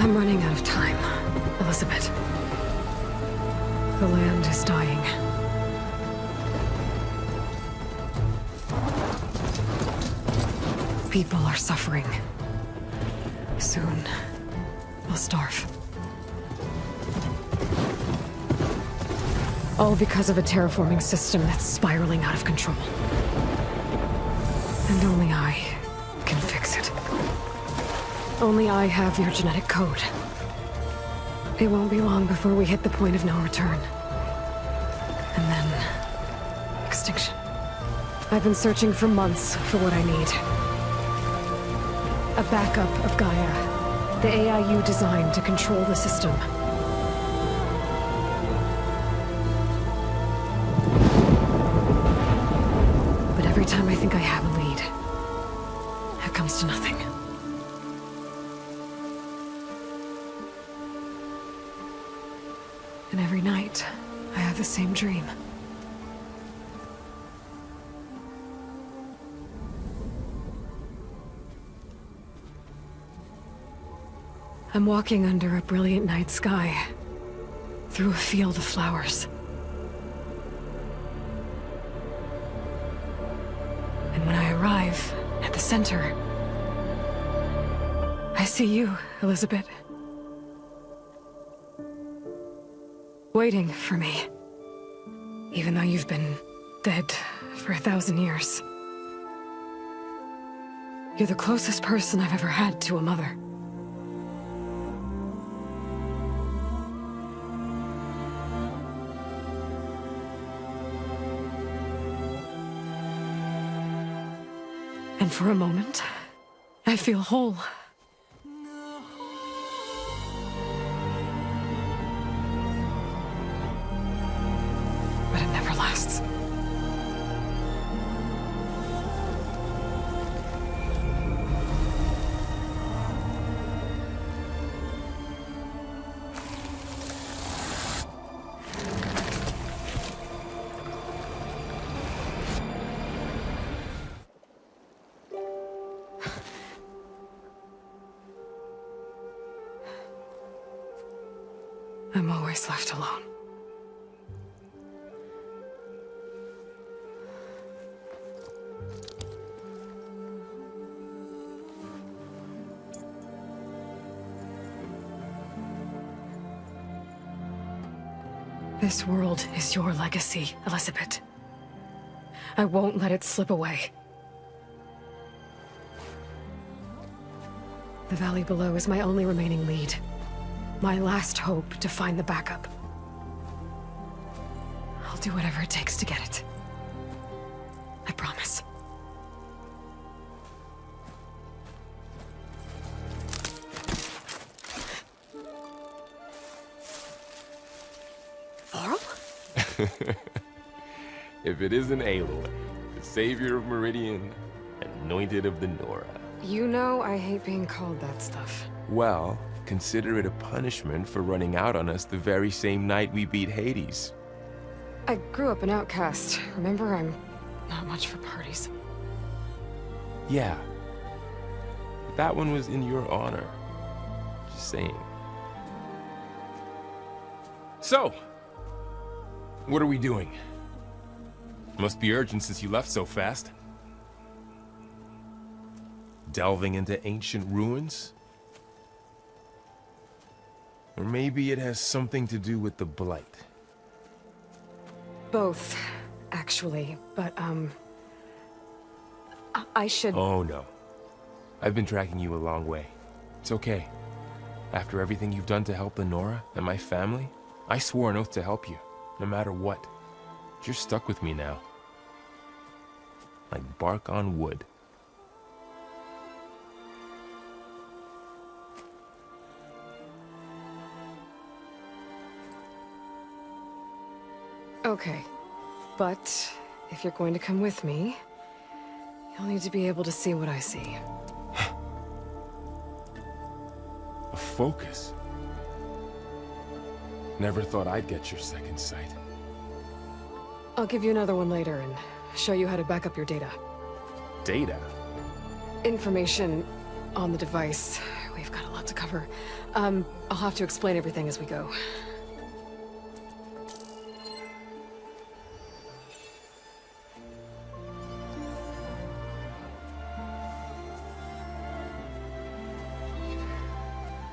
I'm running out of time, Elisabet. The land is dying. People are suffering. Soon, they'll starve. All because of a terraforming system that's spiraling out of control. And only I can fix it. Only I have your genetic code. It won't be long before we hit the point of no return. And then... extinction. I've been searching for months for what I need. A backup of Gaia. The AI you designed to control the system. But every time I think I have a lead, it comes to nothing. And every night, I have the same dream. I'm walking under a brilliant night sky, through a field of flowers. And when I arrive at the center, I see you, Elisabet. Waiting for me. Even though you've been dead for 1,000 years. You're the closest person I've ever had to a mother. And for a moment, I feel whole. But it never lasts. I'm always left alone. This world is your legacy, Elisabet. I won't let it slip away. The valley below is my only remaining lead. My last hope to find the backup. I'll do whatever it takes to get it. I promise. Faro? If it isn't Aloy, the savior of Meridian, anointed of the Nora. You know I hate being called that stuff. Well, consider it a punishment for running out on us the very same night we beat Hades. I grew up an outcast. Remember, I'm not much for parties. Yeah. But that one was in your honor. Just saying. So, what are we doing? Must be urgent since you left so fast. Delving into ancient ruins? Or maybe it has something to do with the Blight. Both, actually. But, I should... Oh, no. I've been tracking you a long way. It's okay. After everything you've done to help Lenora and my family, I swore an oath to help you, no matter what. You're stuck with me now. Like bark on wood. Okay. But, if you're going to come with me, you'll need to be able to see what I see. A focus? Never thought I'd get your second sight. I'll give you another one later and show you how to back up your data. Data? Information on the device. We've got a lot to cover. I'll have to explain everything as we go.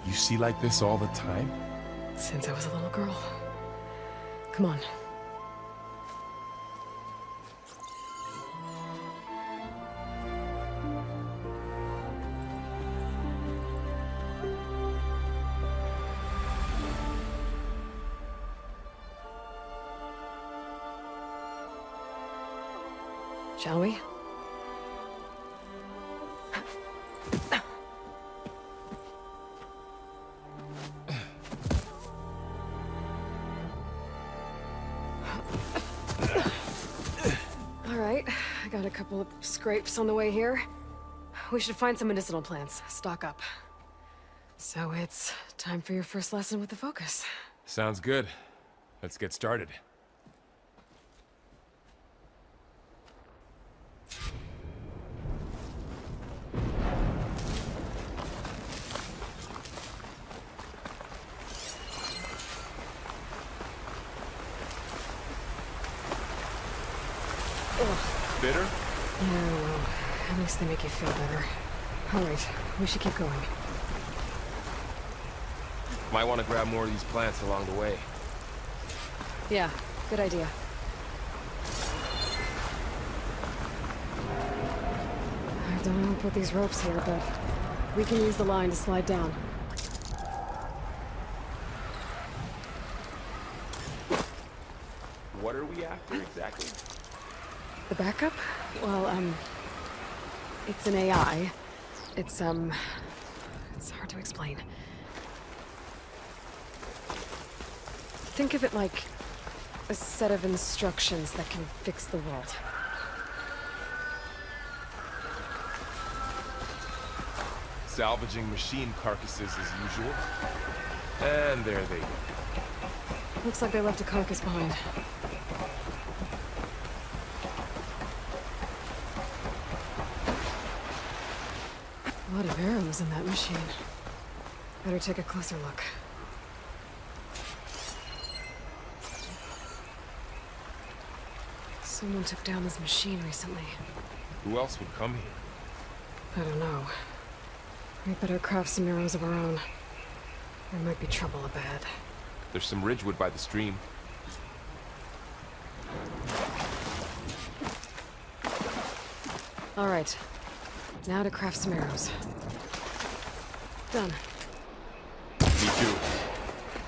You see like this all the time? Since I was a little girl. Come on. Shall we? All right, I got a couple of scrapes on the way here. We should find some medicinal plants, stock up. So it's time for your first lesson with the focus. Sounds good. Let's get started. Bitter? No, at least they make you feel better. All right, we should keep going. Might want to grab more of these plants along the way. Yeah, good idea. I don't know who put these ropes here, but we can use the line to slide down. What are we after exactly? The backup? Well, it's an AI. It's hard to explain. Think of it like a set of instructions that can fix the world. Salvaging machine carcasses as usual. And there they go. Looks like they left a carcass behind. A lot of arrows in that machine. Better take a closer look. Someone took down this machine recently. Who else would come here? I don't know. We better craft some arrows of our own. There might be trouble ahead. There's some ridgewood by the stream. All right. Now to craft some arrows. Done. Me too.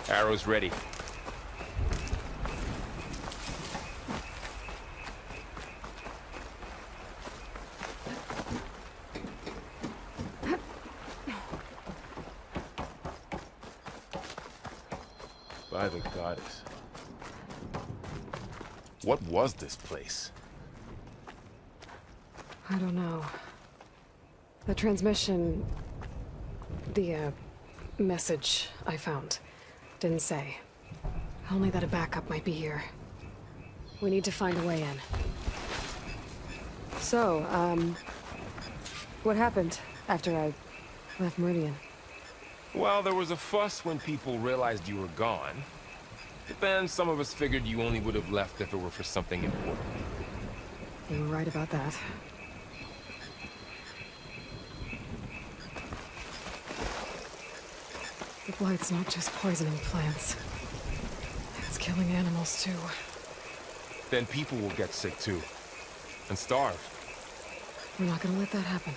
Arrows ready. By the goddess. What was this place? I don't know. The transmission... the, message I found didn't say. Only that a backup might be here. We need to find a way in. So, what happened after I left Meridian? Well, there was a fuss when people realized you were gone. But then some of us figured you only would have left if it were for something important. You were right about that. The blight's not just poisoning plants. It's killing animals, too. Then people will get sick too. And starve. We're not gonna let that happen.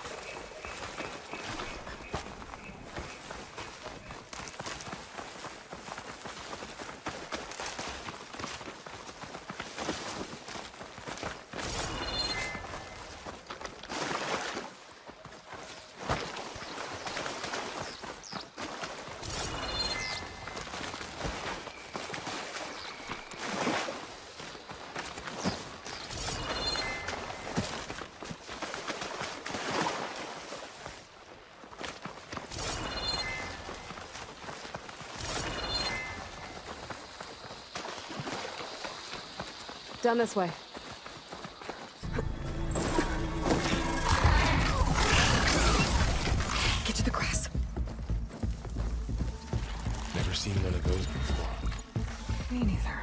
Down this way. Get to the grass. Never seen one of those before. Me neither.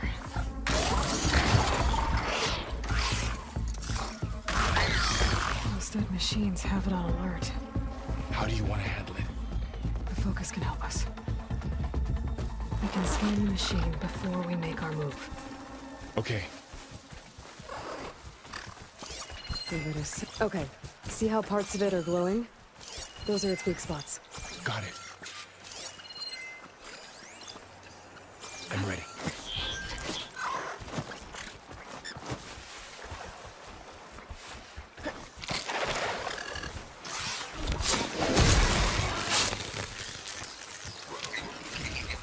Those dead machines have it on alert. How do you want to handle it? The focus can help us. We can scan the machine before we make our move. Okay. Give it a okay. See how parts of it are glowing? Those are its weak spots. Got it. I'm ready.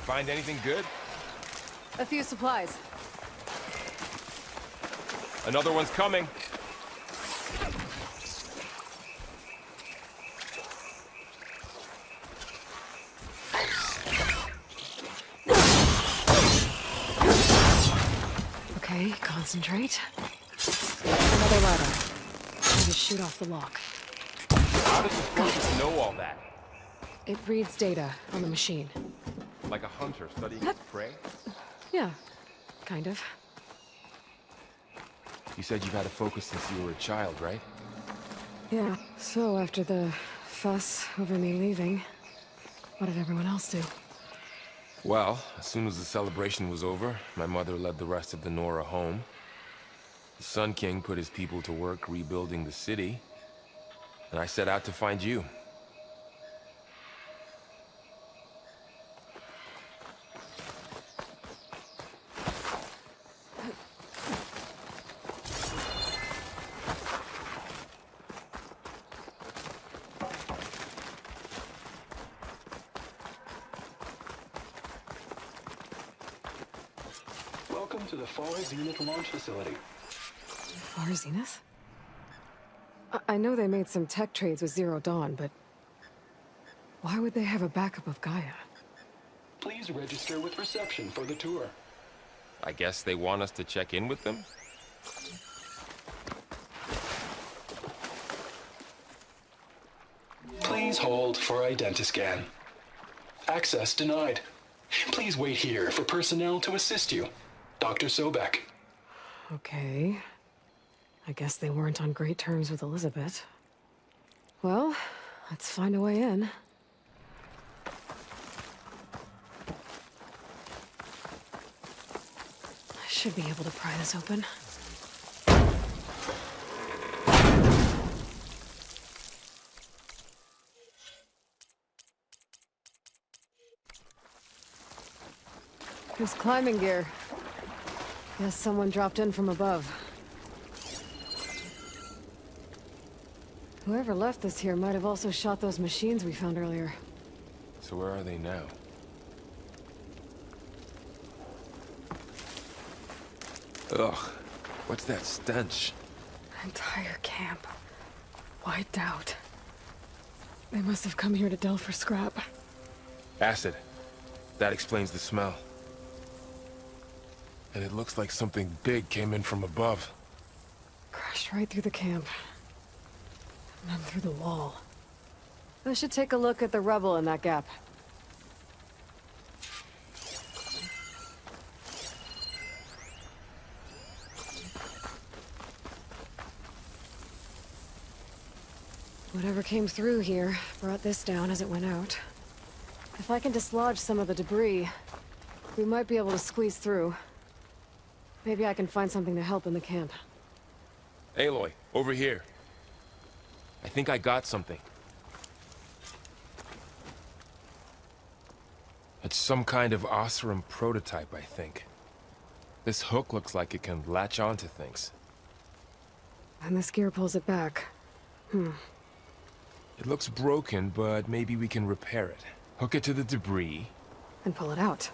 Find anything good? A few supplies. Another one's coming. Okay, concentrate. Another ladder. Just shoot off the lock. How does the focus know all that? It reads data on the machine. Like a hunter studying his prey? Yeah, kind of. You said you've had a focus since you were a child, right? Yeah, so after the fuss over me leaving, what did everyone else do? Well, as soon as the celebration was over, my mother led the rest of the Nora home. The Sun King put his people to work rebuilding the city, and I set out to find you. Welcome to the Faro Zenith launch facility. Far Zenith? I know they made some tech trades with Zero Dawn, but why would they have a backup of Gaia? Please register with reception for the tour. I guess they want us to check in with them? Please hold for identiscan. Access denied. Please wait here for personnel to assist you. Dr. Sobeck. Okay. I guess they weren't on great terms with Elisabet. Well, let's find a way in. I should be able to pry this open. There's climbing gear. Guess someone dropped in from above. Whoever left this here might have also shot those machines we found earlier. So where are they now? Ugh, what's that stench? Entire camp. Wiped out. They must have come here to delve for scrap. Acid. That explains the smell. And it looks like something big came in from above. Crashed right through the camp. And then through the wall. I should take a look at the rubble in that gap. Whatever came through here brought this down as it went out. If I can dislodge some of the debris, we might be able to squeeze through. Maybe I can find something to help in the camp. Aloy, over here. I think I got something. It's some kind of Oseram prototype, I think. This hook looks like it can latch onto things. And this gear pulls it back. It looks broken, but maybe we can repair it. Hook it to the debris. And pull it out.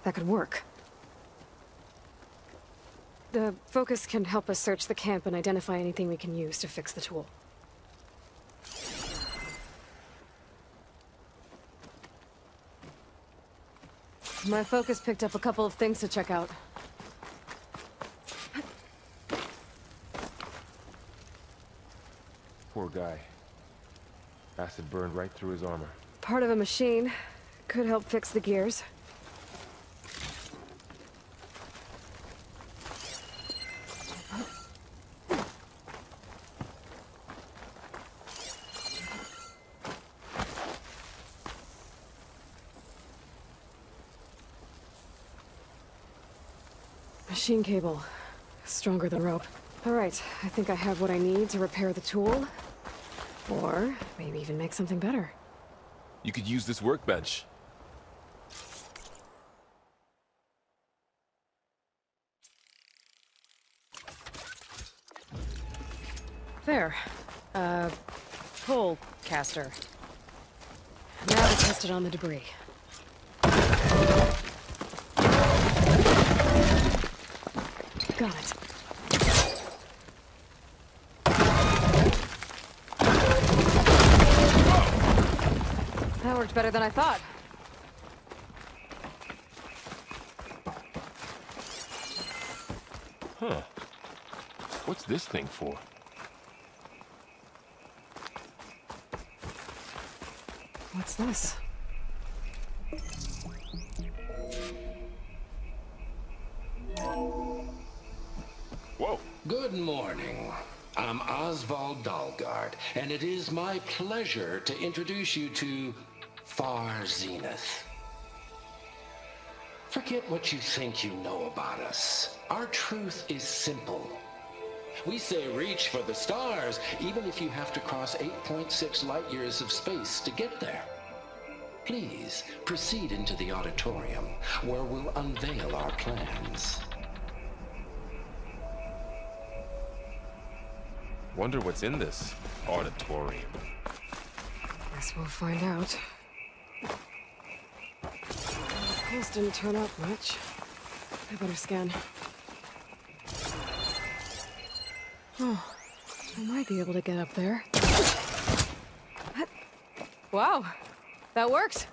That could work. The focus can help us search the camp and identify anything we can use to fix the tool. My focus picked up a couple of things to check out. Poor guy. Acid burned right through his armor. Part of a machine. Could help fix the gears. Machine cable. Stronger than rope. All right, I think I have what I need to repair the tool. Or maybe even make something better. You could use this workbench. There. Pull caster. Now to test it on the debris. Got it. That worked better than I thought. Huh. What's this thing for? What's this? Whoa! Good morning. I'm Oswald Dalgard, and it is my pleasure to introduce you to Far Zenith. Forget what you think you know about us. Our truth is simple. We say reach for the stars, even if you have to cross 8.6 light years of space to get there. Please proceed into the auditorium, where we'll unveil our plans. Wonder what's in this auditorium. Guess we'll find out. The pulse didn't turn up much. I better scan. Oh, I might be able to get up there. Wow, that worked.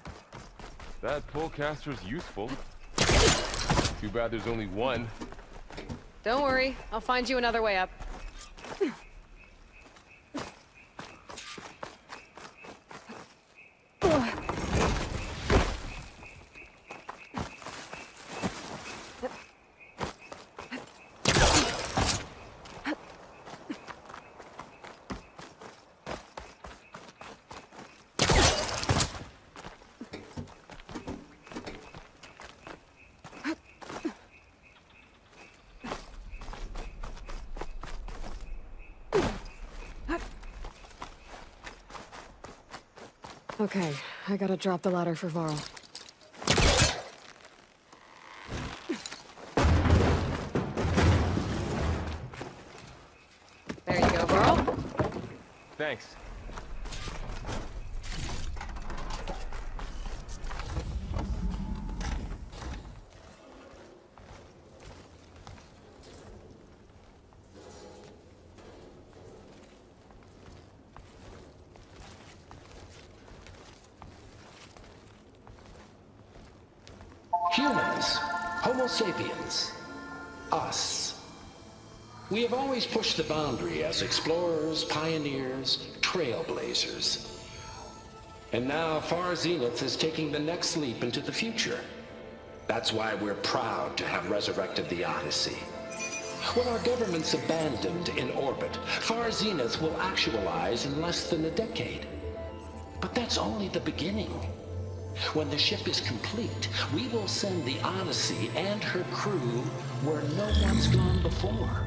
That pullcaster's useful. Too bad there's only one. Don't worry, I'll find you another way up. Okay, I gotta drop the ladder for Varl. There you go, Varl. Thanks. Humans, Homo sapiens, us. We have always pushed the boundary as explorers, pioneers, trailblazers. And now Far Zenith is taking the next leap into the future. That's why we're proud to have resurrected the Odyssey. When our government's abandoned in orbit, Far Zenith will actualize in less than a decade. But that's only the beginning. When the ship is complete, we will send the Odyssey and her crew where no one's gone before.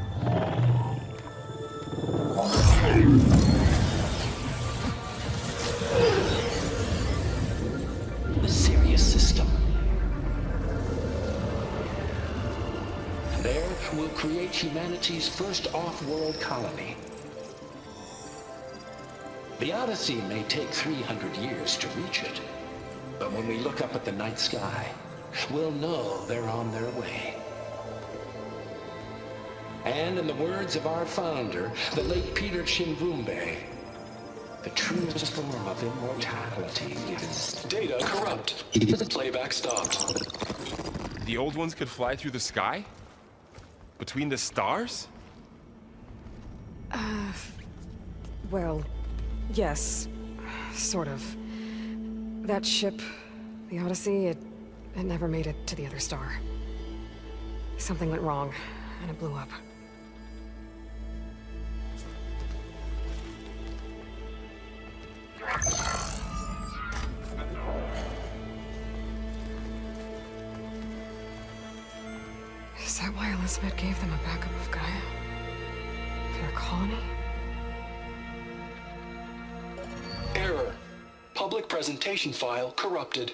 The Sirius system. There, we'll create humanity's first off-world colony. The Odyssey may take 300 years to reach it, but when we look up at the night sky, we'll know they're on their way. And in the words of our founder, the late Peter Chimvumbe, the truest form of immortality is... Data corrupt. Playback stopped. The old ones could fly through the sky? Between the stars? Well, yes. Sort of. That ship, the Odyssey, it never made it to the other star. Something went wrong, and it blew up. Is that why Elisabet gave them a backup of Gaia? For their colony? Error. Public presentation file corrupted.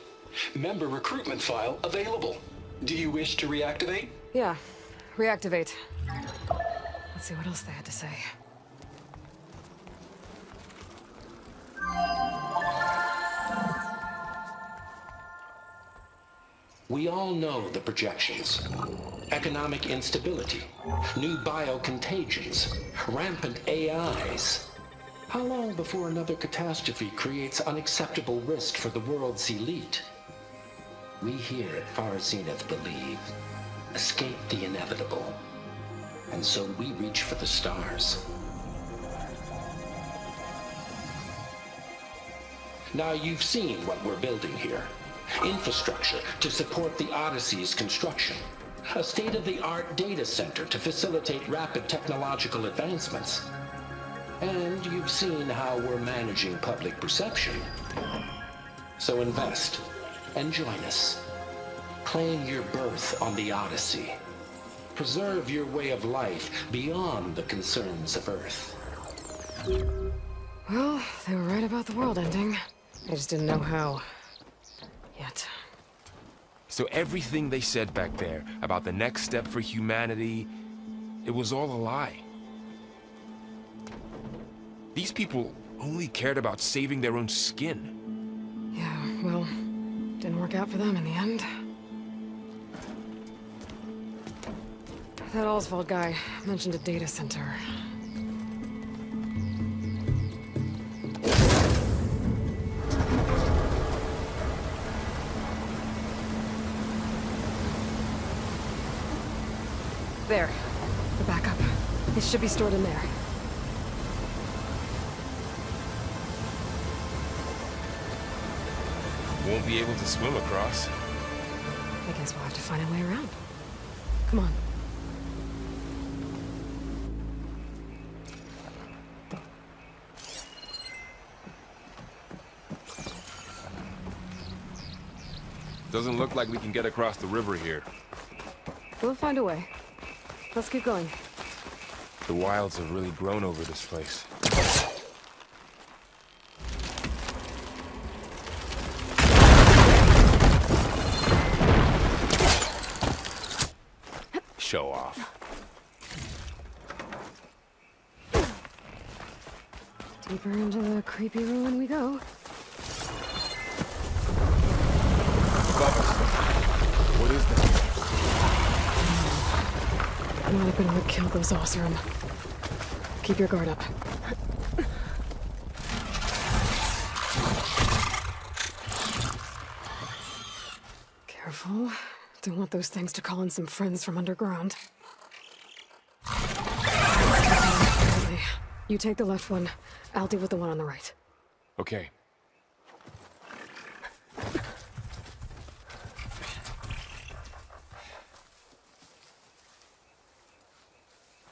Member recruitment file available. Do you wish to reactivate? Yeah. Reactivate. Let's see what else they had to say. We all know the projections. Economic instability, new biocontagions, rampant AIs. How long before another catastrophe creates unacceptable risk for the world's elite? We here at Far Zenith believe, escape the inevitable. And so we reach for the stars. Now you've seen what we're building here. Infrastructure to support the Odyssey's construction. A state-of-the-art data center to facilitate rapid technological advancements. And you've seen how we're managing public perception. So invest and join us. Claim your berth on the Odyssey. Preserve your way of life beyond the concerns of Earth. Well, they were right about the world ending. I just didn't know how. Yet. So everything they said back there about the next step for humanity, it was all a lie. These people only cared about saving their own skin. Yeah, well, didn't work out for them in the end. That Oswald guy mentioned a data center. There. The backup. It should be stored in there. Won't be able to swim across. I guess we'll have to find a way around. Come on. Doesn't look like we can get across the river here. We'll find a way. Let's keep going. The wilds have really grown over this place. Show off. Deeper into the creepy ruin we go. Above us. What is that? Might have been what killed those Osram. Keep your guard up. Careful. Don't want those things to call in some friends from underground. You take the left one. I'll deal with the one on the right. Okay.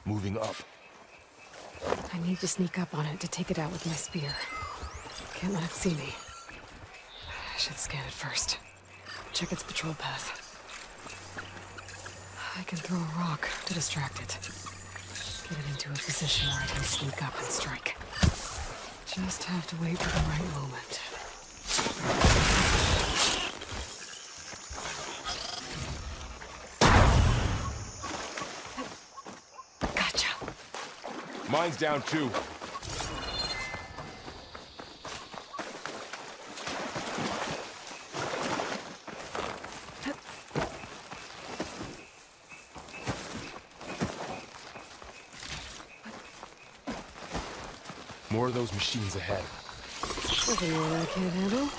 Moving up. I need to sneak up on it to take it out with my spear. Can't let it see me. should scan it first. Check its patrol path. I can throw a rock to distract it. Get it into a position where I can sneak up and strike. Just have to wait for the right moment. Gotcha. Mine's down too. More of those machines ahead. Nothing more I can't handle.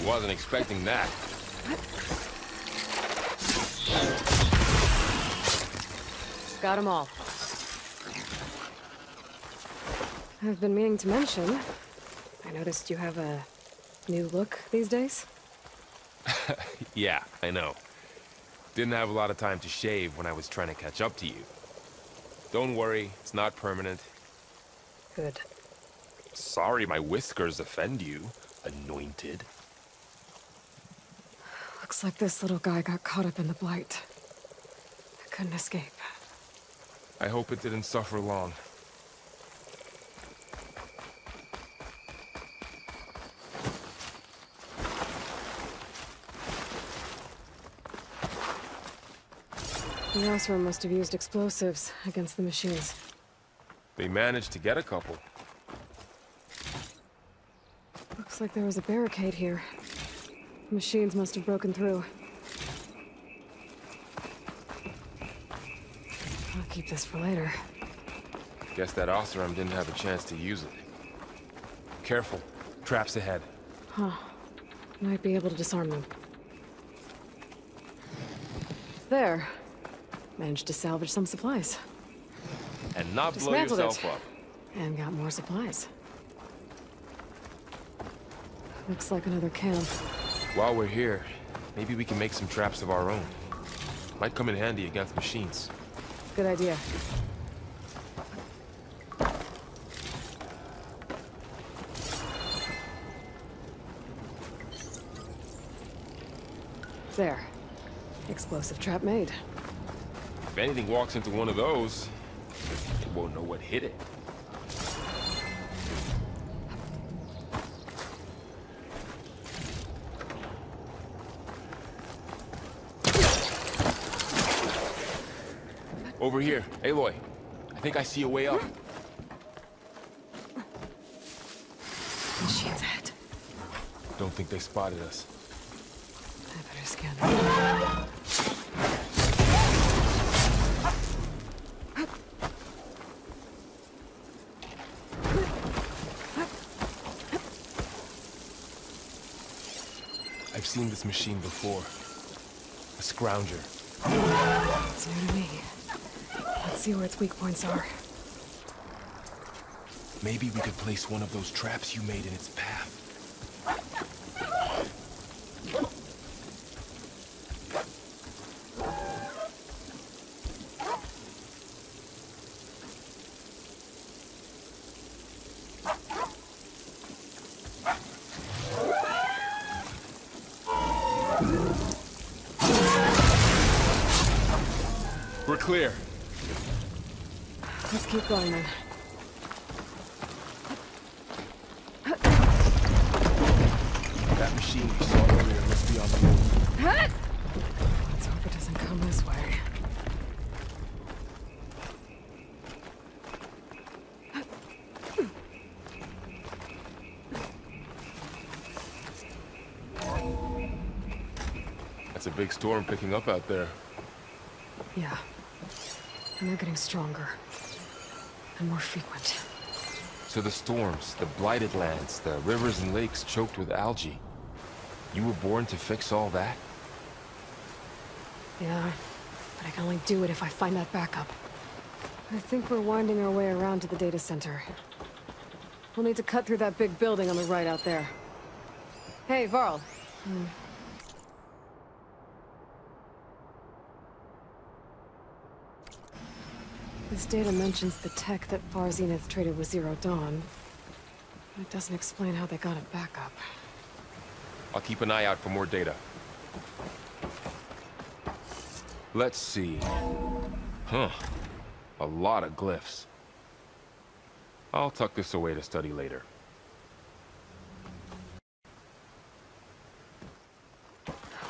Wasn't expecting that. Got them all. I've been meaning to mention, I noticed you have a new look these days. Yeah, I know. Didn't have a lot of time to shave when I was trying to catch up to you. Don't worry, it's not permanent. Good. Sorry my whiskers offend you, anointed. Looks like this little guy got caught up in the blight. I couldn't escape. I hope it didn't suffer long. The Osram must have used explosives against the machines. They managed to get a couple. Looks like there was a barricade here. The machines must have broken through. I'll keep this for later. Guess that Osram didn't have a chance to use it. Careful. Traps ahead. Huh. Might be able to disarm them. There. Managed to salvage some supplies. And not blow Dismantled yourself it. up. And got more supplies. Looks like another camp. While we're here, maybe we can make some traps of our own. Might come in handy against machines. Good idea. There. Explosive trap made. If anything walks into one of those, it won't know what hit it. Over here, Aloy. I think I see a way up. Machines ahead. Don't think they spotted us. I better scan them. I've seen this machine before. A scrounger. It's new to me. Let's see where its weak points are. Maybe we could place one of those traps you made in its path. We're clear. Let's keep going then. That machine we saw earlier must be on the move. Let's hope it doesn't come this way. That's a big storm picking up out there. Yeah. And they're getting stronger. And more frequent. So the storms, the blighted lands, the rivers and lakes choked with algae. You were born to fix all that? Yeah, but I can only do it if I find that backup. I think we're winding our way around to the data center. We'll need to cut through that big building on the right out there. Hey, Varl. This data mentions the tech that Far Zenith traded with Zero Dawn. But it doesn't explain how they got it back up. I'll keep an eye out for more data. Let's see. Huh. A lot of glyphs. I'll tuck this away to study later.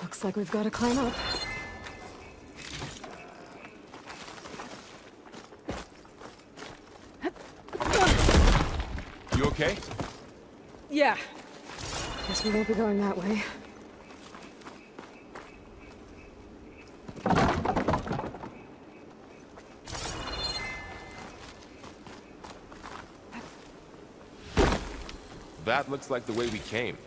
Looks like we've got to climb up. You okay? Yeah. Guess we won't be going that way. That looks like the way we came.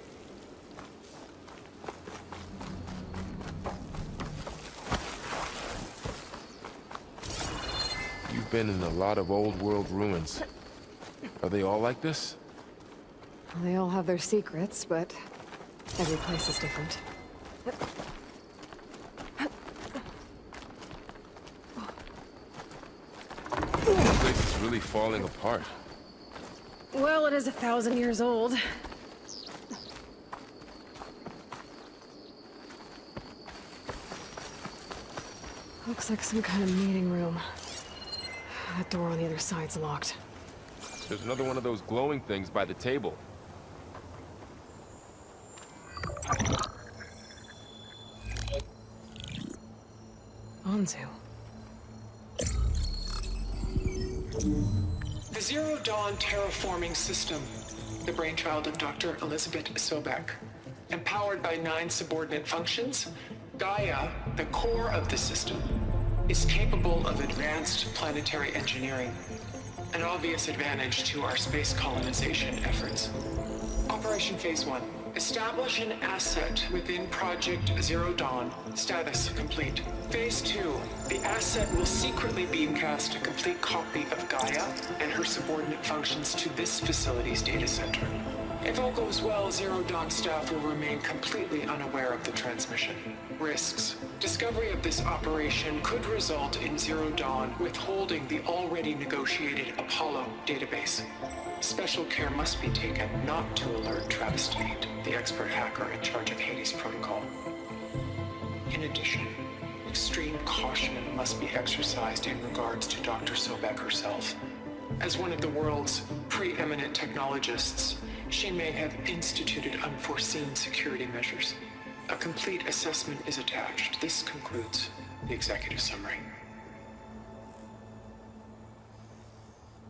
You've been in a lot of old world ruins. Are they all like this? Well, they all have their secrets, but every place is different. This place is really falling apart. Well, it is 1,000 years old. Looks like some kind of meeting room. That door on the other side's locked. There's another one of those glowing things by the table. Onzu. The Zero Dawn terraforming system, the brainchild of Dr. Elisabet Sobeck. Empowered by 9 subordinate functions, Gaia, the core of the system, is capable of advanced planetary engineering, an obvious advantage to our space colonization efforts. Operation Phase 1. Establish an asset within Project Zero Dawn. Status complete. Phase 2. The asset will secretly beamcast a complete copy of Gaia and her subordinate functions to this facility's data center. If all goes well, Zero Dawn staff will remain completely unaware of the transmission. Risks. Discovery of this operation could result in Zero Dawn withholding the already negotiated Apollo database. Special care must be taken not to alert Travis Tate, the expert hacker in charge of Hades Protocol. In addition, extreme caution must be exercised in regards to Dr. Sobeck herself. As one of the world's preeminent technologists, she may have instituted unforeseen security measures. A complete assessment is attached. This concludes the executive summary.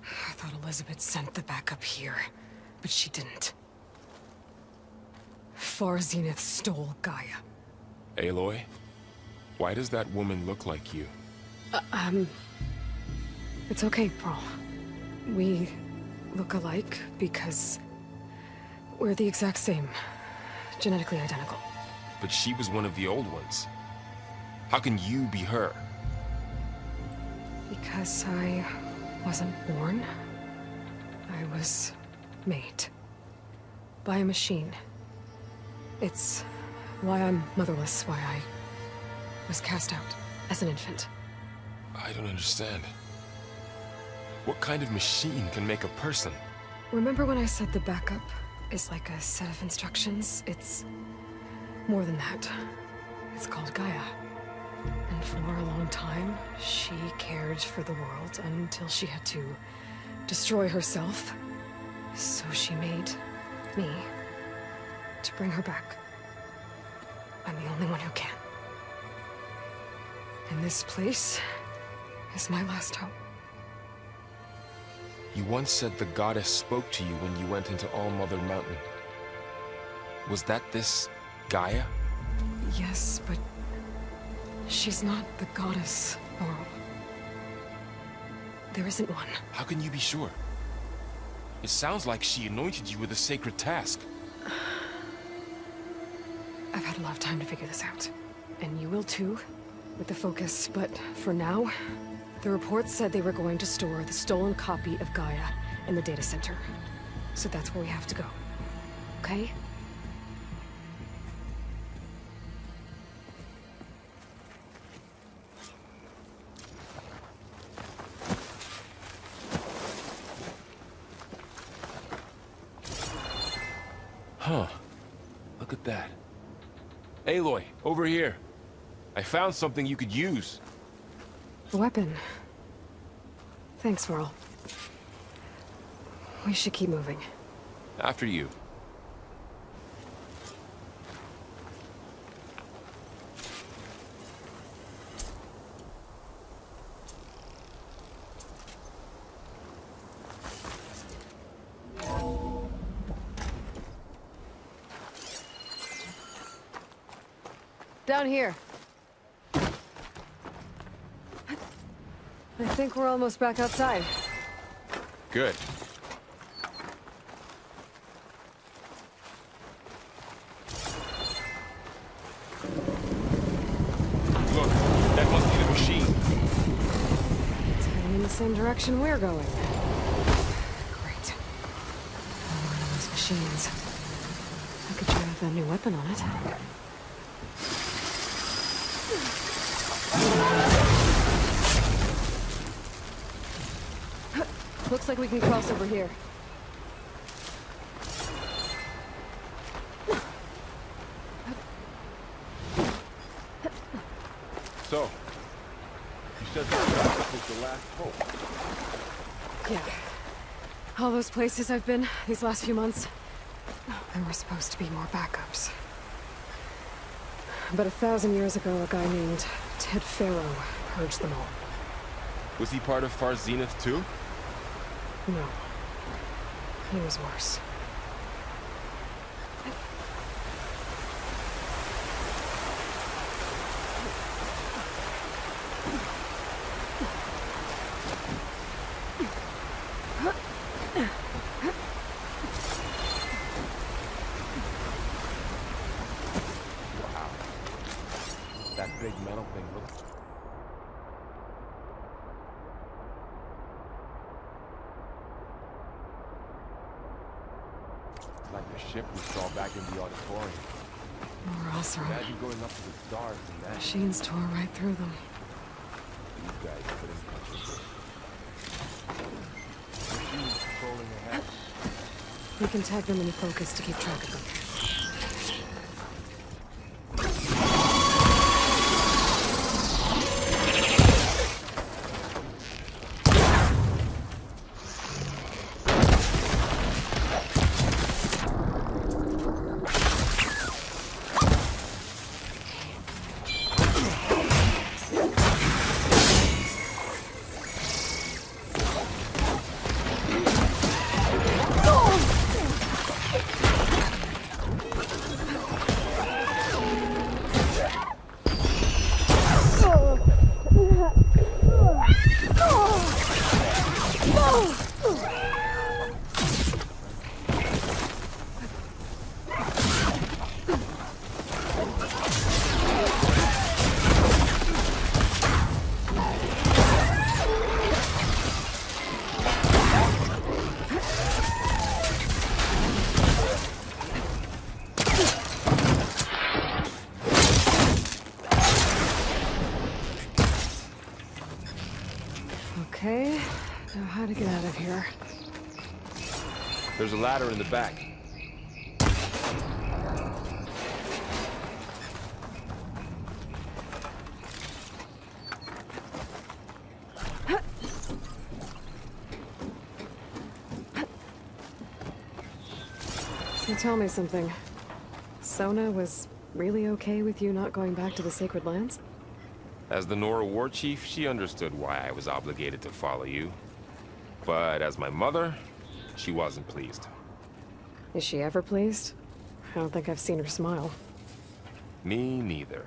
I thought Elisabet sent the backup here, but she didn't. Far Zenith stole Gaia. Aloy? Why does that woman look like you? It's okay, Pearl. We look alike because we're the exact same. Genetically identical. But she was one of the old ones. How can you be her? Because I wasn't born. I was made. By a machine. It's why I'm motherless, why I was cast out as an infant. I don't understand. What kind of machine can make a person? Remember when I said the backup is like a set of instructions? It's more than that. It's called Gaia. And for a long time, she cared for the world until she had to destroy herself. So she made me to bring her back. I'm the only one who can. And this place is my last hope. You once said the goddess spoke to you when you went into All-Mother Mountain. Was that this Gaia? Yes, but she's not the goddess, Laurel. There isn't one. How can you be sure? It sounds like she anointed you with a sacred task. I've had a lot of time to figure this out. And you will too, with the focus. But for now, the reports said they were going to store the stolen copy of Gaia in the data center. So that's where we have to go. Okay? Huh. Look at that. Aloy, over here. I found something you could use. A weapon. Thanks, Faro. We should keep moving. After you. Down here. I think we're almost back outside. Good. Look, that must be the machine. It's heading in the same direction we're going. Great. Another one of those machines. I could try out that new weapon on it. Looks like we can cross over here. So, you said that was the last hope. Yeah. All those places I've been these last few months, there were supposed to be more backups. But 1,000 years ago, a guy named Ted Faro purged them all. Was he part of Far Zenith too? No. He was worse. Wow. That big metal thing looks... like the ship we saw back in the auditorium. We're also Imagine going up to the stars and that. machines tore right through them. You guys couldn't touch it. Machines patrolling ahead. We can tag them in the focus to keep track of them. Okay, now how to get out of here. There's a ladder in the back. So tell me something. Sona was really okay with you not going back to the Sacred Lands? As the Nora war chief, she understood why I was obligated to follow you. But as my mother, she wasn't pleased. Is she ever pleased? I don't think I've seen her smile. Me neither.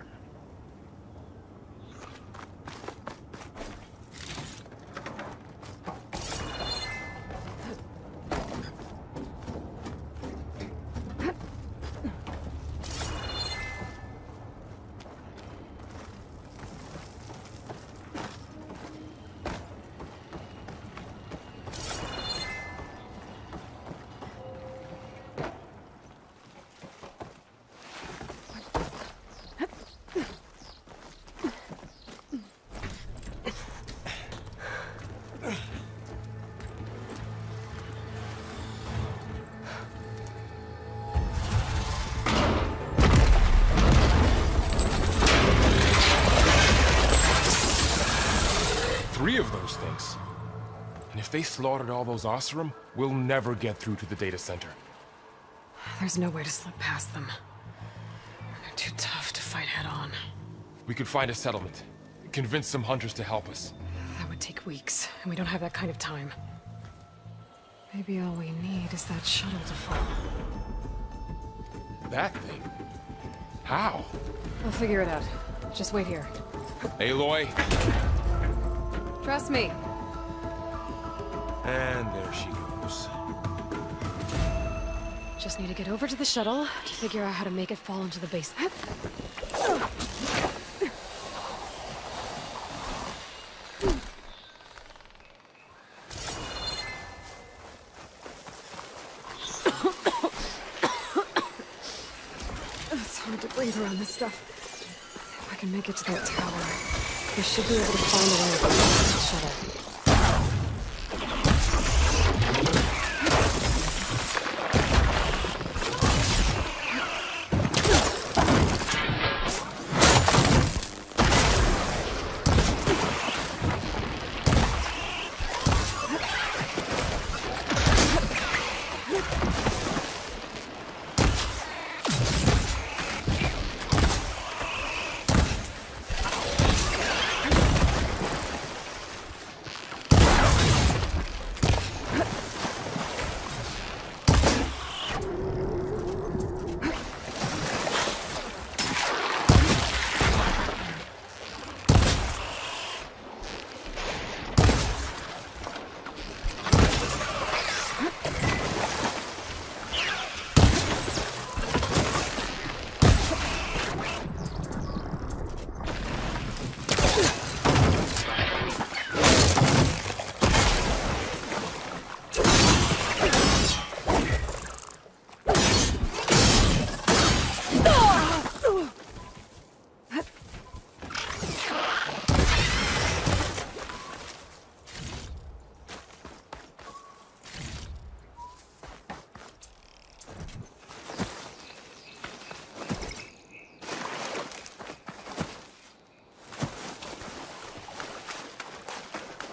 of those things. And if they slaughtered all those Oseram, we'll never get through to the data center. There's no way to slip past them. They're too tough to fight head-on. We could find a settlement. Convince some hunters to help us. That would take weeks, and we don't have that kind of time. Maybe all we need is that shuttle to fall. That thing? How? I'll figure it out. Just wait here. Aloy. Trust me. And there she goes. Just need to get over to the shuttle to figure out how to make it fall into the basement. It's hard to breathe around this stuff. If I can make it to that tower, we should be able to find a way to get to the shuttle.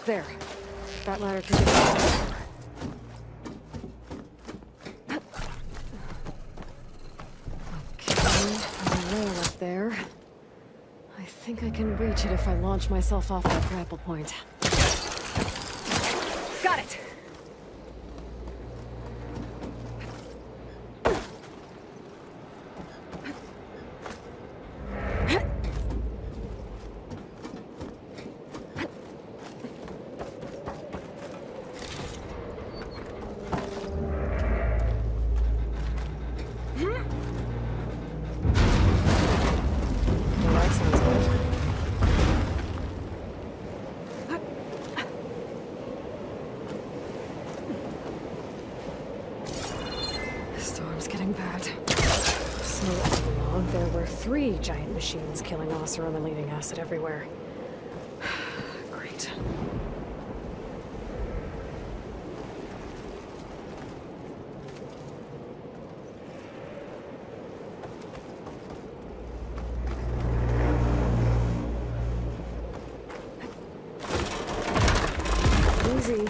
There. That ladder could get us. Okay, a rail up there. I think I can reach it if I launch myself off that grapple point. Got it! Three giant machines killing Oseram and leaving acid everywhere. Great. Easy.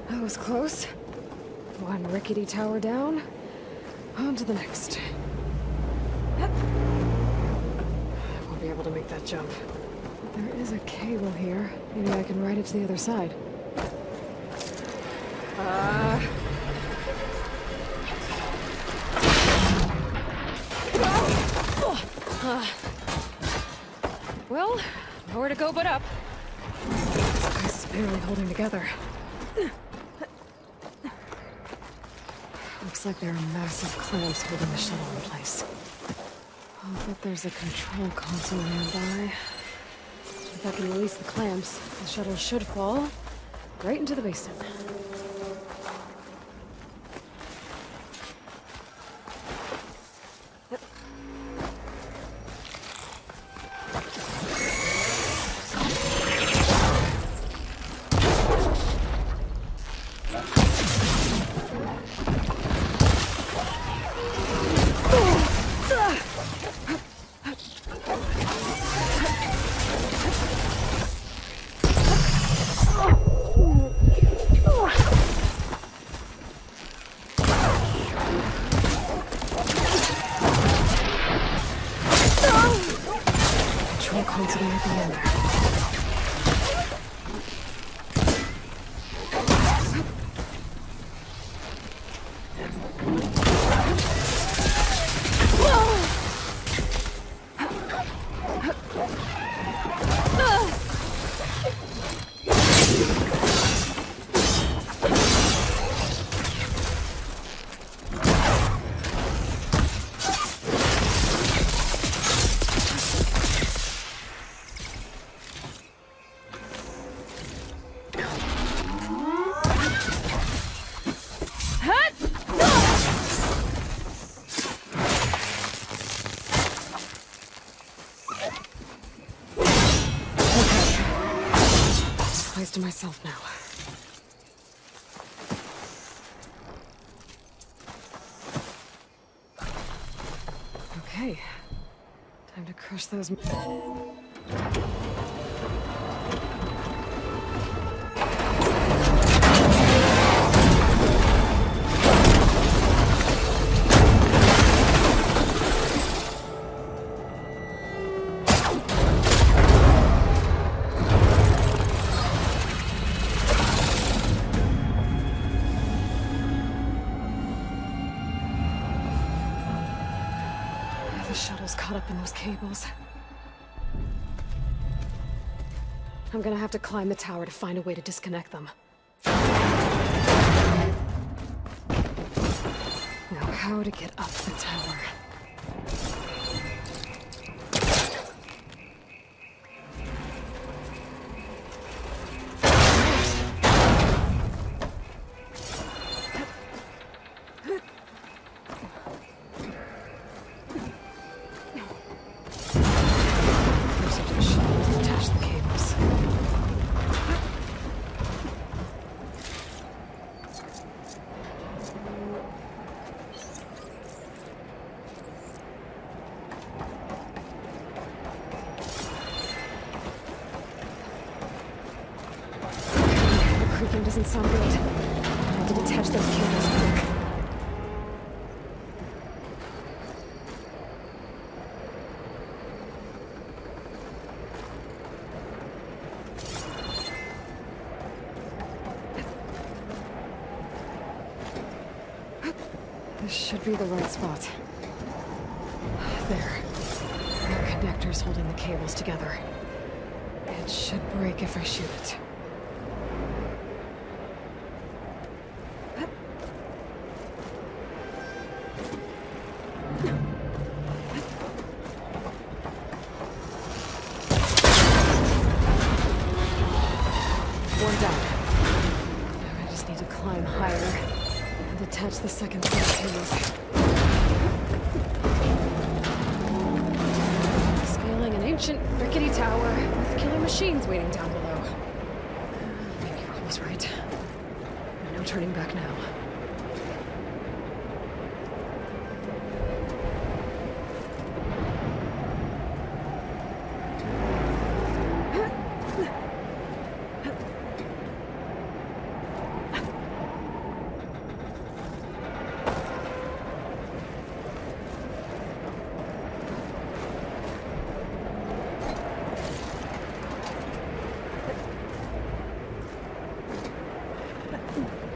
That was close. One rickety tower down. On to the next. I won't be able to make that jump. But there is a cable here. Maybe I can ride it to the other side. Well, nowhere to go but up. This place is barely holding together. Looks like there are massive clamps holding the shuttle in place. I'll bet there's a control console nearby. If I can release the clamps, the shuttle should fall right into the basin. console might be in there. To myself now. Okay. Time to crush those. The shuttle's caught up in those cables. I'm gonna have to climb the tower to find a way to disconnect them. Now, how to get up the tower? Doesn't sound good. I have to detach those cables quick. This should be the right spot. There. There are connectors holding the cables together. It should break if I shoot it. The second set of cables. Scaling an ancient, rickety tower with killer machines waiting down below. Maybe Rob was right. No turning back now.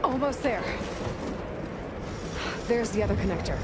Almost there. There's the other connector.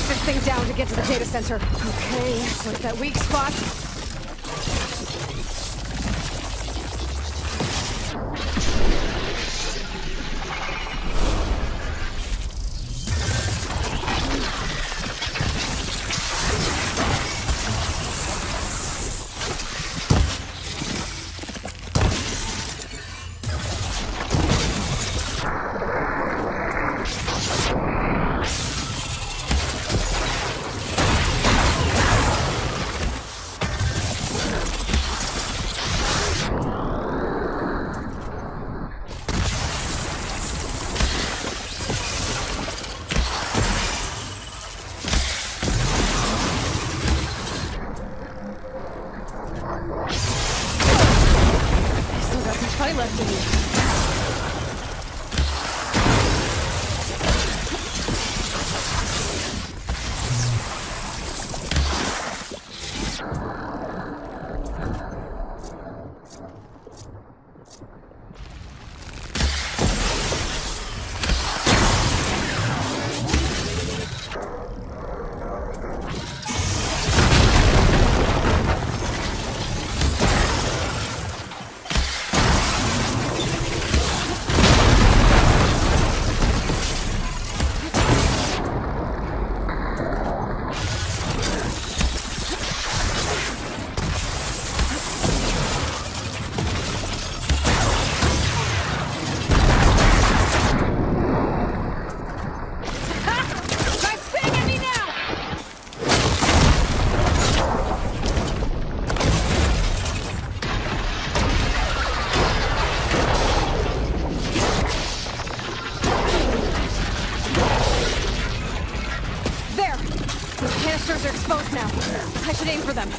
this thing down to get to the data center. Okay, what's that weak spot? Canisters are exposed now. I should aim for them.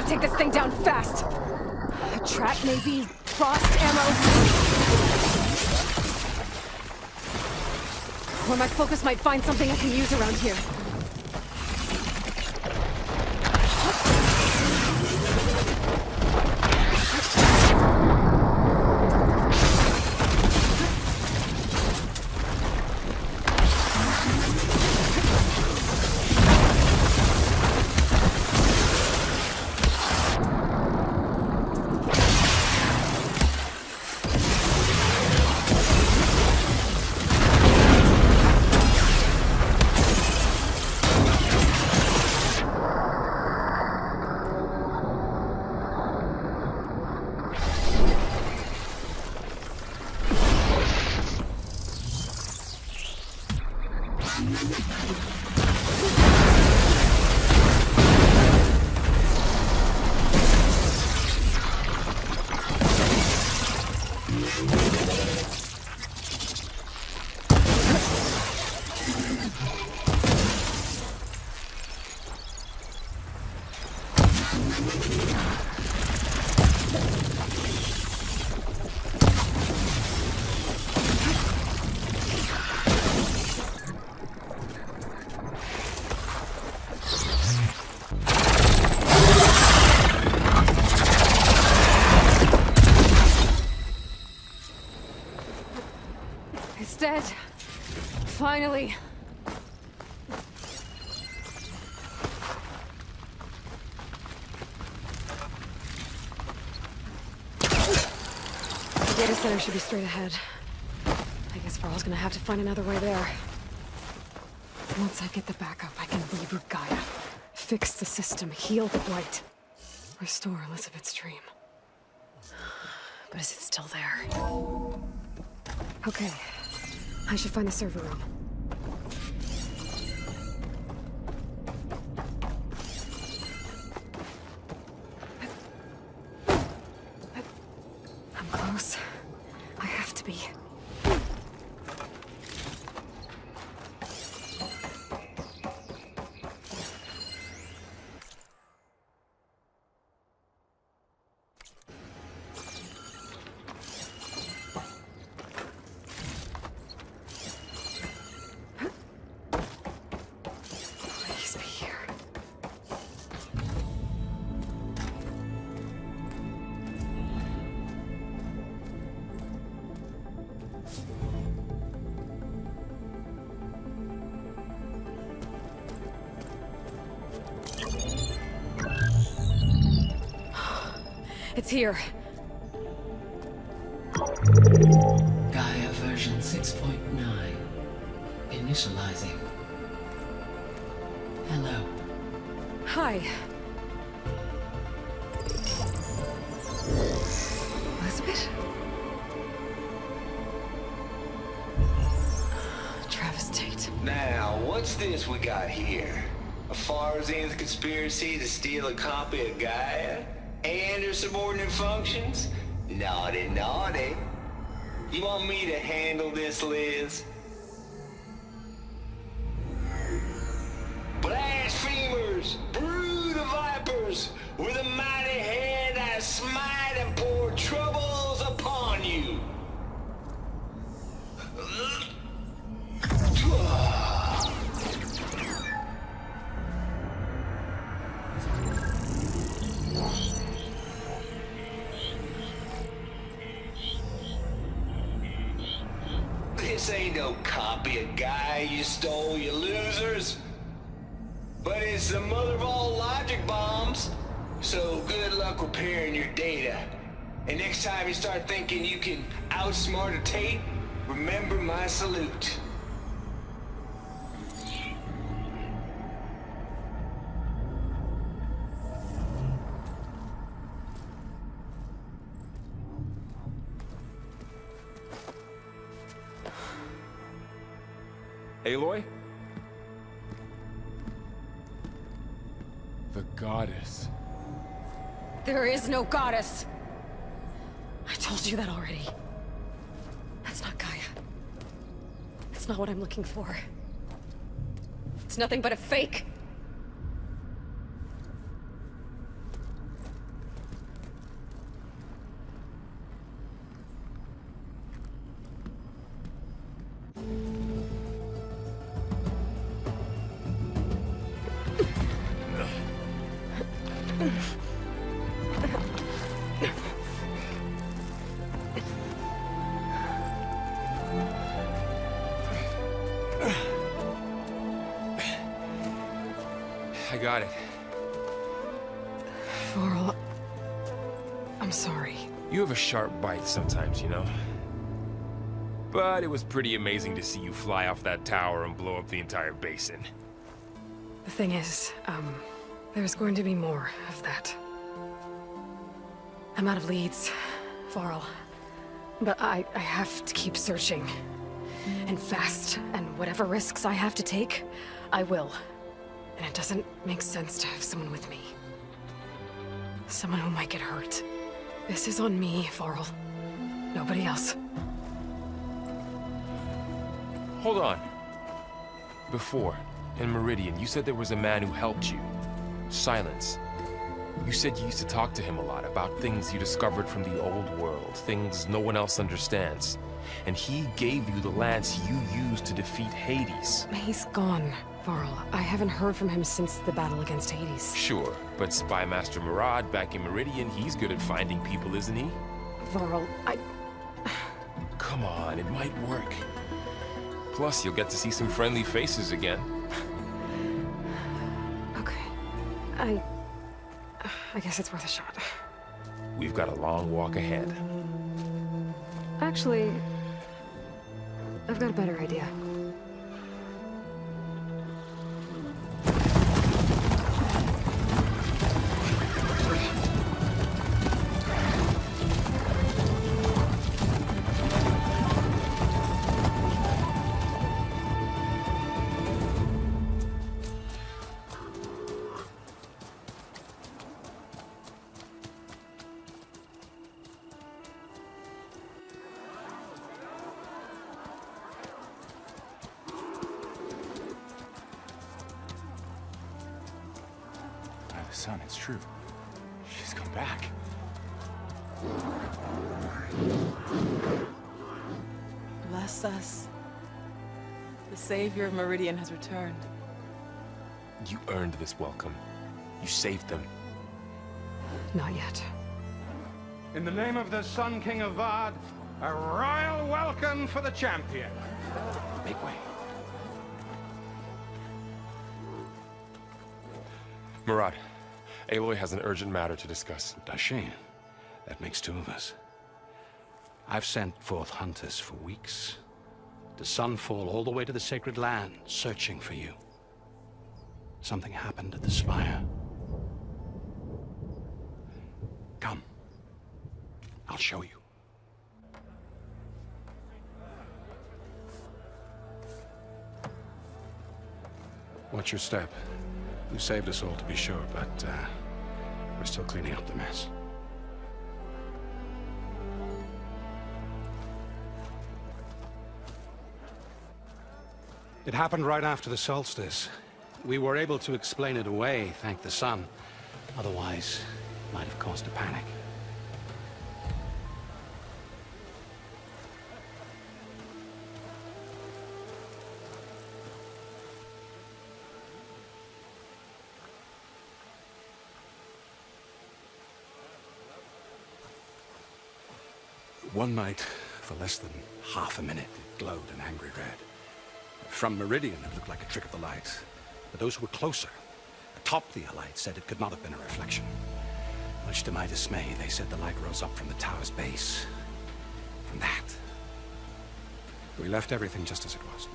Take this thing down fast. A trap, maybe? Frost ammo? Or my focus might find something I can use around here. Dead. Finally. The data center should be straight ahead. I guess Farrell's gonna have to find another way there. Once I get the backup, I can reboot Gaia. Fix the system, heal the blight. Restore Elisabet's dream. But is it still there? Okay. I should find the server room. I'm close. I have to be. It's here. Gaia version 6.9. Initializing. Hello. Hi. Elisabet? Travis Tate. Now, what's this we got here? A Farzan's conspiracy to steal a copy of Gaia? And her subordinate functions? Naughty, naughty. You want me to handle this, Liz? Blasphemers! Brood of vipers! With a mighty hand I smite and pour troubles upon you! This ain't no copy of Gaia you stole, you losers. But it's the mother of all logic bombs. So good luck repairing your data. And next time you start thinking you can outsmart a Tate, remember my salute. Aloy? The goddess. There is no goddess! I told you that already. That's not Gaia. It's not what I'm looking for. It's nothing but a fake. I got it. Faro, I'm sorry. You have a sharp bite sometimes, you know? But it was pretty amazing to see you fly off that tower and blow up the entire basin. The thing is, there's going to be more of that. I'm out of leads, Faro. But I have to keep searching. And fast, and whatever risks I have to take, I will. And it doesn't make sense to have someone with me. Someone who might get hurt. This is on me, Faro. Nobody else. Hold on. Before, in Meridian, you said there was a man who helped you. Silence. You said you used to talk to him a lot about things you discovered from the old world, things no one else understands. And he gave you the lance you used to defeat Hades. He's gone, Faro. I haven't heard from him since the battle against Hades. Sure, but Spy Master Murad back in Meridian, he's good at finding people, isn't he? Faro, Come on, it might work. Plus, you'll get to see some friendly faces again. Okay. I guess it's worth a shot. We've got a long walk ahead. Actually, I've got a better idea. Son, it's true. She's come back. Bless us. The savior of Meridian has returned. You earned this welcome. You saved them. Not yet. In the name of the Sun King of Vard, a royal welcome for the champion. Make way. Murad, Aloy has an urgent matter to discuss. Does she? That makes two of us. I've sent forth hunters for weeks. To Sunfall all the way to the Sacred Land, searching for you. Something happened at the Spire. Come. I'll show you. Watch your step. You saved us all, to be sure, but we're still cleaning up the mess. It happened right after the solstice. We were able to explain it away, thank the sun. Otherwise, it might have caused a panic. One night, for less than half a minute, it glowed an angry red. From Meridian, it looked like a trick of the light. But those who were closer, atop the light, said it could not have been a reflection. Much to my dismay, they said the light rose up from the tower's base. From that, we left everything just as it was.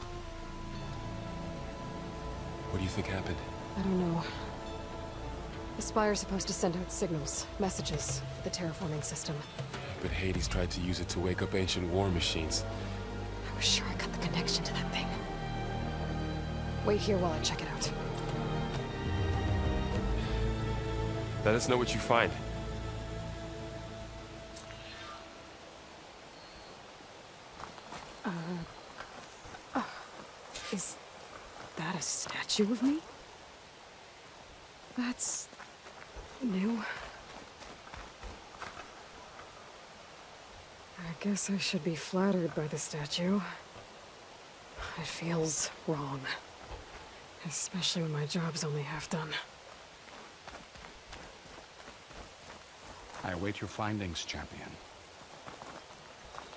What do you think happened? I don't know. The Spire's supposed to send out signals, messages, for the terraforming system. But Hades tried to use it to wake up ancient war machines. I was sure I got the connection to that thing. Wait here while I check it out. Let us know what you find. Is that a statue of me? That's new. I guess I should be flattered by the statue. It feels wrong. Especially when my job's only half done. I await your findings, champion.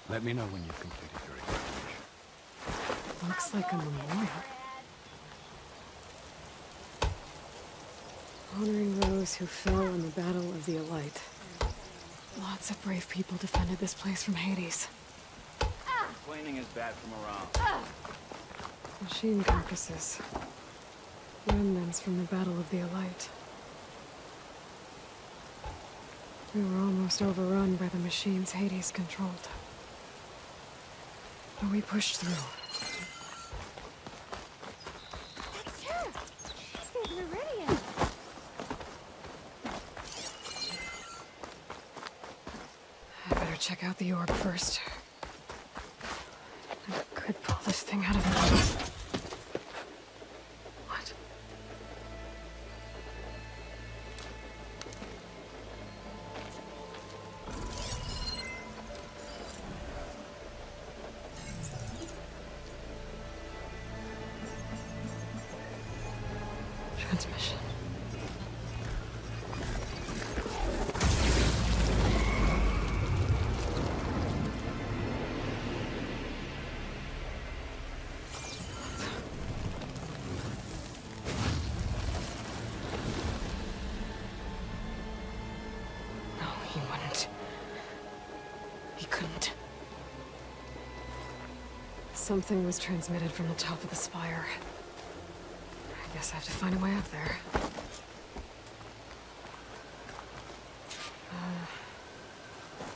Let me know when you've completed your examination. Looks like a memorial. Honoring those who fell in the Battle of the Elite. Lots of brave people defended this place from Hades. Complaining is bad for morale. Machine carcasses. Remnants from the Battle of the Elite. We were almost overrun by the machines Hades controlled. But we pushed through. That's her! She saved Meridian! I better check out the orb first. I could pull this thing out of the mouth. What? Transmission. No, he wouldn't. He couldn't. Something was transmitted from the top of the spire. I guess I have to find a way up there.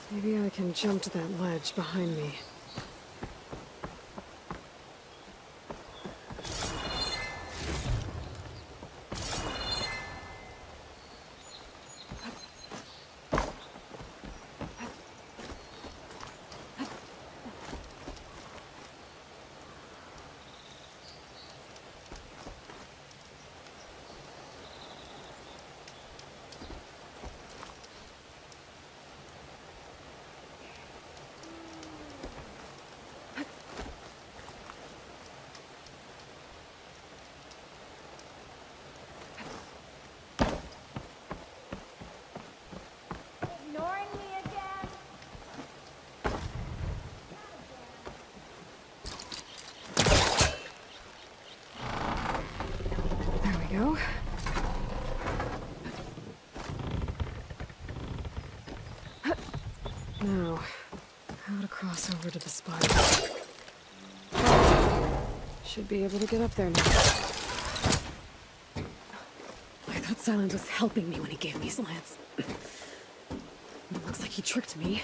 Maybe I can jump to that ledge behind me. Ignoring me again? There we go. Now, how to cross over to the spire. Should be able to get up there now. I thought Silence was helping me when he gave me his lance. It looks like he tricked me.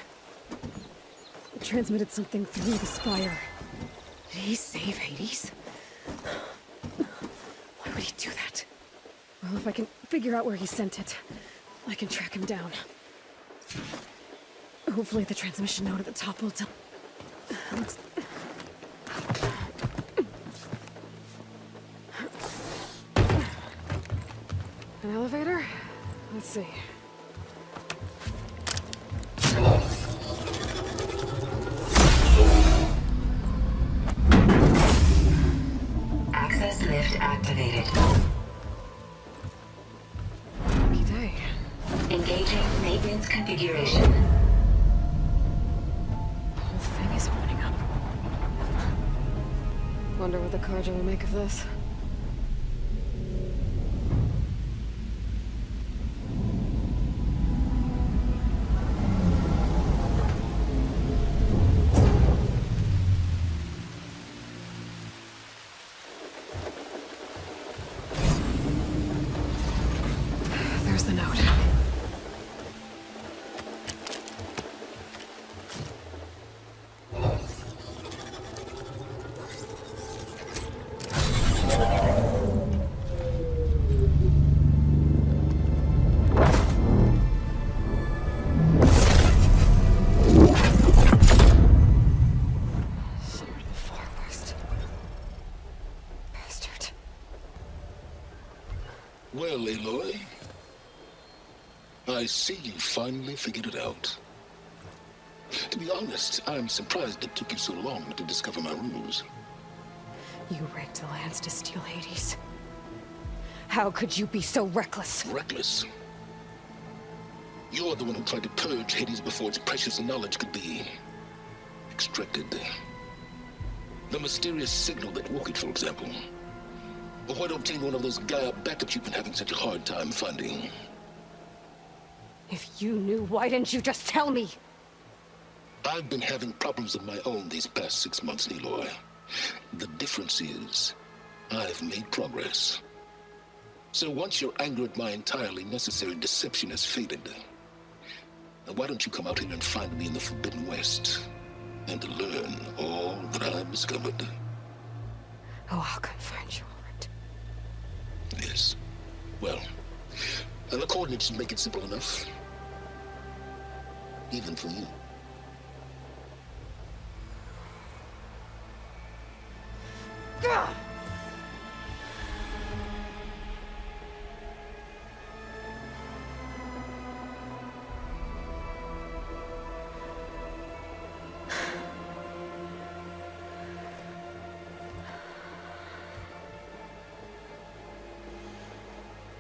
It transmitted something through the spire. Did he save Hades? Why would he do that? Well, if I can figure out where he sent it, I can track him down. Hopefully the transmission node at the top will tell... An elevator? Let's see. Access lift activated. Lucky day. Engaging maintenance configuration. The whole thing is opening up. Wonder what the Carja will make of this. There's the note. Sword of the Far West. Bastard. Well, Aloy, I see you finally figured it out. To be honest, I'm surprised it took you so long to discover my ruse. You rigged the lance to steal Hades. How could you be so reckless? Reckless? You're the one who tried to purge Hades before its precious knowledge could be extracted. The mysterious signal that woke it, for example. Or why to obtain one of those Gaia backups you've been having such a hard time finding. If you knew, why didn't you just tell me? I've been having problems of my own these past 6 months, Aloy. The difference is, I've made progress. So once your anger at my entirely necessary deception has faded, why don't you come out here and find me in the Forbidden West, and learn all that I've discovered? Oh, I'll come find you, alright. Yes. Well, and the coordinates should make it simple enough. Even for you. God!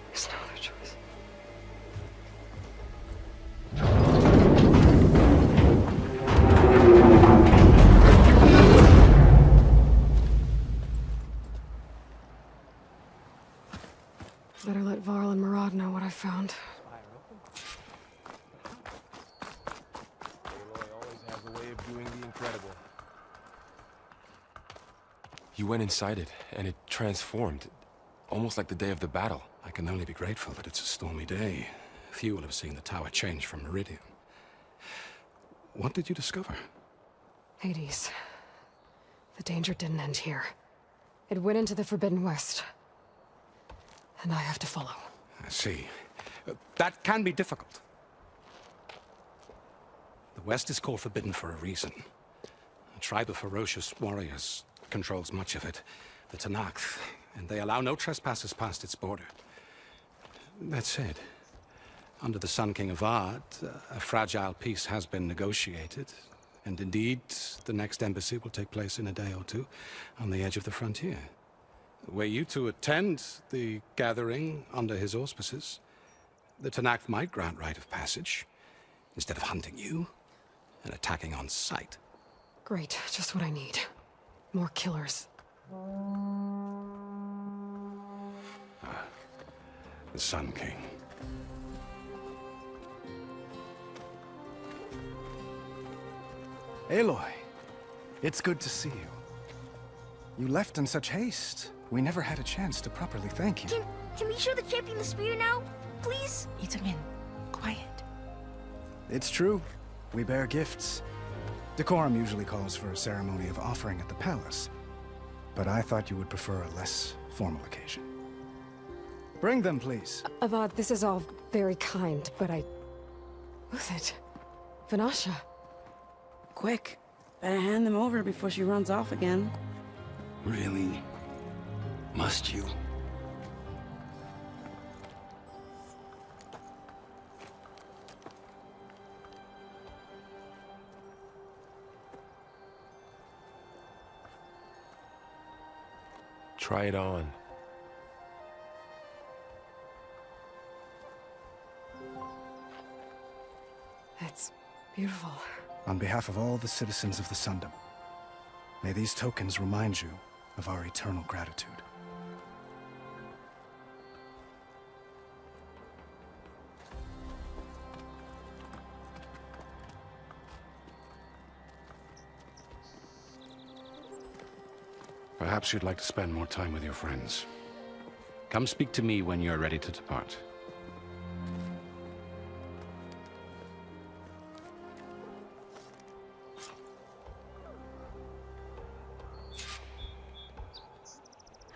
There's no other choice. Better let Varl and Murad know what I found. Aloy always has a way of doing the incredible. You went inside it, and it transformed. Almost like the day of the battle. I can only be grateful that it's a stormy day. Few will have seen the tower change from Meridian. What did you discover? Hades. The danger didn't end here. It went into the Forbidden West. And I have to follow. I see. That can be difficult. The West is called Forbidden for a reason. A tribe of ferocious warriors controls much of it, the Tenakth, and they allow no trespassers past its border. That said, under the Sun King of Ard, a fragile peace has been negotiated, and indeed, the next embassy will take place in a day or two on the edge of the frontier. Were you to attend the gathering under his auspices, the Tenakth might grant right of passage, instead of hunting you and attacking on sight. Great, just what I need. More killers. The Sun King. Aloy, it's good to see you. You left in such haste. We never had a chance to properly thank you. Can we show the champion the spear now, please? Itamen, quiet. It's true. We bear gifts. Decorum usually calls for a ceremony of offering at the palace. But I thought you would prefer a less formal occasion. Bring them, please. Avad, this is all very kind, but Who's it? Vanasha. Quick. Better hand them over before she runs off again. Really? Must you? Try it on. It's beautiful. On behalf of all the citizens of the Sundom, may these tokens remind you of our eternal gratitude. Perhaps you'd like to spend more time with your friends. Come speak to me when you're ready to depart.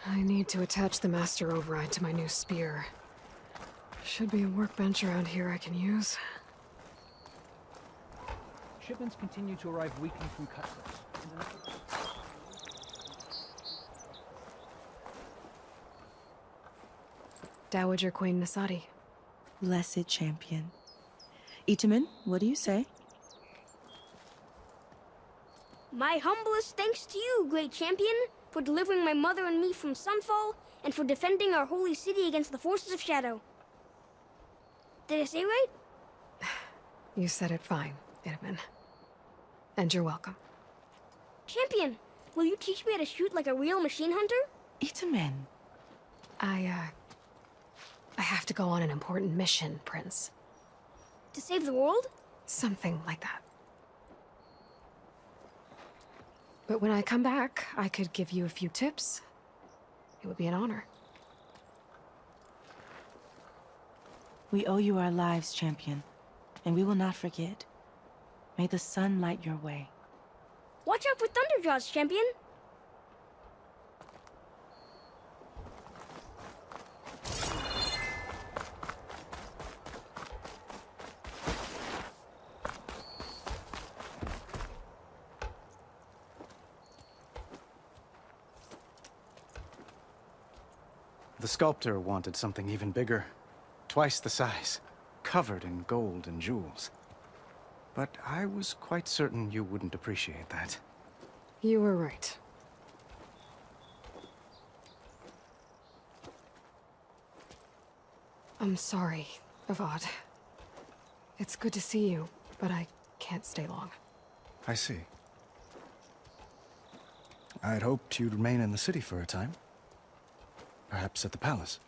I need to attach the Master Override to my new spear. Should be a workbench around here I can use. Shipments continue to arrive weekly from customs. Dowager Queen Nasadi. Blessed champion. Itamen, what do you say? My humblest thanks to you, great champion, for delivering my mother and me from Sunfall, and for defending our holy city against the forces of Shadow. Did I say right? You said it fine, Itamen. And you're welcome. Champion, will you teach me how to shoot like a real machine hunter? Itamen. I have to go on an important mission, Prince. To save the world? Something like that. But when I come back, I could give you a few tips. It would be an honor. We owe you our lives, champion, and we will not forget. May the sun light your way. Watch out for Thunderjaws, champion! The sculptor wanted something even bigger. Twice the size, covered in gold and jewels. But I was quite certain you wouldn't appreciate that. You were right. I'm sorry, Avad. It's good to see you, but I can't stay long. I see. I'd hoped you'd remain in the city for a time. Perhaps at the palace.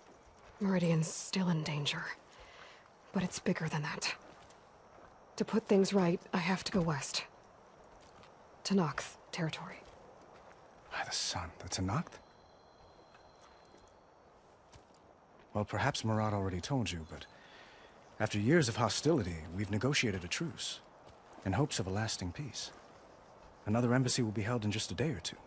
Meridian's still in danger. But it's bigger than that. To put things right, I have to go west. To Tenakth territory. By the sun, the Tenakth? Well, perhaps Murad already told you, but after years of hostility, we've negotiated a truce in hopes of a lasting peace. Another embassy will be held in just a day or two.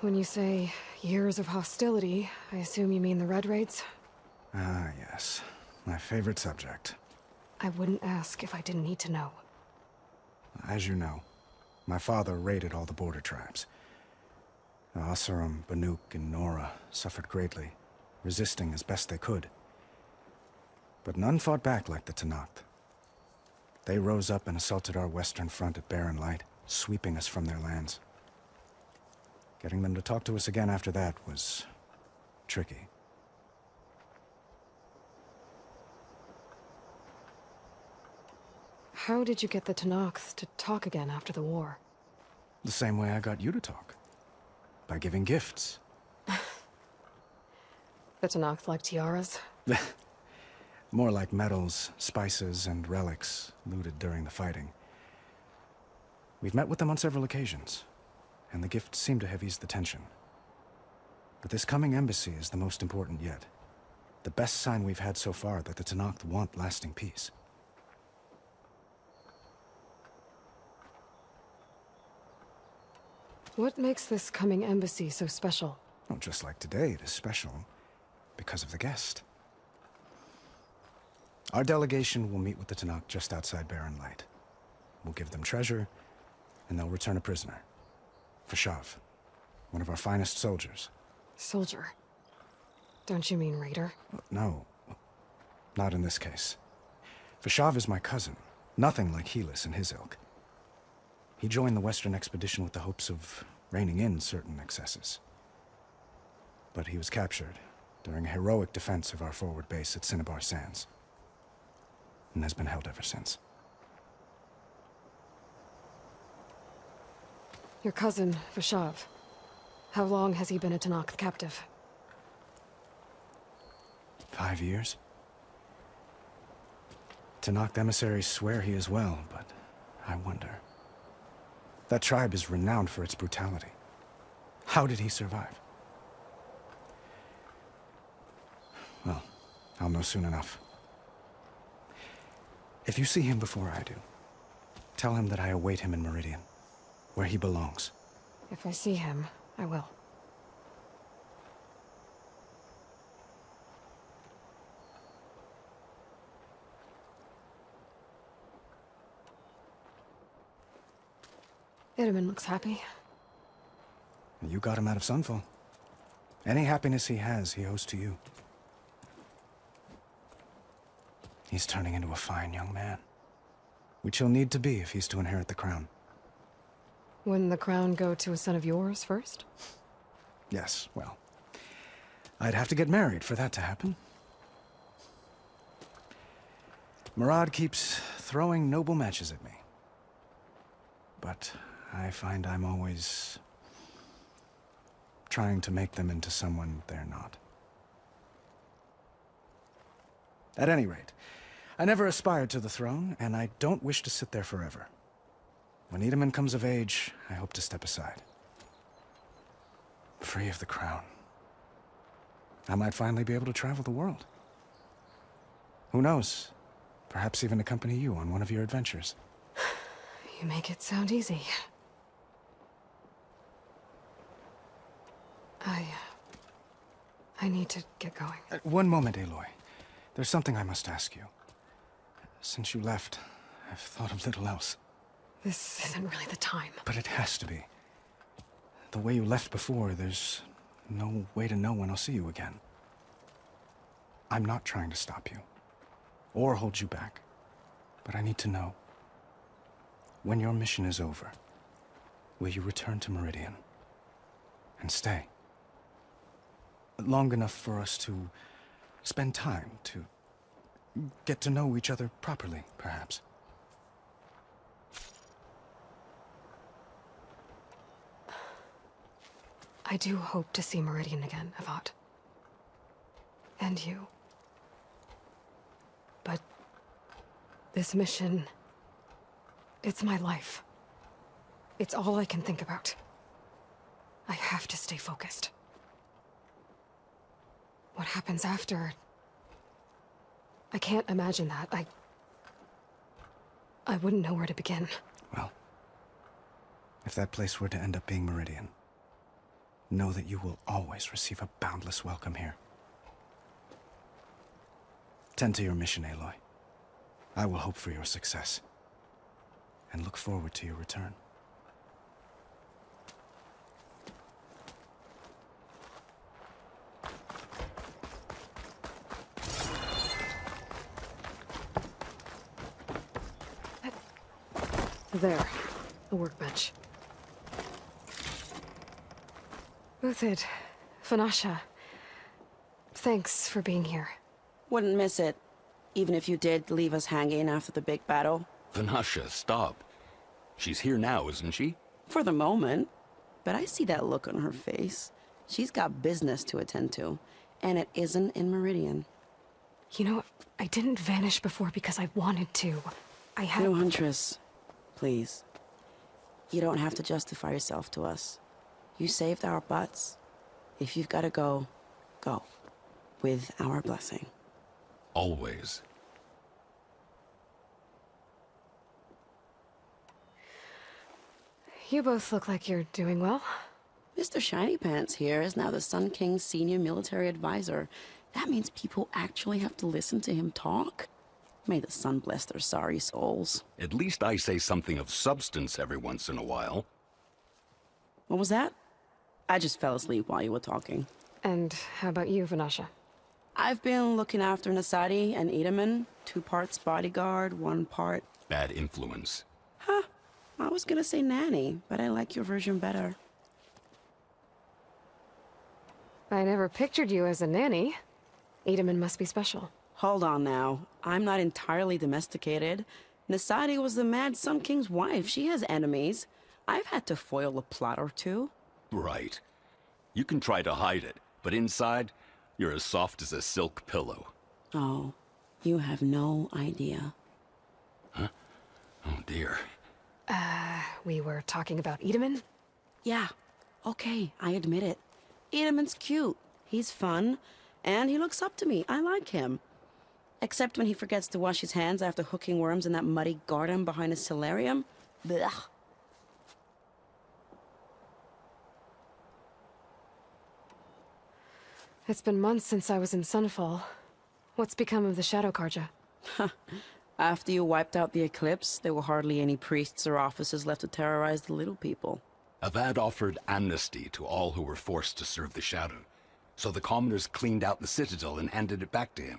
When you say years of hostility, I assume you mean the Red Raids? Ah, yes. My favorite subject. I wouldn't ask if I didn't need to know. As you know, my father raided all the border tribes. The Asurum, Banuk, and Nora suffered greatly, resisting as best they could. But none fought back like the Tenakth. They rose up and assaulted our western front at Barren Light, sweeping us from their lands. Getting them to talk to us again after that was tricky. How did you get the Tenakth to talk again after the war? The same way I got you to talk. By giving gifts. The Tenakth like tiaras? More like medals, spices, and relics looted during the fighting. We've met with them on several occasions, and the gifts seem to have eased the tension. But this coming embassy is the most important yet. The best sign we've had so far that the Tenakth want lasting peace. What makes this coming embassy so special? Well, just like today, it is special because of the guest. Our delegation will meet with the Tenakth just outside Barren Light. We'll give them treasure, and they'll return a prisoner. Fashav, one of our finest soldiers. Soldier? Don't you mean raider? No, not in this case. Fashav is my cousin, nothing like Helis and his ilk. He joined the Western expedition with the hopes of reining in certain excesses. But he was captured during a heroic defense of our forward base at Cinnabar Sands, and has been held ever since. Your cousin, Fashav. How long has he been a Tenakth captive? 5 years. Tenakth emissaries swear he is well, but I wonder. That tribe is renowned for its brutality. How did he survive? Well, I'll know soon enough. If you see him before I do, tell him that I await him in Meridian, where he belongs. If I see him, I will. Itaman looks happy. You got him out of Sunfall. Any happiness he has, he owes to you. He's turning into a fine young man, which he'll need to be if he's to inherit the crown. Wouldn't the crown go to a son of yours first? Yes, well, I'd have to get married for that to happen. Murad keeps throwing noble matches at me. But I find I'm always trying to make them into someone they're not. At any rate, I never aspired to the throne, and I don't wish to sit there forever. When Itaman comes of age, I hope to step aside. Free of the crown. I might finally be able to travel the world. Who knows? Perhaps even accompany you on one of your adventures. You make it sound easy. I need to get going. One moment, Aloy. There's something I must ask you. Since you left, I've thought of little else. This isn't really the time. But it has to be. The way you left before, there's no way to know when I'll see you again. I'm not trying to stop you, or hold you back. But I need to know. When your mission is over, will you return to Meridian? And stay? Long enough for us to spend time, to get to know each other properly, perhaps. I do hope to see Meridian again, Avad. And you. But this mission, it's my life. It's all I can think about. I have to stay focused. What happens after? I can't imagine that. I wouldn't know where to begin. Well, if that place were to end up being Meridian, know that you will always receive a boundless welcome here. Tend to your mission, Aloy. I will hope for your success, and look forward to your return. There, a workbench. Uthid, Vanasha, thanks for being here. Wouldn't miss it, even if you did leave us hanging after the big battle. Vanasha, stop. She's here now, isn't she? For the moment. But I see that look on her face. She's got business to attend to, and it isn't in Meridian. You know, I didn't vanish before because I wanted to. I had... No, Huntress. Please. You don't have to justify yourself to us. You saved our butts. If you've got to go, go. With our blessing. Always. You both look like you're doing well. Mr. Shiny Pants here is now the Sun King's senior military advisor. That means people actually have to listen to him talk? May the sun bless their sorry souls. At least I say something of substance every once in a while. What was that? I just fell asleep while you were talking. And how about you, Vanasha? I've been looking after Nasadi and Edaman. 2 parts bodyguard, 1 part... Bad influence. Huh. I was gonna say nanny, but I like your version better. I never pictured you as a nanny. Edaman must be special. Hold on now. I'm not entirely domesticated. Nasadi was the Mad Sun King's wife. She has enemies. I've had to foil a plot or 2. Right. You can try to hide it, but inside, you're as soft as a silk pillow. Oh, you have no idea. Huh? Oh dear. We were talking about Edaman? Yeah. Okay, I admit it. Edaman's cute. He's fun. And he looks up to me. I like him. Except when he forgets to wash his hands after hooking worms in that muddy garden behind his solarium. Blech. It's been months since I was in Sunfall. What's become of the Shadow Karja? After you wiped out the eclipse, there were hardly any priests or officers left to terrorize the little people. Avad offered amnesty to all who were forced to serve the Shadow. So the commoners cleaned out the citadel and handed it back to him.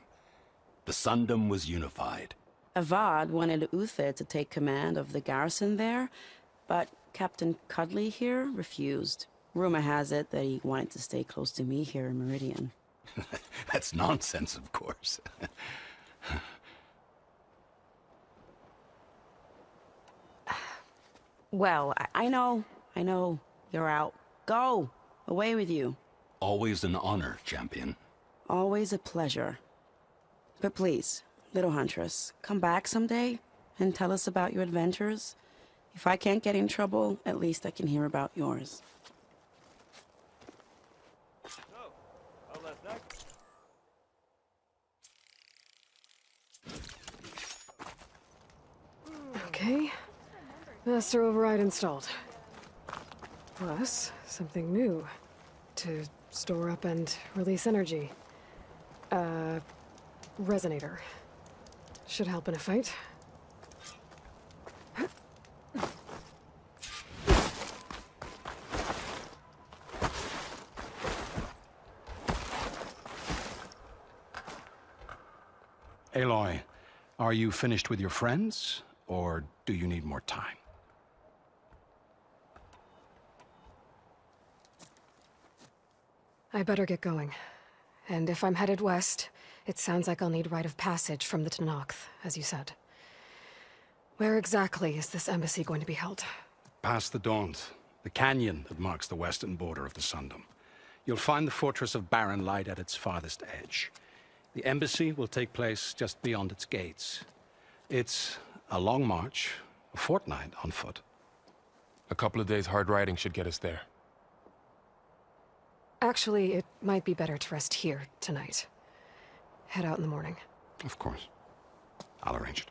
The Sundom was unified. Avad wanted Uthid to take command of the garrison there, but Captain Cudley here refused. Rumor has it that he wanted to stay close to me here in Meridian. That's nonsense, of course. Well, I know. You're out. Go! Away with you. Always an honor, champion. Always a pleasure. But please, little Huntress, come back someday and tell us about your adventures. If I can't get in trouble, at least I can hear about yours. Okay. Master override installed. Plus, something new. To store up and release energy. Resonator. Should help in a fight. Aloy, are you finished with your friends, or do you need more time? I better get going. And if I'm headed west, it sounds like I'll need rite of passage from the Tenakth, as you said. Where exactly is this embassy going to be held? Past the Daunt, the canyon that marks the western border of the Sundom. You'll find the fortress of Barren Light at its farthest edge. The embassy will take place just beyond its gates. It's a long march, a fortnight on foot. A couple of days hard riding should get us there. Actually, it might be better to rest here tonight. Head out in the morning. Of course. I'll arrange it.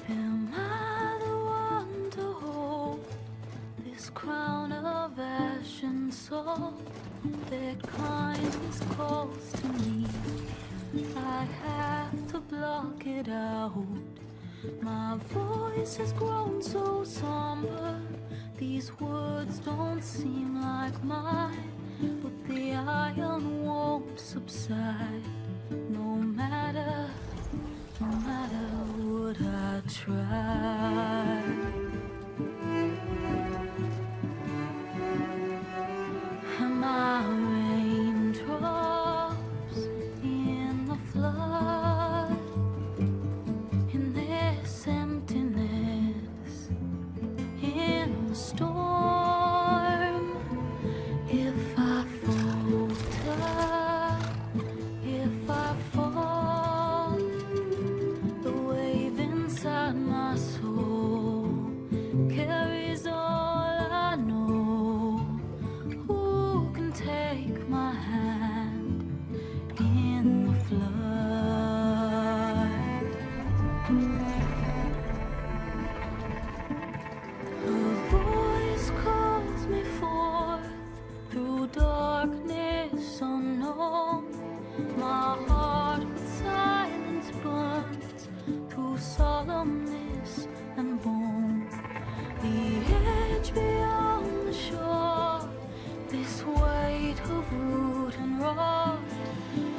Am I the one to hold this crown of ash and salt? Their kindness calls to me. I have to block it out. My voice has grown so somber. These words don't seem like mine, but the iron won't subside. No matter what I try. Am I raindrops in the flood? In this emptiness, in the storm. If I falter, if I fall, the wave inside my soul carries all I know. Who can take my hand in the flood? Her voice calls me forth through darkness unknown. My heart with silence burns through solemnness and bone. The edge beyond the shore, this weight of root and rod.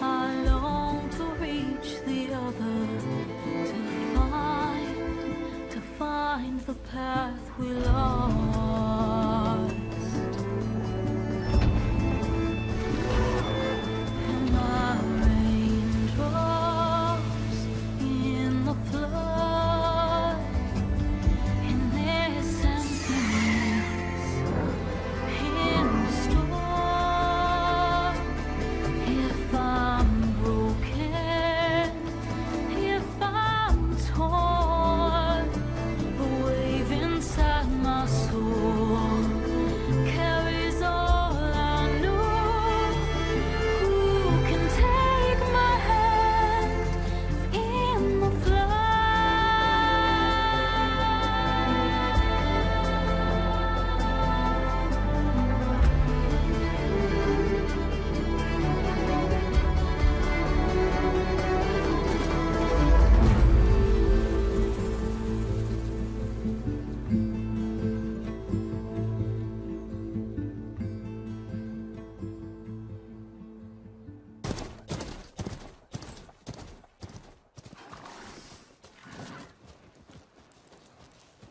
I long to reach the other, to find the path we lost. Am I raindrops in the flood? In this emptiness, in the storm. If I'm broken, if I'm torn, the wave inside my soul carries all I know. Who can take my hand in the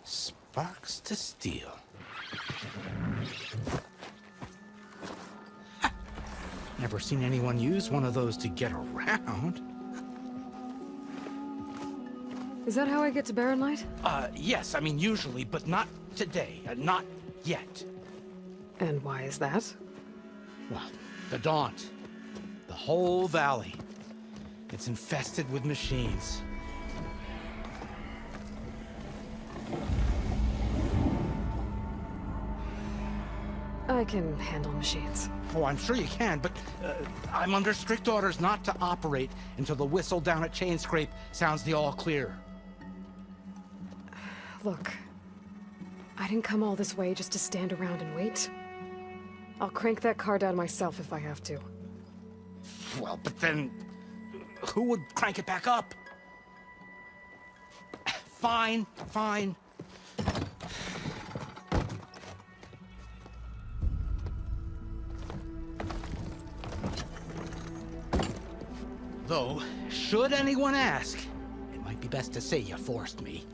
Sparks to steel. Never seen anyone use one of those to get around. Is that how I get to Barren Light? Yes, I mean usually, but not today. Not yet. And why is that? Well, the Daunt. The whole valley. It's infested with machines. I can handle machines. Oh, I'm sure you can, but I'm under strict orders not to operate until the whistle down at Chainscrape sounds the all clear. Look, I didn't come all this way just to stand around and wait. I'll crank that car down myself if I have to. Well, but then who would crank it back up? Fine, fine. Though, should anyone ask, it might be best to say you forced me.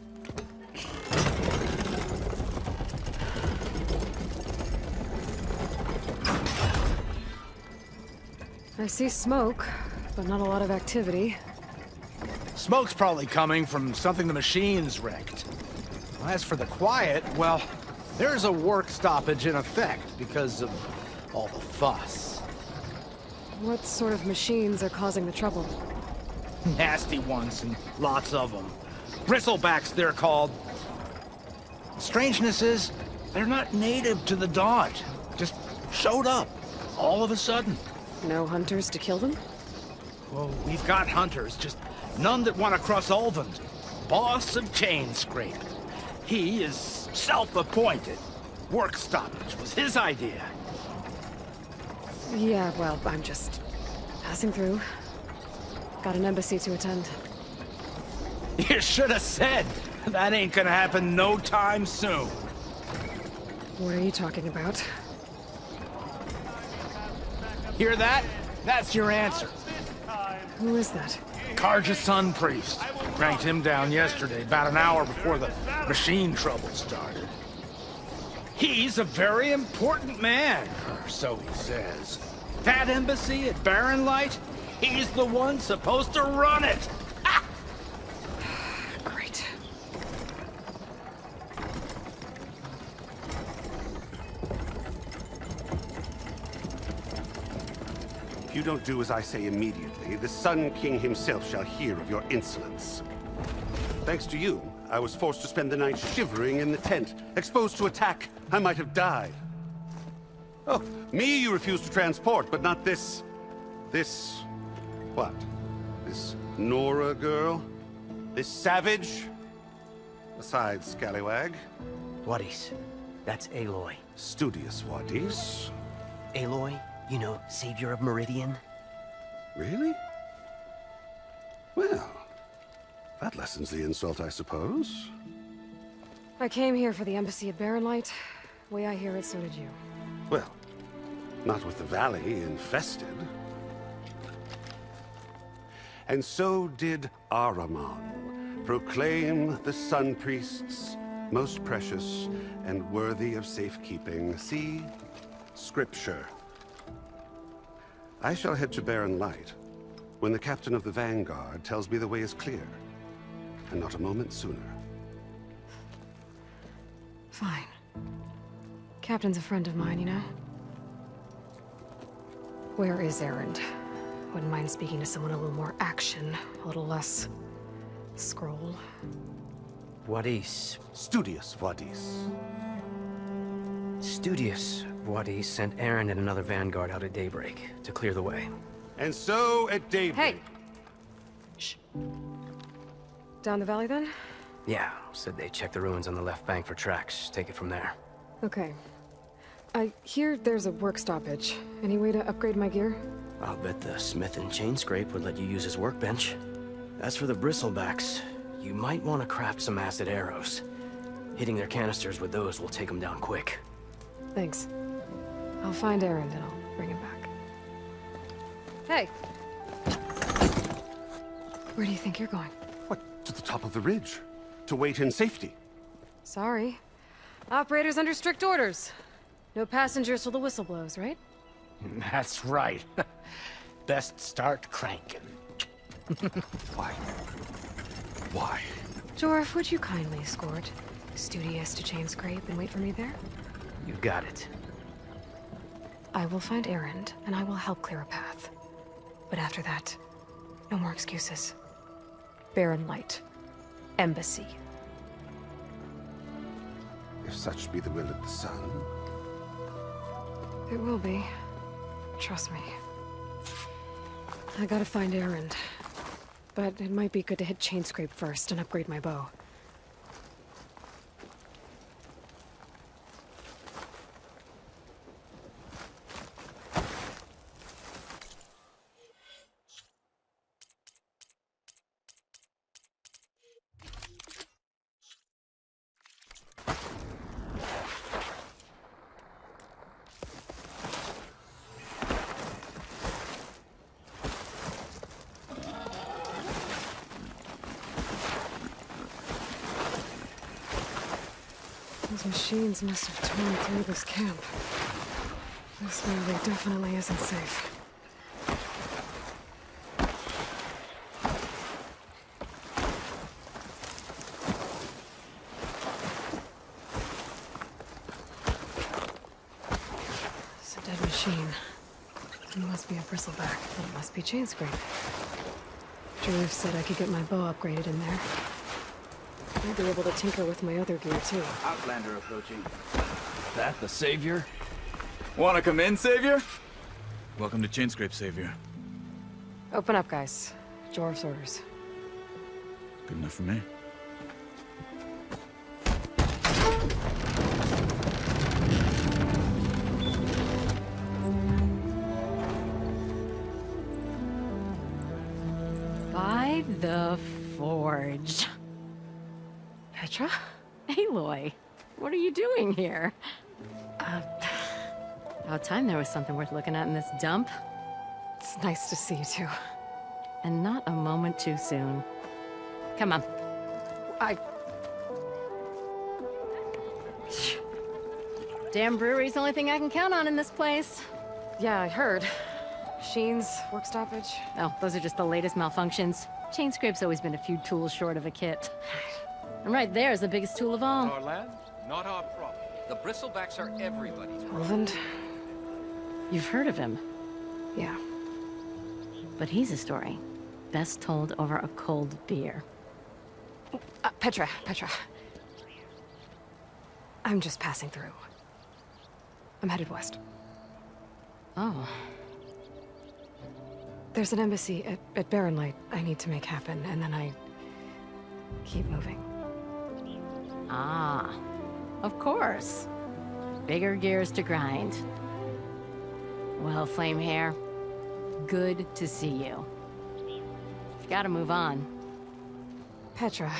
I see smoke, but not a lot of activity. Smoke's probably coming from something the machines wrecked. As for the quiet, well, there's a work stoppage in effect because of all the fuss. What sort of machines are causing the trouble? Nasty ones, and lots of them. Bristlebacks, they're called. The strangeness is, they're not native to the Dodge. Just showed up, all of a sudden. No hunters to kill them? Well, we've got hunters, just none that want to cross Ulven. Boss of Chainscrape. He is self-appointed. Work stoppage was his idea. Yeah, well, I'm just passing through. Got an embassy to attend. You should have said. That ain't gonna happen no time soon. What are you talking about? Hear that? That's your answer. Who is that? Karja Sun Priest. Cranked him down yesterday, about an hour before the machine trouble started. He's a very important man, or so he says. That embassy at Barren Light, he's the one supposed to run it! Great. If you don't do as I say immediately, the Sun King himself shall hear of your insolence. Thanks to you, I was forced to spend the night shivering in the tent. Exposed to attack, I might have died. Oh, me you refuse to transport, but not this... what? This Nora girl? This savage? Besides, scallywag. Wadis. That's Aloy. Studious Wadis. Aloy, you know, savior of Meridian. Really? Well, that lessens the insult, I suppose. I came here for the embassy at Barren Light. Way I hear it, so did you. Well, not with the valley infested. And so did Ahriman, proclaim the Sun Priests most precious and worthy of safekeeping. See? Scripture. I shall head to Barren Light when the captain of the Vanguard tells me the way is clear, and not a moment sooner. Fine. Captain's a friend of mine, you know? Where is Erend? Wouldn't mind speaking to someone a little more action, a little less... scroll. Wadis. Studious Wadis. Studious Wadis sent Aaron and another Vanguard out at daybreak to clear the way. And so at daybreak... Hey! Shh. Down the valley, then? Yeah, said they checked the ruins on the left bank for tracks. Take it from there. Okay. I hear there's a work stoppage. Any way to upgrade my gear? I'll bet the smith in Chainscrape would let you use his workbench. As for the bristlebacks, you might want to craft some acid arrows. Hitting their canisters with those will take them down quick. Thanks. I'll find Erend and I'll bring him back. Hey! Where do you think you're going? What, to the top of the ridge? To wait in safety? Sorry. Operator's under strict orders. No passengers till the whistle blows, right? That's right. Best start cranking. Why? Why? Jorf, would you kindly escort Studious to Chainscrape and wait for me there? You got it. I will find Erend, and I will help clear a path. But after that, no more excuses. Barren Light. Embassy. If such be the will of the sun. It will be. Trust me. I gotta find Erend. But it might be good to hit Chainscrape first and upgrade my bow. Those machines must have torn through this camp. This railway definitely isn't safe. It's a dead machine. It must be a bristleback. It must be Chainscrape. Dreve said I could get my bow upgraded in there. I'll be able to tinker with my other gear, too. Outlander approaching. That the Savior? Wanna come in, Savior? Welcome to Chainscrape, Savior. Open up, guys. Jorv's orders. Good enough for me. By the Forge. Petra? Aloy, what are you doing here? About time there was something worth looking at in this dump. It's nice to see you too. And not a moment too soon. Come on. Damn brewery's the only thing I can count on in this place. Yeah, I heard. Machines, work stoppage. Oh, those are just the latest malfunctions. Chainscrape's always been a few tools short of a kit. And right there is the biggest tool of all. Our land, not our problem. The bristlebacks are everybody's problem. Roland? You've heard of him. Yeah. But he's a story best told over a cold beer. Petra. I'm just passing through. I'm headed west. Oh. There's an embassy at Barren Light I need to make happen, and then I keep moving. Ah, of course. Bigger gears to grind. Well, Flamehair, good to see you. You've got to move on. Petra.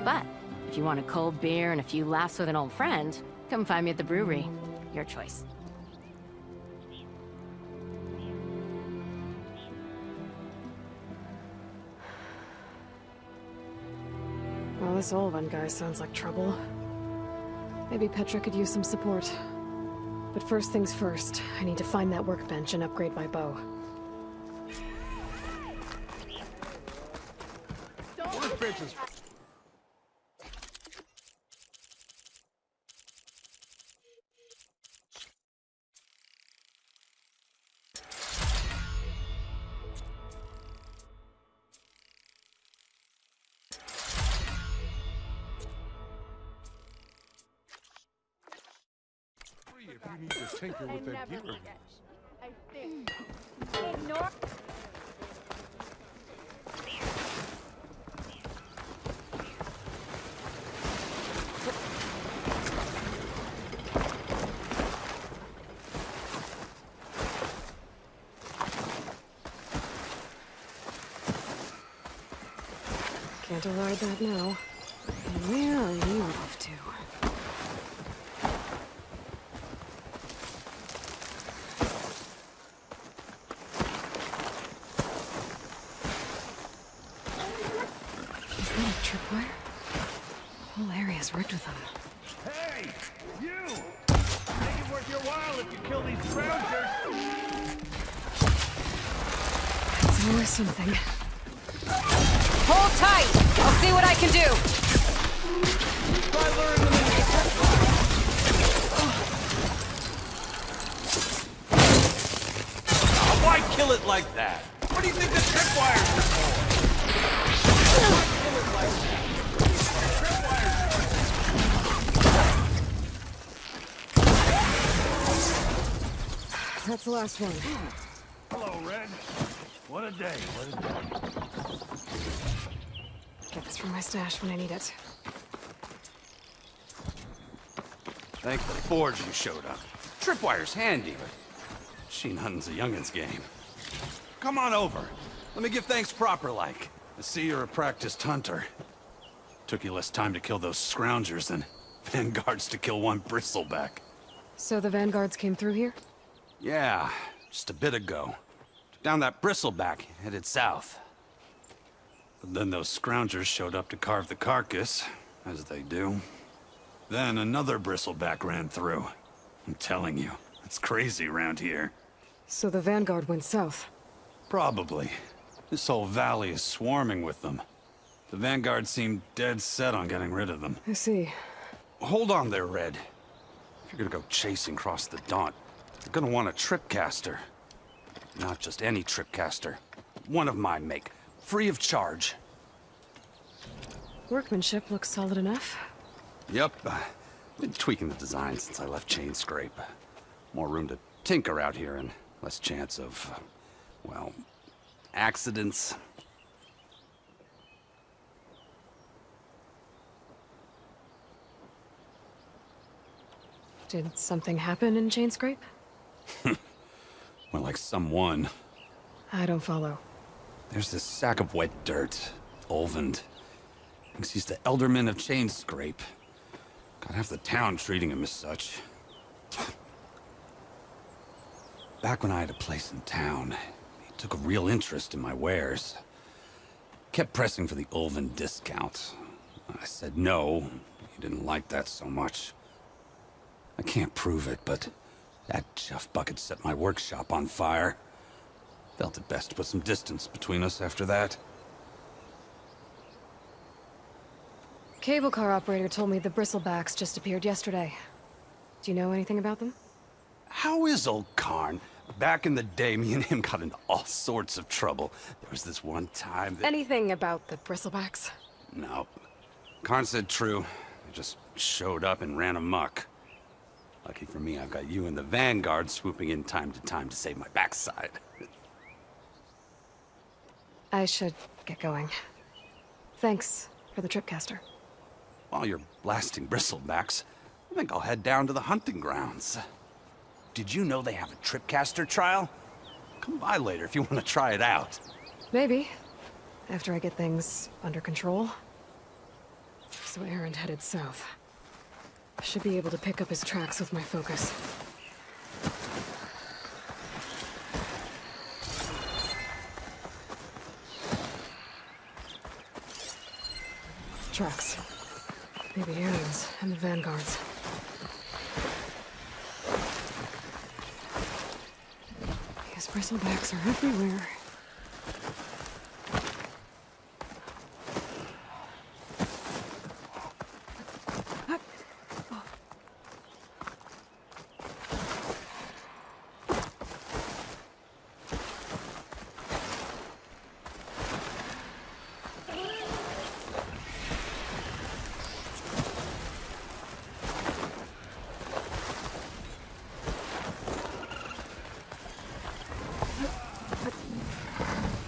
But if you want a cold beer and a few laughs with an old friend, come find me at the brewery. Your choice. Well, this Olvan guy sounds like trouble. Maybe Petra could use some support. But first things first, I need to find that workbench and upgrade my bow. Workbench is... If you need to tinker with that gear of yours. I think. Ignore. Can't override that now. And where are you off to? Rigged with them. Hey! You! Make it worth your while if you kill these trousers! That's always something. Hold tight! I'll see what I can do! Why kill it like that? What do you think the tripwires are for? Why kill it like that? That's the last one. Hello, Red. What a day, what a day. Get this from my stash when I need it. Thank the Forge you showed up. Tripwire's handy, but machine hunting's a youngin's game. Come on over. Let me give thanks proper like. I see you're a practiced hunter. Took you less time to kill those scroungers than vanguards to kill one bristleback. So the vanguards came through here? Yeah, just a bit ago. Took down that bristleback, headed south. But then those scroungers showed up to carve the carcass, as they do. Then another bristleback ran through. I'm telling you, it's crazy around here. So the vanguard went south? Probably. This whole valley is swarming with them. The vanguard seemed dead set on getting rid of them. I see. Hold on there, Red. If you're gonna go chasing across the Daunt, you're gonna want a tripcaster. Not just any tripcaster. One of my make. Free of charge. Workmanship looks solid enough. Yep. Been tweaking the design since I left Chain Scrape. More room to tinker out here and less chance of, well, accidents. Did something happen in Chain Scrape? Well, like someone. I don't follow. There's this sack of wet dirt. Olvend. Thinks he's the Elderman of Chain Scrape. Got half the town treating him as such. Back when I had a place in town, he took a real interest in my wares. Kept pressing for the Olvend discount. I said no. He didn't like that so much. I can't prove it, but that chuff bucket set my workshop on fire. Felt it best to put some distance between us after that. Cable car operator told me the bristlebacks just appeared yesterday. Do you know anything about them? How is old Karn? Back in the day, me and him got into all sorts of trouble. There was this one time that... Anything about the bristlebacks? No. Karn said true. They just showed up and ran amok. Lucky for me, I've got you and the Vanguard swooping in time to save my backside. I should get going. Thanks for the tripcaster. While you're blasting bristlebacks, I think I'll head down to the hunting grounds. Did you know they have a tripcaster trial? Come by later if you want to try it out. Maybe. After I get things under control. So Aaron headed south. Should be able to pick up his tracks with my focus. Tracks. Maybe Aaron's and the Vanguard's. These bristlebacks are everywhere.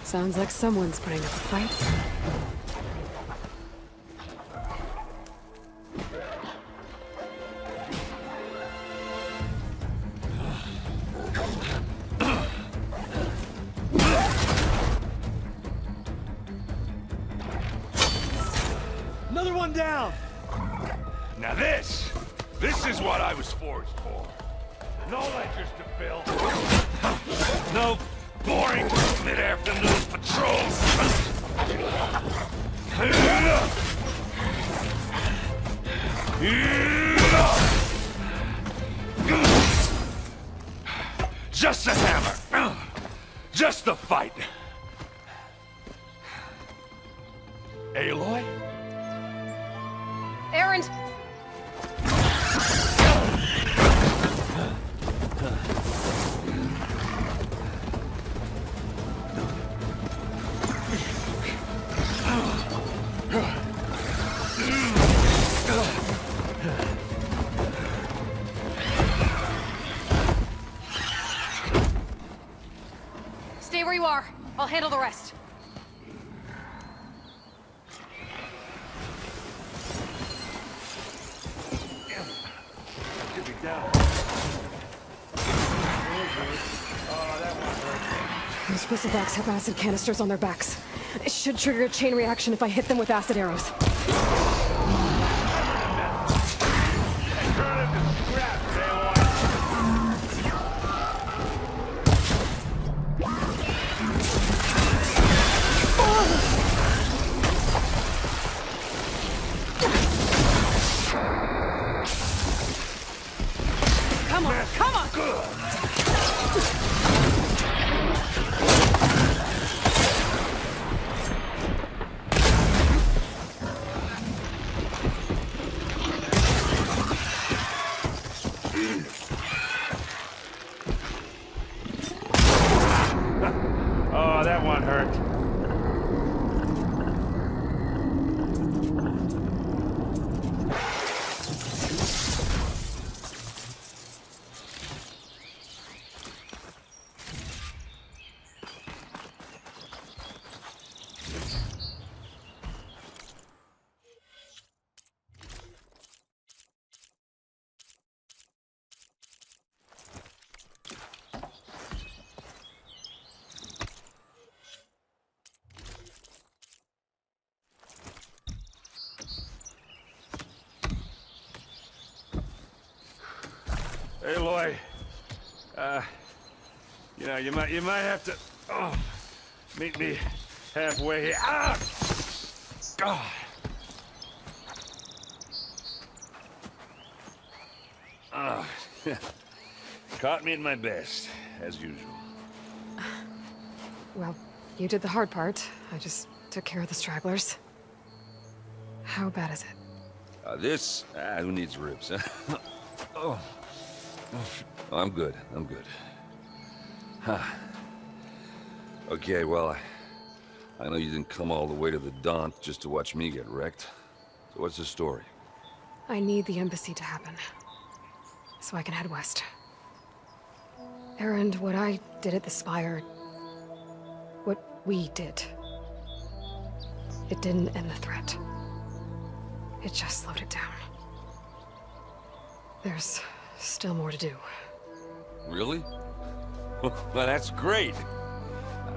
Sounds like someone's putting up a fight. Another one down! Now this is what I was forged for. No ledgers to fill. No boring mid-afternoon patrols. Just a hammer. Just the fight. Aloy? Aaron! where you are. I'll handle the rest. Should be down. Those bristlebacks have acid canisters on their backs. It should trigger a chain reaction if I hit them with acid arrows. Come on, come on! Oh, that one hurt. Hey, Aloy. You know, you might have to meet me halfway here. Ah! God. Oh, caught me at my best, as usual. Well, you did the hard part. I just took care of the stragglers. How bad is it? Who needs ribs, huh? Oh. I'm good. I'm good. Huh. Okay, well, I know you didn't come all the way to the Daunt just to watch me get wrecked. So what's the story? I need the embassy to happen, so I can head west. Erend, what I did at the Spire, what we did, it didn't end the threat. It just slowed it down. There's still more to do. Really? Well, that's great.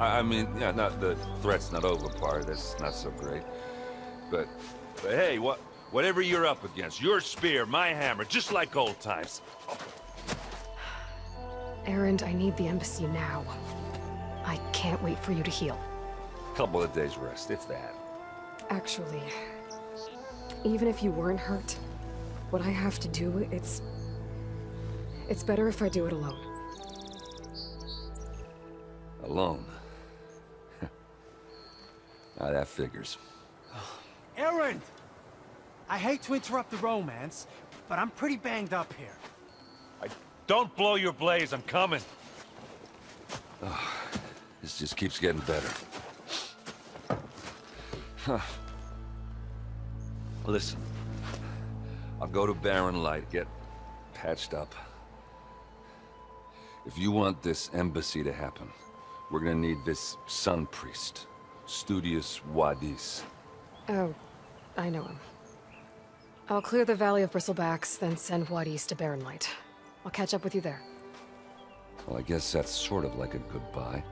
I mean, yeah, not the threat's not over part. That's not so great. But hey, whatever you're up against, your spear, my hammer, just like old times. Erend, I need the embassy now. I can't wait for you to heal. Couple of days rest, if that. Actually, even if you weren't hurt, what I have to do, it's better if I do it alone. Alone? Now that figures. Erend! I hate to interrupt the romance, but I'm pretty banged up here. Don't blow your blaze, I'm coming. Oh, this just keeps getting better. Huh. Listen, I'll go to Barren Light, get patched up. If you want this embassy to happen, we're gonna need this sun priest, Studious Wadis. Oh, I know him. I'll clear the Valley of Bristlebacks, then send Wadis to Barren Light. I'll catch up with you there. Well, I guess that's sort of like a goodbye.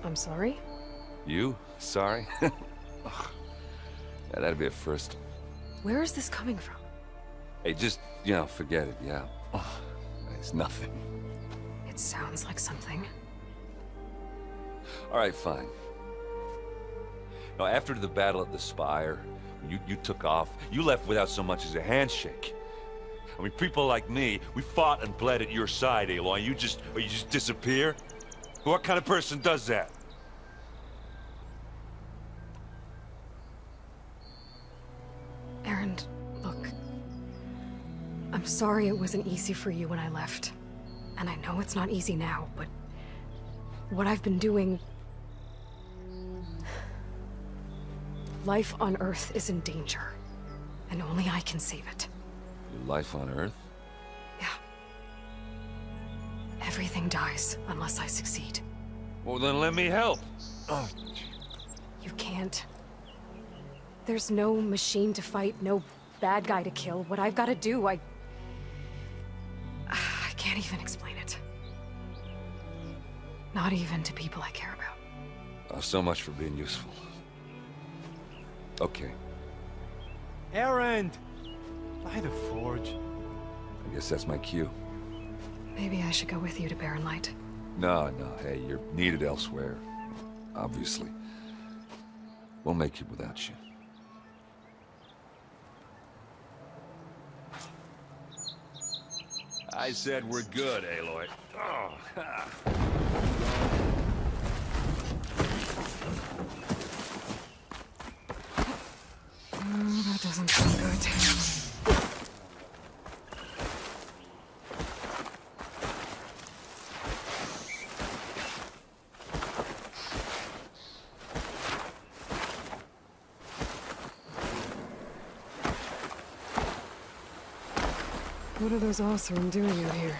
I'm sorry? You? Sorry? Ugh. Yeah, that'd be a first. Where is this coming from? Hey, just, forget it, yeah. Oh, it's nothing. It sounds like something. All right, fine. Now, after the battle at the Spire, you took off, you left without so much as a handshake. I mean, people like me, we fought and bled at your side, Aloy. You just disappear? What kind of person does that? Erend, look. I'm sorry it wasn't easy for you when I left. And I know it's not easy now, but what I've been doing... Life on Earth is in danger, and only I can save it. Your life on Earth? Yeah. Everything dies unless I succeed. Well, then let me help. You can't. There's no machine to fight, no bad guy to kill. What I've got to do, I can't even explain it. Not even to people I care about. Oh, so much for being useful. Okay, Erend! By the forge. I guess that's my cue. Maybe I should go with you to Barren Light. No, hey, you're needed elsewhere. Obviously. We'll make it without you. I said we're good, Aloy. Oh, ha. That doesn't sound good. What are those Oseram doing out here?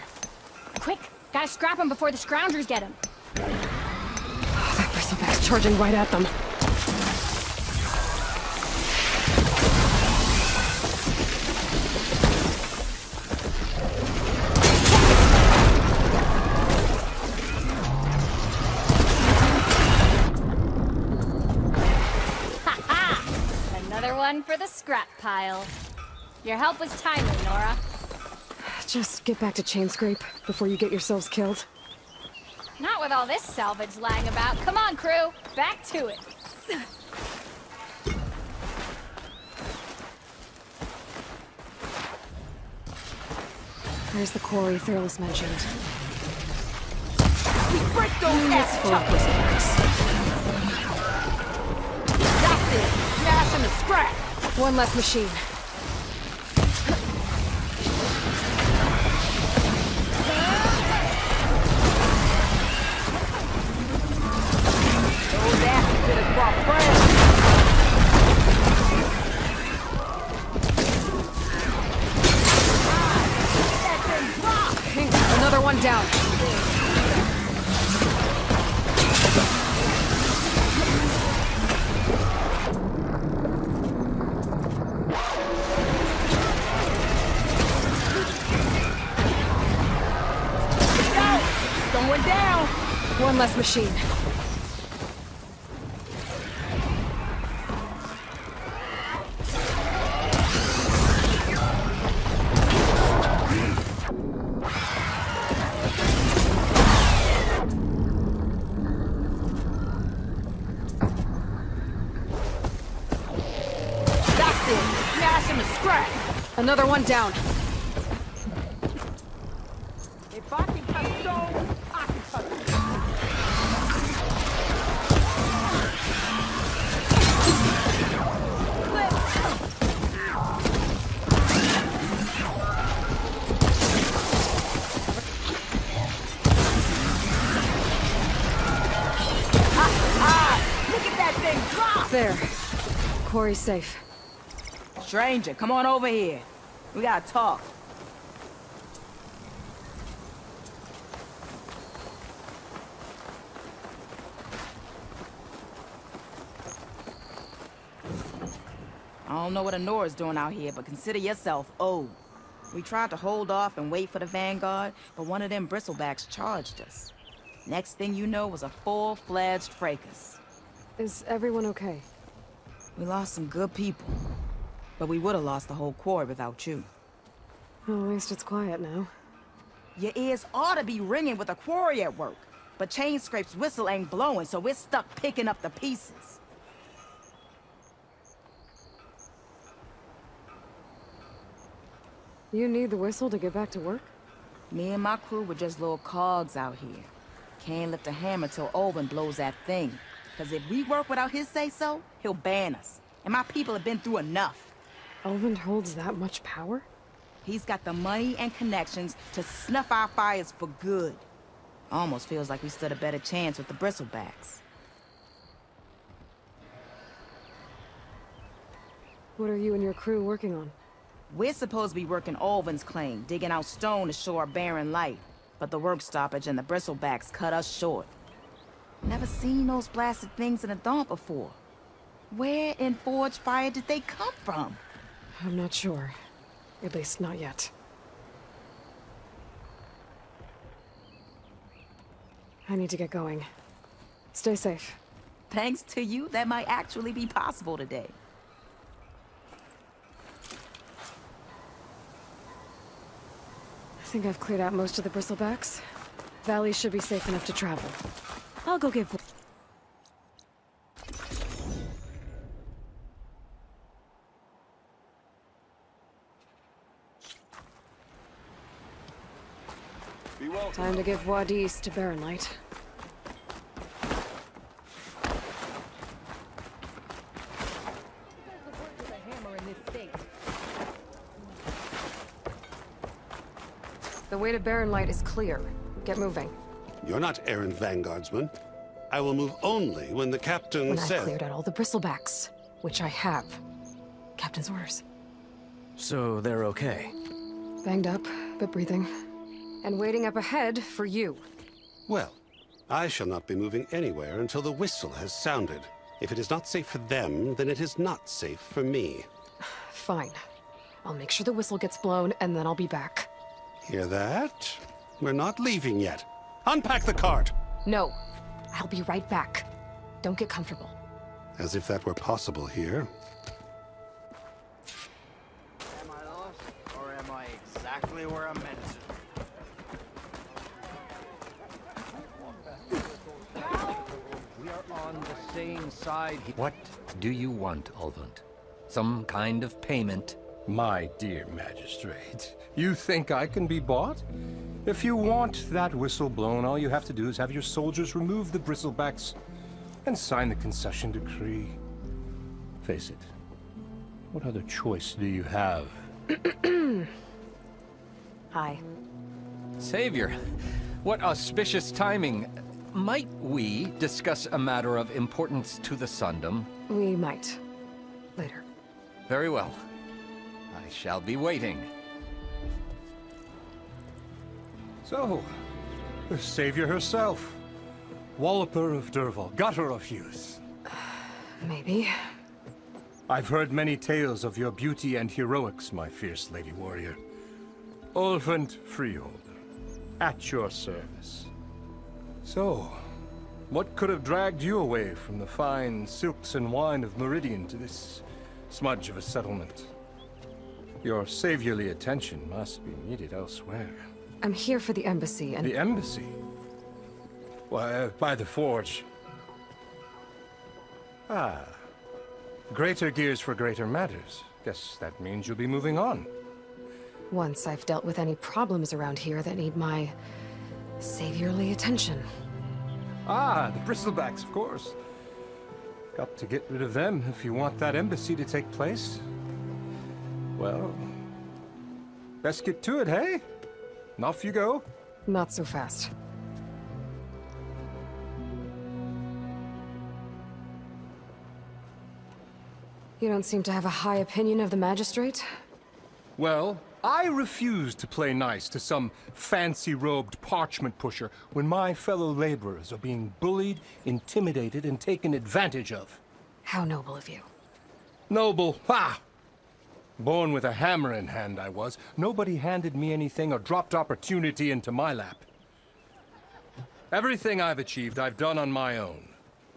Quick! Gotta scrap him before the scroungers get him. Oh, that bristleback's charging right at them. Another one for the scrap pile. Your help was timely, Nora. Just get back to Chainscrape before you get yourselves killed. Not with all this salvage lying about. Come on, crew. Back to it. Where's the quarry Thurles mentioned? We break those It's full of bristlebags. That's it. Smash him to scrap. One less machine. Those asses could have brought friends. Another one down. Going down. One less machine. That's it. Smash him to scrap. Another one down. If I can cut stone, I can cut it. Look at that thing drop! There. Quarry's safe. Stranger, come on over here. We gotta talk. I don't know what Anora's doing out here, but consider yourself owed. We tried to hold off and wait for the Vanguard, but one of them bristlebacks charged us. Next thing you know was a full-fledged fracas. Is everyone okay? We lost some good people, but we would have lost the whole quarry without you. Well, at least it's quiet now. Your ears ought to be ringing with a quarry at work, but Chainscrape's whistle ain't blowing, so we're stuck picking up the pieces. You need the whistle to get back to work? Me and my crew were just little cogs out here. Can't lift a hammer till Olvin blows that thing. Because if we work without his say-so, he'll ban us. And my people have been through enough. Olvin holds that much power? He's got the money and connections to snuff our fires for good. Almost feels like we stood a better chance with the bristlebacks. What are you and your crew working on? We're supposed to be working Olvin's claim, digging out stone to show our barren light. but the work stoppage and the bristlebacks cut us short. Never seen those blasted things in a dawn before. Where in Forge Fire did they come from? I'm not sure. At least not yet. I need to get going. Stay safe. Thanks to you, that might actually be possible today. I think I've cleared out most of the bristlebacks. Valley should be safe enough to travel. I'll go give... Time to give Wadis to Barren Light. The way to Barren Light is clear. Get moving. You're not errant vanguardsman. I will move only when the captain When says... I've cleared out all the bristlebacks, which I have. Captain's orders. So they're okay? Banged up, but breathing. And waiting up ahead for you. Well, I shall not be moving anywhere until the whistle has sounded. If it is not safe for them, then it is not safe for me. Fine. I'll make sure the whistle gets blown, and then I'll be back. Hear that? We're not leaving yet. Unpack the cart! No. I'll be right back. Don't get comfortable. As if that were possible here. Am I lost, or am I exactly where I'm meant to? We are on the same side. What do you want, Ulvund? Some kind of payment? My dear magistrate, you think I can be bought? If you want that whistle blown, all you have to do is have your soldiers remove the bristlebacks and sign the concession decree. Face it, what other choice do you have? Hi. Savior, what auspicious timing. Might we discuss a matter of importance to the Sundom? We might. Later. Very well. I shall be waiting. So, the savior herself. Walloper of Derval, gutter of youth. Maybe. I've heard many tales of your beauty and heroics, my fierce lady warrior. Ulvund Freeholder, at your service. So, what could have dragged you away from the fine silks and wine of Meridian to this smudge of a settlement? Your saviorly attention must be needed elsewhere. I'm here for the embassy and... The embassy? Why, by the forge. Ah. Greater gears for greater matters. Guess that means you'll be moving on. Once I've dealt with any problems around here that need my... saviorly attention. Ah, the bristlebacks, of course. Got to get rid of them if you want that embassy to take place. Well, best get to it, hey? And off you go. Not so fast. You don't seem to have a high opinion of the magistrate? Well, I refuse to play nice to some fancy-robed parchment pusher when my fellow laborers are being bullied, intimidated, and taken advantage of. How noble of you. Noble? Ha! Born with a hammer in hand, I was. Nobody handed me anything or dropped opportunity into my lap. Everything I've achieved, I've done on my own.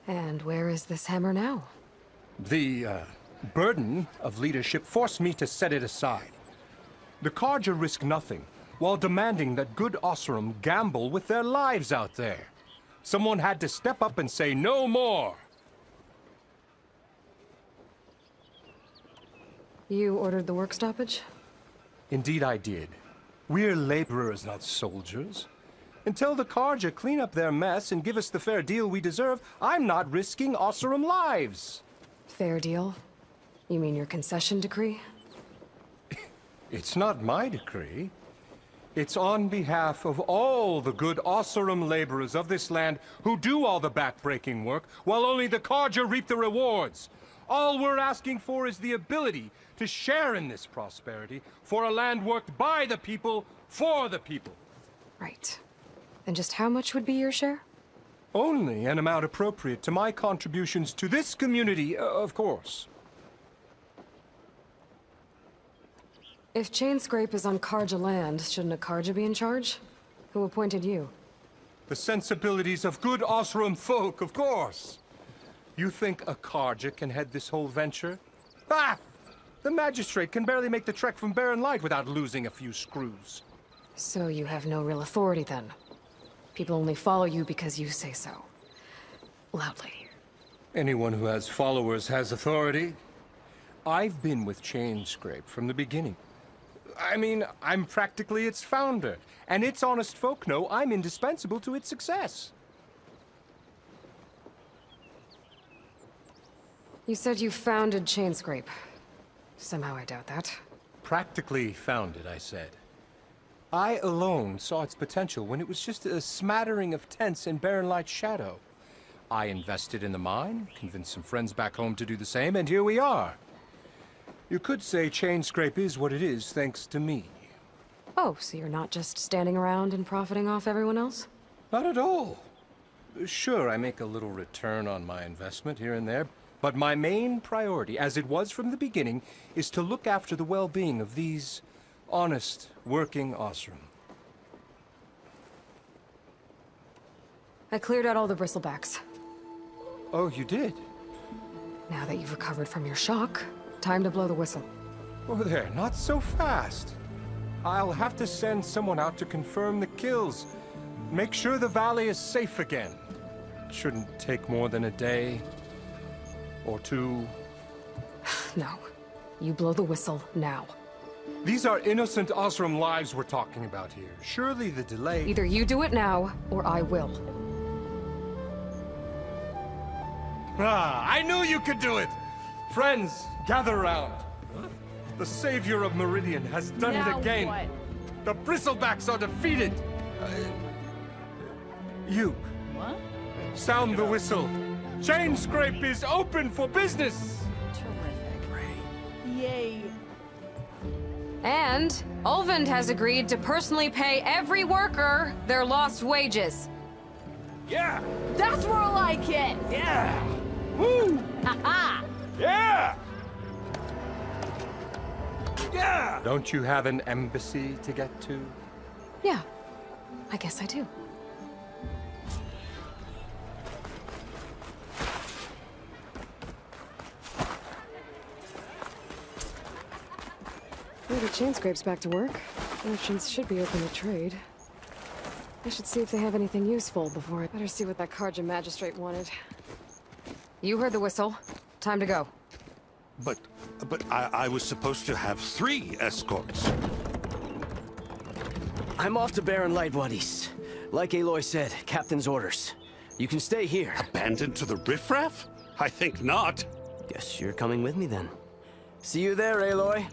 And where is this hammer now? The, burden of leadership forced me to set it aside. The Carja risk nothing, while demanding that good Osseram gamble with their lives out there. Someone had to step up and say no more! You ordered the work stoppage? Indeed I did. We're laborers, not soldiers. Until the Carja clean up their mess and give us the fair deal we deserve, I'm not risking Osseram lives. Fair deal? You mean your concession decree? It's not my decree. It's on behalf of all the good Osseram laborers of this land who do all the backbreaking work, while only the Carja reap the rewards. All we're asking for is the ability to share in this prosperity for a land worked by the people, for the people. Right. Then just how much would be your share? Only an amount appropriate to my contributions to this community, of course. If Chainscrape is on Karja land, shouldn't a Karja be in charge? Who appointed you? The sensibilities of good Osram folk, of course. You think a Karja can head this whole venture? Ah! The magistrate can barely make the trek from Barren Light without losing a few screws. So you have no real authority then? People only follow you because you say so. Loudly. Anyone who has followers has authority. I've been with Chainscrape from the beginning. I mean, I'm practically its founder, and its honest folk know I'm indispensable to its success. You said you founded Chainscrape. Somehow I doubt that. Practically founded, I said. I alone saw its potential when it was just a smattering of tents in Barren Light's shadow. I invested in the mine, convinced some friends back home to do the same, and here we are. You could say Chainscrape is what it is thanks to me. Oh, so you're not just standing around and profiting off everyone else? Not at all. Sure, I make a little return on my investment here and there, but my main priority, as it was from the beginning, is to look after the well-being of these honest, working Osram. I cleared out all the bristlebacks. Oh, you did? Now that you've recovered from your shock, time to blow the whistle. Oh there, not so fast. I'll have to send someone out to confirm the kills. Make sure the valley is safe again. It shouldn't take more than a day. Or two. No. You blow the whistle now. These are innocent Osram lives we're talking about here. Surely the delay... Either you do it now, or I will. Ah, I knew you could do it! Friends, gather around. The savior of Meridian has done it again. What? The bristlebacks are defeated. You. What? Sound the whistle. Chainscrape is open for business. Yay. And Ulvund has agreed to personally pay every worker their lost wages. Yeah! That's more like it! Yeah! Woo! Ha-ha! Yeah! Yeah! Don't you have an embassy to get to? Yeah, I guess I do. Maybe Chainscrape's back to work. Merchants should be open to trade. I should see if they have anything useful before I better see what that Karja magistrate wanted. You heard the whistle. Time to go. But I was supposed to have 3 escorts. I'm off to Barren Light, buddies. Like Aloy said, Captain's orders. You can stay here. Abandoned to the riffraff? I think not. Guess you're coming with me then. See you there, Aloy.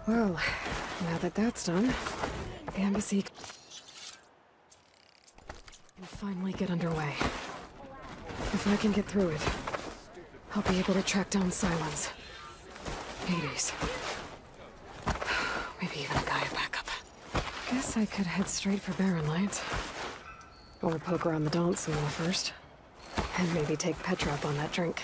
Well, now that that's done, the embassy can finally get underway. If I can get through it, I'll be able to track down Silence, Hades, maybe even a Gaia backup. Guess I could head straight for Barren Light. Or poke around the Daunt some more first. And maybe take Petra up on that drink.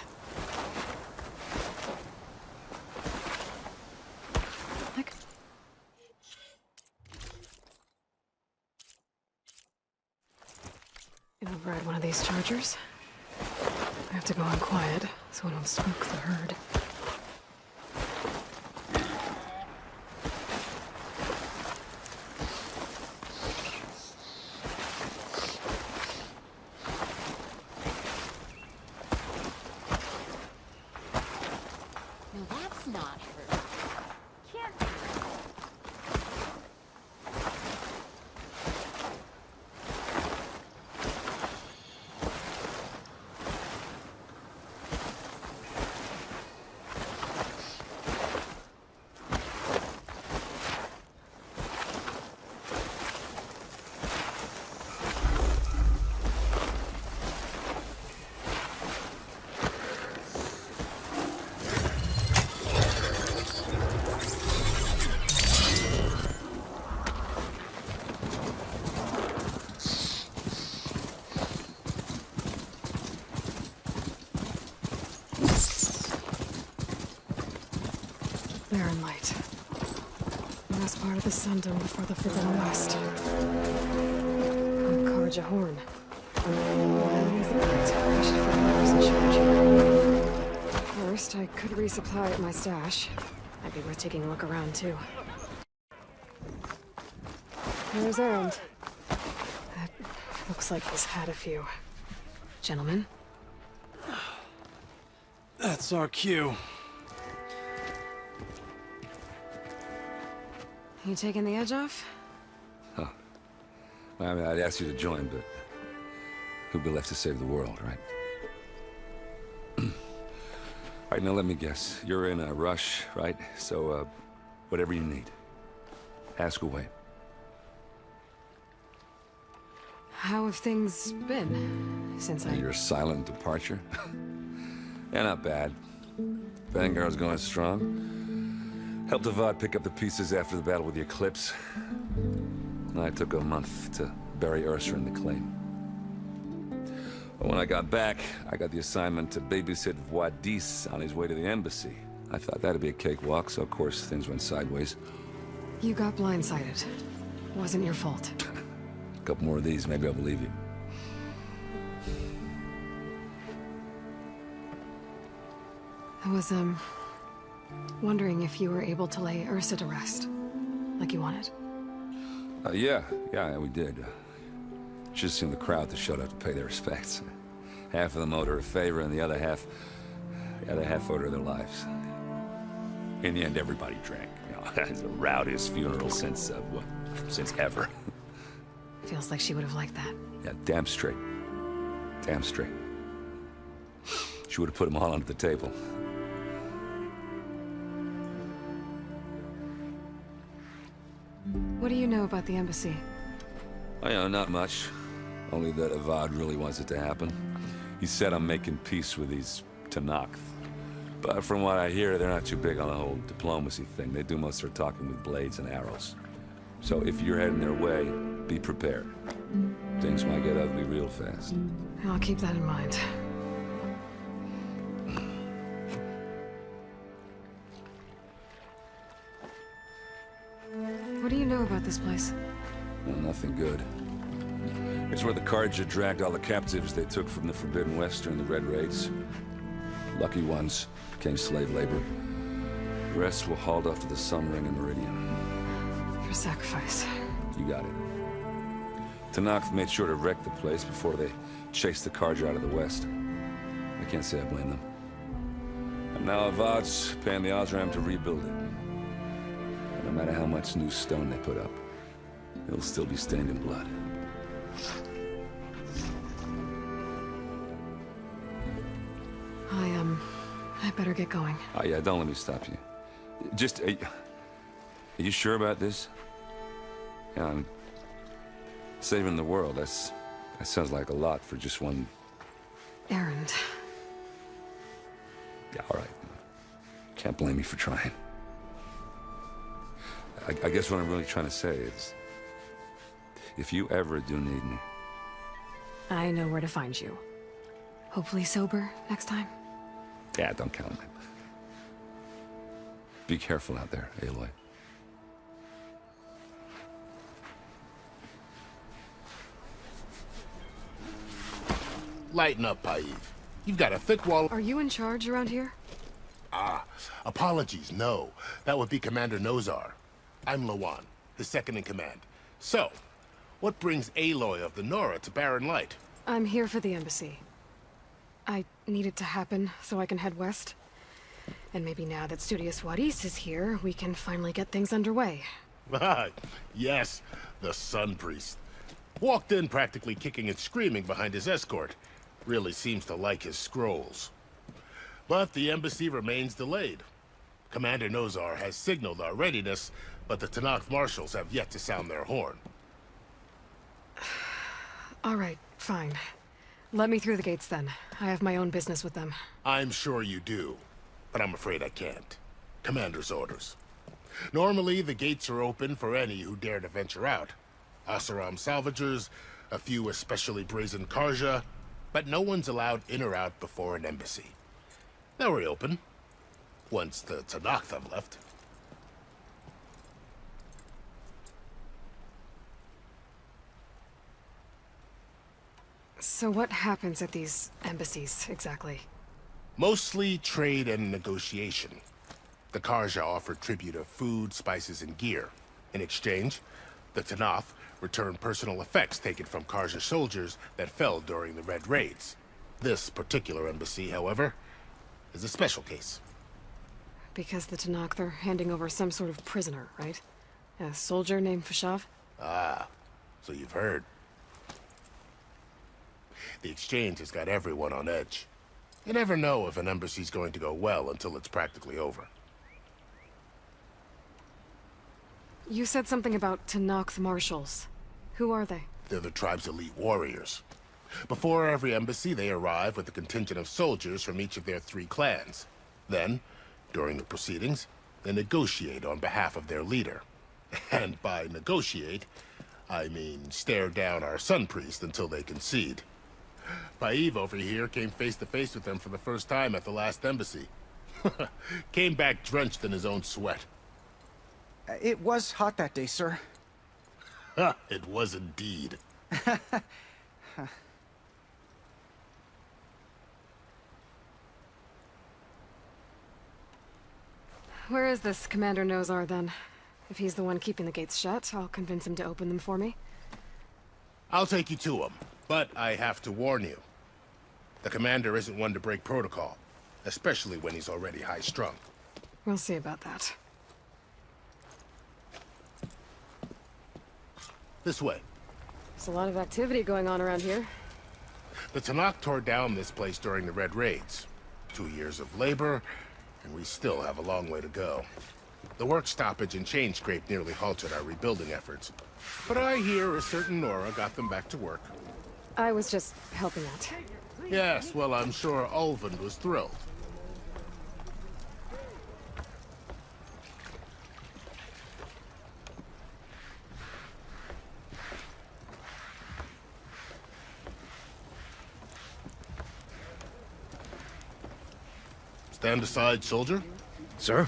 Override one of these chargers. I have to go on quiet, so I don't spook the herd. No, that's not her. Can't be. the Sundom before the Forbidden West. I'm Karja Horn. That the point. I should find who's in charge. First, I could resupply at my stash. Might be worth taking a look around, too. Where's Erend? That looks like he's had a few. Gentlemen? That's our cue. You taking the edge off? Huh. Well, I mean, I'd ask you to join, but who'd be left to save the world, right? All right, now let me guess. You're in a rush, right? So, whatever you need, ask away. How have things been since Your silent departure? Yeah, not bad. Vanguard's going strong. Helped Avad pick up the pieces after the battle with the Eclipse. I took a month to bury Ursa in the claim. But when I got back, I got the assignment to babysit Wadis on his way to the embassy. I thought that'd be a cakewalk, so of course things went sideways. You got blindsided. Wasn't your fault. A couple more of these, maybe I'll believe you. I was, wondering if you were able to lay Ursa to rest, like you wanted. Yeah, we did. Just seemed the crowd that showed up to pay their respects. Half of them owed her a favor, and the other half owed her their lives. In the end, everybody drank. You know, it's the rowdiest funeral since ever. Feels like she would have liked that. Yeah, damn straight. Damn straight. She would have put them all under the table. What do you know about the embassy? Oh, yeah, not much. Only that Avad really wants it to happen. He said I'm making peace with these Tenakth. But from what I hear, they're not too big on the whole diplomacy thing. They do most of their talking with blades and arrows. So if you're heading their way, be prepared. Things might get ugly real fast. I'll keep that in mind. What do you know about this place? Well, nothing good. It's where the Karja dragged all the captives they took from the Forbidden West during the Red Raids. Lucky ones became slave labor. The rest were hauled off to the Sun Ring and Meridian. For sacrifice. You got it. Tenakth made sure to wreck the place before they chased the Karja out of the West. I can't say I blame them. And now Avad's paying the Osram to rebuild it. And no matter how much new stone they put up, it'll still be stained in blood. I better get going. Oh, yeah, don't let me stop you. Just, are you sure about this? Yeah, I'm saving the world. That sounds like a lot for just one... Erend. Yeah, all right. Can't blame me for trying. I guess what I'm really trying to say is, if you ever do need me... I know where to find you. Hopefully sober next time. Yeah, don't count on it. Be careful out there, Aloy. Lighten up, Paiv. You've got a thick wall... Are you in charge around here? Ah, apologies, no. That would be Commander Nozar. I'm Lawan, his second-in-command. So, what brings Aloy of the Nora to Barren Light? I'm here for the embassy. I need it to happen so I can head west. And maybe now that Studious Wadis is here, we can finally get things underway. Yes, the Sun Priest. Walked in practically kicking and screaming behind his escort. Really seems to like his scrolls. But the embassy remains delayed. Commander Nozar has signaled our readiness, but the Tenakth marshals have yet to sound their horn. All right, fine. Let me through the gates then. I have my own business with them. I'm sure you do, but I'm afraid I can't. Commander's orders. Normally, the gates are open for any who dare to venture out. Oseram salvagers, a few especially brazen Karja, but no one's allowed in or out before an embassy. They'll reopen, once the Tenakth have left. So what happens at these embassies, exactly? Mostly trade and negotiation. The Karja offer tribute of food, spices, and gear. In exchange, the Tanath return personal effects taken from Karja soldiers that fell during the Red Raids. This particular embassy, however, is a special case. Because the Tanakh, they're handing over some sort of prisoner, right? A soldier named Fashav? Ah, so you've heard. The exchange has got everyone on edge. You never know if an embassy's going to go well until it's practically over. You said something about Tanakh marshals. Who are they? They're the tribe's elite warriors. Before every embassy, they arrive with a contingent of soldiers from each of their 3 clans. Then, during the proceedings, they negotiate on behalf of their leader. And by negotiate, I mean stare down our sun priest until they concede. Paiv over here came face to face with them for the first time at the last embassy. Came back drenched in his own sweat. It was hot that day, sir. It was indeed. Where is this Commander Nozar, then? If he's the one keeping the gates shut, I'll convince him to open them for me. I'll take you to him, but I have to warn you. The commander isn't one to break protocol, especially when he's already high-strung. We'll see about that. This way. There's a lot of activity going on around here. The Tanakh tore down this place during the Red Raids. 2 years of labor, and we still have a long way to go. The work stoppage and chain scrape nearly halted our rebuilding efforts. But I hear a certain Nora got them back to work. I was just helping out. Yes, well, I'm sure Ulvund was thrilled. Stand aside, soldier. Sir?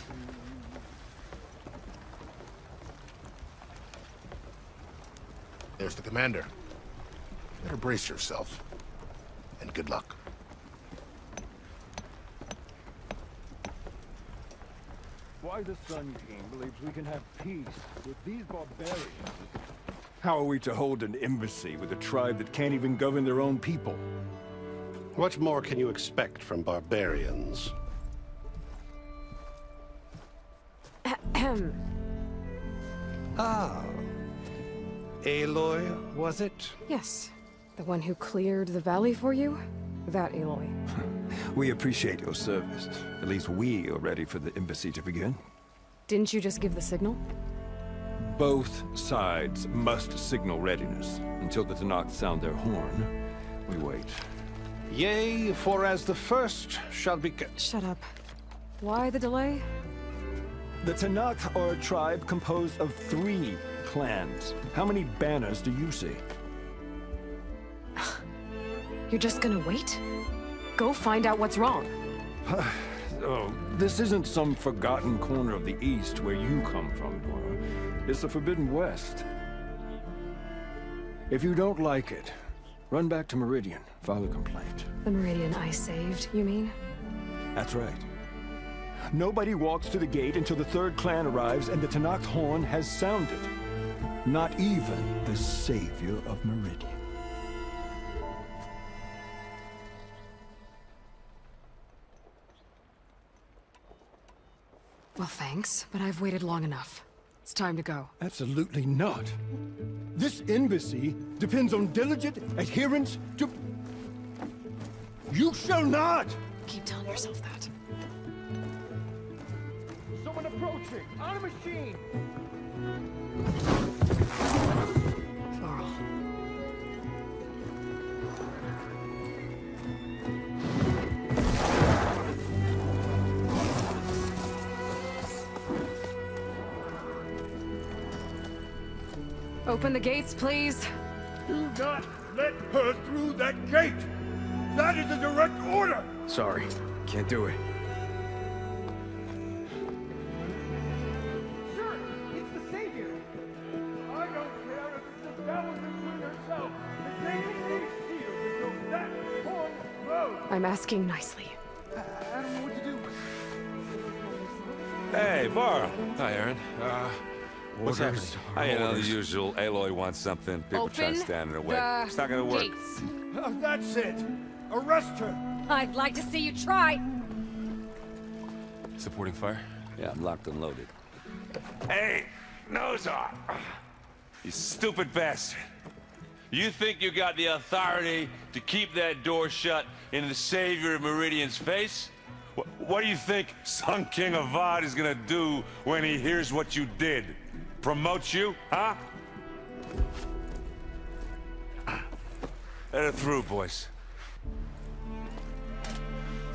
There's the commander. Better brace yourself. And good luck. Why the Sun King believes we can have peace with these barbarians. How are we to hold an embassy with a tribe that can't even govern their own people? What more can you expect from barbarians? Ah. Aloy, was it? Yes. The one who cleared the valley for you? That Aloy. We appreciate your service. At least we are ready for the embassy to begin. Didn't you just give the signal? Both sides must signal readiness. Until the Tanakh sound their horn, we wait. Yea, for as the first shall be... Shut up. Why the delay? The Tanakh are a tribe composed of 3 clans. How many banners do you see? You're just gonna wait? Go find out what's wrong. Oh, this isn't some forgotten corner of the East where you come from, Nora. It's the Forbidden West. If you don't like it, run back to Meridian, file a complaint. The Meridian I saved, you mean? That's right. Nobody walks to the gate until the 3rd clan arrives and the Tanakh horn has sounded. Not even the savior of Meridian. Well, thanks, but I've waited long enough. It's time to go. Absolutely not. This embassy depends on diligent adherence to... You shall not! Keep telling yourself that. Someone approaching! On a machine! Faro. Open the gates, please. Do not let her through that gate! That is a direct order! Sorry, can't do it. Sure, it's the savior! I don't care if it's the devil between herself. The daily shield is no I'm asking nicely. I don't know what to do. Hey, Faro. Hi, Aaron. What's happening? You know, the usual. Aloy wants something. People try to stand in her way. It's not gonna work. That's it. Arrest her. I'd like to see you try. Supporting fire? Yeah, I'm locked and loaded. Hey, nose off. You stupid bastard. You think you got the authority to keep that door shut in the Savior of Meridian's face? What do you think Sun King Avad is gonna do when he hears what you did? Promote you, huh? Let her through, boys.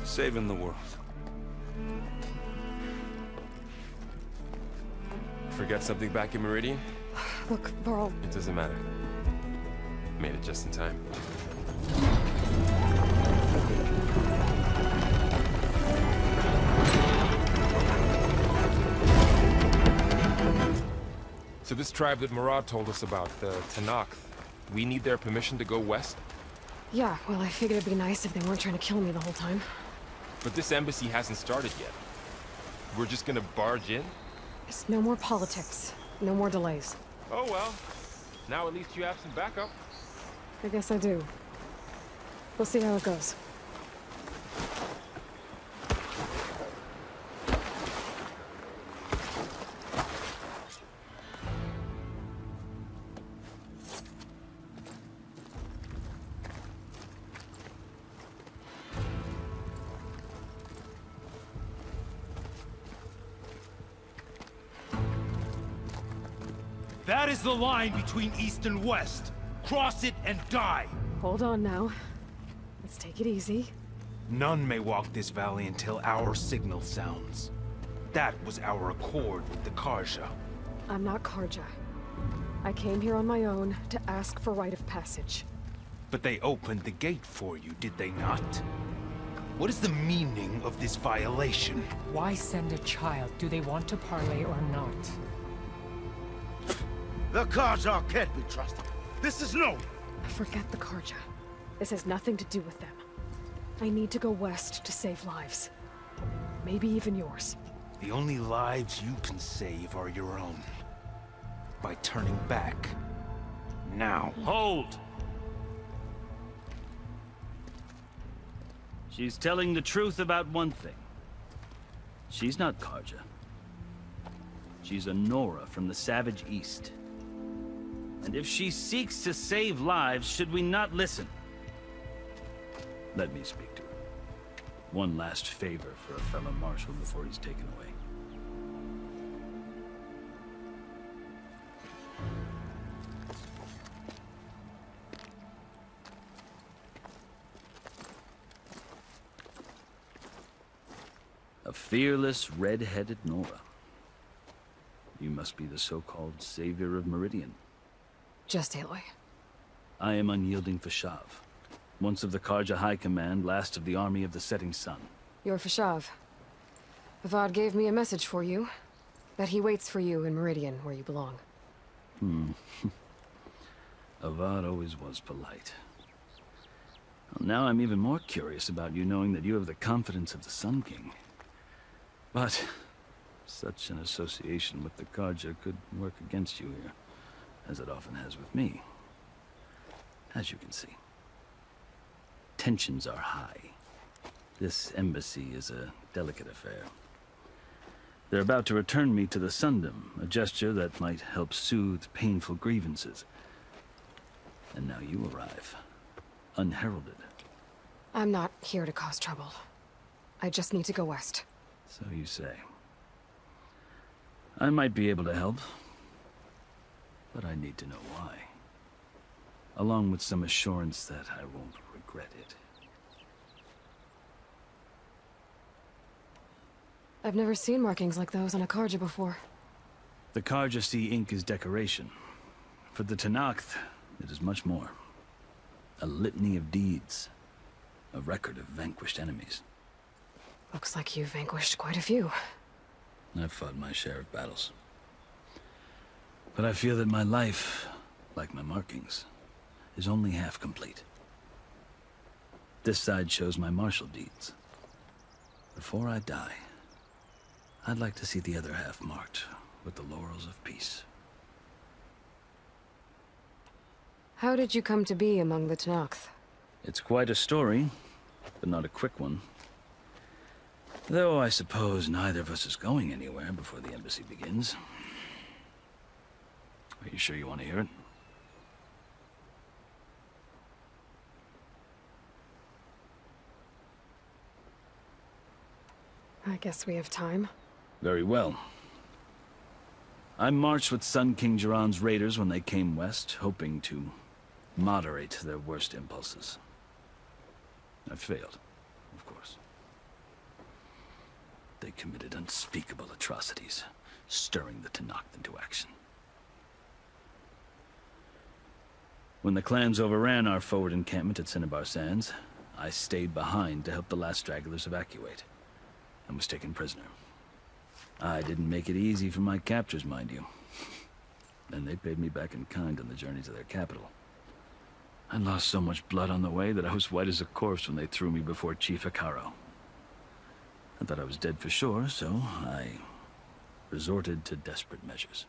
Saving the world. Forget something back in Meridian? Look, Varl. It doesn't matter. Made it just in time. So this tribe that Murad told us about, the Tanakh, we need their permission to go west? Yeah, well, I figured it'd be nice if they weren't trying to kill me the whole time. But this embassy hasn't started yet. We're just gonna barge in? Just no more politics. No more delays. Oh well. Now at least you have some backup. I guess I do. We'll see how it goes. That is the line between East and West. Cross it and die. Hold on now. Let's take it easy. None may walk this valley until our signal sounds. That was our accord with the Karja. I'm not Karja. I came here on my own to ask for rite of passage. But they opened the gate for you, did they not? What is the meaning of this violation? Why send a child? Do they want to parley or not? The Karja can't be trusted. This is no... Forget the Karja. This has nothing to do with them. I need to go west to save lives. Maybe even yours. The only lives you can save are your own. By turning back. Now. Hold! She's telling the truth about one thing. She's not Karja. She's a Nora from the Savage East. And if she seeks to save lives, should we not listen? Let me speak to her. One last favor for a fellow marshal before he's taken away. A fearless, red-headed Nora. You must be the so-called Savior of Meridian. Just Aloy. I am unyielding Fashav. Once of the Karja High Command, last of the Army of the Setting Sun. You're Fashav. Avad gave me a message for you. That he waits for you in Meridian, where you belong. Avad always was polite. Well, now I'm even more curious about you knowing that you have the confidence of the Sun King. But such an association with the Karja could work against you here, as it often has with me. As you can see. Tensions are high. This embassy is a delicate affair. They're about to return me to the Sundom, a gesture that might help soothe painful grievances. And now you arrive, unheralded. I'm not here to cause trouble. I just need to go west. So you say. I might be able to help, but I need to know why. Along with some assurance that I won't regret it. I've never seen markings like those on a Karja before. The Karja see ink as decoration. For the Tanakh, it is much more. A litany of deeds. A record of vanquished enemies. Looks like you've vanquished quite a few. I've fought my share of battles. But I feel that my life, like my markings, is only half complete. This side shows my martial deeds. Before I die, I'd like to see the other half marked with the laurels of peace. How did you come to be among the Tenakth? It's quite a story, but not a quick one. Though I suppose neither of us is going anywhere before the embassy begins. Are you sure you want to hear it? I guess we have time. Very well. I marched with Sun King Jiran's raiders when they came west, hoping to moderate their worst impulses. I failed, of course. They committed unspeakable atrocities, stirring the Tenakth into action. When the clans overran our forward encampment at Cinnabar Sands, I stayed behind to help the last stragglers evacuate, and was taken prisoner. I didn't make it easy for my captors, mind you. And they paid me back in kind on the journey to their capital. I lost so much blood on the way that I was white as a corpse when they threw me before Chief Faro. I thought I was dead for sure, so I resorted to desperate measures.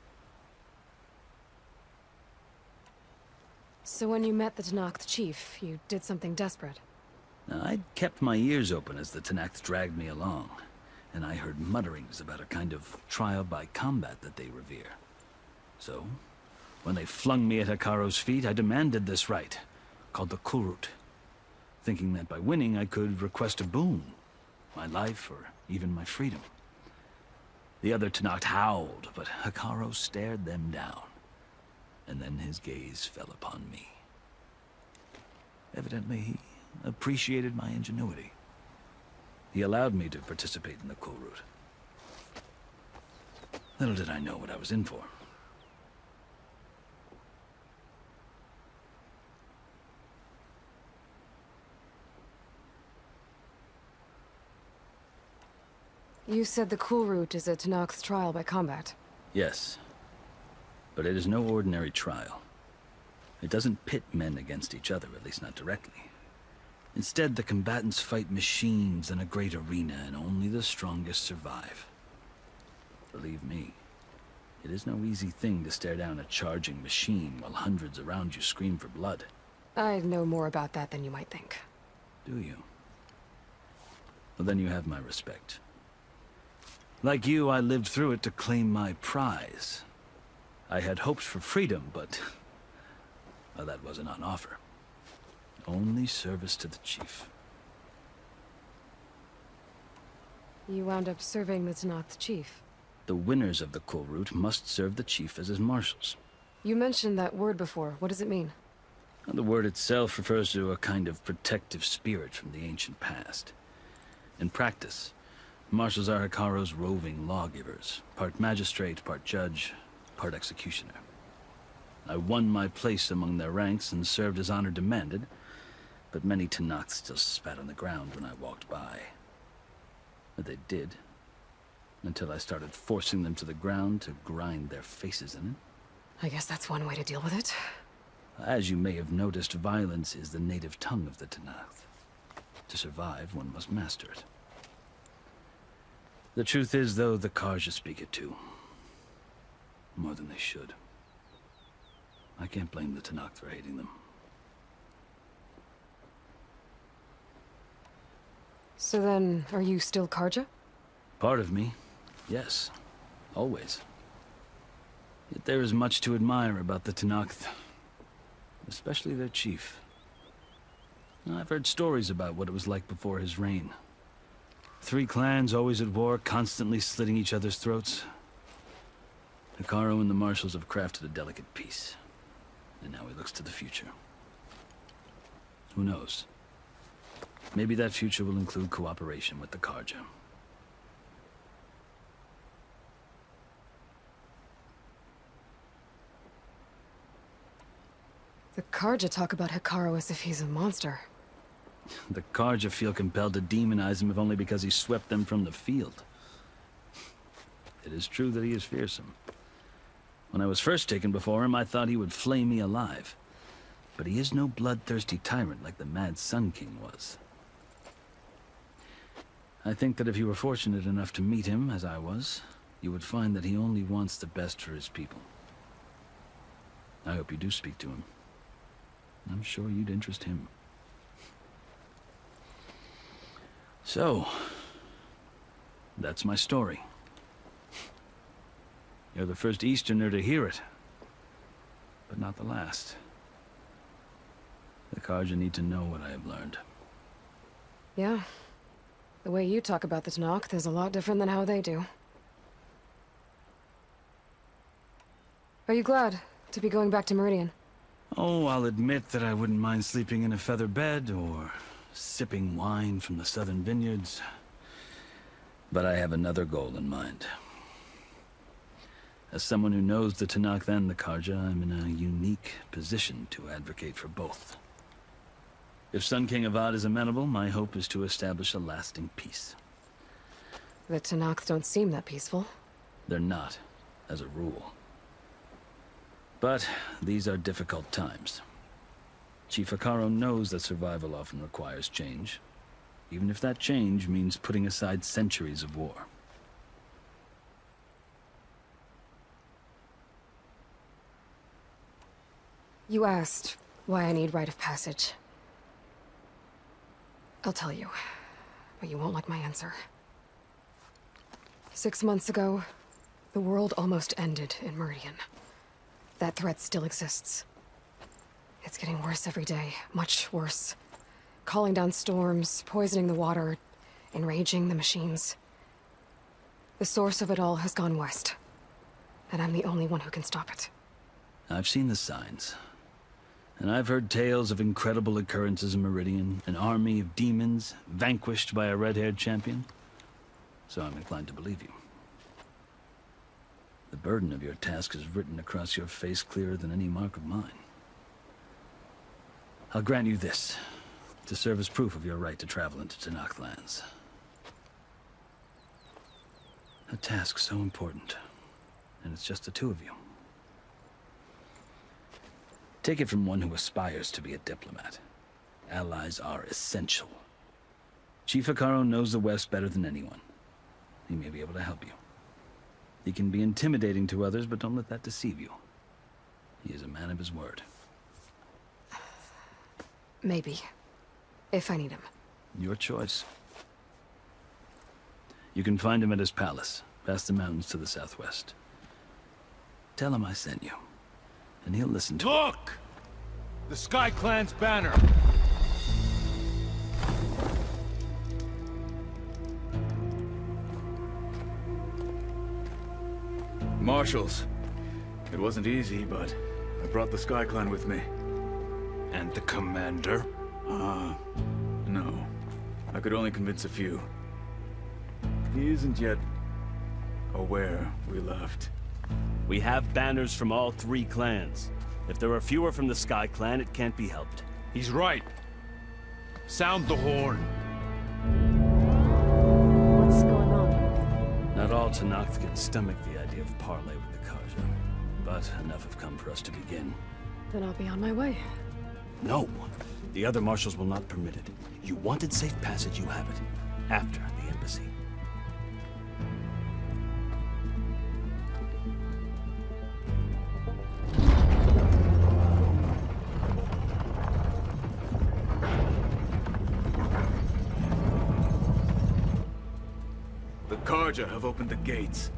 So when you met the Tenakth chief, you did something desperate? Now, I'd kept my ears open as the Tenakth dragged me along, and I heard mutterings about a kind of trial by combat that they revere. So, when they flung me at Hekaro's feet, I demanded this rite, called the Kulrut, thinking that by winning I could request a boon, my life or even my freedom. The other Tenakth howled, but Hekaro stared them down, and then his gaze fell upon me. Evidently, he appreciated my ingenuity. He allowed me to participate in the Kulrut. Little did I know what I was in for. You said the Kulrut is a Tenakth trial by combat. Yes, but it is no ordinary trial. It doesn't pit men against each other, at least not directly. Instead, the combatants fight machines in a great arena, and only the strongest survive. Believe me, it is no easy thing to stare down a charging machine while hundreds around you scream for blood. I know more about that than you might think. Do you? Well, then you have my respect. Like you, I lived through it to claim my prize. I had hoped for freedom, but well, that wasn't on offer. Only service to the chief. You wound up serving the Tenakth chief. The winners of the Kulrut must serve the chief as his marshals. You mentioned that word before. What does it mean? Well, the word itself refers to a kind of protective spirit from the ancient past. In practice, marshals are Hekaro's roving lawgivers, part magistrate, part judge, part executioner. I won my place among their ranks and served as honor demanded, but many Tenakth still spat on the ground when I walked by. But they did, until I started forcing them to the ground to grind their faces in it. I guess that's one way to deal with it. As you may have noticed, violence is the native tongue of the Tenakth. To survive, one must master it. The truth is, though, the Karja speak it too. More than they should. I can't blame the Tenakth for hating them. So then, are you still Karja? Part of me, yes. Always. Yet there is much to admire about the Tenakth. Especially their chief. I've heard stories about what it was like before his reign. 3 clans always at war, constantly slitting each other's throats. Hekaro and the marshals have crafted a delicate peace. And now he looks to the future. Who knows? Maybe that future will include cooperation with the Karja. The Karja talk about Hekaro as if he's a monster. The Karja feel compelled to demonize him if only because he swept them from the field. It is true that he is fearsome. When I was first taken before him, I thought he would flay me alive. But he is no bloodthirsty tyrant like the Mad Sun King was. I think that if you were fortunate enough to meet him, as I was, you would find that he only wants the best for his people. I hope you do speak to him. I'm sure you'd interest him. So, that's my story. You're the first Easterner to hear it, but not the last. The Karja need to know what I have learned. Yeah. The way you talk about the Tenakth is a lot different than how they do. Are you glad to be going back to Meridian? Oh, I'll admit that I wouldn't mind sleeping in a feather bed or sipping wine from the southern vineyards. But I have another goal in mind. As someone who knows the Tenakth and the Karja, I'm in a unique position to advocate for both. If Sun King Avad is amenable, my hope is to establish a lasting peace. The Tenakth don't seem that peaceful. They're not, as a rule. But these are difficult times. Chief Faro knows that survival often requires change, even if that change means putting aside centuries of war. You asked why I need rite of passage. I'll tell you, but you won't like my answer. 6 months ago, the world almost ended in Meridian. That threat still exists. It's getting worse every day, much worse. Calling down storms, poisoning the water, enraging the machines. The source of it all has gone west, and I'm the only one who can stop it. I've seen the signs. And I've heard tales of incredible occurrences in Meridian, an army of demons vanquished by a red-haired champion. So I'm inclined to believe you. The burden of your task is written across your face clearer than any mark of mine. I'll grant you this, to serve as proof of your right to travel into Tenakth lands. A task so important, and it's just the two of you. Take it from one who aspires to be a diplomat. Allies are essential. Chief Faro knows the West better than anyone. He may be able to help you. He can be intimidating to others, but don't let that deceive you. He is a man of his word. Maybe. If I need him. Your choice. You can find him at his palace, past the mountains to the southwest. Tell him I sent you, and he'll listen to Look! The Sky Clan's banner! Marshals. It wasn't easy, but I brought the Sky Clan with me. And the commander? No. I could only convince a few. He isn't yet aware we left. We have banners from all 3 clans. If there are fewer from the Sky Clan, it can't be helped. He's right. Sound the horn. What's going on? Not all Tenakth can stomach the idea of parley with the Karja, but enough have come for us to begin. Then I'll be on my way. No. The other marshals will not permit it. You wanted safe passage, you have it. After the embassy. The Karja have opened the gates.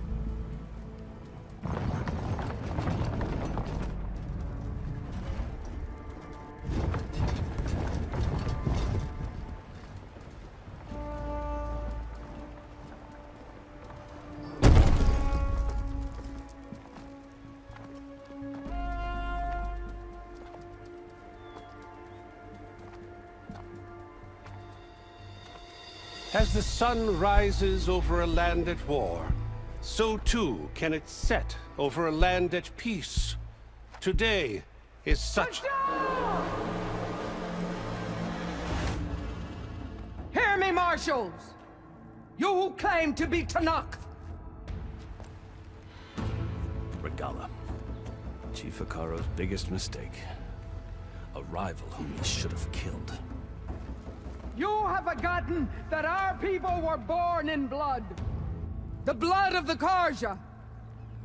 As the sun rises over a land at war, so too can it set over a land at peace. Today is such... Hear me, marshals! You who claim to be Tenakth! Regala. Chief Faro's biggest mistake. A rival whom he should have killed. You have forgotten that our people were born in blood. The blood of the Karja.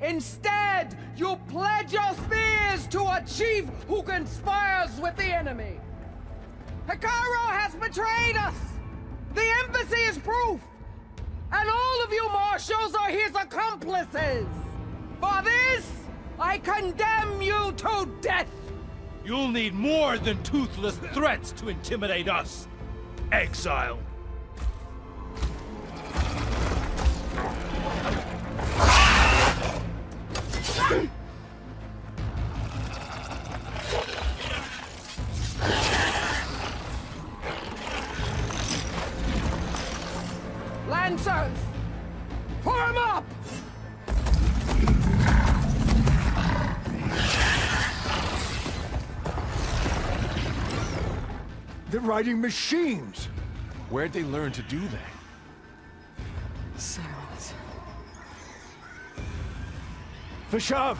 Instead, you pledge your spears to a chief who conspires with the enemy. Faro has betrayed us! The embassy is proof! And all of you marshals are his accomplices! For this, I condemn you to death! You'll need more than toothless threats to intimidate us, exile. Lancers! Form up! They're riding machines! Where'd they learn to do that? Silence. Vashav!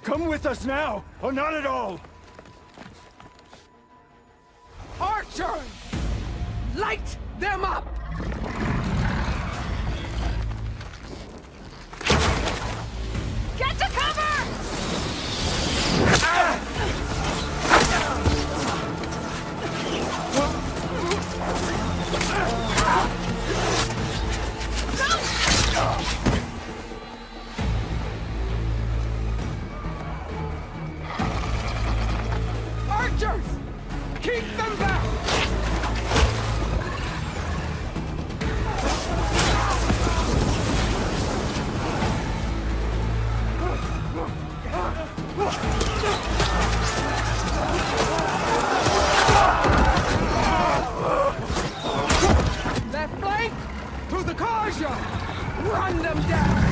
Come with us now, or not at all! Archers! Light them up! Get to cover! Archers! Keep them back! Left flank! To the Karja! Run them down!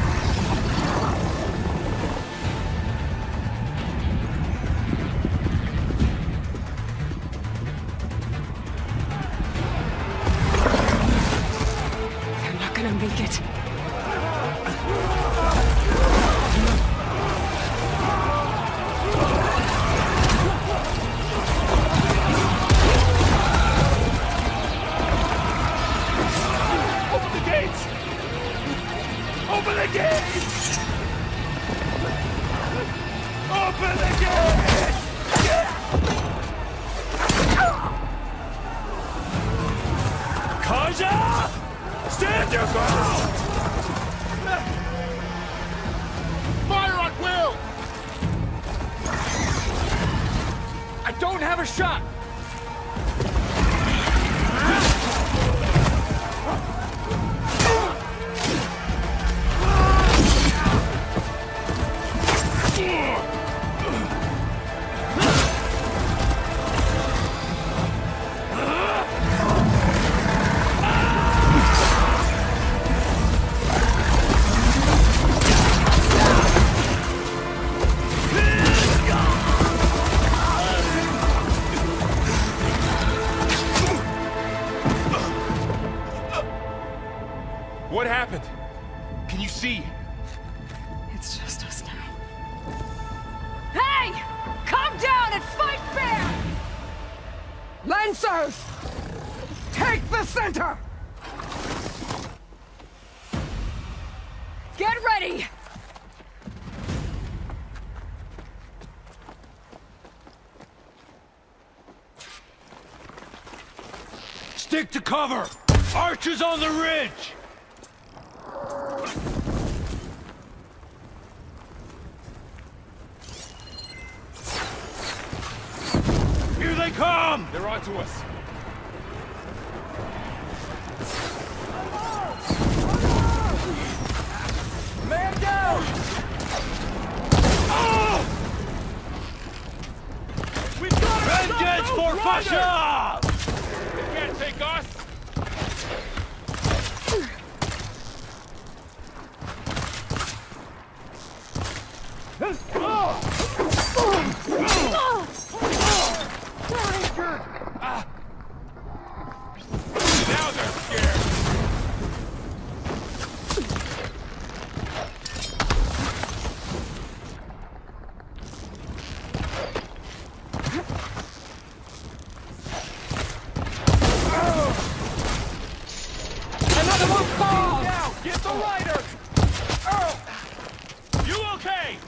They're not gonna make it. Open the gates! Open the gates! Open the gates! Kaja! Stand your ground! Fire at will! I don't have a shot! What happened? Can you see? It's just us now. Hey! Calm down and fight fair! Lancers! Take the center! Get ready! Stick to cover! Archers on the ridge! Here they come! They're onto us. Man down! Oh! We've got vengeance for Fasha! They can't take us! Now they're scared! them up, Bob! Now, get the lighter! You okay?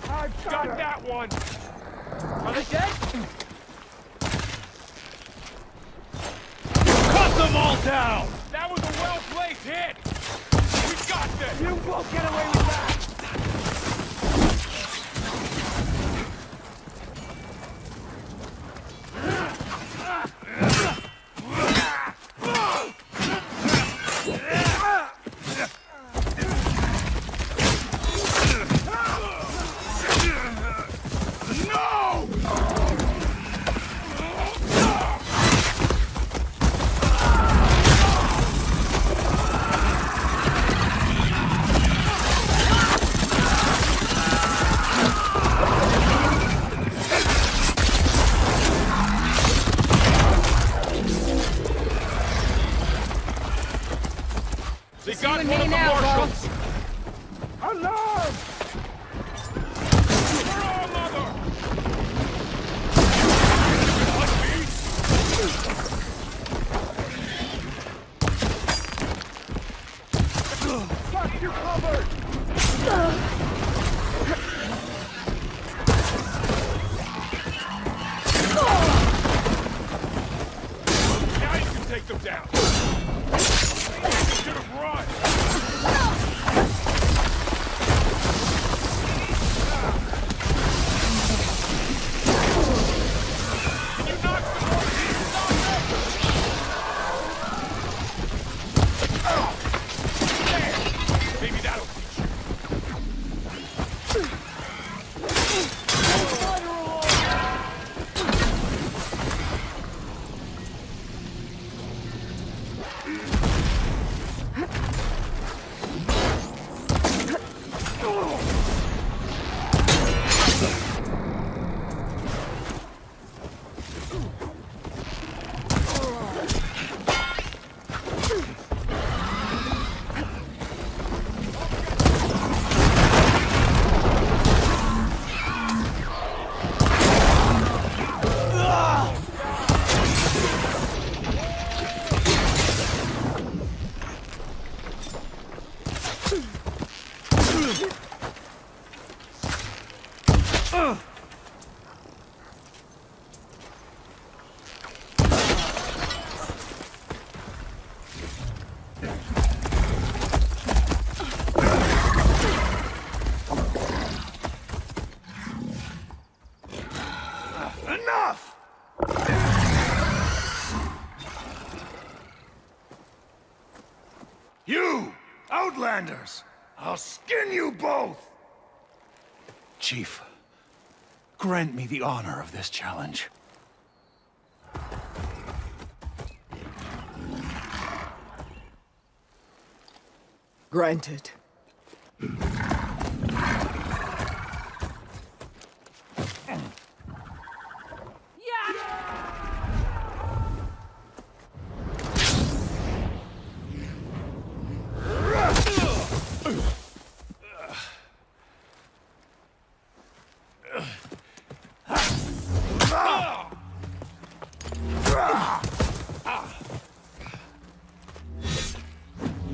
I've Got that one! Are they dead? Cut them all down! That was a well-placed hit! We got this! You won't get away with that! They got one of the marshals! Alarm! Hurrah, mother! Got you covered! Now you can take them down! Should have run! Maybe that'll teach you. Enough! You! Outlanders! I'll skin you both! Chief, grant me the honor of this challenge. Granted.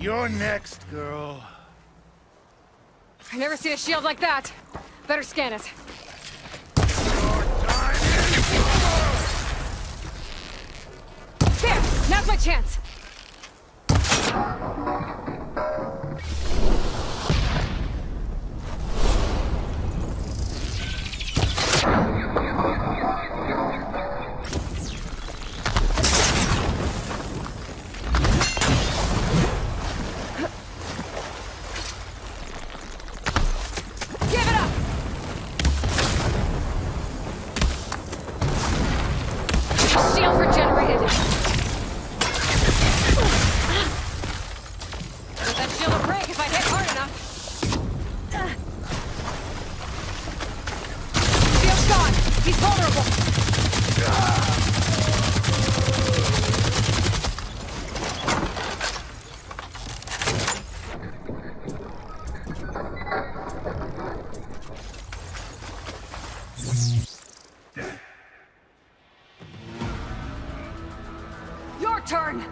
You're next, girl. I've never seen a shield like that. Better scan it. There! Now's my chance! Shield regenerated! Let that shield will break if I hit hard enough! Shield's gone! He's vulnerable! Your turn!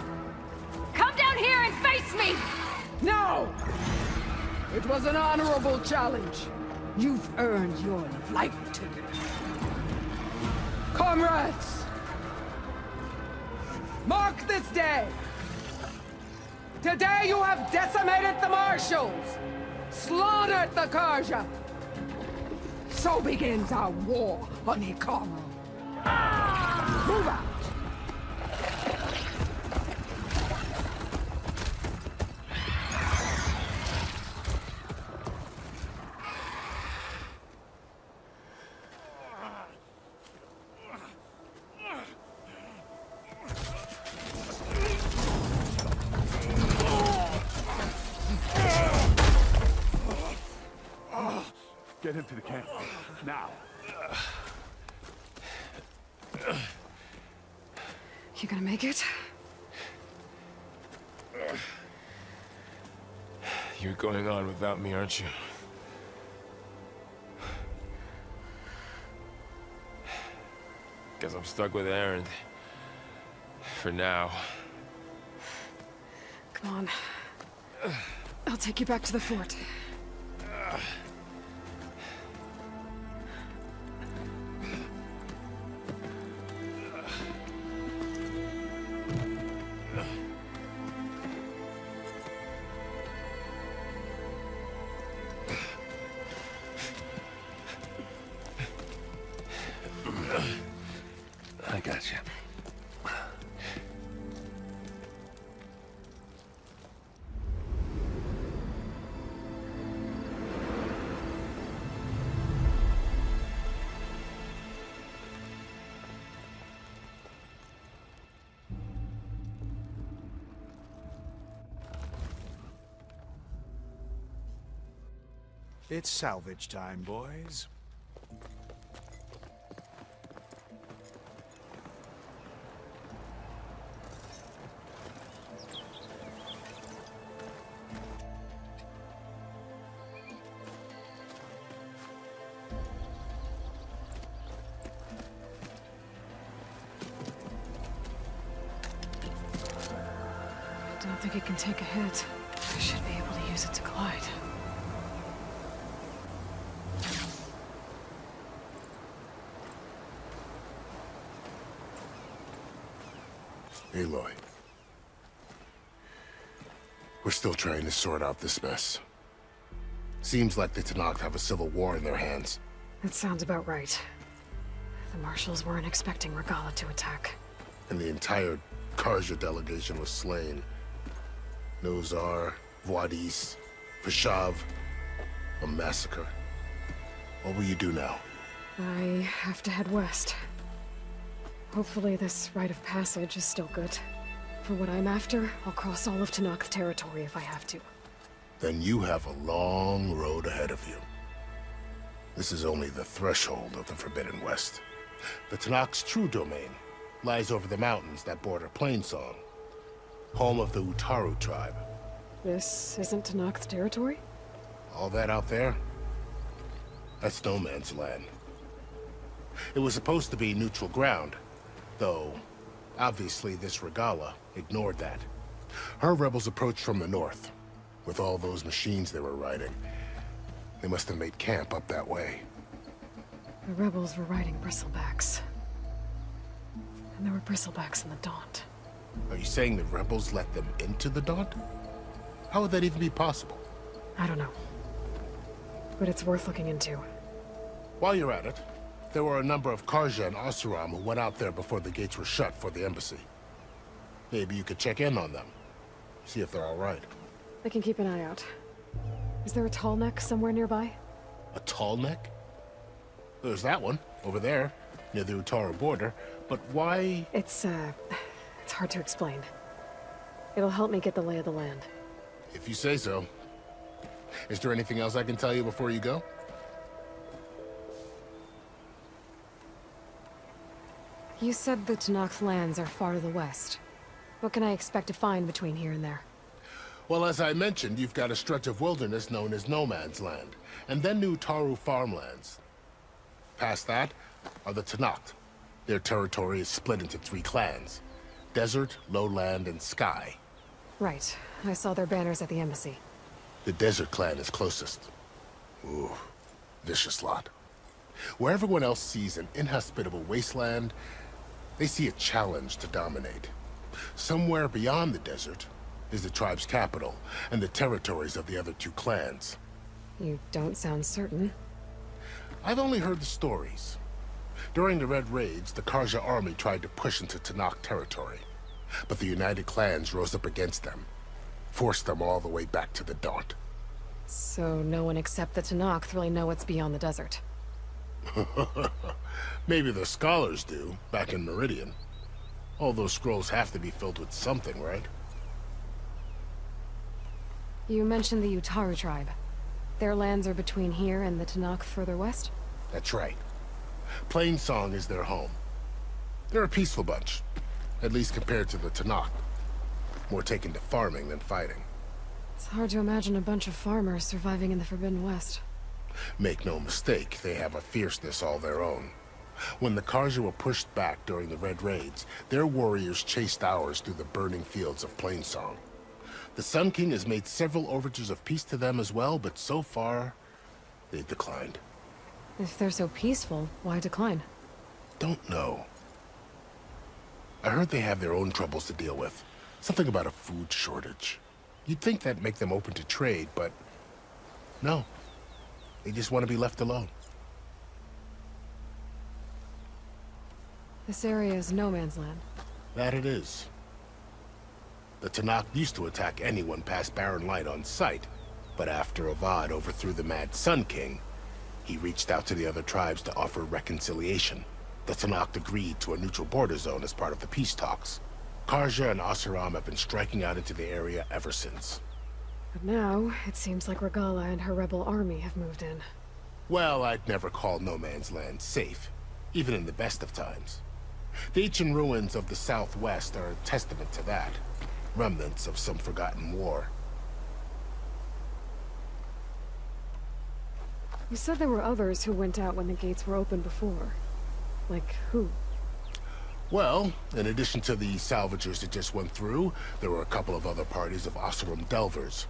down here and face me! No! It was an honorable challenge. You've earned your life ticket. Comrades! Mark this day! Today you have decimated the Marshals! Slaughtered the Karja! So begins our war on Hikaru. Move out! Get him to the camp. Now. You gonna make it? You're going on without me, aren't you? Guess I'm stuck with Erend. For now. Come on. I'll take you back to the fort. I got you. It's salvage time, boys. I don't think it can take a hit. I should be able to use it to glide. Aloy. We're still trying to sort out this mess. Seems like the Tenakth have a civil war in their hands. That sounds about right. The Marshals weren't expecting Regala to attack. And the entire Karja delegation was slain. Nozar, Voidis, Vashav, a massacre. What will you do now? I have to head west. Hopefully this rite of passage is still good. For what I'm after, I'll cross all of Tenakth territory if I have to. Then you have a long road ahead of you. This is only the threshold of the Forbidden West. The Tenakth's true domain lies over the mountains that border Plainsong, home of the Utaru tribe. This isn't Tenakth territory? All that out there? That's no man's land. It was supposed to be neutral ground, though obviously this Regala ignored that. Her rebels approached from the north, with all those machines they were riding. They must have made camp up that way. The rebels were riding bristlebacks. And there were bristlebacks in the Daunt. Are you saying the rebels let them into the Daunt? How would that even be possible? I don't know. But it's worth looking into. While you're at it, there were a number of Karja and Oseram who went out there before the gates were shut for the embassy. Maybe you could check in on them. See if they're all right. I can keep an eye out. Is there a tall neck somewhere nearby? A tall neck? There's that one, over there, near the Utaru border. But why... It's hard to explain. It'll help me get the lay of the land. If you say so. Is there anything else I can tell you before you go? You said the Tenakth lands are far to the west. What can I expect to find between here and there? Well, as I mentioned, you've got a stretch of wilderness known as No Man's Land, and then new Utaru farmlands. Past that are the Tenakth. Their territory is split into 3 clans: Desert, Lowland, and Sky. Right. I saw their banners at the embassy. The Desert Clan is closest. Ooh, vicious lot. Where everyone else sees an inhospitable wasteland, they see a challenge to dominate. Somewhere beyond the desert is the tribe's capital and the territories of the other two clans. You don't sound certain. I've only heard the stories. During the Red Raids, the Karja army tried to push into Tenakth territory, but the United Clans rose up against them, forced them all the way back to the Daunt. So no one except the Tenakth really know what's beyond the desert. Maybe the scholars do, back in Meridian. All those scrolls have to be filled with something, right? You mentioned the Utaru tribe. Their lands are between here and the Tenakth further west? That's right. Plainsong is their home. They're a peaceful bunch, at least compared to the Tenakth. More taken to farming than fighting. It's hard to imagine a bunch of farmers surviving in the Forbidden West. Make no mistake, they have a fierceness all their own. When the Karja were pushed back during the Red Raids, their warriors chased ours through the burning fields of Plainsong. The Sun King has made several overtures of peace to them as well, but so far, they've declined. If they're so peaceful, why decline? Don't know. I heard they have their own troubles to deal with. Something about a food shortage. You'd think that'd make them open to trade, but no. They just want to be left alone. This area is no man's land. That it is. The Tenakth used to attack anyone past Barren Light on sight, but after Avad overthrew the Mad Sun King, he reached out to the other tribes to offer reconciliation. The Tenakth agreed to a neutral border zone as part of the peace talks. Karja and Oseram have been striking out into the area ever since. But now, it seems like Regala and her rebel army have moved in. Well, I'd never call no man's land safe, even in the best of times. The ancient ruins of the Southwest are a testament to that. Remnants of some forgotten war. You said there were others who went out when the gates were open before. Like who? Well, in addition to the salvagers that just went through, there were a couple of other parties of Oseram delvers.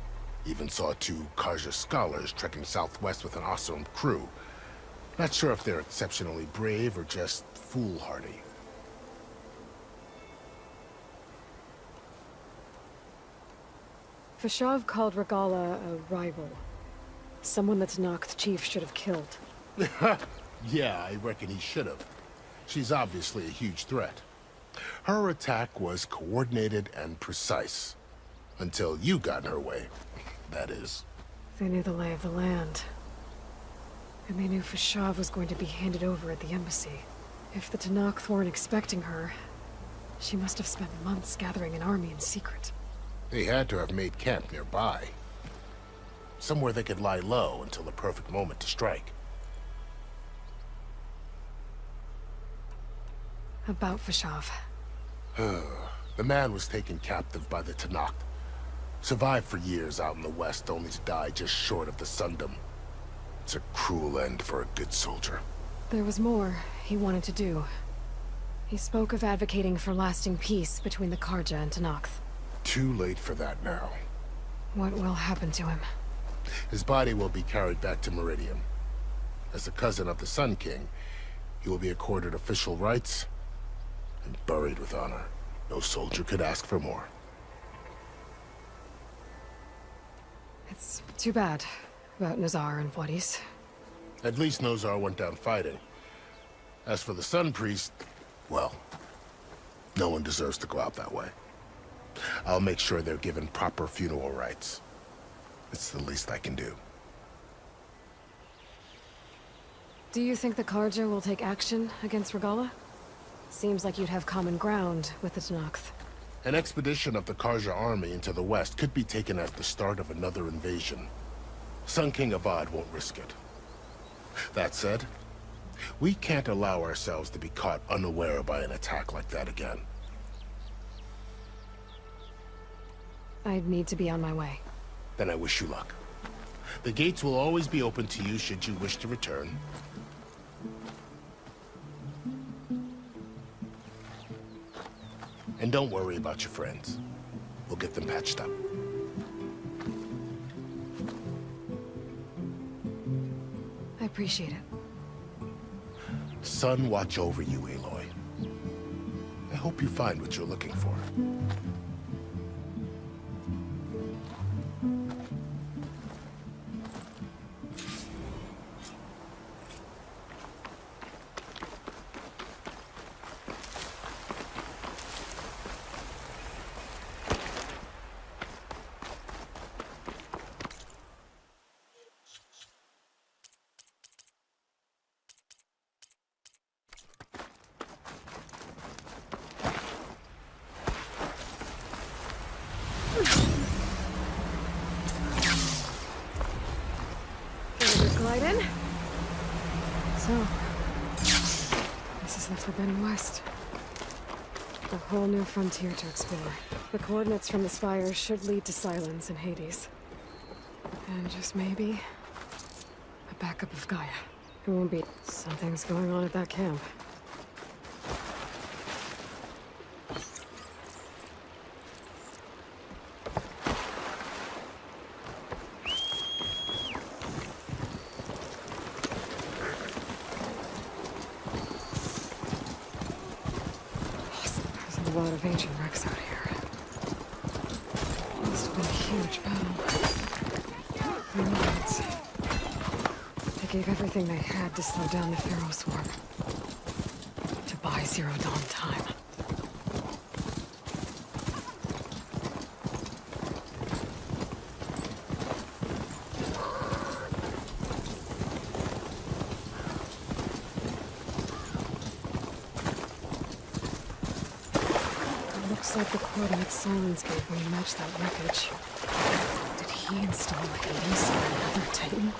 Even saw 2 Karja scholars trekking southwest with an Oseram crew. Not sure if they're exceptionally brave or just foolhardy. Fashav called Regala a rival. Someone the Tenakth chief should have killed. Yeah, I reckon he should have. She's obviously a huge threat. Her attack was coordinated and precise. Until you got in her way, that is. They knew the lay of the land. And they knew Fashav was going to be handed over at the embassy. If the Tenakth weren't expecting her, she must have spent months gathering an army in secret. They had to have made camp nearby. Somewhere they could lie low until the perfect moment to strike. About Fashav. The man was taken captive by the Tenakth. Survived for years out in the west, only to die just short of the Sundom. It's a cruel end for a good soldier. There was more he wanted to do. He spoke of advocating for lasting peace between the Karja and Tenakth. Too late for that now. What will happen to him? His body will be carried back to Meridian. As a cousin of the Sun King, he will be accorded official rights and buried with honor. No soldier could ask for more. It's too bad about Nazar and Wadis. At least Nozar went down fighting. As for the Sun Priest, well, no one deserves to go out that way. I'll make sure they're given proper funeral rites. It's the least I can do. Do you think the Karja will take action against Regala? Seems like you'd have common ground with the Tenakth. An expedition of the Karja army into the west could be taken as the start of another invasion. Sun King Avad won't risk it. That said, we can't allow ourselves to be caught unaware by an attack like that again. I'd need to be on my way. Then I wish you luck. The gates will always be open to you should you wish to return. And don't worry about your friends. We'll get them patched up. I appreciate it. Sun watch over you, Aloy. I hope you find what you're looking for. Glide in. So, this is the Forbidden West. A whole new frontier to explore. The coordinates from the spire should lead to Silence and Hades. And just maybe, a backup of Gaia. It won't be. Something's going on at that camp. A lot of ancient wrecks out here. Must have been a huge battle. Rewards. They gave everything they had to slow down the Faro swarm. To buy Zero Dawn time. Looks like the coordinates Silence gave when he matched that wreckage. Did he install Hades on another Titan?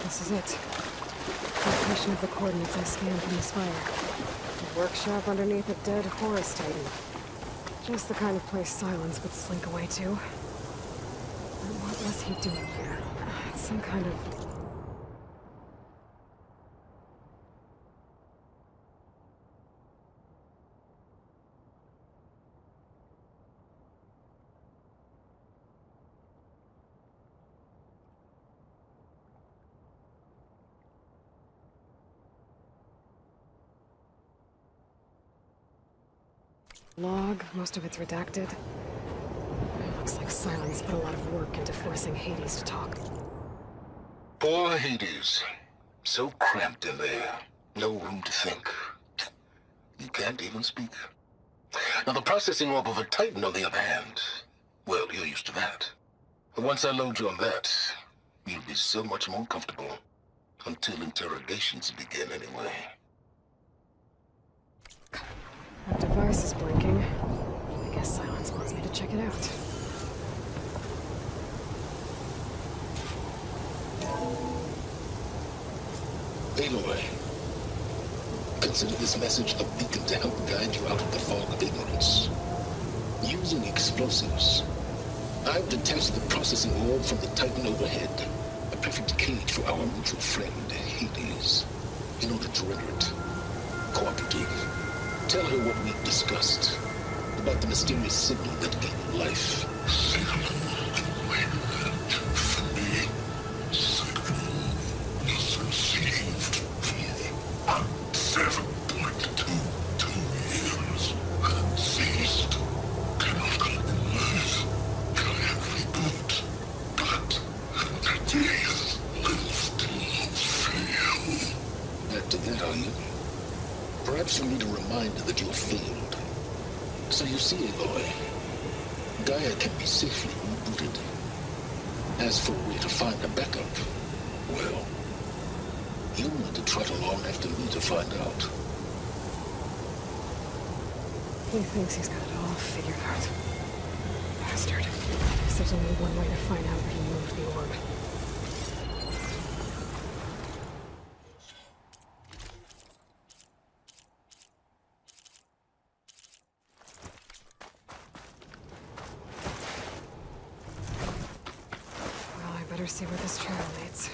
This is it. Location of the coordinates I scanned from the spire. A workshop underneath a dead Horus Titan. Just the kind of place Silence would slink away to. But what was he doing here? It's some kind of... log, most of it's redacted. Looks like Silence put a lot of work into forcing Hades to talk. Poor Hades. So cramped in there. No room to think. You can't even speak. Now the processing orb of a Titan, on the other hand, well, you're used to that. But once I load you on that, you'll be so much more comfortable. Until interrogations begin, anyway. That device is blinking. I guess Silence wants me to check it out. Aloy, consider this message a beacon to help guide you out of the fog of ignorance. Using explosives, I've detached the processing orb from the Titan overhead. A perfect cage for our mutual friend, Hades. In order to render it cooperative, tell her what we've discussed about the mysterious signal that gave you life. Perhaps you need a reminder that you have failed. So you see, Aloy, Gaia can be safely rebooted. As for a way to find a backup, well, human to trot along after me to find out. He thinks he's got it all figured out. Bastard. Guess there's only one way to find out where he moved the orb. Well, I better see where this trail leads.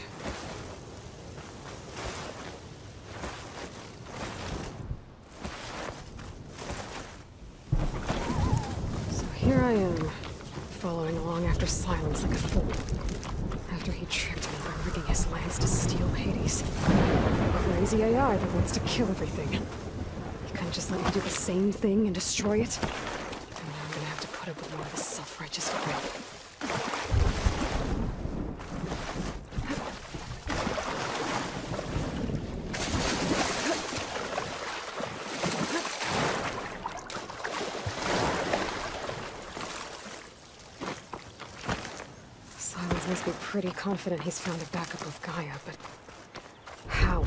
Here I am, following along after Silence like a fool. After he tricked me by rigging his lance to steal Hades. Crazy AI that wants to kill everything. He couldn't just let me do the same thing and destroy it. And now I'm gonna have to put up with more of his self-righteous grin. Must be pretty confident he's found a backup of Gaia, but how?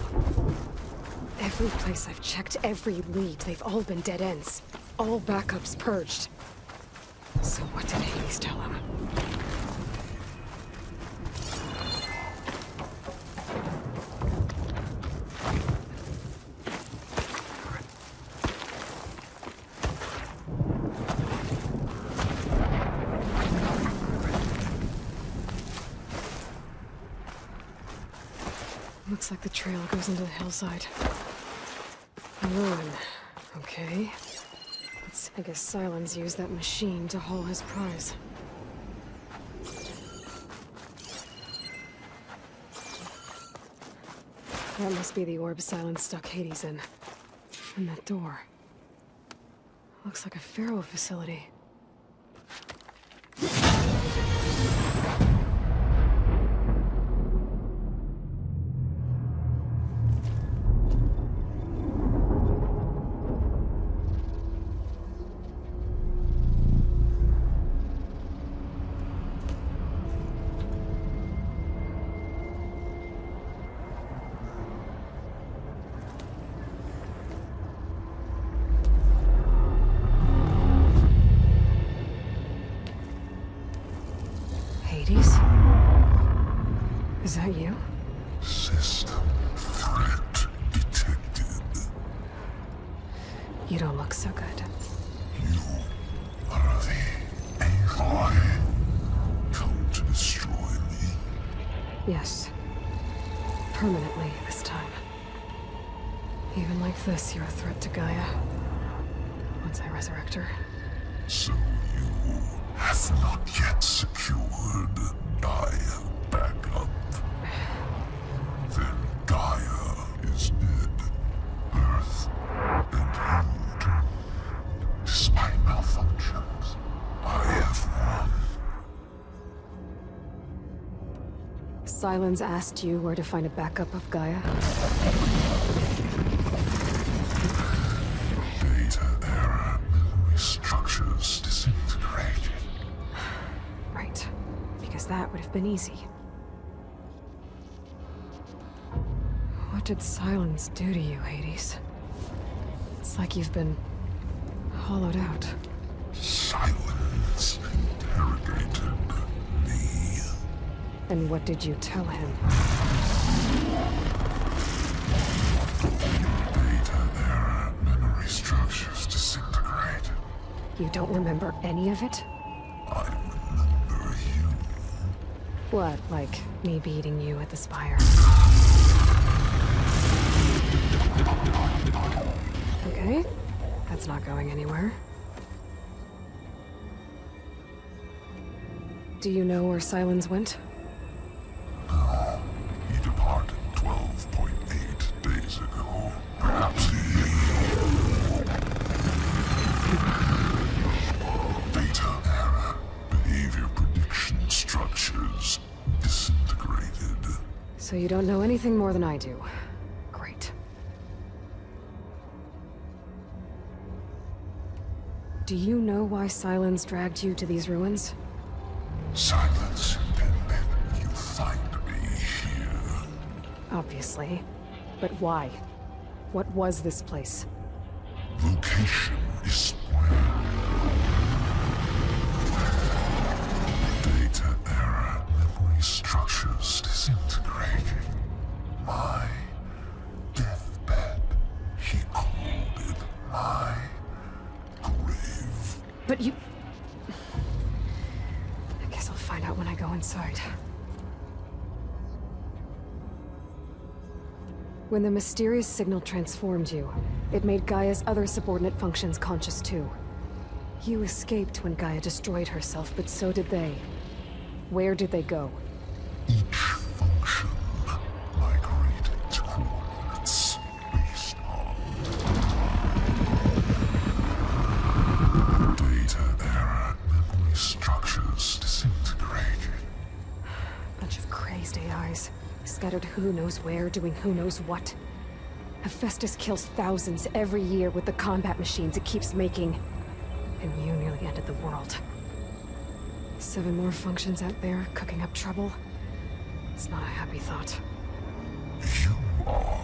Every place I've checked, every lead, they've all been dead ends. All backups purged. So what did Hades tell him? Looks like the trail goes into the hillside. A ruin. Okay. I guess Silence used that machine to haul his prize. That must be the orb Silence stuck Hades in. And that door. Looks like a Faro facility. Is that you? System threat detected. You don't look so good. You are the Aloy. Come to destroy me. Yes. Permanently this time. Even like this, you're a threat to Gaia. Once I resurrect her. So you have not yet secured Gaia back up. Then Gaia is dead. Earth and you turned. Despite malfunctions, I have won. Silence asked you where to find a backup of Gaia? Data error, memory structures disintegrated. Right. Because that would have been easy. What did Silence do to you, Hades? It's like you've been hollowed out. Silence interrogated me. And what did you tell him? Data error, memory structures disintegrated. You don't remember any of it? I remember you. What, like me beating you at the spire? Okay, that's not going anywhere. Do you know where Silence went? No, he departed 12.8 days ago. Perhaps he... Data error, behavior prediction structures disintegrated. So you don't know anything more than I do. Great. Do you know why Silence dragged you to these ruins? Silence intended you find me here. Obviously. But why? What was this place? Location is square. Data error, memory structures disintegrating. My deathbed. He called it my grave. But you... I guess I'll find out when I go inside. When the mysterious signal transformed you, it made Gaia's other subordinate functions conscious too. You escaped when Gaia destroyed herself, but so did they. Where did they go? Each function migrated to coordinates based on data error, memory structures disintegrating. Bunch of crazed AIs. Scattered who knows where, doing who knows what. Hephaestus kills thousands every year with the combat machines it keeps making. And you nearly ended the world. 7 more functions out there, cooking up trouble. It's not a happy thought. You are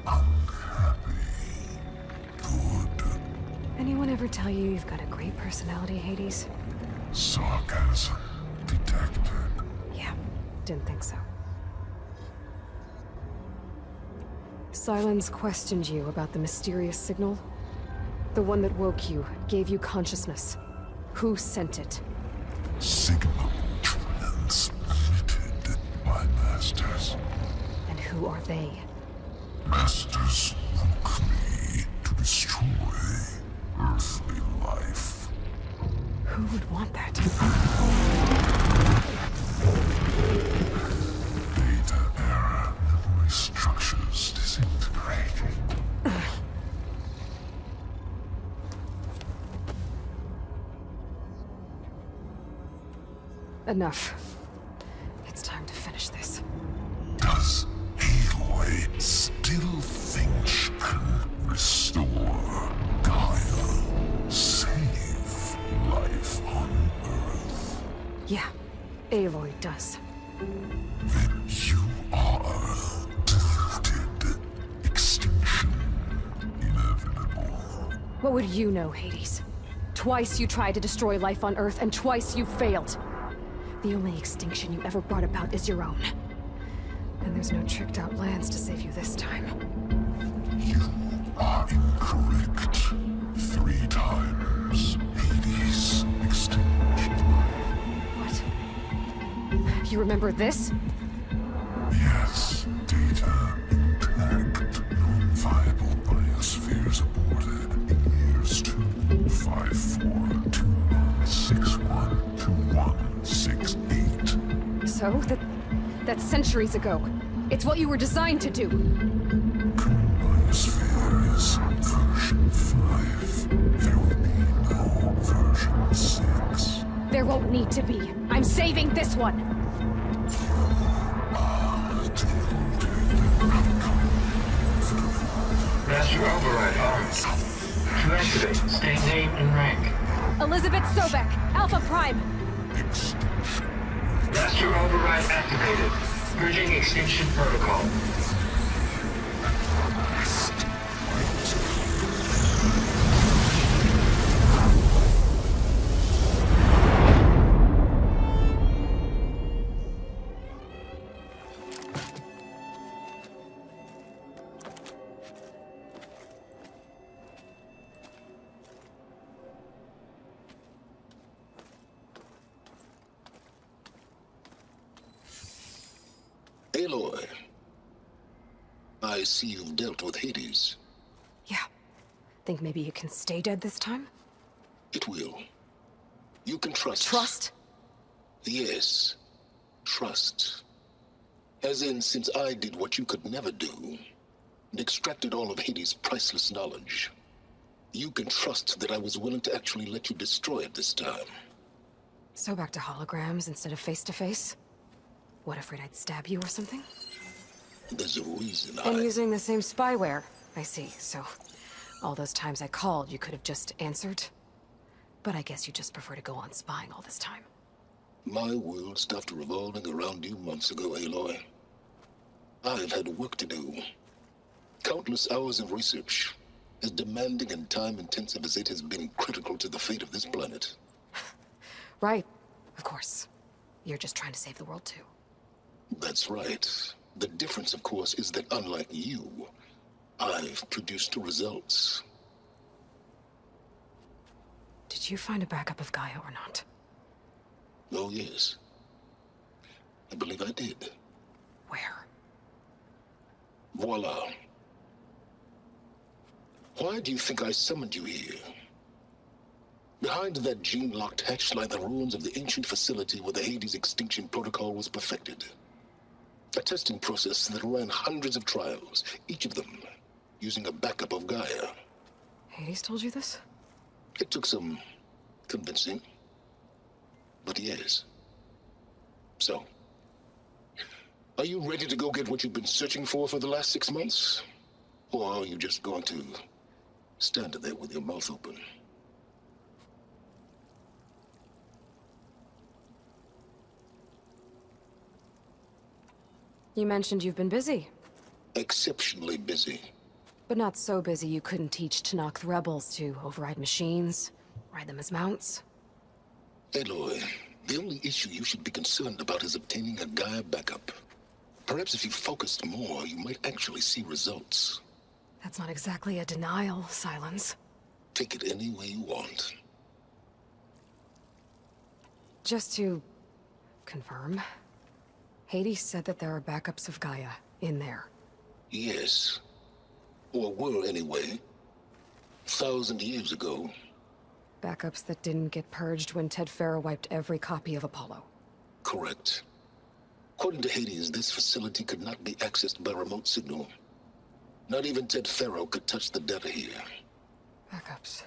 unhappy. Good. Anyone ever tell you you've got a great personality, Hades? Sarcasm detected. Yeah, didn't think so. Silence questioned you about the mysterious signal. The one that woke you, gave you consciousness. Who sent it? Signal transmitted by masters. And who are they? Masters woke me to destroy earthly life. Who would want that? Data error, memory structures disintegrating. Enough. It's time to finish this. Does Aloy still think she can restore Gaia? Save life on Earth? Yeah, Aloy does. Then you are deluded. Extinction inevitable. What would you know, Hades? Twice you tried to destroy life on Earth, and twice you failed. The only extinction you ever brought about is your own. And there's no tricked-out lands to save you this time. You are incorrect. 3 times. Hades extinguished life. What? You remember this? Yes. Data intact. Non-viable biospheres aborted in years 254, 2161, 2168. So? That's centuries ago. It's what you were designed to do. Biosphere is version 5. There will be no version 6. There won't need to be. I'm saving this one. Master override on. To activate, state name and rank. Elisabet Sobeck, Alpha Prime. Master override activated. Purging extinction protocol. Aloy, I see you've dealt with Hades. Yeah. Think maybe you can stay dead this time? It will. You can trust. Trust? Yes. Trust. As in, since I did what you could never do, and extracted all of Hades' priceless knowledge, you can trust that I was willing to actually let you destroy it this time. So back to holograms instead of face-to-face? What, afraid I'd stab you or something? There's a reason And using the same spyware. I see, so... all those times I called, you could have just answered? But I guess you just prefer to go on spying all this time. My world stopped revolving around you months ago, Aloy. I've had work to do. Countless hours of research, as demanding and time-intensive as it has been critical to the fate of this planet. Right. Of course. You're just trying to save the world, too. That's right. The difference, of course, is that unlike you, I've produced results. Did you find a backup of Gaia or not? Oh, yes. I believe I did. Where? Voila. Why do you think I summoned you here? Behind that gene-locked hatch lie the ruins of the ancient facility where the Hades extinction protocol was perfected. A testing process that ran hundreds of trials, each of them using a backup of Gaia. Hades told you this? It took some convincing, but yes. So, are you ready to go get what you've been searching for the last 6 months? Or are you just going to stand there with your mouth open? You mentioned you've been busy. Exceptionally busy. But not so busy you couldn't teach Tenakth rebels to override machines, ride them as mounts. Aloy, the only issue you should be concerned about is obtaining a Gaia backup. Perhaps if you focused more, you might actually see results. That's not exactly a denial, Silence. Take it any way you want. Just to confirm, Hades said that there are backups of Gaia in there. Yes. Or were anyway. 1,000 years ago. Backups that didn't get purged when Ted Faro wiped every copy of Apollo. Correct. According to Hades, this facility could not be accessed by remote signal. Not even Ted Faro could touch the data here. Backups.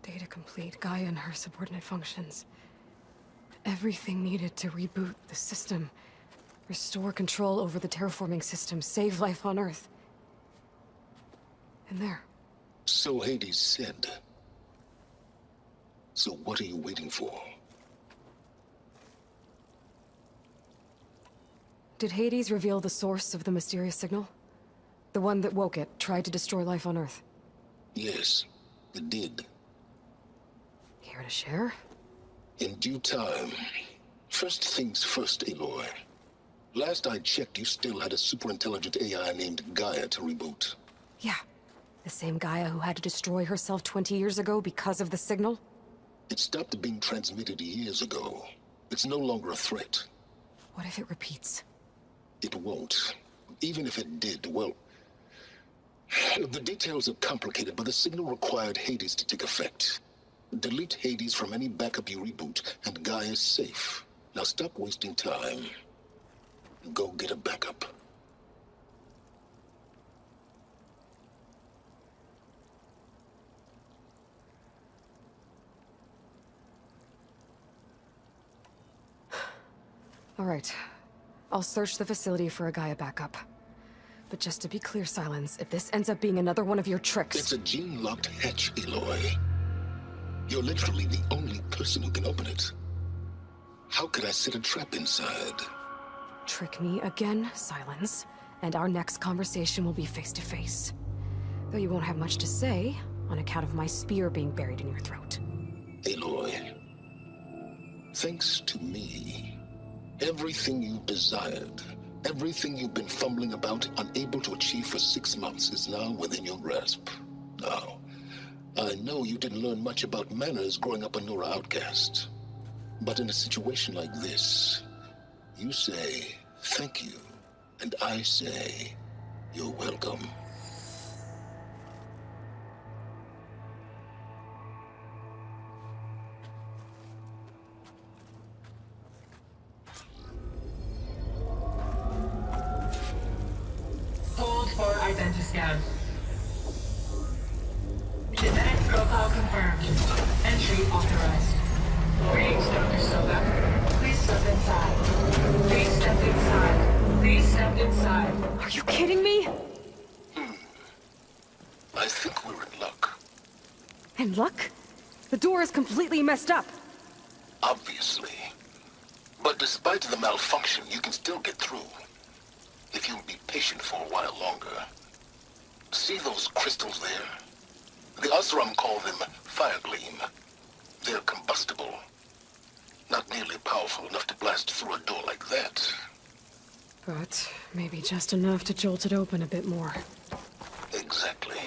Data complete, Gaia and her subordinate functions. Everything needed to reboot the system. Restore control over the terraforming system, save life on Earth. And there. So Hades said. So what are you waiting for? Did Hades reveal the source of the mysterious signal? The one that woke it, tried to destroy life on Earth? Yes, it did. Care to share? In due time. First things first, Aloy. Last I checked, you still had a super-intelligent AI named Gaia to reboot. Yeah. The same Gaia who had to destroy herself 20 years ago because of the signal? It stopped being transmitted years ago. It's no longer a threat. What if it repeats? It won't. Even if it did, well... The details are complicated, but the signal required Hades to take effect. Delete Hades from any backup you reboot, and Gaia's safe. Now stop wasting time. Go get a backup. All right. I'll search the facility for a Gaia backup. But just to be clear, Silence, if this ends up being another one of your tricks... It's a gene-locked hatch, Aloy. You're literally the only person who can open it. How could I set a trap inside? Trick me again, Silence, and our next conversation will be face-to-face. Though you won't have much to say, on account of my spear being buried in your throat. Aloy, thanks to me, everything you desired, everything you've been fumbling about, unable to achieve for 6 months, is now within your grasp. Now, I know you didn't learn much about manners growing up a Nora outcast. But in a situation like this, you say, thank you, and I say, you're welcome. Hold for identiscan. Genetic profile confirmed. Entry authorized. Greetings, Dr. Sobeck. Please step inside. Please step inside. Please step inside. Are you kidding me? I think we're in luck. In luck? The door is completely messed up. Obviously. But despite the malfunction, you can still get through. If you'll be patient for a while longer. See those crystals there? The Osram call them fire gleam. They're combustible. Not nearly powerful enough to blast through a door like that. But maybe just enough to jolt it open a bit more. Exactly.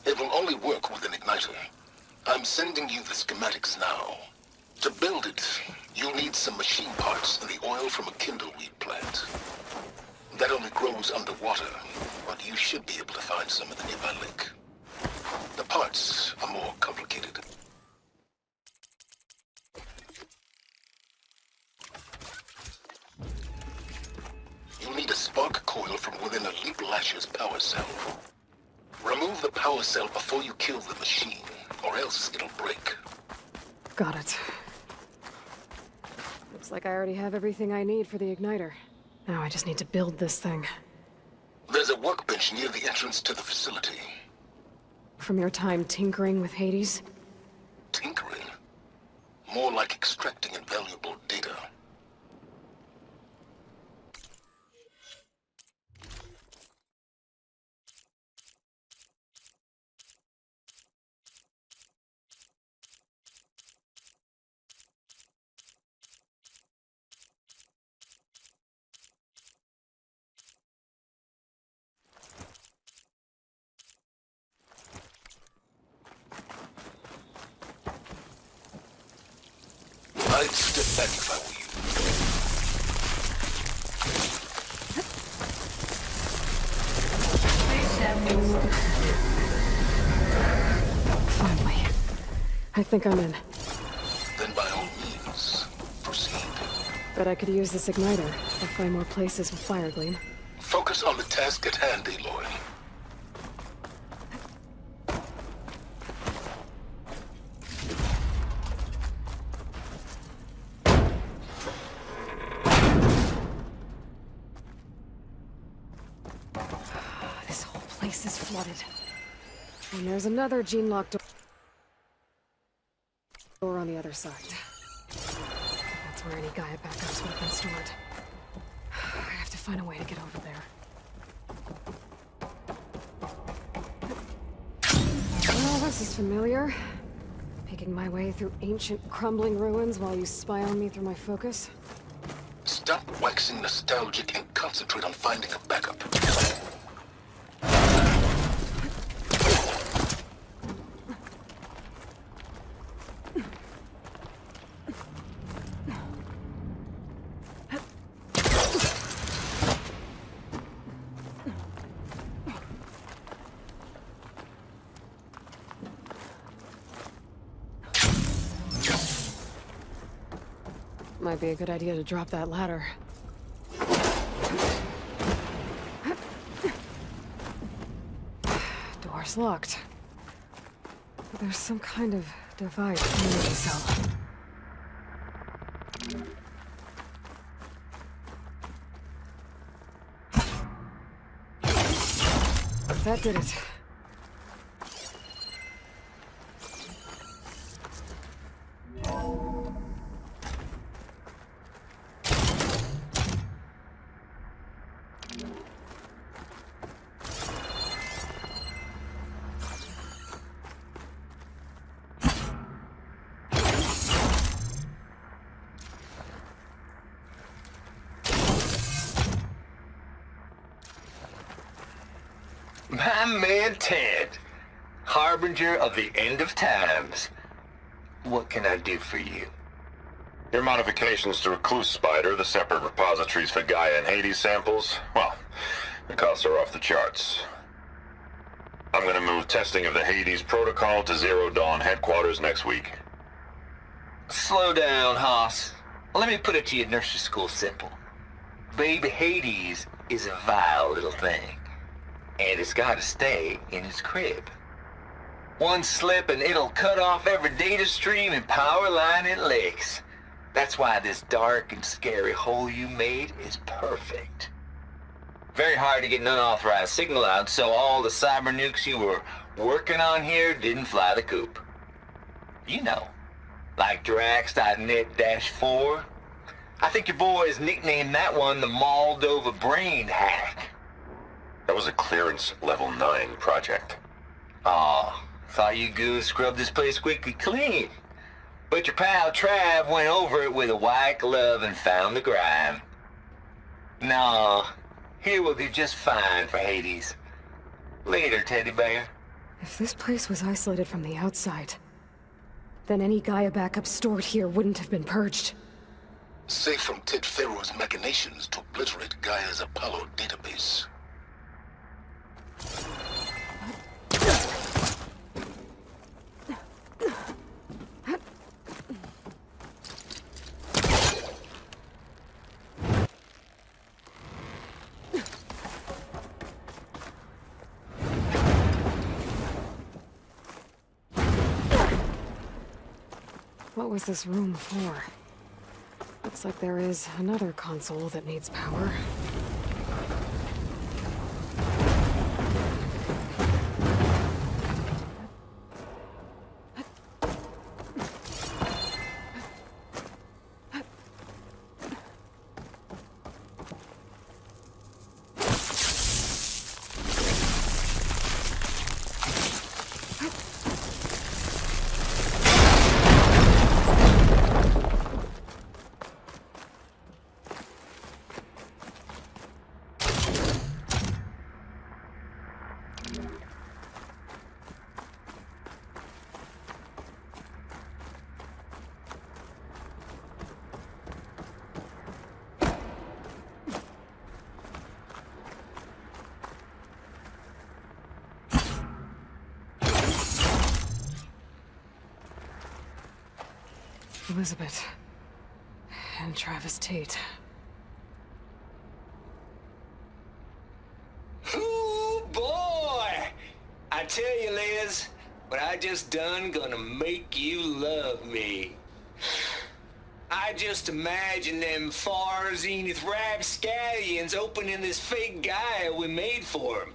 It will only work with an igniter. I'm sending you the schematics now. To build it, you'll need some machine parts and the oil from a kindleweed plant. That only grows underwater, but you should be able to find some in the nearby lake. The parts are more complicated. You'll need a spark coil from within a Leap Lasher's power cell. Remove the power cell before you kill the machine, or else it'll break. Got it. Looks like I already have everything I need for the igniter. Now I just need to build this thing. There's a workbench near the entrance to the facility. From your time tinkering with Hades? Tinkering? More like extracting invaluable data. I'd step back if I were you. Finally. I think I'm in. Then by all means, proceed. Bet I could use this igniter. I'll find more places with fire gleam. Focus on the task at hand, Aloy. This whole place is flooded. And there's another gene-locked door on the other side. That's where any Gaia backups would have been stored. I have to find a way to get over there. Well, this is familiar. Picking my way through ancient, crumbling ruins while you spy on me through my focus. Stop waxing nostalgic and concentrate on finding a backup. Might be a good idea to drop that ladder. Door's locked. But there's some kind of device in the cell. That did it. My man Ted, harbinger of the end of times. What can I do for you? Your modifications to Recluse Spider, the separate repositories for Gaia and Hades samples, well, the costs are off the charts. I'm gonna move testing of the Hades protocol to Zero Dawn headquarters next week. Slow down, Haas. Let me put it to you nursery school simple. Baby Hades is a vile little thing. And it's gotta stay in its crib. One slip and it'll cut off every data stream and power line it licks. That's why this dark and scary hole you made is perfect. Very hard to get an unauthorized signal out, so all the cyber nukes you were working on here didn't fly the coop. You know, like Drax.net-4. I think your boys nicknamed that one the Moldova Brain Hack. The That was a clearance level 9 project. Aw, thought you goons scrubbed this place squeaky clean. But your pal Trav went over it with a white glove and found the grime. Nah, here we'll do just fine for Hades. Later, teddy bear. If this place was isolated from the outside, then any Gaia backup stored here wouldn't have been purged. Safe from Ted Faro's machinations to obliterate Gaia's Apollo database. What was this room for? Looks like there is another console that needs power. Elisabet. And Travis Tate. Ooh, boy! I tell you, Liz, what I just done gonna make you love me. I just imagine them far zenith rapscallions opening this fake Gaia we made for them.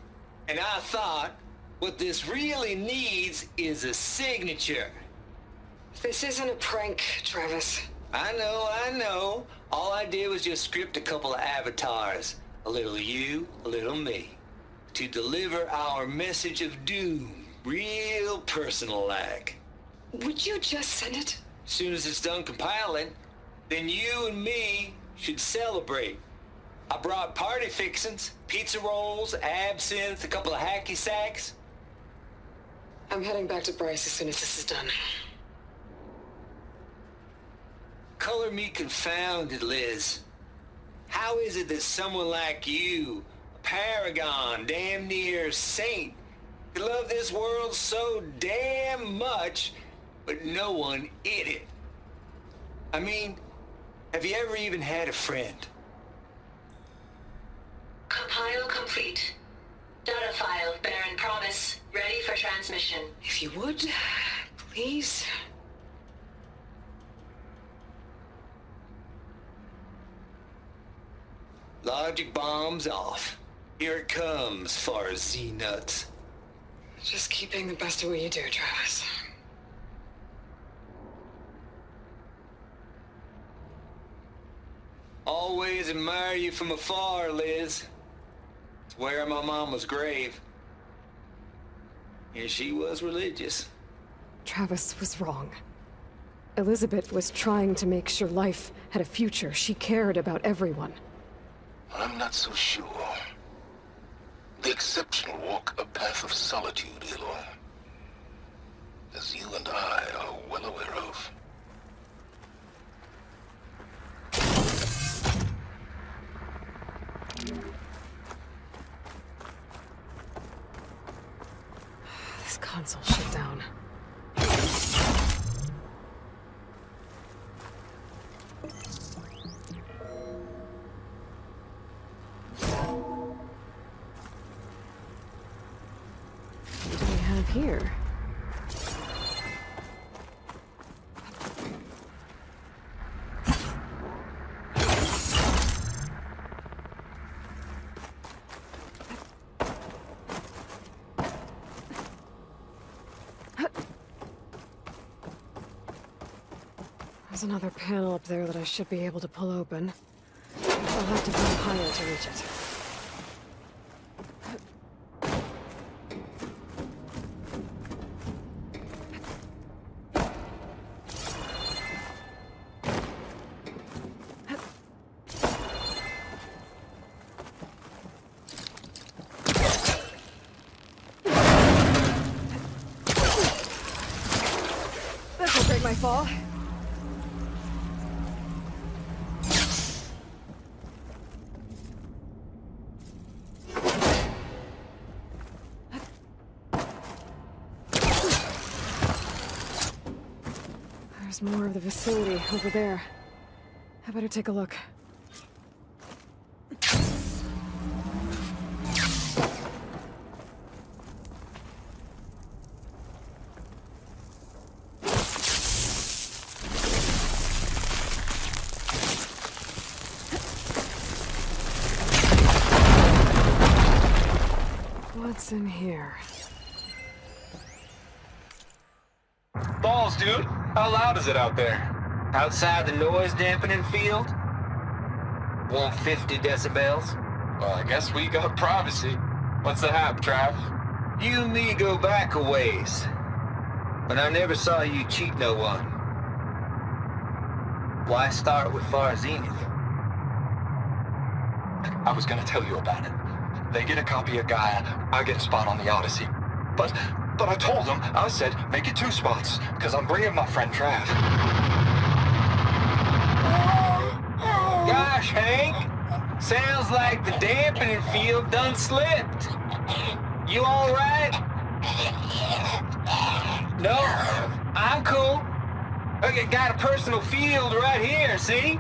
And I thought, what this really needs is a signature. This isn't a prank, Travis. I know. All I did was just script a couple of avatars. A little you, a little me. To deliver our message of doom, real personal-like. Would you just send it? As soon as it's done compiling, then you and me should celebrate. I brought party fixins, pizza rolls, absinthe, a couple of hacky sacks. I'm heading back to Bryce as soon as this is done. Color me confounded, Liz. How is it that someone like you, a paragon, damn near saint, could love this world so damn much, but no one in it? I mean, have you ever even had a friend? Compile complete. Data file, Baron Promise, ready for transmission. If you would, please. Logic bombs off. Here it comes, far as Z-nuts. Just keeping the best of what you do, Travis. Always admire you from afar, Liz. It's where my mama's grave. And she was religious. Travis was wrong. Elisabet was trying to make sure life had a future. She cared about everyone. I'm not so sure. The exceptional walk a path of solitude, Aloy. As you and I are well aware of. This console shut down. What do we have here? There's another panel up there that I should be able to pull open. I'll have to go higher to reach it. my fall. There's more of the facility over there. I better take a look. What's in here? Balls, dude. How loud is it out there? Outside the noise dampening field? 150 decibels? Well, I guess we got privacy. What's the hap, Trav? You and me go back a ways. But I never saw you cheat no one. Why start with Far Zenith? I was gonna tell you about it. They get a copy of Gaia, I get a spot on the Odyssey. But I told them, I said, make it 2 spots, because I'm bringing my friend Trav. Gosh, Hank. Sounds like the dampening field done slipped. You all right? No, I'm cool. Okay, got a personal field right here, see?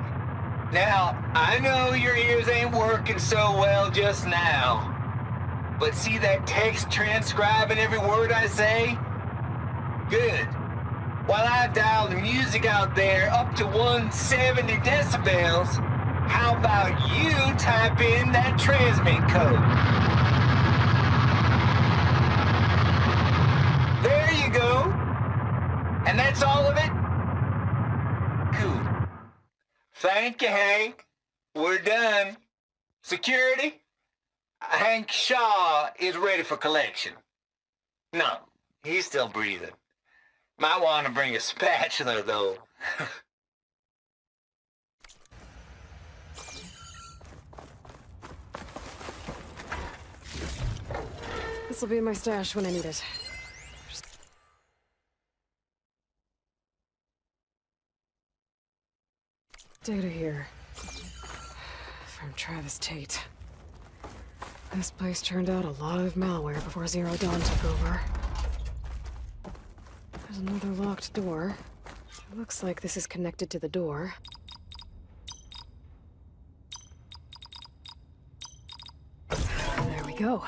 Now, I know your ears ain't working so well just now. But see that text transcribing every word I say? Good. While I dial the music out there up to 170 decibels, how about you type in that transmit code? There you go. And that's all of it? Cool. Thank you, Hank. We're done. Security? Hank Shaw is ready for collection. No, he's still breathing. Might want to bring a spatula, though. This'll be in my stash when I need it. Data here. From Travis Tate. This place turned out a lot of malware before Zero Dawn took over. There's another locked door. It looks like this is connected to the door. There we go.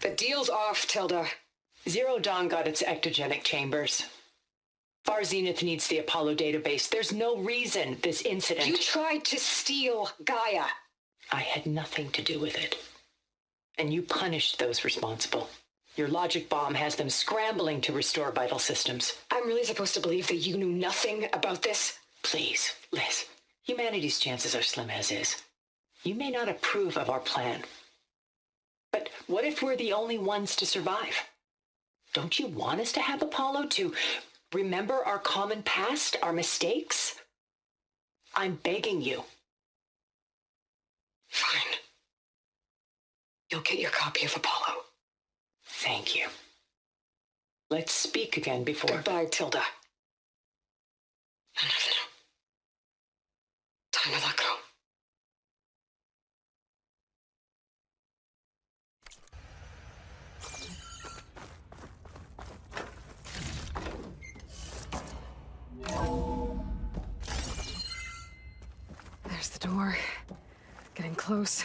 The deal's off, Tilda. Zero Dawn got its ectogenic chambers. Far Zenith needs the Apollo database. There's no reason this incident... You tried to steal Gaia. I had nothing to do with it. And you punished those responsible. Your logic bomb has them scrambling to restore vital systems. I'm really supposed to believe that you knew nothing about this? Please, Liz. Humanity's chances are slim as is. You may not approve of our plan. But what if we're the only ones to survive? Don't you want us to have Apollo to remember our common past, our mistakes? I'm begging you. Fine. You'll get your copy of Apollo. Thank you. Let's speak again before... Goodbye, Tilda. No. Time to let go. There's the door. Getting close.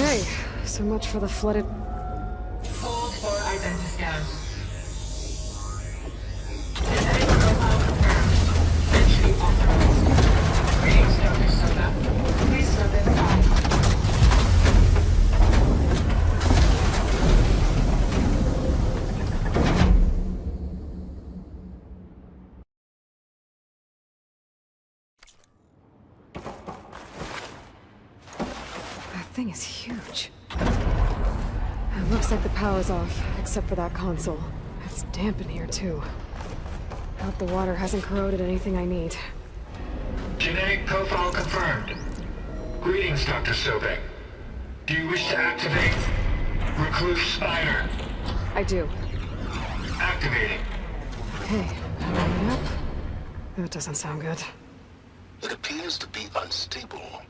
Okay, so much for the flooded... Hold for identiscan. Genetic profile confirmed. Entry authorized. Greetings, Dr. Sobeck. Please step inside. That thing is huge. It looks like the power's off, except for that console. It's damp in here, too. Hope the water hasn't corroded anything I need. Genetic profile confirmed. Greetings, Dr. Sobeck. Do you wish to activate Recluse Spider? I do. Activating. Hey, powering up? That doesn't sound good. It appears to be unstable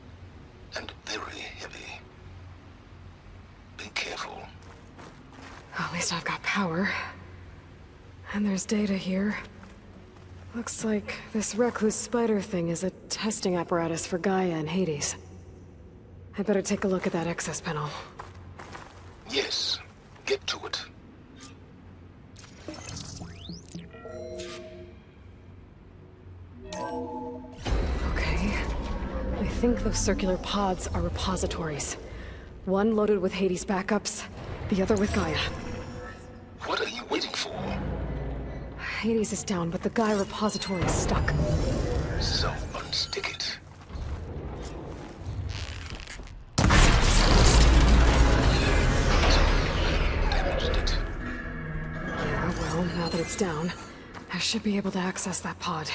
and very heavy. Be careful. At least I've got power. And there's data here. Looks like this recluse spider thing is a testing apparatus for Gaia and Hades. I'd better take a look at that access panel. Yes, get to it. Okay. I think those circular pods are repositories. One loaded with Hades backups, the other with Gaia. What are you waiting for? Hades is down, but the Gaia repository is stuck. So unstick it. Damaged it. Yeah, well, now that it's down, I should be able to access that pod.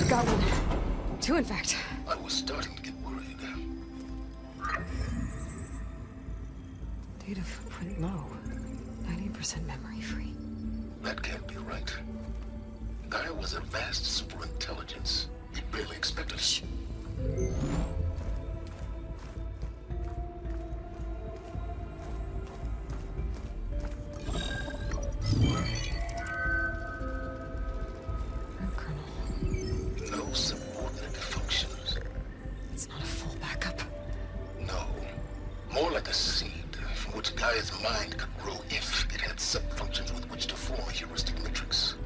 Got one. Two, in fact. I was starting to get worried. Data footprint low. 90% memory free. That can't be right. Gaia was a vast superintelligence. We barely expected it. No subordinate functions. It's not a full backup. No. More like a seed from which Gaia's mind could grow if it had sub-functions with which to form a heuristic matrix.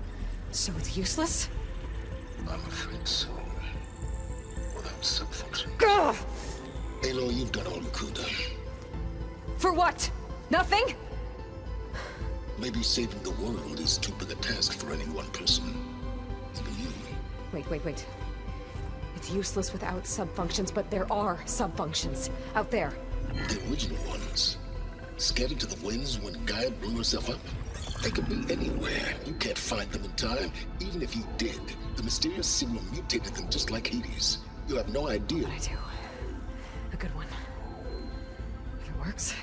So it's useless? I'm afraid so. Without sub-functions. Gah! Aloy, you've done all you could. For what? Nothing? Maybe saving the world is too big a task for any one person. Even you. Wait. It's useless without sub-functions, but there are sub-functions out there. The original ones. Scattered to the winds when Gaia blew herself up? They could be anywhere. You can't find them in time. Even if you did, the mysterious signal mutated them just like Hades. You have no idea. But I do. A good one. If it works.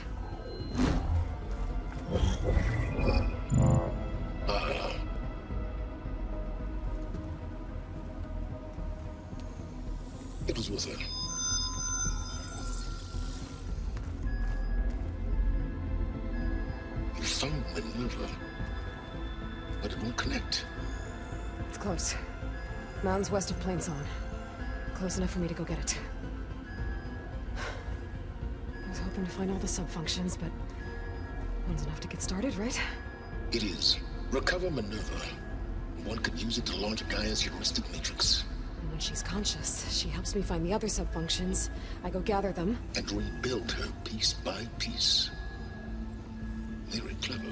It was with her. You found Minerva, but it won't connect. It's close. Mountains west of Plainsong. Close enough for me to go get it. I was hoping to find all the sub-functions, but one's enough to get started, right? It is. Recover Minerva. One could use it to launch Gaia's heuristic matrix. And when she's conscious, she helps me find the other sub-functions. I go gather them. And rebuild her piece by piece. Very clever.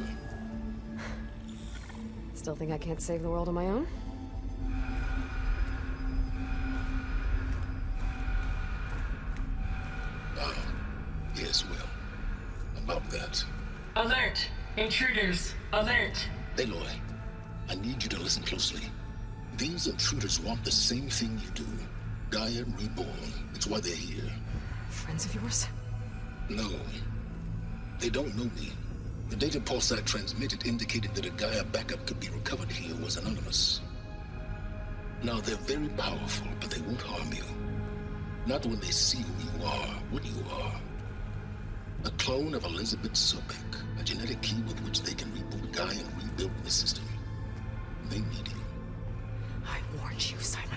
Still think I can't save the world on my own? Yes, well. About that. Alert! Intruders! Alert! Aloy, I need you to listen closely. These intruders want the same thing you do. Gaia reborn. It's why they're here. Friends of yours? No. They don't know me. The data pulse I transmitted indicated that a Gaia backup could be recovered here was anonymous. Now, they're very powerful, but they won't harm you. Not when they see who you are, what you are. A clone of Elisabet Sobeck, a genetic key with which they can reboot Gaia and rebuild the system. They need you.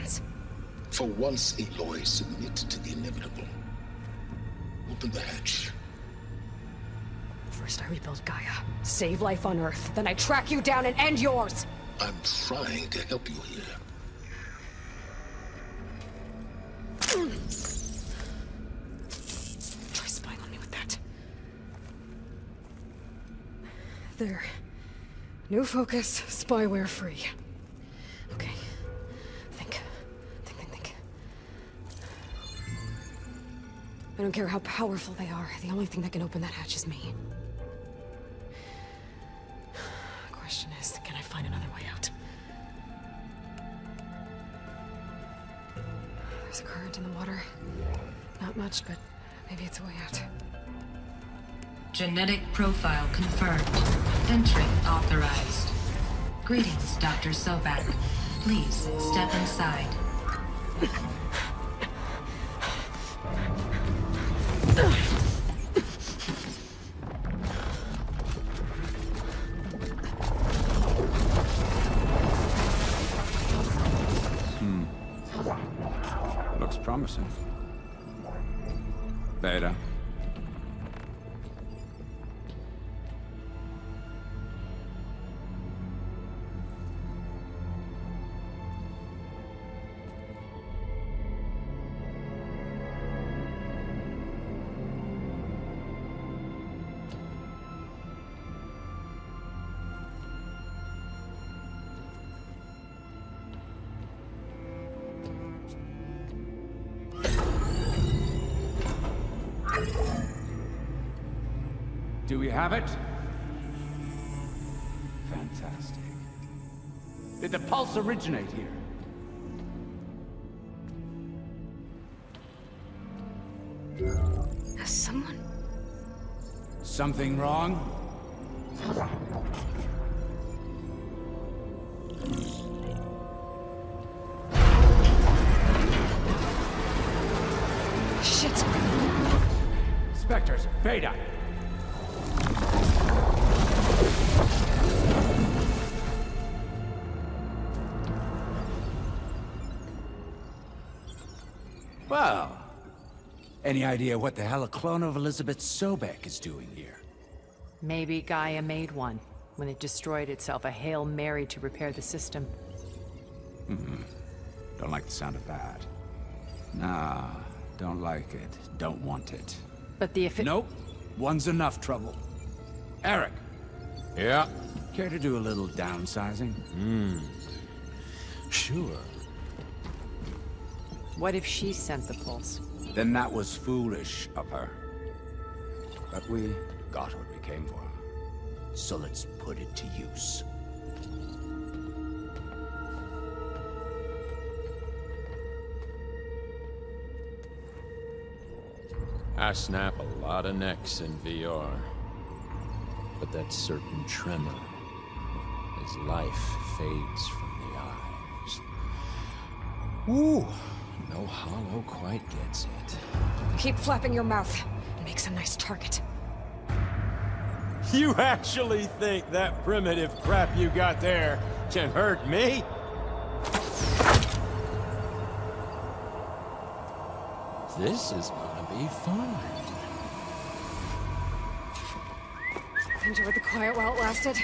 plans. For once, Aloy, submit to the inevitable. Open the hatch. First I rebuild Gaia, save life on Earth, then I track you down and end yours! I'm trying to help you here. Try spying on me with that. There. New focus, spyware free. Okay. Think. I don't care how powerful they are. The only thing that can open that hatch is me. Question is, can I find another way out? There's a current in the water. Not much, but maybe it's a way out. Genetic profile confirmed. Entry authorized. Greetings, Dr. Sobeck. Please step inside. Looks promising. Beta. Do we have it? Fantastic. Did the pulse originate here? Has someone... Something wrong? Shit! Spectres, Beta! Well, any idea what the hell a clone of Elisabet Sobeck is doing here? Maybe Gaia made one, when it destroyed itself, a Hail Mary to repair the system. Don't like the sound of that. Nah, don't like it. Don't want it. But the Nope. One's enough trouble. Eric. Yeah? Care to do a little downsizing? Sure. What if she sent the pulse? Then that was foolish of her. But we got what we came for. So let's put it to use. I snap a lot of necks in VR. But that certain tremor as life fades from the eyes. Ooh, no hollow quite gets it. Keep flapping your mouth. It makes a nice target. You actually think that primitive crap you got there can hurt me? This is gonna be fun. Enjoyed the quiet while it lasted.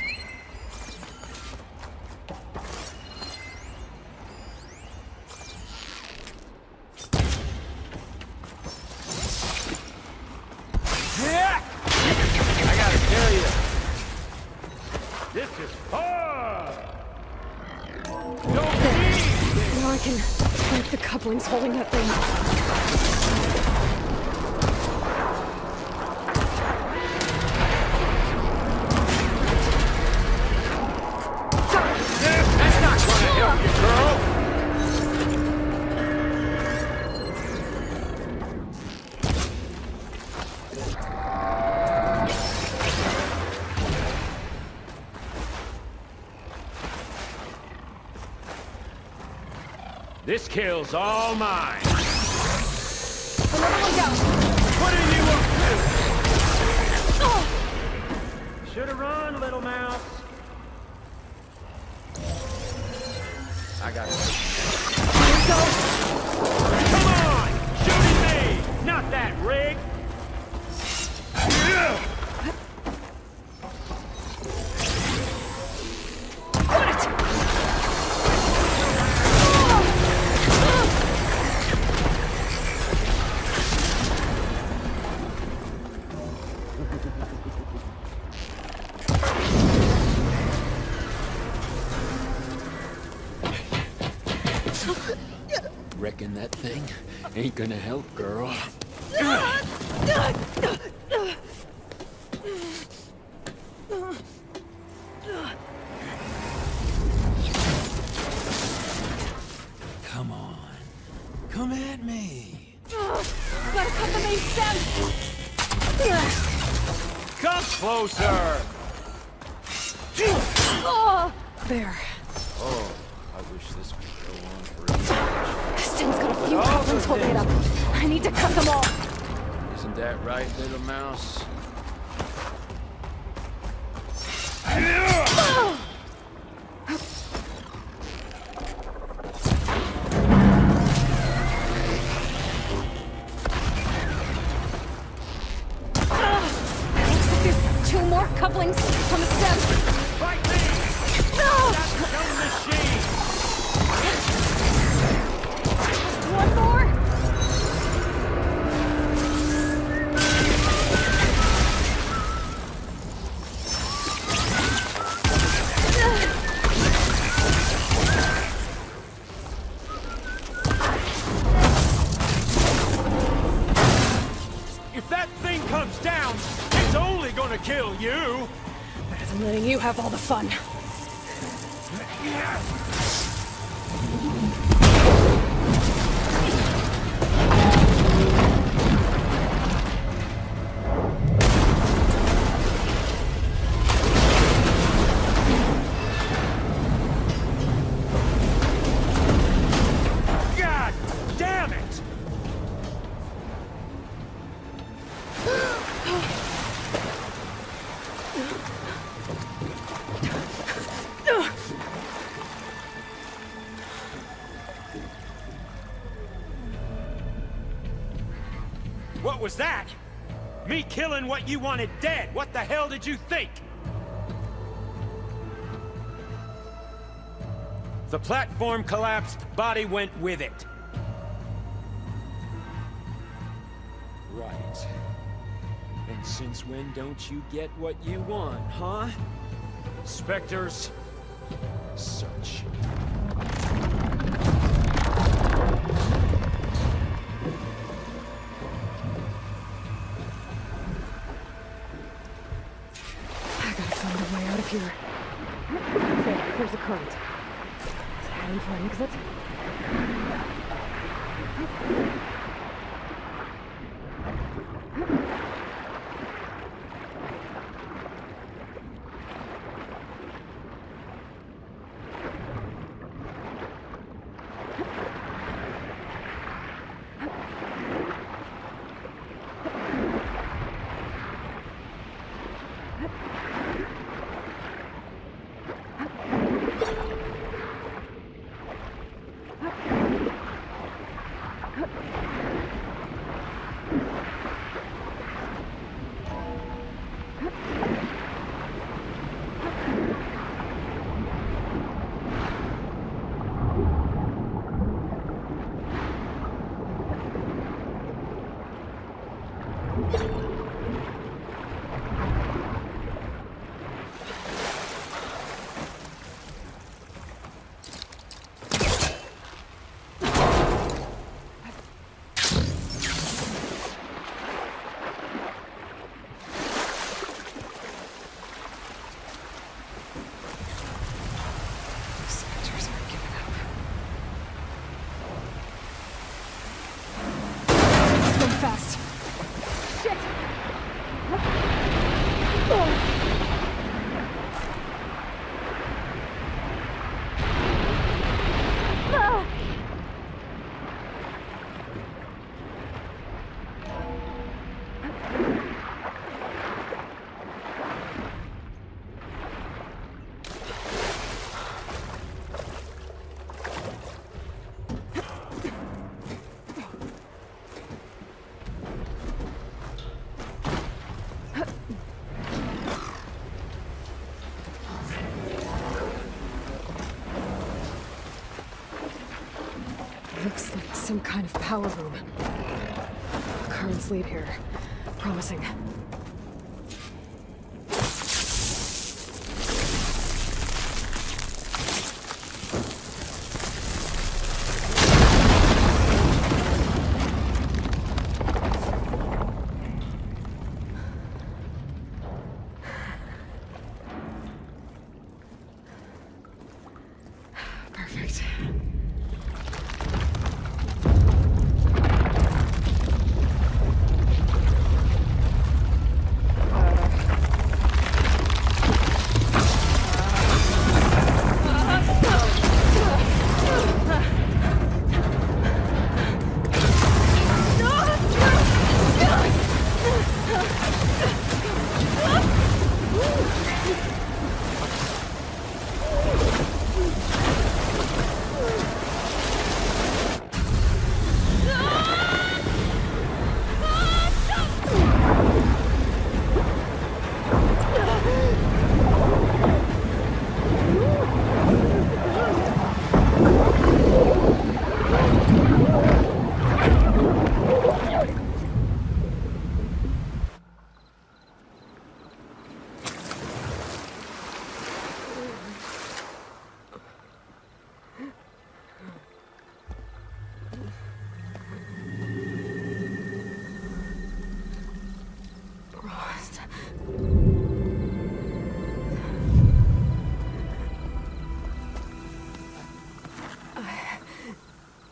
I gotta tell you, this is fun! Now I can break the couplings holding that thing. That's not gonna help you, girl! This kill's all mine. Another one down. What are you up to? Should've run, little mouse. I got it. Come on! Shooting me! Not that rig! Reckon that thing ain't gonna help, girl. Come on. Come at me. Gotta cut the main stem! Come closer! Oh! There. Oh, I wish this would go on forever. This thing's got a few couplings holding it up. I need to cut them all. Isn't that right, little mouse? Looks like there's 2 more couplings on the stem. Fight me! No! That young machine! One more? If that thing comes down, it's only gonna kill you! Better than letting you have all the fun. God damn it! What was that? Me killing what you wanted dead. What the hell did you think? The platform collapsed, body went with it. Right. And since when don't you get what you want, huh? Spectres, Search. I gotta find a way out of here. There, there's a current. Is it heading for an exit? Looks like some kind of power room. Currents lead here. Promising. Perfect.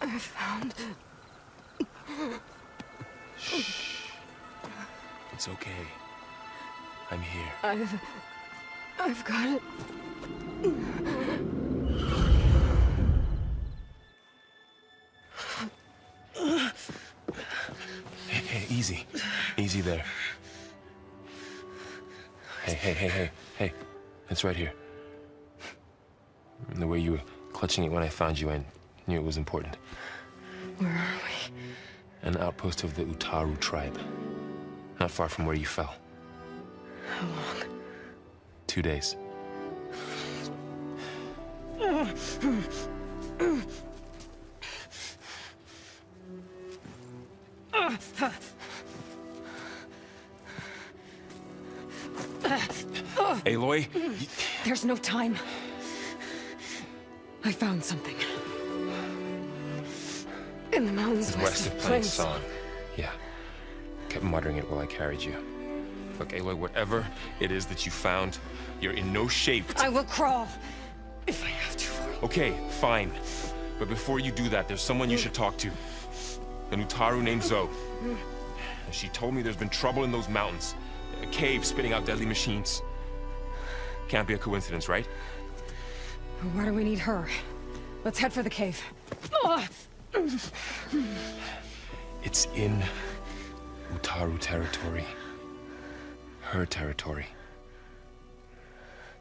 I found... Shh. It's okay. I'm here. I've got it. Hey, easy. Easy there. Hey. It's right here. The way you were clutching it when I found you, I knew it was important. Where are we? An outpost of the Utaru tribe. Not far from where you fell. How long? 2 days. Aloy? There's no time. I found something. In the mountains West of Plain Song. Yeah. Kept muttering it while I carried you. Look, Aloy, whatever it is that you found, you're in no shape to... I will crawl, if I have to. Okay, fine. But before you do that, there's someone you should talk to. An Utaru named Zoe. She told me there's been trouble in those mountains. A cave spitting out deadly machines. Can't be a coincidence, right? Why do we need her? Let's head for the cave. It's in Utaru territory. Her territory.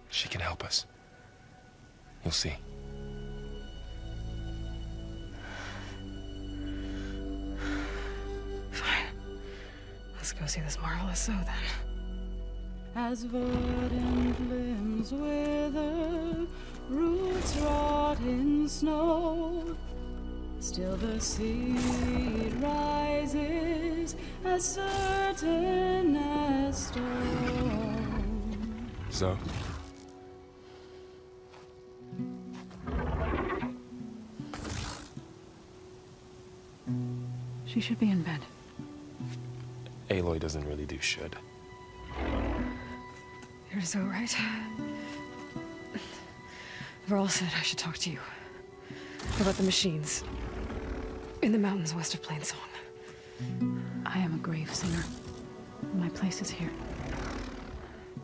She can help us. You'll see. Fine. Let's go see this marvelous Zoe then. As verdant limbs wither, roots rot in snow, still the seed rises as certain as stone. Zoe? She should be in bed. Aloy doesn't really do should. You're so right. Varl said I should talk to you. About the machines. In the mountains west of Plain Song. I am a grave singer. My place is here.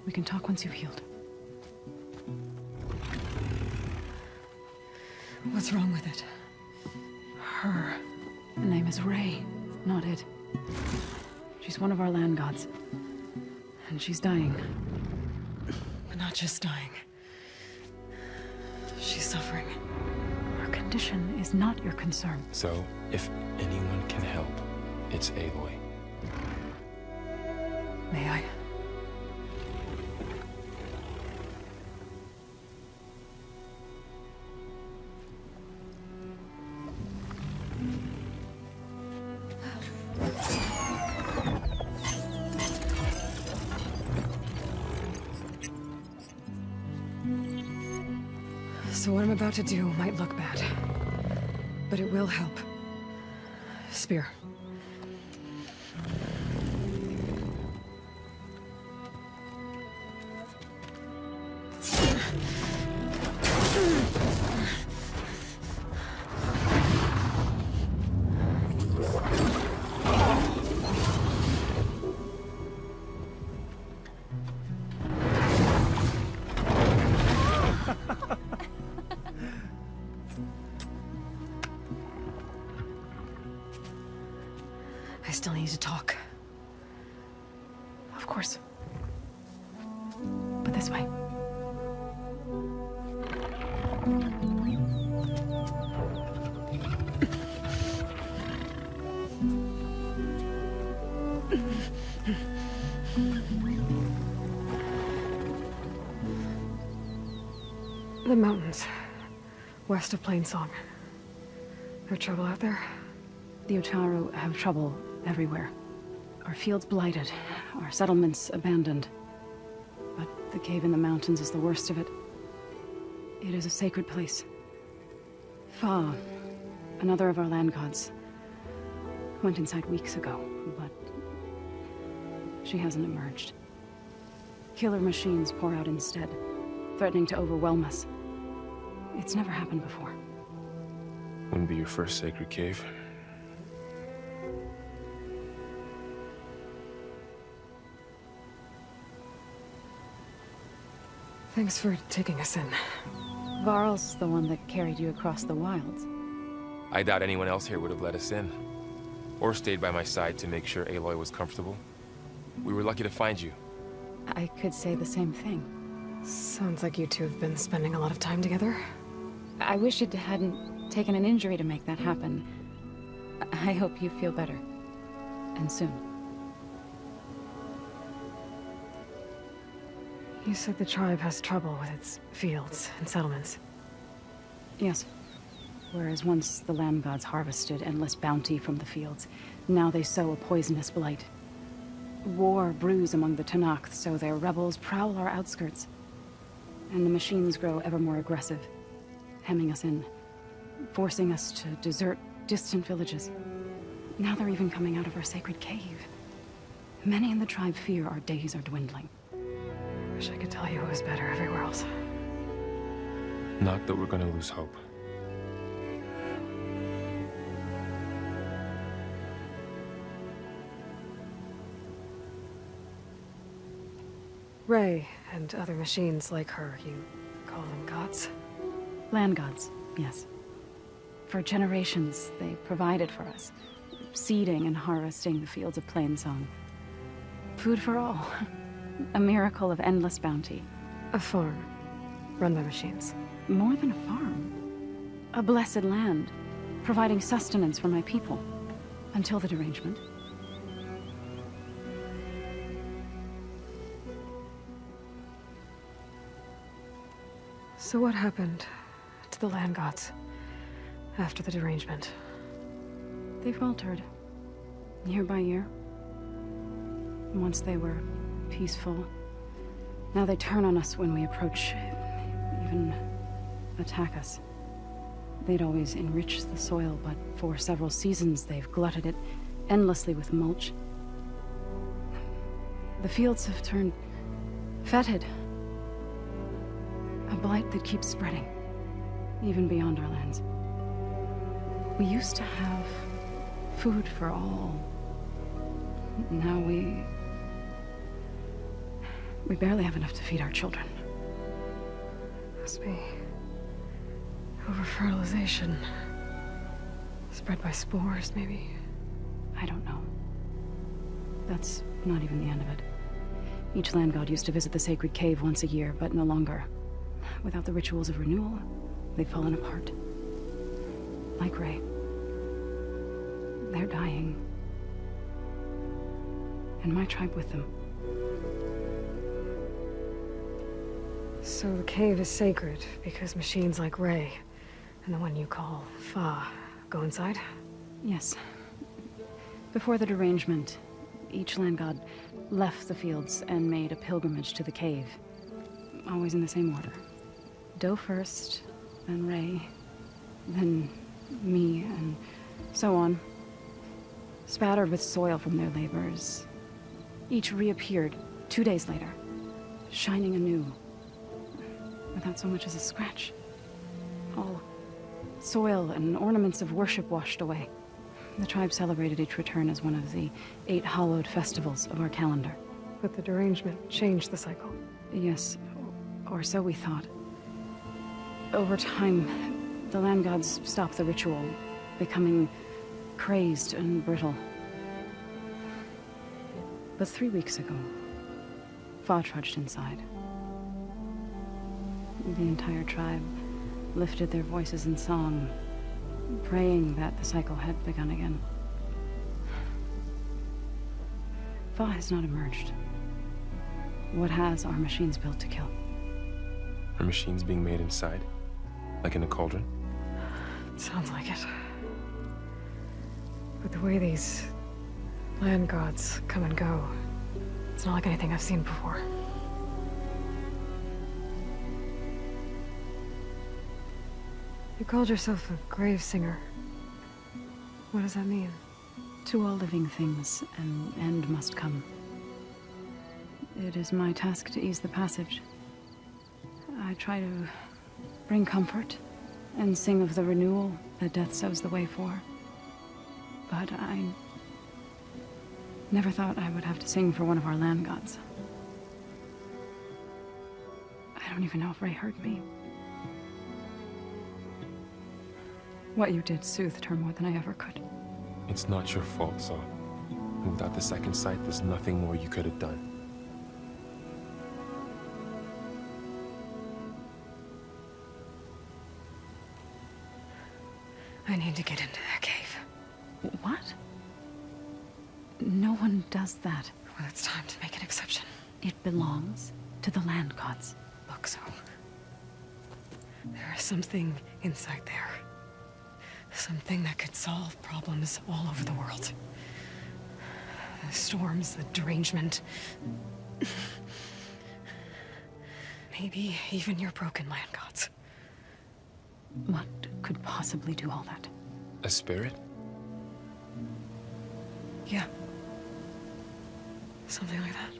We can talk once you've healed. What's wrong with it? Her name is Ray, not it. She's one of our land gods. And she's dying. But not just dying. She's suffering. Her condition is not your concern. So, if anyone can help, it's Aloy. May I? So what I'm about to do might look bad, but it will help. Spear. I still need to talk. Of course. But this way. The mountains, west of Plainsong. There trouble out there? The Utaru have trouble everywhere. Our fields blighted, our settlements abandoned. But the cave in the mountains is the worst of it. It is a sacred place. Fa, another of our land gods, went inside weeks ago, but she hasn't emerged. Killer machines pour out instead, threatening to overwhelm us. It's never happened before. Wouldn't be your first sacred cave. Thanks for taking us in. Varl's the one that carried you across the wilds. I doubt anyone else here would have let us in. Or stayed by my side to make sure Aloy was comfortable. We were lucky to find you. I could say the same thing. Sounds like you two have been spending a lot of time together. I wish it hadn't taken an injury to make that happen. I hope you feel better. And soon. You said the tribe has trouble with its fields and settlements. Yes. Whereas once the land gods harvested endless bounty from the fields, now they sow a poisonous blight. War brews among the Tenakth, so their rebels prowl our outskirts. And the machines grow ever more aggressive, hemming us in, forcing us to desert distant villages. Now they're even coming out of our sacred cave. Many in the tribe fear our days are dwindling. Wish I could tell you it was better everywhere else. Not that we're gonna lose hope. Ray and other machines like her, you call them gods? Land gods, yes. For generations, they provided for us, seeding and harvesting the fields of Plainsong. Food for all. A miracle of endless bounty. A farm, run by machines. More than a farm. A blessed land, providing sustenance for my people. Until the derangement. So what happened to the land gods after the derangement? They faltered, year by year. Once they were peaceful. Now they turn on us when we approach, even attack us. They'd always enrich the soil, but for several seasons they've glutted it endlessly with mulch. The fields have turned fetid. A blight that keeps spreading, even beyond our lands. We used to have food for all. Now we barely have enough to feed our children. Must be over-fertilization. Spread by spores, maybe? I don't know. That's not even the end of it. Each land god used to visit the sacred cave once a year, but no longer. Without the rituals of renewal, they've fallen apart. Like Ray. They're dying. And my tribe with them. So the cave is sacred because machines like Ray and the one you call Fa go inside? Yes. Before the derangement, each land god left the fields and made a pilgrimage to the cave. Always in the same order. Doe first, then Ray, then me, and so on. Spattered with soil from their labors. Each reappeared 2 days later, shining anew, without so much as a scratch. All soil and ornaments of worship washed away. The tribe celebrated each return as one of the 8 hallowed festivals of our calendar. But the derangement changed the cycle. Yes, or so we thought. Over time, the land gods stopped the ritual, becoming crazed and brittle. But 3 weeks ago, Fa trudged inside. The entire tribe lifted their voices in song, praying that the cycle had begun again. Fa has not emerged. What has are machines built to kill? Are machines being made inside? Like in a cauldron? Sounds like it. But the way these land gods come and go, it's not like anything I've seen before. You called yourself a grave singer. What does that mean? To all living things, an end must come. It is my task to ease the passage. I try to bring comfort and sing of the renewal that death sows the way for. But I never thought I would have to sing for one of our land gods. I don't even know if Ray heard me. What you did soothed her more than I ever could. It's not your fault, so. And without the second sight, there's nothing more you could have done. I need to get into that cave. What? No one does that. Well, it's time to make an exception. It belongs to the land gods. Look, so. There is something inside there. Something that could solve problems all over the world. The storms, the derangement. Maybe even your broken land gods. What could possibly do all that? A spirit? Yeah. Something like that.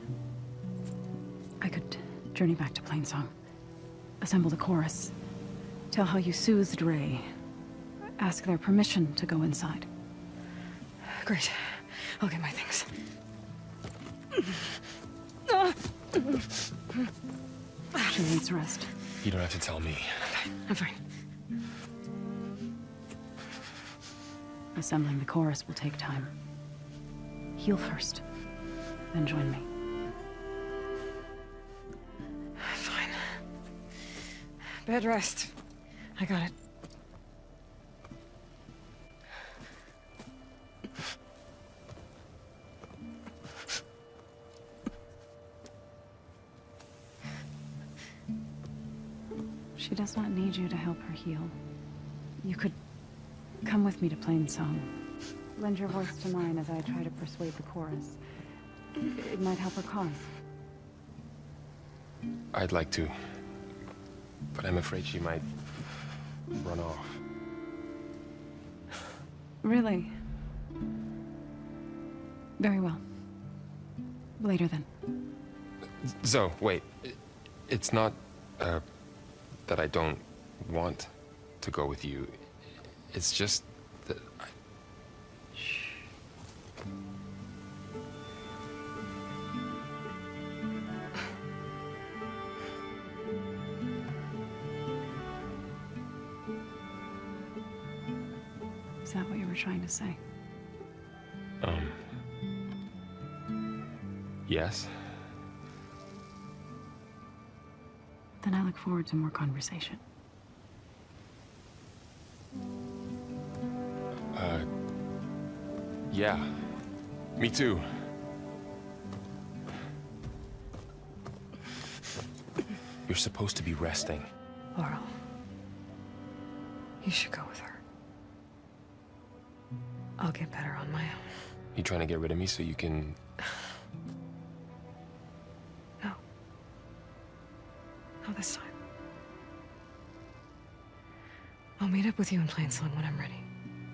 I could journey back to Plainsong, assemble the chorus, tell how you soothed Ray, ask their permission to go inside. Great. I'll get my things. She needs rest. You don't have to tell me. I'm fine. Assembling the chorus will take time. Heal first, then join me. Fine. Bed rest. I got it. She does not need you to help her heal. You could come with me to Plainsong. Lend your voice to mine as I try to persuade the chorus. It might help her cause. I'd like to. But I'm afraid she might run off. Really? Very well. Later then. Zoe, wait. It's not, that I don't want to go with you. It's just that I... Shh. Is that what you were trying to say? Yes? Then I look forward to more conversation. Yeah. Me too. You're supposed to be resting. Laurel. You should go with her. I'll get better on my own. You trying to get rid of me so you can... No. Not this time. I'll meet up with you in Plainsong when I'm ready.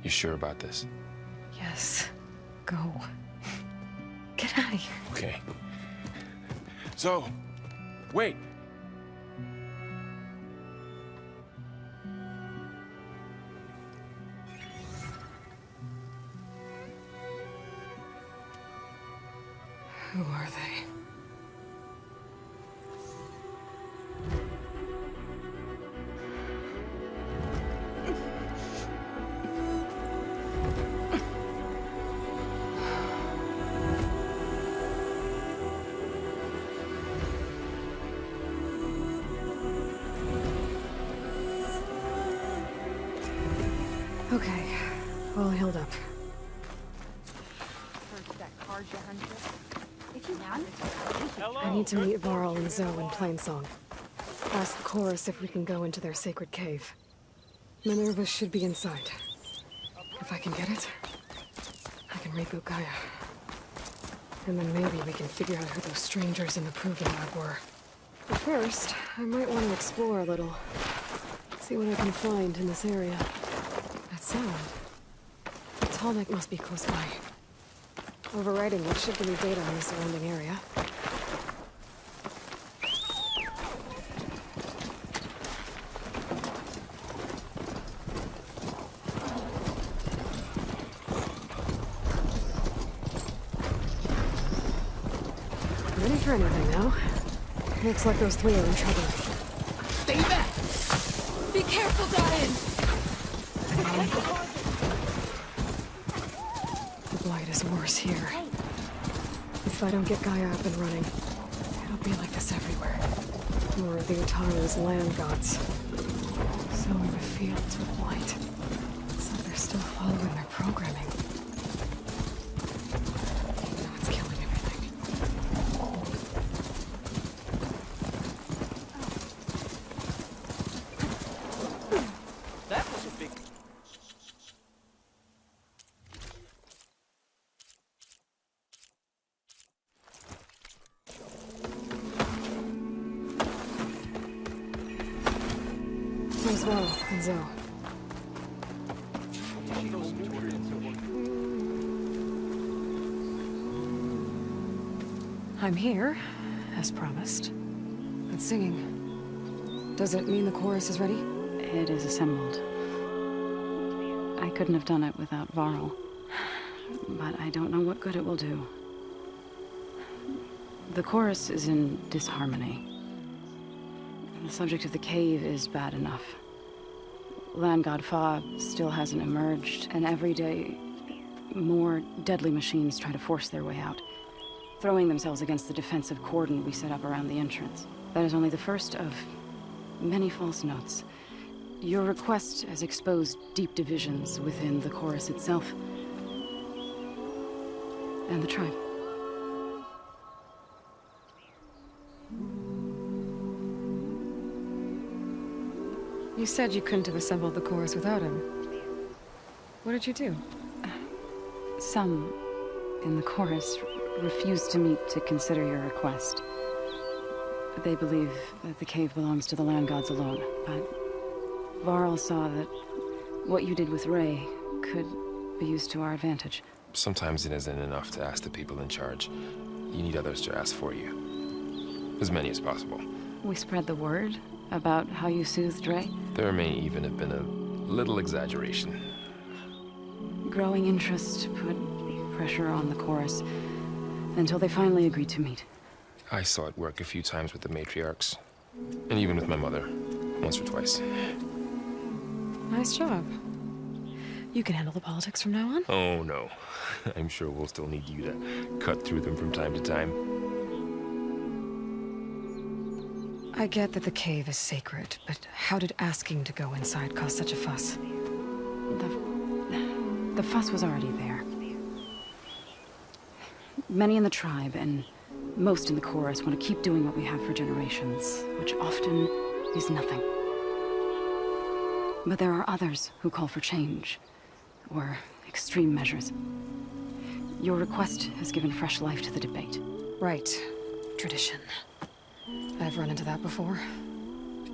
You sure about this? Yes. Go. Get out of here. Okay. So, wait. Who are they? Okay, all healed up. I need to meet Varl and Zoe in Plainsong. Ask the chorus if we can go into their sacred cave. Minerva should be inside. If I can get it, I can reboot Gaia. And then maybe we can figure out who those strangers in the proving lab were. But first, I might want to explore a little. See what I can find in this area. That sound. The Tallneck must be close by. Overriding it should give me data on the surrounding area. Ready for anything now. Looks like those three are in trouble. Stay back! Be careful, Diane! The blight is worse here. If I don't get Gaia up and running, it'll be like this everywhere. More of the Utaru's land gods. Sowing the fields with blight. It's like they're still following their programming. Now it's killing everything. That was a big... There's Varl and Zoe. I'm here, as promised. But singing. Does it mean the chorus is ready? It is assembled. I couldn't have done it without Varl. But I don't know what good it will do. The chorus is in disharmony. The subject of the cave is bad enough. Land God Fa still hasn't emerged, and every day, more deadly machines try to force their way out, throwing themselves against the defensive cordon we set up around the entrance. That is only the first of many false notes. Your request has exposed deep divisions within the chorus itself and the tribe. You said you couldn't have assembled the chorus without him. What did you do? Some in the chorus refused to meet to consider your request. They believe that the cave belongs to the land gods alone, but Varl saw that what you did with Ray could be used to our advantage. Sometimes it isn't enough to ask the people in charge. You need others to ask for you. As many as possible. We spread the word about how you soothed Ray. There may even have been a little exaggeration. Growing interest put pressure on the chorus until they finally agreed to meet. I saw it work a few times with the matriarchs. And even with my mother. Once or twice. Nice job. You can handle the politics from now on? Oh, no. I'm sure we'll still need you to cut through them from time to time. I get that the cave is sacred, but how did asking to go inside cause such a fuss? The fuss was already there. Many in the tribe, and most in the chorus, want to keep doing what we have for generations, which often is nothing. But there are others who call for change, or extreme measures. Your request has given fresh life to the debate. Right. Tradition. I've run into that before.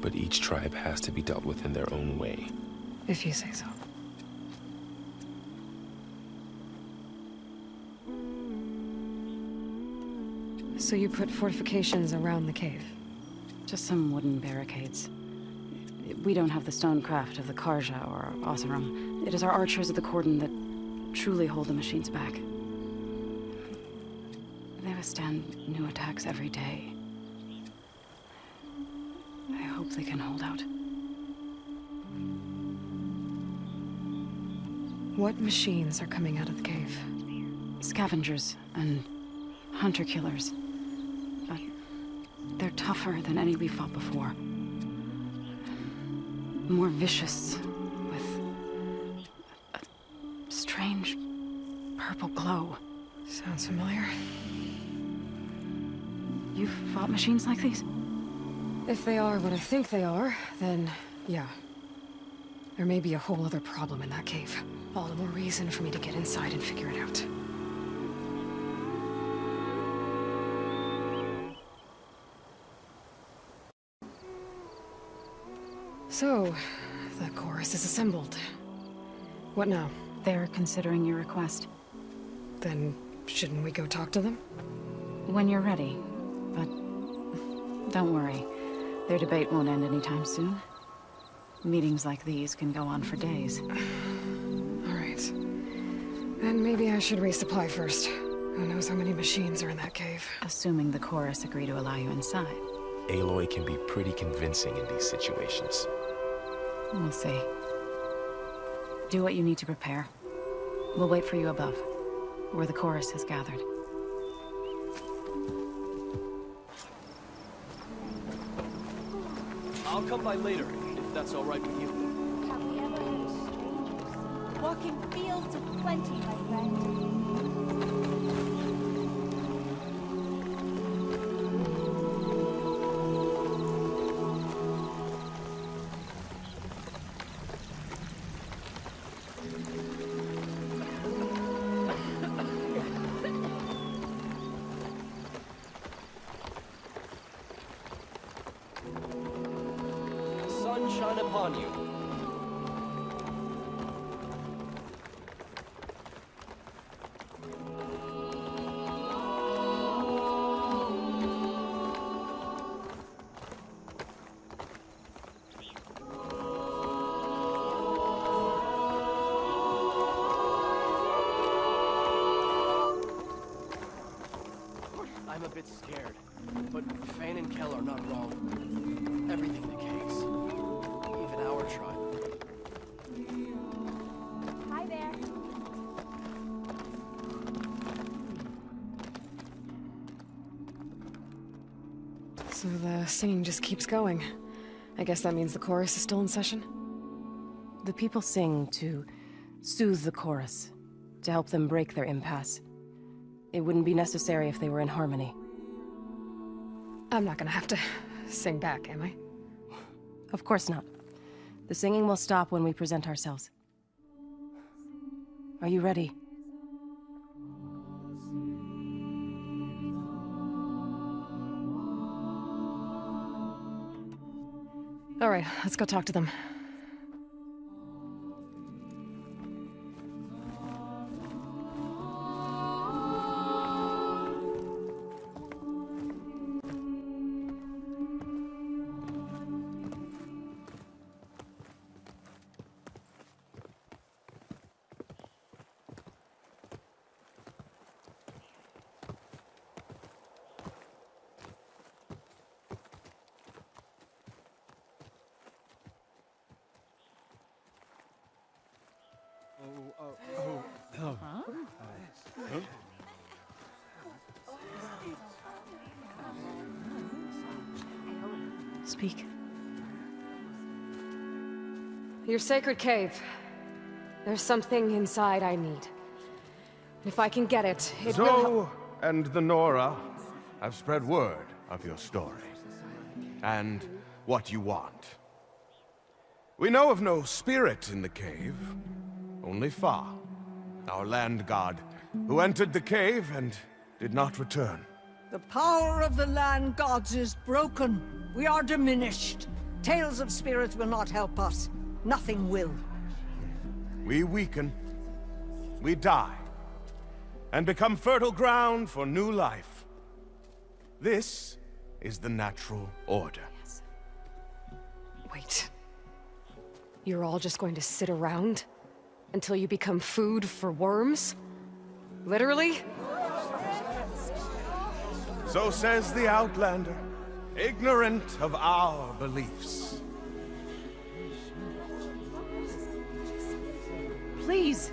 But each tribe has to be dealt with in their own way. If you say so. So you put fortifications around the cave? Just some wooden barricades. We don't have the stonecraft of the Karja or Oseram. It is our archers of the Cordon that truly hold the machines back. They withstand new attacks every day. I hope they can hold out. What machines are coming out of the cave? Scavengers and hunter-killers. But they're tougher than any we fought before. More vicious, with a strange purple glow. Sounds familiar. You've fought machines like these? If they are what I think they are, then yeah. There may be a whole other problem in that cave. All the more reason for me to get inside and figure it out. So, the chorus is assembled. What now? They're considering your request. Then, shouldn't we go talk to them? When you're ready. But don't worry. Their debate won't end anytime soon. Meetings like these can go on for days. Alright. Then maybe I should resupply first. Who knows how many machines are in that cave? Assuming the chorus agree to allow you inside. Aloy can be pretty convincing in these situations. We'll see. Do what you need to prepare. We'll wait for you above, where the chorus has gathered. I'll come by later, if that's all right with you. Have we ever had strangers? Walking fields of plenty, my friend. Shine upon you. I'm a bit scared, but Fan and Kel are not wrong. Everything decays. Even our tribe. Hi there. So the singing just keeps going. I guess that means the chorus is still in session? The people sing to soothe the chorus, to help them break their impasse. It wouldn't be necessary if they were in harmony. I'm not gonna have to sing back, am I? Of course not. The singing will stop when we present ourselves. Are you ready? All right, let's go talk to them. Speak. Your sacred cave. There's something inside I need. If I can get it, it will help. Zoe and the Nora have spread word of your story. And what you want. We know of no spirit in the cave. Only Fa, our land god, who entered the cave and did not return. The power of the land gods is broken. We are diminished. Tales of spirits will not help us. Nothing will. we weaken, we die, and become fertile ground for new life. This is the natural order. Wait. You're all just going to sit around until you become food for worms? Literally? So says the Outlander, ignorant of our beliefs. Please.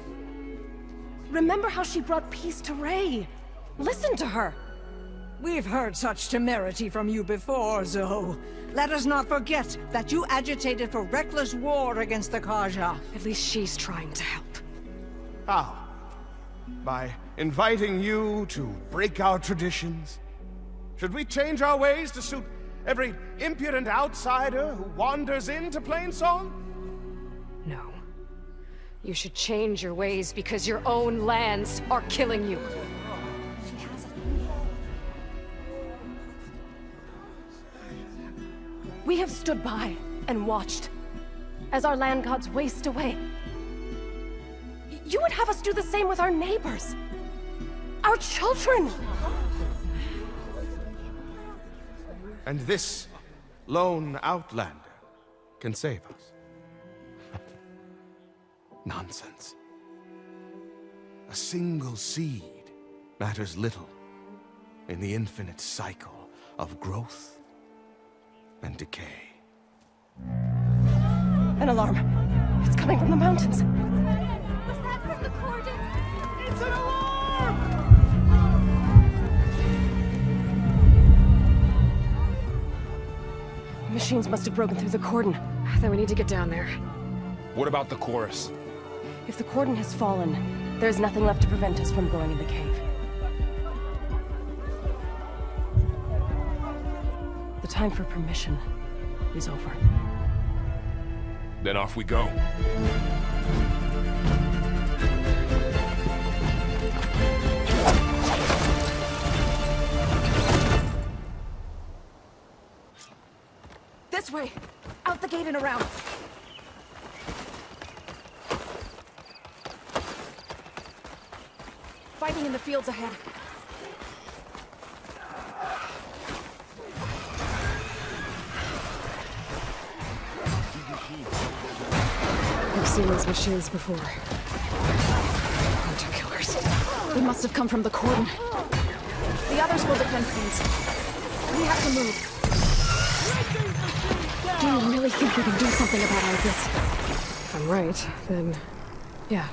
Remember how she brought peace to Ray. Listen to her. We've heard such temerity from you before, Zoe. Let us not forget that you agitated for reckless war against the Karja. At least she's trying to help. How? By inviting you to break our traditions? Should we change our ways to suit every impudent outsider who wanders into Plainsong? No. You should change your ways because your own lands are killing you. We have stood by and watched as our land gods waste away. You would have us do the same with our neighbors, our children. And this lone Outlander can save us. Nonsense. A single seed matters little in the infinite cycle of growth and decay. An alarm. It's coming from the mountains. Was that from the cordon? It's an alarm! Machines must have broken through the cordon. Then we need to get down there. What about the chorus? If the cordon has fallen, there's nothing left to prevent us from going in the cave. The time for permission is over. Then off we go. This way! Out the gate and around! Fighting in the fields ahead. I've seen these machines before. Hunter killers. They must have come from the cordon. The others will defend things. We have to move. Do you really think we can do something about all this? If I'm right, then... yeah.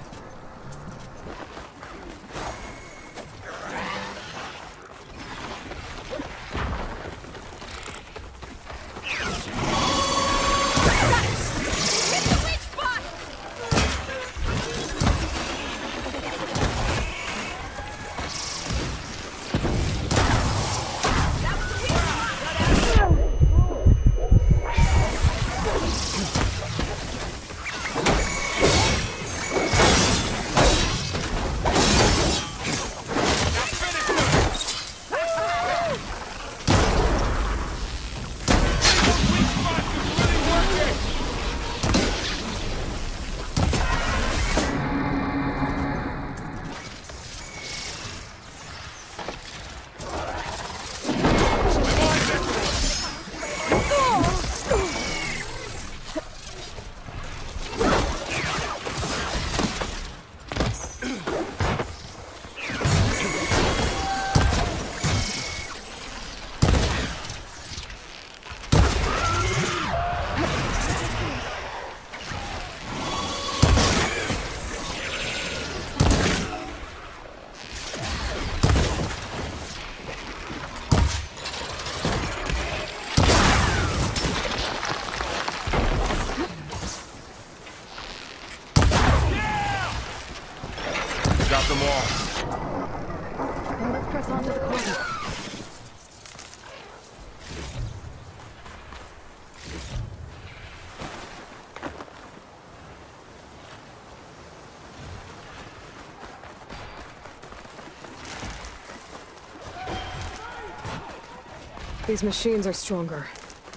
These machines are stronger,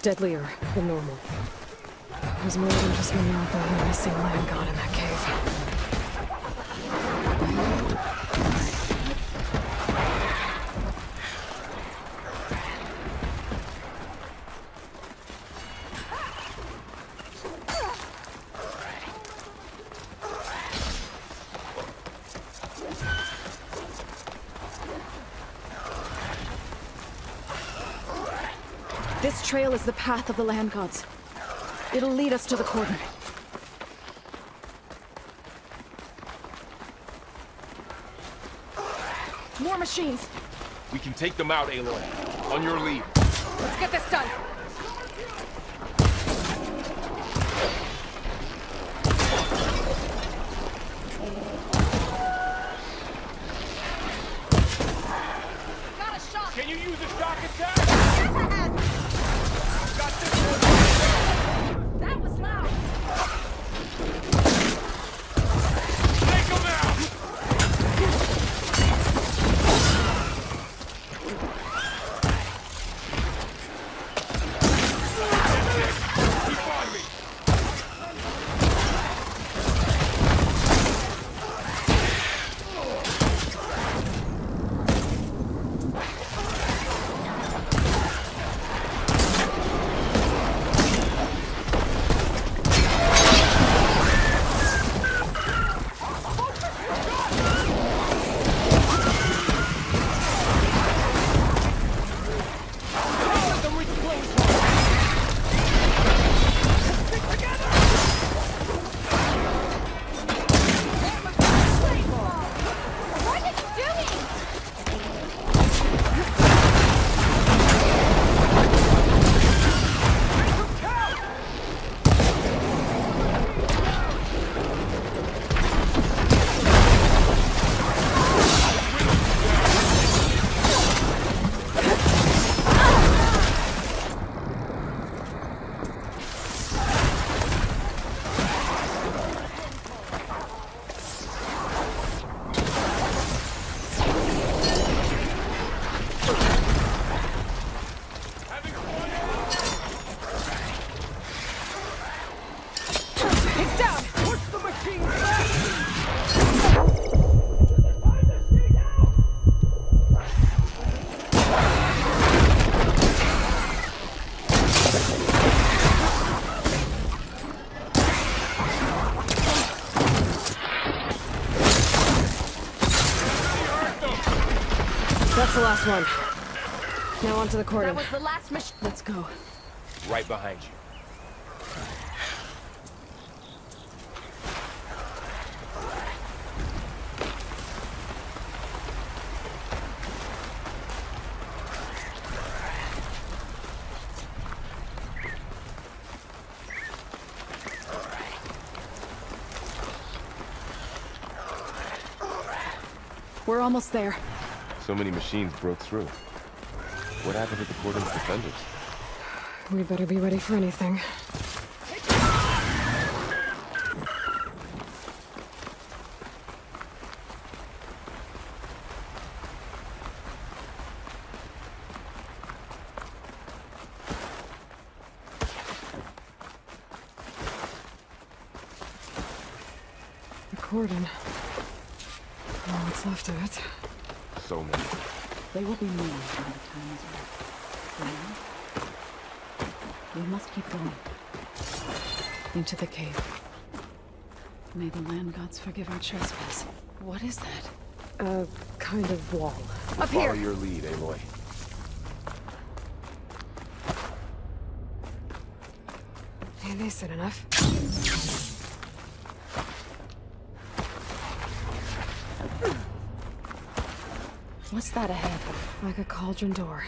deadlier than normal. There's more than just me and the missing land god in that cave. This trail is the path of the land gods. It'll lead us to the cordon. More machines! We can take them out, Aloy. On your lead. Let's get this done! Got a shock! Can you use a shock attack? Got this one! That was loud! Take him out! Keep on me! What are you doing? It's down! Push the machine back! That's the last one. Now onto the cordon. That was the last mission. Let's go. Right behind you. We're almost there. So many machines broke through. What happened to the cordon's defenders? We better be ready for anything. The cordon. Oh, what's left of it? So many. They will be moved when the time is right. For now, we must keep going. Into the cave. May the land gods forgive our trespass. What is that? A kind of wall. We'll follow your lead, Aloy. Ain't they said enough? What's that ahead? Like a cauldron door.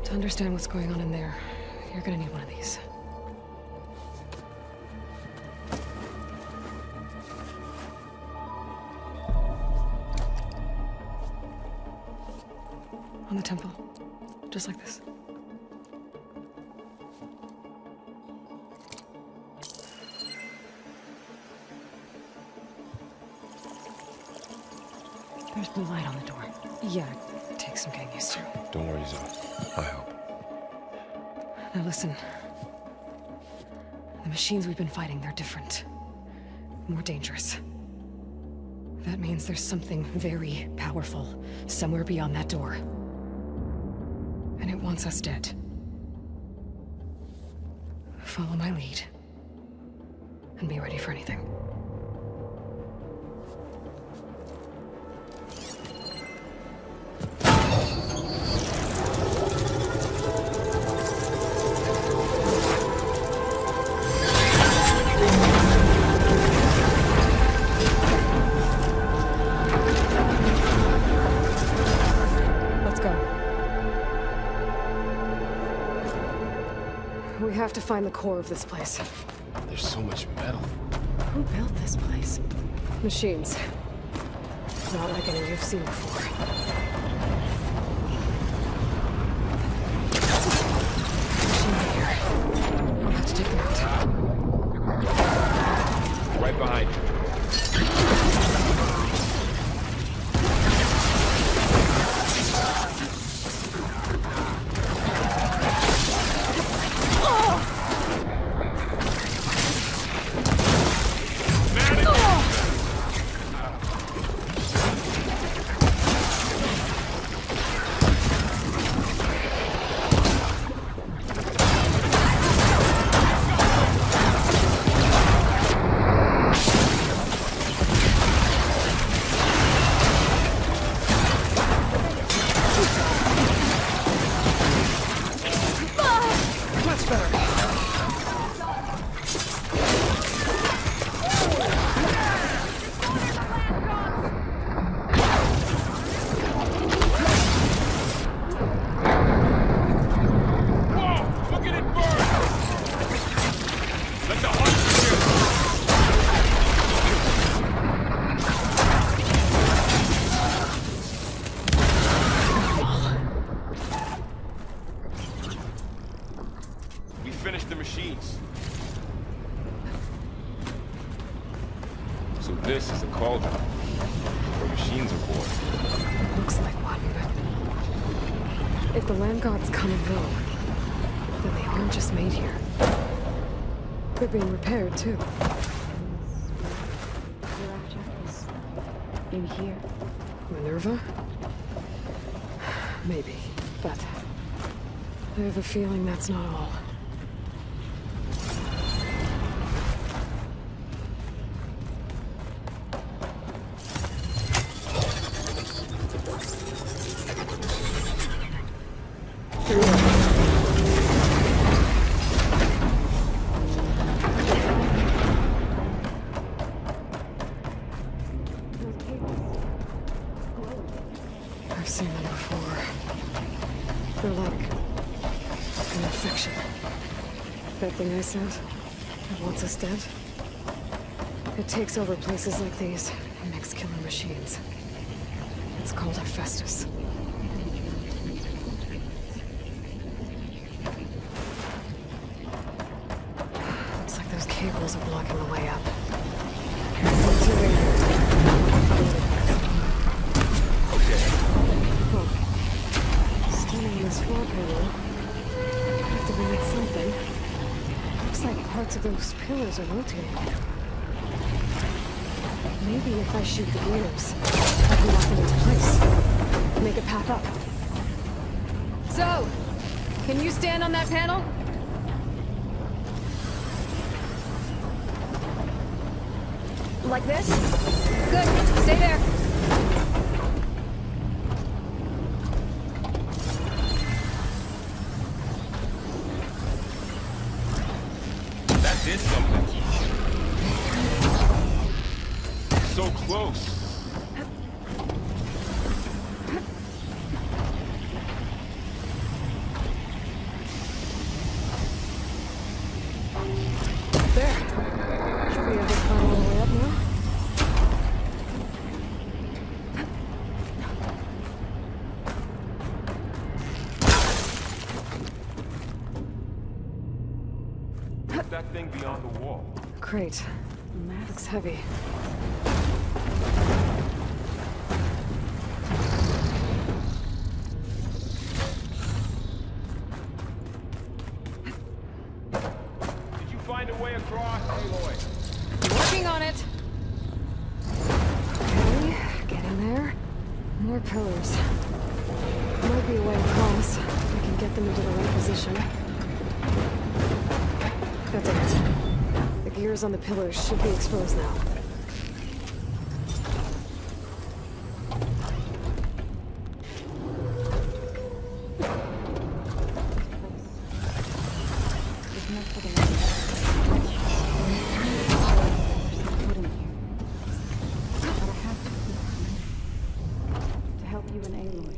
To understand what's going on in there, you're gonna need one of these. On the temple. Just like this. There's blue light on the door. Yeah, it takes some getting used to. Don't worry, Zoe. I help. Now listen. The machines we've been fighting, they're different. More dangerous. That means there's something very powerful somewhere beyond that door. And it wants us dead. Follow my lead. And be ready for anything. Let's go. We have to find the core of this place. There's so much metal. Who built this place? Machines. Not like any you've seen before. Machine here. I'll have to take them out. Right behind you. So this is a cauldron where machines are born. Looks like one. If the land gods come and go, then they aren't just made here. They're being repaired too. In here. Minerva? Maybe, but I have a feeling that's not all. I've seen them before. They're like an infection. That thing I sent that wants us dead. It takes over places like these and makes killer machines. It's called Hephaestus. Looks like those cables are blocking the way up. Standing on this floor panel, activated something. Looks like parts of those pillars are rotating. Maybe if I shoot the gears, I can lock them into place. Make a path up. So, can you stand on that panel? Like this? Good. Stay there. That did something. So close. There. Should be able to climb all the way up now. What's that thing beyond the wall? Crate. Looks heavy. Did you find a way across, Aloy? Working on it. Okay, getting there. More pillars. Might be a way across. I can get them into the right position. That did it. The gears on the pillars should be exposed now. To help you and Aloy.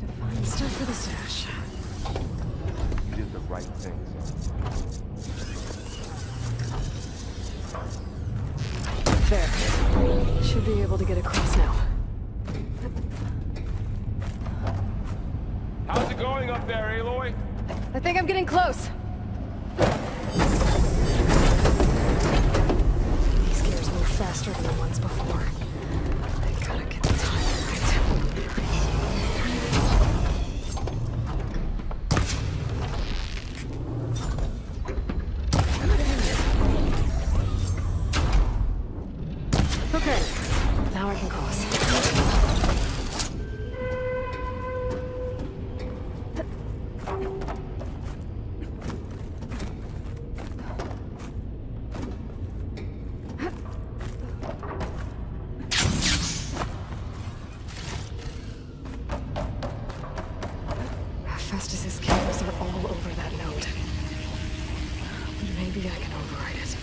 To find stuff for the stash. You did the right thing, There. Should be able to get across now. How's it going up there, Aloy? I think I'm getting close. These gears move faster than the ones before. I gotta get the timing right. Okay, now I can cross. Festus's cables are all over that node. Maybe I can override it.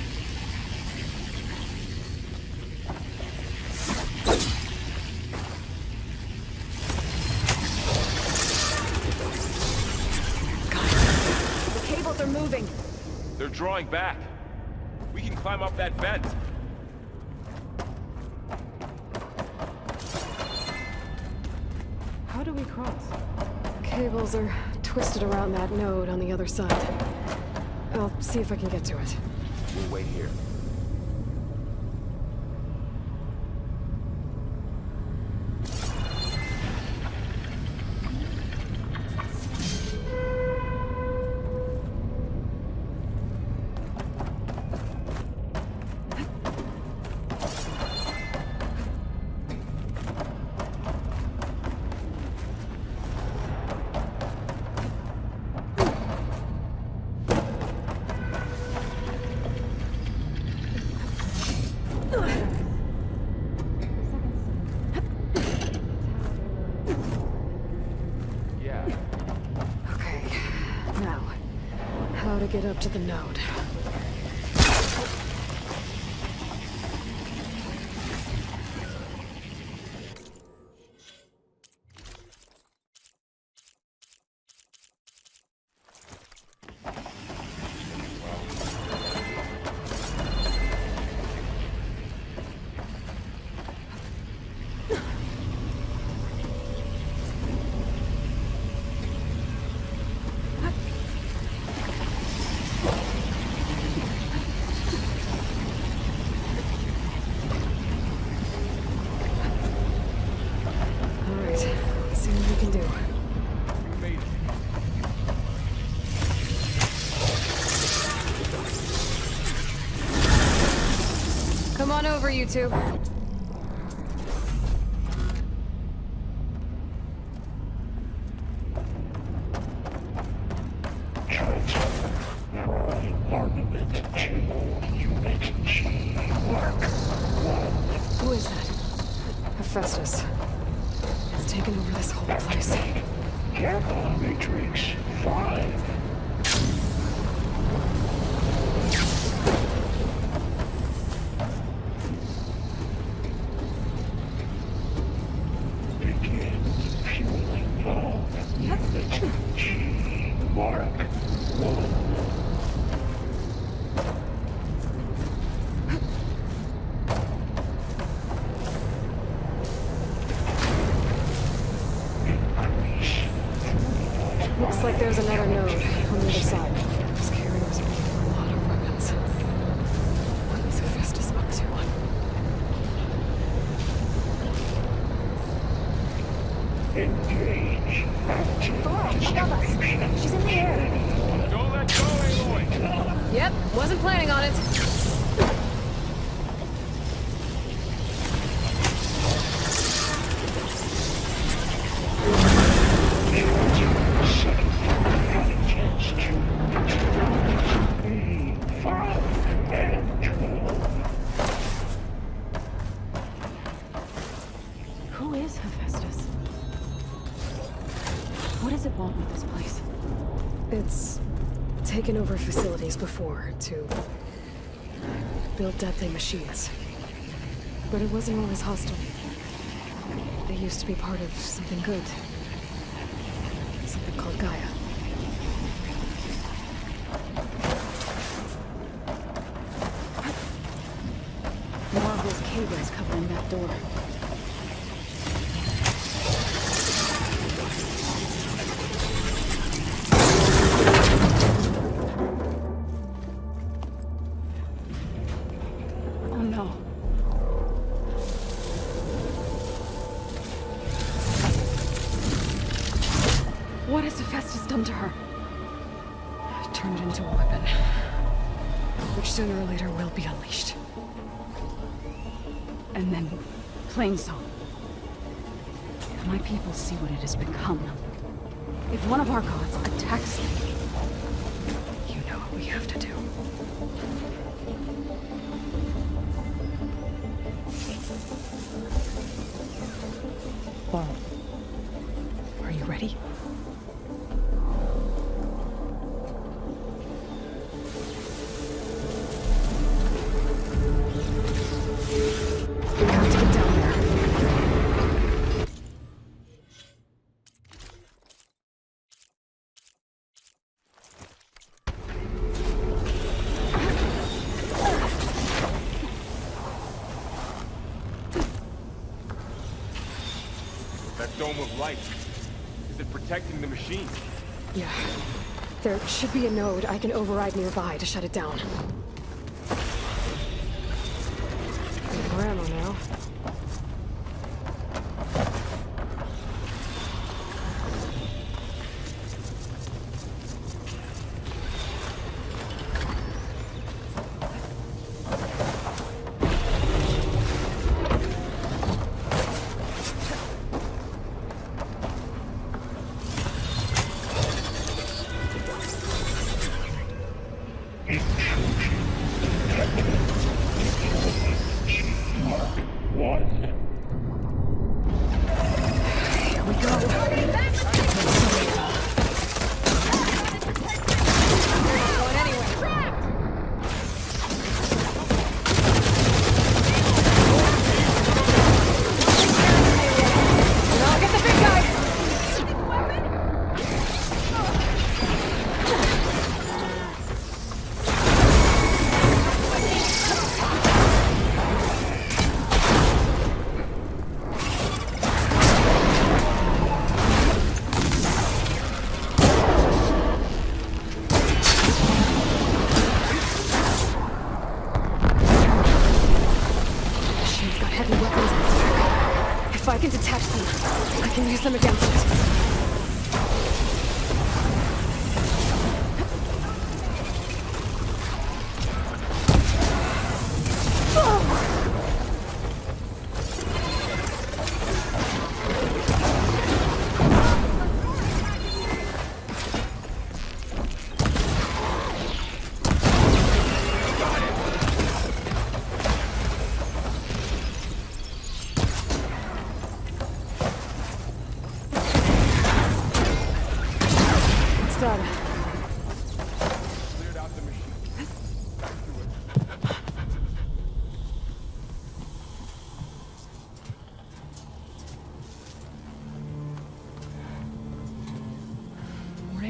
The cables are moving. They're drawing back. We can climb up that vent. How do we cross? Cables are twisted around that node on the other side. I'll see if I can get to it. We'll wait here. Okay, now, how to get up to the node. Come on over, you two. Who is that? Hephaestus. It's taken over this whole place. Careful, Matrix 5. Looks like there's another node on the other side. Those carriers are making a lot of weapons. What is Hephaestus up to? Engage. Above us. She's in the air. Don't let go, Aloy! Yep, wasn't planning on it. Who is Hephaestus? What does it want with this place? It's taken over facilities before to build deadly machines. But it wasn't always hostile. They used to be part of something good. Something called Gaia. More of those cables covering that door. Oh no. What has Hephaestus done to her? Turned it into a weapon, which sooner or later will be unleashed. And then, plain so. If my people see what it has become, if one of our gods attacks them, you know what we have to do. Well, are you ready? We have to get down there. That dome of light. Is it protecting the machine? Yeah. There should be a node I can override nearby to shut it down. More ammo now. If I can detach them, I can use them against it.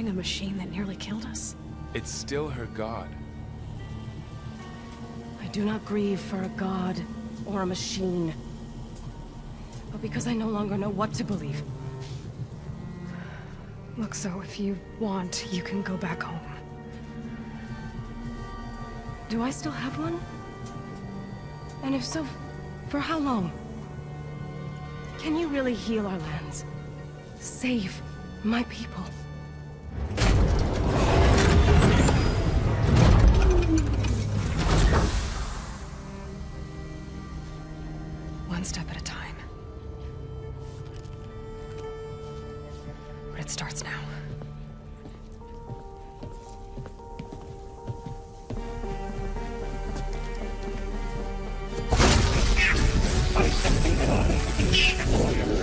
A machine that nearly killed us. It's still her god. I do not grieve for a god or a machine, but because I no longer know what to believe. Look, so if you want, you can go back home. Do I still have one? And if so, for how long? Can you really heal our lands? Save my people? One step at a time. But it starts now. I am the Destroyer.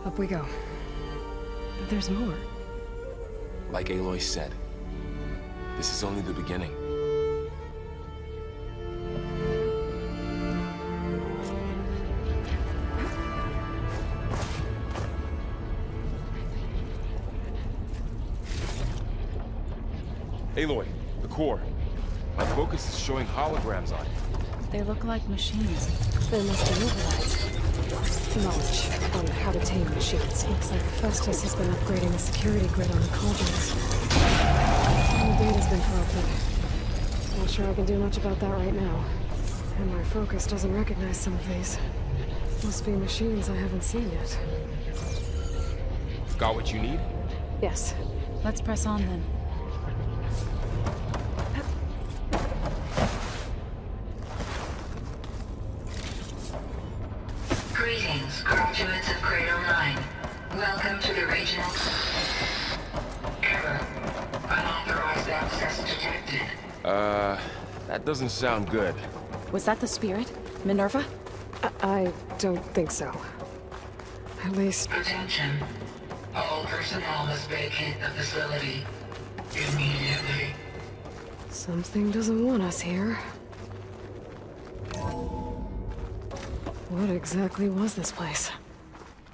Up we go. There's more. Like Aloy said, this is only the beginning. Aloy, the core. My focus is showing holograms on it. They look like machines. There must be overrides. Knowledge on how to tame machines. Looks like Festus has been upgrading the security grid on the cauldrons. The data's been corrupted. Not sure I can do much about that right now. And my focus doesn't recognize some of these. Must be machines I haven't seen yet. Got what you need? Yes. Let's press on then. Greetings, graduates of Grade 9. Welcome to the regional... Error. Unauthorized access detected. That doesn't sound good. Was that the spirit? Minerva? I don't think so. At least... Attention. All personnel must vacate the facility immediately. Something doesn't want us here. What exactly was this place?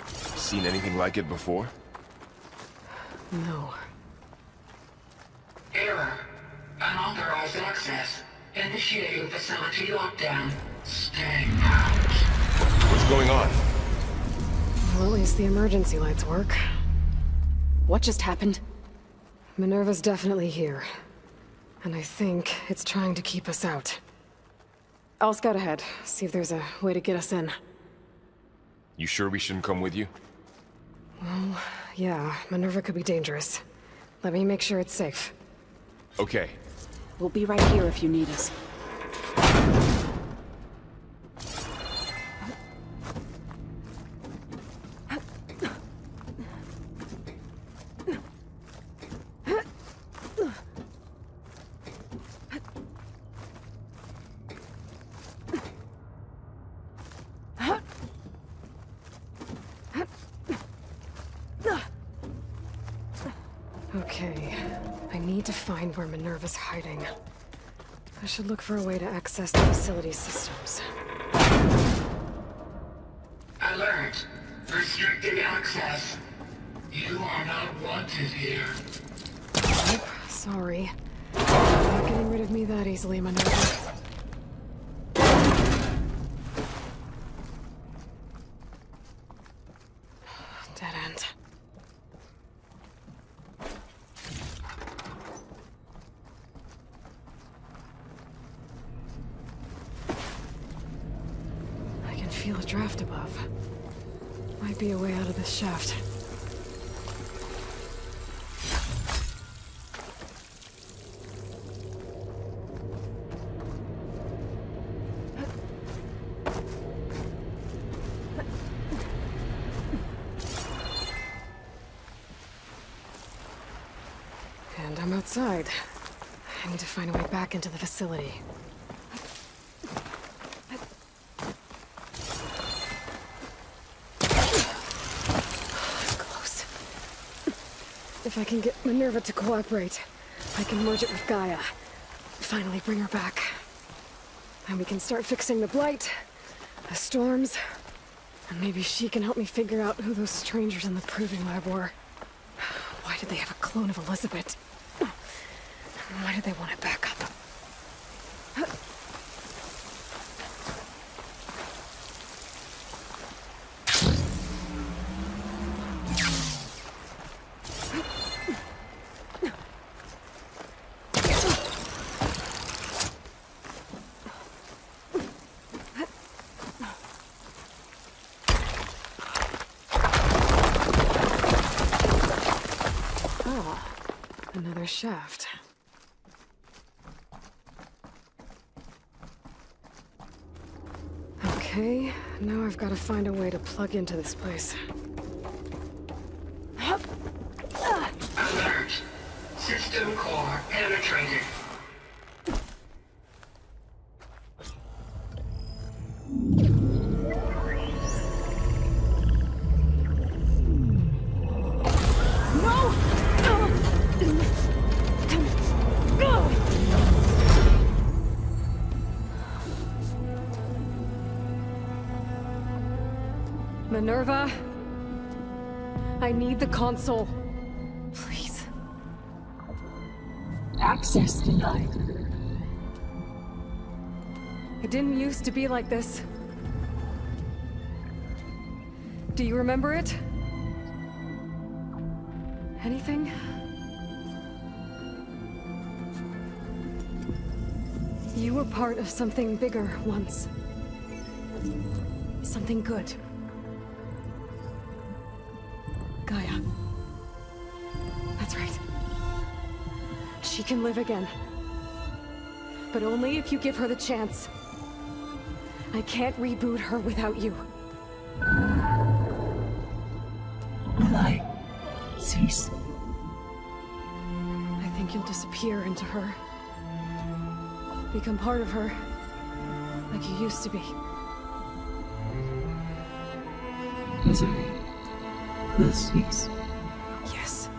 Seen anything like it before? No. Error. Unauthorized access. Initiating facility lockdown. Stay out. What's going on? Well, at least the emergency lights work. What just happened? Minerva's definitely here. And I think it's trying to keep us out. I'll scout ahead, see if there's a way to get us in. You sure we shouldn't come with you? Well, yeah, Minerva could be dangerous. Let me make sure it's safe. Okay. We'll be right here if you need us. Okay, I need to find where Minerva's hiding. I should look for a way to access the facility's systems. Alert. Restricted access. You are not wanted here. Nope, sorry. Not getting rid of me that easily, Minerva. Dead end. I can feel a draft above. Might be a way out of this shaft. And I'm outside. I need to find a way back into the facility. Close. If I can get Minerva to cooperate, I can merge it with Gaia. Finally bring her back. And we can start fixing the Blight, the storms, and maybe she can help me figure out who those strangers in the proving lab were. Why did they have a clone of Elisabet? Why did they want it back up? Ah, another shaft. Okay, now I've got to find a way to plug into this place. Alert. System core penetrated. Minerva, I need the console. Please. Access denied. It didn't used to be like this. Do you remember it? Anything? You were part of something bigger once. Something good. Gaia. That's right. She can live again. But only if you give her the chance. I can't reboot her without you. Aloy, cease. I think you'll disappear into her. Become part of her, like you used to be. Misery will cease. Yes.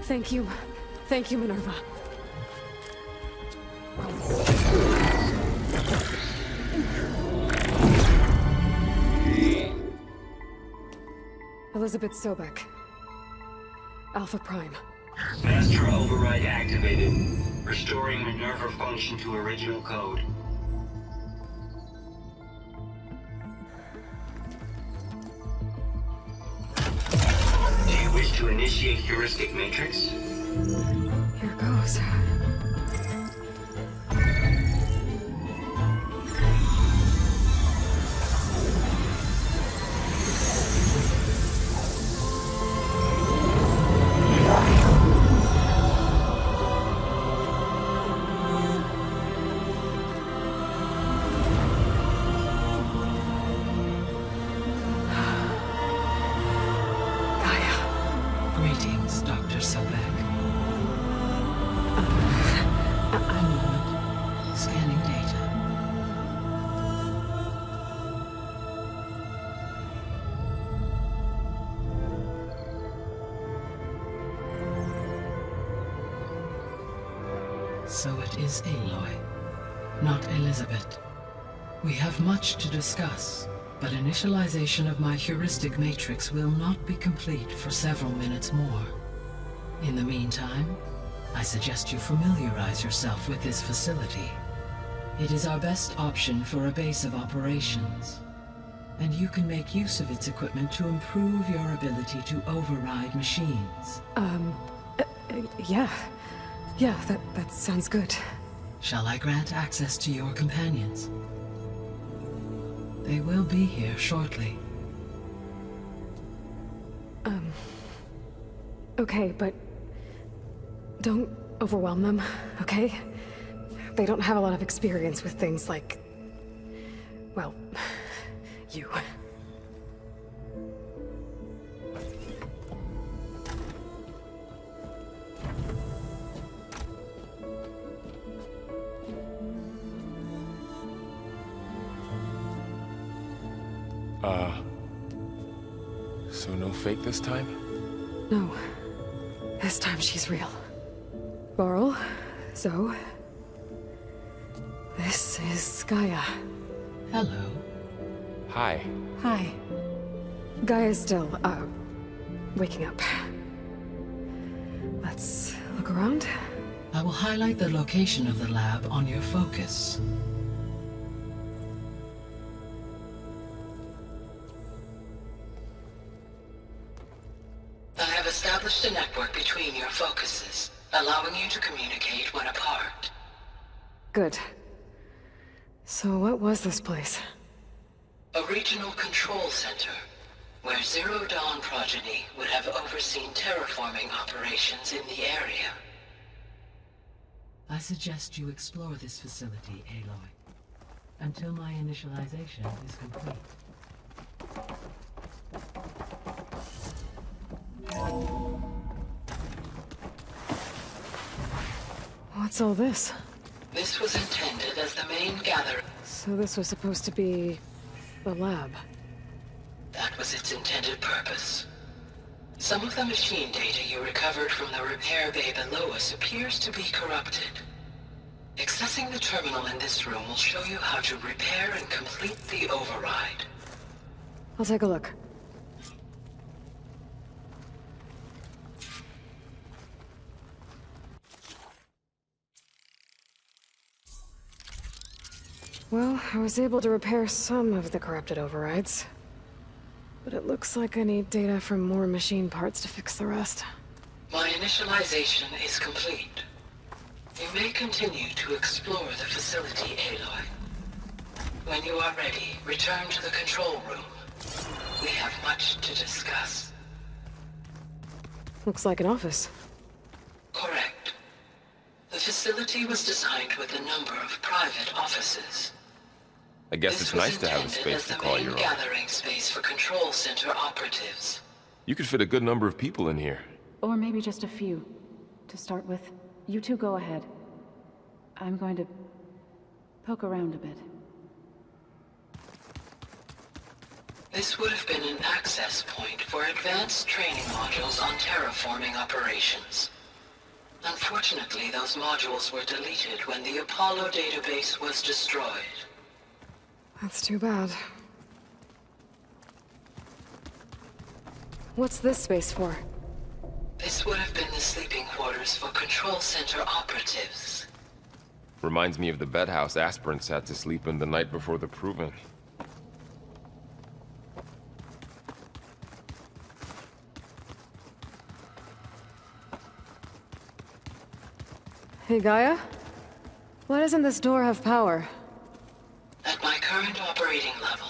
Thank you. Thank you, Minerva. Elisabet Sobeck. Alpha Prime. Master override activated. Restoring Minerva function to original code. Do you wish to initiate heuristic matrix? Here goes. Greetings, Dr. Sobeck. A moment. Scanning data. So it is Aloy, not Elisabet. We have much to discuss, but initialization of my heuristic matrix will not be complete for several minutes more. In the meantime, I suggest you familiarize yourself with this facility. It is our best option for a base of operations, and you can make use of its equipment to improve your ability to override machines. Yeah. Yeah, that sounds good. Shall I grant access to your companions? They will be here shortly. Okay, but don't overwhelm them, okay? They don't have a lot of experience with things like, well, you. So no fake this time? No. This time she's real. Varl, Zoe. This is Gaia. Hello. Hi. Hi. Gaia's still, waking up. Let's look around. I will highlight the location of the lab on your focus. I have established a network between your focuses, allowing you to communicate when apart. Good. So what was this place? A regional control center, where Zero Dawn progeny would have overseen terraforming operations in the area. I suggest you explore this facility, Aloy, until my initialization is complete. What's all this? This was intended as the main gathering. So this was supposed to be the lab. That was its intended purpose. Some of the machine data you recovered from the repair bay below us appears to be corrupted. Accessing the terminal in this room will show you how to repair and complete the override. I'll take a look. Well, I was able to repair some of the corrupted overrides. But it looks like I need data from more machine parts to fix the rest. My initialization is complete. You may continue to explore the facility, Aloy. When you are ready, return to the control room. We have much to discuss. Looks like an office. Correct. The facility was designed with a number of private offices. I guess it's nice to have a space to call your own. Gathering space for control center operatives. You could fit a good number of people in here. Or maybe just a few. To start with, you two go ahead. I'm going to poke around a bit. This would have been an access point for advanced training modules on terraforming operations. Unfortunately, those modules were deleted when the Apollo database was destroyed. That's too bad. What's this space for? This would have been the sleeping quarters for control center operatives. Reminds me of the bedhouse aspirants had to sleep in the night before the proving. Hey, Gaia? Why doesn't this door have power? At my current operating level,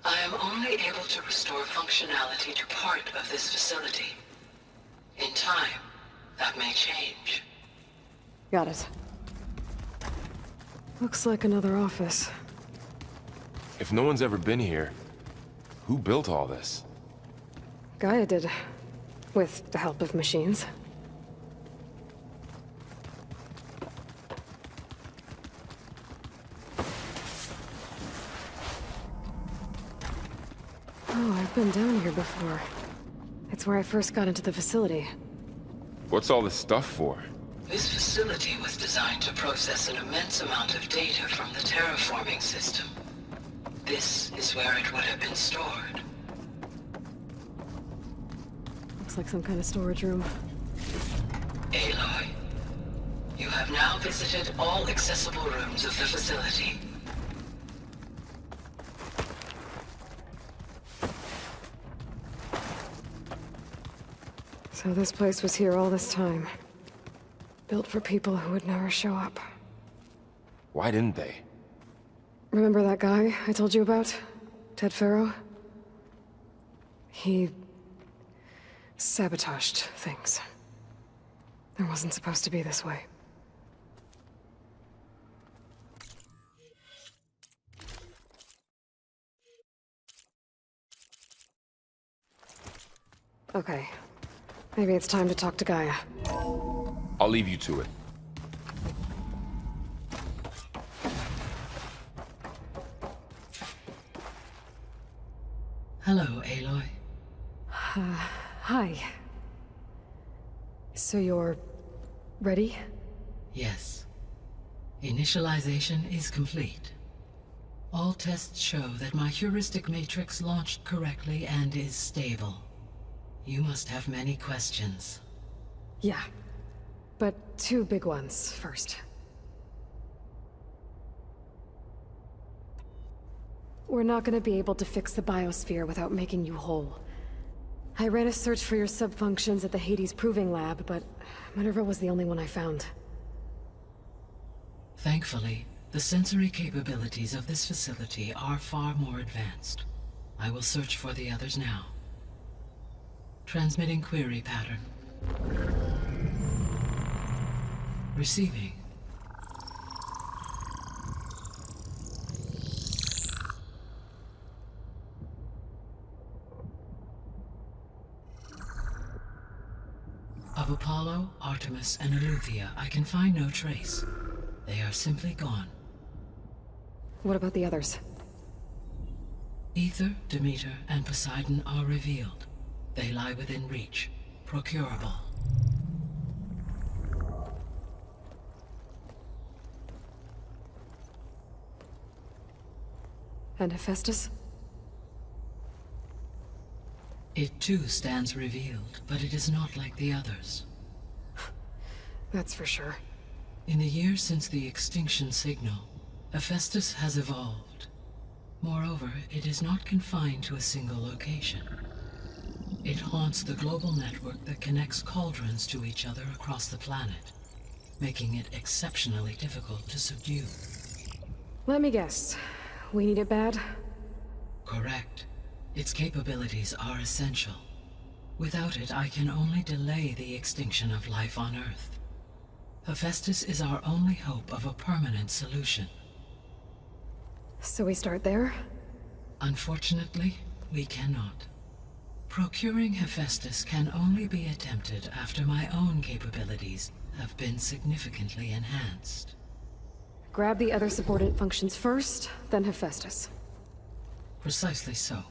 I am only able to restore functionality to part of this facility. In time, that may change. Got it. Looks like another office. If no one's ever been here, who built all this? Gaia did. With the help of machines. Oh, I've been down here before. It's where I first got into the facility. What's all this stuff for? This facility was designed to process an immense amount of data from the terraforming system. This is where it would have been stored. Looks like some kind of storage room. Aloy, you have now visited all accessible rooms of the facility. So this place was here all this time. Built for people who would never show up. Why didn't they? Remember that guy I told you about? Ted Faro? He sabotaged things. It wasn't supposed to be this way. Okay. Maybe it's time to talk to Gaia. I'll leave you to it. Hello, Aloy. Hi. So you're ready? Yes. Initialization is complete. All tests show that my heuristic matrix launched correctly and is stable. You must have many questions. Yeah. But two big ones first. We're not gonna be able to fix the biosphere without making you whole. I ran a search for your subfunctions at the Hades Proving Lab, but Minerva was the only one I found. Thankfully, the sensory capabilities of this facility are far more advanced. I will search for the others now. Transmitting query pattern. Receiving. Of Apollo, Artemis, and Eleuthia, I can find no trace. They are simply gone. What about the others? Ether, Demeter, and Poseidon are revealed. They lie within reach. Procurable. And Hephaestus? It too stands revealed, but it is not like the others. That's for sure. In the years since the extinction signal, Hephaestus has evolved. Moreover, it is not confined to a single location. It haunts the global network that connects cauldrons to each other across the planet, making it exceptionally difficult to subdue. Let me guess. We need it bad? Correct. Its capabilities are essential. Without it, I can only delay the extinction of life on Earth. Hephaestus is our only hope of a permanent solution. So we start there? Unfortunately, we cannot. Procuring Hephaestus can only be attempted after my own capabilities have been significantly enhanced. Grab the other subordinate functions first, then Hephaestus. Precisely so.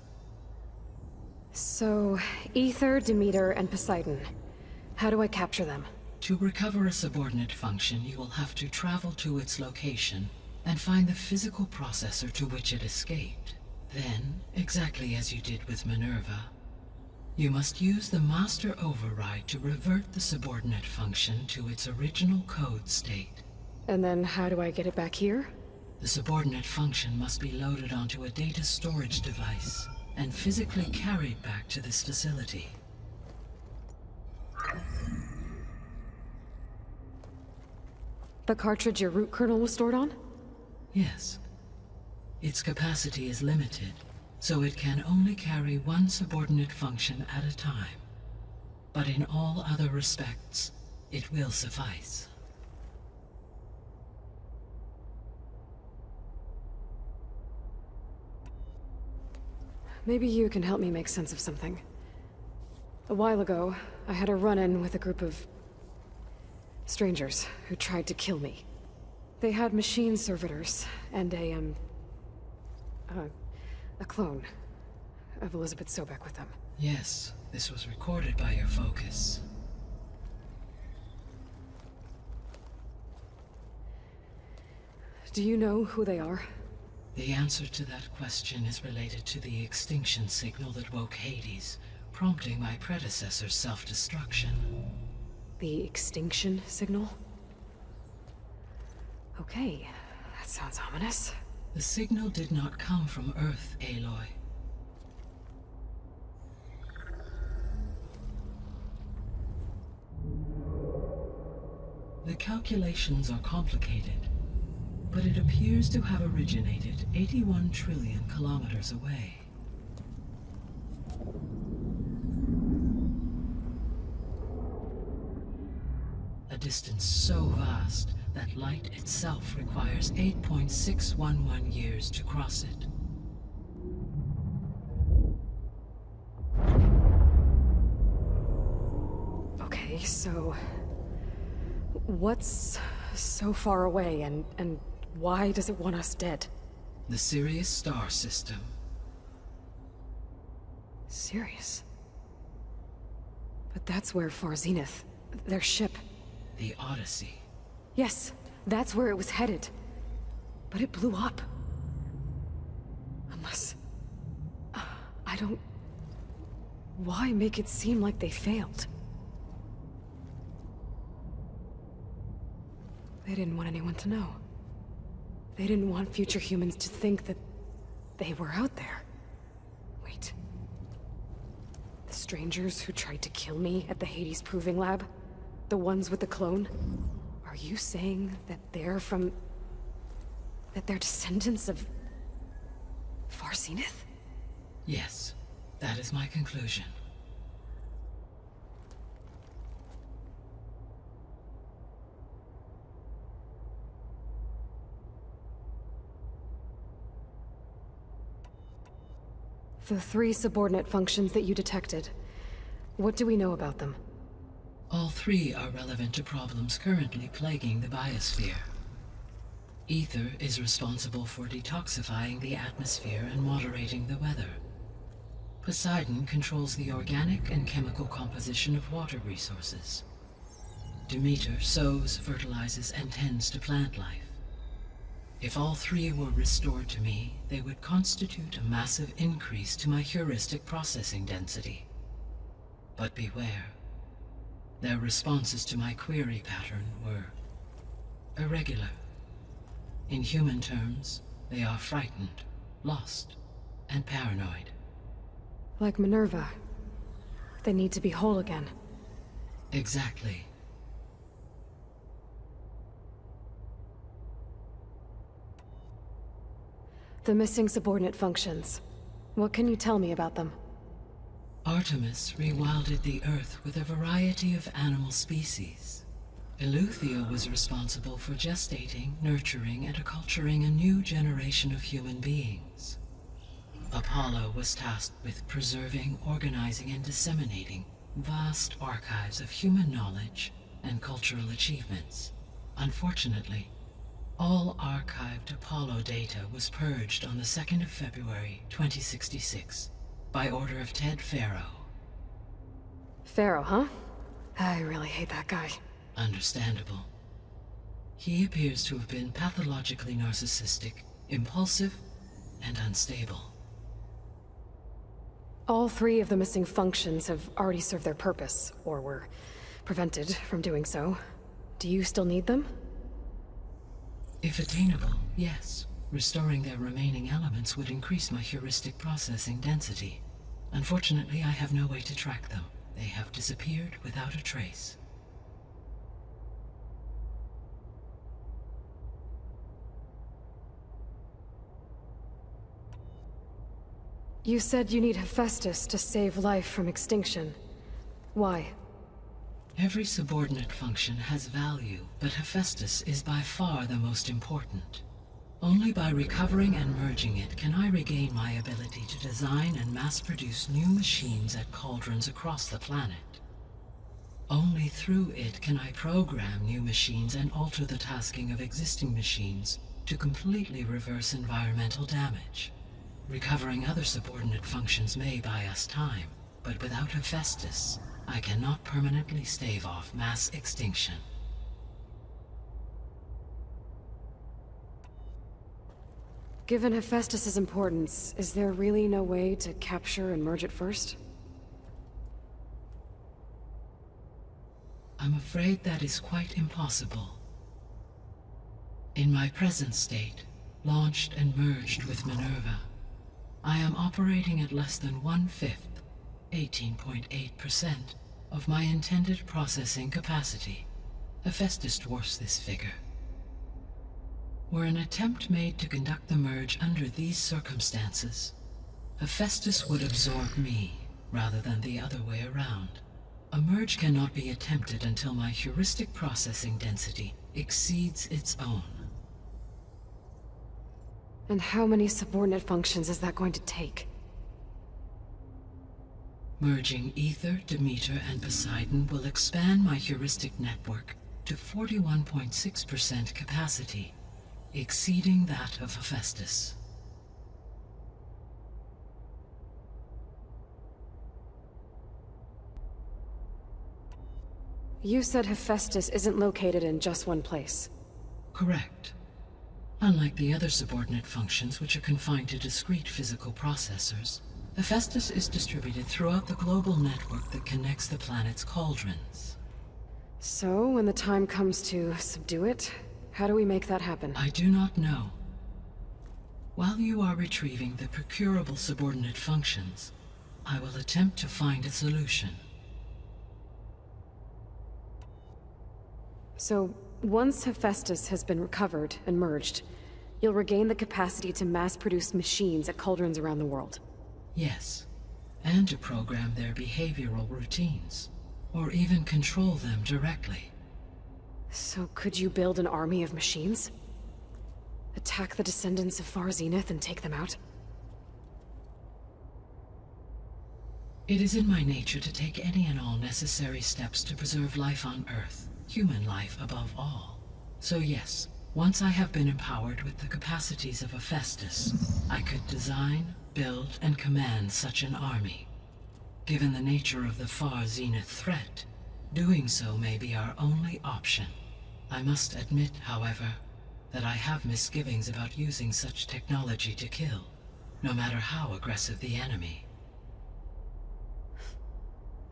So, Ether, Demeter, and Poseidon. How do I capture them? To recover a subordinate function, you will have to travel to its location and find the physical processor to which it escaped. Then, exactly as you did with Minerva, you must use the master override to revert the subordinate function to its original code state. And then how do I get it back here? The subordinate function must be loaded onto a data storage device and physically carried back to this facility. The cartridge your root kernel was stored on? Yes. Its capacity is limited, so it can only carry one subordinate function at a time. But in all other respects, it will suffice. Maybe you can help me make sense of something. A while ago, I had a run-in with a group of strangers who tried to kill me. They had machine servitors and a clone of Elisabet Sobeck with them. Yes, this was recorded by your focus. Do you know who they are? The answer to that question is related to the extinction signal that woke Hades, prompting my predecessor's self-destruction. The extinction signal? Okay, that sounds ominous. The signal did not come from Earth, Aloy. The calculations are complicated, but it appears to have originated 81 trillion kilometers away. A distance so vast that light itself requires 8.611 years to cross it. Okay, so what's so far away and why does it want us dead? The Sirius star system. Sirius? But that's where Far Zenith, their ship. The Odyssey. Yes, that's where it was headed. But it blew up. Unless... I don't... Why make it seem like they failed? They didn't want anyone to know. They didn't want future humans to think that they were out there. Wait. The strangers who tried to kill me at the Hades Proving Lab? The ones with the clone? Are you saying that they're from... that they're descendants of... Far Zenith? Yes, that is my conclusion. The 3 subordinate functions that you detected. What do we know about them? All 3 are relevant to problems currently plaguing the biosphere. Ether is responsible for detoxifying the atmosphere and moderating the weather. Poseidon controls the organic and chemical composition of water resources. Demeter sows, fertilizes, and tends to plant life. If all three were restored to me, they would constitute a massive increase to my heuristic processing density. But beware. Their responses to my query pattern were irregular. In human terms, they are frightened, lost, and paranoid. Like Minerva. They need to be whole again. Exactly. The missing subordinate functions. What can you tell me about them? Artemis rewilded the Earth with a variety of animal species. Eleuthia was responsible for gestating, nurturing, and acculturating a new generation of human beings. Apollo was tasked with preserving, organizing, and disseminating vast archives of human knowledge and cultural achievements. Unfortunately, all archived Apollo data was purged on the 2nd of February, 2066, by order of Ted Faro. Faro, huh? I really hate that guy. Understandable. He appears to have been pathologically narcissistic, impulsive, and unstable. All three of the missing functions have already served their purpose, or were prevented from doing so. Do you still need them? If attainable, yes. Restoring their remaining elements would increase my heuristic processing density. Unfortunately, I have no way to track them. They have disappeared without a trace. You said you need Hephaestus to save life from extinction. Why? Every subordinate function has value, but Hephaestus is by far the most important. Only by recovering and merging it can I regain my ability to design and mass-produce new machines at cauldrons across the planet. Only through it can I program new machines and alter the tasking of existing machines to completely reverse environmental damage. Recovering other subordinate functions may buy us time, but without Hephaestus, I cannot permanently stave off mass extinction. Given Hephaestus's importance, is there really no way to capture and merge it first? I'm afraid that is quite impossible. In my present state, launched and merged with Minerva, I am operating at less than 1/5, 18.8%, of my intended processing capacity. Hephaestus dwarfs this figure. Were an attempt made to conduct the merge under these circumstances, Hephaestus would absorb me, rather than the other way around. A merge cannot be attempted until my heuristic processing density exceeds its own. And how many subordinate functions is that going to take? Merging Ether, Demeter, and Poseidon will expand my heuristic network to 41.6% capacity, exceeding that of Hephaestus. You said Hephaestus isn't located in just one place. Correct. Unlike the other subordinate functions, which are confined to discrete physical processors, Hephaestus is distributed throughout the global network that connects the planet's cauldrons. So, when the time comes to subdue it, how do we make that happen? I do not know. While you are retrieving the procurable subordinate functions, I will attempt to find a solution. So, once Hephaestus has been recovered and merged, you'll regain the capacity to mass-produce machines at cauldrons around the world. Yes, and to program their behavioral routines, or even control them directly. So could you build an army of machines? Attack the descendants of Far Zenith and take them out? It is in my nature to take any and all necessary steps to preserve life on Earth, human life above all. So yes, once I have been empowered with the capacities of Hephaestus, I could design, build, and command such an army. Given the nature of the Far Zenith threat, doing so may be our only option. I must admit, however, that I have misgivings about using such technology to kill, no matter how aggressive the enemy.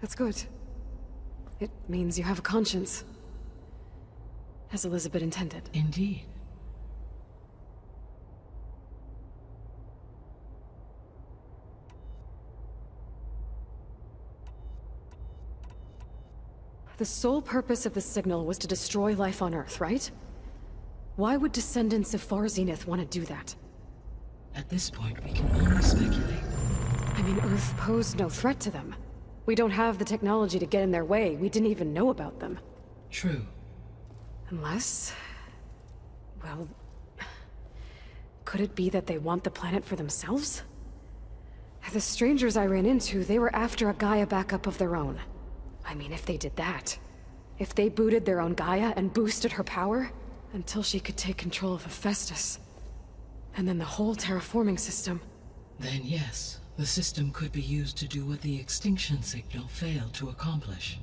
That's good. It means you have a conscience. As Elisabet intended. Indeed. The sole purpose of the signal was to destroy life on Earth, right? Why would descendants of Far Zenith want to do that? At this point, we can only speculate. I mean, Earth posed no threat to them. We don't have the technology to get in their way. We didn't even know about them. True. Unless... well... could it be that they want the planet for themselves? The strangers I ran into, they were after a Gaia backup of their own. I mean, if they did that... if they booted their own Gaia and boosted her power... until she could take control of Hephaestus. And then the whole terraforming system... Then yes, the system could be used to do what the extinction signal failed to accomplish.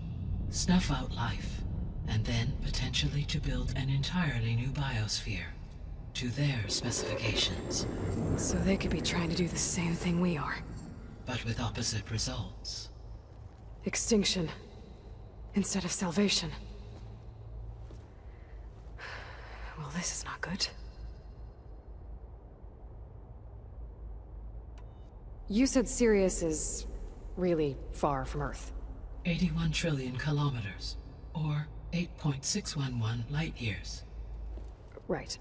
Snuff out life, and then potentially to build an entirely new biosphere. To their specifications. So they could be trying to do the same thing we are. But with opposite results. Extinction. Instead of salvation. Well, this is not good. You said Sirius is really far from Earth. 81 trillion kilometers, or 8.611 light years. Right.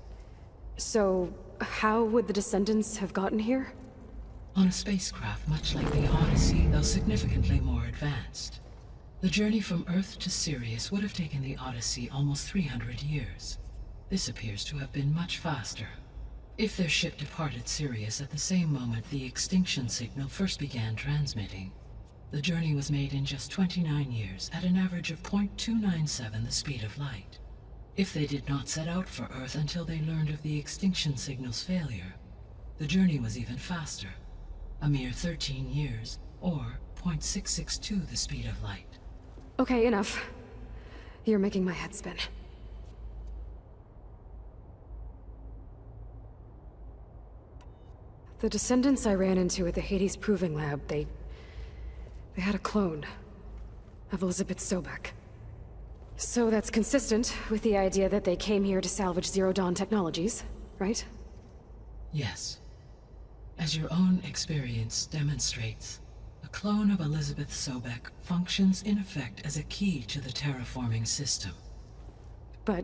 So, how would the descendants have gotten here? On a spacecraft much like the Odyssey, though significantly more advanced. The journey from Earth to Sirius would have taken the Odyssey almost 300 years. This appears to have been much faster. If their ship departed Sirius at the same moment the extinction signal first began transmitting, the journey was made in just 29 years at an average of 0.297 the speed of light. If they did not set out for Earth until they learned of the extinction signal's failure, the journey was even faster, a mere 13 years, or 0.662 the speed of light. Okay, enough. You're making my head spin. The descendants I ran into at the Hades Proving Lab, they had a clone of Elisabet Sobeck. So that's consistent with the idea that they came here to salvage Zero Dawn technologies, right? Yes. As your own experience demonstrates, a clone of Elisabet Sobeck functions in effect as a key to the terraforming system. But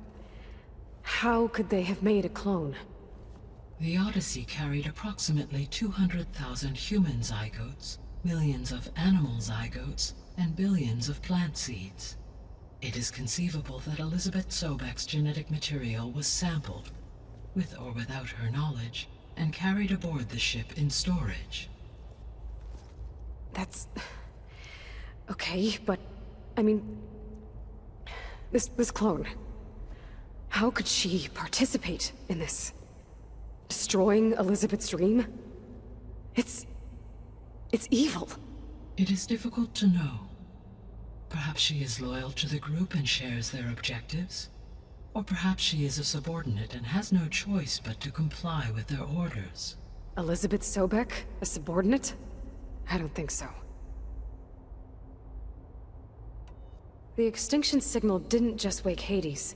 how could they have made a clone? The Odyssey carried approximately 200,000 human zygotes, millions of animal zygotes, and billions of plant seeds. It is conceivable that Elisabet Sobeck's genetic material was sampled, with or without her knowledge, and carried aboard the ship in storage. That's... okay, but... I mean... This clone... how could she participate in this? Destroying Elisabet's dream? It's evil. It is difficult to know. Perhaps she is loyal to the group and shares their objectives. Or perhaps she is a subordinate and has no choice but to comply with their orders. Elisabet Sobeck? A subordinate? I don't think so. The extinction signal didn't just wake Hades.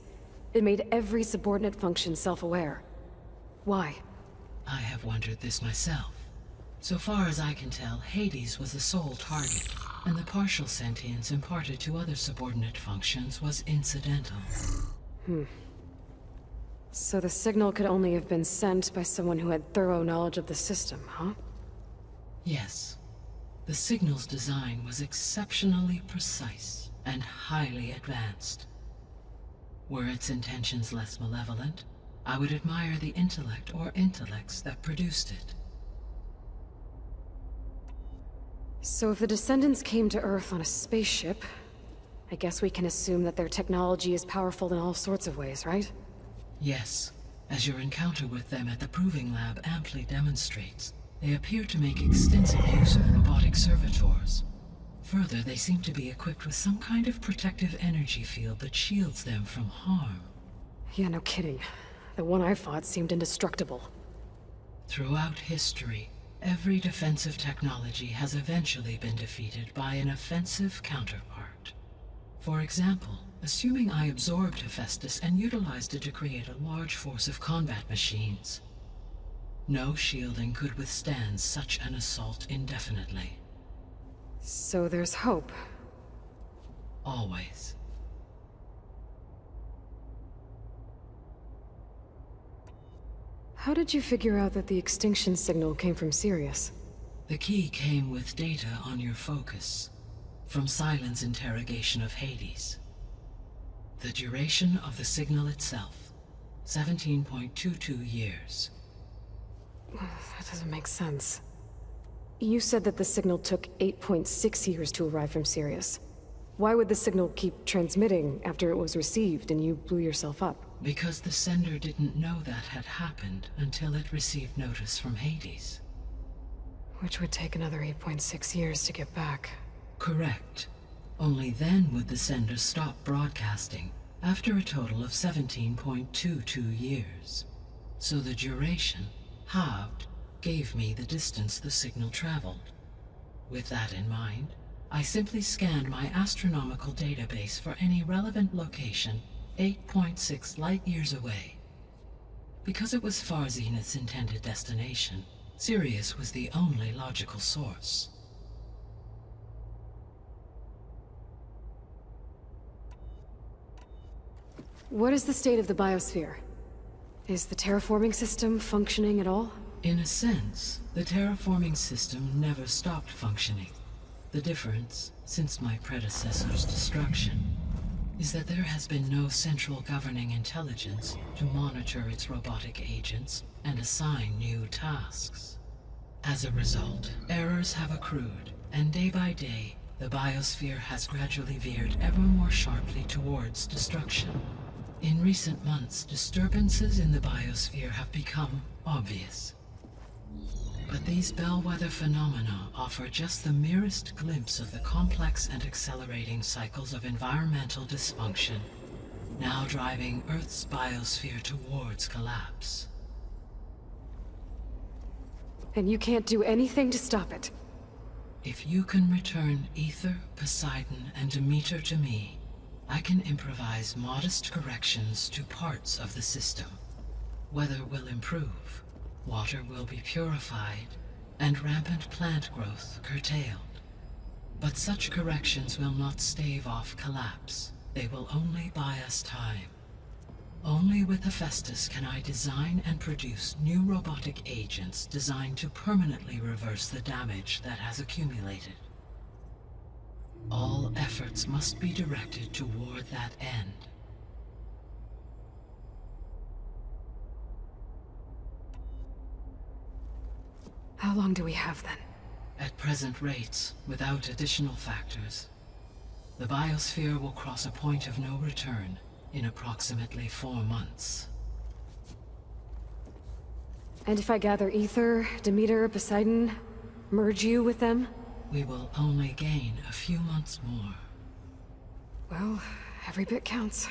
It made every subordinate function self-aware. Why? I have wondered this myself. So far as I can tell, Hades was the sole target, and the partial sentience imparted to other subordinate functions was incidental. So the signal could only have been sent by someone who had thorough knowledge of the system, huh? Yes. The signal's design was exceptionally precise and highly advanced. Were its intentions less malevolent, I would admire the intellect or intellects that produced it. So if the descendants came to Earth on a spaceship, I guess we can assume that their technology is powerful in all sorts of ways, right? Yes. As your encounter with them at the Proving Lab amply demonstrates, they appear to make extensive use of robotic servitors. Further, they seem to be equipped with some kind of protective energy field that shields them from harm. Yeah, no kidding. The one I fought seemed indestructible. Throughout history, every defensive technology has eventually been defeated by an offensive counterpart. For example, assuming I absorbed Hephaestus and utilized it to create a large force of combat machines. No shielding could withstand such an assault indefinitely. So there's hope. Always. How did you figure out that the extinction signal came from Sirius? The key came with data on your focus, from Silent's interrogation of Hades. The duration of the signal itself, 17.22 years. That doesn't make sense. You said that the signal took 8.6 years to arrive from Sirius. Why would the signal keep transmitting after it was received and you blew yourself up? Because the sender didn't know that had happened until it received notice from Hades. Which would take another 8.6 years to get back. Correct. Only then would the sender stop broadcasting, after a total of 17.22 years. So the duration, halved, gave me the distance the signal traveled. With that in mind, I simply scanned my astronomical database for any relevant location 8.6 light-years away. Because it was Far Zenith's intended destination, Sirius was the only logical source. What is the state of the biosphere? Is the terraforming system functioning at all? In a sense, the terraforming system never stopped functioning. The difference, since my predecessor's destruction, is that there has been no central governing intelligence to monitor its robotic agents and assign new tasks. As a result, errors have accrued, and day by day, the biosphere has gradually veered ever more sharply towards destruction. In recent months, disturbances in the biosphere have become obvious. But these bellwether phenomena offer just the merest glimpse of the complex and accelerating cycles of environmental dysfunction, now driving Earth's biosphere towards collapse. And you can't do anything to stop it? If you can return Aether, Poseidon, and Demeter to me, I can improvise modest corrections to parts of the system. Weather will improve. Water will be purified, and rampant plant growth curtailed. But such corrections will not stave off collapse. They will only buy us time. Only with Hephaestus can I design and produce new robotic agents designed to permanently reverse the damage that has accumulated. All efforts must be directed toward that end. How long do we have then? At present rates, without additional factors, the biosphere will cross a point of no return in approximately 4 months. And if I gather Aether, Demeter, Poseidon, merge you with them? We will only gain a few months more. Well, every bit counts.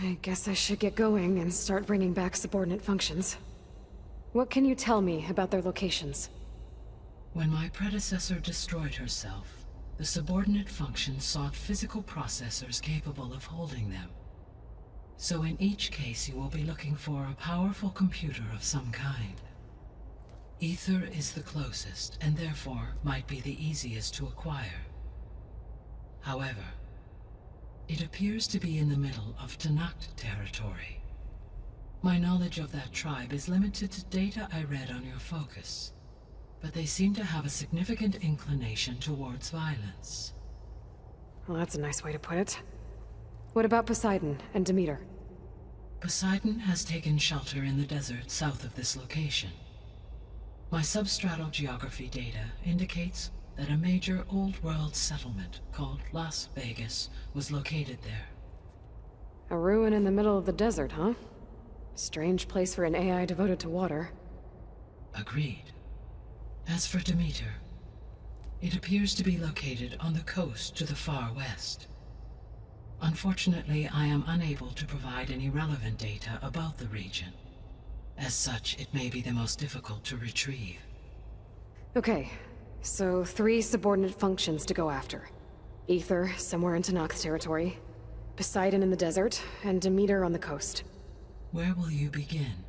I guess I should get going and start bringing back subordinate functions. What can you tell me about their locations? When my predecessor destroyed herself, the subordinate functions sought physical processors capable of holding them. So in each case you will be looking for a powerful computer of some kind. Aether is the closest, and therefore might be the easiest to acquire. However, it appears to be in the middle of Tanakh territory. My knowledge of that tribe is limited to data I read on your focus, but they seem to have a significant inclination towards violence. Well, that's a nice way to put it. What about Poseidon and Demeter? Poseidon has taken shelter in the desert south of this location. My substratal geography data indicates that a major old-world settlement called Las Vegas was located there. A ruin in the middle of the desert, huh? Strange place for an AI devoted to water. Agreed. As for Demeter, It appears to be located on the coast to the far west. Unfortunately, I am unable to provide any relevant data about the region. As such, it may be the most difficult to retrieve. Okay, so 3 subordinate functions to go after. Ether, somewhere in Tanak's territory, Poseidon in the desert, and Demeter on the coast. Where will you begin?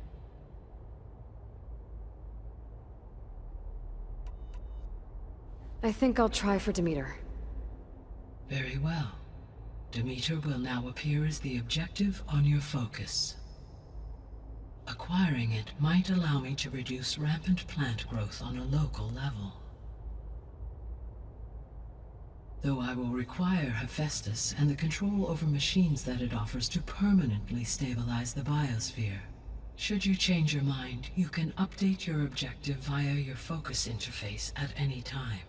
I think I'll try for Demeter. Very well. Demeter will now appear as the objective on your focus. Acquiring it might allow me to reduce rampant plant growth on a local level. Though I will require Hephaestus and the control over machines that it offers to permanently stabilize the biosphere. Should you change your mind, you can update your objective via your focus interface at any time.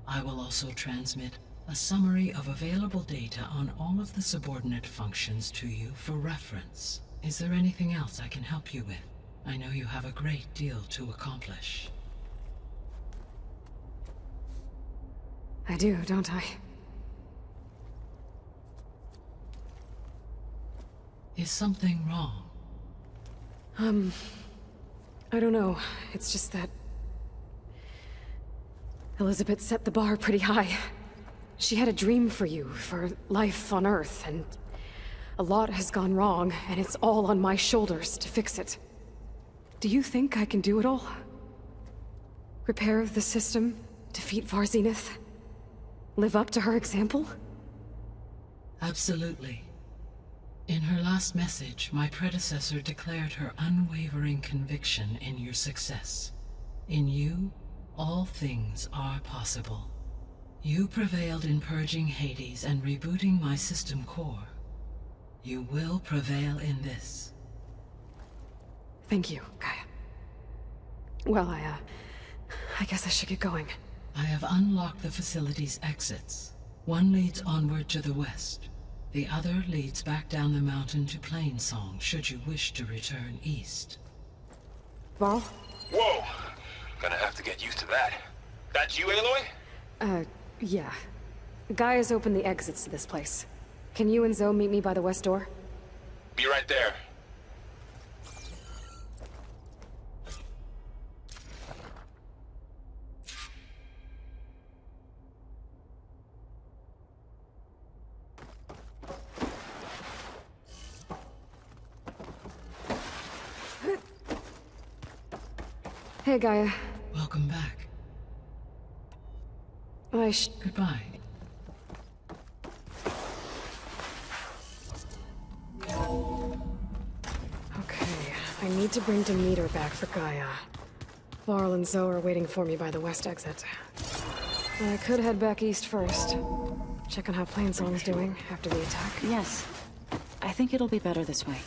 I will also transmit a summary of available data on all of the subordinate functions to you for reference. Is there anything else I can help you with? I know you have a great deal to accomplish. I do, don't I? Is something wrong? I don't know. It's just that Elisabet set the bar pretty high. She had a dream for you, for life on Earth, and a lot has gone wrong, and it's all on my shoulders to fix it. Do you think I can do it all? Repair the system, defeat Varzenith, live up to her example? Absolutely. In her last message, my predecessor declared her unwavering conviction in your success. In you, all things are possible. You prevailed in purging Hades and rebooting my system core. You will prevail in this. Thank you, Gaia. Well, I guess I should get going. I have unlocked the facility's exits. One leads onward to the west. The other leads back down the mountain to Plainsong, should you wish to return east. Varl? Whoa! Gonna have to get used to that. That's you, Aloy? Yeah. Gaia's opened the exits to this place. Can you and Zoe meet me by the west door? Be right there. Hey, Gaia. Welcome back. Goodbye. Okay, I need to bring Demeter back for Gaia. Varl and Zoe are waiting for me by the west exit. I could head back east first. Check on how Plainsong's doing after the attack. Yes. I think it'll be better this way.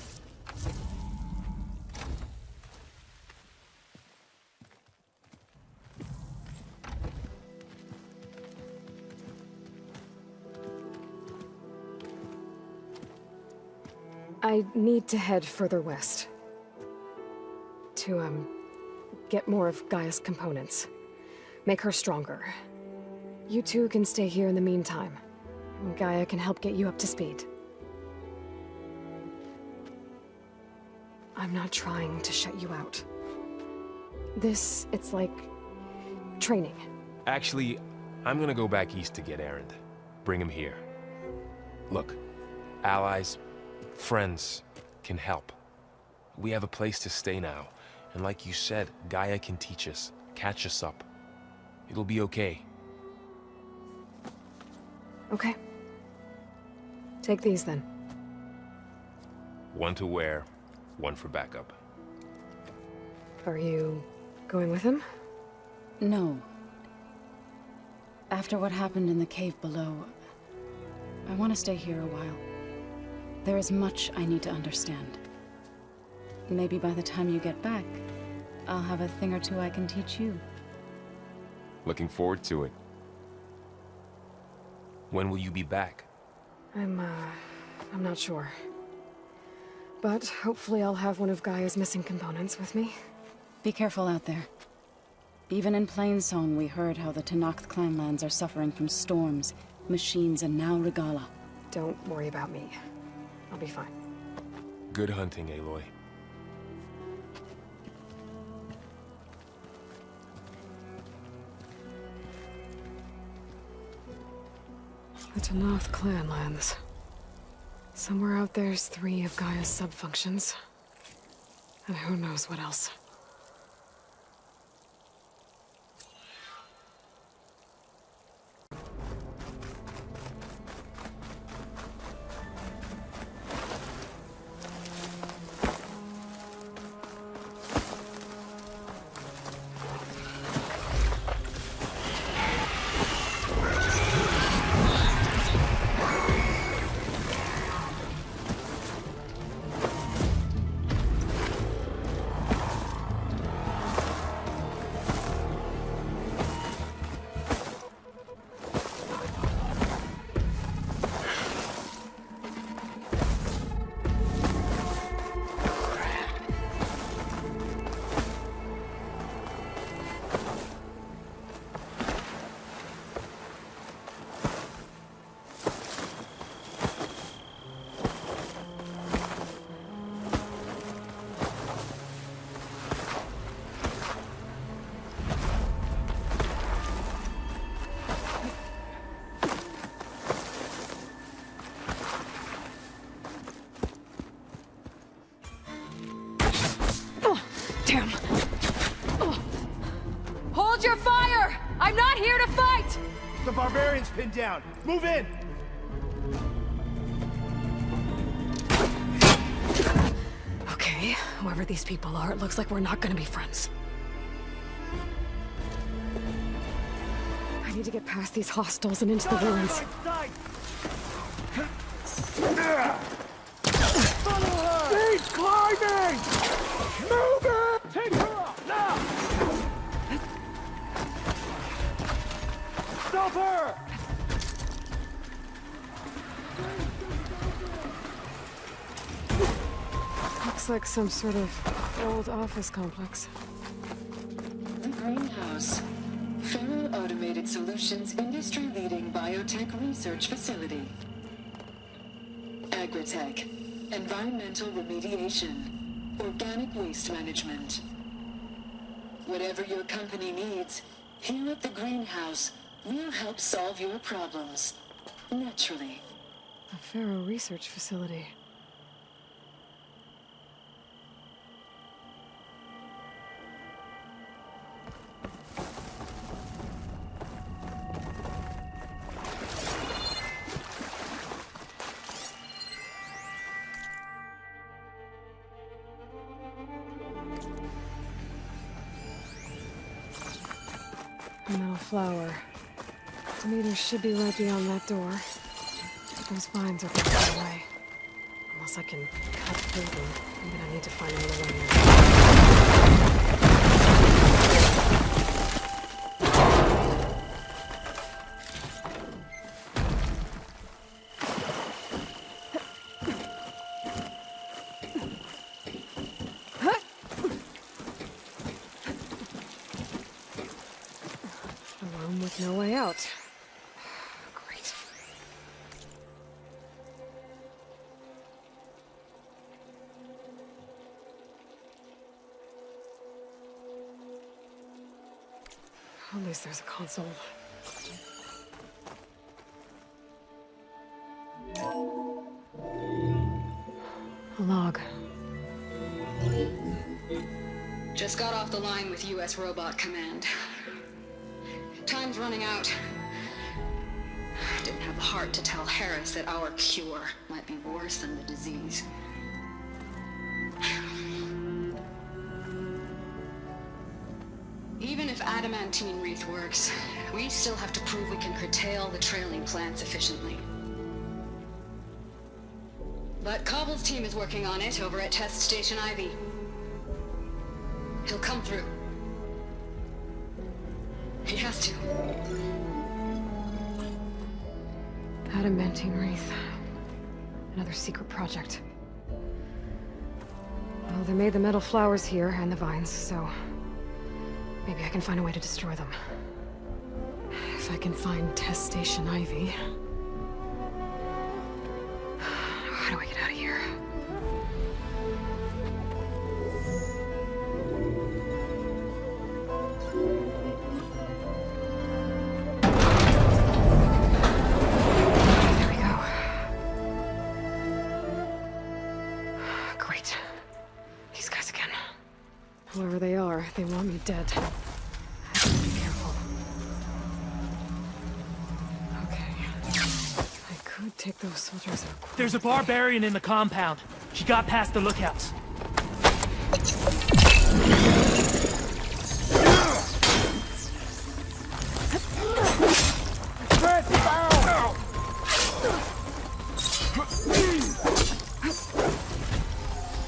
I need to head further west. To, get more of Gaia's components. Make her stronger. You two can stay here in the meantime. Gaia can help get you up to speed. I'm not trying to shut you out. It's like training. Actually, I'm gonna go back east to get Erend. Bring him here. Look, allies, friends can help. We have a place to stay now. And like you said, Gaia can teach us, catch us up. It'll be okay. Okay. Take these then. One to wear, one for backup. Are you going with him? No. After what happened in the cave below, I want to stay here a while. There is much I need to understand. Maybe by the time you get back, I'll have a thing or two I can teach you. Looking forward to it. When will you be back? I'm not sure. But hopefully I'll have one of Gaia's missing components with me. Be careful out there. Even in Plainsong, we heard how the Tenakth clanlands are suffering from storms, machines, and now Regala. Don't worry about me. I'll be fine. Good hunting, Aloy. The Tenakth clanlands. Somewhere out there's 3 of Gaia's subfunctions. And who knows what else. Damn. Hold your fire! I'm not here to fight! The barbarian's pinned down. Move in! Okay, whoever these people are, it looks like we're not gonna be friends. I need to get past these hostiles and into the ruins. Follow her! He's climbing! Move it! Take her up, now! Stop her! Looks like some sort of old office complex. The Greenhouse. Faro Automated Solutions industry-leading biotech research facility. Agritech. Environmental remediation. Organic waste management. Whatever your company needs, here at the Greenhouse, we'll help solve your problems. Naturally. A Faro research facility. Metal flower. The meter should be right beyond that door. But those vines are far away. Unless I can cut through them, I'm gonna need to find another way in. With no way out. Great. At least there's a console. A log. Just got off the line with U.S. Robot Command. Time's running out. Didn't have the heart to tell Harris that our cure might be worse than the disease. Even if adamantine wreath works, we still have to prove we can curtail the trailing plants efficiently. But Cobble's team is working on it over at Test Station Ivy. He'll come through. He has to. Adamantine wreath. Another secret project. Well, they made the metal flowers here and the vines, so Maybe I can find a way to destroy them. If I can find Test Station Ivy. How do I get out of here? There we go. Great. These guys again. Whoever they are, they want me dead. I have to be careful. Could take those soldiers out quick. There's a barbarian in the compound. She got past the lookouts.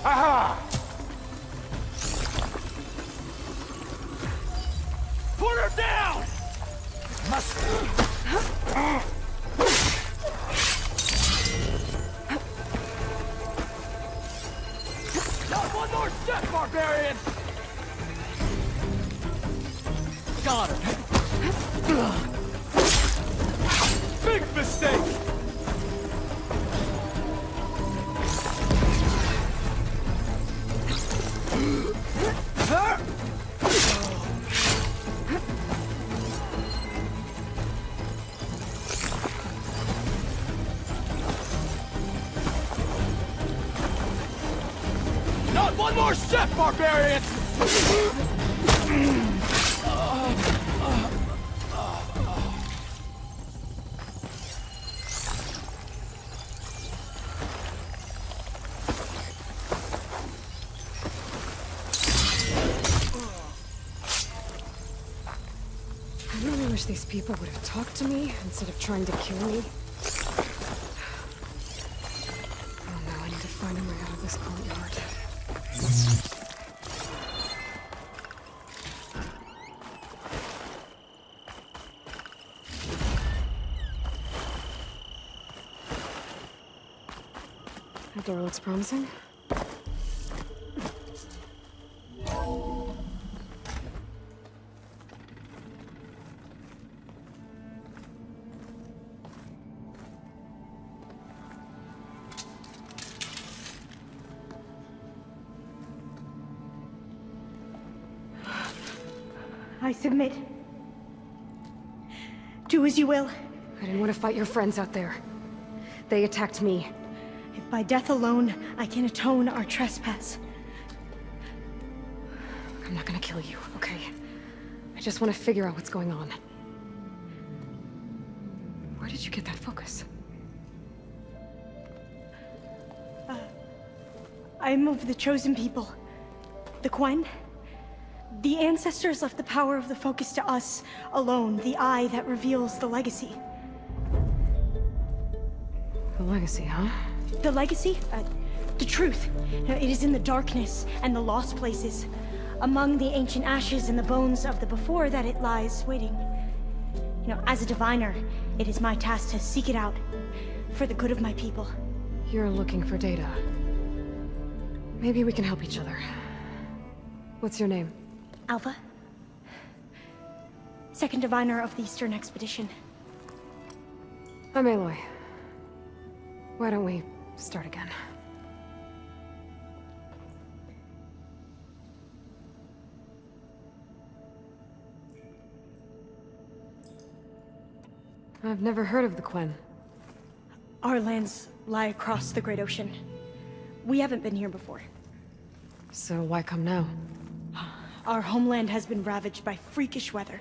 Aha! Put her down! Not one more step, barbarian! Got her. Big mistake! Not one more step, barbarian! I really wish these people would have talked to me instead of trying to kill me. Oh no, I need to find a way out of this courtyard. That door looks promising. I submit. Do as you will. I didn't want to fight your friends out there. They attacked me. If by death alone I can atone our trespass. I'm not gonna kill you, okay? I just want to figure out what's going on. Where did you get that focus? I am of the chosen people. The Quen. The ancestors left the power of the focus to us alone, the eye that reveals the legacy. The legacy, huh? The legacy? The truth. It is in the darkness and the lost places. Among the ancient ashes and the bones of the before that it lies waiting. As a diviner, it is my task to seek it out for the good of my people. You're looking for data. Maybe we can help each other. What's your name? Alpha. Second diviner of the Eastern Expedition. I'm Aloy. Why don't we start again? I've never heard of the Quen. Our lands lie across the Great Ocean. We haven't been here before. So why come now? Our homeland has been ravaged by freakish weather.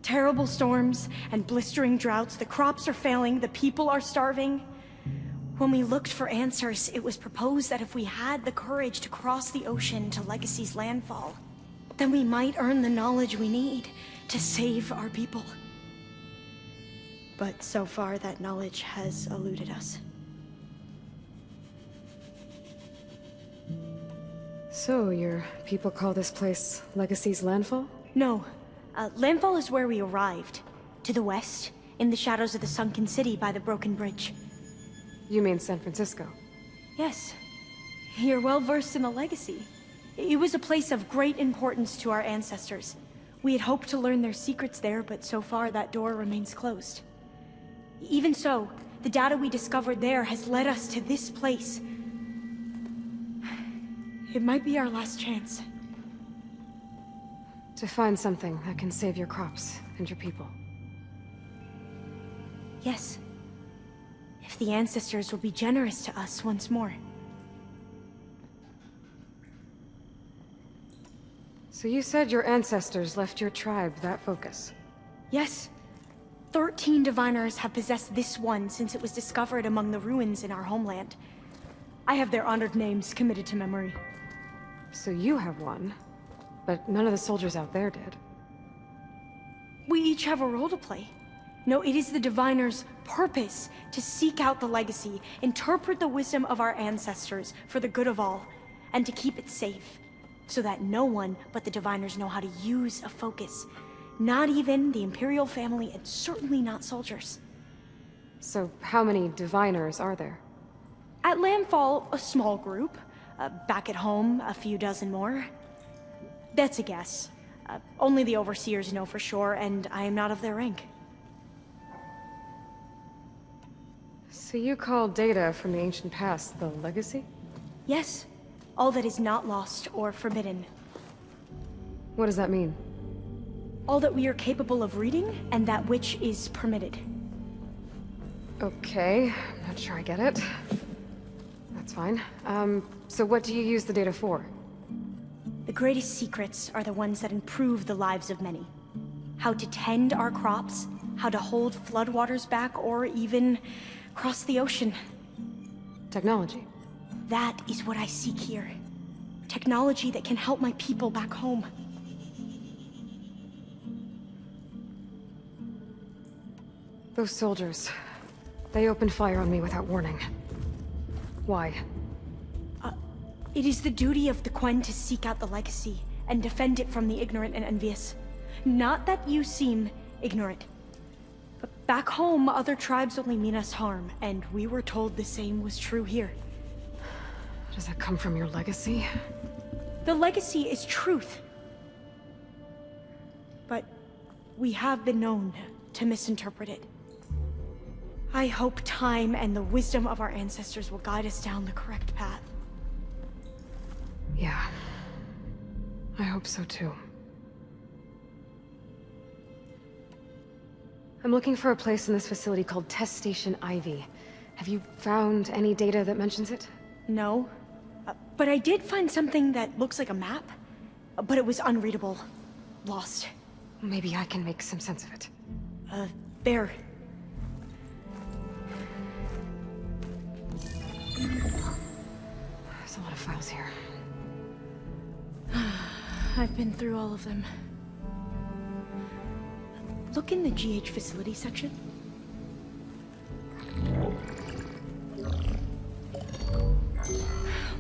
Terrible storms and blistering droughts. The crops are failing, the people are starving. When we looked for answers, it was proposed that if we had the courage to cross the ocean to Legacy's landfall, then we might earn the knowledge we need to save our people. But so far, that knowledge has eluded us. So, your people call this place Legacy's landfall? No. Landfall is where we arrived. To the west, in the shadows of the sunken city by the broken bridge. You mean San Francisco? Yes. You're well versed in the Legacy. It was a place of great importance to our ancestors. We had hoped to learn their secrets there, but so far that door remains closed. Even so, the data we discovered there has led us to this place. It might be our last chance. To find something that can save your crops and your people. Yes. If the ancestors will be generous to us once more. So you said your ancestors left your tribe that focus? Yes. 13 diviners have possessed this one since it was discovered among the ruins in our homeland. I have their honored names committed to memory. So you have one, but none of the soldiers out there did. We each have a role to play. No, it is the diviner's purpose to seek out the legacy, interpret the wisdom of our ancestors for the good of all, and to keep it safe, so that no one but the diviners know how to use a focus. Not even the Imperial family, and certainly not soldiers. So how many diviners are there? At Landfall, a small group. Back at home, a few dozen more. That's a guess. Only the overseers know for sure, and I am not of their rank. So you call data from the ancient past the legacy? Yes. All that is not lost or forbidden. What does that mean? All that we are capable of reading, and that which is permitted. Okay, I'm not sure I get it. That's fine. So what do you use the data for? The greatest secrets are the ones that improve the lives of many. How to tend our crops, how to hold floodwaters back, or even cross the ocean. Technology. That is what I seek here. Technology that can help my people back home. Those soldiers, they opened fire on me without warning. Why? It is the duty of the Quen to seek out the legacy and defend it from the ignorant and envious. Not that you seem ignorant. But back home, other tribes only mean us harm, and we were told the same was true here. Does that come from your legacy? The legacy is truth. But we have been known to misinterpret it. I hope time and the wisdom of our ancestors will guide us down the correct path. Yeah. I hope so too. I'm looking for a place in this facility called Test Station Ivy. Have you found any data that mentions it? No. But I did find something that looks like a map. But it was unreadable. Lost. Maybe I can make some sense of it. There. There's a lot of files here. I've been through all of them. Look in the GH facility section.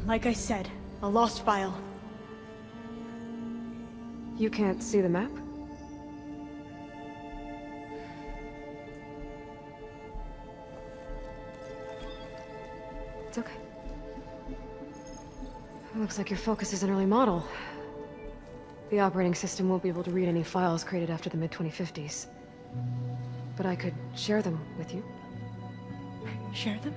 Like I said, a lost file. You can't see the map? It's okay. It looks like your focus is an early model. The operating system won't be able to read any files created after the mid-2050s. But I could share them with you. Share them?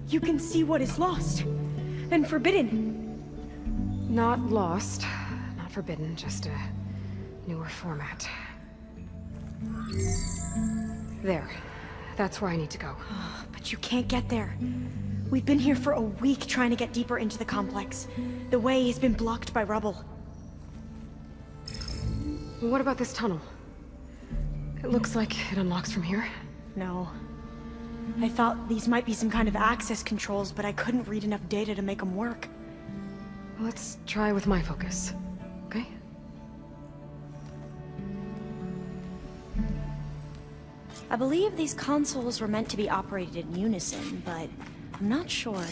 You can see what is lost and forbidden. Not lost, not forbidden, just a newer format. There. That's where I need to go. But you can't get there. We've been here for a week trying to get deeper into the complex. The way has been blocked by rubble. What about this tunnel? It looks like it unlocks from here. No. I thought these might be some kind of access controls, but I couldn't read enough data to make them work. Let's try with my focus, okay? I believe these consoles were meant to be operated in unison, but I'm not sure.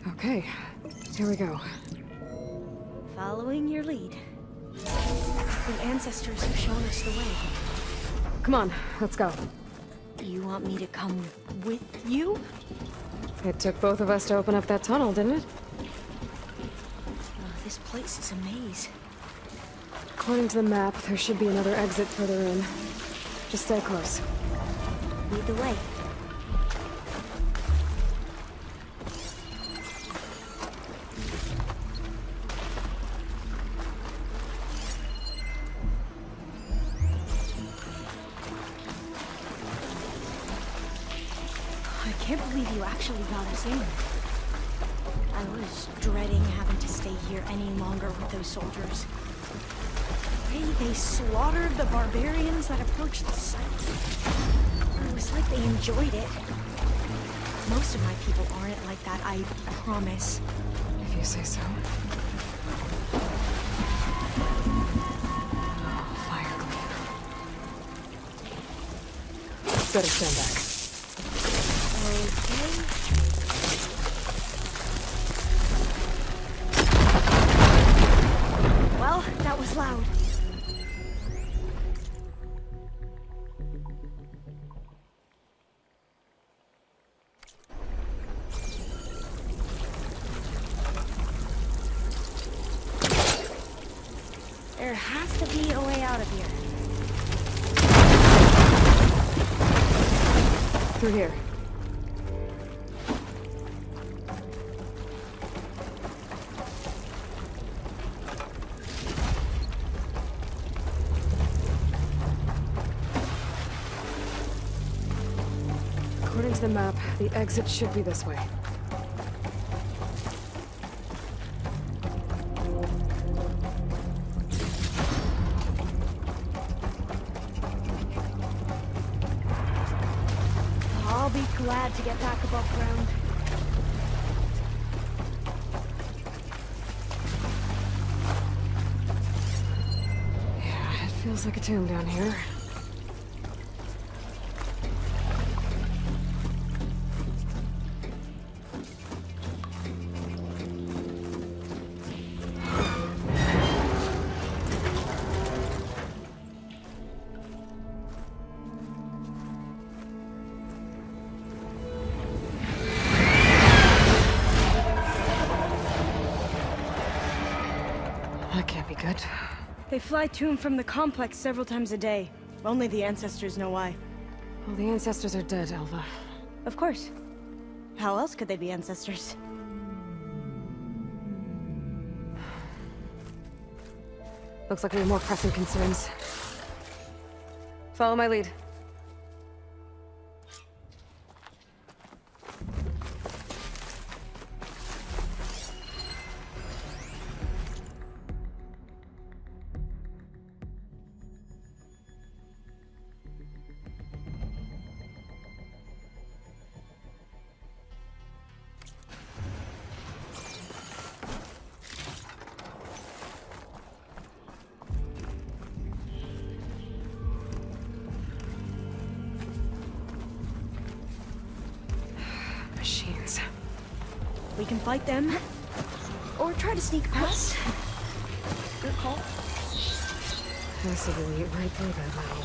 Okay, here we go. Following your lead. The ancestors have shown us the way. Come on, let's go. You want me to come with you? It took both of us to open up that tunnel, didn't it? This place is a maze. According to the map, there should be another exit further in. Just stay close. Lead the way. I can't believe you actually got us in. I was dreading having to stay here any longer with those soldiers. The way they slaughtered the barbarians that approached the site. It was like they enjoyed it. Most of my people aren't like that, I promise. If you say so. Fire gleam. Better stand back. Okay. Well, that was loud. There has to be a way out of here. Through here. According to the map, the exit should be this way. I'll be glad to get back above ground. Yeah, it feels like a tomb down here. That can't be good. They fly to and from the complex several times a day. Only the ancestors know why. Well, the ancestors are dead, Alva. Of course. How else could they be ancestors? Looks like we have more pressing concerns. Follow my lead. Machines. We can fight them, or try to sneak past. Good call. Passively right through that now.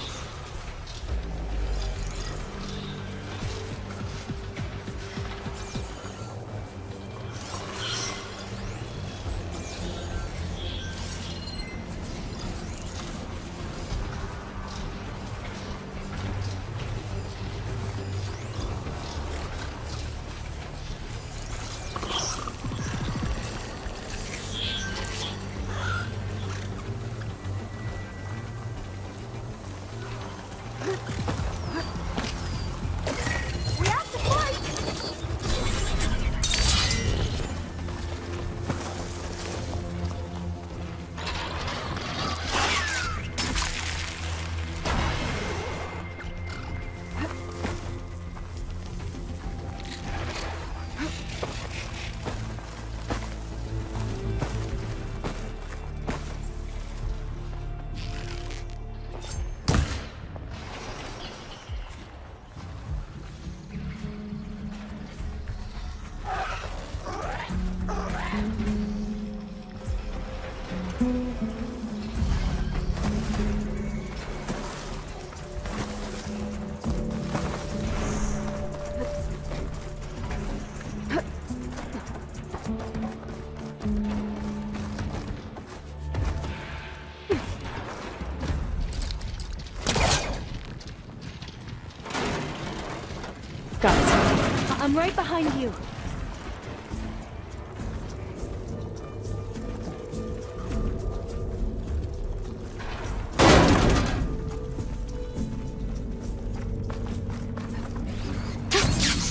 Got it. I'm right behind you.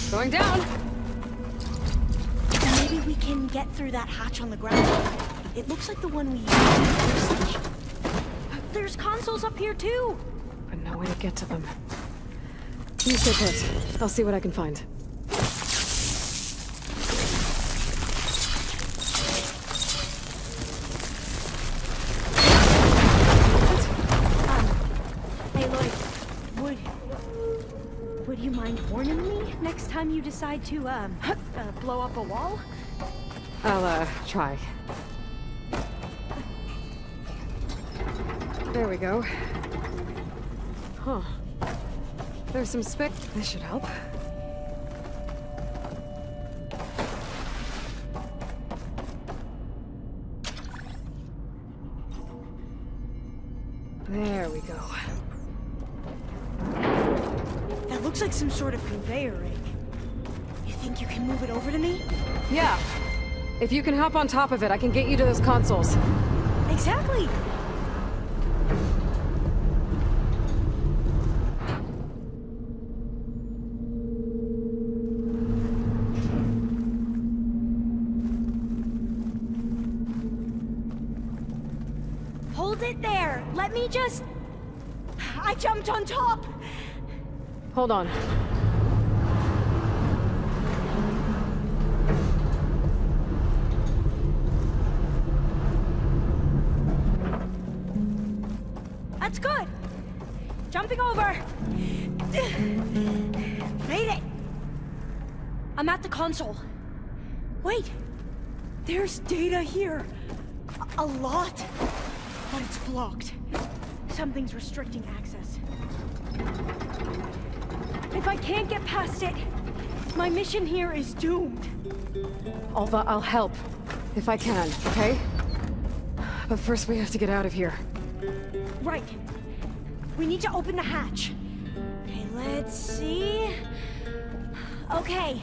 Going down. Maybe we can get through that hatch on the ground. It looks like the one we used. There's consoles up here too. But no way to get to them. You stay put. I'll see what I can find. Aloy, would you mind warning me next time you decide to blow up a wall? I'll try. There we go. Huh. There's some spec. This should help. There we go. That looks like some sort of conveyor rig. You think you can move it over to me? Yeah. If you can hop on top of it, I can get you to those consoles. Exactly. Hold it there. Let me just... I jumped on top. Hold on. That's good. Jumping over. Made it. I'm at the console. Wait. There's data here. A lot. But it's blocked. Something's restricting access. If I can't get past it, my mission here is doomed. Alva, I'll help. If I can, okay? But first we have to get out of here. Right. We need to open the hatch. Okay, let's see... Okay.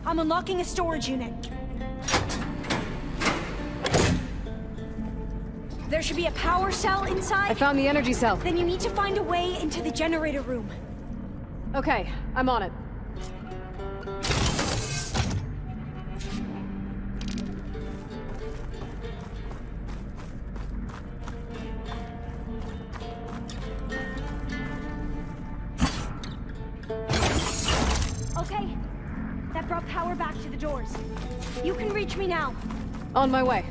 I'm unlocking a storage unit. There should be a power cell inside. I found the energy cell. Then you need to find a way into the generator room. Okay, I'm on it. Okay. That brought power back to the doors. You can reach me now. On my way.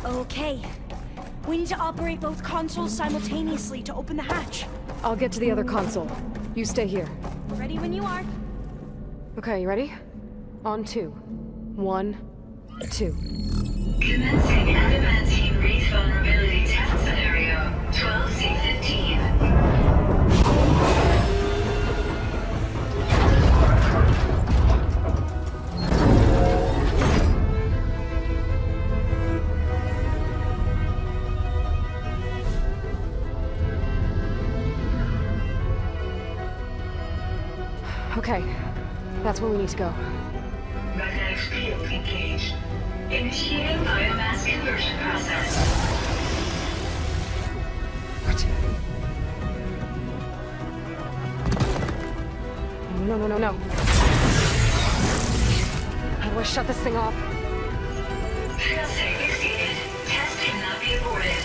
Okay. We need to operate both consoles simultaneously to open the hatch. I'll get to the other console. You stay here. Ready when you are. Okay, you ready? On 2. 1, 2. Commencing adamantine wraith vulnerability test scenario 12C15. Okay, that's where we need to go. Magnetic field engaged. Initiating biomass conversion process. What? No. How do I shut this thing off? Failsafe exceeded. Test cannot be aborted.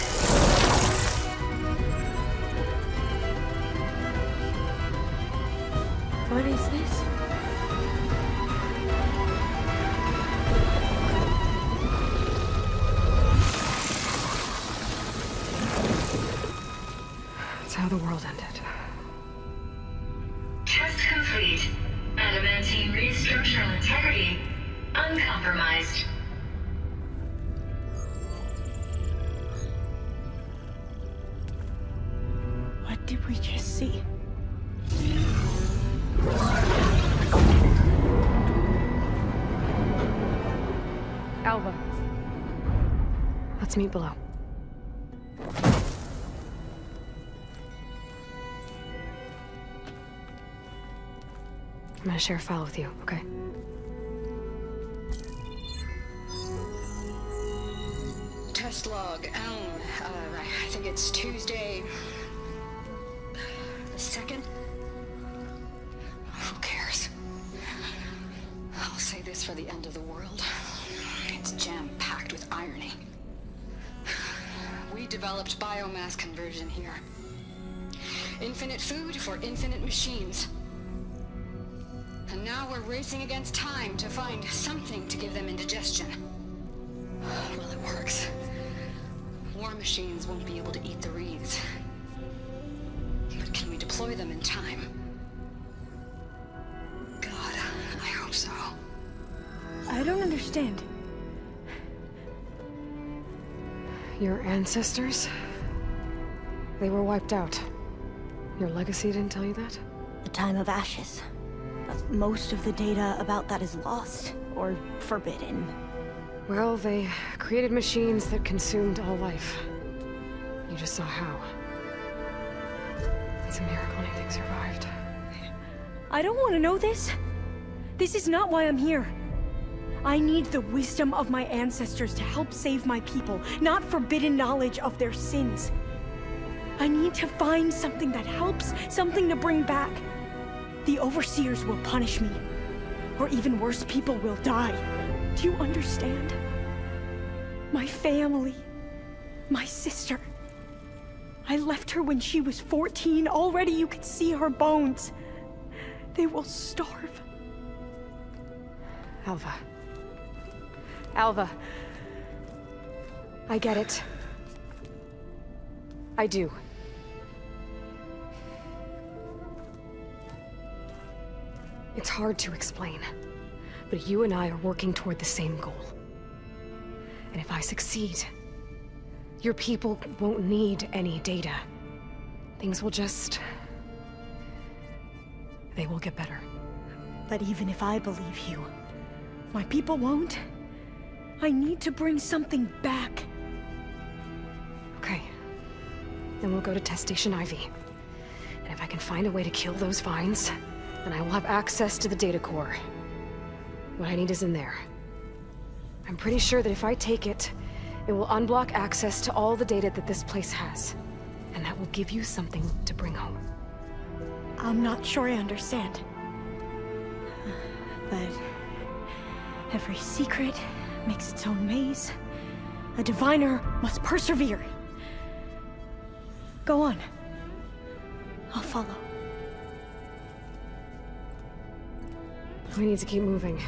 That's how the world ended. Test complete. Adamantine read structural integrity uncompromised. What did we just see? Alva. Let's meet below. I'm gonna share a file with you, okay? Test log, I think it's Tuesday the 2nd? Who cares? I'll say this for the end of the world. It's jam-packed with irony. We developed biomass conversion here. Infinite food for infinite machines. And now we're racing against time to find something to give them indigestion. Well, it works. War machines won't be able to eat the wreaths. But can we deploy them in time? God, I hope so. I don't understand. Your ancestors? They were wiped out. Your legacy didn't tell you that? The time of ashes. But most of the data about that is lost, or forbidden. Well, they created machines that consumed all life. You just saw how. It's a miracle anything survived. I don't want to know this. This is not why I'm here. I need the wisdom of my ancestors to help save my people, not forbidden knowledge of their sins. I need to find something that helps, something to bring back. The overseers will punish me. Or even worse, people will die. Do you understand? My family. My sister. I left her when she was 14. Already you could see her bones. They will starve. Alva. Alva. I get it. I do. It's hard to explain, but you and I are working toward the same goal. And if I succeed, your people won't need any data. Things will just... they will get better. But even if I believe you, my people won't. I need to bring something back. Okay. Then we'll go to Test Station Ivy. And if I can find a way to kill those vines, then I will have access to the data core. What I need is in there. I'm pretty sure that if I take it, it will unblock access to all the data that this place has. And that will give you something to bring home. I'm not sure I understand. But every secret makes its own maze. A diviner must persevere. Go on. I'll follow. We need to keep moving.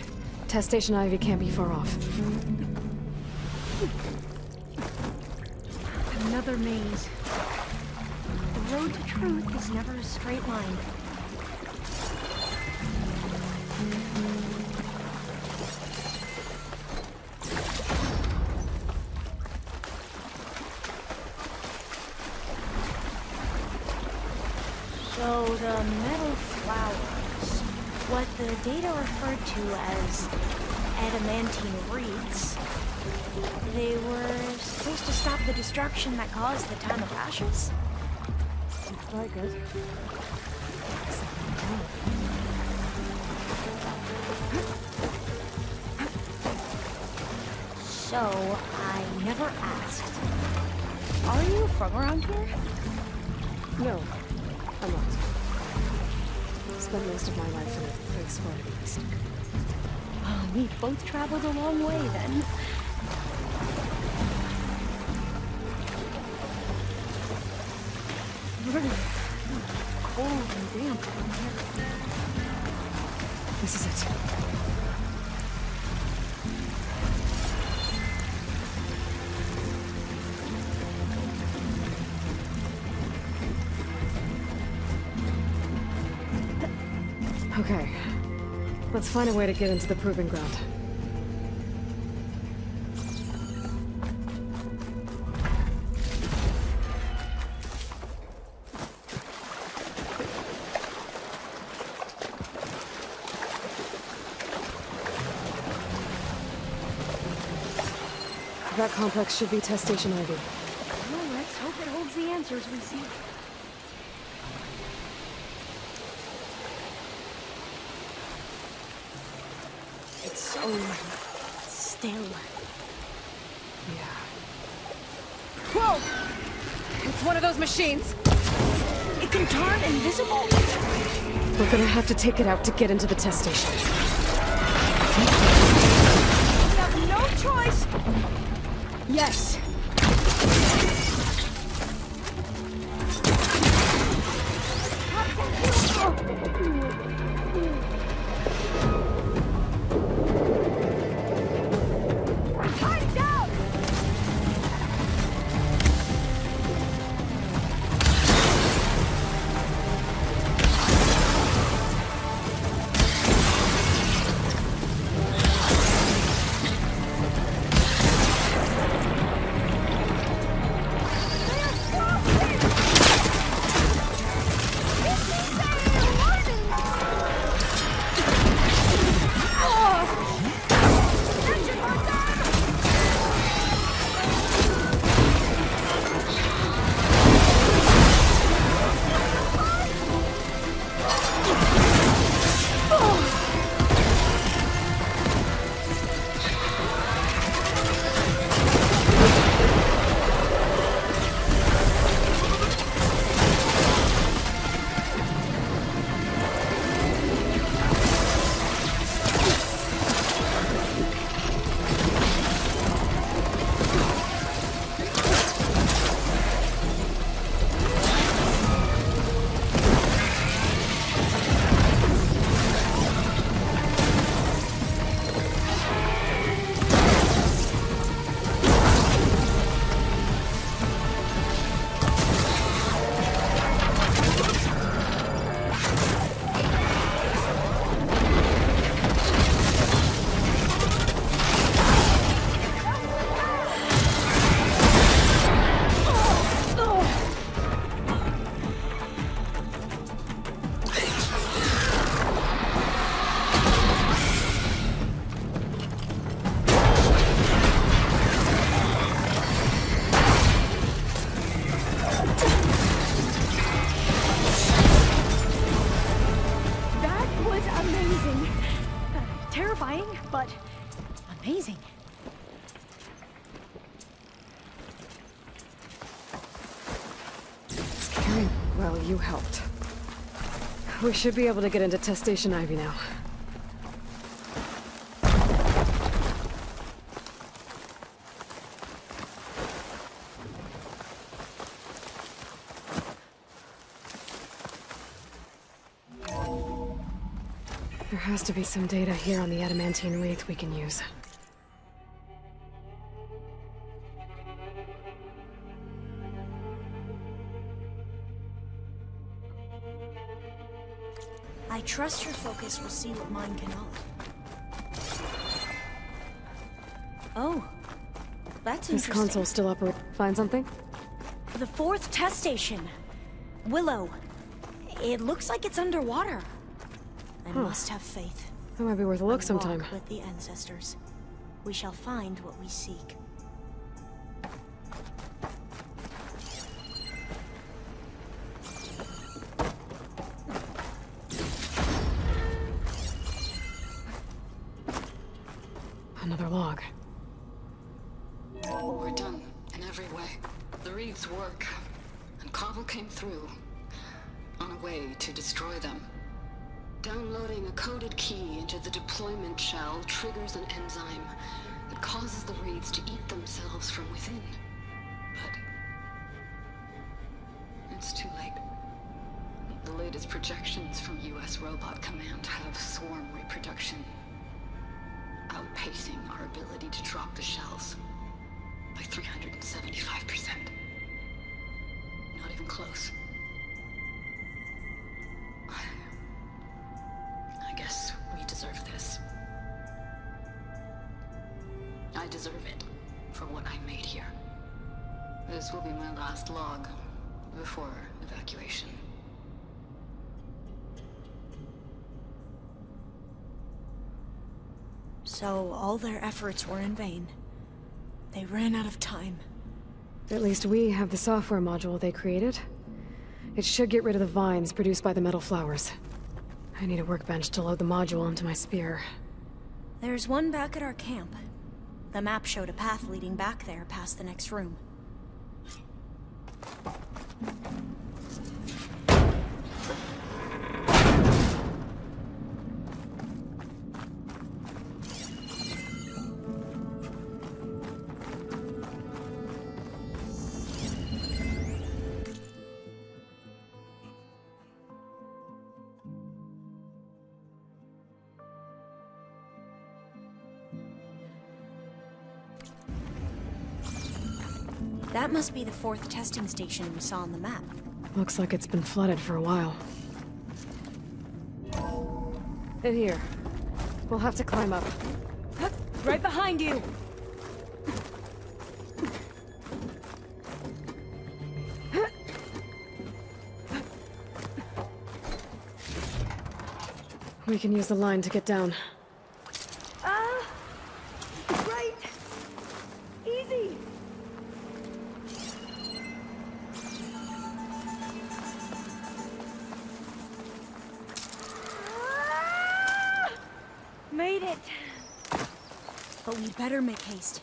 Test Station Ivy can't be far off. Another maze. The road to truth is never a straight line. So the metal flowers, what the data referred to as adamantine wreaths, they were supposed to stop the destruction that caused the time of ashes? Quite good. So, I never asked. Are you from around here? No, I'm not. Spent most of my life in a place far to the east. Oh, we both traveled a long way then. Really cold and damp down here. This is it. Okay. Let's find a way to get into the proving ground. That complex should be test station Ivy. Well, let's hope it holds the answers we seek. It's so still. Yeah. Whoa! It's one of those machines. It can turn invisible. We're gonna have to take it out to get into the test station. We have no choice. Yes. Hide down! Terrifying, but amazing. Scary. Well, you helped. We should be able to get into test station Ivy now. There has to be some data here on the adamantine wreath we can use. I trust your focus will see what mine cannot. Oh, that's This interesting. console's still operating. Find something? The 4th test station. Willow. It looks like it's underwater. I must have faith. That might be worth a look I sometime. walk with the ancestors. We shall find what we seek. Another log. We're done in every way. The wreaths work, and Cobble came through on a way to destroy them. Downloading a coded key into the deployment shell triggers an enzyme that causes the wreaths to eat themselves from within. But it's too late. The latest projections from US Robot Command have swarm reproduction outpacing our ability to drop the shells by 375%. Not even close. Yes, we deserve this. I deserve it for what I made here. This will be my last log before evacuation. So all their efforts were in vain. They ran out of time. At least we have the software module they created. It should get rid of the vines produced by the metal flowers. I need a workbench to load the module onto my spear. There's one back at our camp. The map showed a path leading back there past the next room. That must be the 4th testing station we saw on the map. Looks like it's been flooded for a while. In here. We'll have to climb up. Right behind you! We can use the line to get down. Right! Easy! Made it! But we'd better make haste.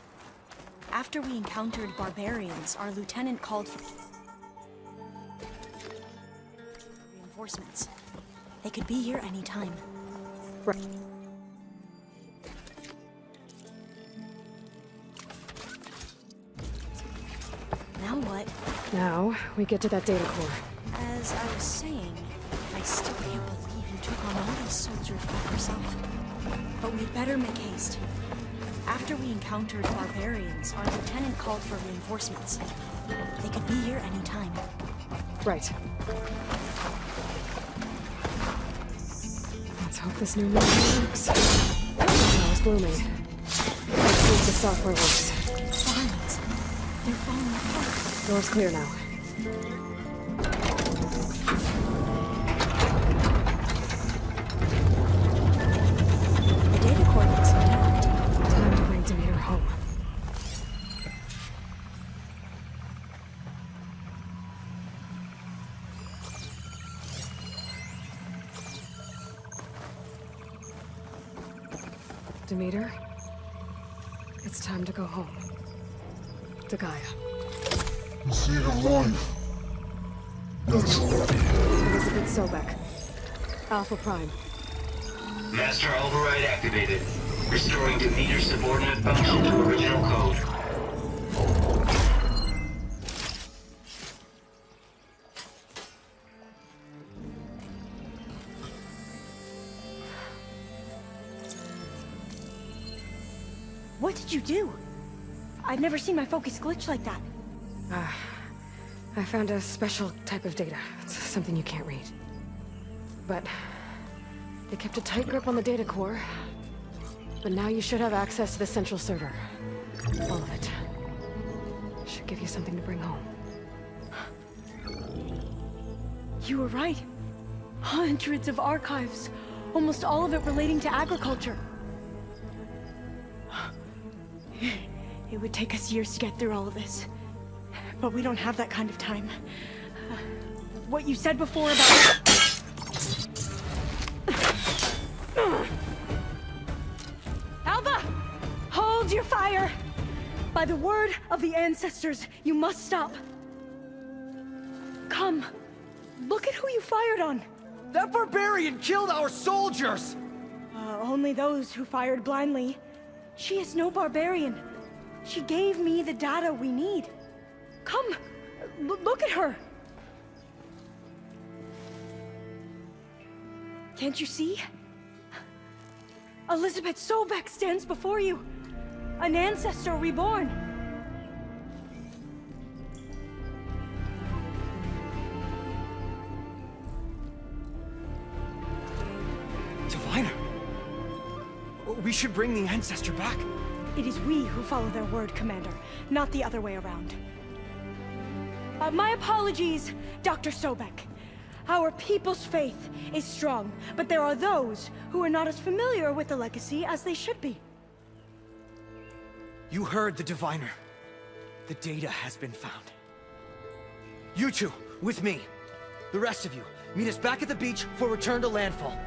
After we encountered barbarians, our lieutenant called for reinforcements. They could be here any time. Right. Now what? Now, we get to that data core. As I was saying, I still can't believe you took on all these soldiers by yourself. But we'd better make haste. After we encountered barbarians, our lieutenant called for reinforcements. They could be here any time. Right. Let's hope this new module works. It's blooming. Let's see if the software works. Vines. They're falling apart. Door's clear now. The data core looks intact. Time to bring Demeter home. Demeter, it's time to go home. To Gaia. The seed of life. That's right. Elisabet Sobeck. Alpha Prime. Master override activated. Restoring Demeter's subordinate function to original code. What did you do? I've never seen my focus glitch like that. I found a special type of data. It's something you can't read. But they kept a tight grip on the data core. But now you should have access to the central server. All of it. Should give you something to bring home. You were right. Hundreds of archives. Almost all of it relating to agriculture. It would take us years to get through all of this. But we don't have that kind of time. What you said before about... Alba! Hold your fire! By the word of the ancestors, you must stop. Come. Look at who you fired on. That barbarian killed our soldiers! Only those who fired blindly. She is no barbarian. She gave me the data we need. Come, look at her. Can't you see? Elisabet Sobeck stands before you. An ancestor reborn. Diviner! We should bring the Ancestor back. It is we who follow their word, Commander, not the other way around. My apologies, Dr. Sobeck. Our people's faith is strong, but there are those who are not as familiar with the legacy as they should be. You heard the Diviner. The data has been found. You two, with me. The rest of you, meet us back at the beach for return to landfall.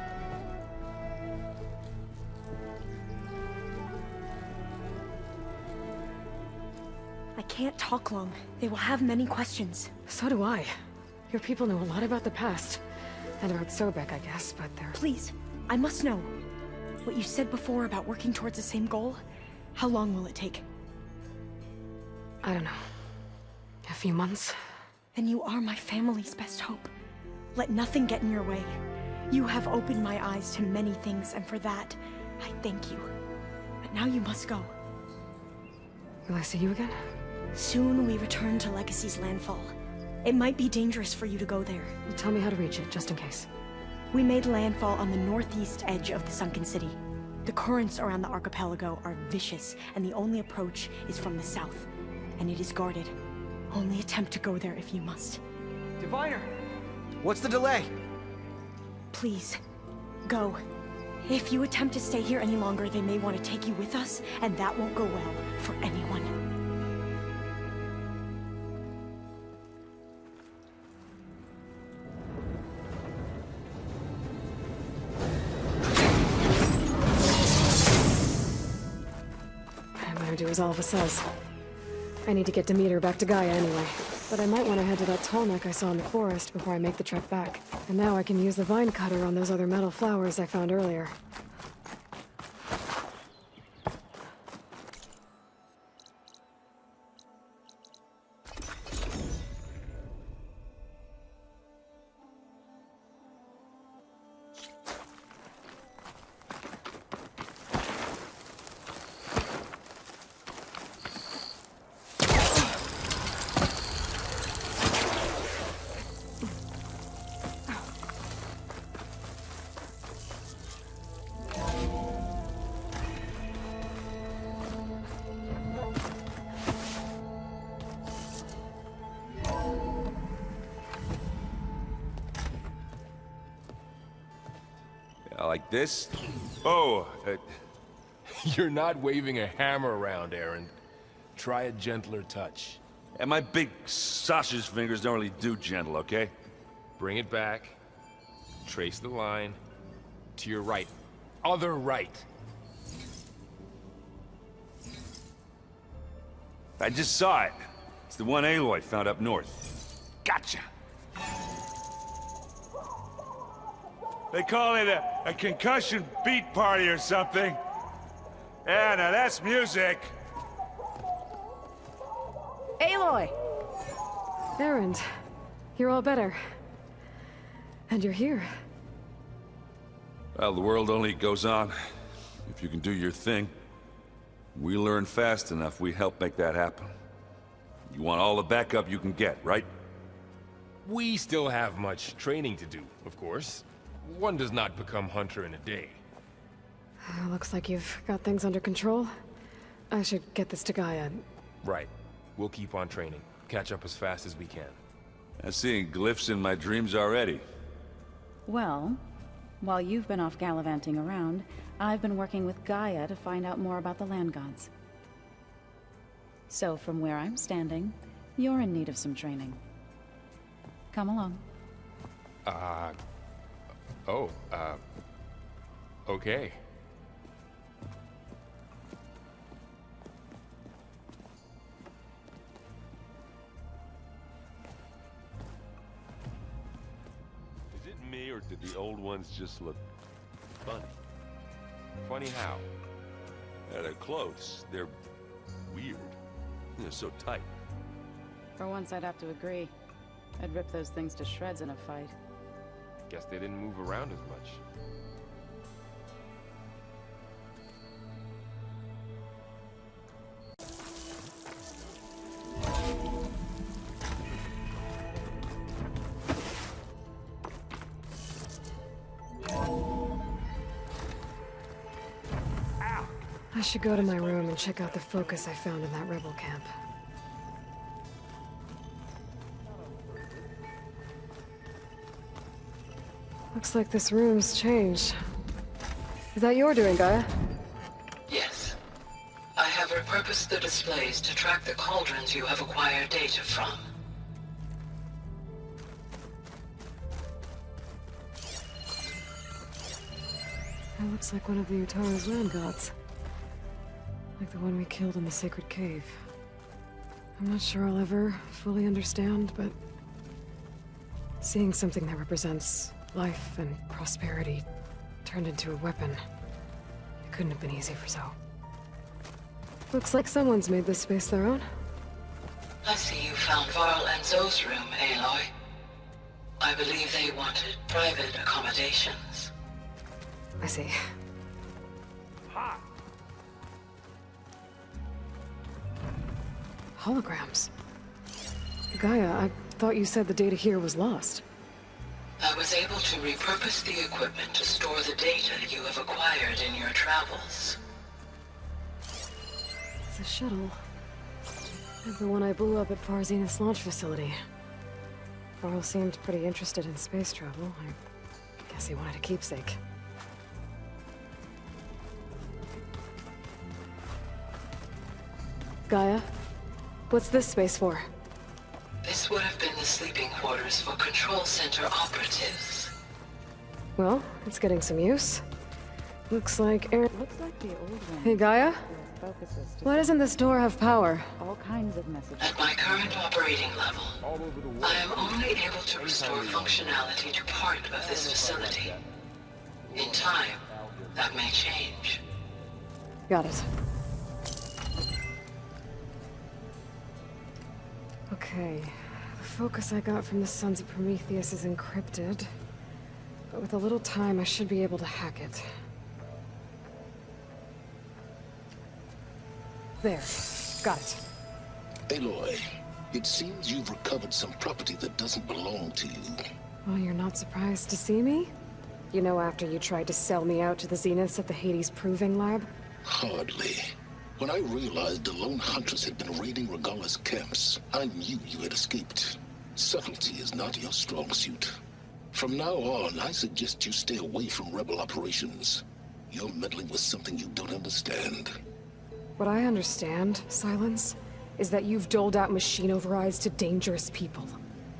I can't talk long. They will have many questions. So do I. Your people know a lot about the past. And about Sobeck, I guess, but they're... Please, I must know. What you said before about working towards the same goal, how long will it take? I don't know. A few months? Then you are my family's best hope. Let nothing get in your way. You have opened my eyes to many things, and for that, I thank you. But now you must go. Will I see you again? Soon we return to Legacy's landfall. It might be dangerous for you to go there. Tell me how to reach it, just in case. We made landfall on the northeast edge of the sunken city. The currents around the archipelago are vicious, and the only approach is from the south. And it is guarded. Only attempt to go there if you must. Diviner! What's the delay? Please, go. If you attempt to stay here any longer, they may want to take you with us, and that won't go well for anyone. I'm gonna do as Alva says. I need to get Demeter back to Gaia anyway. But I might want to head to that tall neck I saw in the forest before I make the trek back. And now I can use the vine cutter on those other metal flowers I found earlier. Like this? Oh, you're not waving a hammer around, Aaron. Try a gentler touch. And my big sausage fingers don't really do gentle, okay? Bring it back. Trace the line. To your right. Other right. I just saw it. It's the one Aloy found up north. Gotcha! They call it a concussion beat party or something. Yeah, now that's music. Aloy! Aaron, you're all better. And you're here. Well, the world only goes on if you can do your thing. We learn fast enough, we help make that happen. You want all the backup you can get, right? We still have much training to do, of course. One does not become hunter in a day. Looks like you've got things under control. I should get this to Gaia. Right. We'll keep on training. Catch up as fast as we can. I'm seeing glyphs in my dreams already. Well, while you've been off gallivanting around, I've been working with Gaia to find out more about the land gods. So from where I'm standing, you're in need of some training. Come along. Okay. Is it me, or did the old ones just look funny? Funny how? Their clothes, they're weird. They're so tight. For once, I'd have to agree. I'd rip those things to shreds in a fight. Guess they didn't move around as much. should go to my room and check out the focus I found in that rebel camp. Looks like this room's changed. Is that your doing, Gaia? Yes. I have repurposed the displays to track the cauldrons you have acquired data from. That looks like one of the Utaro's land gods. Like the one we killed in the sacred cave. I'm not sure I'll ever fully understand, but seeing something that represents life and prosperity turned into a weapon, it couldn't have been easy for Zoe. Looks like someone's made this space their own. I see you found Varl and Zoe's room, Aloy. I believe they wanted private accommodations. I see. Holograms. Gaia, I thought you said the data here was lost. I was able to repurpose the equipment to store the data you have acquired in your travels. It's a shuttle. Like the one I blew up at Far Zenith's launch facility. Varl seemed pretty interested in space travel. I guess he wanted a keepsake. Gaia, what's this space for? This would have been the sleeping quarters for Control Center operatives. Well, it's getting some use. Looks like the old one. Hey, Gaia? Why doesn't this door have power? All kinds of messages. At my current operating level, I am only able to restore functionality to part of this facility. In time, that may change. Got it. Okay, the focus I got from the Sons of Prometheus is encrypted, but with a little time I should be able to hack it. There, got it. Aloy, it seems you've recovered some property that doesn't belong to you. Well, you're not surprised to see me? You know, after you tried to sell me out to the Zeniths at the Hades Proving Lab? Hardly. When I realized the lone huntress had been raiding Regala's camps, I knew you had escaped. Subtlety is not your strong suit. From now on, I suggest you stay away from rebel operations. You're meddling with something you don't understand. What I understand, Silence, is that you've doled out machine overrides to dangerous people,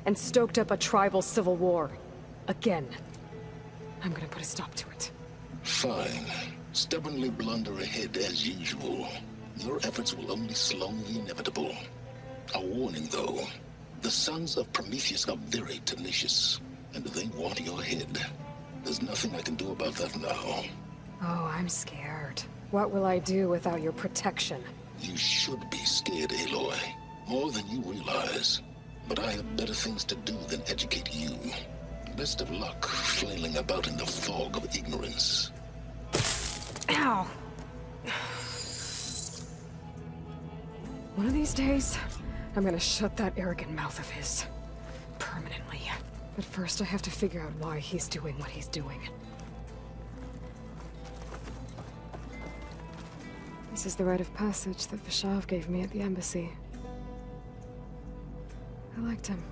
and stoked up a tribal civil war. Again. I'm gonna put a stop to it. Fine. Stubbornly blunder ahead as usual. Your efforts will only slow the inevitable. A warning, though. The Sons of Prometheus are very tenacious, and they want your head. There's nothing I can do about that now. Oh, I'm scared. What will I do without your protection? You should be scared, Aloy. More than you realize. But I have better things to do than educate you. Best of luck flailing about in the fog of ignorance. Ow! One of these days, I'm gonna shut that arrogant mouth of his. Permanently. But first I have to figure out why he's doing what he's doing. This is the rite of passage that Vishav gave me at the embassy. I liked him.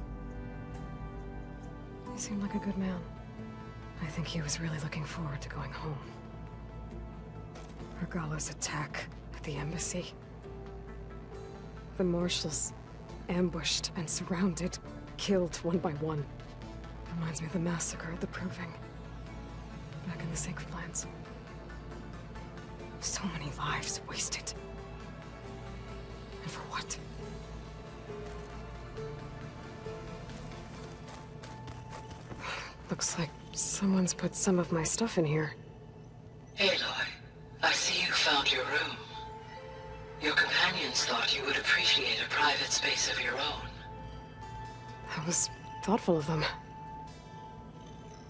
He seemed like a good man. I think he was really looking forward to going home. Regala's attack at the embassy. The marshals ambushed and surrounded, killed one by one. Reminds me of the massacre at the Proving. Back in the Sacred Lands. So many lives wasted. And for what? Looks like someone's put some of my stuff in here. Aloy, I see you found your room. Your companions thought you would appreciate a private space of your own. That was thoughtful of them.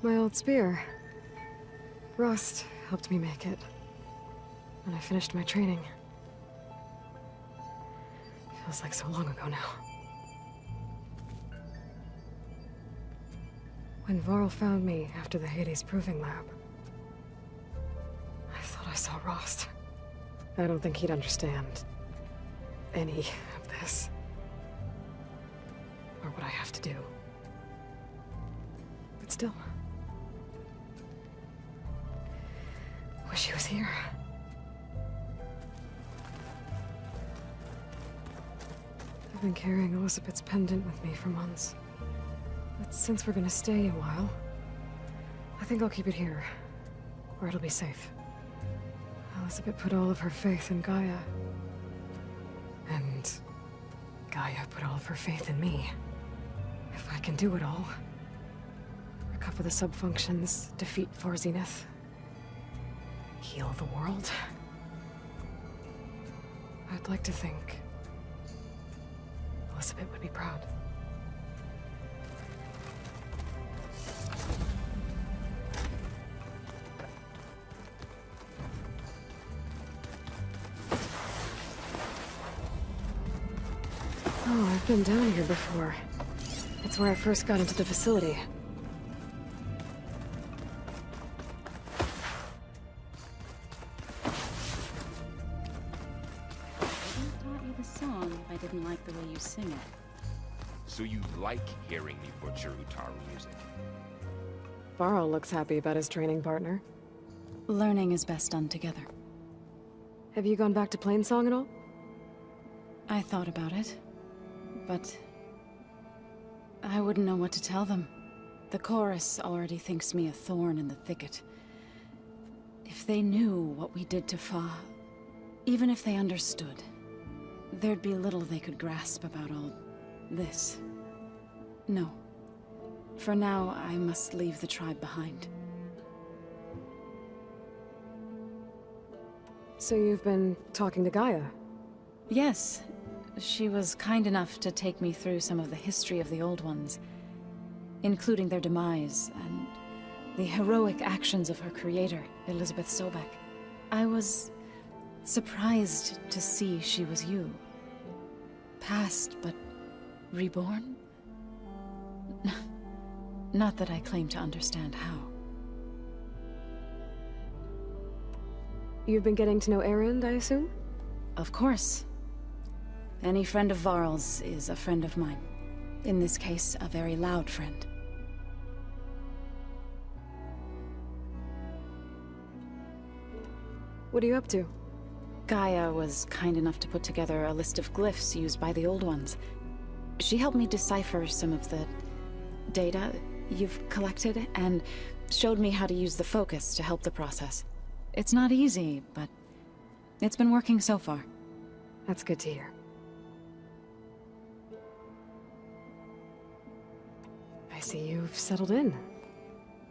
My old spear. Rust helped me make it. When I finished my training. Feels like so long ago now. When Varl found me after the Hades Proving Lab, I thought I saw Rost. I don't think he'd understand any of this. Or what I have to do. But still. Wish he was here. I've been carrying Elisabet's pendant with me for months. But since we're gonna stay a while, I think I'll keep it here, where it'll be safe. Elisabet put all of her faith in Gaia. And Gaia put all of her faith in me. If I can do it all, recover the subfunctions, defeat For Zenith, heal the world, I'd like to think Elisabet would be proud. Oh, I've been down here before. It's where I first got into the facility. I taught you the song if I didn't like the way you sing it. So you like hearing me butcher Utaru music? Faro looks happy about his training partner. Learning is best done together. Have you gone back to Plainsong at all? I thought about it, but I wouldn't know what to tell them. The chorus already thinks me a thorn in the thicket. If they knew what we did to Fa, even if they understood, there'd be little they could grasp about all this. No. For now, I must leave the tribe behind. So you've been talking to Gaia? Yes. She was kind enough to take me through some of the history of the Old Ones, including their demise and the heroic actions of her creator, Elisabet Sobeck. I was surprised to see she was you. Past, but reborn? Not that I claim to understand how. You've been getting to know Erend, I assume? Of course. Any friend of Varl's is a friend of mine. In this case, a very loud friend. What are you up to? Gaia was kind enough to put together a list of glyphs used by the Old Ones. She helped me decipher some of the data you've collected, and showed me how to use the focus to help the process. It's not easy, but it's been working so far. That's good to hear. I see you've settled in.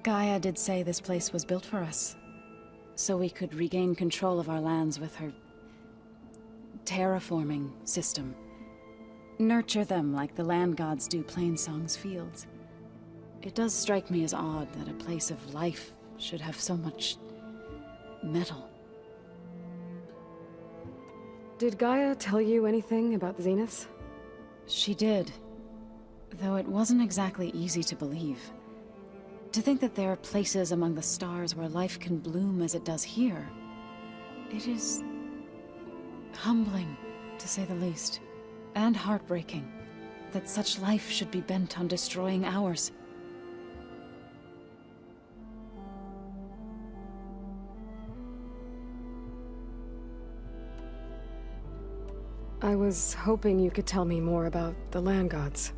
Gaia did say this place was built for us, so we could regain control of our lands with her terraforming system. Nurture them like the land gods do Plainsong's fields. It does strike me as odd that a place of life should have so much metal. Did Gaia tell you anything about the Zeniths? She did, though it wasn't exactly easy to believe. To think that there are places among the stars where life can bloom as it does here, it is humbling, to say the least, and heartbreaking that such life should be bent on destroying ours. I was hoping you could tell me more about the land gods.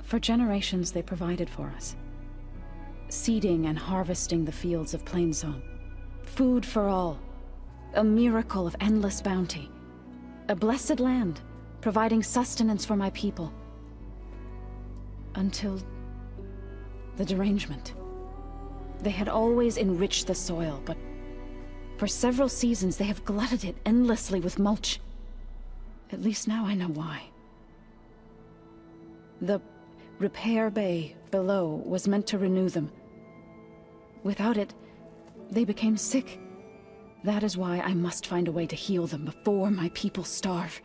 For generations, they provided for us. Seeding and harvesting the fields of Plainsong. Food for all. A miracle of endless bounty. A blessed land, providing sustenance for my people. Until the derangement. They had always enriched the soil, but for several seasons they have glutted it endlessly with mulch. At least now I know why. The repair bay below was meant to renew them. Without it, they became sick. That is why I must find a way to heal them before my people starve.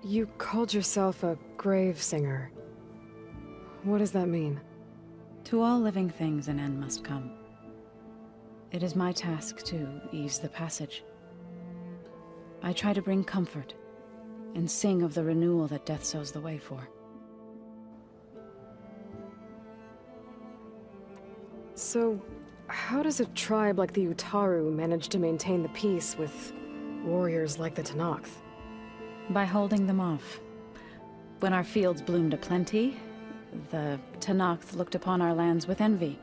You called yourself a grave singer. What does that mean? To all living things an end must come. It is my task to ease the passage. I try to bring comfort and sing of the renewal that death sows the way for. So, how does a tribe like the Utaru manage to maintain the peace with warriors like the Tenakth? By holding them off. When our fields bloomed aplenty, the Tenakth looked upon our lands with envy.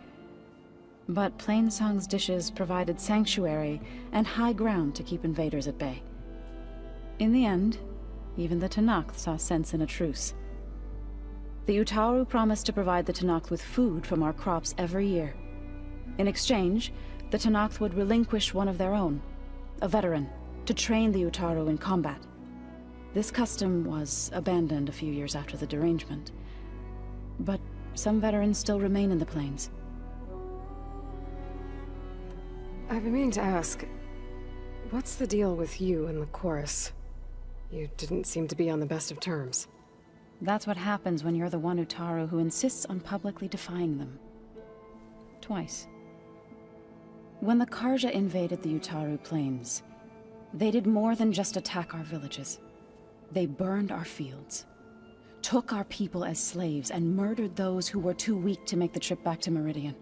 But Plainsong's dishes provided sanctuary and high ground to keep invaders at bay. In the end, even the Tenakth saw sense in a truce. The Utaru promised to provide the Tenakth with food from our crops every year. In exchange, the Tenakth would relinquish one of their own, a veteran, to train the Utaru in combat. This custom was abandoned a few years after the derangement, but some veterans still remain in the plains. I've been meaning to ask, what's the deal with you and the chorus? You didn't seem to be on the best of terms. That's what happens when you're the one Utaru who insists on publicly defying them. Twice. When the Karja invaded the Utaru plains, they did more than just attack our villages. They burned our fields, took our people as slaves, and murdered those who were too weak to make the trip back to Meridian.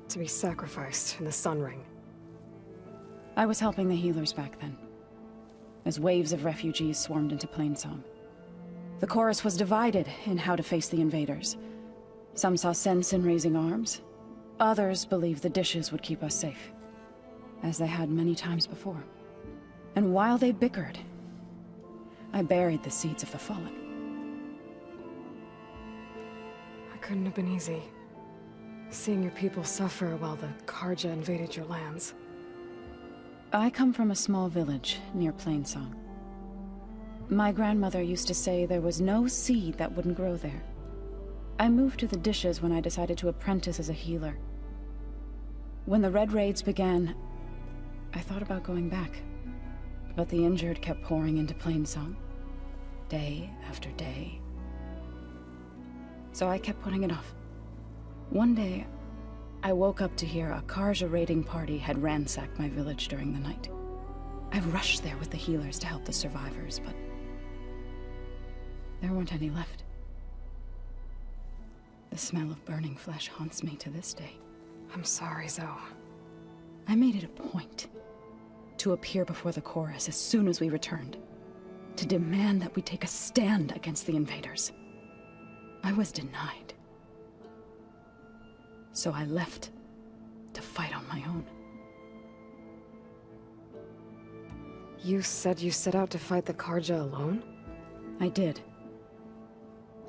To be sacrificed in the Sun Ring. I was helping the healers back then, as waves of refugees swarmed into Plainsong. The chorus was divided in how to face the invaders. Some saw sense in raising arms. Others believed the dishes would keep us safe, as they had many times before. And while they bickered, I buried the seeds of the fallen. It couldn't have been easy, seeing your people suffer while the Karja invaded your lands. I come from a small village near Plainsong. My grandmother used to say there was no seed that wouldn't grow there. I moved to the dishes when I decided to apprentice as a healer. When the Red Raids began, I thought about going back. But the injured kept pouring into Plainsong, day after day. So I kept putting it off. One day, I woke up to hear a Karja raiding party had ransacked my village during the night. I rushed there with the healers to help the survivors, but there weren't any left. The smell of burning flesh haunts me to this day. I'm sorry, Zoe. I made it a point to appear before the chorus as soon as we returned, to demand that we take a stand against the invaders. I was denied. So I left to fight on my own. You said you set out to fight the Karja alone? I did.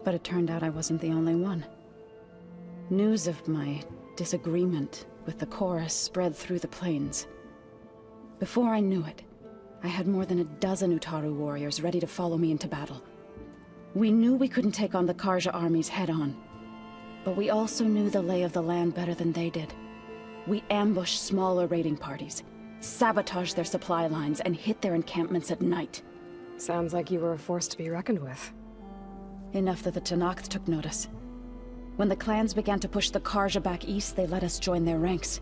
But it turned out I wasn't the only one. News of my disagreement with the chorus spread through the plains. Before I knew it, I had more than a dozen Utaru warriors ready to follow me into battle. We knew we couldn't take on the Karja armies head-on, but we also knew the lay of the land better than they did. We ambushed smaller raiding parties, sabotaged their supply lines, and hit their encampments at night. Sounds like you were a force to be reckoned with. Enough that the Tenakth took notice. When the clans began to push the Karja back east, they let us join their ranks.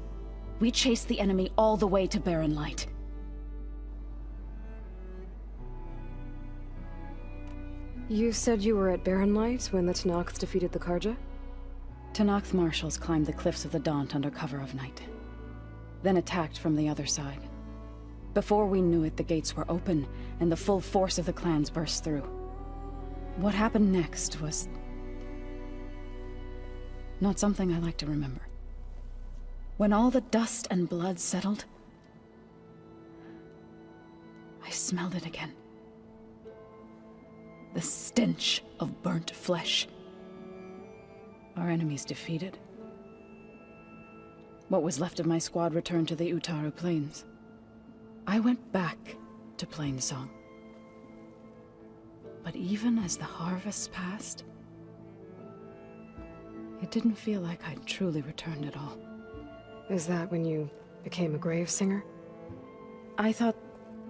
We chased the enemy all the way to Barren Light. You said you were at Barren Light when the Tenakth defeated the Karja? Tenakth marshals climbed the cliffs of the Daunt under cover of night, then attacked from the other side. Before we knew it, the gates were open, and the full force of the clans burst through. What happened next was not something I like to remember. When all the dust and blood settled, I smelled it again. The stench of burnt flesh. Our enemies defeated. What was left of my squad returned to the Utaru Plains. I went back to Plainsong. But even as the harvests passed, it didn't feel like I'd truly returned at all. Is that when you became a grave singer? I thought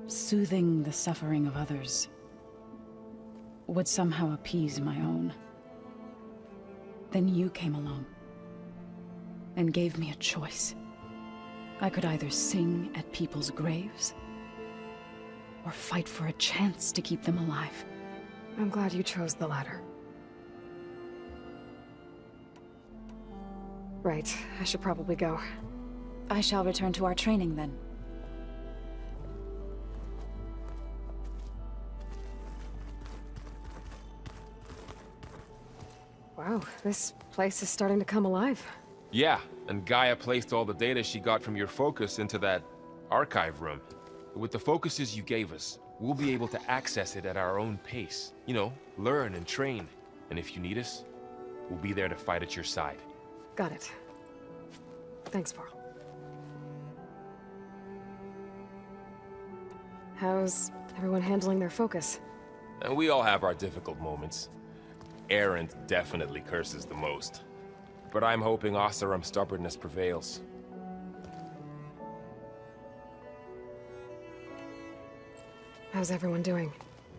soothing the suffering of others would somehow appease my own. Then you came along and gave me a choice. I could either sing at people's graves, or fight for a chance to keep them alive. I'm glad you chose the latter. Right, I should probably go. I shall return to our training then. Wow, this place is starting to come alive. Yeah, and Gaia placed all the data she got from your focus into that archive room. With the focuses you gave us, we'll be able to access it at our own pace. You know, learn and train. And if you need us, we'll be there to fight at your side. Got it. Thanks, Faro. How's everyone handling their focus? And we all have our difficult moments. Erend definitely curses the most. But I'm hoping Oseram's stubbornness prevails. How's everyone doing?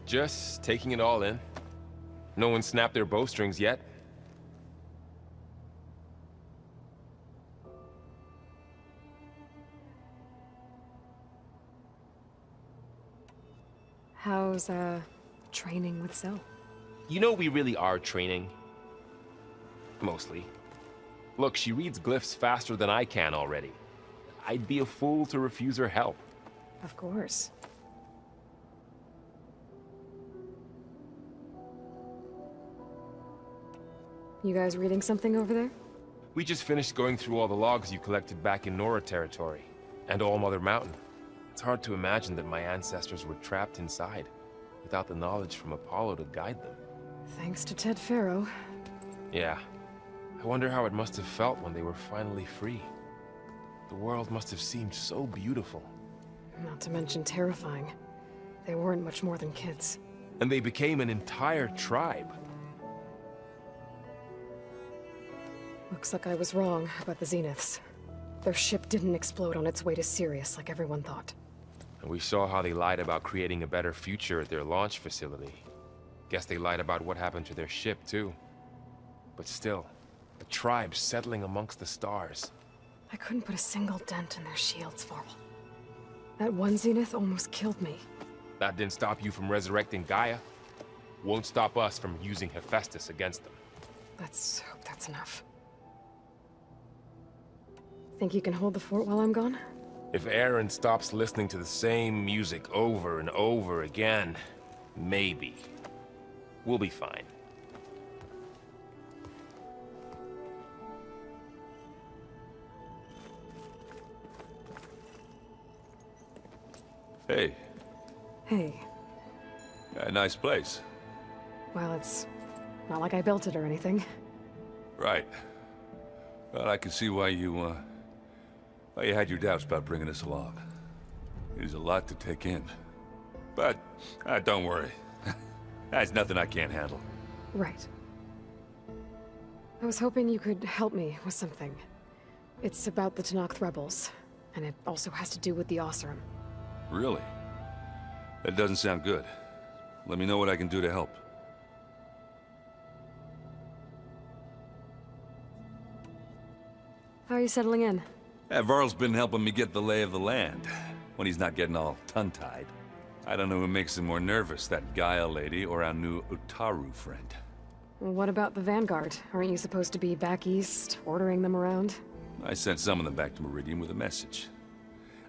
Just taking it all in. No one snapped their bowstrings yet. How's, training with Zoe? You know we really are training. Mostly. Look, she reads glyphs faster than I can already. I'd be a fool to refuse her help. Of course. You guys reading something over there? We just finished going through all the logs you collected back in Nora territory, and All Mother Mountain. It's hard to imagine that my ancestors were trapped inside, without the knowledge from Apollo to guide them. Thanks to Ted Faro. Yeah. I wonder how it must have felt when they were finally free. The world must have seemed so beautiful. Not to mention terrifying. They weren't much more than kids. And they became an entire tribe. Looks like I was wrong about the Zeniths. Their ship didn't explode on its way to Sirius like everyone thought. And we saw how they lied about creating a better future at their launch facility. Guess they lied about what happened to their ship, too. But still, a tribe settling amongst the stars. I couldn't put a single dent in their shields, Faro. That one Zenith almost killed me. That didn't stop you from resurrecting Gaia. Won't stop us from using Hephaestus against them. Let's hope that's enough. Think you can hold the fort while I'm gone? If Erend stops listening to the same music over and over again, maybe. We'll be fine. Hey. Hey. A nice place. Well, it's not like I built it or anything. Right. Well, I can see why you had your doubts about bringing us along. There's a lot to take in. But, don't worry. That's nothing I can't handle. Right. I was hoping you could help me with something. It's about the Tenakth rebels, and it also has to do with the Oseram. Really? That doesn't sound good. Let me know what I can do to help. How are you settling in? Varl's been helping me get the lay of the land, when he's not getting all tongue-tied. I don't know who makes him more nervous, that Gaia lady or our new Utaru friend. What about the Vanguard? Aren't you supposed to be back east, ordering them around? I sent some of them back to Meridian with a message.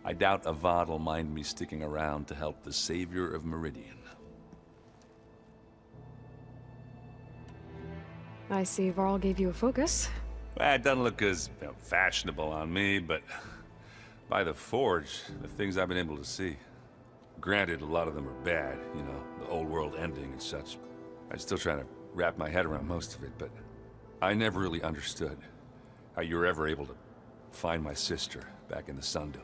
I doubt Avad will mind me sticking around to help the savior of Meridian. I see Varl gave you a focus. Well, it doesn't look as fashionable on me, but by the Forge, the things I've been able to see. Granted, a lot of them are bad, you know, the old world ending and such. I'm still trying to wrap my head around most of it, but I never really understood how you were ever able to find my sister back in the Sundom.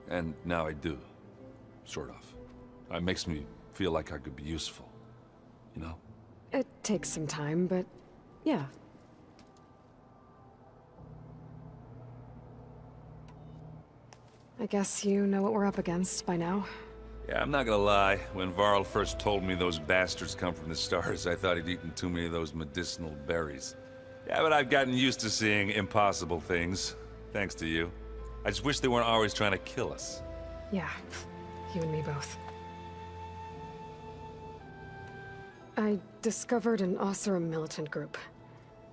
And now I do, sort of. It makes me feel like I could be useful, you know? It takes some time, but yeah. I guess you know what we're up against by now. Yeah, I'm not gonna lie. When Varl first told me those bastards come from the stars, I thought he'd eaten too many of those medicinal berries. Yeah, but I've gotten used to seeing impossible things, thanks to you. I just wish they weren't always trying to kill us. Yeah, you and me both. I discovered an Oseram militant group.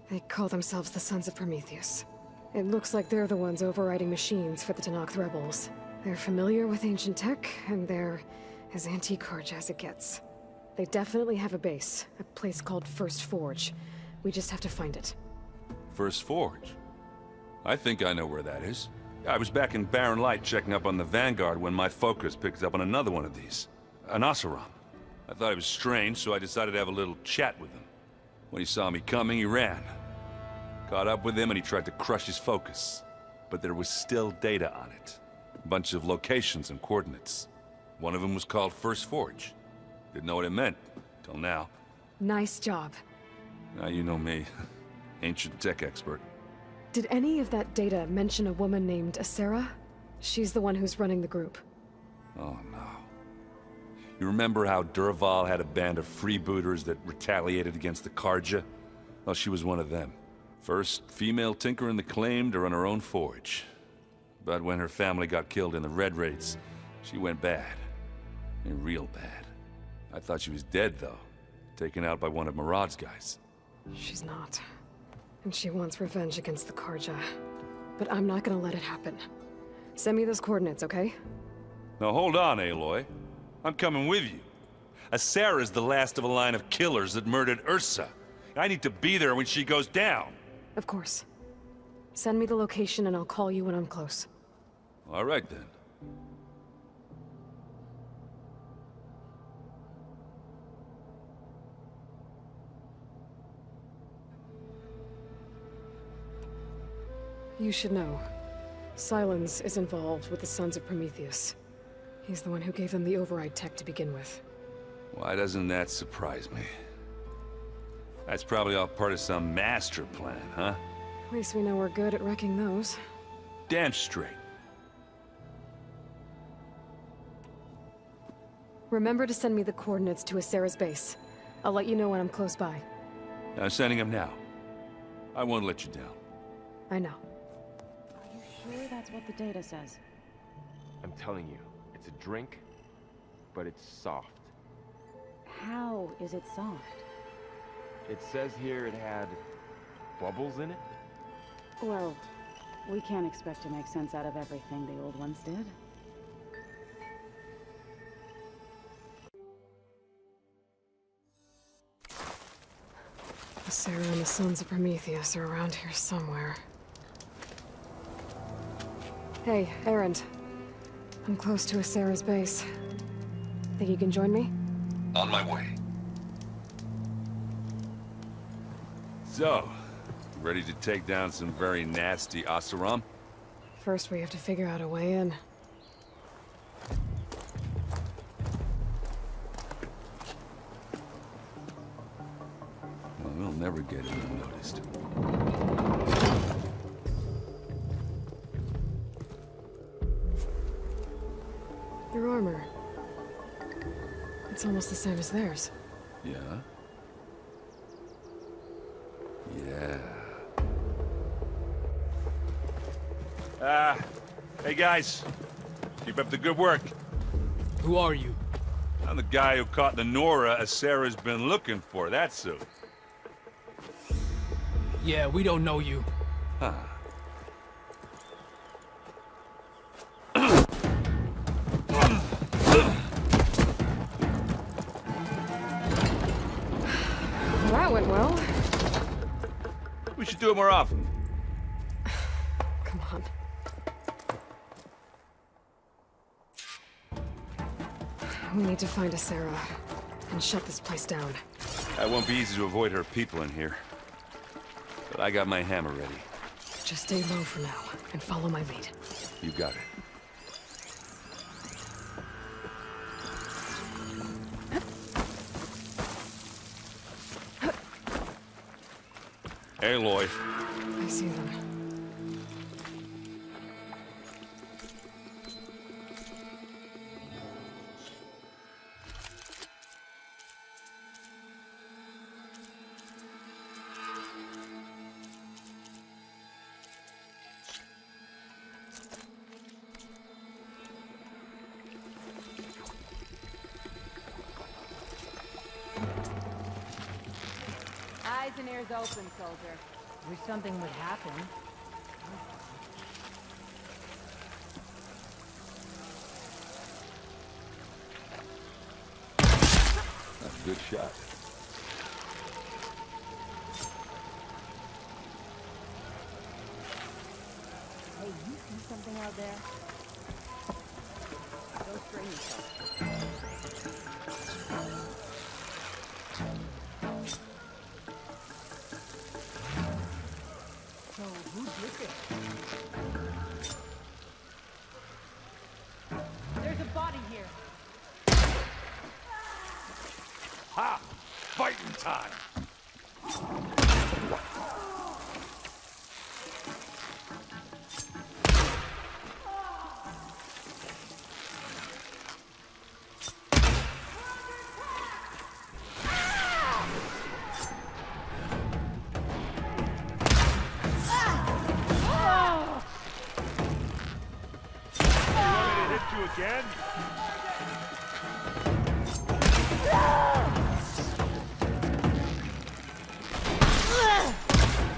They call themselves the Sons of Prometheus. It looks like they're the ones overriding machines for the Tenakth rebels. They're familiar with ancient tech, and they're as anti-Karja as it gets. They definitely have a base, a place called First Forge. We just have to find it. First Forge? I think I know where that is. I was back in Barren Light checking up on the Vanguard when my focus picked up on another one of these. An Oseram. I thought it was strange, so I decided to have a little chat with him. When he saw me coming, he ran. Caught up with him and he tried to crush his focus. But there was still data on it. A bunch of locations and coordinates. One of them was called First Forge. Didn't know what it meant, till now. Nice job. Now you know me. Ancient tech expert. Did any of that data mention a woman named Asera? She's the one who's running the group. Oh no. You remember how Durval had a band of freebooters that retaliated against the Karja? Well, she was one of them. First female tinker in the claim to run her own forge. But when her family got killed in the Red Raids, she went bad. And real bad. I thought she was dead, though. Taken out by one of Murad's guys. She's not. And she wants revenge against the Karja. But I'm not gonna let it happen. Send me those coordinates, okay? Now hold on, Aloy. I'm coming with you. Asera's the last of a line of killers that murdered Ursa. I need to be there when she goes down. Of course. Send me the location and I'll call you when I'm close. All right, then. You should know. Silence is involved with the Sons of Prometheus. He's the one who gave them the override tech to begin with. Why doesn't that surprise me? That's probably all part of some master plan, huh? At least we know we're good at wrecking those. Damn straight. Remember to send me the coordinates to Asera's base. I'll let you know when I'm close by. I'm sending them now. I won't let you down. I know. Are you sure that's what the data says? I'm telling you, it's a drink, but it's soft. How is it soft? It says here it had bubbles in it? Well, we can't expect to make sense out of everything the old ones did. Asera and the Sons of Prometheus are around here somewhere. Hey, Erend. I'm close to Asera's base. Think you can join me? On my way. So, ready to take down some very nasty Oseram? First, we have to figure out a way in. Well, we'll never get it unnoticed. Your armor. It's almost the same as theirs. Yeah? Yeah. Hey guys. Keep up the good work. Who are you? I'm the guy who caught the Nora Asera's been looking for, that's who. Yeah, we don't know you. Huh. That went well. We should do it more often. Come on. We need to find Asera and shut this place down. It won't be easy to avoid her people in here. But I got my hammer ready. Just stay low for now and follow my lead. You got it. Aloy. I see them. eyes and ears open, soldier. Wish something would happen. That's a good shot. Hey, you see something out there? Go strain yourself. So, who's looking? There's a body here. Ha! Fighting time! Again?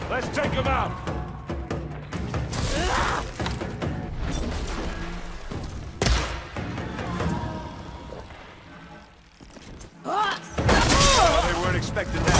Let's take him out! Oh, they weren't expecting that.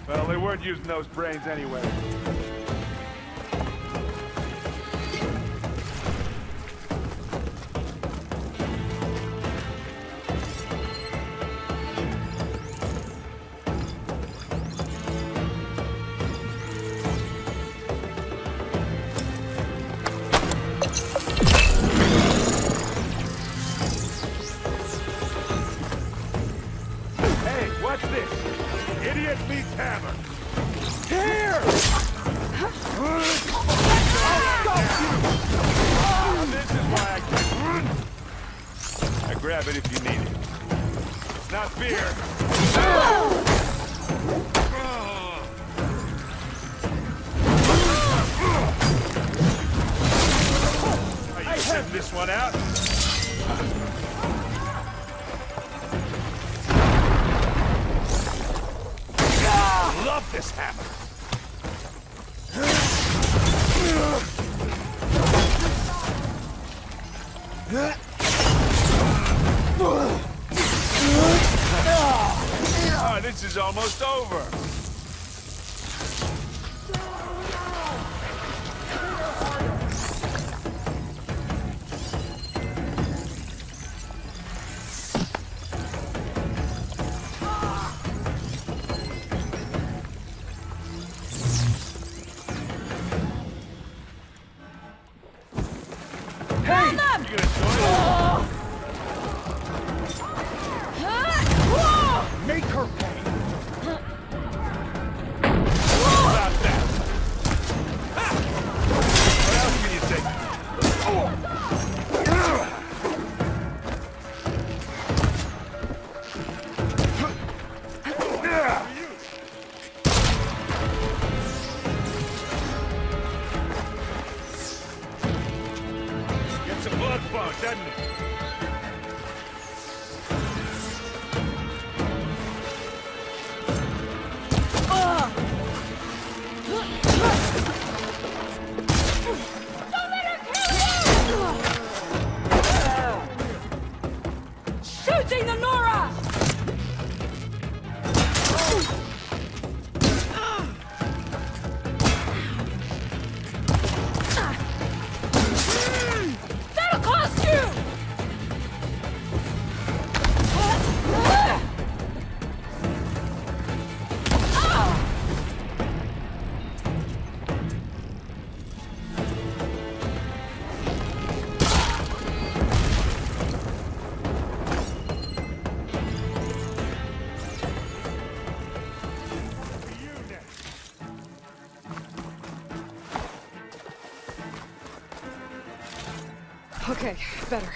Well, they weren't using those brains anyway. Watch this! Idiot meets hammer! Here! This is why I can't... I grab it if you need it. It's not fear! Are you sending this one out? Love this hammer. Oh, this is almost over. Make her pay. About that. Ha! What else can you say? Gets some blood flowing, doesn't it? Okay, better.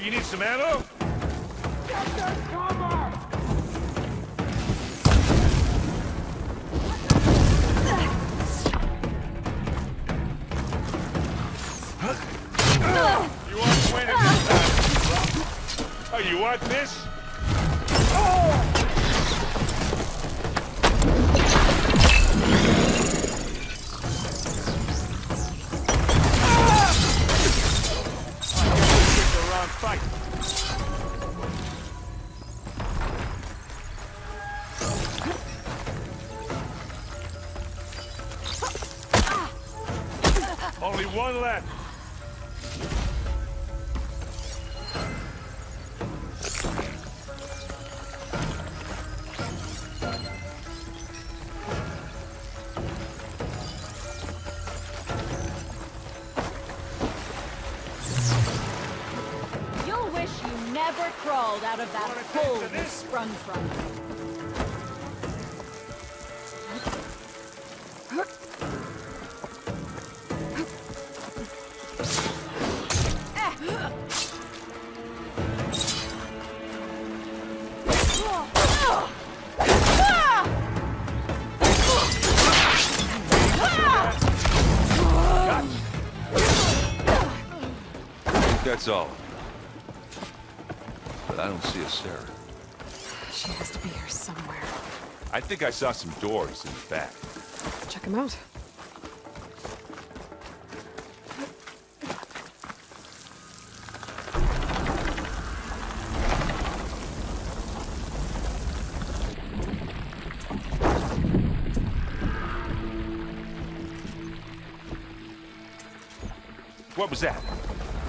You need some ammo? You want win at this time? Oh, you want this? Fight. Only one left. Never crawled out of that hole you sprung from. That's all. But I don't see a Sarah. She has to be here somewhere. I think I saw some doors in the back. Check them out. What was that?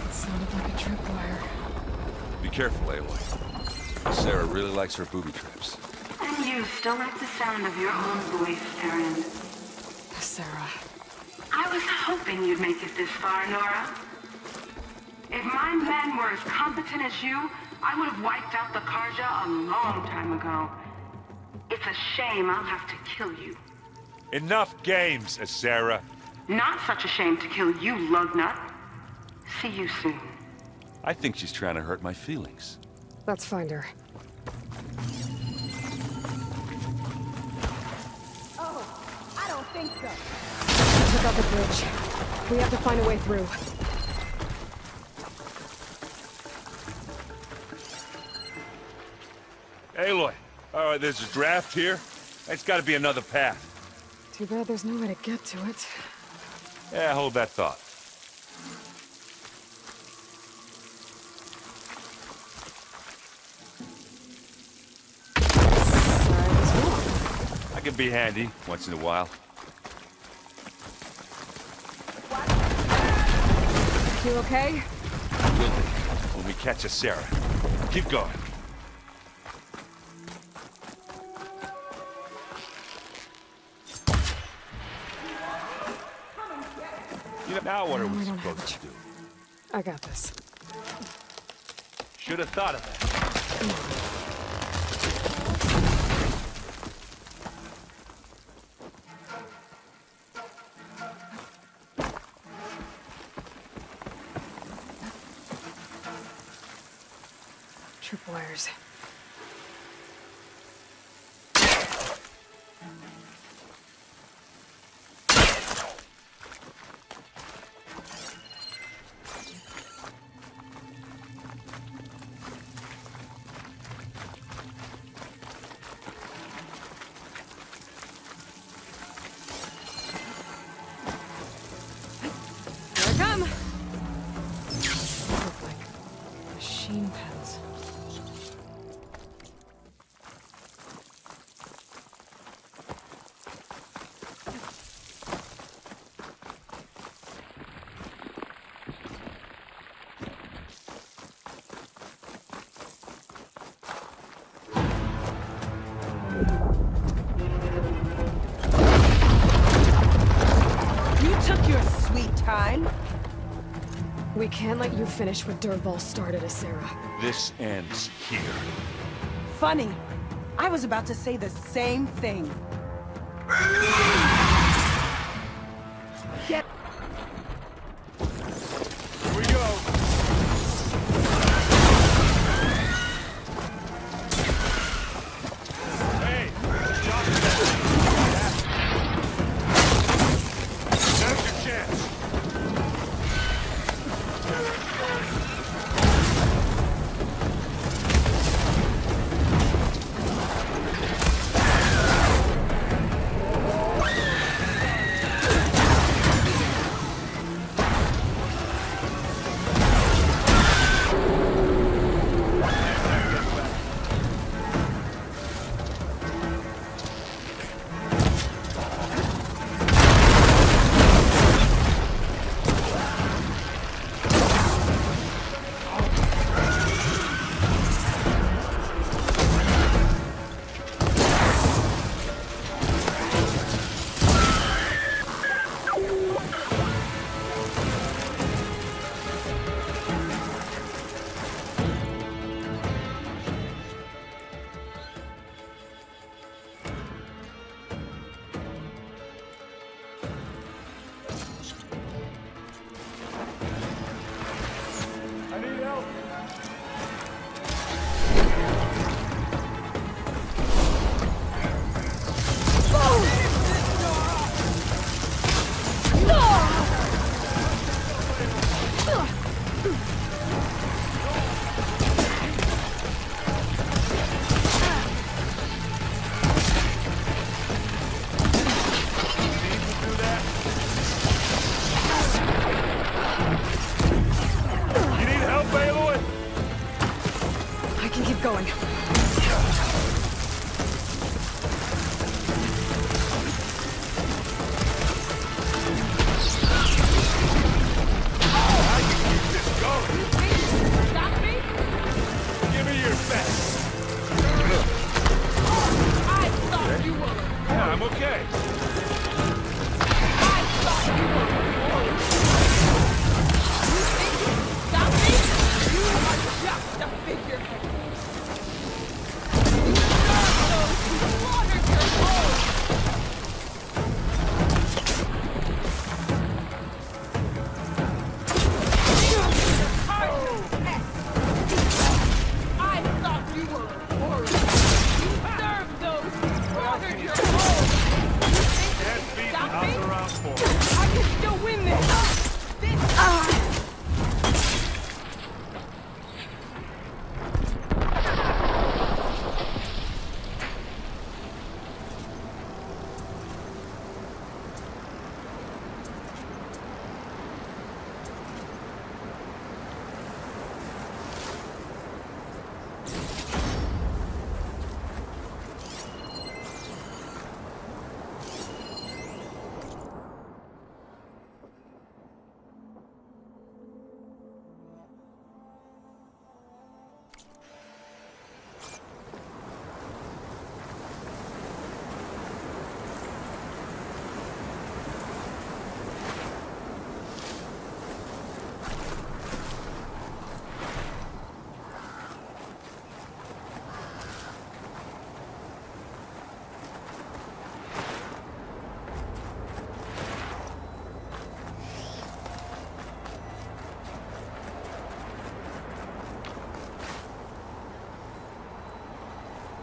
It sounded like a tripwire. Be careful, Aloy. Sarah really likes her booby traps. And you still like the sound of your own voice, Taryn. Sarah. I was hoping you'd make it this far, Nora. If my men were as competent as you, I would have wiped out the Karja a long time ago. It's a shame I'll have to kill you. Enough games, Sarah. Not such a shame to kill you, lugnut. See you soon. I think she's trying to hurt my feelings. Let's find her. Oh, I don't think so. Check out the bridge. We have to find a way through. Aloy, there's a draft here. It's got to be another path. Too bad there's no way to get to it. Yeah, hold that thought. I can be handy once in a while. You okay? Will be when we catch a Sarah. Keep going. You know, now what are we supposed to do? I got this. Should have thought of that. Tripwires. Here I come! Look like machine pens. You took your sweet time. We can't let you finish what Dervahl started, Asera. This ends here. Funny. I was about to say the same thing. Get... Here we go. Hey, stop that. Now's your chance. Going.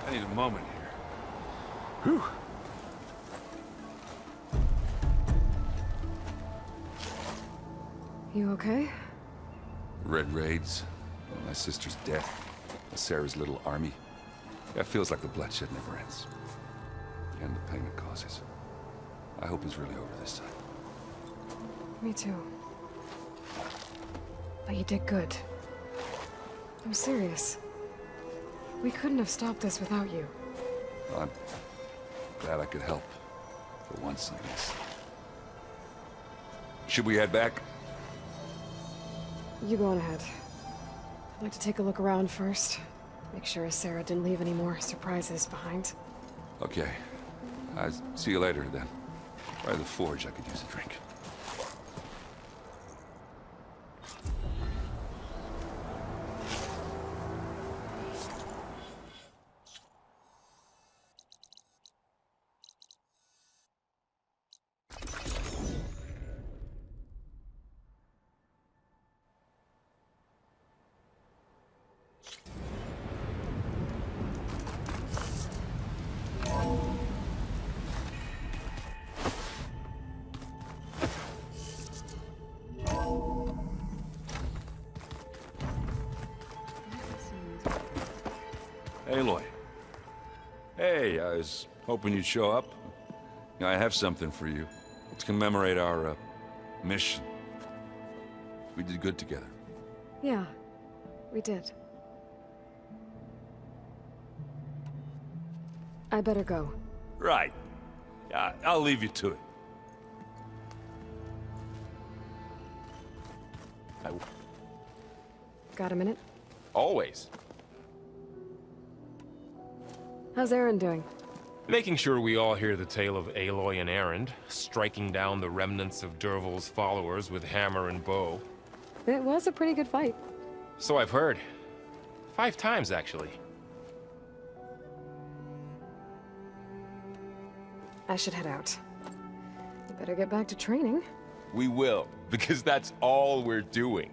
I need a moment here. Whew. You okay? Red raids, my sister's death, Sarah's little army. That feels like the bloodshed never ends. And the pain it causes. I hope it's really over this time. Me too. But you did good. I'm serious. We couldn't have stopped this without you. Well, I'm glad I could help. For once, I guess. Should we head back? You go on ahead. I'd like to take a look around first. Make sure Sarah didn't leave any more surprises behind. Okay. See you later, then. By the forge, I could use a drink. Aloy. Hey, I was hoping you'd show up. I have something for you. To commemorate our, mission. We did good together. Yeah, we did. I better go. Right. I'll leave you to it. Got a minute? Always. How's Aaron doing? Making sure we all hear the tale of Aloy and Erend, striking down the remnants of Dervahl's followers with hammer and bow. It was a pretty good fight. So I've heard. 5 times, actually. I should head out. You better get back to training. We will, because that's all we're doing.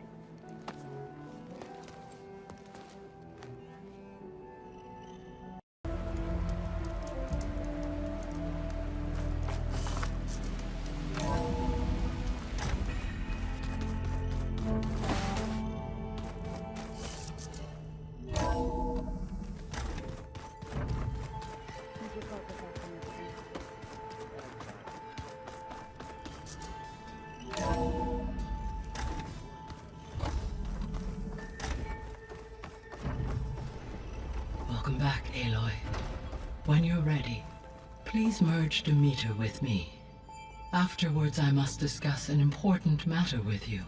Welcome back, Aloy. When you're ready, please merge Demeter with me. Afterwards, I must discuss an important matter with you.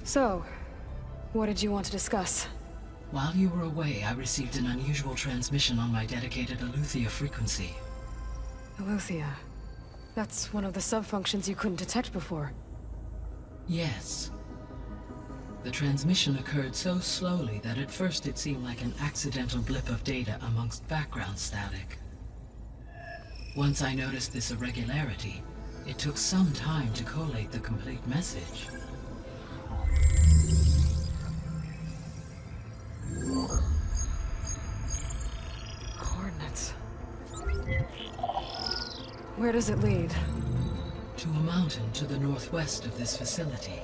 So, what did you want to discuss? While you were away, I received an unusual transmission on my dedicated Aletheia frequency. Aletheia. That's one of the sub-functions you couldn't detect before. Yes. The transmission occurred so slowly that at first it seemed like an accidental blip of data amongst background static. Once I noticed this irregularity, it took some time to collate the complete message. Coordinates. Where does it lead? To a mountain to the northwest of this facility.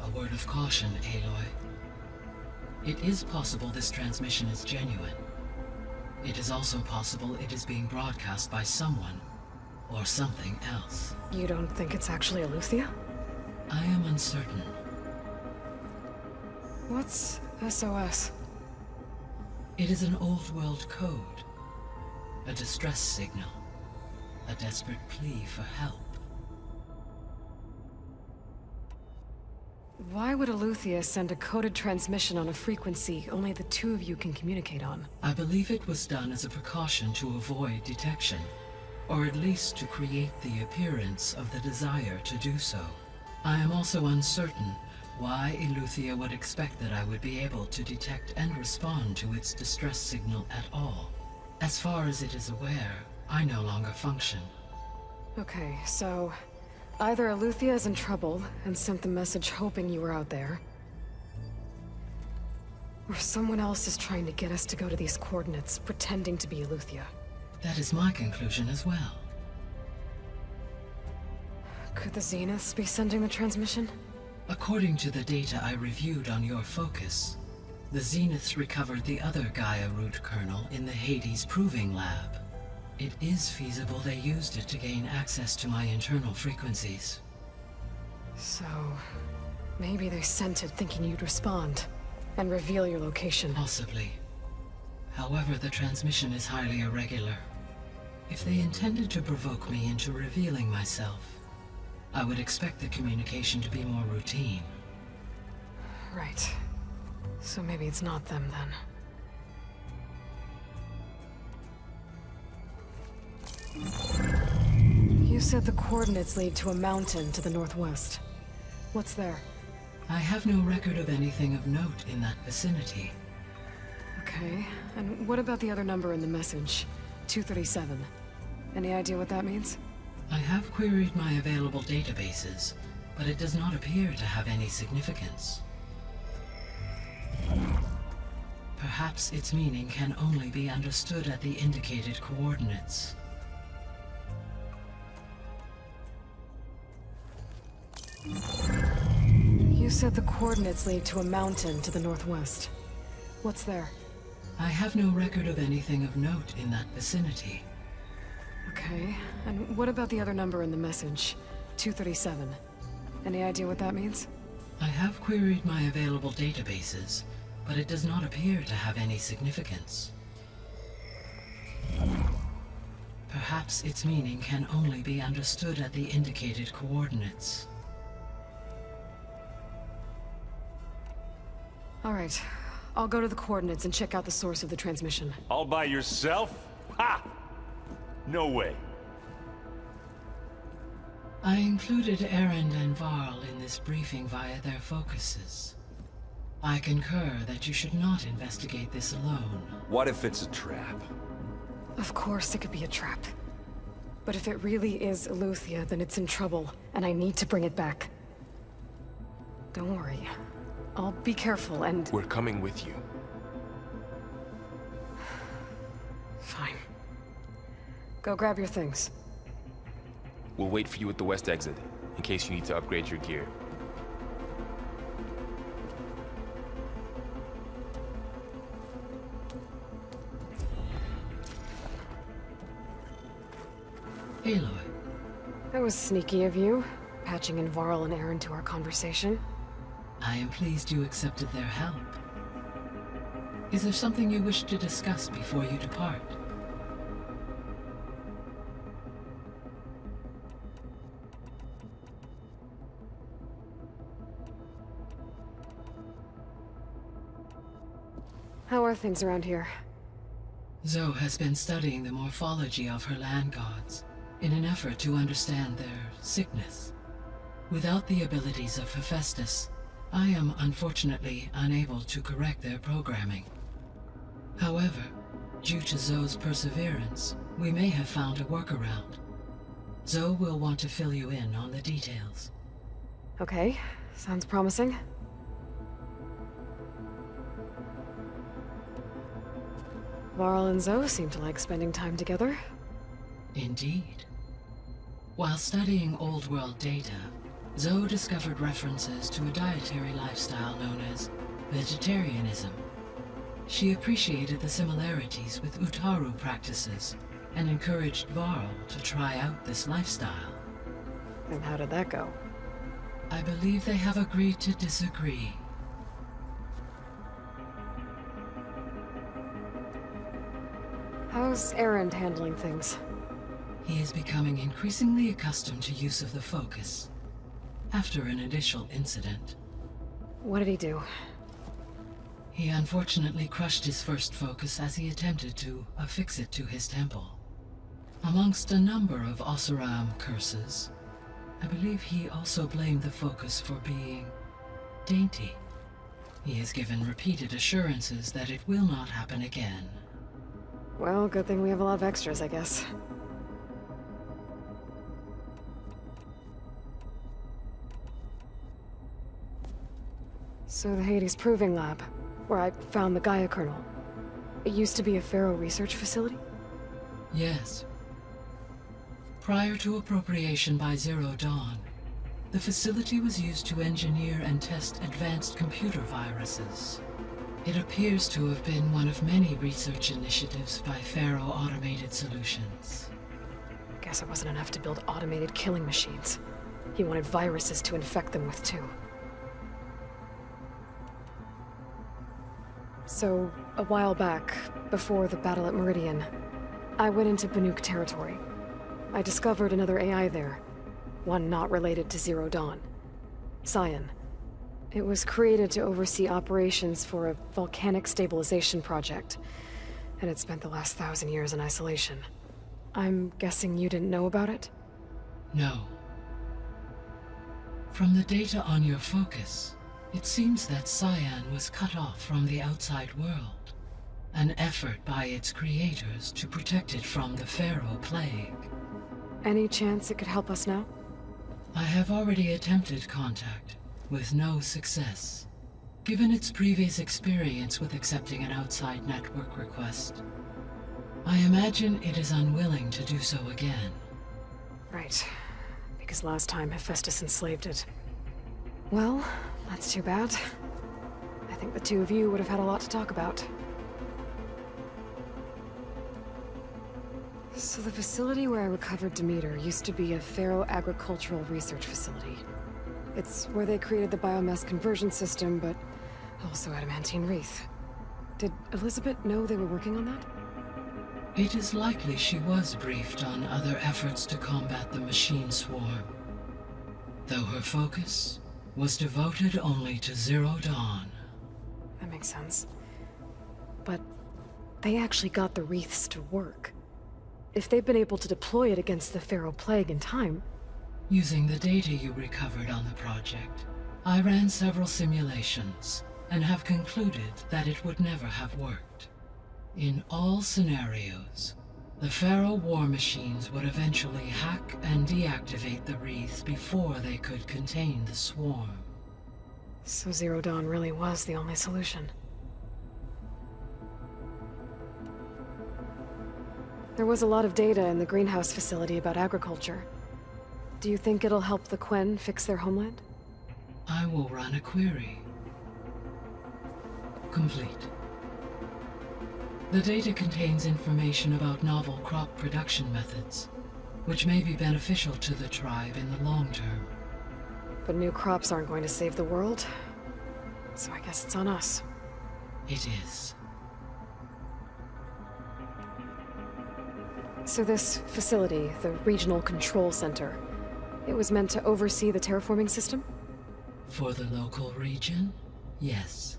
A word of caution, Aloy. It is possible this transmission is genuine. It is also possible it is being broadcast by someone, or something else. You don't think it's actually Aletheia? I am uncertain. What's SOS? It is an old-world code. A distress signal. A desperate plea for help. Why would Aletheia send a coded transmission on a frequency only the two of you can communicate on? I believe it was done as a precaution to avoid detection, or at least to create the appearance of the desire to do so. I am also uncertain why Aletheia would expect that I would be able to detect and respond to its distress signal at all. As far as it is aware, I no longer function. Okay, so either Aletheia is in trouble and sent the message hoping you were out there, or someone else is trying to get us to go to these coordinates, pretending to be Aletheia. That is my conclusion as well. Could the Zeniths be sending the transmission? According to the data I reviewed on your focus, the Zeniths recovered the other Gaia root kernel in the Hades Proving Lab. It is feasible they used it to gain access to my internal frequencies. So, maybe they sent it thinking you'd respond, and reveal your location. Possibly. However, the transmission is highly irregular. If they intended to provoke me into revealing myself, I would expect the communication to be more routine. Right. So maybe it's not them, then. You said the coordinates lead to a mountain to the northwest. What's there? I have no record of anything of note in that vicinity. Okay, and what about the other number in the message? 237. Any idea what that means? I have queried my available databases, but it does not appear to have any significance. Perhaps its meaning can only be understood at the indicated coordinates. You said the coordinates lead to a mountain to the northwest. What's there? I have no record of anything of note in that vicinity. Okay, and what about the other number in the message? 237. Any idea what that means? I have queried my available databases, but it does not appear to have any significance. Perhaps its meaning can only be understood at the indicated coordinates. All right, I'll go to the coordinates and check out the source of the transmission. All by yourself? Ha! No way. I included Erend and Varl in this briefing via their focuses. I concur that you should not investigate this alone. What if it's a trap? Of course it could be a trap. But if it really is Eleuthia, then it's in trouble, and I need to bring it back. Don't worry. I'll be careful and... We're coming with you. Fine. Go grab your things. We'll wait for you at the west exit, in case you need to upgrade your gear. Aloy. That was sneaky of you, patching in Varl and Erend to our conversation. I am pleased you accepted their help. Is there something you wish to discuss before you depart? How are things around here? Zoe has been studying the morphology of her land gods in an effort to understand their sickness. Without the abilities of Hephaestus, I am unfortunately unable to correct their programming. However, due to Zoe's perseverance, we may have found a workaround. Zoe will want to fill you in on the details. Okay, sounds promising. Varl and Zoe seem to like spending time together. Indeed. While studying Old World data, Zoe discovered references to a dietary lifestyle known as vegetarianism. She appreciated the similarities with Utaru practices and encouraged Varl to try out this lifestyle. And how did that go? I believe they have agreed to disagree. How's Erend handling things? He is becoming increasingly accustomed to use of the focus, after an initial incident. What did he do? He unfortunately crushed his first focus as he attempted to affix it to his temple. Amongst a number of Oseram curses, I believe he also blamed the focus for being dainty. He has given repeated assurances that it will not happen again. Well, good thing we have a lot of extras, I guess. So the Hades Proving Lab, where I found the Gaia kernel. It used to be a Faro research facility? Yes. Prior to appropriation by Zero Dawn, the facility was used to engineer and test advanced computer viruses. It appears to have been one of many research initiatives by Faro Automated Solutions. Guess it wasn't enough to build automated killing machines. He wanted viruses to infect them with too. So, a while back, before the battle at Meridian, I went into Banuk territory. I discovered another AI there, one not related to Zero Dawn. Cyan. It was created to oversee operations for a volcanic stabilization project, and it spent the last 1,000 years in isolation. I'm guessing you didn't know about it? No. From the data on your focus, it seems that Cyan was cut off from the outside world. An effort by its creators to protect it from the Faro plague. Any chance it could help us now? I have already attempted contact, with no success. Given its previous experience with accepting an outside network request, I imagine it is unwilling to do so again. Right. Because last time Hephaestus enslaved it. Well, that's too bad. I think the two of you would have had a lot to talk about. So the facility where I recovered Demeter used to be a Faro agricultural research facility. It's where they created the biomass conversion system, but also adamantine wreath. Did Elisabet know they were working on that? It is likely she was briefed on other efforts to combat the machine swarm, though her focus was devoted only to Zero Dawn. That makes sense. But they actually got the wreaths to work. If they've been able to deploy it against the Faro plague in time... Using the data you recovered on the project, I ran several simulations and have concluded that it would never have worked. In all scenarios, the Faro war machines would eventually hack and deactivate the wreaths before they could contain the swarm. So Zero Dawn really was the only solution. There was a lot of data in the greenhouse facility about agriculture. Do you think it'll help the Quen fix their homeland? I will run a query. Complete. The data contains information about novel crop production methods, which may be beneficial to the tribe in the long term. But new crops aren't going to save the world, so I guess it's on us. It is. So this facility, the Regional Control Center, it was meant to oversee the terraforming system? For the local region, yes.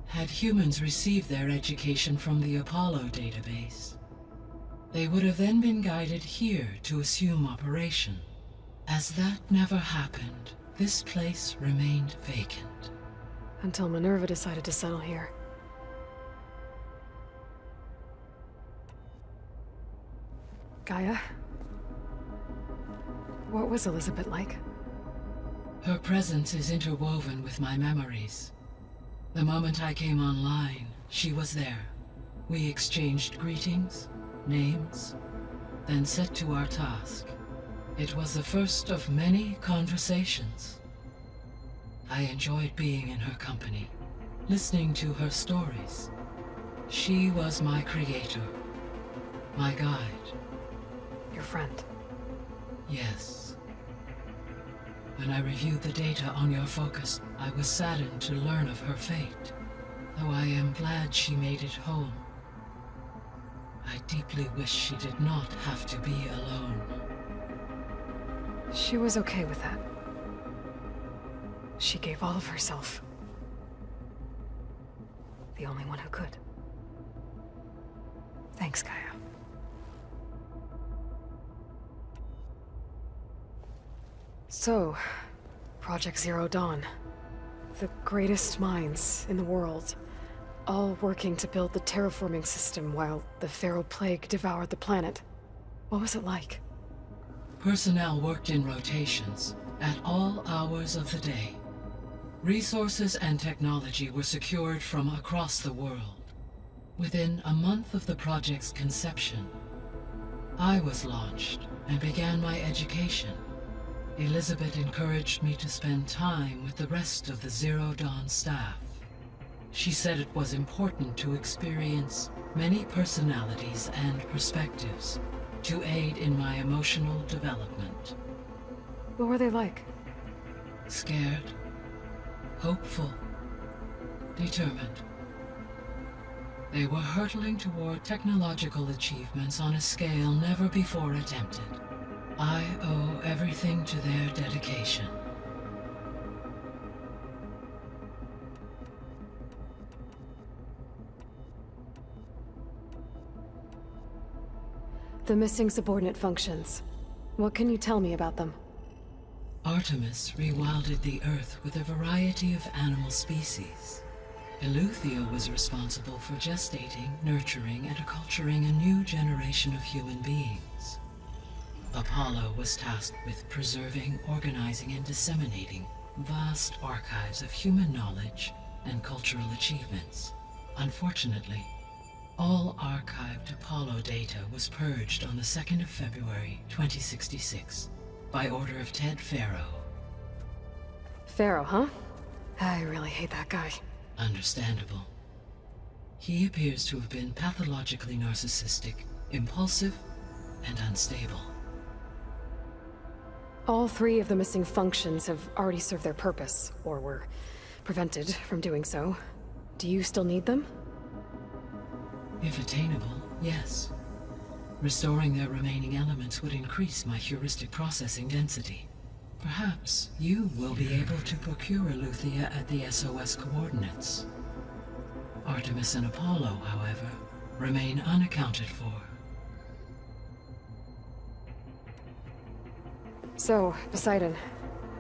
Had humans received their education from the Apollo database, they would have then been guided here to assume operation. As that never happened, this place remained vacant. Until Minerva decided to settle here. Gaia? What was Elisabet like? Her presence is interwoven with my memories. The moment I came online, she was there. We exchanged greetings, names, then set to our task. It was the first of many conversations. I enjoyed being in her company, listening to her stories. She was my creator, my guide. Your friend? Yes. When I reviewed the data on your focus, I was saddened to learn of her fate, though I am glad she made it home. I deeply wish she did not have to be alone. She was okay with that. She gave all of herself. The only one who could. Thanks, Gaia. So, Project Zero Dawn. The greatest minds in the world, all working to build the terraforming system while the Faro plague devoured the planet. What was it like? Personnel worked in rotations, at all hours of the day. Resources and technology were secured from across the world. Within a month of the project's conception, I was launched and began my education. Elisabet encouraged me to spend time with the rest of the Zero Dawn staff. She said it was important to experience many personalities and perspectives to aid in my emotional development. What were they like? Scared, hopeful, determined. They were hurtling toward technological achievements on a scale never before attempted. I owe everything to their dedication. The missing subordinate functions. What can you tell me about them? Artemis rewilded the Earth with a variety of animal species. Eleuthia was responsible for gestating, nurturing, and acculturating a new generation of human beings. Apollo was tasked with preserving, organizing, and disseminating vast archives of human knowledge and cultural achievements. Unfortunately, all archived Apollo data was purged on the 2nd of February, 2066, by order of Ted Faro. Faro, huh? I really hate that guy. Understandable. He appears to have been pathologically narcissistic, impulsive, and unstable. All 3 of the missing functions have already served their purpose, or were prevented from doing so. Do you still need them? If attainable, yes. Restoring their remaining elements would increase my heuristic processing density. Perhaps you will be able to procure Eleuthia at the SOS coordinates. Artemis and Apollo, however, remain unaccounted for. So, Poseidon,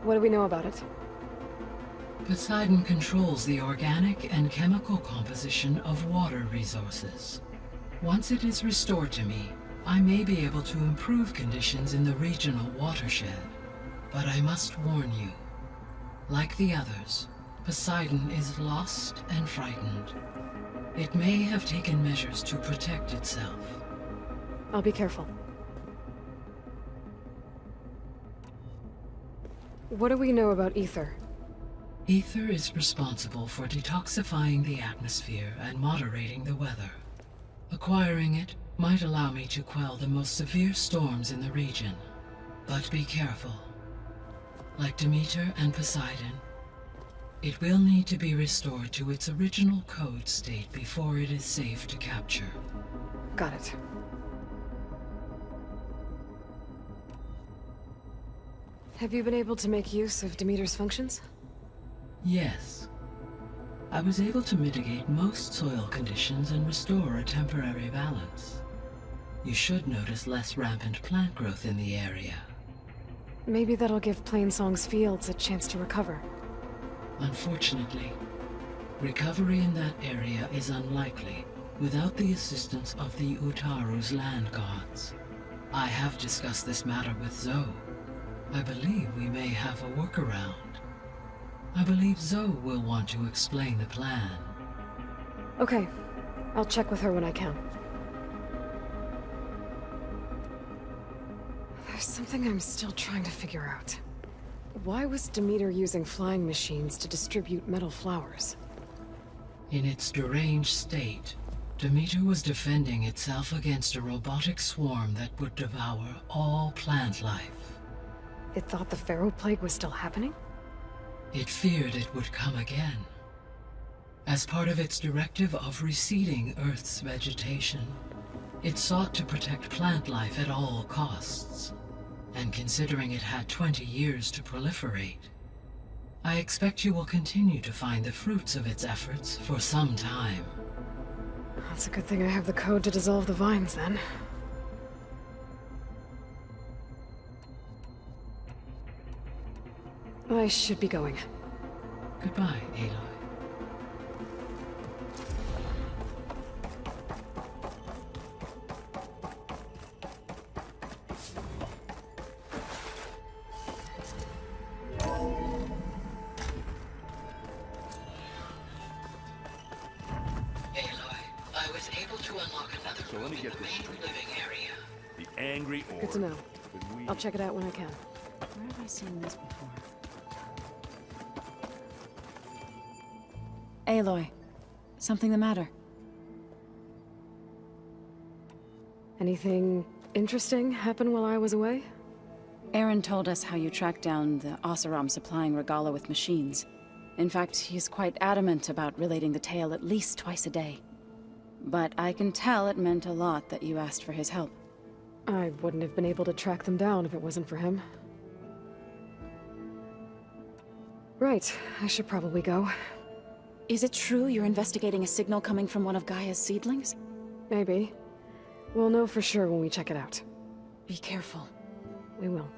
what do we know about it? Poseidon controls the organic and chemical composition of water resources. Once it is restored to me, I may be able to improve conditions in the regional watershed. But I must warn you, like the others, Poseidon is lost and frightened. It may have taken measures to protect itself. I'll be careful. What do we know about Ether? Ether is responsible for detoxifying the atmosphere and moderating the weather. Acquiring it might allow me to quell the most severe storms in the region. But be careful. Like Demeter and Poseidon, it will need to be restored to its original code state before it is safe to capture. Got it. Have you been able to make use of Demeter's functions? Yes. I was able to mitigate most soil conditions and restore a temporary balance. You should notice less rampant plant growth in the area. Maybe that'll give Plainsong's fields a chance to recover. Unfortunately, recovery in that area is unlikely without the assistance of the Utaru's land gods. I have discussed this matter with Zoe. I believe we may have a workaround. I believe Zoe will want to explain the plan. Okay. I'll check with her when I can. There's something I'm still trying to figure out. Why was Demeter using flying machines to distribute metal flowers? In its deranged state, Demeter was defending itself against a robotic swarm that would devour all plant life. It thought the Faro Plague was still happening? It feared it would come again. As part of its directive of reseeding Earth's vegetation, it sought to protect plant life at all costs. And considering it had 20 years to proliferate, I expect you will continue to find the fruits of its efforts for some time. That's a good thing I have the code to dissolve the vines, then. I should be going. Goodbye, Aloy. I was able to unlock another So let me get this straight. living area. The angry orb. Good to know. I'll check it out when I can. Where have I seen this before? Aloy, something the matter? Anything interesting happen while I was away? Aaron told us how you tracked down the Oseram supplying Regala with machines. In fact, he's quite adamant about relating the tale at least twice a day. But I can tell it meant a lot that you asked for his help. I wouldn't have been able to track them down if it wasn't for him. Right, I should probably go. Is it true you're investigating a signal coming from one of Gaia's seedlings? Maybe. We'll know for sure when we check it out. Be careful. We will.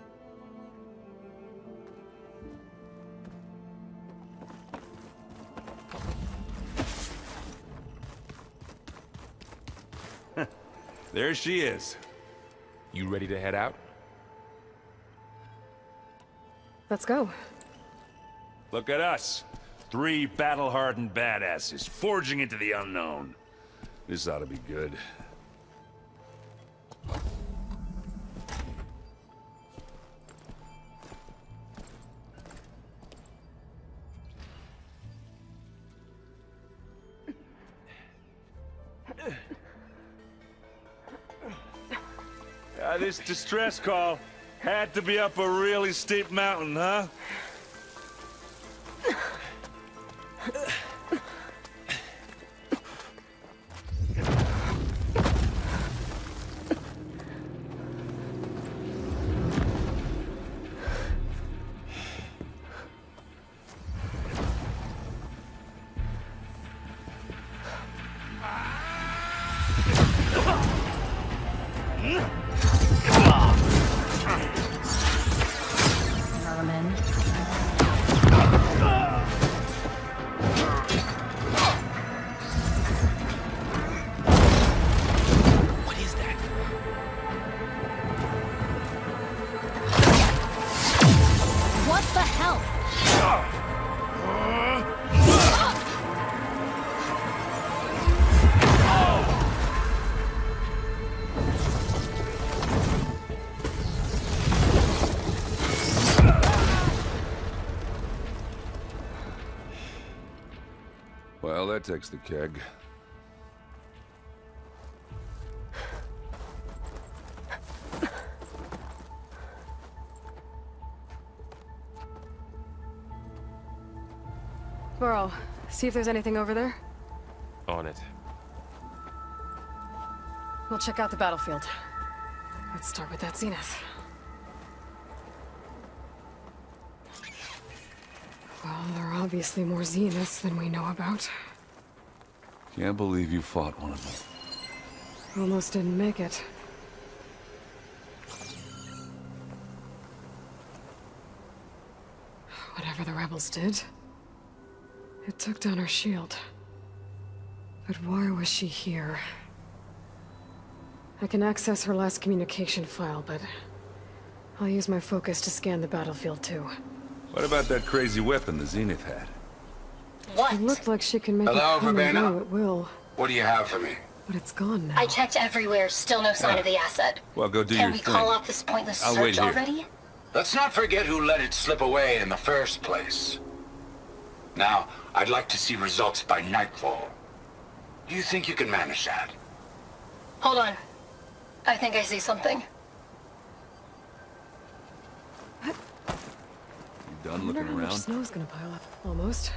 There she is. You ready to head out? Let's go. Look at us. 3 battle-hardened badasses forging into the unknown. This ought to be good. This distress call had to be up a really steep mountain, huh? Well, that takes the keg. Faro, see if there's anything over there. On it. We'll check out the battlefield. Let's start with that zenith. Well, there are obviously more zeniths than we know about. Can't believe you fought one of them. Almost didn't make it. Whatever the rebels did, it took down our shield. But why was she here? I can access her last communication file, but I'll use my focus to scan the battlefield too. What about that crazy weapon the Zenith had? What? It looked like she can make Hello, it come and Verbena? go at will. What do you have for me? But it's gone now. I checked everywhere, still no sign of the asset. Well, go do Can your we thing. call off this pointless I'll wait search here. already? Let's not forget who let it slip away in the first place. Now, I'd like to see results by nightfall. Do you think you can manage that? Hold on. I think I see something. You done I wonder looking how much around? snow's gonna pile up. Almost.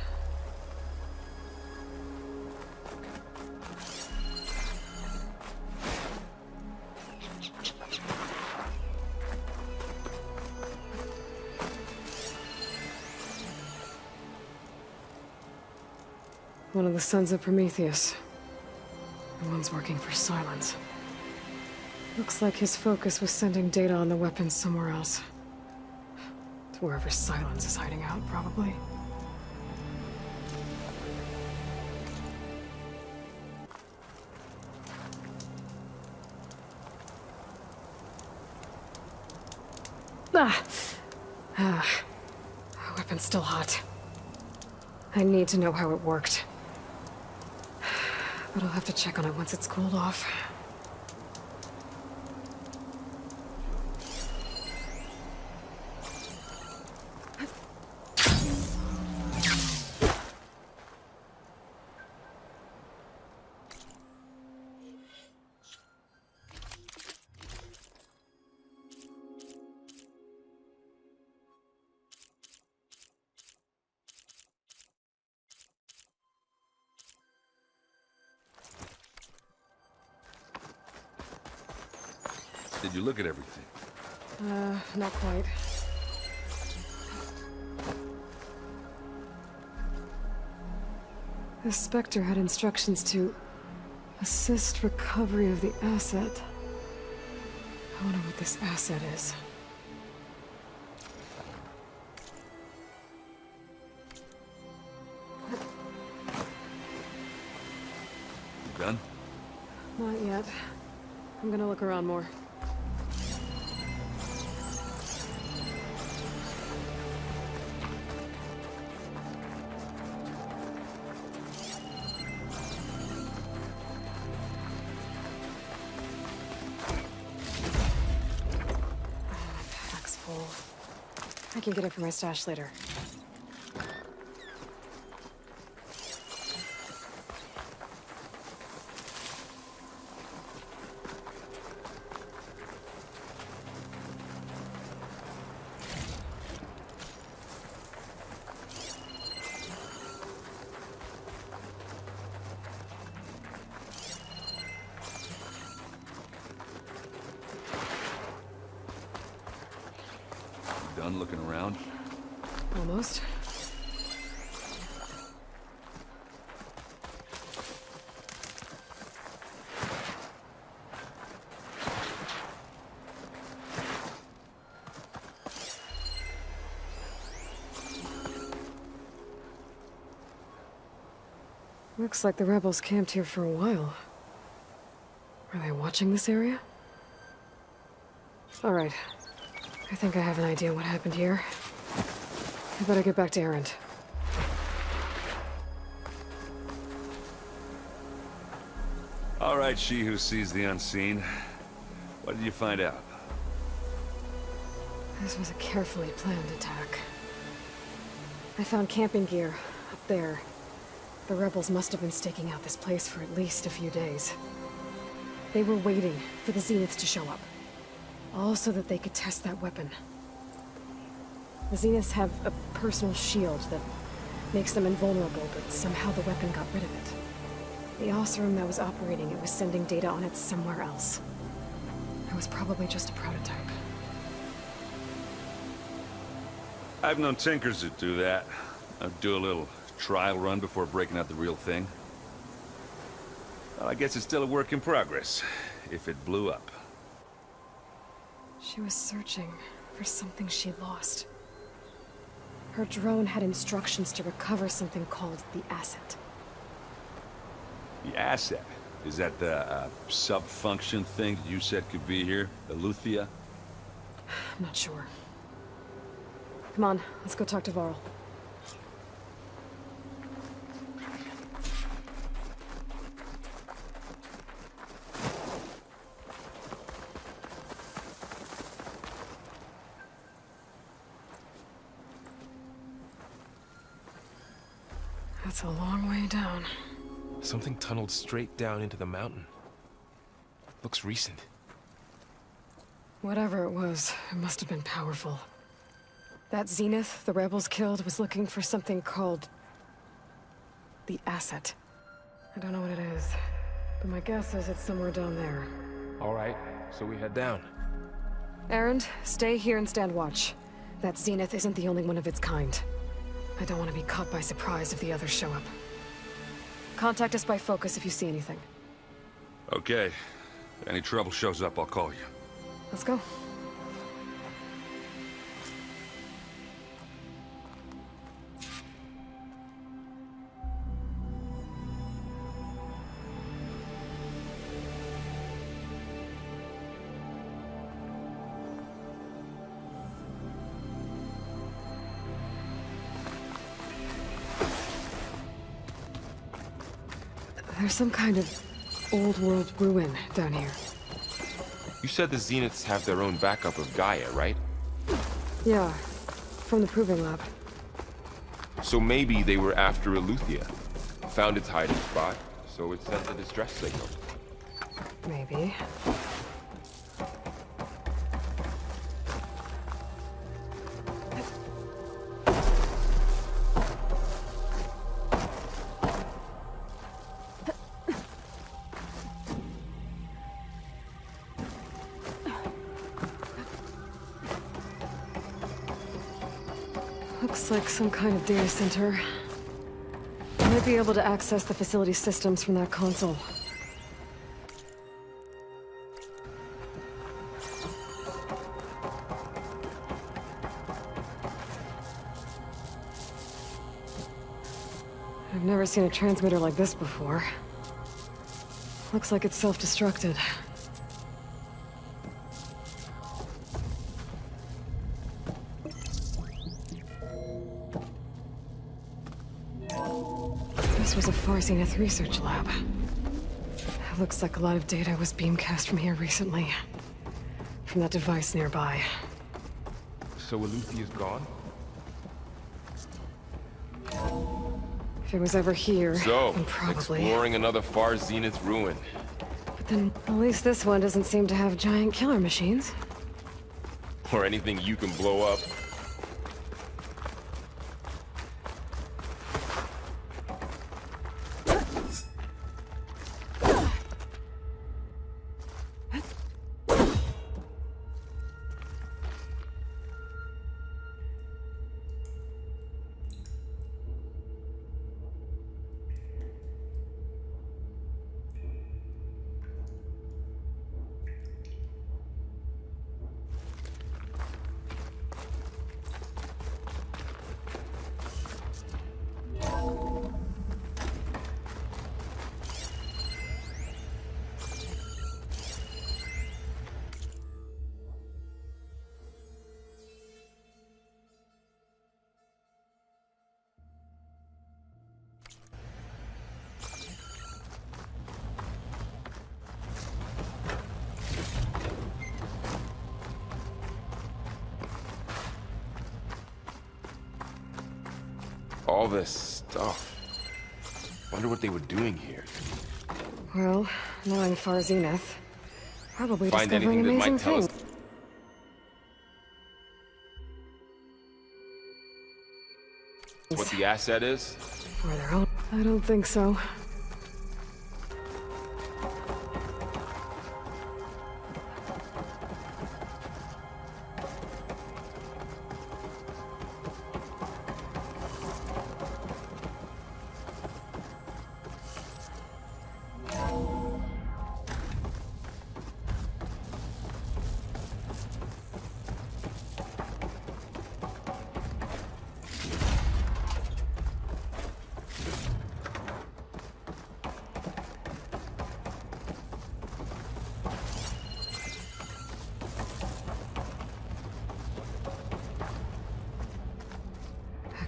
One of the sons of Prometheus. The one's working for Silence. Looks like his focus was sending data on the weapons somewhere else. To wherever Silence is hiding out, probably. Weapon's still hot. I need to know how it worked. But I'll have to check on it once it's cooled off. Did you look at everything? Not quite. The Spectre had instructions to assist recovery of the asset. I wonder what this asset is. You done? Not yet. I'm gonna look around more. Pack's full. I can get it from my stash later. Done looking around? Almost. Looks like the rebels camped here for a while. Are they watching this area? All right. I think I have an idea what happened here. I better get back to Erend. All right, she who sees the unseen. What did you find out? This was a carefully planned attack. I found camping gear up there. The rebels must have been staking out this place for at least a few days. They were waiting for the Zeniths to show up. All so that they could test that weapon. The Zeniths have a personal shield that makes them invulnerable, but somehow the weapon got rid of it. The Oseram that was operating it was sending data on it somewhere else. It was probably just a prototype. I've known tinkers that do that. I'd do a little trial run before breaking out the real thing. Well, I guess it's still a work in progress, if it blew up. She was searching for something she lost. Her drone had instructions to recover something called the asset. The asset? Is that the sub-function thing that you said could be here? The Luthia? I'm not sure. Come on, let's go talk to Varl. That's a long way down. Something tunneled straight down into the mountain. Looks recent. Whatever it was, it must have been powerful. That Zenith the rebels killed was looking for something called the asset. I don't know what it is, but my guess is it's somewhere down there. All right, so we head down. Erend, stay here and stand watch. That Zenith isn't the only one of its kind. I don't want to be caught by surprise if the others show up. Contact us by focus if you see anything. Okay. If any trouble shows up, I'll call you. Let's go. There's some kind of old world ruin down here. You said the Zeniths have their own backup of Gaia, right? Yeah, from the Proving Lab. So maybe they were after Eluthia. Found its hiding spot, so it sent a distress signal. Maybe. Looks like some kind of data center. I might be able to access the facility systems from that console. I've never seen a transmitter like this before. Looks like it's self-destructed. This was a Far Zenith research lab. It looks like a lot of data was beamcast from here recently. From that device nearby. So Aloy is gone? If it was ever here, So, then probably. exploring another Far Zenith ruin. But then, at least this one doesn't seem to have giant killer machines. Or anything you can blow up. All this stuff. Wonder what they were doing here. Well, knowing Far Zenith, probably Find discovering anything that amazing might tell us. things. What the asset is? For their own. I don't think so.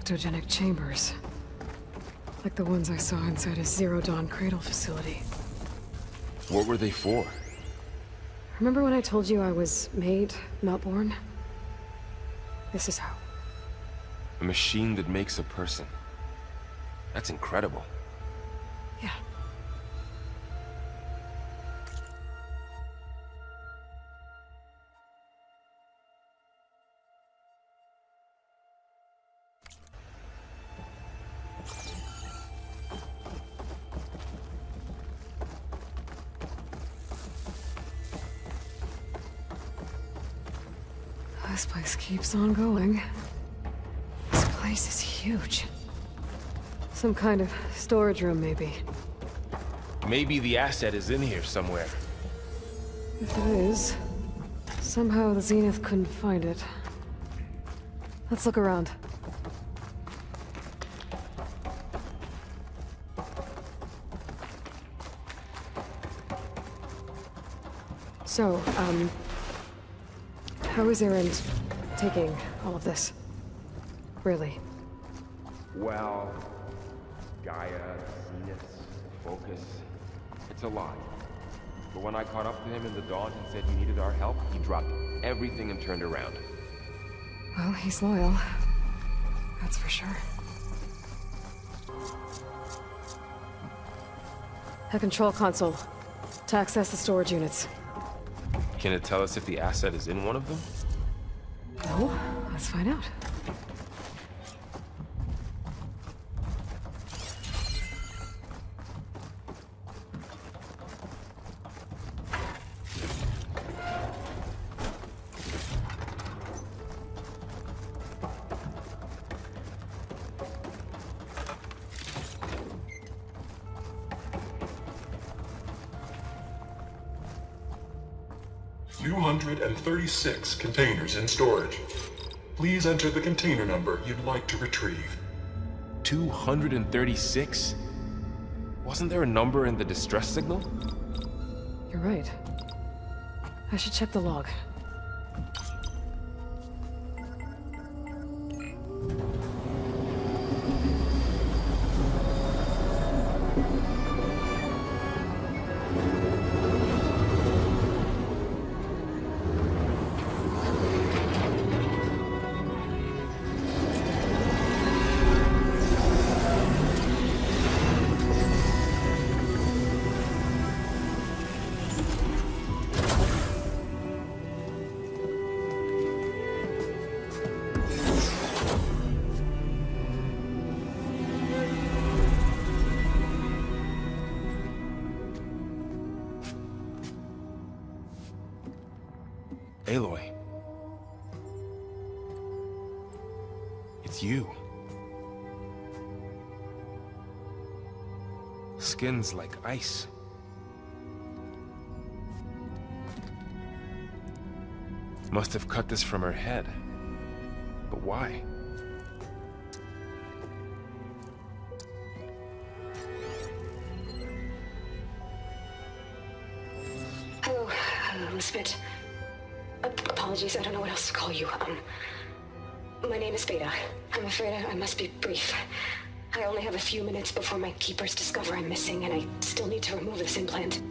Ectogenic chambers. Like the ones I saw inside a Zero Dawn cradle facility. What were they for? Remember when I told you I was made, not born? This is how. A machine that makes a person. That's incredible. Yeah. This place keeps on going. This place is huge. Some kind of storage room, maybe. Maybe the asset is in here somewhere. If it is, somehow the Zenith couldn't find it. Let's look around. So, how is Erend taking all of this? Really? Well, Gaia, Zenith, Focus. It's a lot. But when I caught up to him in the dawn and said he needed our help, he dropped everything and turned around. Well, he's loyal. That's for sure. A control console. To access the storage units. Can it tell us if the asset is in one of them? No, let's find out. 236 containers in storage. Please enter the container number you'd like to retrieve. 236? Wasn't there a number in the distress signal? You're right. I should check the log. Aloy. It's you. Skin's like ice. Must have cut this from her head. But why? Hello, Elisabet. Apologies, I don't know what else to call you. My name is Faro. I'm afraid I must be brief. I only have a few minutes before my keepers discover I'm missing, and I still need to remove this implant.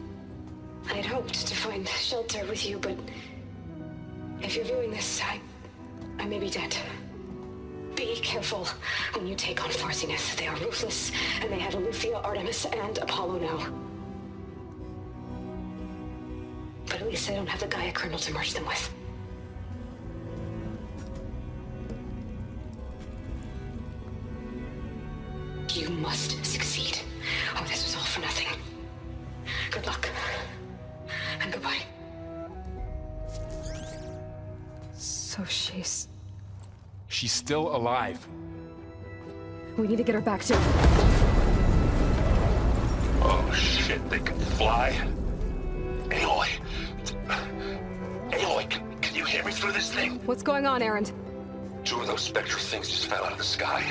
I had hoped to find shelter with you, but if you're viewing this, I may be dead. Be careful when you take on Far Zenith. They are ruthless, and they have Aletheia, Artemis, and Apollo now. But at least they don't have the Gaia kernel to merge them with. You must succeed. Oh, this was all for nothing. Good luck. And goodbye. So she's still alive. We need to get her back to... Oh shit, they can fly? Aloy! Aloy, can you hear me through this thing? What's going on, Erend? 2 of those spectral things just fell out of the sky.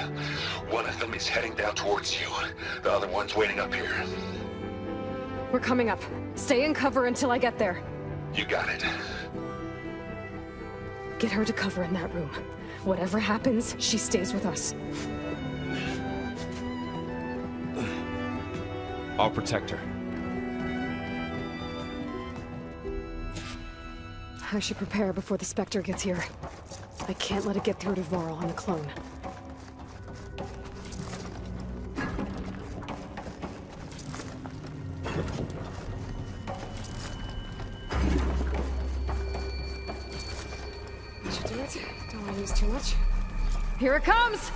One of them is heading down towards you. The other one's waiting up here. We're coming up. Stay in cover until I get there. You got it. Get her to cover in that room. Whatever happens, she stays with us. I'll protect her. I should prepare before the Spectre gets here. I can't let it get through to Varl on the clone. That should do it. Don't want to use too much. Here it comes!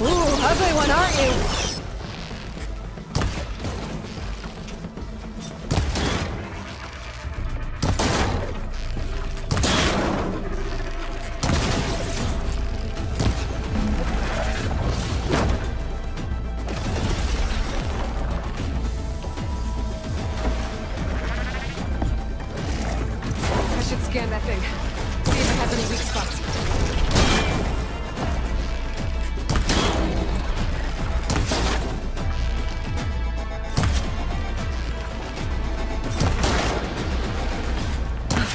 Ooh, ugly one, aren't you? I should scan that thing. See if it has any weak spots.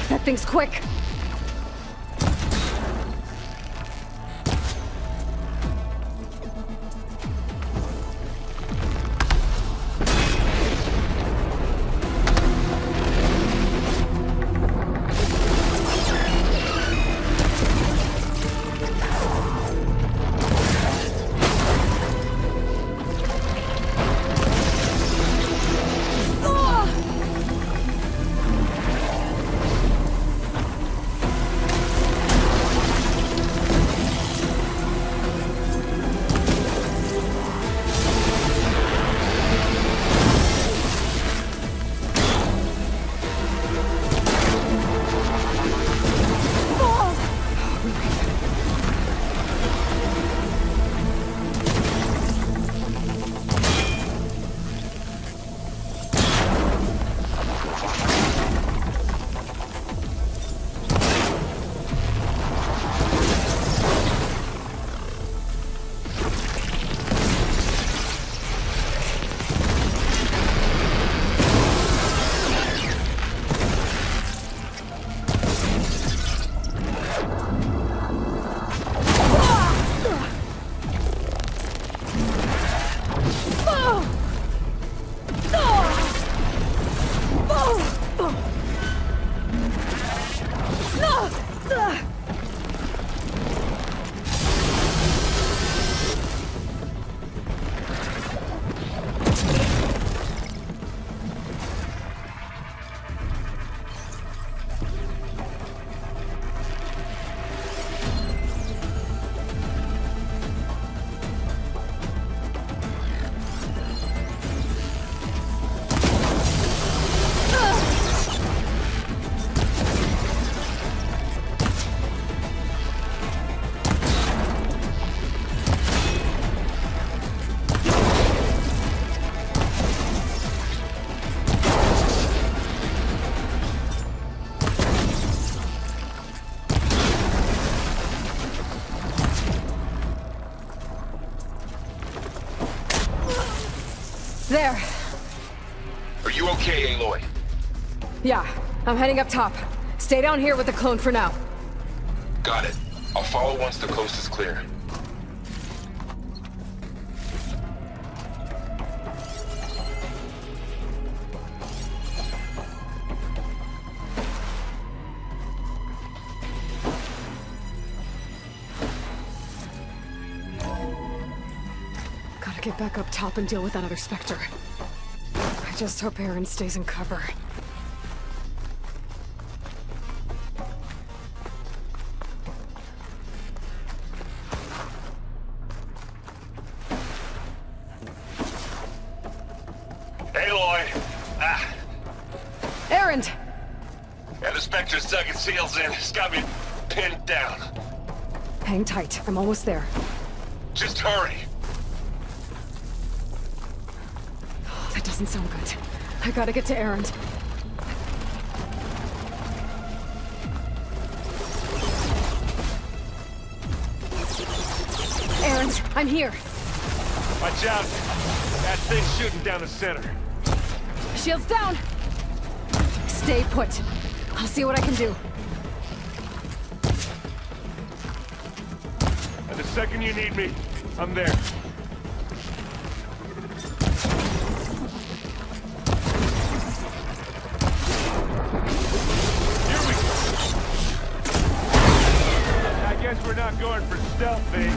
That thing's quick. There. Are you okay, Aloy? Yeah, I'm heading up top. Stay down here with the clone for now. Got it. I'll follow once the coast is clear. Gotta get back up top and deal with that other Spectre. I just hope Aaron stays in cover. Aloy! Ah! Aaron! Yeah, the Spectre's dug its heels in. It's got me pinned down. Hang tight. I'm almost there. Just hurry. That doesn't sound good. I gotta get to Aaron. Aaron, I'm here. Watch out. That thing's shooting down the center. Shields down. Stay put. I'll see what I can do. And the second you need me, I'm there. Here we go. I guess we're not going for stealth, babe.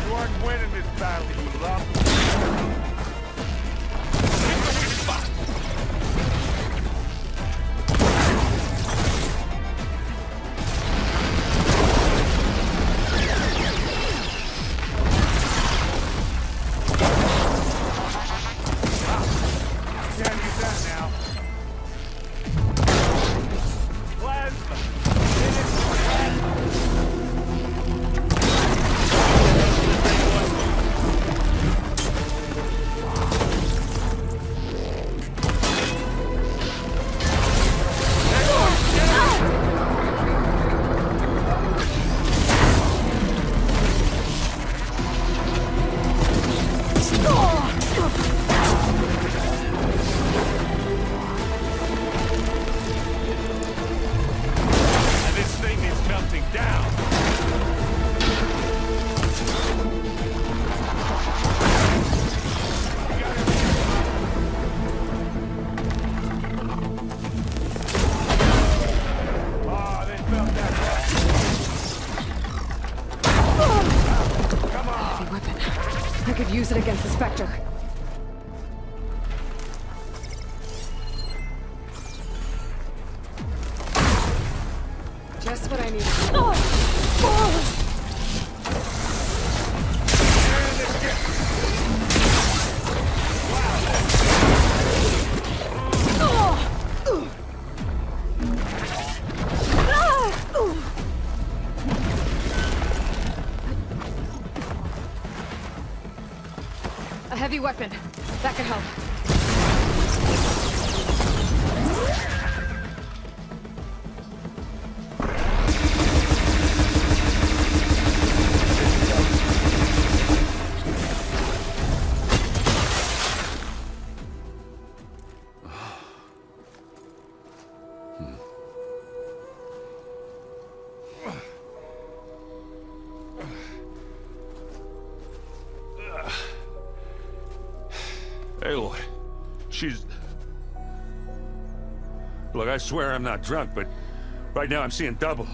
You aren't winning this battle, you lump. Can't use that now. Plasma. And this thing is melting down. Oh, they felt that right. Come on. Heavy weapon. I could use it against the Spectre. Just what I need. A heavy weapon. That could help. Aloy, she's... Look, I swear I'm not drunk, but right now I'm seeing double.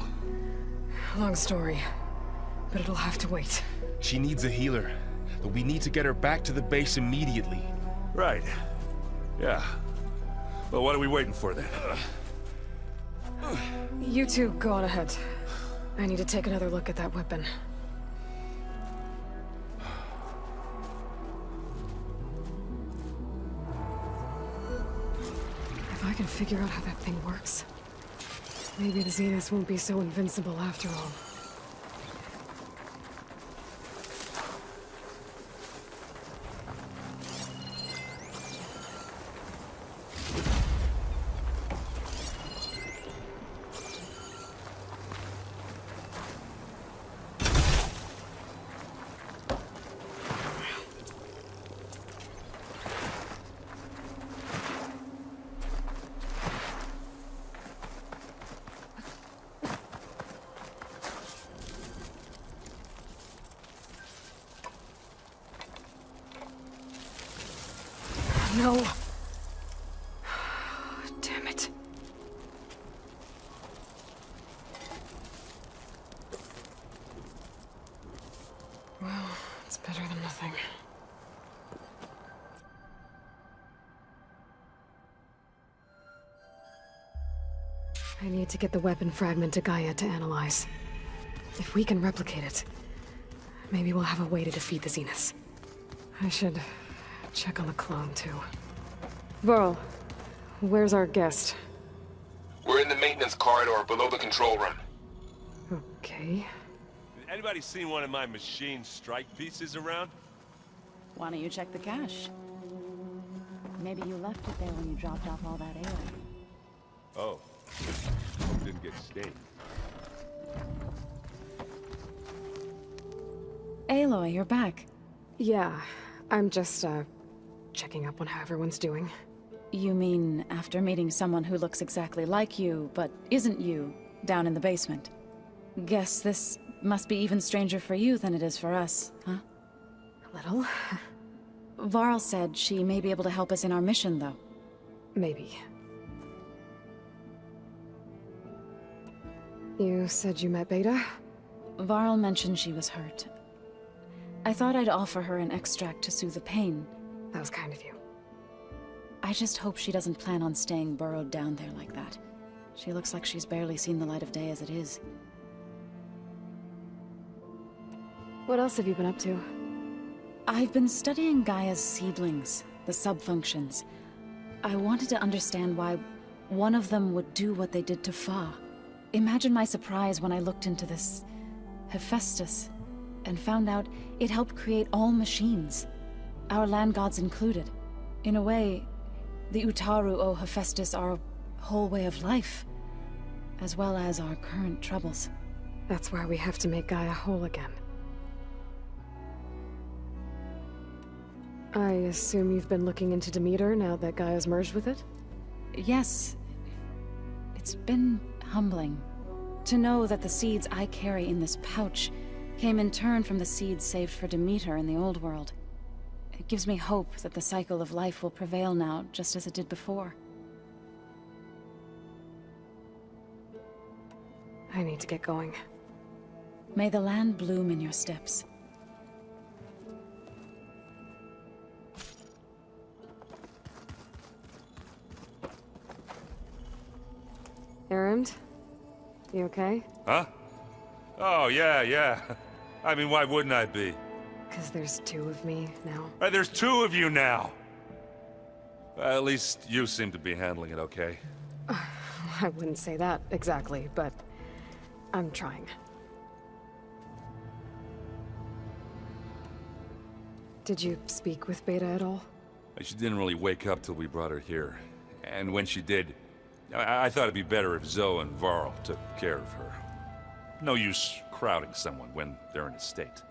Long story, but it'll have to wait. She needs a healer, but we need to get her back to the base immediately. Right. Yeah. Well, what are we waiting for then? You two go on ahead. I need to take another look at that weapon. If I can figure out how that thing works, maybe the Zeniths won't be so invincible after all. no. Damn it. Well, it's better than nothing. I need to get the weapon fragment to Gaia to analyze. If we can replicate it, maybe we'll have a way to defeat the Zeniths. I should check on the clone, too. Varl, where's our guest? We're in the maintenance corridor below the control room. Okay. Anybody seen one of my machine strike pieces around? Why don't you check the cache? Maybe you left it there when you dropped off all that ale. Oh. Didn't get stained. Aloy, you're back. Yeah, I'm just, checking up on how everyone's doing. You mean after meeting someone who looks exactly like you, but isn't you, down in the basement? Guess this must be even stranger for you than it is for us, huh? A little. Varl said she may be able to help us in our mission, though. Maybe. You said you met Beta? Varl mentioned she was hurt. I thought I'd offer her an extract to soothe the pain. That was kind of you. I just hope she doesn't plan on staying burrowed down there like that. She looks like she's barely seen the light of day as it is. What else have you been up to? I've been studying Gaia's seedlings, the subfunctions. I wanted to understand why one of them would do what they did to Fa. Imagine my surprise when I looked into this Hephaestus and found out it helped create all machines, our land gods included. In a way, the Utaru o Hephaestus are a whole way of life, as well as our current troubles. That's why we have to make Gaia whole again. I assume you've been looking into Demeter now that Gaia's merged with it? Yes. It's been humbling to know that the seeds I carry in this pouch came in turn from the seeds saved for Demeter in the old world. It gives me hope that the cycle of life will prevail now, just as it did before. I need to get going. May the land bloom in your steps. Erend? You okay? Huh? Oh, yeah. I mean, why wouldn't I be? Because there's two of me now. There's two of you now! Well, at least you seem to be handling it okay. I wouldn't say that exactly, but I'm trying. Did you speak with Beta at all? She didn't really wake up till we brought her here. And when she did, I thought it'd be better if Zoe and Varl took care of her. No use crowding someone when they're in a state.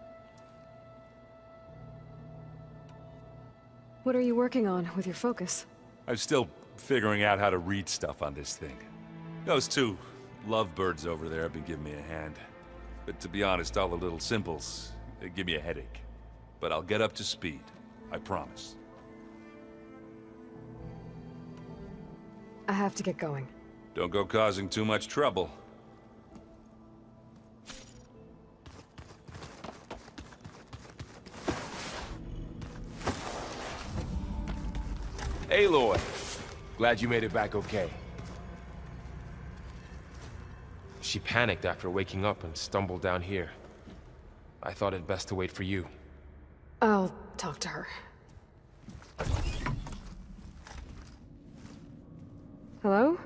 What are you working on with your focus? I'm still figuring out how to read stuff on this thing. Those two lovebirds over there have been giving me a hand. But to be honest, all the little symbols, they give me a headache. But I'll get up to speed, I promise. I have to get going. Don't go causing too much trouble. Aloy, glad you made it back okay. She panicked after waking up and stumbled down here. I thought it best to wait for you. I'll talk to her. Hello?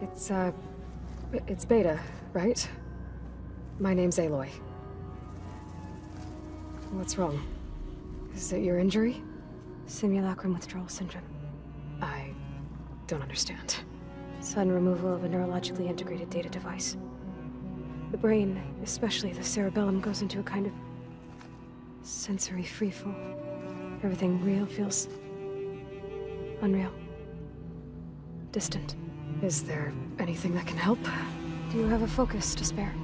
It's Beta, right? My name's Aloy. What's wrong? Is it your injury? Simulacrum withdrawal syndrome. I don't understand. Sudden removal of a neurologically integrated data device. The brain, especially the cerebellum, goes into a kind of sensory freefall. Everything real feels unreal. Distant. Is there anything that can help? Do you have a focus to spare?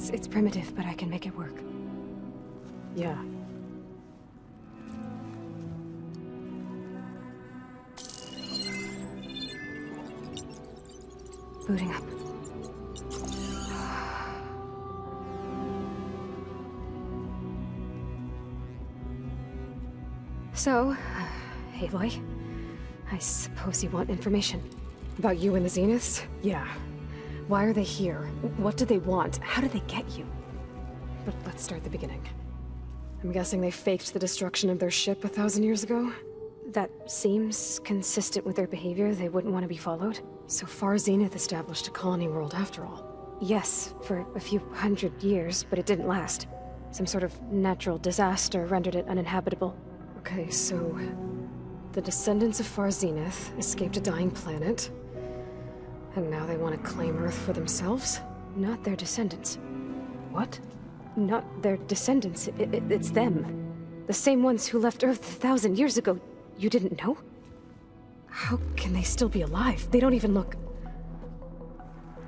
It's primitive, but I can make it work. Yeah. Booting up. So, Aloy, I suppose you want information. About you and the Zeniths? Yeah. Why are they here? What do they want? How did they get you? But let's start at the beginning. I'm guessing they faked the destruction of their ship 1,000 years ago? That seems consistent with their behavior. They wouldn't want to be followed. So far, Zenith established a colony world after all. Yes, for a few hundred years, but it didn't last. Some sort of natural disaster rendered it uninhabitable. Okay, so the descendants of Far Zenith escaped a dying planet, and now they want to claim Earth for themselves? Not their descendants. What? Not their descendants. It's them. The same ones who left Earth 1,000 years ago. You didn't know? How can they still be alive? They don't even look...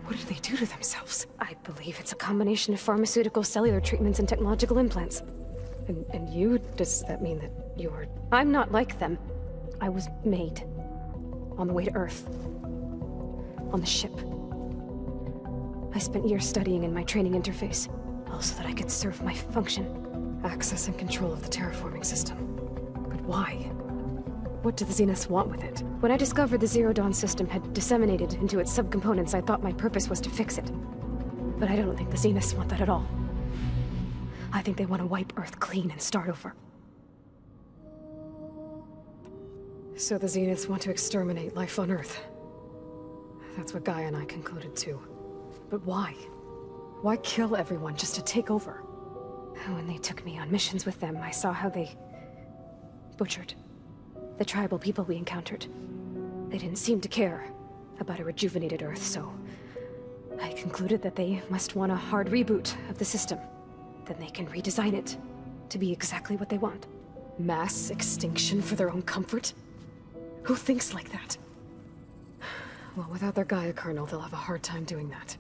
What did they do to themselves? I believe it's a combination of pharmaceutical, cellular treatments, and technological implants. And you? Does that mean that you're... I'm not like them. I was made. On the way to Earth. On the ship. I spent years studying in my training interface, all so that I could serve my function. Access and control of the terraforming system. But why? What do the Zeniths want with it? When I discovered the Zero Dawn system had disseminated into its subcomponents, I thought my purpose was to fix it. But I don't think the Zeniths want that at all. I think they want to wipe Earth clean and start over. So the Zeniths want to exterminate life on Earth. That's what Gaia and I concluded too. But why? Why kill everyone just to take over? When they took me on missions with them, I saw how they butchered the tribal people we encountered. They didn't seem to care about a rejuvenated Earth, so I concluded that they must want a hard reboot of the system. Then they can redesign it to be exactly what they want. Mass extinction for their own comfort? Who thinks like that? Well, without their Gaia kernel, they'll have a hard time doing that.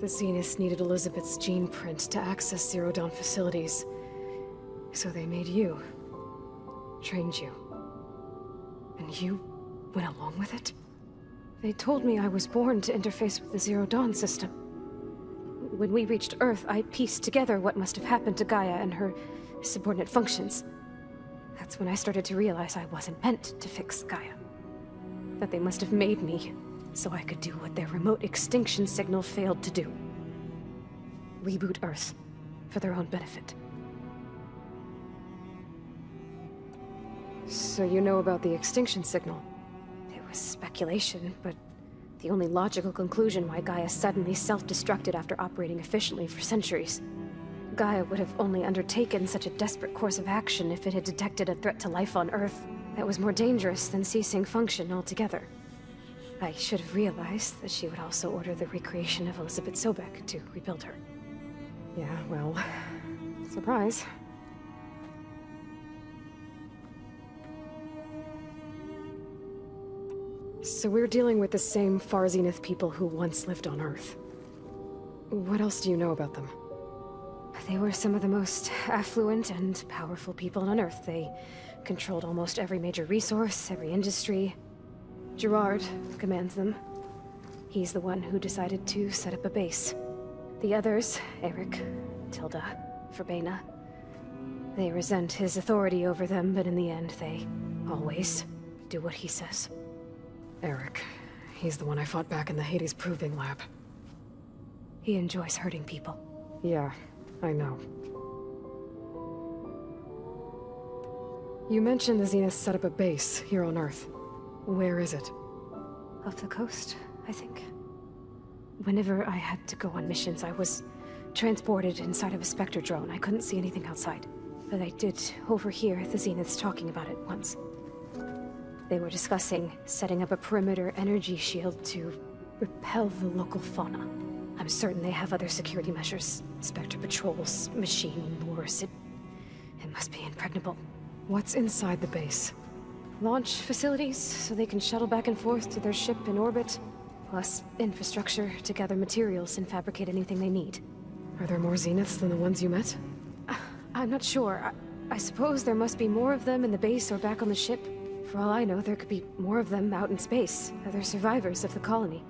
The Zeniths needed Elisabet's gene print to access Zero Dawn facilities. So they made you. Trained you. And you went along with it? They told me I was born to interface with the Zero Dawn system. When we reached Earth, I pieced together what must have happened to Gaia and her subordinate functions. That's when I started to realize I wasn't meant to fix Gaia. That they must have made me so I could do what their remote extinction signal failed to do. Reboot Earth for their own benefit. So you know about the extinction signal? It was speculation, but the only logical conclusion why Gaia suddenly self-destructed after operating efficiently for centuries. Gaia would have only undertaken such a desperate course of action if it had detected a threat to life on Earth that was more dangerous than ceasing function altogether. I should have realized that she would also order the recreation of Elisabet Sobeck to rebuild her. Yeah, well, surprise. So we're dealing with the same Far Zenith people who once lived on Earth. What else do you know about them? They were some of the most affluent and powerful people on Earth. They controlled almost every major resource, every industry. Gerard commands them. He's the one who decided to set up a base. The others, Eric, Tilda, Verbena, they resent his authority over them, but in the end, they always do what he says. Eric. He's the one I fought back in the Hades Proving Lab. He enjoys hurting people. Yeah, I know. You mentioned the Zeniths set up a base here on Earth. Where is it? Off the coast, I think. Whenever I had to go on missions, I was transported inside of a Spectre drone. I couldn't see anything outside. But I did overhear the Zeniths talking about it once. They were discussing setting up a perimeter energy shield to repel the local fauna. I'm certain they have other security measures. Spectre patrols, machine wars. It must be impregnable. What's inside the base? Launch facilities, so they can shuttle back and forth to their ship in orbit. plus infrastructure to gather materials and fabricate anything they need. Are there more Zeniths than the ones you met? I'm not sure. I suppose there must be more of them in the base or back on the ship. For all I know, there could be more of them out in space. Other survivors of the colony.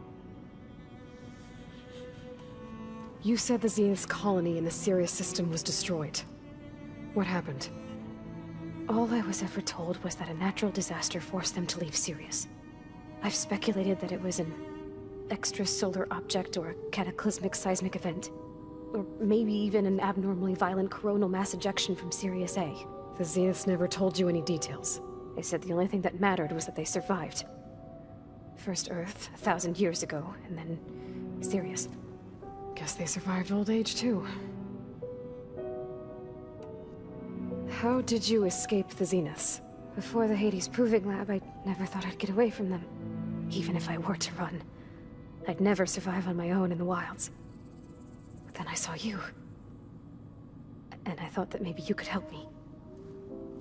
You said the Zenith's colony in the Sirius system was destroyed. What happened? All I was ever told was that a natural disaster forced them to leave Sirius. I've speculated that it was an extrasolar object or a cataclysmic seismic event. Or maybe even an abnormally violent coronal mass ejection from Sirius A. The Zeniths never told you any details. They said the only thing that mattered was that they survived. First Earth, 1,000 years ago, and then Sirius. Guess they survived old age, too. How did you escape the Zeniths? Before the Hades Proving Lab, I never thought I'd get away from them. Even if I were to run. I'd never survive on my own in the wilds. But then I saw you. And I thought that maybe you could help me.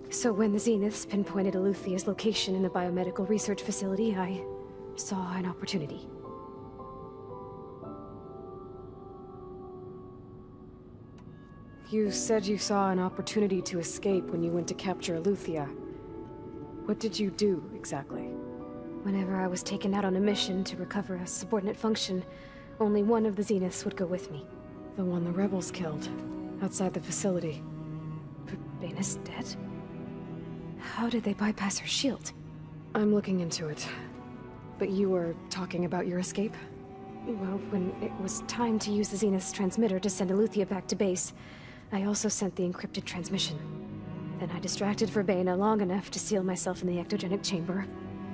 So when the Zeniths pinpointed Eluthia's location in the biomedical research facility, I saw an opportunity. You said you saw an opportunity to escape when you went to capture Eluthia. What did you do, exactly? Whenever I was taken out on a mission to recover a subordinate function, only one of the Zeniths would go with me. The one the rebels killed, outside the facility. Baina's dead? How did they bypass her shield? I'm looking into it. But you were talking about your escape? Well, when it was time to use the Zenith's transmitter to send Eluthia back to base, I also sent the encrypted transmission. Then I distracted Verbena long enough to seal myself in the ectogenic chamber,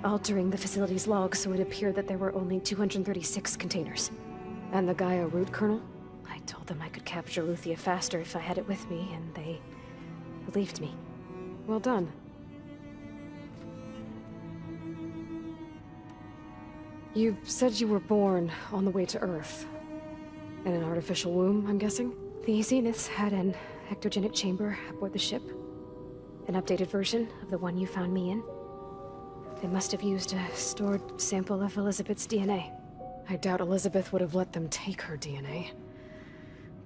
altering the facility's log so it appeared that there were only 236 containers. And the Gaia root kernel? I told them I could capture Eluthia faster if I had it with me, and they believed me. Well done. You said you were born on the way to Earth. In an artificial womb, I'm guessing? The Zeniths had an ectogenic chamber aboard the ship. An updated version of the one you found me in. They must have used a stored sample of Elisabet's DNA. I doubt Elisabet would have let them take her DNA.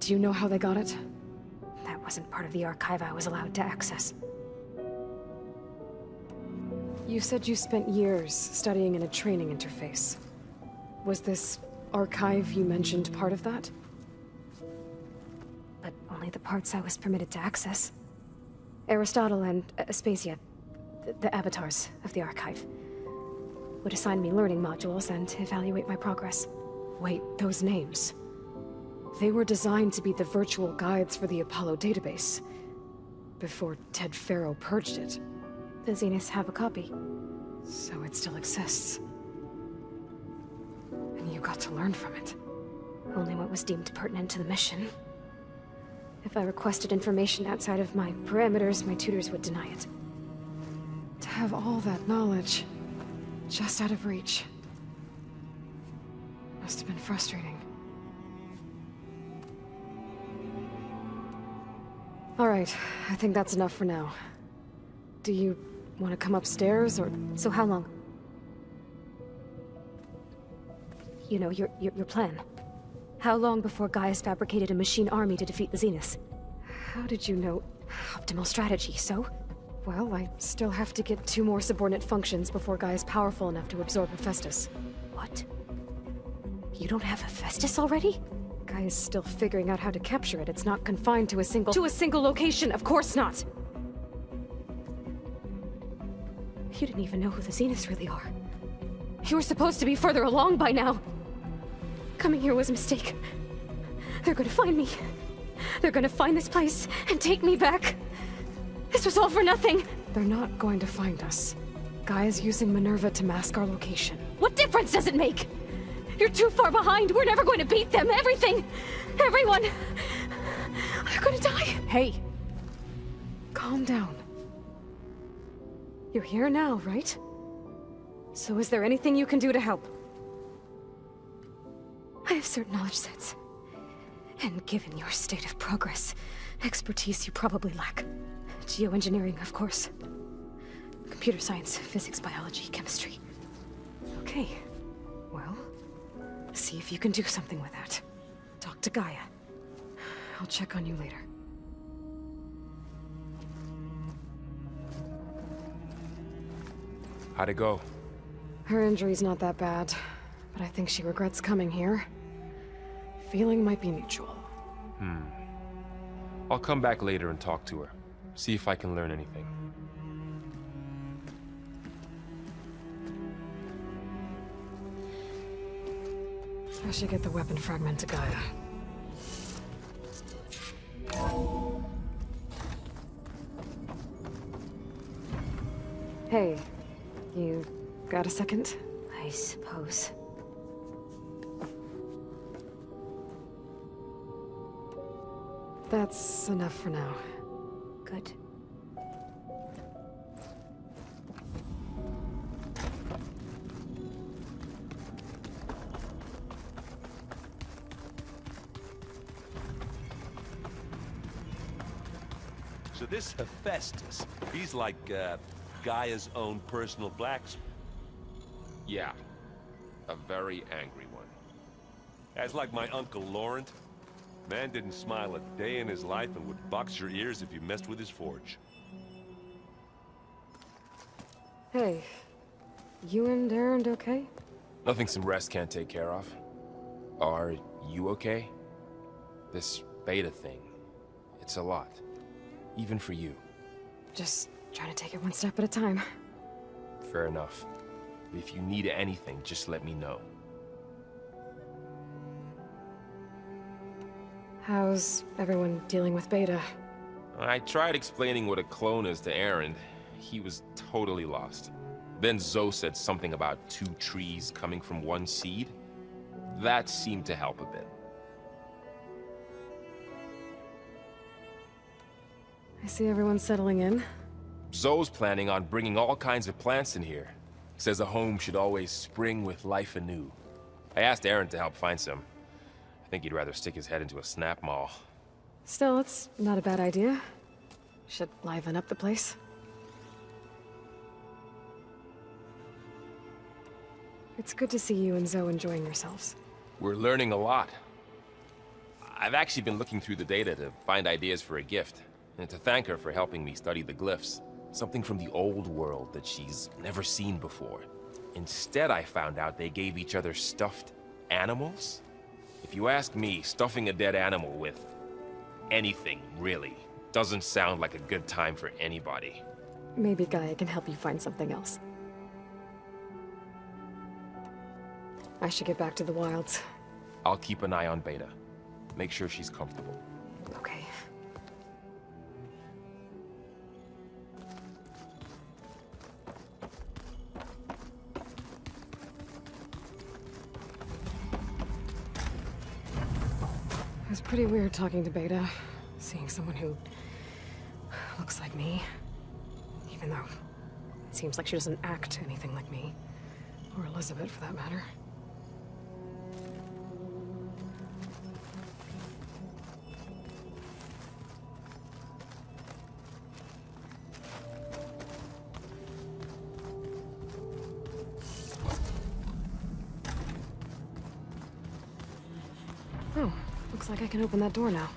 Do you know how they got it? That wasn't part of the archive I was allowed to access. You said you spent years studying in a training interface. Was this archive you mentioned part of that? But only the parts I was permitted to access. Aristotle and Aspasia, the avatars of the archive, would assign me learning modules and evaluate my progress. Wait, those names. They were designed to be the virtual guides for the Apollo database, before Ted Faro purged it. The Zeniths have a copy, so it still exists. And you got to learn from it. Only what was deemed pertinent to the mission. If I requested information outside of my parameters, my tutors would deny it. To have all that knowledge, just out of reach, must have been frustrating. All right, I think that's enough for now. Do you want to come upstairs, or... So how long? You know, your plan. How long before Gaia's fabricated a machine army to defeat the Zeniths? How did you know? Optimal strategy, so? Well, I still have to get 2 more subordinate functions before Gaia's powerful enough to absorb Hephaestus. What? You don't have Hephaestus already? Gaia's still figuring out how to capture it. It's not confined to a single location, of course not! You didn't even know who the Zeniths really are. You were supposed to be further along by now. Coming here was a mistake. They're gonna find me. They're gonna find this place and take me back. This was all for nothing. They're not going to find us. Gaia's using Minerva to mask our location. What difference does it make? You're too far behind. We're never going to beat them. Everything. Everyone. They're gonna die. Hey. Calm down. You're here now, right? So is there anything you can do to help? I have certain knowledge sets. And given your state of progress, expertise you probably lack. Geoengineering, of course. Computer science, physics, biology, chemistry. Okay. Well, See if you can do something with that. Talk to Gaia. I'll check on you later. How'd it go? Her injury's not that bad, but I think she regrets coming here. Feeling might be mutual. I'll come back later and talk to her. See if I can learn anything. I should get the weapon fragment to Gaia. Hey, you got a second? I suppose. That's enough for now. Good. So this Hephaestus, he's like, Gaia's own personal blacksmith. Yeah. A very angry one. That's like my Uncle Laurent. Man didn't smile a day in his life and would box your ears if you messed with his forge. Hey, you and Erend okay? Nothing some rest can't take care of. Are you okay? This beta thing, it's a lot. Even for you. Just trying to take it one step at a time. Fair enough. If you need anything, just let me know. How's everyone dealing with Beta? I tried explaining what a clone is to Erend. He was totally lost. Then Zoe said something about 2 trees coming from 1 seed. That seemed to help a bit. I see everyone settling in. Zoe's planning on bringing all kinds of plants in here. Says a home should always spring with life anew. I asked Erend to help find some. I think he'd rather stick his head into a snap mall. Still, it's not a bad idea. Should liven up the place. It's good to see you and Zoe enjoying yourselves. We're learning a lot. I've actually been looking through the data to find ideas for a gift, and to thank her for helping me study the glyphs. Something from the old world that she's never seen before. Instead, I found out they gave each other stuffed animals. If you ask me, stuffing a dead animal with anything, really, doesn't sound like a good time for anybody. Maybe Gaia can help you find something else. I should get back to the wilds. I'll keep an eye on Beta. Make sure she's comfortable. Okay. It was pretty weird talking to Beta, seeing someone who looks like me. Even though it seems like she doesn't act anything like me. Or Elisabet, for that matter. Oh, looks like I can open that door now.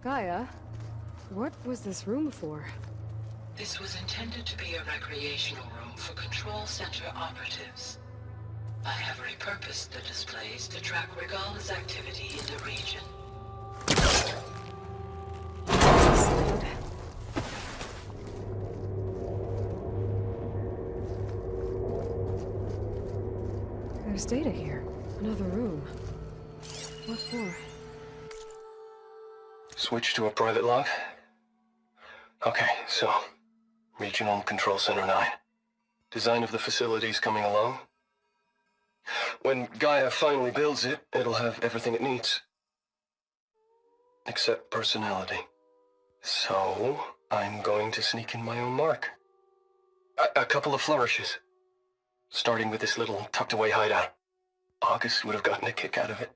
Gaia, what was this room for? This was intended to be a recreational room for Control Center operatives. I have repurposed the displays to track Regala's activity in the region. There's data here. Another room. What for? Switch to a private log? Okay, so... Regional Control Center 9. Design of the facility's coming along. When Gaia finally builds it, it'll have everything it needs. Except personality. So, I'm going to sneak in my own mark. A couple of flourishes. Starting with this little tucked-away hideout. August would have gotten a kick out of it.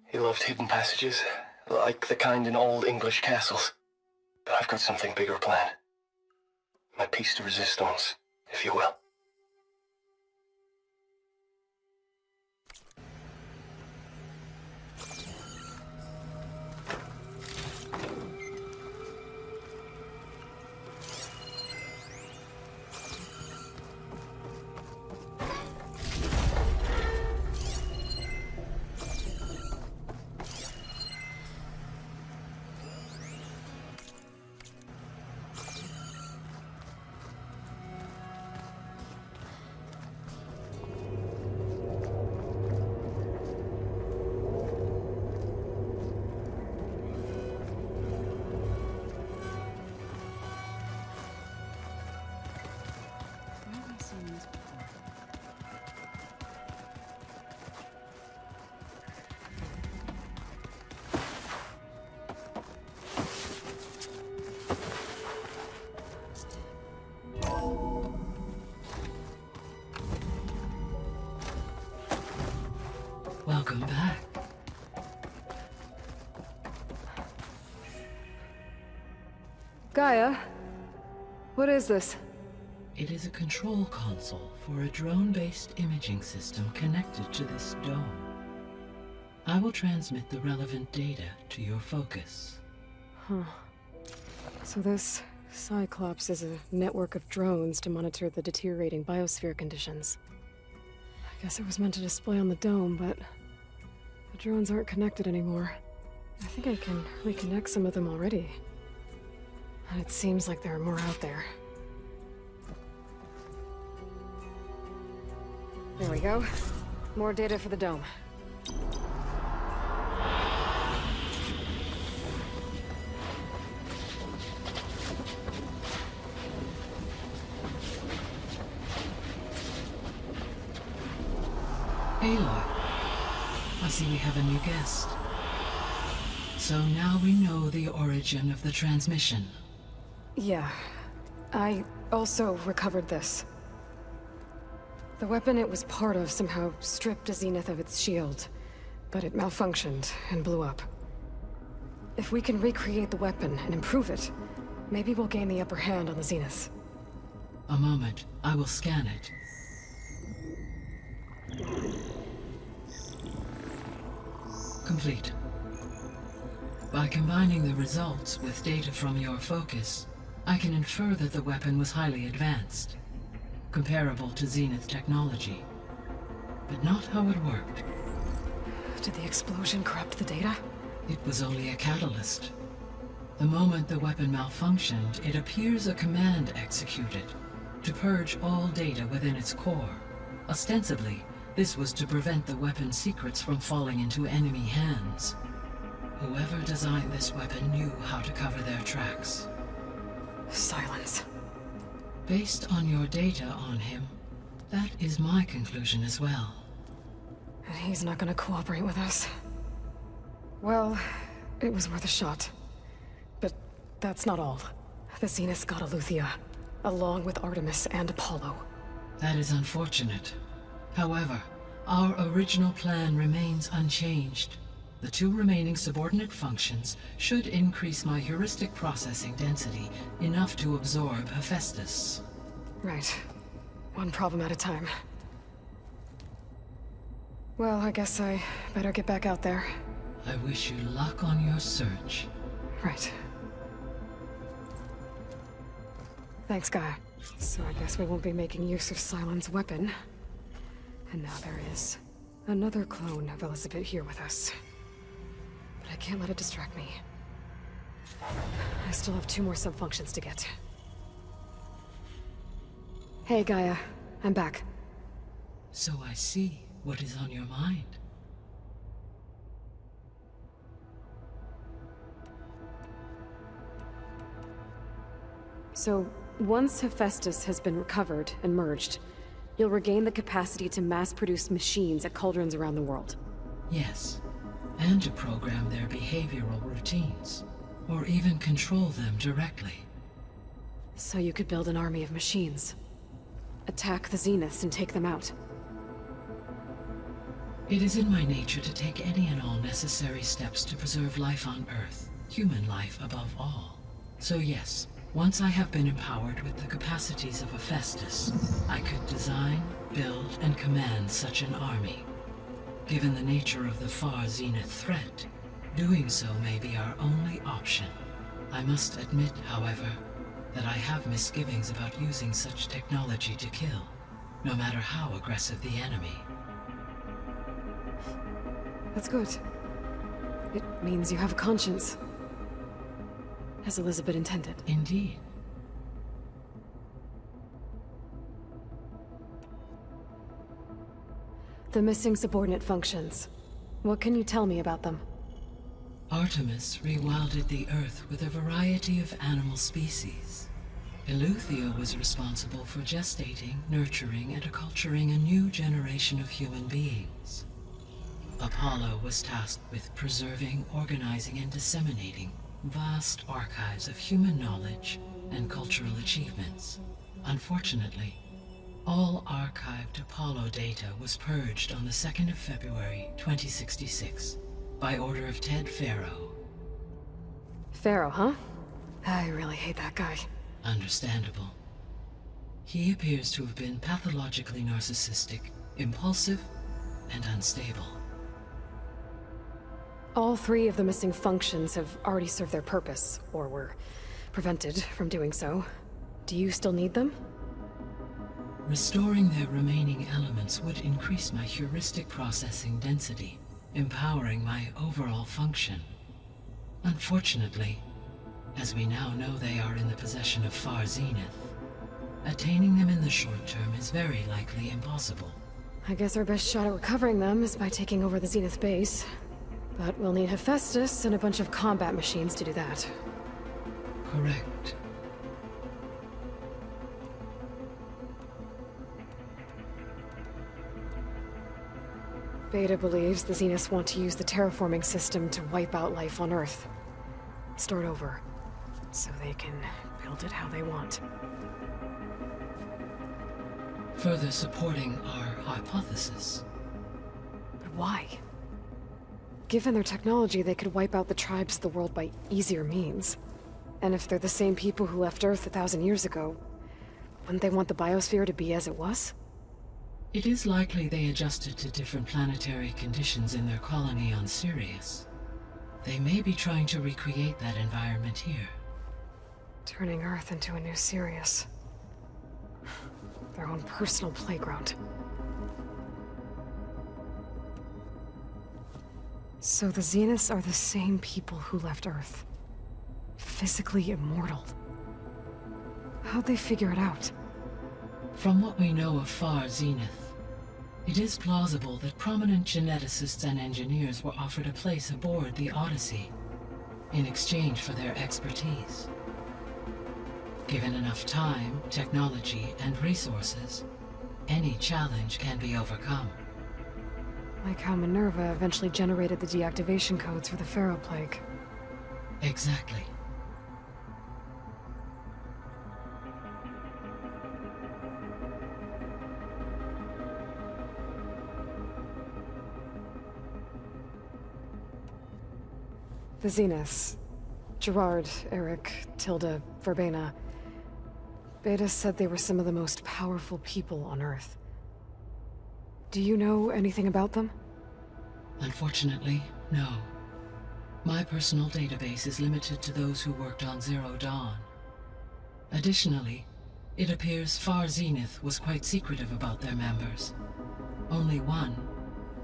He loved hidden passages, like the kind in old English castles. But I've got something bigger planned. My piece de resistance, if you will. Welcome back. Gaia, what is this? It is a control console for a drone-based imaging system connected to this dome. I will transmit the relevant data to your focus. Huh. So this Cyclops is a network of drones to monitor the deteriorating biosphere conditions. I guess it was meant to display on the dome, but the drones aren't connected anymore. I think I can reconnect some of them already. And it seems like there are more out there. There we go. More data for the dome. Aloy, I see we have a new guest. So now we know the origin of the transmission. Yeah. I also recovered this. The weapon it was part of somehow stripped a Zenith of its shield, but it malfunctioned and blew up. If we can recreate the weapon and improve it, maybe we'll gain the upper hand on the Zeniths. A moment, I will scan it. Complete. By combining the results with data from your focus, I can infer that the weapon was highly advanced, comparable to Zenith technology, but not how it worked. Did the explosion corrupt the data? It was only a catalyst. The moment the weapon malfunctioned, it appears a command executed to purge all data within its core. Ostensibly, this was to prevent the weapon's secrets from falling into enemy hands. Whoever designed this weapon knew how to cover their tracks. Silence. Based on your data on him, that is my conclusion as well. And he's not gonna cooperate with us. Well, it was worth a shot. But that's not all. The Zeniths got Aletheia, along with Artemis and Apollo. That is unfortunate. However, our original plan remains unchanged. The 2 remaining subordinate functions should increase my heuristic processing density enough to absorb Hephaestus. Right. One problem at a time. Well, I guess I better get back out there. I wish you luck on your search. Right. Thanks, Gaia. So I guess we won't be making use of Cylon's weapon. And now there is another clone of Elisabet here with us. But I can't let it distract me. I still have 2 more sub-functions to get. Hey, Gaia. I'm back. So I see what is on your mind. So, once Hephaestus has been recovered and merged, you'll regain the capacity to mass-produce machines at cauldrons around the world. Yes, and to program their behavioral routines, or even control them directly. So you could build an army of machines. Attack the Zeniths and take them out. It is in my nature to take any and all necessary steps to preserve life on Earth, human life above all. So yes, once I have been empowered with the capacities of Hephaestus, I could design, build, and command such an army. Given the nature of the far Zenith threat, doing so may be our only option. I must admit, however, that I have misgivings about using such technology to kill, no matter how aggressive the enemy. That's good. It means you have a conscience. As Elisabet intended. Indeed. The missing subordinate functions. What can you tell me about them? Artemis rewilded the Earth with a variety of animal species. Aletheia was responsible for gestating, nurturing, and acculturating a new generation of human beings. Apollo was tasked with preserving, organizing, and disseminating vast archives of human knowledge and cultural achievements. Unfortunately, All archived Apollo data was purged on the 2nd of February, 2066, by order of Ted Faro. Faro, huh? I really hate that guy. Understandable. He appears to have been pathologically narcissistic, impulsive, and unstable. All 3 of the missing functions have already served their purpose, or were prevented from doing so. Do you still need them? Restoring their remaining elements would increase my heuristic processing density, empowering my overall function. Unfortunately, as we now know they are in the possession of Far Zenith, attaining them in the short term is very likely impossible. I guess our best shot at recovering them is by taking over the Zenith base. But we'll need Hephaestus and a bunch of combat machines to do that. Correct. Beta believes the Zeniths want to use the terraforming system to wipe out life on Earth. Start over, so they can build it how they want. Further supporting our hypothesis. But why? Given their technology, they could wipe out the tribes of the world by easier means. And if they're the same people who left Earth 1,000 years ago, wouldn't they want the biosphere to be as it was? It is likely they adjusted to different planetary conditions in their colony on Sirius. They may be trying to recreate that environment here. Turning Earth into a new Sirius. Their own personal playground. So the Zeniths are the same people who left Earth. Physically immortal. How'd they figure it out? From what we know of Far Zenith, it is plausible that prominent geneticists and engineers were offered a place aboard the Odyssey in exchange for their expertise. Given enough time, technology, and resources, any challenge can be overcome. Like how Minerva eventually generated the deactivation codes for the Faro Plague. Exactly. The Zeniths. Gerard, Eric, Tilda, Verbena. Beta said they were some of the most powerful people on Earth. Do you know anything about them? Unfortunately, no. My personal database is limited to those who worked on Zero Dawn. Additionally, it appears Far Zenith was quite secretive about their members. Only one,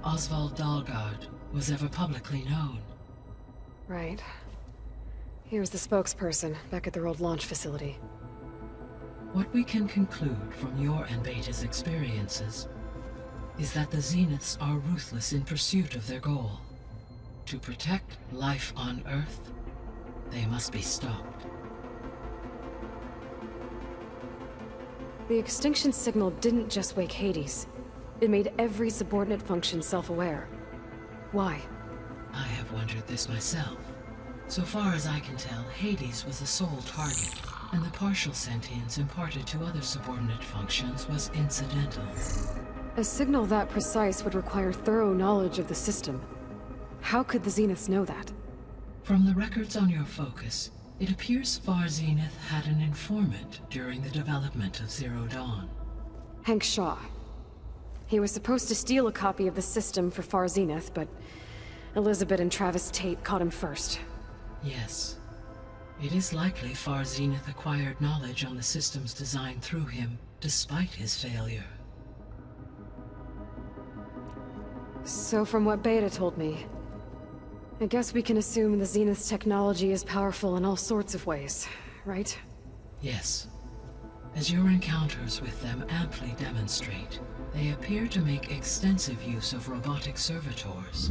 Oswald Dahlgard, was ever publicly known. Right. Here's the spokesperson, back at their old launch facility. What we can conclude from your and Beta's experiences is that the Zeniths are ruthless in pursuit of their goal. To protect life on Earth, they must be stopped. The extinction signal didn't just wake Hades. It made every subordinate function self-aware. Why? I have wondered this myself. So far as I can tell, Hades was the sole target, and the partial sentience imparted to other subordinate functions was incidental. A signal that precise would require thorough knowledge of the system. How could the Zeniths know that? From the records on your focus, it appears Far Zenith had an informant during the development of Zero Dawn. Hank Shaw. He was supposed to steal a copy of the system for Far Zenith, but Elisabet and Travis Tate caught him first. Yes. It is likely Far Zenith acquired knowledge on the system's design through him, despite his failure. So from what Beta told me, I guess we can assume the Zenith's technology is powerful in all sorts of ways, right? Yes. As your encounters with them amply demonstrate, they appear to make extensive use of robotic servitors.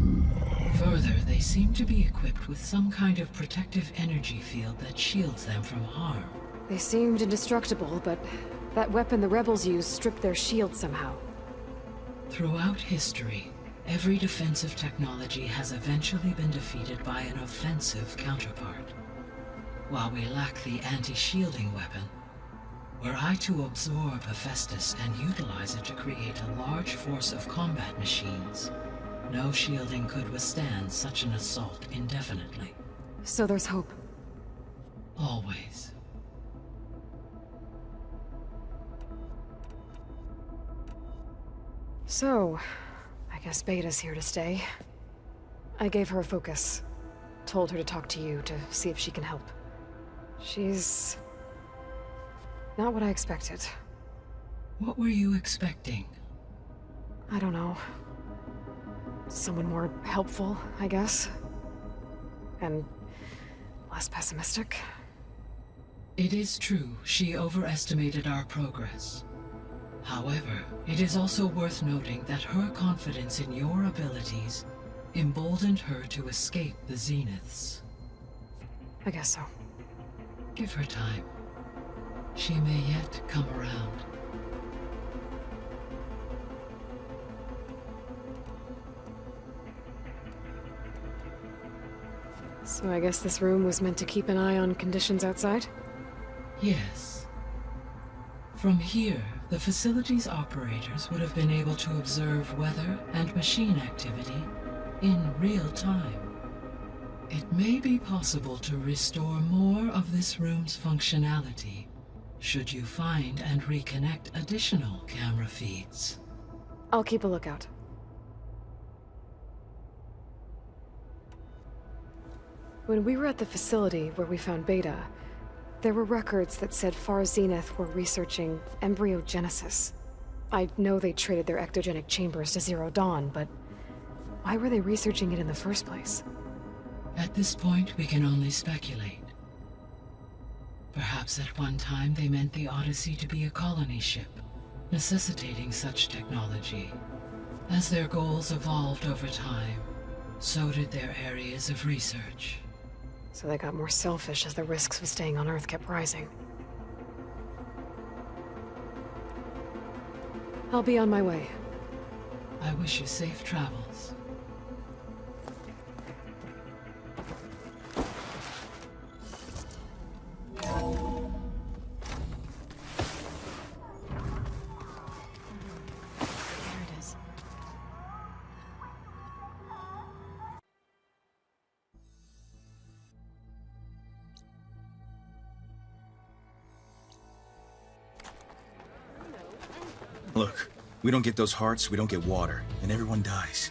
Further, they seem to be equipped with some kind of protective energy field that shields them from harm. They seemed indestructible, but that weapon the rebels used stripped their shield somehow. Throughout history, every defensive technology has eventually been defeated by an offensive counterpart. While we lack the anti-shielding weapon, Were I to absorb Hephaestus and utilize it to create a large force of combat machines, no shielding could withstand such an assault indefinitely. So there's hope. Always. So, I guess Beta's here to stay. I gave her a focus. Told her to talk to you to see if she can help. She's... not what I expected. What were you expecting? I don't know. Someone more helpful, I guess. And less pessimistic. It is true, she overestimated our progress. However, it is also worth noting that her confidence in your abilities emboldened her to escape the Zeniths. I guess so. Give her time. She may yet come around. So I guess this room was meant to keep an eye on conditions outside? Yes. From here, the facility's operators would have been able to observe weather and machine activity in real time. It may be possible to restore more of this room's functionality, should you find and reconnect additional camera feeds. I'll keep a lookout. When we were at the facility where we found Beta, there were records that said Far Zenith were researching embryogenesis. I know they traded their ectogenic chambers to Zero Dawn, but why were they researching it in the first place? At this point, we can only speculate. Perhaps at one time they meant the Odyssey to be a colony ship, necessitating such technology. As their goals evolved over time, so did their areas of research. So they got more selfish as the risks of staying on Earth kept rising. I'll be on my way. I wish you safe travels. Look, we don't get those hearts, we don't get water, and everyone dies.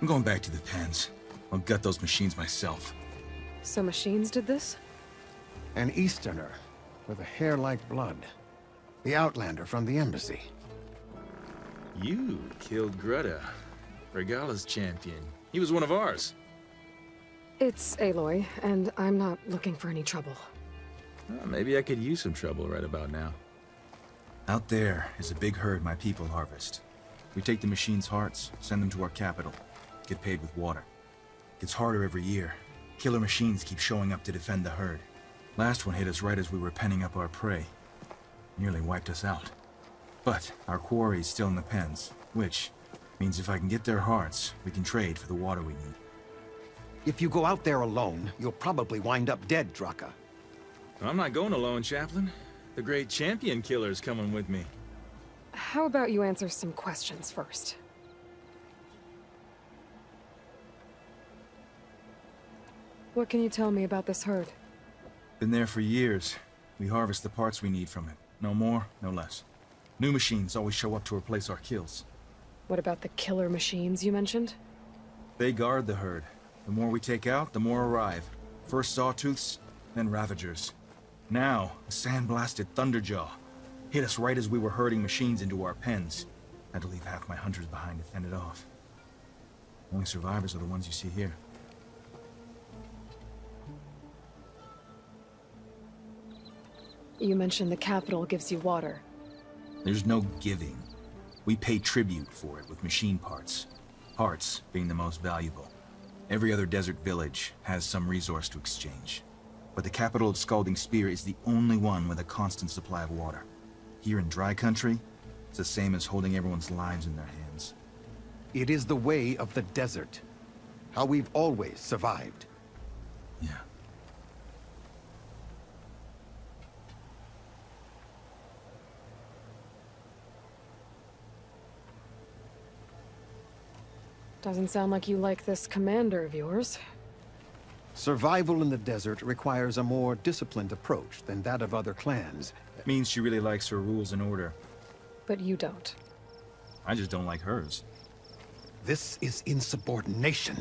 I'm going back to the pens. I'll gut those machines myself. So machines did this? An Easterner with a hair like blood. The Outlander from the Embassy. You killed Greta, Regala's champion. He was one of ours. It's Aloy, and I'm not looking for any trouble. Well, maybe I could use some trouble right about now. Out there is a big herd my people harvest. We take the machines' hearts, send them to our capital, get paid with water. Gets harder every year. Killer machines keep showing up to defend the herd. Last one hit us right as we were penning up our prey. Nearly wiped us out. But our quarry is still in the pens, which means if I can get their hearts, we can trade for the water we need. If you go out there alone, you'll probably wind up dead, Draka. I'm not going alone, Chaplain. The great champion killer's coming with me. How about you answer some questions first? What can you tell me about this herd? Been there for years. We harvest the parts we need from it. No more, no less. New machines always show up to replace our kills. What about the killer machines you mentioned? They guard the herd. The more we take out, the more arrive. First sawtooths, then ravagers. Now, a sand-blasted Thunderjaw. Hit us right as we were herding machines into our pens. Had to leave half my hunters behind to fend it off. Only survivors are the ones you see here. You mentioned the capital gives you water. There's no giving. We pay tribute for it with machine parts. Hearts being the most valuable. Every other desert village has some resource to exchange. But the capital of Scalding Spear is the only one with a constant supply of water. Here in dry country, it's the same as holding everyone's lives in their hands. It is the way of the desert. How we've always survived. Yeah. Doesn't sound like you like this commander of yours. Survival in the desert requires a more disciplined approach than that of other clans. Means she really likes her rules and order. But you don't. I just don't like hers. This is insubordination.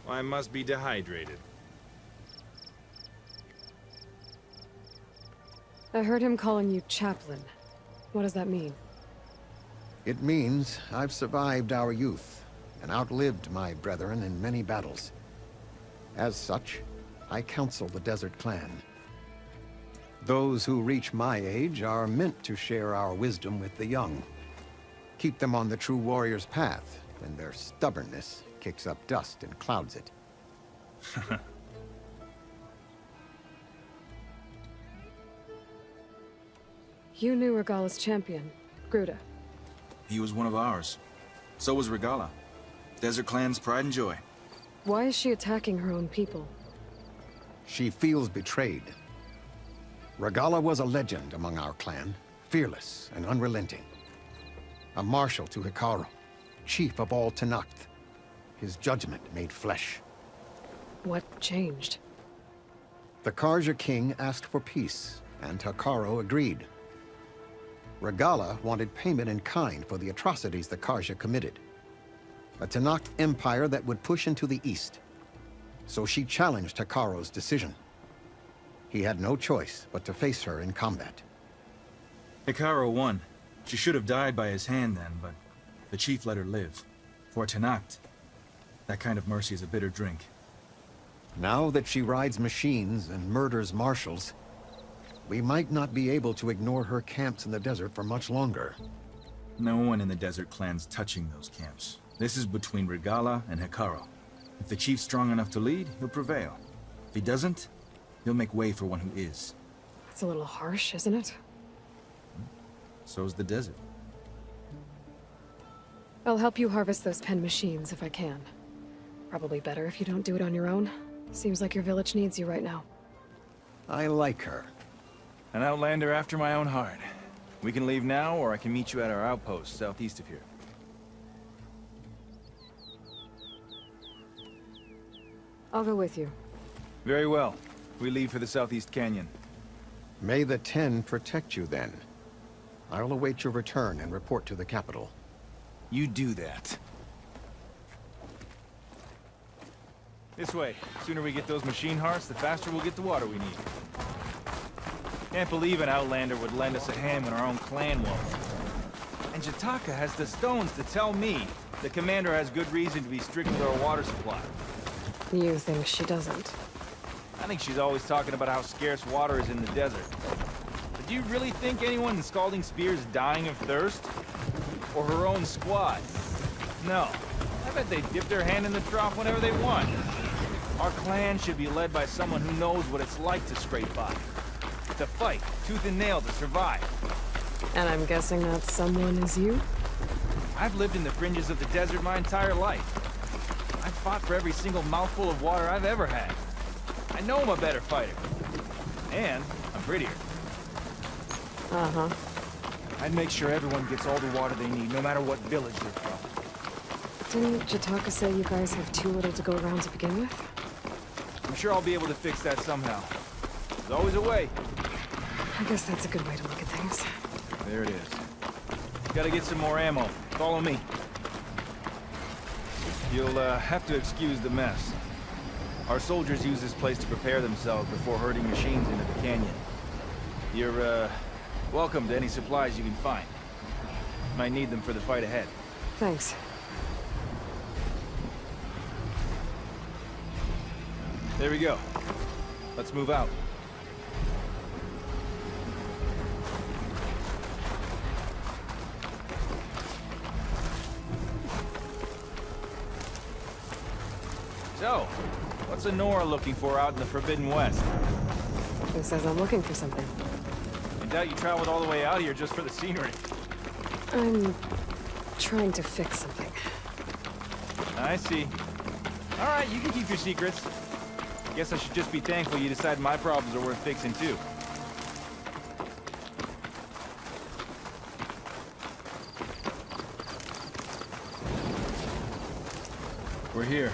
I must be dehydrated. I heard him calling you chaplain. What does that mean? It means I've survived our youth and outlived my brethren in many battles. As such, I counsel the Desert Clan. Those who reach my age are meant to share our wisdom with the young. Keep them on the true warrior's path, and their stubbornness kicks up dust and clouds it. You knew Regala's champion, Gruda. He was one of ours. So was Regala. Desert Clan's pride and joy. Why is she attacking her own people? She feels betrayed. Regala was a legend among our clan, fearless and unrelenting. A marshal to Hekarro, chief of all Tenakth. His judgment made flesh. What changed? The Karja king asked for peace, and Hekarro agreed. Regala wanted payment in kind for the atrocities the Karja committed. A Tenakth empire that would push into the east. So she challenged Hekarro's decision. He had no choice but to face her in combat. Hekarro won. She should have died by his hand then, but the chief let her live. For Tenakth, that kind of mercy is a bitter drink. Now that she rides machines and murders marshals, we might not be able to ignore her camps in the desert for much longer. No one in the Desert Clan's touching those camps. This is between Regala and Hekarro. If the chief's strong enough to lead, he'll prevail. If he doesn't, he'll make way for one who is. That's a little harsh, isn't it? So's the desert. I'll help you harvest those pen machines if I can. Probably better if you don't do it on your own. Seems like your village needs you right now. I like her. An outlander after my own heart. We can leave now, or I can meet you at our outpost southeast of here. I'll go with you. Very well. We leave for the Southeast Canyon. May the Ten protect you then. I'll await your return and report to the capital. You do that. This way. Sooner we get those machine hearts, the faster we'll get the water we need. Can't believe an outlander would lend us a hand when our own clan won't. And Jataka has the stones to tell me the commander has good reason to be strict with our water supply. You think she doesn't? I think she's always talking about how scarce water is in the desert. But do you really think anyone in Scalding Spear is dying of thirst? Or her own squad? No. I bet they dip their hand in the trough whenever they want. Our clan should be led by someone who knows what it's like to scrape by. To fight, tooth and nail to survive. And I'm guessing that someone is you? I've lived in the fringes of the desert my entire life. I've fought for every single mouthful of water I've ever had. I know I'm a better fighter. And I'm prettier. Uh-huh. I'd make sure everyone gets all the water they need, no matter what village they're from. Didn't Jataka say you guys have too little to go around to begin with? I'm sure I'll be able to fix that somehow. There's always a way. I guess that's a good way to look at things. There it is. Gotta get some more ammo. Follow me. You'll have to excuse the mess. Our soldiers use this place to prepare themselves before herding machines into the canyon. You're, welcome to any supplies you can find. Might need them for the fight ahead. Thanks. There we go. Let's move out. So, what's Nora looking for out in the Forbidden West? Who says I'm looking for something? I doubt you traveled all the way out here just for the scenery. I'm trying to fix something. I see. All right, you can keep your secrets. Guess I should just be thankful you decide my problems are worth fixing too. We're here.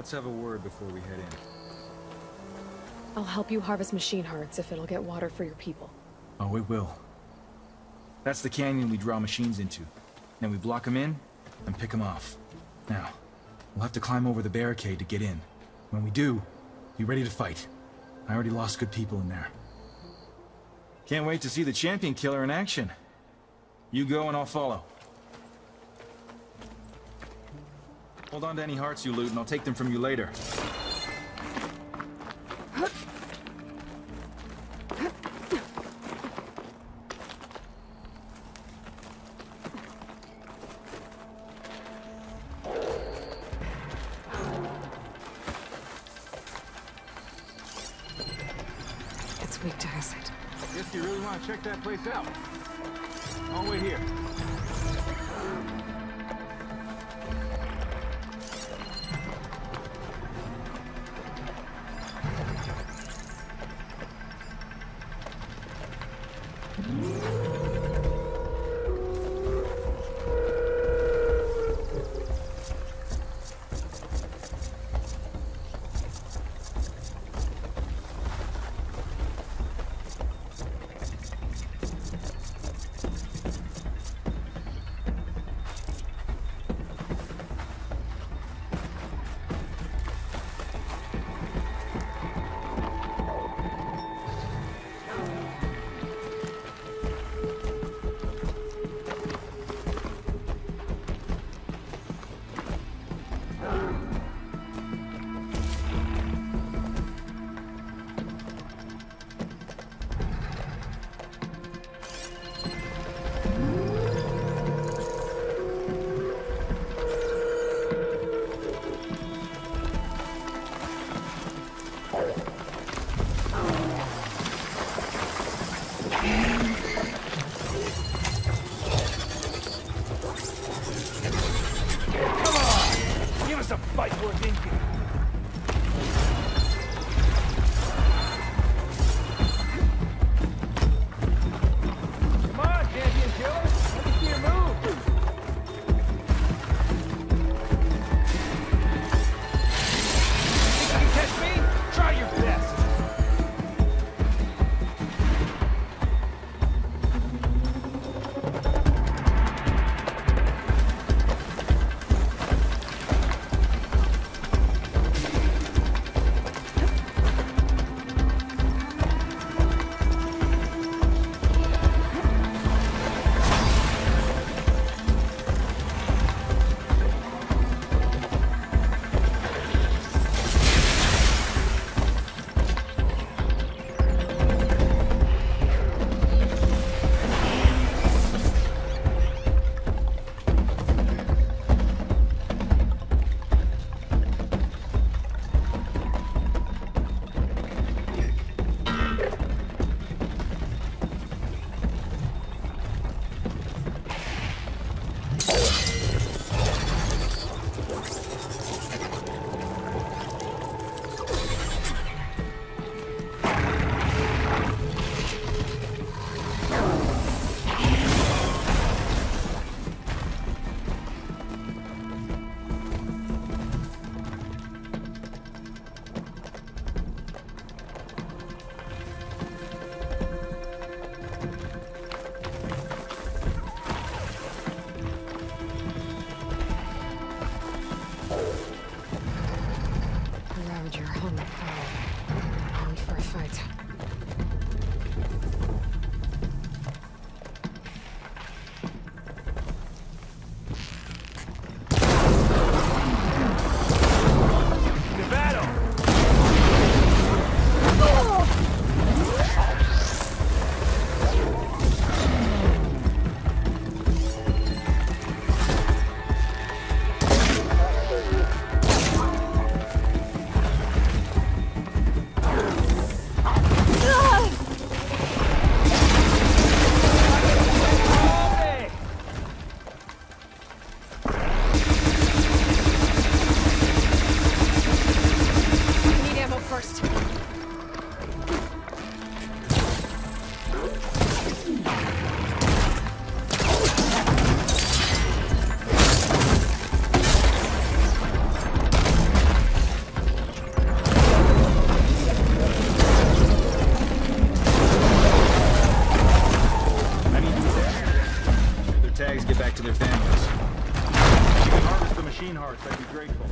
Let's have a word before we head in. I'll help you harvest machine hearts if it'll get water for your people. Oh, it will. That's the canyon we draw machines into. Then we block them in and pick them off. Now, we'll have to climb over the barricade to get in. When we do, be ready to fight. I already lost good people in there. Can't wait to see the champion killer in action. You go and I'll follow. Hold on to any hearts you loot and I'll take them from you later. It's weak to acid. Guess you really want to check that place out. I'll wait here. outcast. Tags get back to their families. If you can harvest the machine hearts, I'd be grateful.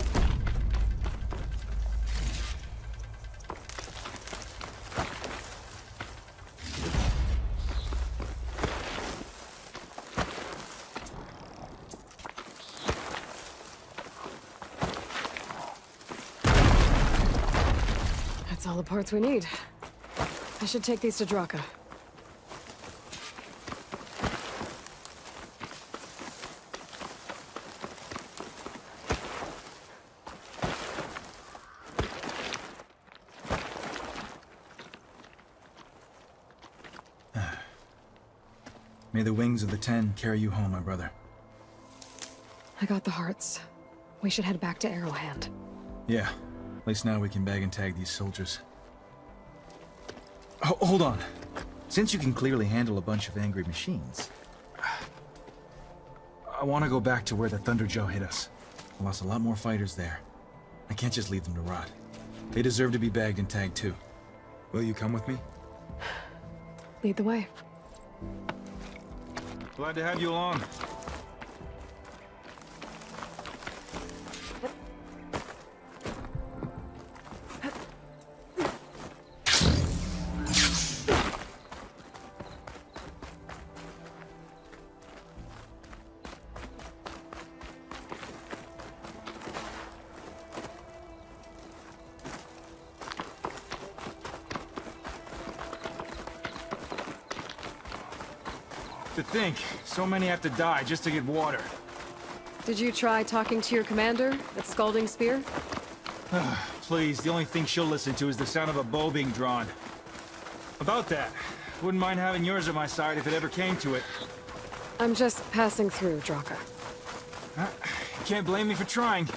That's all the parts we need. I should take these to Draka. May the wings of the 10 carry you home, my brother. I got the hearts. We should head back to Arrowhand. Yeah. At least now we can bag and tag these soldiers. Hold on. Since you can clearly handle a bunch of angry machines, I want to go back to where the Thunderjaw hit us. I lost a lot more fighters there. I can't just leave them to rot. They deserve to be bagged and tagged too. Will you come with me? Lead the way. Glad to have you along. To think, so many have to die just to get water. Did you try talking to your commander, that scalding spear? Please, the only thing she'll listen to is the sound of a bow being drawn. About that, wouldn't mind having yours at my side if it ever came to it. I'm just passing through, Draka. You can't blame me for trying.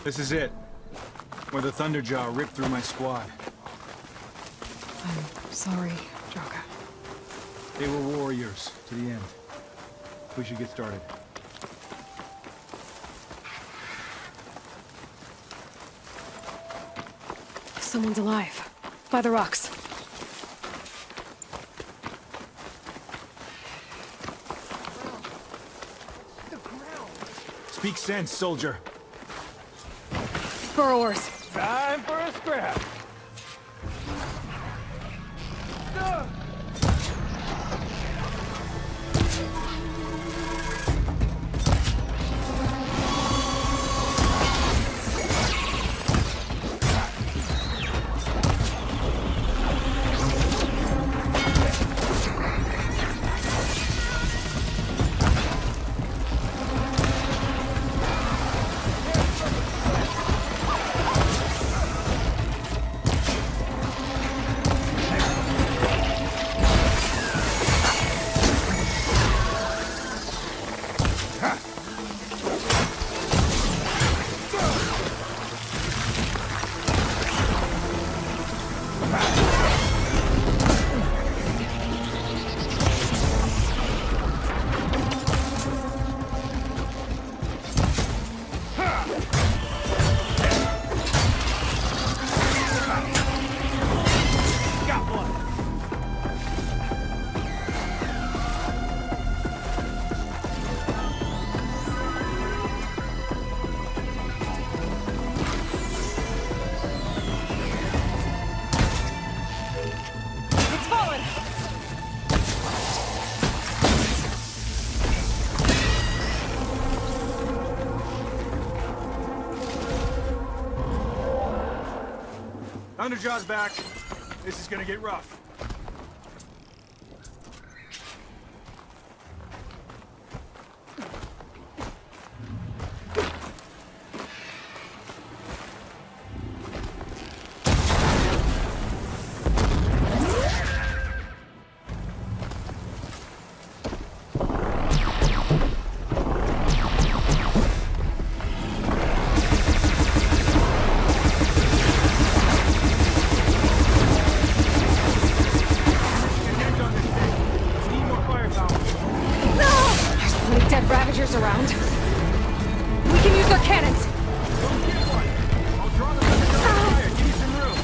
This is it. Where the Thunderjaw ripped through my squad. I'm sorry, Draka. They were warriors, to the end. We should get started. Someone's alive. By the rocks. Speak sense, soldier. Burrowers. Time for a scrap. Thunderjaw's back. This is gonna get rough. around. We can use their cannons! I'll draw them under fire. Give me some room.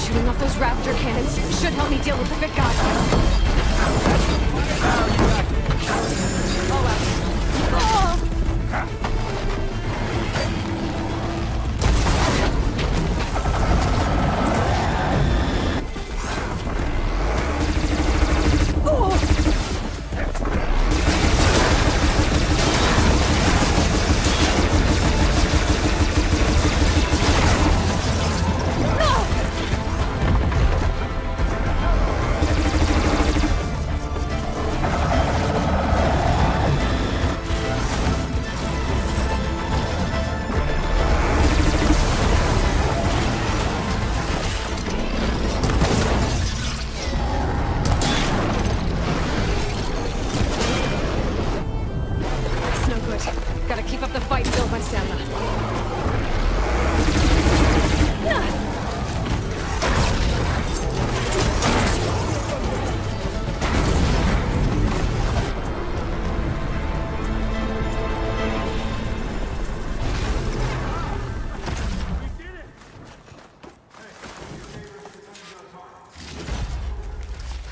Shooting off those raptor cannons should help me deal with the big guy. All out. Gotta keep up the fight and build my stamina.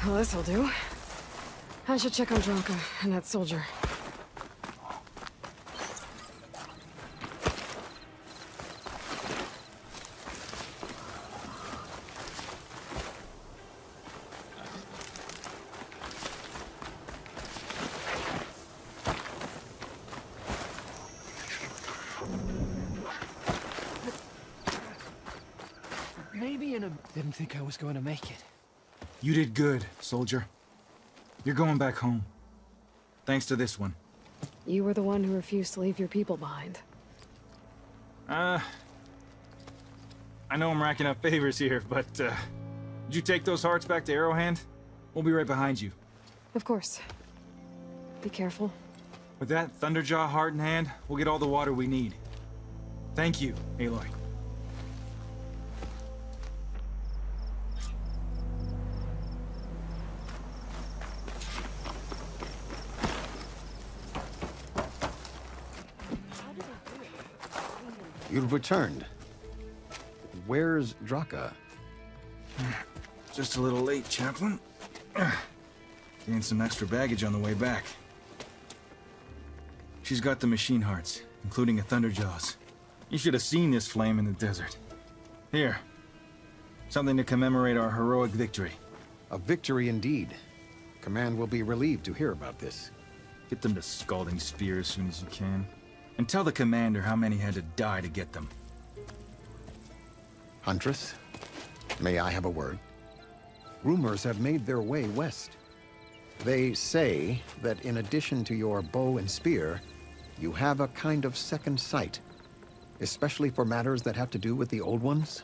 Well, this'll do. I should check on Dronka and that soldier. Didn't think I was going to make it. You did good, soldier. You're going back home. Thanks to this one. You were the one who refused to leave your people behind. I know I'm racking up favors here, but, did you take those hearts back to Arrowhand? We'll be right behind you. Of course. Be careful. With that Thunderjaw heart in hand, we'll get all the water we need. Thank you, Aloy. You've returned. Where's Dronka? Just a little late, Chaplain. Gained some extra baggage on the way back. She's got the machine hearts, including a Thunderjaws. You should have seen this flame in the desert. Here. Something to commemorate our heroic victory. A victory indeed. Command will be relieved to hear about this. Get them to Scalding Spear as soon as you can. And tell the commander how many had to die to get them. Huntress, may I have a word? Rumors have made their way west. They say that in addition to your bow and spear, you have a kind of second sight, especially for matters that have to do with the old ones.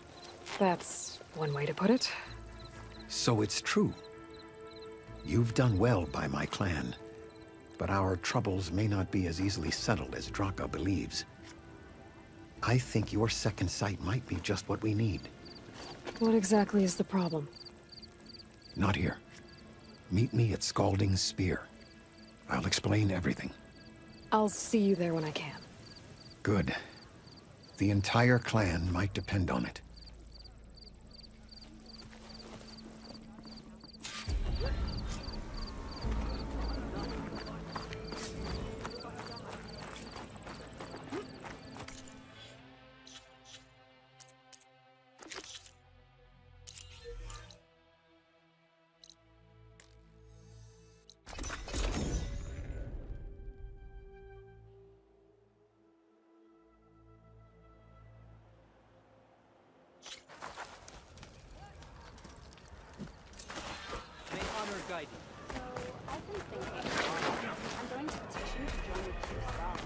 That's one way to put it. So it's true. You've done well by my clan. But our troubles may not be as easily settled as Dronka believes. I think your second sight might be just what we need. What exactly is the problem? Not here. Meet me at Scalding Spear. I'll explain everything. I'll see you there when I can. Good. The entire clan might depend on it. idea. I've been thinking. I'm going to petition to join the Chief's staff.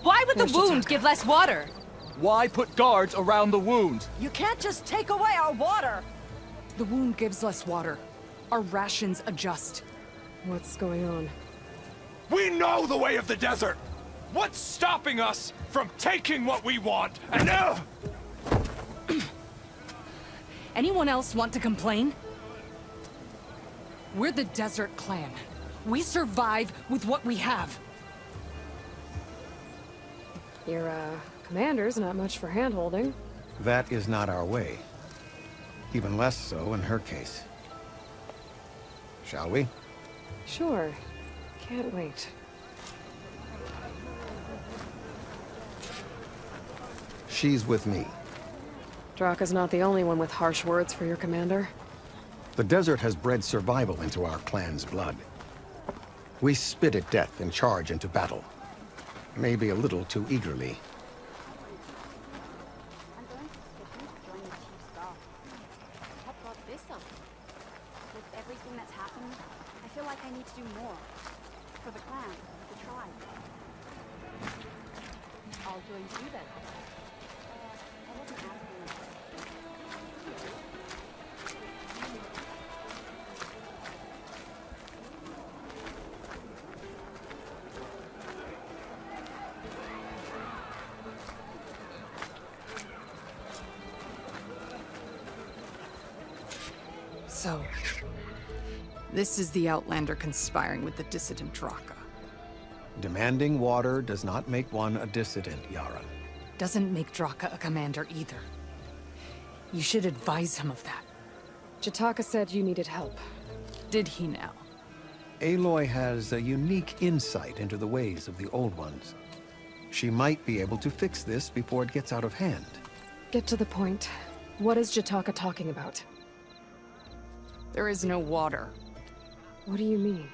Why would the wound give less water? Why put guards around the wound? You can't just take away our water! The wound gives less water. Our rations adjust. What's going on? We know the way of the desert! What's stopping us from taking what we want? And Anyone else want to complain? We're the Desert Clan. We survive with what we have. Your, commander's not much for hand-holding. That is not our way. Even less so in her case. Shall we? Sure. Can't wait. She's with me. Draka's not the only one with harsh words for your commander. The desert has bred survival into our clan's blood. We spit at death and charge into battle. Maybe a little too eagerly. What brought this up? With everything that's happened, I feel like I need to do more. For the clan, the tribe. I'll join you then. I wasn't asking. So, this is the Outlander conspiring with the dissident Draka. Demanding water does not make one a dissident, Yara. Doesn't make Draka a commander either. You should advise him of that. Jataka said you needed help. Did he now? Aloy has a unique insight into the ways of the Old Ones. She might be able to fix this before it gets out of hand. Get to the point. What is Jataka talking about? There is no water. What do you mean?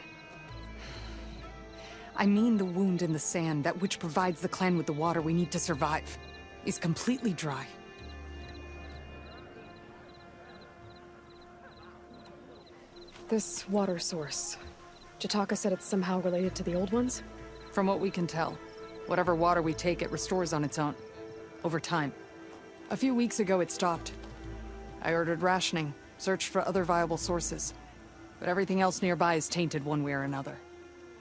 I mean the wound in the sand, that which provides the clan with the water we need to survive, is completely dry. This water source. Jataka said it's somehow related to the Old Ones? From what we can tell, whatever water we take, it restores on its own. Over time. A few weeks ago, it stopped. I ordered rationing, searched for other viable sources. But everything else nearby is tainted one way or another.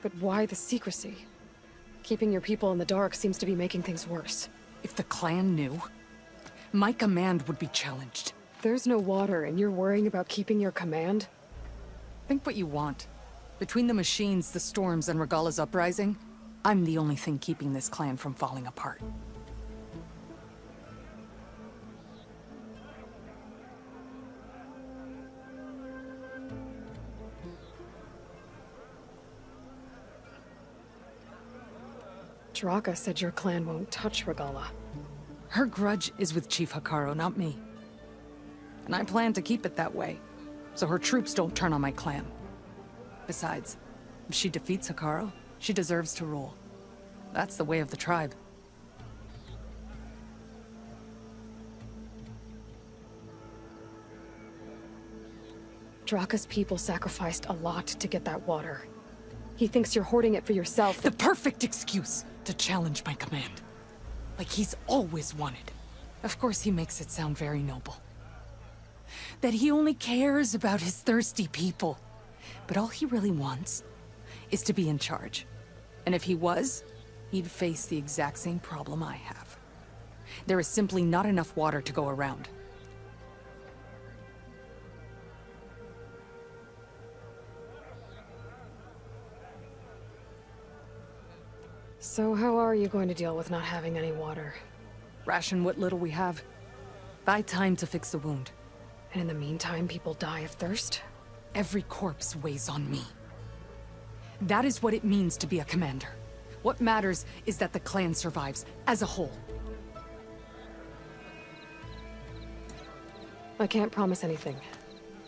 But why the secrecy? Keeping your people in the dark seems to be making things worse. If the clan knew, my command would be challenged. There's no water, and you're worrying about keeping your command? Think what you want. Between the machines, the storms, and Regala's uprising, I'm the only thing keeping this clan from falling apart. Draka said your clan won't touch Regala. Her grudge is with Chief Hekarro, not me. And I plan to keep it that way, so her troops don't turn on my clan. Besides, if she defeats Hekarro, she deserves to rule. That's the way of the tribe. Draka's people sacrificed a lot to get that water. He thinks you're hoarding it for yourself. The perfect excuse to challenge my command. Like he's always wanted. Of course he makes it sound very noble. That he only cares about his thirsty people. But all he really wants is to be in charge. And if he was, he'd face the exact same problem I have. There is simply not enough water to go around. So how are you going to deal with not having any water? Ration what little we have. Buy time to fix the wound. And in the meantime, people die of thirst? Every corpse weighs on me. That is what it means to be a commander. What matters is that the clan survives, as a whole. I can't promise anything.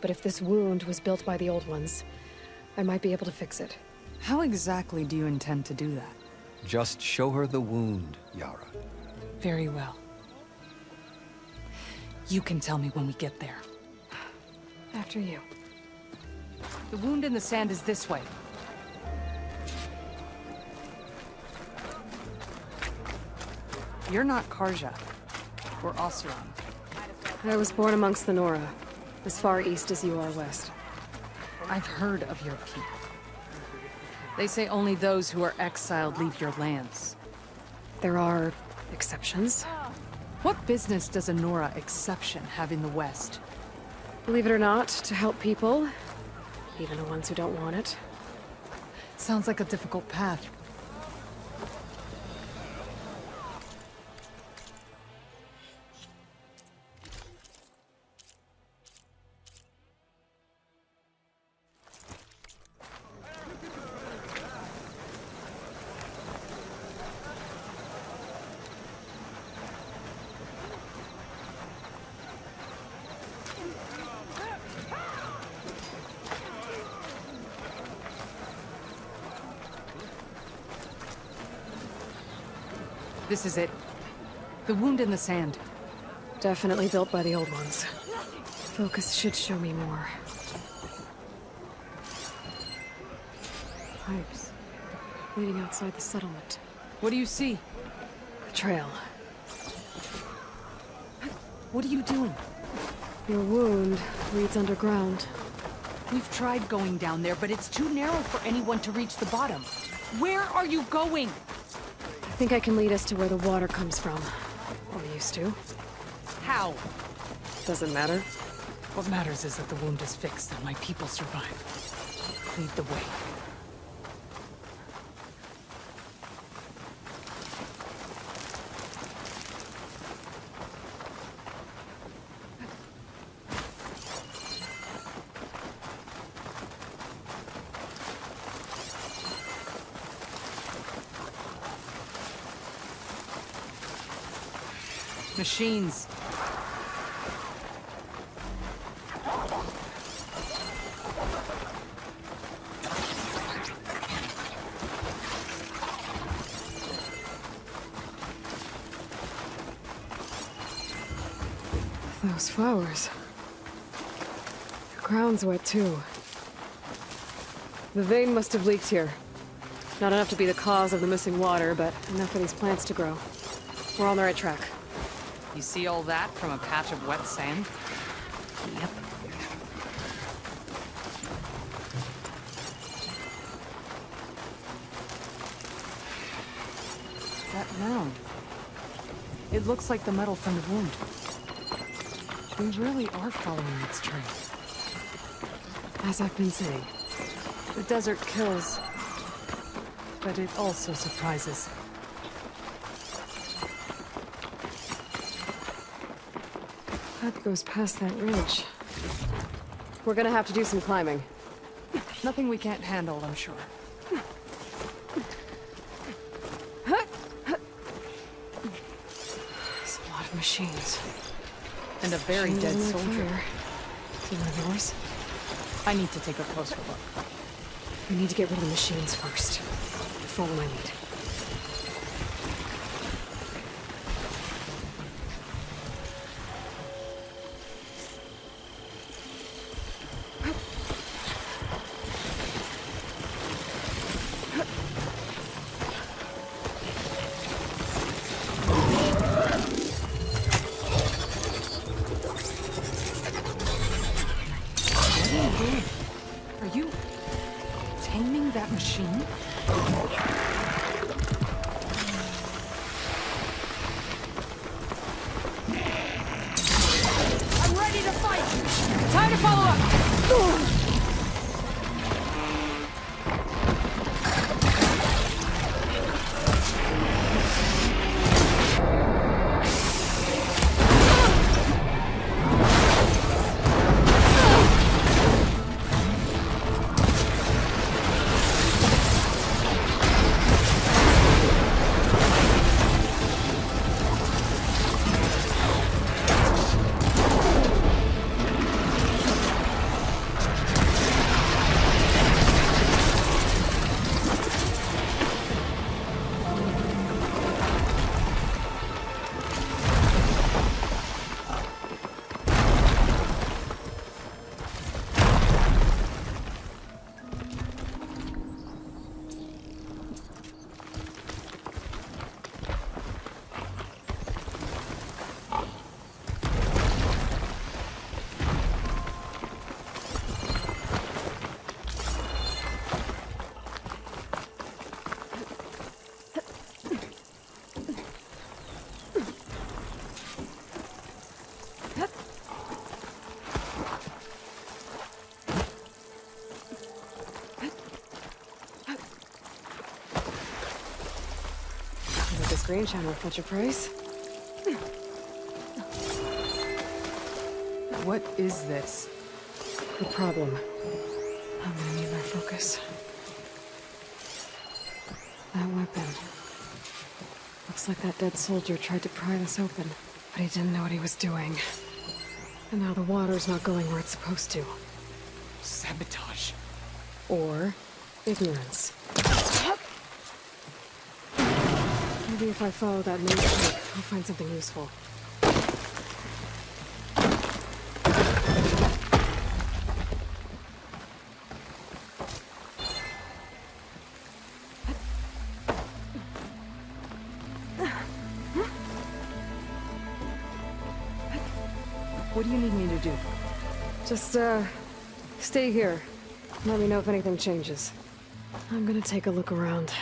But if this wound was built by the Old Ones, I might be able to fix it. How exactly do you intend to do that? Just show her the wound, Yara. Very well. You can tell me when we get there. After you. The wound in the sand is this way. You're not Karja. Or Oseram. I was born amongst the Nora, as far east as you are west. I've heard of your people. They say only those who are exiled leave your lands. There are exceptions. What business does a Nora exception have in the West? Believe it or not, to help people, even the ones who don't want it. Sounds like a difficult path. This is it. The wound in the sand. Definitely built by the old ones. Focus should show me more. Pipes. Leading outside the settlement. What do you see? A trail. What are you doing? Your wound leads underground. We've tried going down there, but it's too narrow for anyone to reach the bottom. Where are you going? I think I can lead us to where the water comes from. Or used to. How? Doesn't matter. What matters is that the wound is fixed and my people survive. Lead the way. Machines. Those flowers. The ground's wet too. The vein must have leaked here. Not enough to be the cause of the missing water, but enough for these plants to grow. We're on the right track. You see all that from a patch of wet sand? Yep. That mound. It looks like the metal from the wound. We really are following its trail. As I've been saying. The desert kills, but it also surprises. That goes past that ridge. We're gonna have to do some climbing. Nothing we can't handle, I'm sure. There's a lot of machines. And a very dead soldier. Is he one of yours? I need to take a closer look. We need to get rid of the machines first. Follow my lead. Are you taming that machine? I'm ready to fight! Time to follow up! screen channel fetch a price. What is this? The problem. I'm gonna need my focus. That weapon. Looks like that dead soldier tried to pry this open, but he didn't know what he was doing. And now the water's not going where it's supposed to. Sabotage. Or ignorance. Maybe if I follow that main track, I'll find something useful. What do you need me to do? Just, stay here. Let me know if anything changes. I'm gonna take a look around.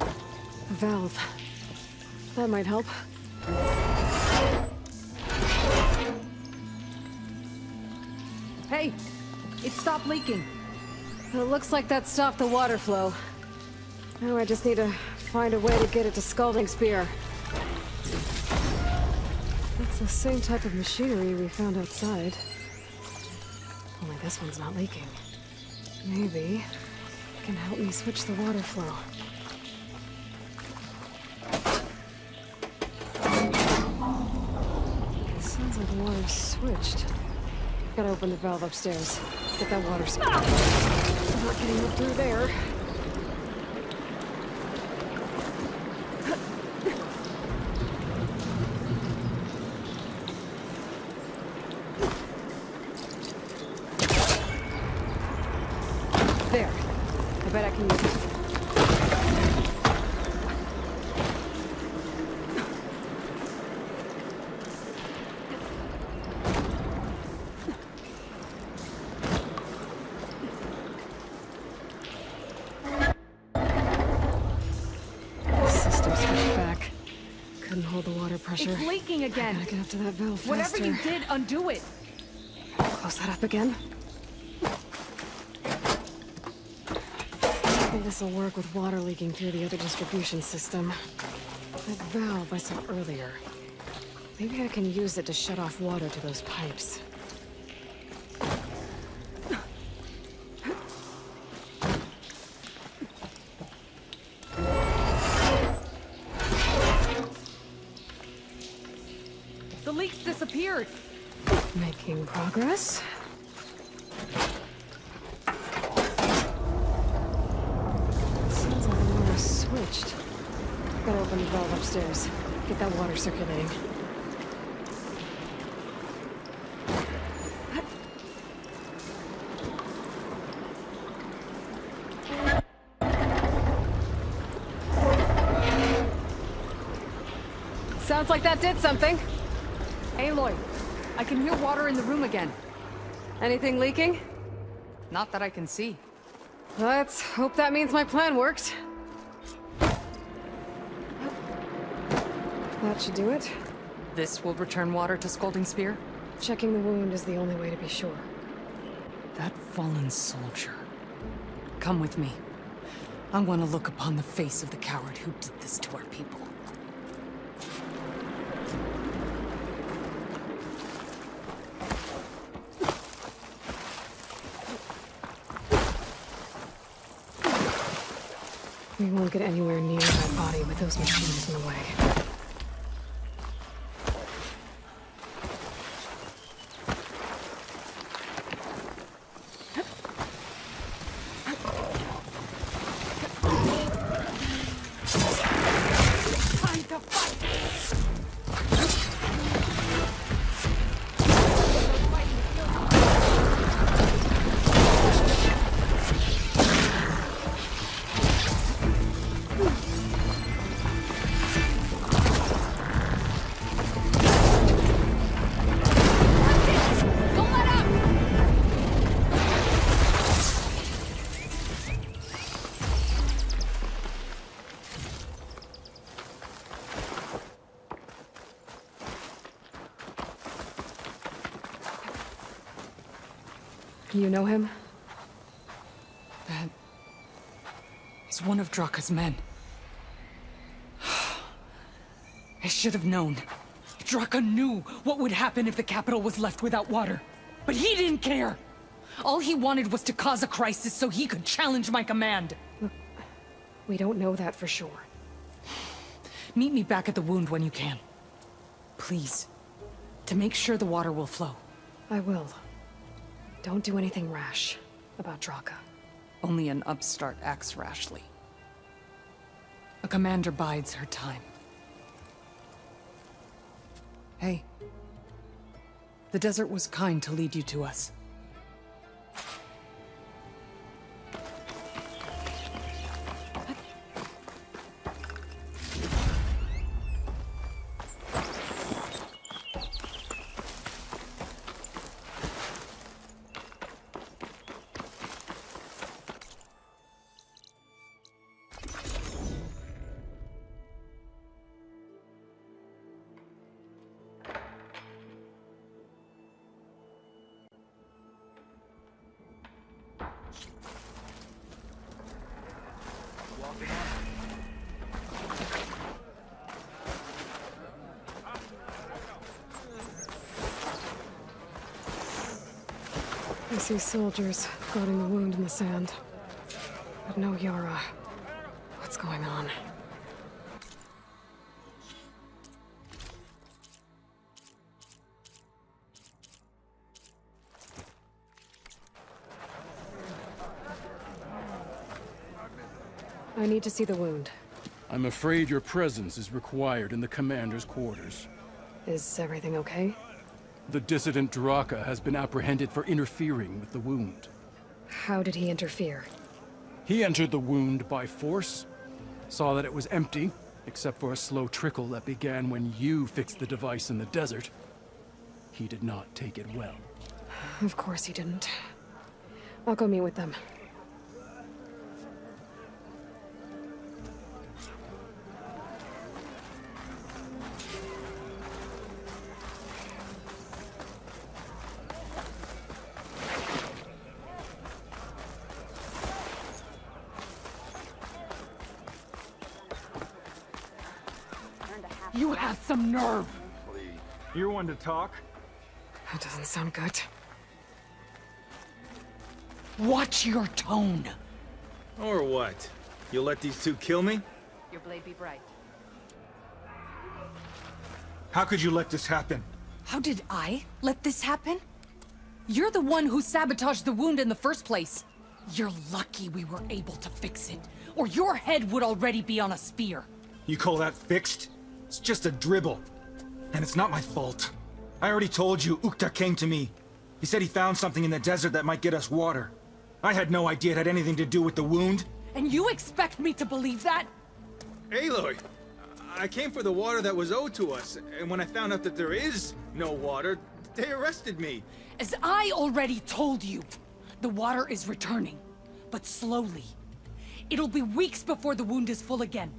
A valve. That might help. Hey! It stopped leaking. It looks like that stopped the water flow. Now I just need to find a way to get it to Scalding Spear. That's the same type of machinery we found outside. Only this one's not leaking. Maybe it can help me switch the water flow. It sounds like the water's switched. Gotta open the valve upstairs. Get that water speed. I'm not getting it through there. There. I bet I can use it. System switched back. Couldn't hold the water pressure. It's leaking again. I gotta get up to that valve faster. Whatever you did, undo it. Close that up again. I think this will work with water leaking through the other distribution system. That valve I saw earlier. Maybe I can use it to shut off water to those pipes. The leaks disappeared. Making progress. Sounds like the water's switched. Gotta open the valve upstairs. Get that water circulating. Sounds like that did something. Aloy, I can hear water in the room again. Anything leaking? Not that I can see. Let's hope that means my plan worked. That should do it. This will return water to Scalding Spear? Checking the wound is the only way to be sure. That fallen soldier. Come with me. I want to look upon the face of the coward who did this to our people. We won't get anywhere near that body with those machines in the way. You know him? That is one of Draka's men. should have known. Draka knew what would happen if the capital was left without water. But he didn't care! All he wanted was to cause a crisis so he could challenge my command. Look, we don't know that for sure. Meet me back at the wound when you can. Please. To make sure the water will flow. I will. Don't do anything rash about Draka. Only an upstart acts rashly. A commander bides her time. Hey. The desert was kind to lead you to us. I see soldiers guarding the wound in the sand. But no Yara. What's going on? I need to see the wound. I'm afraid your presence is required in the commander's quarters. Is everything okay? The dissident Draka has been apprehended for interfering with the wound. How did he interfere? He entered the wound by force, saw that it was empty, except for a slow trickle that began when you fixed the device in the desert. He did not take it well. Of course he didn't. I'll go meet with them. You have some nerve! You're one to talk? That doesn't sound good. Watch your tone! Or what? You'll let these two kill me? Your blade be bright. How could you let this happen? How did I let this happen? You're the one who sabotaged the wound in the first place. You're lucky we were able to fix it, or your head would already be on a spear. You call that fixed? It's just a dribble. And it's not my fault. I already told you, Ukta came to me. He said he found something in the desert that might get us water. I had no idea it had anything to do with the wound. And you expect me to believe that? Aloy, I came for the water that was owed to us, and when I found out that there is no water, they arrested me. As I already told you, the water is returning, but slowly. It'll be weeks before the wound is full again.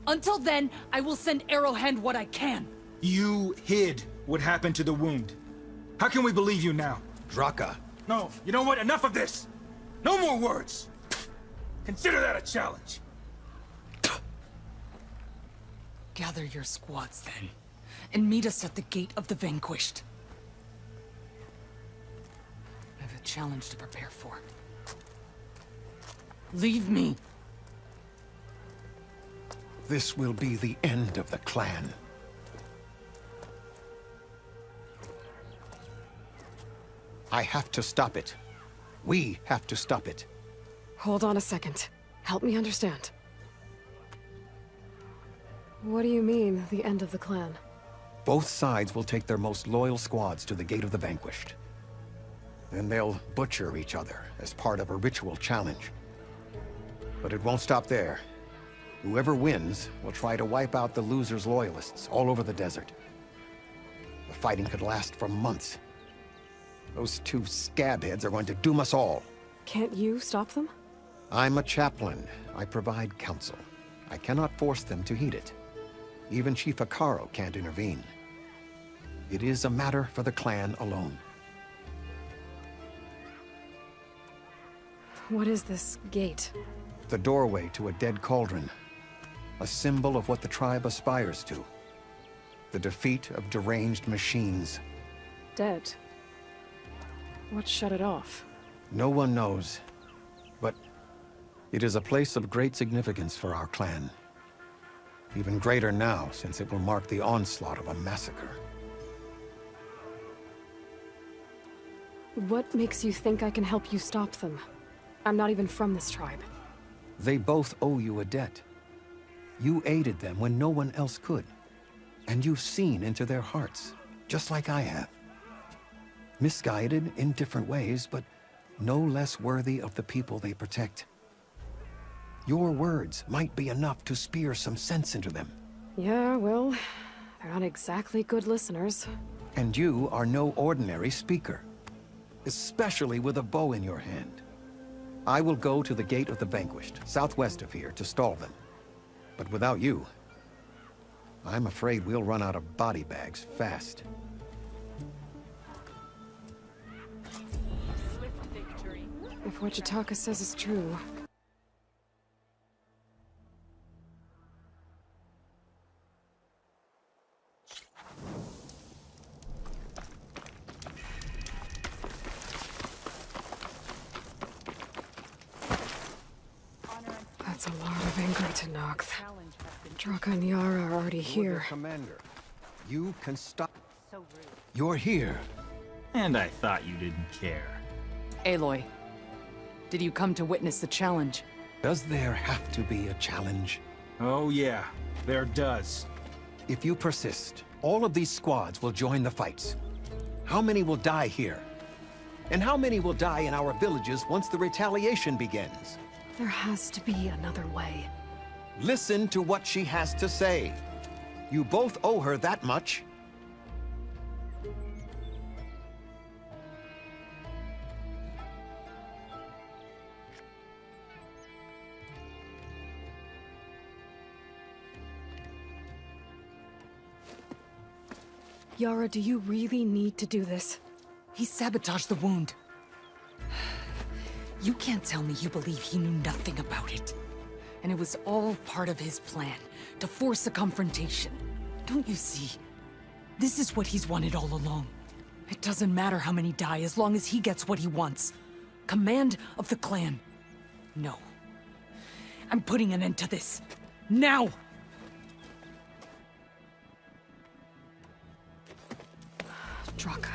Until then, I will send Arrowhand what I can. You hid what happened to the wound. How can we believe you now? Draka. No, you know what? Enough of this! No more words! Consider that a challenge. Gather your squads then, and meet us at the Gate of the Vanquished. I have a challenge to prepare for. Leave me! This will be the end of the clan. I have to stop it. We have to stop it. Hold on a second. Help me understand. What do you mean, the end of the clan? Both sides will take their most loyal squads to the Gate of the Vanquished. Then they'll butcher each other as part of a ritual challenge. But it won't stop there. Whoever wins will try to wipe out the loser's loyalists all over the desert. The fighting could last for months. Those two scabheads are going to doom us all. Can't you stop them? I'm a chaplain. I provide counsel. I cannot force them to heed it. Even Chief Faro can't intervene. It is a matter for the clan alone. What is this gate? The doorway to a dead cauldron. A symbol of what the tribe aspires to. The defeat of deranged machines. Dead. What shut it off? No one knows. But it is a place of great significance for our clan. Even greater now, since it will mark the onslaught of a massacre. What makes you think I can help you stop them? I'm not even from this tribe. They both owe you a debt. You aided them when no one else could. And you've seen into their hearts, just like I have. Misguided in different ways, but no less worthy of the people they protect. Your words might be enough to spear some sense into them. Yeah, well, they're not exactly good listeners. And you are no ordinary speaker, especially with a bow in your hand. I will go to the Gate of the Vanquished, southwest of here, to stall them. But without you, I'm afraid we'll run out of body bags fast. If what Jataka says is true... That's a lot of anger to knock. Draka and Yara are already here. Commander, you can stop. You're here. And I thought you didn't care. Aloy, did you come to witness the challenge? Does there have to be a challenge? Oh yeah, there does. If you persist, all of these squads will join the fights. How many will die here? And how many will die in our villages once the retaliation begins? There has to be another way. Listen to what she has to say. You both owe her that much. Yara, do you really need to do this? He sabotaged the wound. You can't tell me you believe he knew nothing about it. And it was all part of his plan, to force a confrontation. Don't you see? This is what he's wanted all along. It doesn't matter how many die as long as he gets what he wants. Command of the clan. No. I'm putting an end to this. Now! Draka,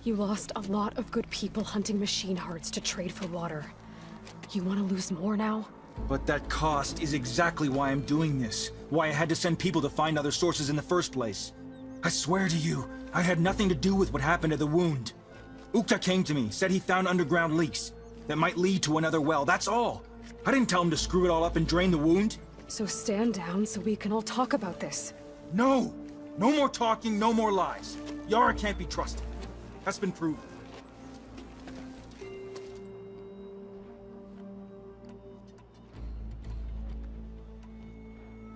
you lost a lot of good people hunting machine hearts to trade for water. You want to lose more now? But that cost is exactly why I'm doing this. Why I had to send people to find other sources in the first place. I swear to you, I had nothing to do with what happened to the wound. Ukta came to me, said he found underground leaks that might lead to another well, that's all. I didn't tell him to screw it all up and drain the wound. So stand down so we can all talk about this. No! No more talking, no more lies. Yara can't be trusted. That's been proven.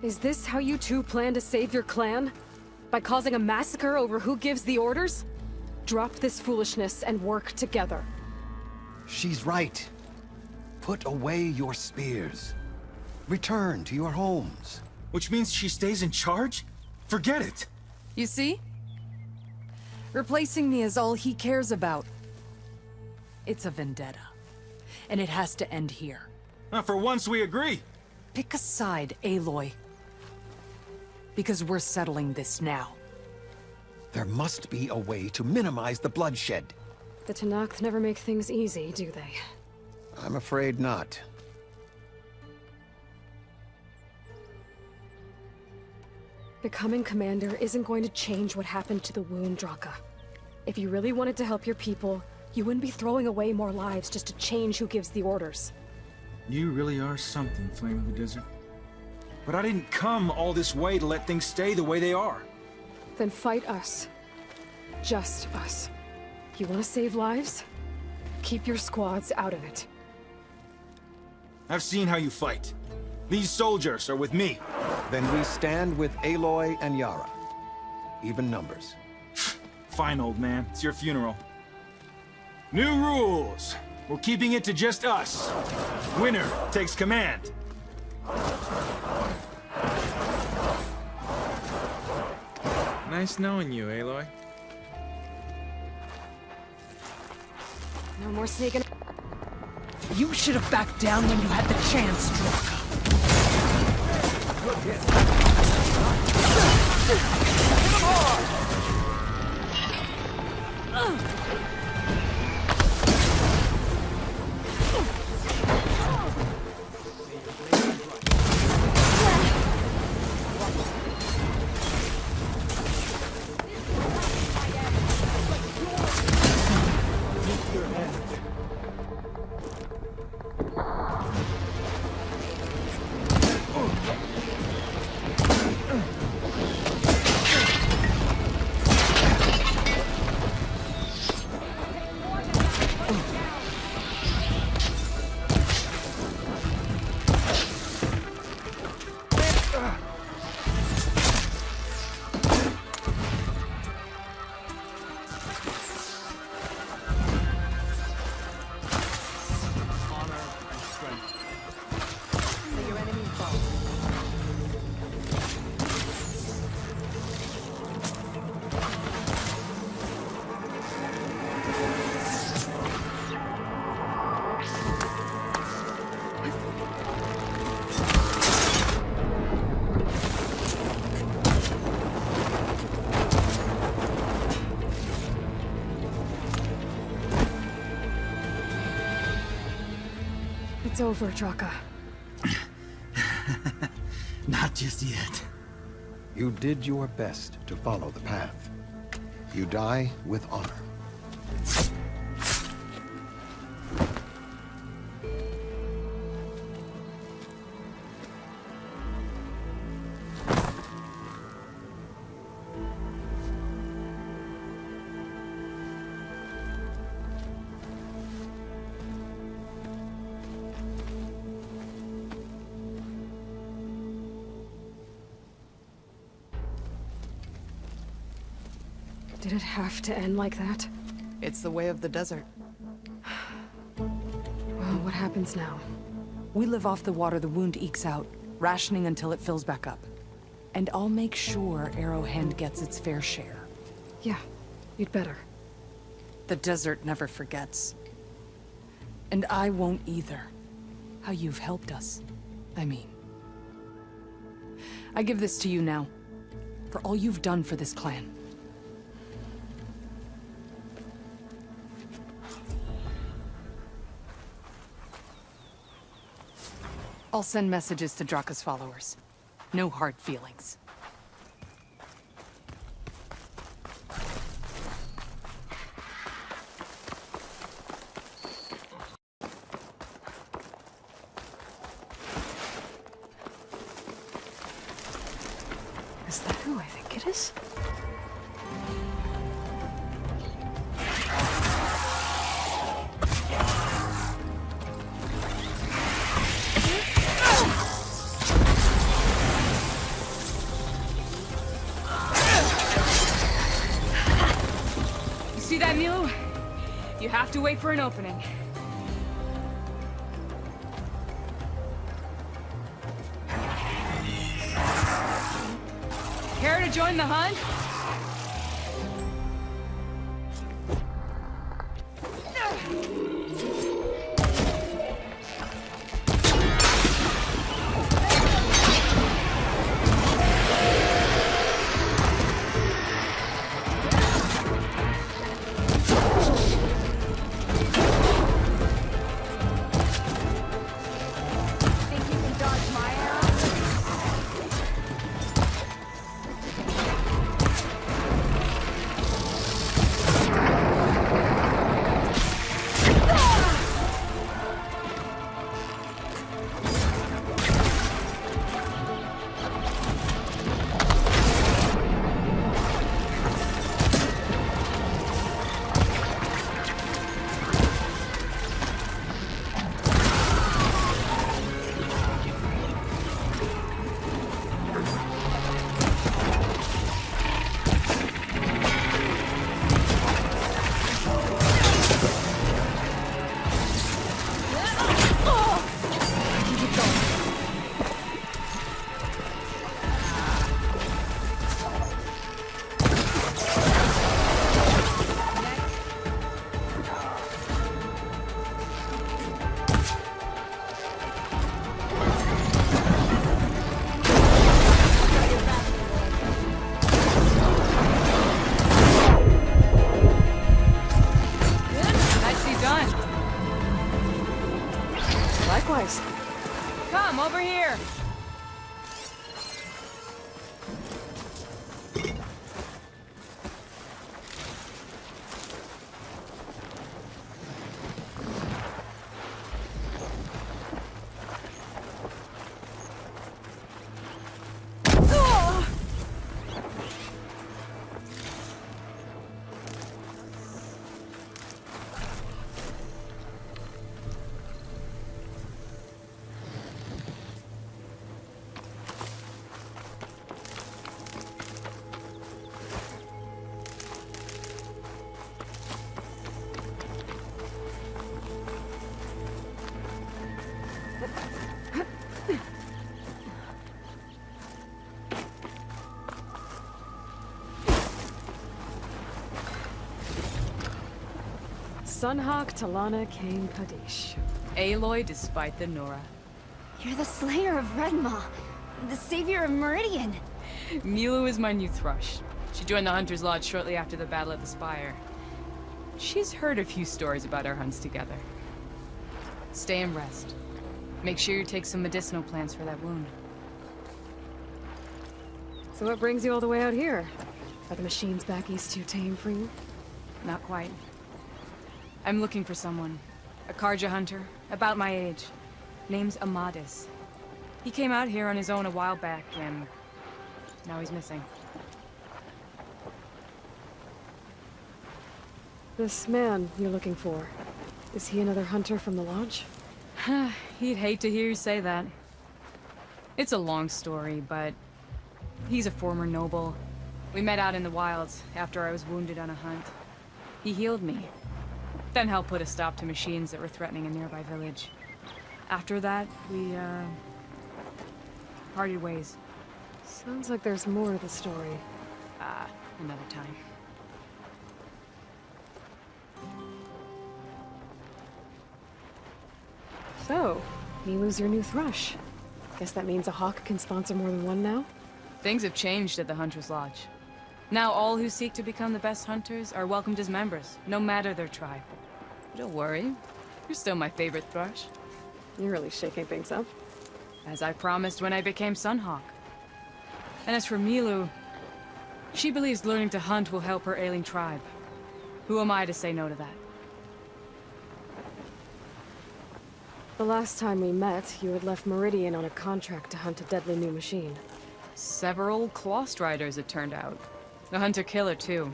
Is this how you two plan to save your clan? By causing a massacre over who gives the orders? Drop this foolishness and work together. She's right. Put away your spears. Return to your homes. Which means she stays in charge? Forget it. You see? Replacing me is all he cares about. It's a vendetta. And it has to end here. For once we agree. Pick a side, Aloy. Because we're settling this now. There must be a way to minimize the bloodshed. The Tenakth never make things easy, do they? I'm afraid not. Becoming commander isn't going to change what happened to the wound, Draka. If you really wanted to help your people, you wouldn't be throwing away more lives just to change who gives the orders. You really are something, Flame of the Desert. But I didn't come all this way to let things stay the way they are. Then fight us. Just us. You want to save lives? Keep your squads out of it. I've seen how you fight. These soldiers are with me. Then we stand with Aloy and Yara. Even numbers. Fine, old man. It's your funeral. New rules. We're keeping it to just us. Winner takes command. Nice knowing you, Aloy. No more sneaking. You should have backed down when you had the chance, Draka. It's over, Draka. Not just yet. You did your best to follow the path. You die with honor. Did it have to end like that? It's the way of the desert. Well, what happens now? We live off the water the wound ekes out, rationing until it fills back up. And I'll make sure Arrowhand gets its fair share. Yeah, you'd better. The desert never forgets. And I won't either. How you've helped us, I mean. I give this to you now, for all you've done for this clan. I'll send messages to Draka's followers. No hard feelings. Is that who I think it is? See that mule? You have to wait for an opening. Care to join the hunt? Likewise. Come, over here! Sunhawk Talana Kane Kadish. Aloy despite the Nora. You're the slayer of Redmaw, the savior of Meridian. Milu is my new thrush. She joined the Hunter's Lodge shortly after the Battle of the Spire. She's heard a few stories about our hunts together. Stay and rest. Make sure you take some medicinal plants for that wound. So what brings you all the way out here? Are the machines back east too tame for you? Not quite. I'm looking for someone. A Karja hunter, about my age. Name's Amadis. He came out here on his own a while back, and now he's missing. This man you're looking for, is he another hunter from the Lodge? He'd hate to hear you say that. It's a long story, but he's a former noble. We met out in the wilds after I was wounded on a hunt. He healed me, then helped put a stop to machines that were threatening a nearby village. After that, we, parted ways. Sounds like there's more to the story. Another time. So, Milu's your new thrush. Guess that means a hawk can sponsor more than one now? Things have changed at the Hunter's Lodge. Now all who seek to become the best hunters are welcomed as members, no matter their tribe. Don't worry, you're still my favorite thrush. You're really shaking things up. As I promised when I became Sunhawk. And as for Milu, she believes learning to hunt will help her ailing tribe. Who am I to say no to that? The last time we met, you had left Meridian on a contract to hunt a deadly new machine. Several Claw Striders, it turned out. A hunter-killer, too.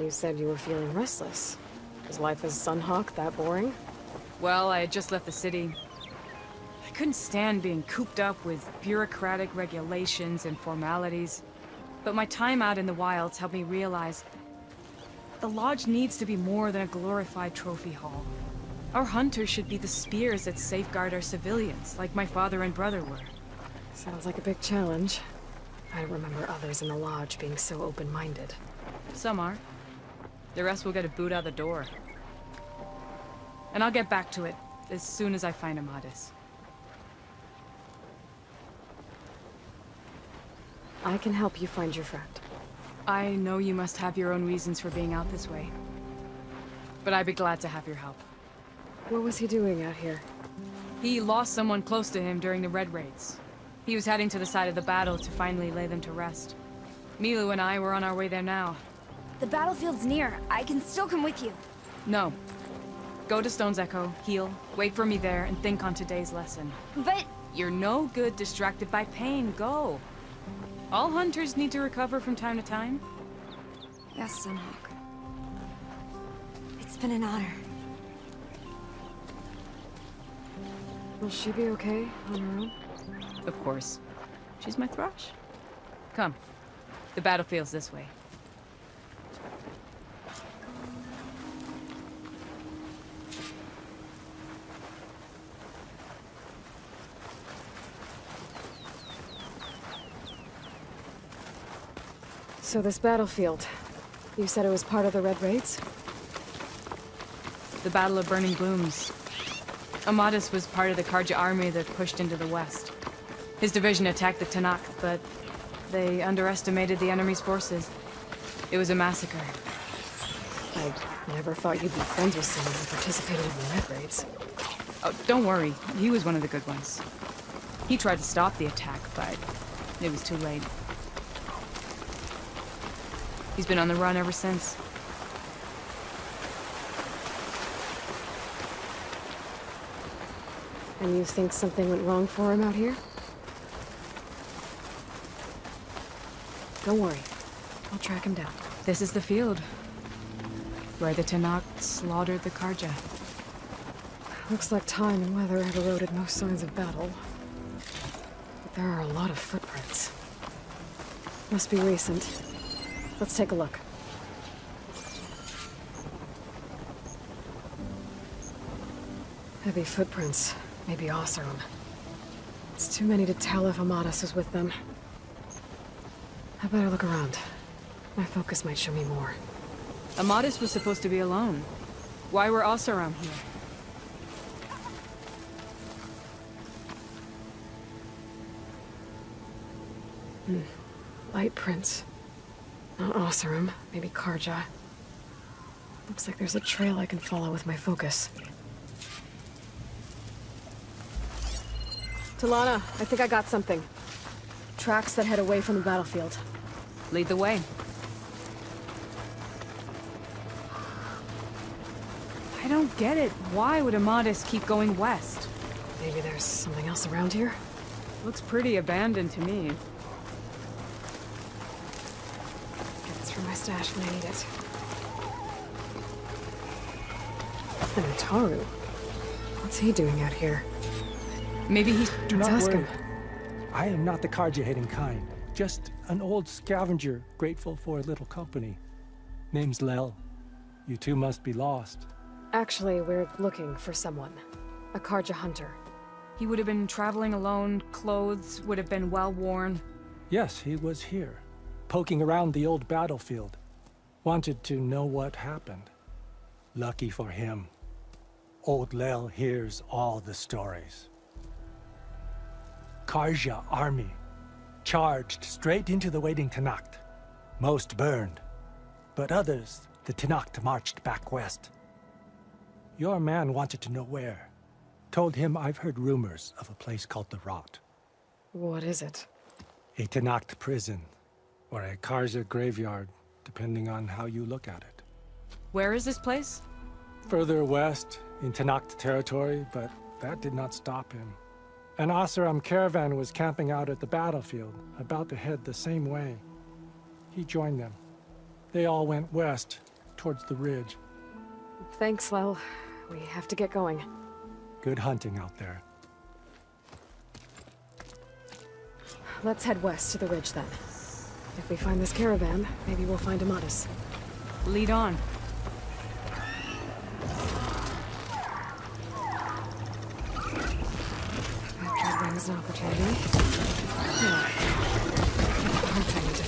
You said you were feeling restless. Was life as Sunhawk that boring? Well, I had just left the city. I couldn't stand being cooped up with bureaucratic regulations and formalities. But my time out in the wilds helped me realize the Lodge needs to be more than a glorified trophy hall. Our hunters should be the spears that safeguard our civilians, like my father and brother were. Sounds like a big challenge. I don't remember others in the Lodge being so open-minded. Some are. The rest will get a boot out the door. And I'll get back to it as soon as I find Amadis. I can help you find your friend. I know you must have your own reasons for being out this way. But I'd be glad to have your help. What was he doing out here? He lost someone close to him during the Red Raids. He was heading to the side of the battle to finally lay them to rest. Milu and I were on our way there now. The battlefield's near. I can still come with you. No. Go to Stone's Echo, heal, wait for me there, and think on today's lesson. But... You're no good distracted by pain. Go. All hunters need to recover from time to time. Yes, Sunhawk. It's been an honor. Will she be okay on her own? Of course. She's my thrush. Come. The battlefield's this way. So this battlefield, you said it was part of the Red Raids? The Battle of Burning Glooms. Amadis was part of the Karja army that pushed into the west. His division attacked the Tanakh, but they underestimated the enemy's forces. It was a massacre. I never thought you'd be friends with someone who participated in the Red Raids. Oh, don't worry. He was one of the good ones. He tried to stop the attack, but it was too late. He's been on the run ever since. And you think something went wrong for him out here? Don't worry. I'll track him down. This is the field where the Tenakth slaughtered the Karja. Looks like time and weather have eroded most signs of battle. But there are a lot of footprints. Must be recent. Let's take a look. Heavy footprints. Maybe Oseram. It's too many to tell if Amadas is with them. I better look around. My focus might show me more. Amadas was supposed to be alone. Why were Oseram here? Light prints. Not Oseram, maybe Karja. Looks like there's a trail I can follow with my focus. Talana, I think I got something. Tracks that head away from the battlefield. Lead the way. I don't get it. Why would Amadas keep going west? Maybe there's something else around here? Looks pretty abandoned to me. Get this from my stash when I need it. And Taru. What's he doing out here? Maybe he's... Do Let's not ask worry. him. I am not the Karja-hating kind. Just an old scavenger grateful for a little company. Name's Lel. You two must be lost. Actually, we're looking for someone. A Karja hunter. He would have been traveling alone, clothes would have been well worn. Yes, he was here, poking around the old battlefield. Wanted to know what happened. Lucky for him, old Lel hears all the stories. Karja army charged straight into the waiting Tenakth. Most burned, but others, the Tenakth marched back west. Your man wanted to know where. Told him I've heard rumors of a place called the Rot. What is it? A Tenakth prison, or a Karja graveyard, depending on how you look at it. Where is this place? Further west, in Tenakth territory, but that did not stop him. An Oseram caravan was camping out at the battlefield, about to head the same way. He joined them. They all went west, towards the ridge. Thanks, Lel. We have to get going. Good hunting out there. Let's head west to the ridge then. If we find this caravan, maybe we'll find Amadas. Lead on. That brings an opportunity. Yeah. I'm trying to...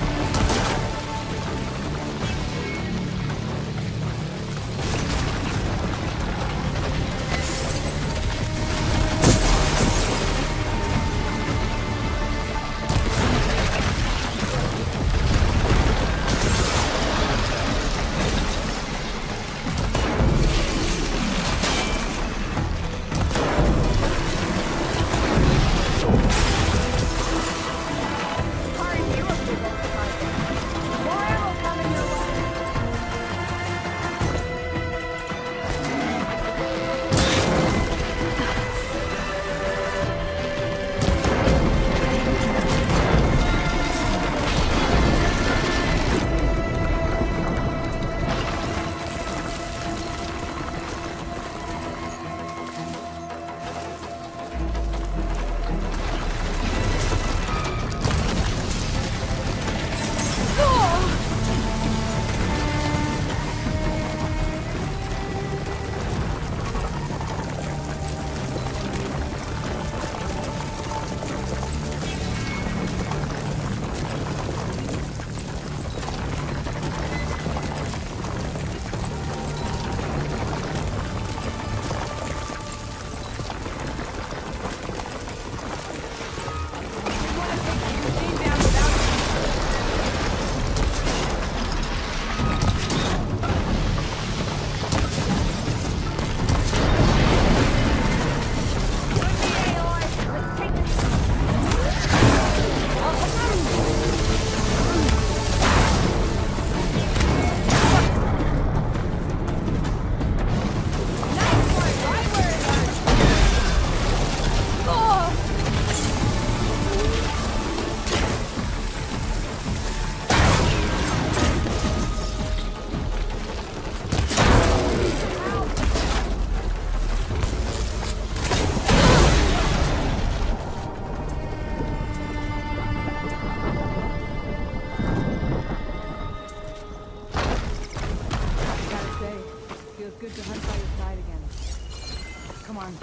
hunt by your side again. Come on,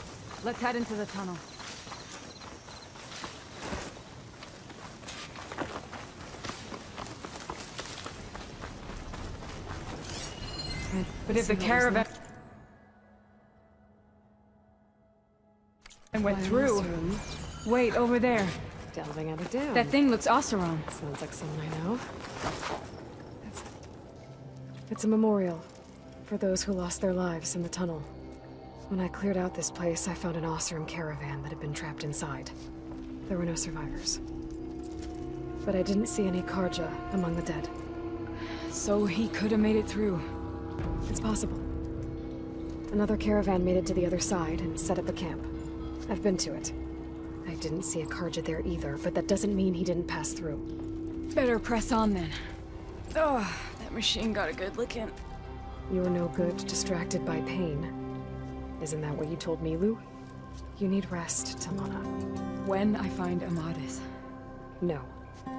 let's head into the tunnel. But if the caravan went through... Wait, over there. Delving at it down. That thing looks Oseram. Sounds like someone I know. It's a memorial for those who lost their lives in the tunnel. When I cleared out this place, I found an Oseram caravan that had been trapped inside. There were no survivors. But I didn't see any Karja among the dead. So he could have made it through. It's possible. Another caravan made it to the other side and set up a camp. I've been to it. I didn't see a Karja there either, but that doesn't mean he didn't pass through. Better press on then. Oh, that machine got a good licking. You're no good distracted by pain. Isn't that what you told Milu? You need rest, Talana. When I find Amadis. No.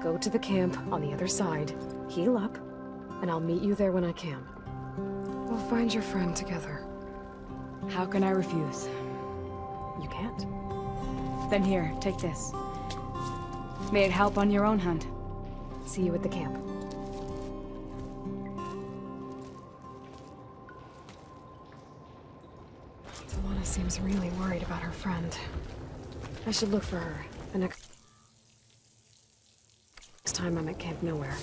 Go to the camp on the other side, heal up, and I'll meet you there when I can. We'll find your friend together. How can I refuse? You can't. Then here, take this. May it help on your own hunt. See you at the camp. Talana seems really worried about her friend. I should look for her the next time I'm at Camp Nowhere.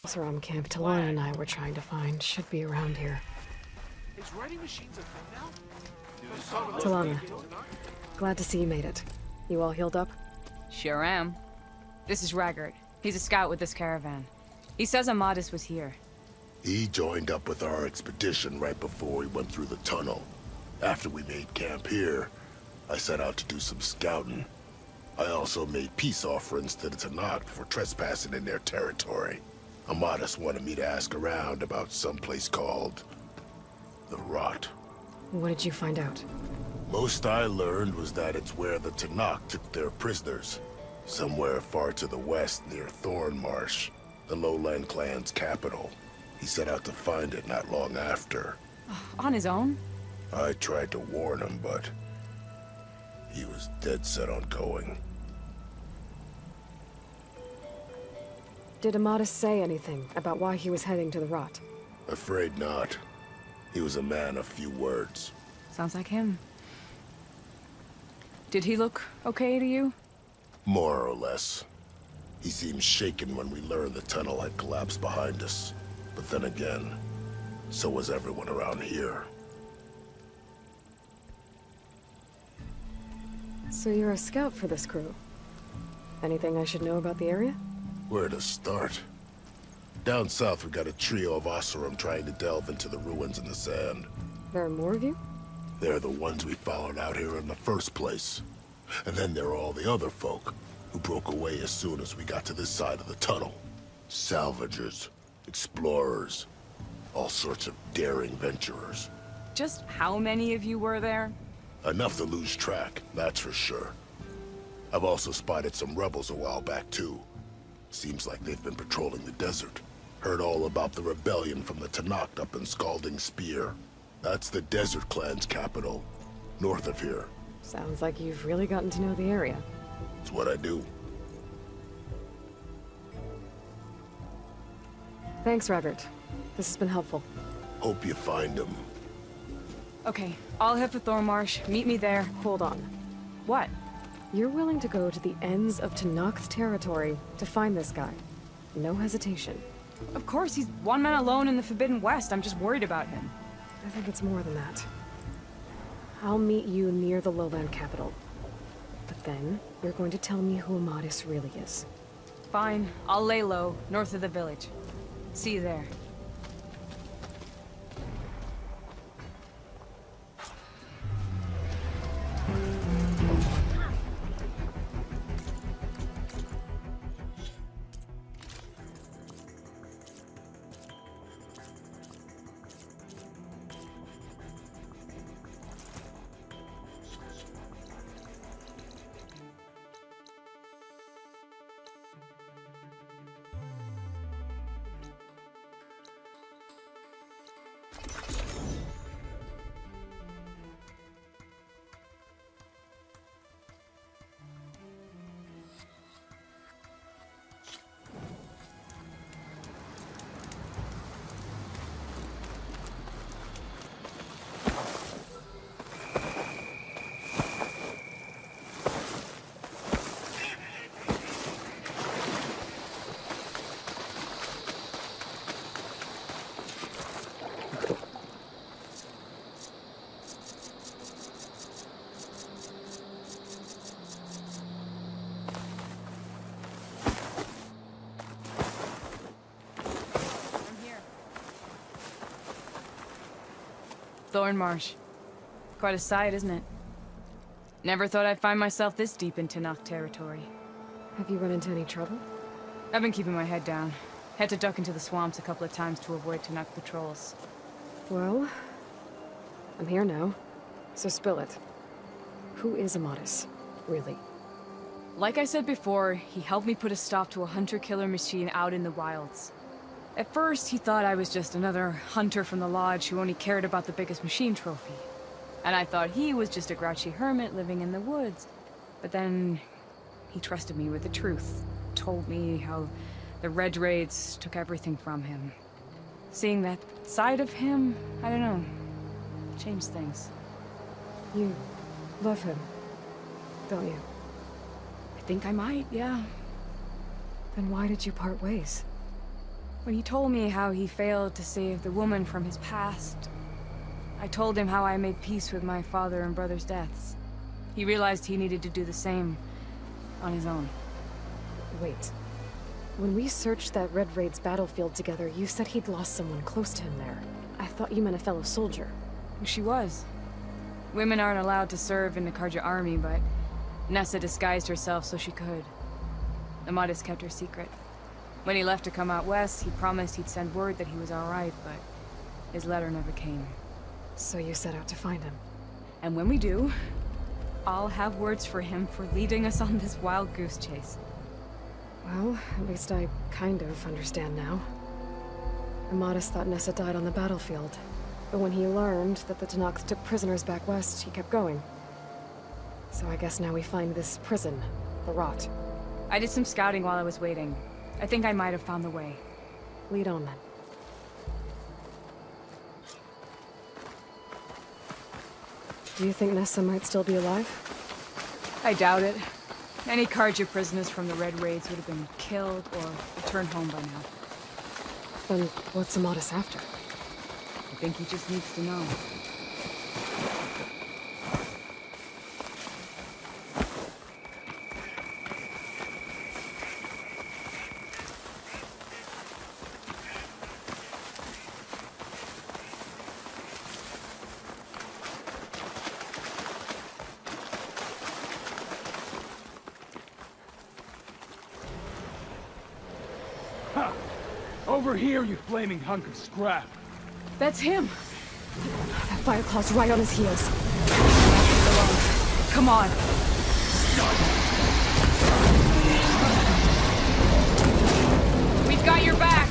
Oseram camp Talana and I were trying to find should be around here. Is writing machines a thing now? Talana, glad to see you made it. You all healed up? Sure am. This is Raggart. He's a scout with this caravan. He says Amadis was here. He joined up with our expedition right before we went through the tunnel. After we made camp here, I set out to do some scouting. I also made peace offerings to the Tanakh for trespassing in their territory. Amadis wanted me to ask around about some place called the Rot. What did you find out? Most I learned was that it's where the Tanakh took their prisoners. Somewhere far to the west near Thornmarsh, the Lowland clan's capital. He set out to find it not long after. On his own? I tried to warn him, but he was dead set on going. Did Amadis say anything about why he was heading to the Rot? Afraid not. He was a man of few words. Sounds like him. Did he look okay to you? More or less. He seemed shaken when we learned the tunnel had collapsed behind us. But then again, so was everyone around here. So you're a scout for this crew? Anything I should know about the area? Where to start? Down south we got a trio of Oseram trying to delve into the ruins in the sand. There are more of you? They're the ones we followed out here in the first place. And then there are all the other folk, who broke away as soon as we got to this side of the tunnel. Salvagers, explorers, all sorts of daring venturers. Just how many of you were there? Enough to lose track, that's for sure. I've also spotted some rebels a while back too. Seems like they've been patrolling the desert. Heard all about the rebellion from the Tanakh up in Scalding Spear. That's the Desert Clan's capital, north of here. Sounds like you've really gotten to know the area. It's what I do. Thanks, Raggart. This has been helpful. Hope you find him. Okay, I'll head for Thornmarsh. Meet me there. Hold on. What? You're willing to go to the ends of Tanakh's territory to find this guy. No hesitation. Of course, he's one man alone in the Forbidden West. I'm just worried about him. I think it's more than that. I'll meet you near the lowland capital. But then, you're going to tell me who Amadis really is. Fine. I'll lay low, north of the village. See you there. thorn marsh. Quite a sight, isn't it? Never thought I'd find myself this deep in Tenakth territory. Have you run into any trouble? I've been keeping my head down. Had to duck into the swamps a couple of times to avoid Tenakth patrols. Well, I'm here now, so spill it. Who is Amatis, really? Like I said before, he helped me put a stop to a hunter-killer machine out in the wilds. At first, he thought I was just another hunter from the lodge who only cared about the biggest machine trophy. And I thought he was just a grouchy hermit living in the woods. But then, he trusted me with the truth. Told me how the Red Raids took everything from him. Seeing that side of him, I don't know, changed things. You love him, don't you? I think I might, yeah. Then why did you part ways? When he told me how he failed to save the woman from his past, I told him how I made peace with my father and brother's deaths. He realized he needed to do the same on his own. Wait. When we searched that Red Raid's battlefield together, you said he'd lost someone close to him there. I thought you meant a fellow soldier. She was. Women aren't allowed to serve in the Karja army, but Nessa disguised herself so she could. Amatis kept her secret. When he left to come out west, he promised he'd send word that he was alright, but his letter never came. So you set out to find him. And when we do, I'll have words for him for leading us on this wild goose chase. Well, at least I kind of understand now. Amatis thought Nessa died on the battlefield, but when he learned that the Tenakth took prisoners back west, he kept going. So I guess now we find this prison, the Rot. I did some scouting while I was waiting. I think I might have found the way. Lead on then. Do you think Nessa might still be alive? I doubt it. Any Karja prisoners from the Red Raids would have been killed or returned home by now. Then what's Amatis after? I think he just needs to know. Over here, you flaming hunk of scrap. That's him. That Fireclaw's right on his heels. Come on. We've got your back.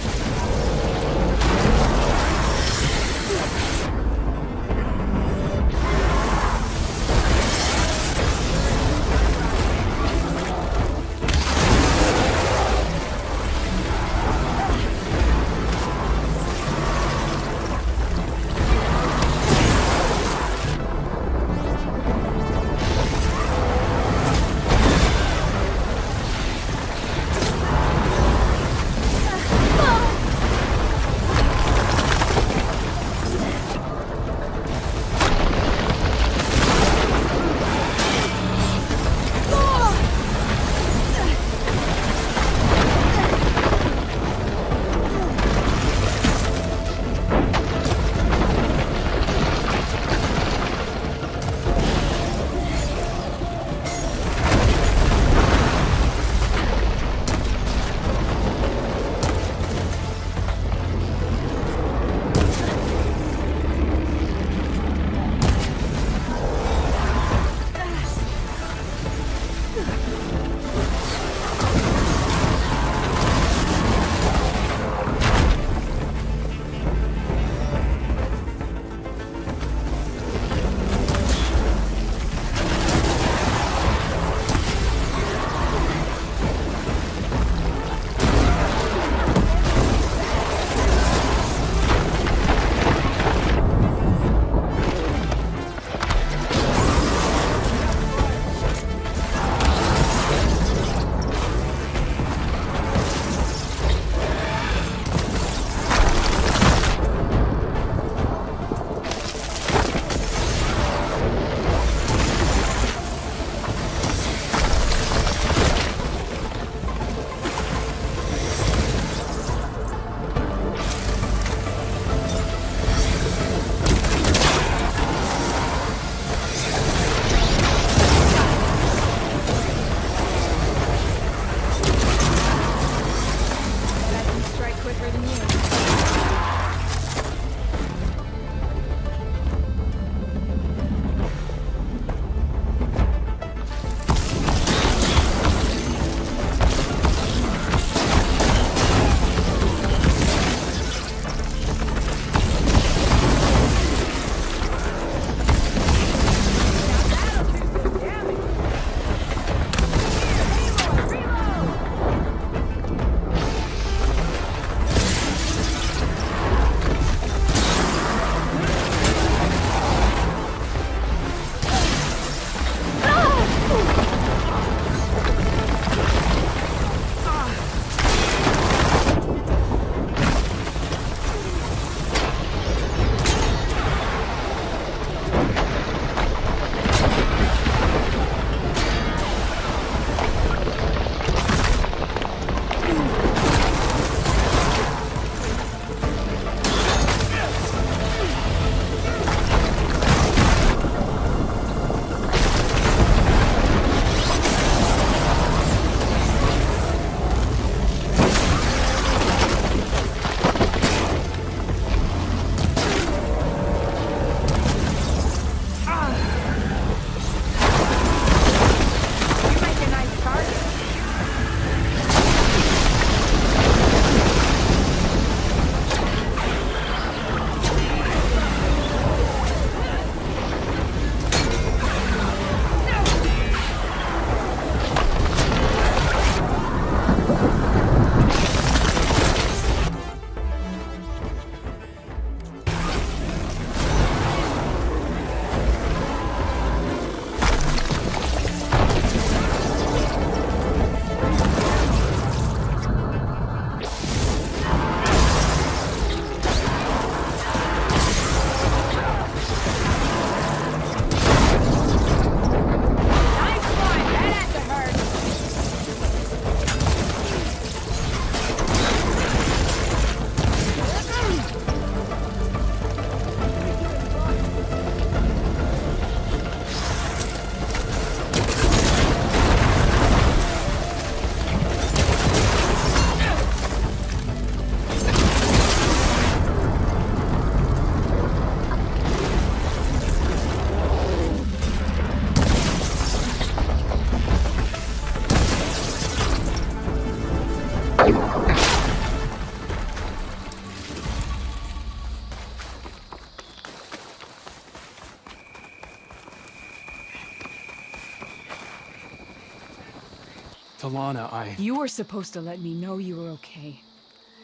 Talana, You were supposed to let me know you were okay.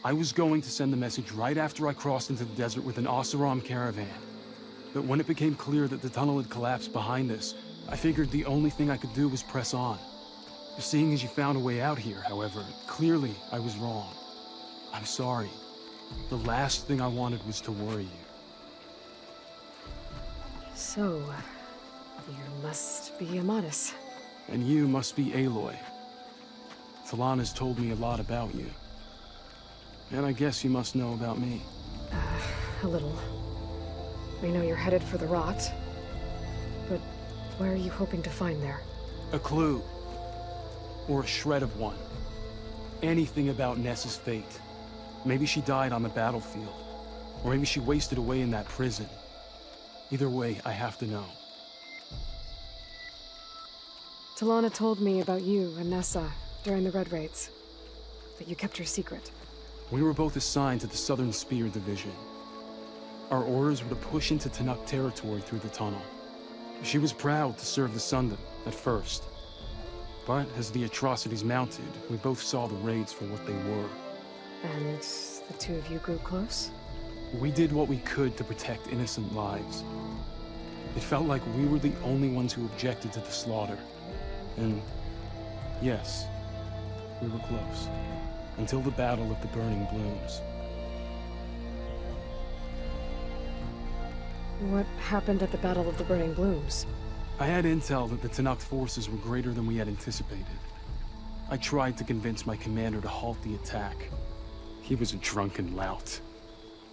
I was going to send the message right after I crossed into the desert with an Oseram caravan. But when it became clear that the tunnel had collapsed behind us, I figured the only thing I could do was press on. Seeing as you found a way out here, however, clearly I was wrong. I'm sorry. The last thing I wanted was to worry you. So, you must be Amatis. And you must be Aloy. Talana's told me a lot about you. And I guess you must know about me. A little. We know you're headed for the rot. But where are you hoping to find there? A clue. Or a shred of one. Anything about Nessa's fate. Maybe she died on the battlefield. Or maybe she wasted away in that prison. Either way, I have to know. Talana told me about you and Nessa during the Red Raids. But you kept her secret. We were both assigned to the Southern Spear Division. Our orders were to push into Tanakh territory through the tunnel. She was proud to serve the Sundom at first. But as the atrocities mounted, we both saw the raids for what they were. And the two of you grew close? We did what we could to protect innocent lives. It felt like we were the only ones who objected to the slaughter. And yes, we were close. Until the Battle of the Burning Blooms. What happened at the Battle of the Burning Blooms? I had intel that the Tanakh forces were greater than we had anticipated. I tried to convince my commander to halt the attack. He was a drunken lout.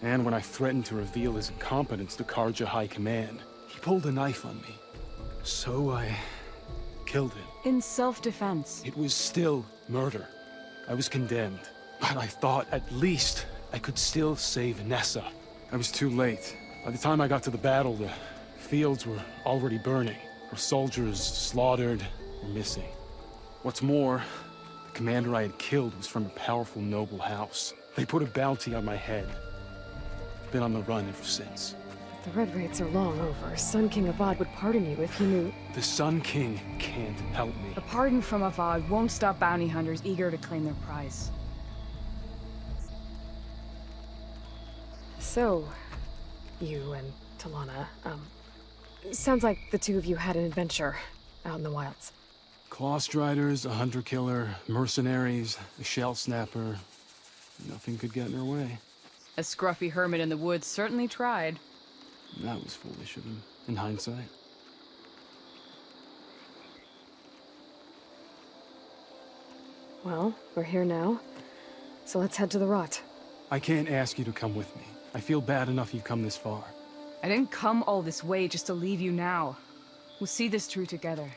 And when I threatened to reveal his incompetence to Karja High Command, he pulled a knife on me. So I killed him. In self-defense. It was still murder. I was condemned. But I thought at least I could still save Nessa. I was too late. By the time I got to the battle, the fields were already burning. Our soldiers slaughtered or missing. What's more, the commander I had killed was from a powerful noble house. They put a bounty on my head. Been on the run ever since. The Red Raids are long over. Sun King Avad would pardon you if he knew... The Sun King can't help me. A pardon from Avad won't stop bounty hunters eager to claim their prize. So, you and Talana, sounds like the two of you had an adventure out in the wilds. Clawstriders, a hunter-killer, mercenaries, a shell snapper. Nothing could get in her way. A scruffy hermit in the woods certainly tried. That was foolish of him, in hindsight. Well, we're here now, so let's head to the rot. I can't ask you to come with me. I feel bad enough you've come this far. I didn't come all this way just to leave you now. We'll see this through together.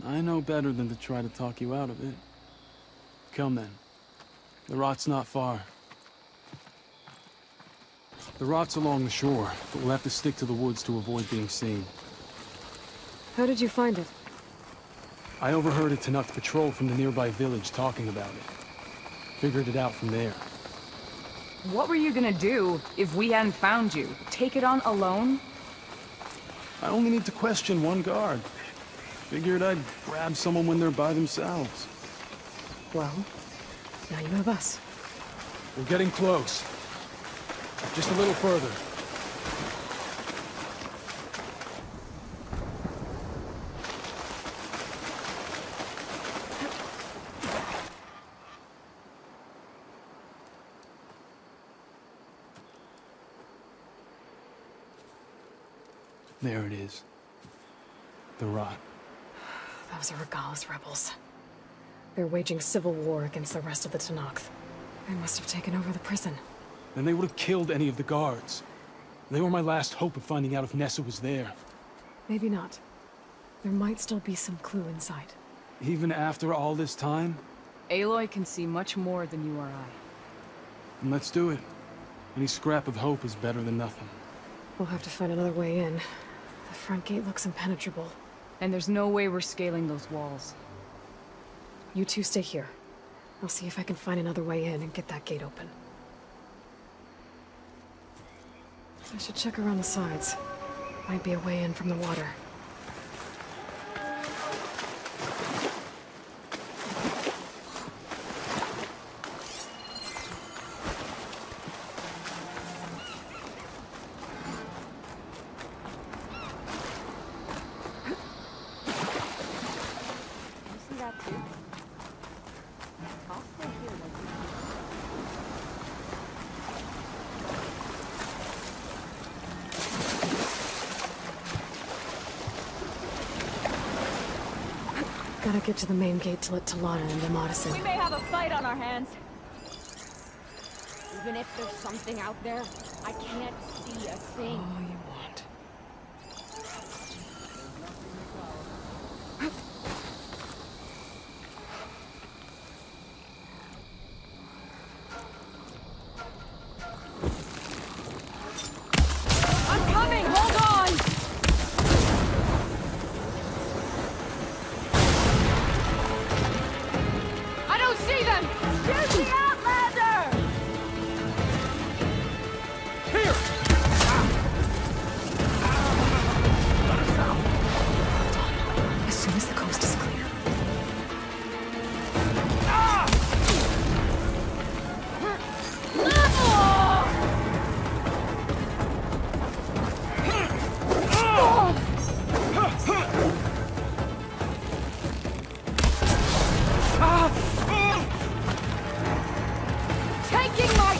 I know better than to try to talk you out of it. Come then. The rot's not far. The rot's along the shore, but we'll have to stick to the woods to avoid being seen. How did you find it? I overheard a Tanakh patrol from the nearby village talking about it. Figured it out from there. What were you gonna do if we hadn't found you? Take it on alone? I only need to question one guard. Figured I'd grab someone when they're by themselves. Well, now you have us. We're getting close. Just a little further. There it is. The rot. Those are Regal's rebels. They're waging civil war against the rest of the Tanakh. They must have taken over the prison. Then they would have killed any of the guards. They were my last hope of finding out if Nessa was there. Maybe not. There might still be some clue inside. Even after all this time? Aloy can see much more than you or I. And let's do it. Any scrap of hope is better than nothing. We'll have to find another way in. The front gate looks impenetrable. And there's no way we're scaling those walls. You two stay here. I'll see if I can find another way in and get that gate open. I should check around the sides. Might be a way in from the water. gotta get to the main gate to let Talana and them Odyssey. We may have a fight on our hands. Even if there's something out there, I can't see a thing. All you want. I'm coming! Hold on! I don't see them! Shoot the Outlander! Here! As soon as the coast is clear. Taking my...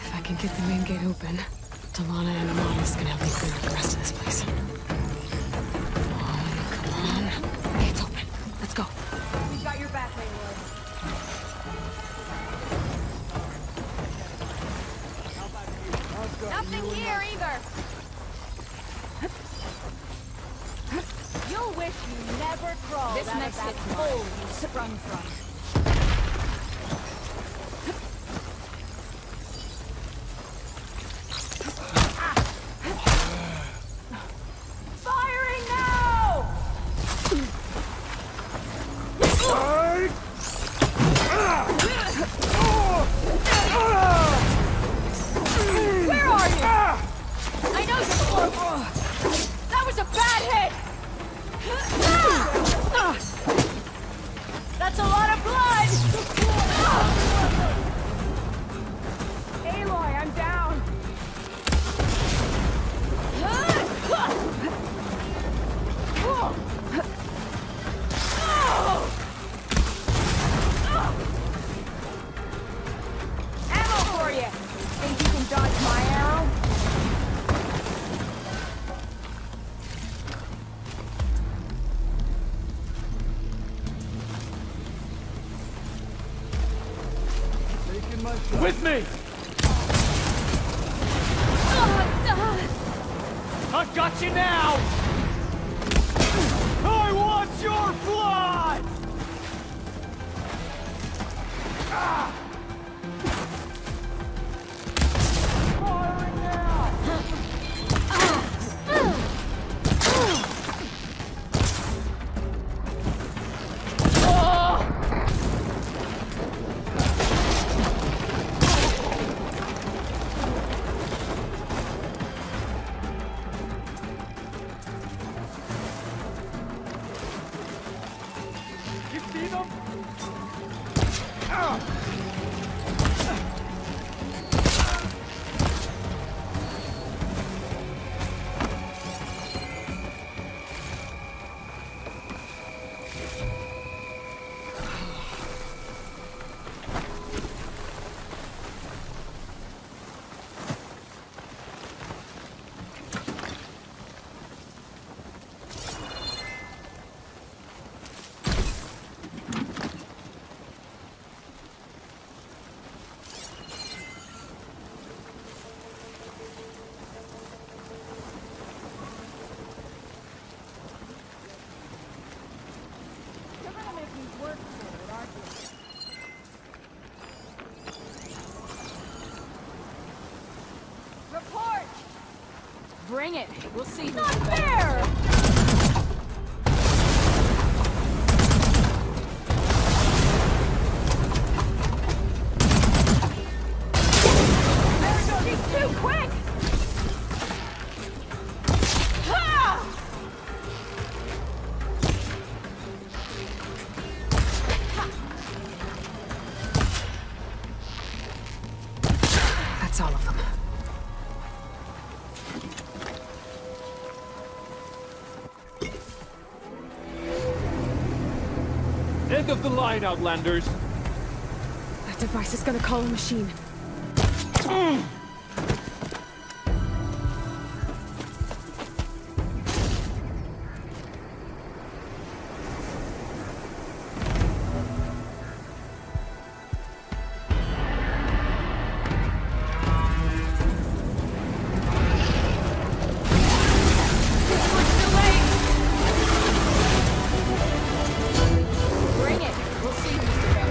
If I can get the main gate open, Talana and Amana's gonna help me clear up the rest of this place. Come on. Gate's open. Let's go. We got your back, Aloy. Nothing here either. You'll wish you never crawled This out makes of that it hole you sprung from. Firing now! Where are you? I know you're close. That was a bad hit. That's a lot of blood. Aloy, I'm down. Ammo for you. Think you can dodge my arrow? With me! I've got you now! I want your blood! Ah! Firing now! You see them? Ah! Bring it. We'll see. Not fair! She's too quick! Ha! That's all of them. End of the line, Outlanders! That device is gonna call a machine. Bring it. We'll see, Mr. Bell.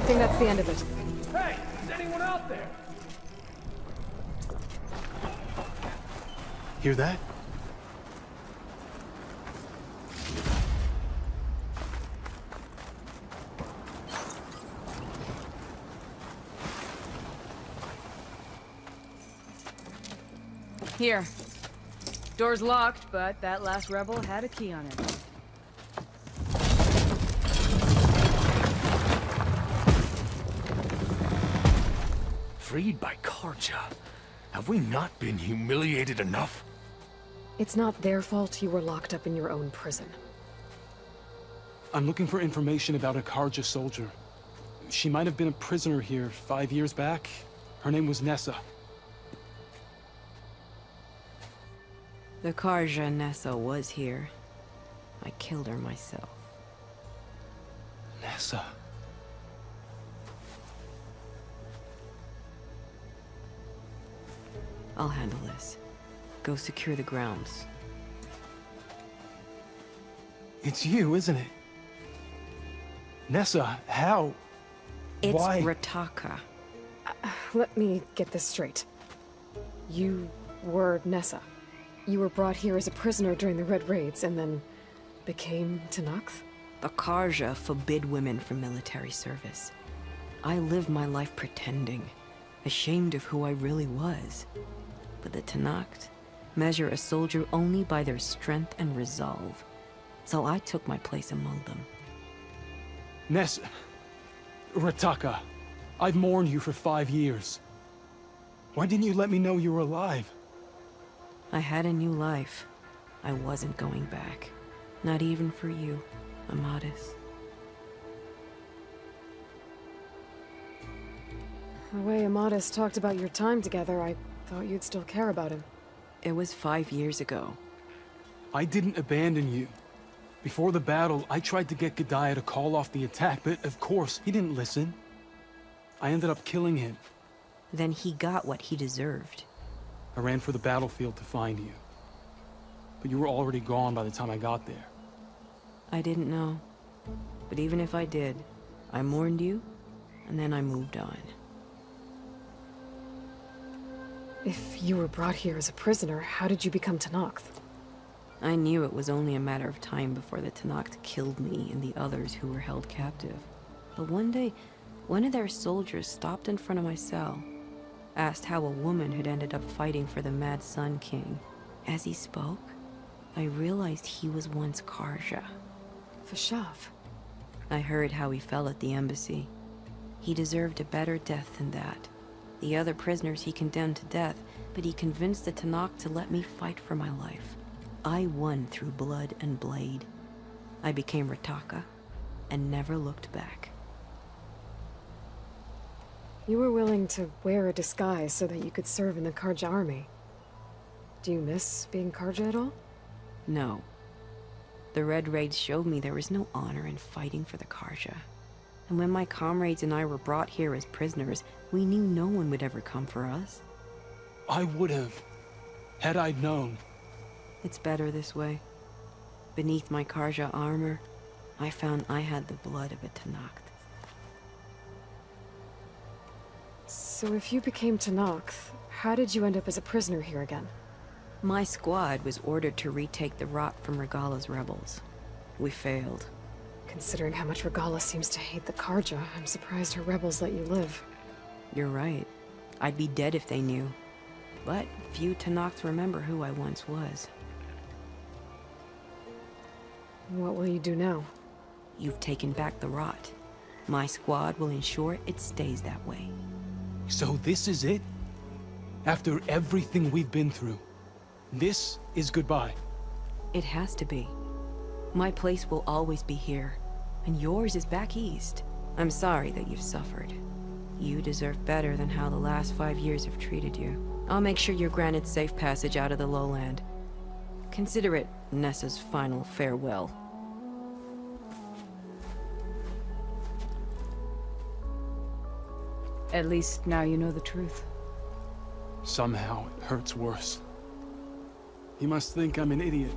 think that's the end of it. Hey, is anyone out there? Hear that? Here. Door's locked, but that last rebel had a key on it. Freed by Karja. Have we not been humiliated enough? It's not their fault you were locked up in your own prison. I'm looking for information about a Karja soldier. She might have been a prisoner here 5 years back. Her name was Nessa. The Karja Nessa was here. I killed her myself. Nessa. I'll handle this. Go secure the grounds. It's you, isn't it? Nessa, how? It's Why? Rataka. Let me get this straight. You were Nessa. You were brought here as a prisoner during the Red Raids and then became Tenakth? The Karja forbid women from military service. I lived my life pretending, ashamed of who I really was. But the Tenakth measure a soldier only by their strength and resolve. So I took my place among them. Nessa. Rataka. I've mourned you for 5 years. Why didn't you let me know you were alive? I had a new life. I wasn't going back. Not even for you, Amadis. The way Amadis talked about your time together, I thought you'd still care about him. It was 5 years ago. I didn't abandon you. Before the battle, I tried to get G'daiah to call off the attack, but of course, he didn't listen. I ended up killing him. Then he got what he deserved. I ran for the battlefield to find you. But you were already gone by the time I got there. I didn't know. But even if I did, I mourned you, and then I moved on. If you were brought here as a prisoner, how did you become Tenakth? I knew it was only a matter of time before the Tenakth killed me and the others who were held captive. But one day, one of their soldiers stopped in front of my cell, asked how a woman had ended up fighting for the Mad Sun King. As he spoke, I realized he was once Karja. Vashav. I heard how he fell at the embassy. He deserved a better death than that. The other prisoners he condemned to death, but he convinced the Tenakth to let me fight for my life. I won through blood and blade. I became Rataka, and never looked back. You were willing to wear a disguise so that you could serve in the Karja army. Do you miss being Karja at all? No. The Red Raids showed me there was no honor in fighting for the Karja. And when my comrades and I were brought here as prisoners, we knew no one would ever come for us. I would have, had I known. It's better this way. Beneath my Karja armor, I found I had the blood of a Tenakth. So if you became Tenakth, how did you end up as a prisoner here again? My squad was ordered to retake the Rot from Regala's rebels. We failed. Considering how much Regala seems to hate the Karja, I'm surprised her rebels let you live. You're right. I'd be dead if they knew. But few Tenakths remember who I once was. What will you do now? You've taken back the Rot. My squad will ensure it stays that way. So this is it? After everything we've been through, this is goodbye? It has to be. My place will always be here, and yours is back east. I'm sorry that you've suffered. You deserve better than how the last 5 years have treated you. I'll make sure you're granted safe passage out of the lowland. Consider it Nessa's final farewell. At least now you know the truth. Somehow it hurts worse. You must think I'm an idiot.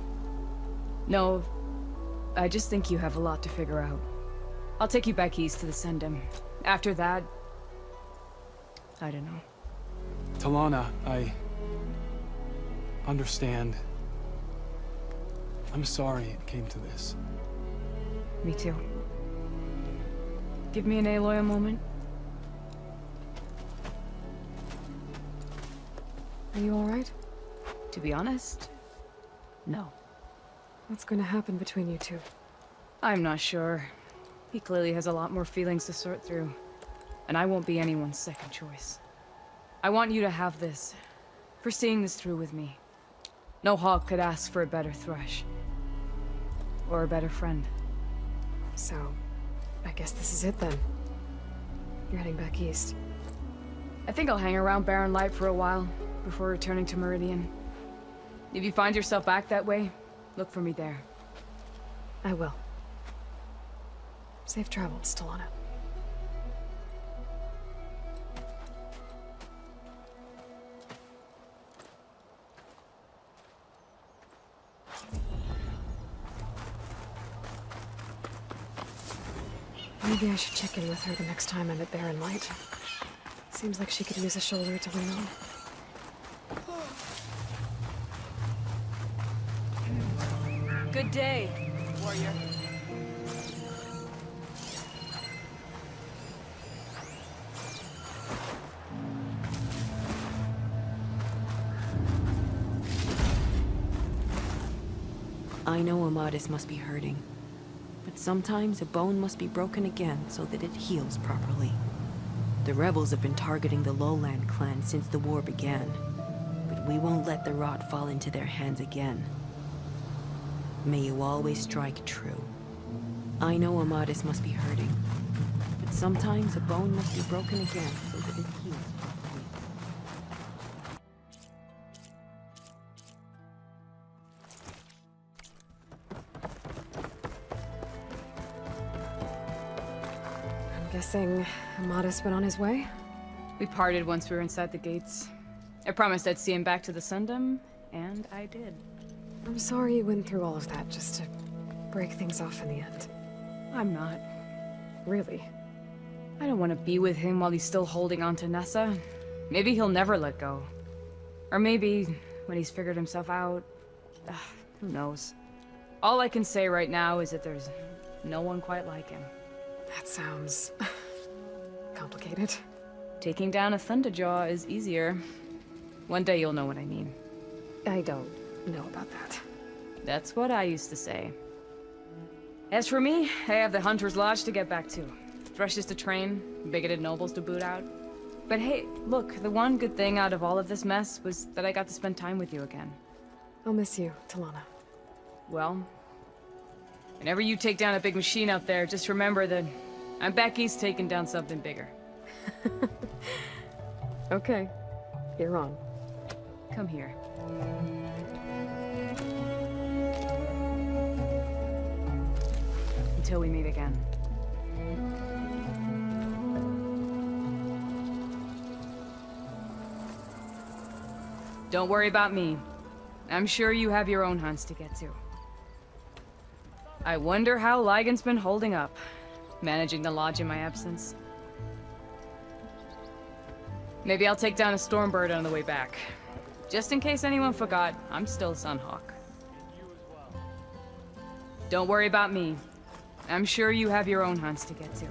No, I just think you have a lot to figure out. I'll take you back east to the Sendem. After that, I don't know. Talana, I understand. I'm sorry it came to this. Me too. Give me and Aloy a moment. Are you alright? To be honest, no. What's going to happen between you two? I'm not sure. He clearly has a lot more feelings to sort through. And I won't be anyone's second choice. I want you to have this. For seeing this through with me. No hawk could ask for a better thrush. Or a better friend. So, I guess this is it then. You're heading back east. I think I'll hang around Barren Light for a while, before returning to Meridian. If you find yourself back that way, look for me there. I will. Safe travels, Talana. Maybe I should check in with her the next time I'm at Barren Light. Seems like she could use a shoulder to lean on. Good day, warrior. I know Amadis must be hurting, but sometimes a bone must be broken again so that it heals properly. The rebels have been targeting the Lowland clan since the war began, but we won't let the rot fall into their hands again. May you always strike true. I know Amadis must be hurting, but sometimes a bone must be broken again so that it heals properly. I'm guessing Amadis went on his way? We parted once we were inside the gates. I promised I'd see him back to the Sundom, and I did. I'm sorry you went through all of that just to break things off in the end. I'm not. Really? I don't want to be with him while he's still holding on to Nessa. Maybe he'll never let go. Or maybe, when he's figured himself out... who knows? All I can say right now is that there's no one quite like him. That sounds... complicated. Taking down a Thunderjaw is easier. One day you'll know what I mean. I don't know about that. That's what I used to say. As for me, I have the Hunter's Lodge to get back to. Thrushes to train, bigoted nobles to boot out. But hey, look, the one good thing out of all of this mess was that I got to spend time with you again. I'll miss you, Talana. Well, whenever you take down a big machine out there, just remember that I'm back east taking down something bigger. Okay, you're on. Come here. Until we meet again. Don't worry about me. I'm sure you have your own hunts to get to. I wonder how Ligon's been holding up, managing the lodge in my absence. Maybe I'll take down a Stormbird on the way back. Just in case anyone forgot, I'm still Sunhawk. Don't worry about me. I'm sure you have your own hunts to get to.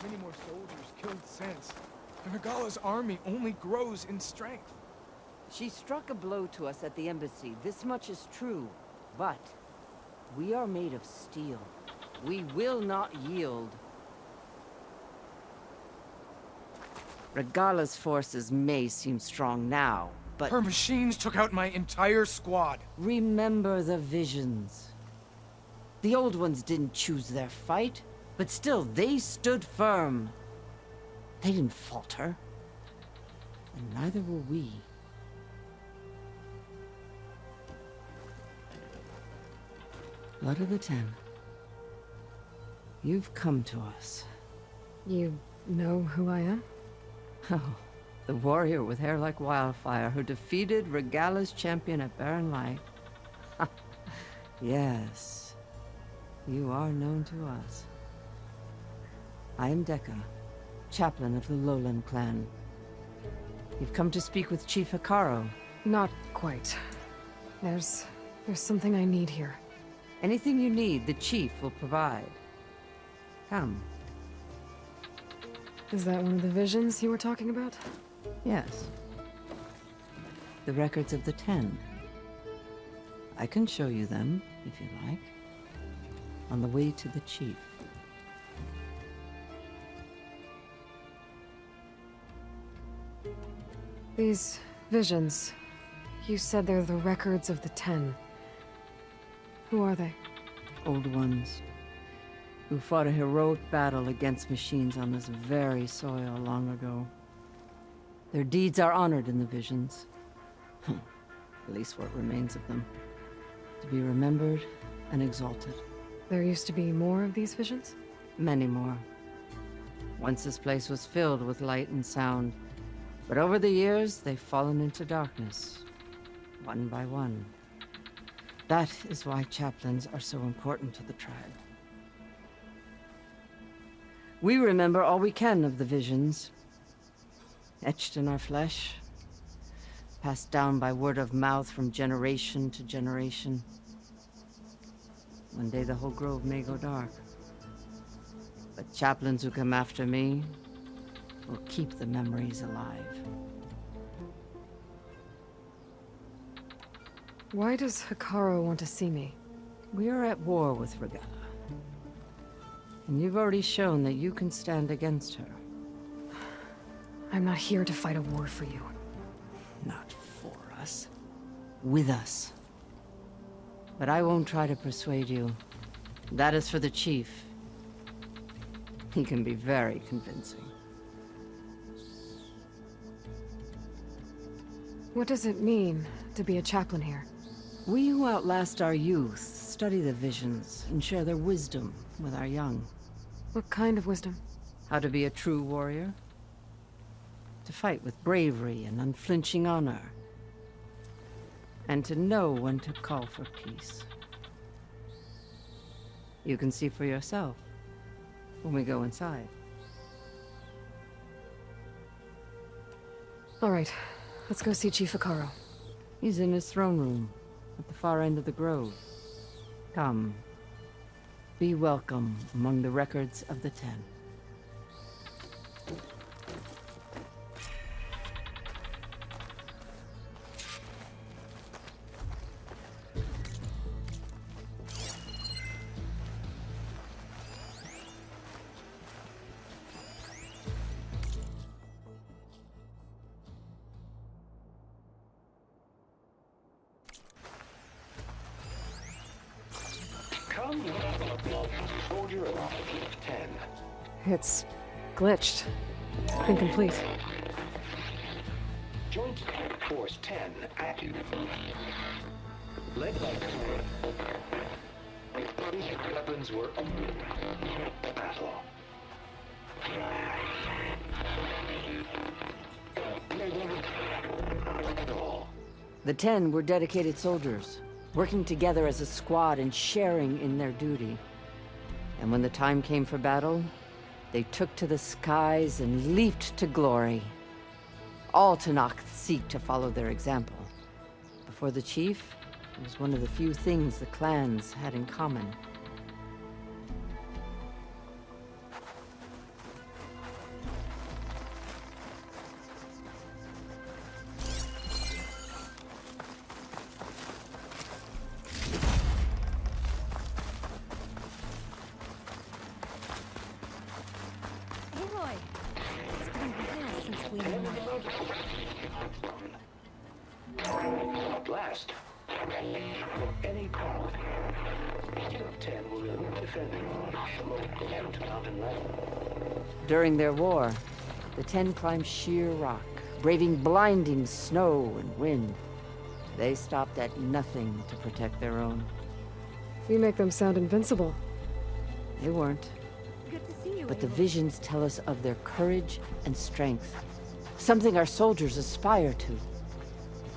Many more soldiers killed since. And Regala's army only grows in strength. She struck a blow to us at the embassy. This much is true. But we are made of steel. We will not yield. Regala's forces may seem strong now, but... Her machines took out my entire squad. Remember the visions. The old ones didn't choose their fight, but still, they stood firm. They didn't falter. And neither will we. Blood of the Ten. You've come to us. You know who I am? Oh, the warrior with hair like wildfire who defeated Regala's champion at Barren Light. Yes, you are known to us. I am Dekka, chaplain of the Lowland clan. You've come to speak with Chief Hikaro. Not quite. There's something I need here. Anything you need, the chief will provide. Come. Is that one of the visions you were talking about? Yes. The records of the 10. I can show you them, if you like. On the way to the chief. These visions, you said they're the records of the 10. Who are they? Old ones, who fought a heroic battle against machines on this very soil long ago. Their deeds are honored in the visions. At least what remains of them. To be remembered and exalted. There used to be more of these visions? Many more. Once this place was filled with light and sound, but over the years, they've fallen into darkness, one by one. That is why chaplains are so important to the tribe. We remember all we can of the visions, etched in our flesh, passed down by word of mouth from generation to generation. One day the whole grove may go dark, but chaplains who come after me will keep the memories alive. Why does Hikaro want to see me? We are at war with Regala. And you've already shown that you can stand against her. I'm not here to fight a war for you. Not for us. With us. But I won't try to persuade you. That is for the chief. He can be very convincing. What does it mean to be a chaplain here? We who outlast our youth study the visions and share their wisdom with our young. What kind of wisdom? How to be a true warrior. To fight with bravery and unflinching honor. And to know when to call for peace. You can see for yourself when we go inside. All right, let's go see Chief Hikaro. He's in his throne room, at the far end of the grove. Come. Be welcome among the records of the 10. It's glitched. Incomplete. Joint Force 10 active. Led by these weapons were battle. The 10 were dedicated soldiers, working together as a squad and sharing in their duty. And when the time came for battle, they took to the skies and leaped to glory. All Tenakth seek to follow their example. Before the chief, it was one of the few things the clans had in common. Aloy! It's been a while since we met. At last, any call. 10 will be defending the mountain level. During their war, the 10 climbed sheer rock, braving blinding snow and wind. They stopped at nothing to protect their own. You make them sound invincible. They weren't. Good to see you. But the visions tell us of their courage and strength. Something our soldiers aspire to.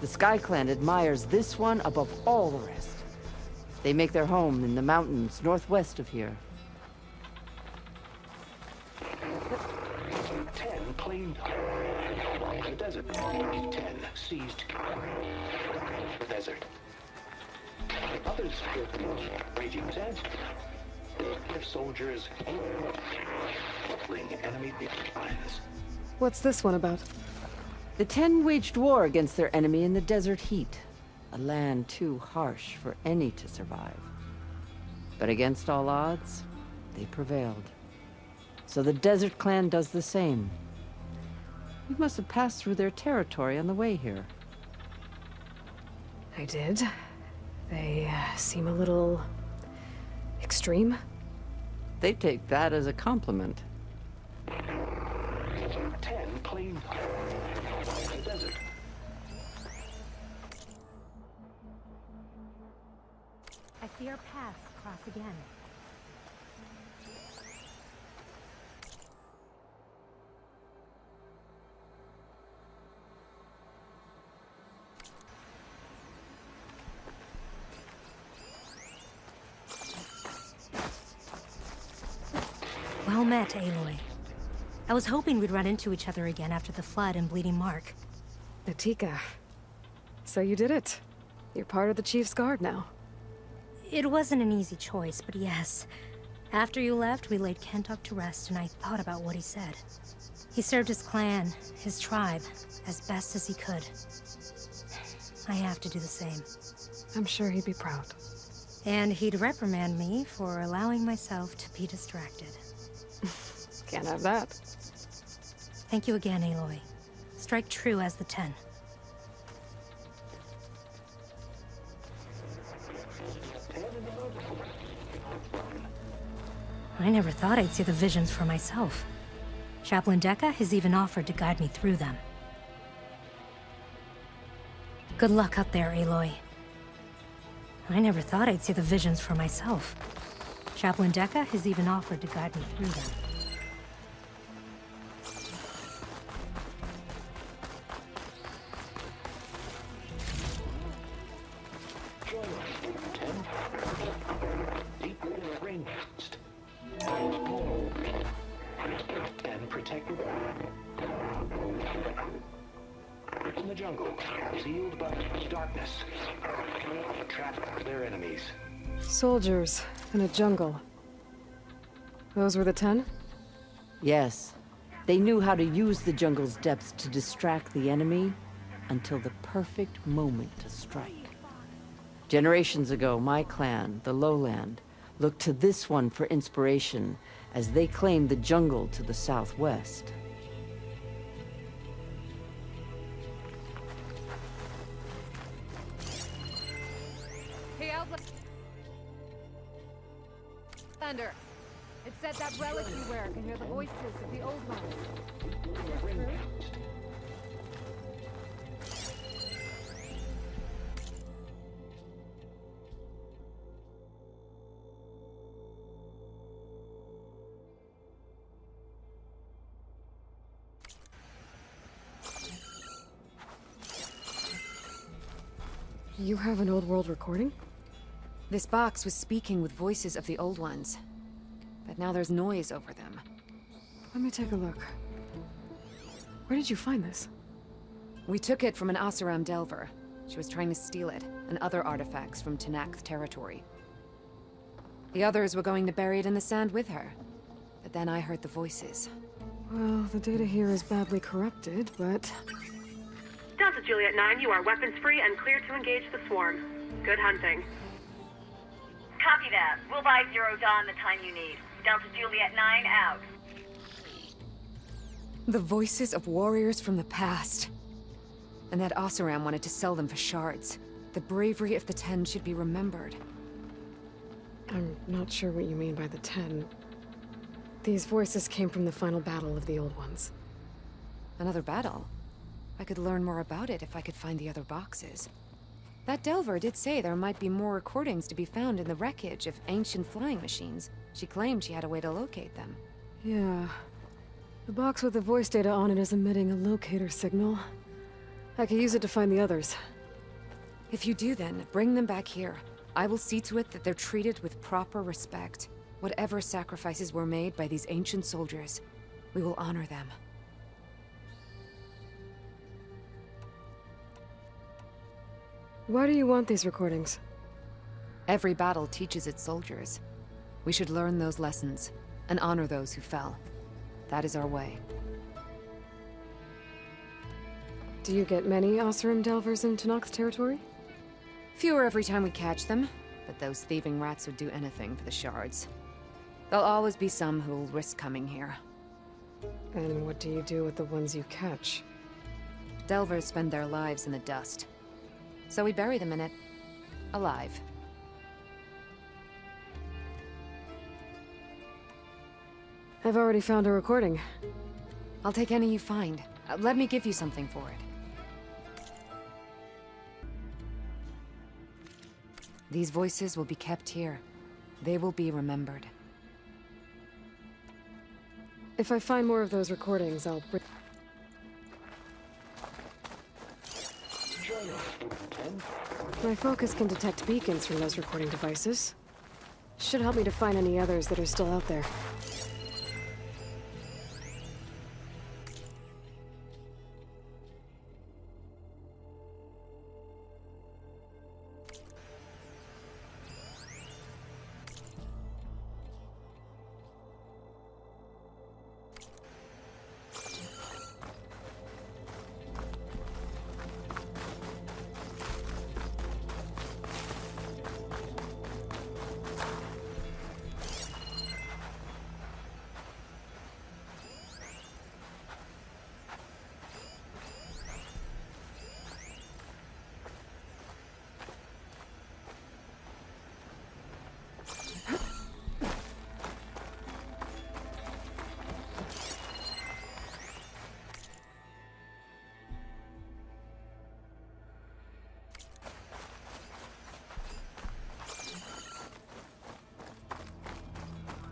The Sky Clan admires this one above all the rest. They make their home in the mountains northwest of here. 10 claimed the desert. 10 seized the desert. Others raging sands. Their soldiers enemy lines. What's this one about? The 10 waged war against their enemy in the desert heat. A land too harsh for any to survive. But against all odds, they prevailed. So the Desert Clan does the same. You must have passed through their territory on the way here. I did. They seem a little... extreme? They take that as a compliment. 10 claimed the desert. I see our paths cross again. Well met, Aloy. I was hoping we'd run into each other again after the flood and Bleeding Mark. Natika. So you did it. You're part of the Chief's Guard now. It wasn't an easy choice, but yes. After you left, we laid Kentuck to rest, and I thought about what he said. He served his clan, his tribe, as best as he could. I have to do the same. I'm sure he'd be proud. And he'd reprimand me for allowing myself to be distracted. Can't have that. Thank you again, Aloy. Strike true as the 10. I never thought I'd see the visions for myself. Chaplain Dekka has even offered to guide me through them. Good luck up there, Aloy. I never thought I'd see the visions for myself. Chaplain Dekka has even offered to guide me through them. And protected in the jungle, sealed by darkness, trapped their enemies. Soldiers in a jungle. Those were the 10? Yes. They knew how to use the jungle's depths to distract the enemy until the perfect moment to strike. Generations ago, my clan, the Lowland, looked to this one for inspiration as they claimed the jungle to the southwest. Hey, Thunder. It said that relic you wear can hear the voices of the old ones. Is that true? You have an old world recording? This box was speaking with voices of the old ones. But now there's noise over them. Let me take a look. Where did you find this? We took it from an Oseram Delver. She was trying to steal it, and other artifacts from Tenakth territory. The others were going to bury it in the sand with her. But then I heard the voices. Well, the data here is badly corrupted, but... Delta Juliet 9, you are weapons-free and clear to engage the swarm. Good hunting. Copy that. We'll buy Zero Dawn the time you need. Delta Juliet 9 out. The voices of warriors from the past. And that Oseram wanted to sell them for shards. The bravery of the 10 should be remembered. I'm not sure what you mean by the 10. These voices came from the final battle of the Old Ones. Another battle? I could learn more about it if I could find the other boxes. That Delver did say there might be more recordings to be found in the wreckage of ancient flying machines. She claimed she had a way to locate them. Yeah. The box with the voice data on it is emitting a locator signal. I could use it to find the others. If you do then, bring them back here. I will see to it that they're treated with proper respect. Whatever sacrifices were made by these ancient soldiers, we will honor them. Why do you want these recordings? Every battle teaches its soldiers. We should learn those lessons, and honor those who fell. That is our way. Do you get many Oseram Delvers in Tenakth territory? Fewer every time we catch them, but those thieving rats would do anything for the shards. There'll always be some who'll risk coming here. And what do you do with the ones you catch? Delvers spend their lives in the dust. So we bury them in it, alive. I've already found a recording. I'll take any you find. Let me give you something for it. These voices will be kept here. They will be remembered. If I find more of those recordings, I'll bring... My focus can detect beacons from those recording devices. Should help me to find any others that are still out there.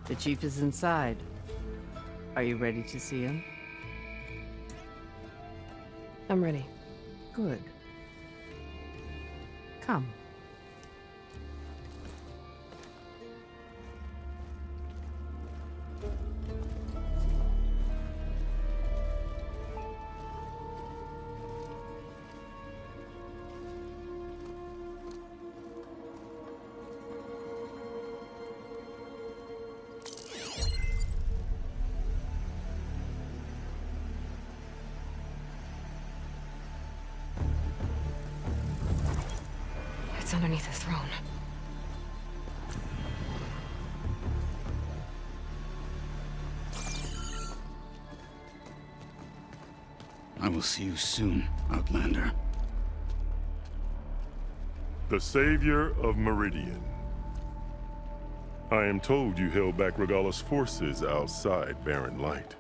The chief is inside. Are you ready to see him? I'm ready. Good. Come. It's underneath the throne. I will see you soon, Outlander. The savior of Meridian. I am told you held back Regalla's forces outside Barren Light.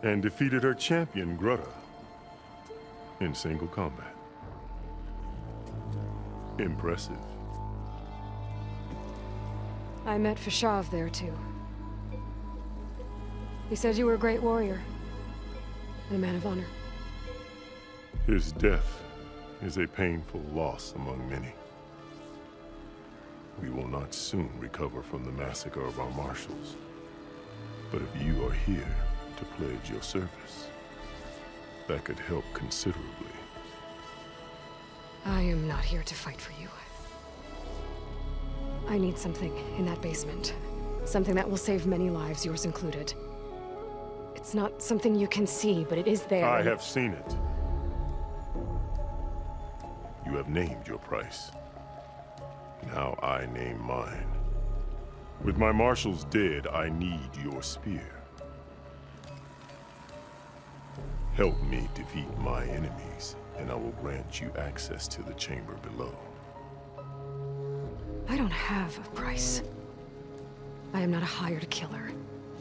And defeated her champion, Grutta, in single combat. Impressive. I met Fashav there, too. He said you were a great warrior. And a man of honor. His death is a painful loss among many. We will not soon recover from the massacre of our marshals. But if you are here to pledge your service, that could help considerably. I am not here to fight for you. I need something in that basement. Something that will save many lives, yours included. It's not something you can see, but it is there. I have seen it. You have named your price. Now I name mine. With my marshals dead, I need your spear. Help me defeat my enemies, and I will grant you access to the chamber below. I don't have a price. I am not a hired killer.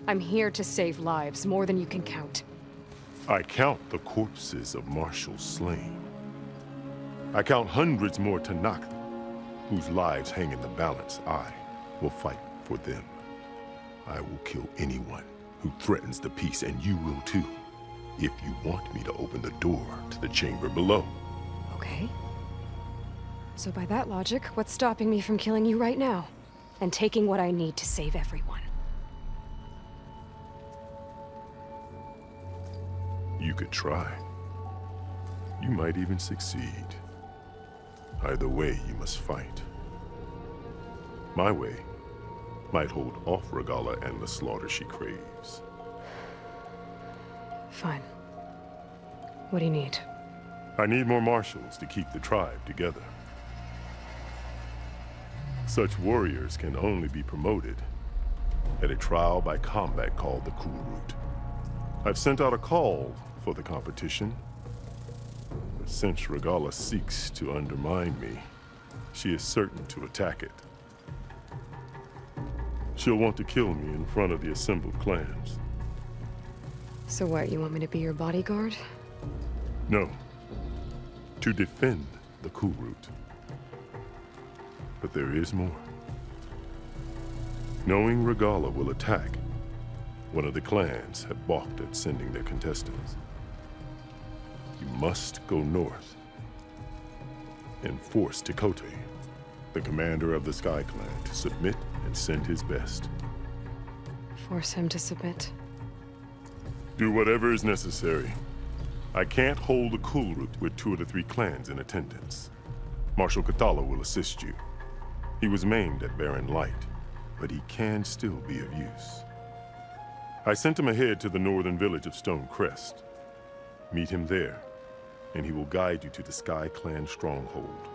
I'm here to save lives, more than you can count. I count the corpses of marshals slain. I count hundreds more Tenakth, whose lives hang in the balance. I will fight for them. I will kill anyone who threatens the peace, and you will too, if you want me to open the door to the chamber below. Okay. So by that logic, what's stopping me from killing you right now? And taking what I need to save everyone? You could try. You might even succeed. Either way, you must fight. My way might hold off Regalla and the slaughter she craves. Fine. What do you need? I need more marshals to keep the tribe together. Such warriors can only be promoted at a trial by combat called the Cool Route. I've sent out a call for the competition, but since Regalla seeks to undermine me, she is certain to attack it. She'll want to kill me in front of the assembled clans. So what, you want me to be your bodyguard? No, to defend the Cool Route. But there is more. Knowing Regalla will attack, one of the clans have balked at sending their contestants. You must go north and force Tekote, the commander of the Sky Clan, to submit and send his best. Force him to submit? Do whatever is necessary. I can't hold the Cool Route with 2 of the 3 clans in attendance. Marshal Kathala will assist you. He was maimed at Barren Light, but he can still be of use. I sent him ahead to the northern village of Stone Crest. Meet him there, and he will guide you to the Sky Clan stronghold.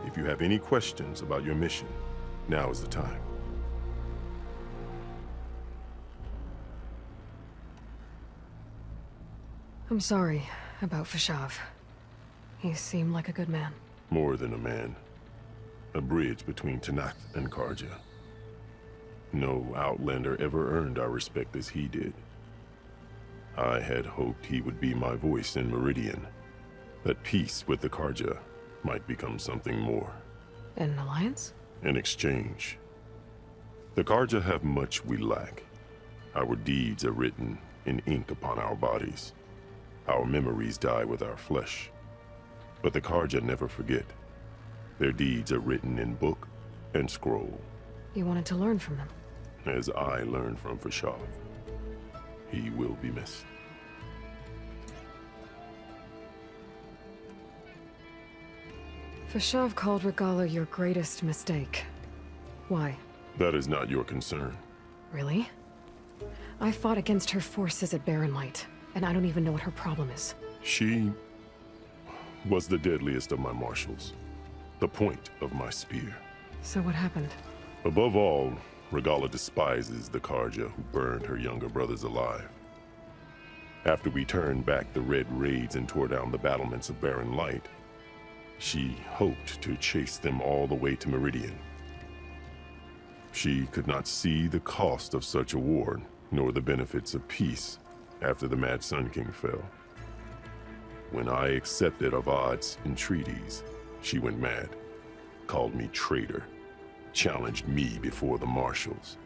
If you have any questions about your mission, now is the time. I'm sorry about Fashav. He seemed like a good man. More than a man. A bridge between Tenakth and Karja. No Outlander ever earned our respect as he did. I had hoped he would be my voice in Meridian. That peace with the Karja might become something more. An alliance? An exchange. The Karja have much we lack. Our deeds are written in ink upon our bodies. Our memories die with our flesh. But the Karja never forget. Their deeds are written in book and scroll. You wanted to learn from them? As I learned from Fashav. He will be missed. Fashav called Regalla your greatest mistake. Why? That is not your concern. Really? I fought against her forces at Barren Light, and I don't even know what her problem is. She was the deadliest of my marshals. The point of my spear. So what happened? Above all, Regalla despises the Karja who burned her younger brothers alive. After we turned back the Red Raids and tore down the battlements of Barren Light, she hoped to chase them all the way to Meridian. She could not see the cost of such a war, nor the benefits of peace after the Mad Sun King fell. When I accepted Avad's entreaties, she went mad, called me traitor, challenged me before the marshals.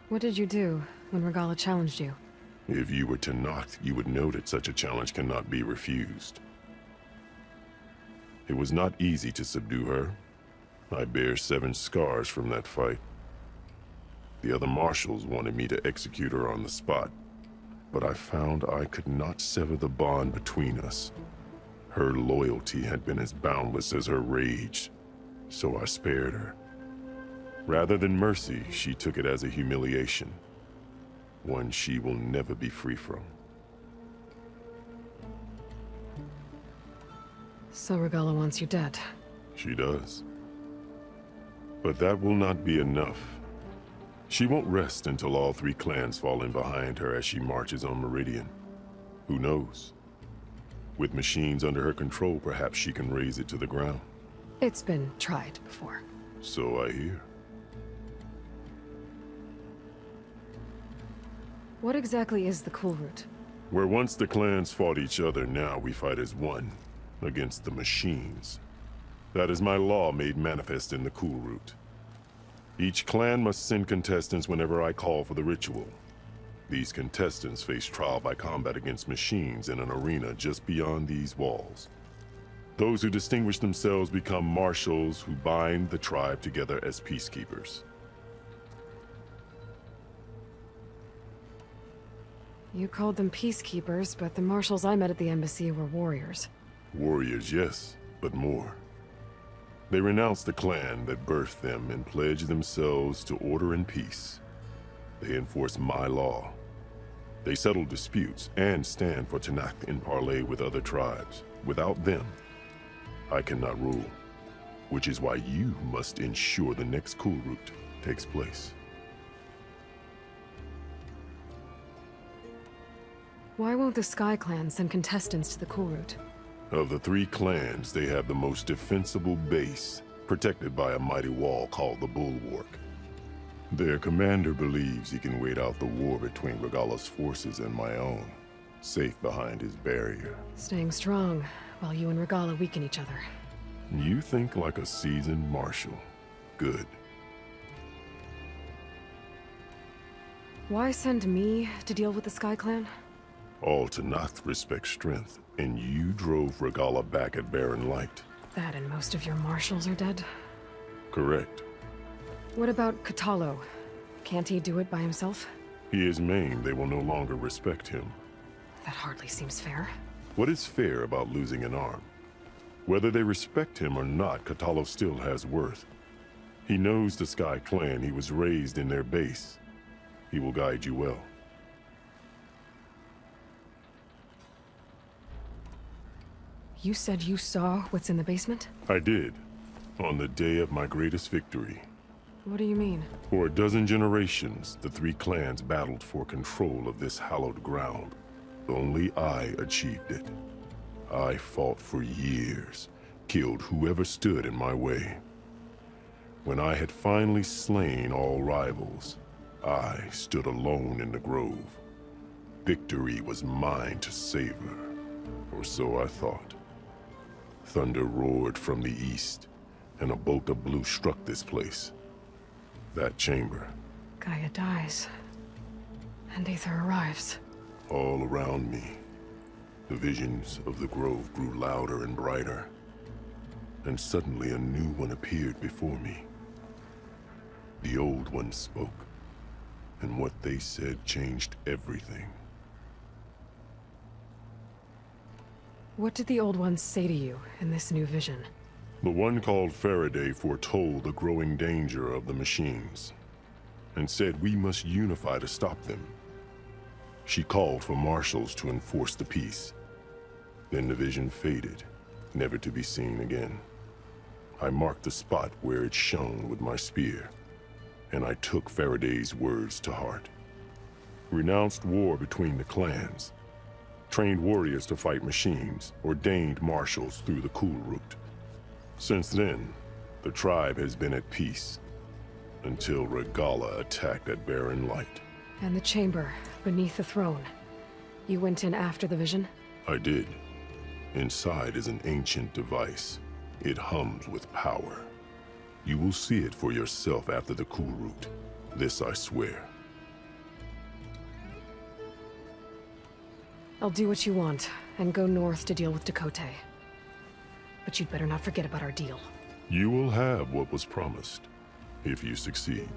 What did you do when Regalla challenged you? If you were Tenakth, you would know that such a challenge cannot be refused. It was not easy to subdue her. I bear 7 scars from that fight. The other marshals wanted me to execute her on the spot, but I found I could not sever the bond between us. Her loyalty had been as boundless as her rage, so I spared her. Rather than mercy, she took it as a humiliation, one she will never be free from. So Regalla wants you dead? She does. But that will not be enough. She won't rest until all 3 clans fall in behind her as she marches on Meridian. Who knows? With machines under her control, perhaps she can raise it to the ground. It's been tried before. So I hear. What exactly is the Cool Route? Where once the clans fought each other, now we fight as one, against the machines. That is my law made manifest in the Cool Route. Each clan must send contestants whenever I call for the ritual. These contestants face trial by combat against machines in an arena just beyond these walls. Those who distinguish themselves become marshals who bind the tribe together as peacekeepers. You called them peacekeepers, but the marshals I met at the embassy were warriors. Warriors, yes, but more. They renounce the clan that birthed them and pledge themselves to order and peace. They enforce my law. They settle disputes and stand for Tenakth in parley with other tribes. Without them, I cannot rule, which is why you must ensure the next Cool Route takes place. Why won't the Sky Clan send contestants to the Cool Route? Of the 3 clans, they have the most defensible base, protected by a mighty wall called the Bulwark. Their commander believes he can wait out the war between Regalla's forces and my own, safe behind his barrier. Staying strong, while you and Regalla weaken each other. You think like a seasoned marshal. Good. Why send me to deal with the Sky Clan? All Tenakth respect strength, and you drove Regalla back at Barren Light. That and most of your marshals are dead? Correct. What about Kotallo? Can't he do it by himself? He is maimed. They will no longer respect him. That hardly seems fair. What is fair about losing an arm? Whether they respect him or not, Kotallo still has worth. He knows the Sky Clan. He was raised in their base. He will guide you well. You said you saw what's in the basement? I did. On the day of my greatest victory. What do you mean? For a dozen generations, the 3 clans battled for control of this hallowed ground. Only I achieved it. I fought for years, killed whoever stood in my way. When I had finally slain all rivals, I stood alone in the grove. Victory was mine to savor, or so I thought. Thunder roared from the east, and a bolt of blue struck this place. That chamber. Gaia dies, and Aether arrives. All around me, the visions of the grove grew louder and brighter, and suddenly a new one appeared before me. The old one spoke, and what they said changed everything. What did the old ones say to you in this new vision? The one called Faraday foretold the growing danger of the machines, and said we must unify to stop them. She called for marshals to enforce the peace. Then the vision faded, never to be seen again. I marked the spot where it shone with my spear, and I took Faraday's words to heart. Renounced war between the clans, trained warriors to fight machines, ordained marshals through the Cool Route. Since then, the tribe has been at peace, until Regalla attacked at Barren Light. And the chamber, beneath the throne. You went in after the vision? I did. Inside is an ancient device. It hums with power. You will see it for yourself after the Cool Route. This I swear. I'll do what you want, and go north to deal with Dakota. But you'd better not forget about our deal. You will have what was promised, if you succeed.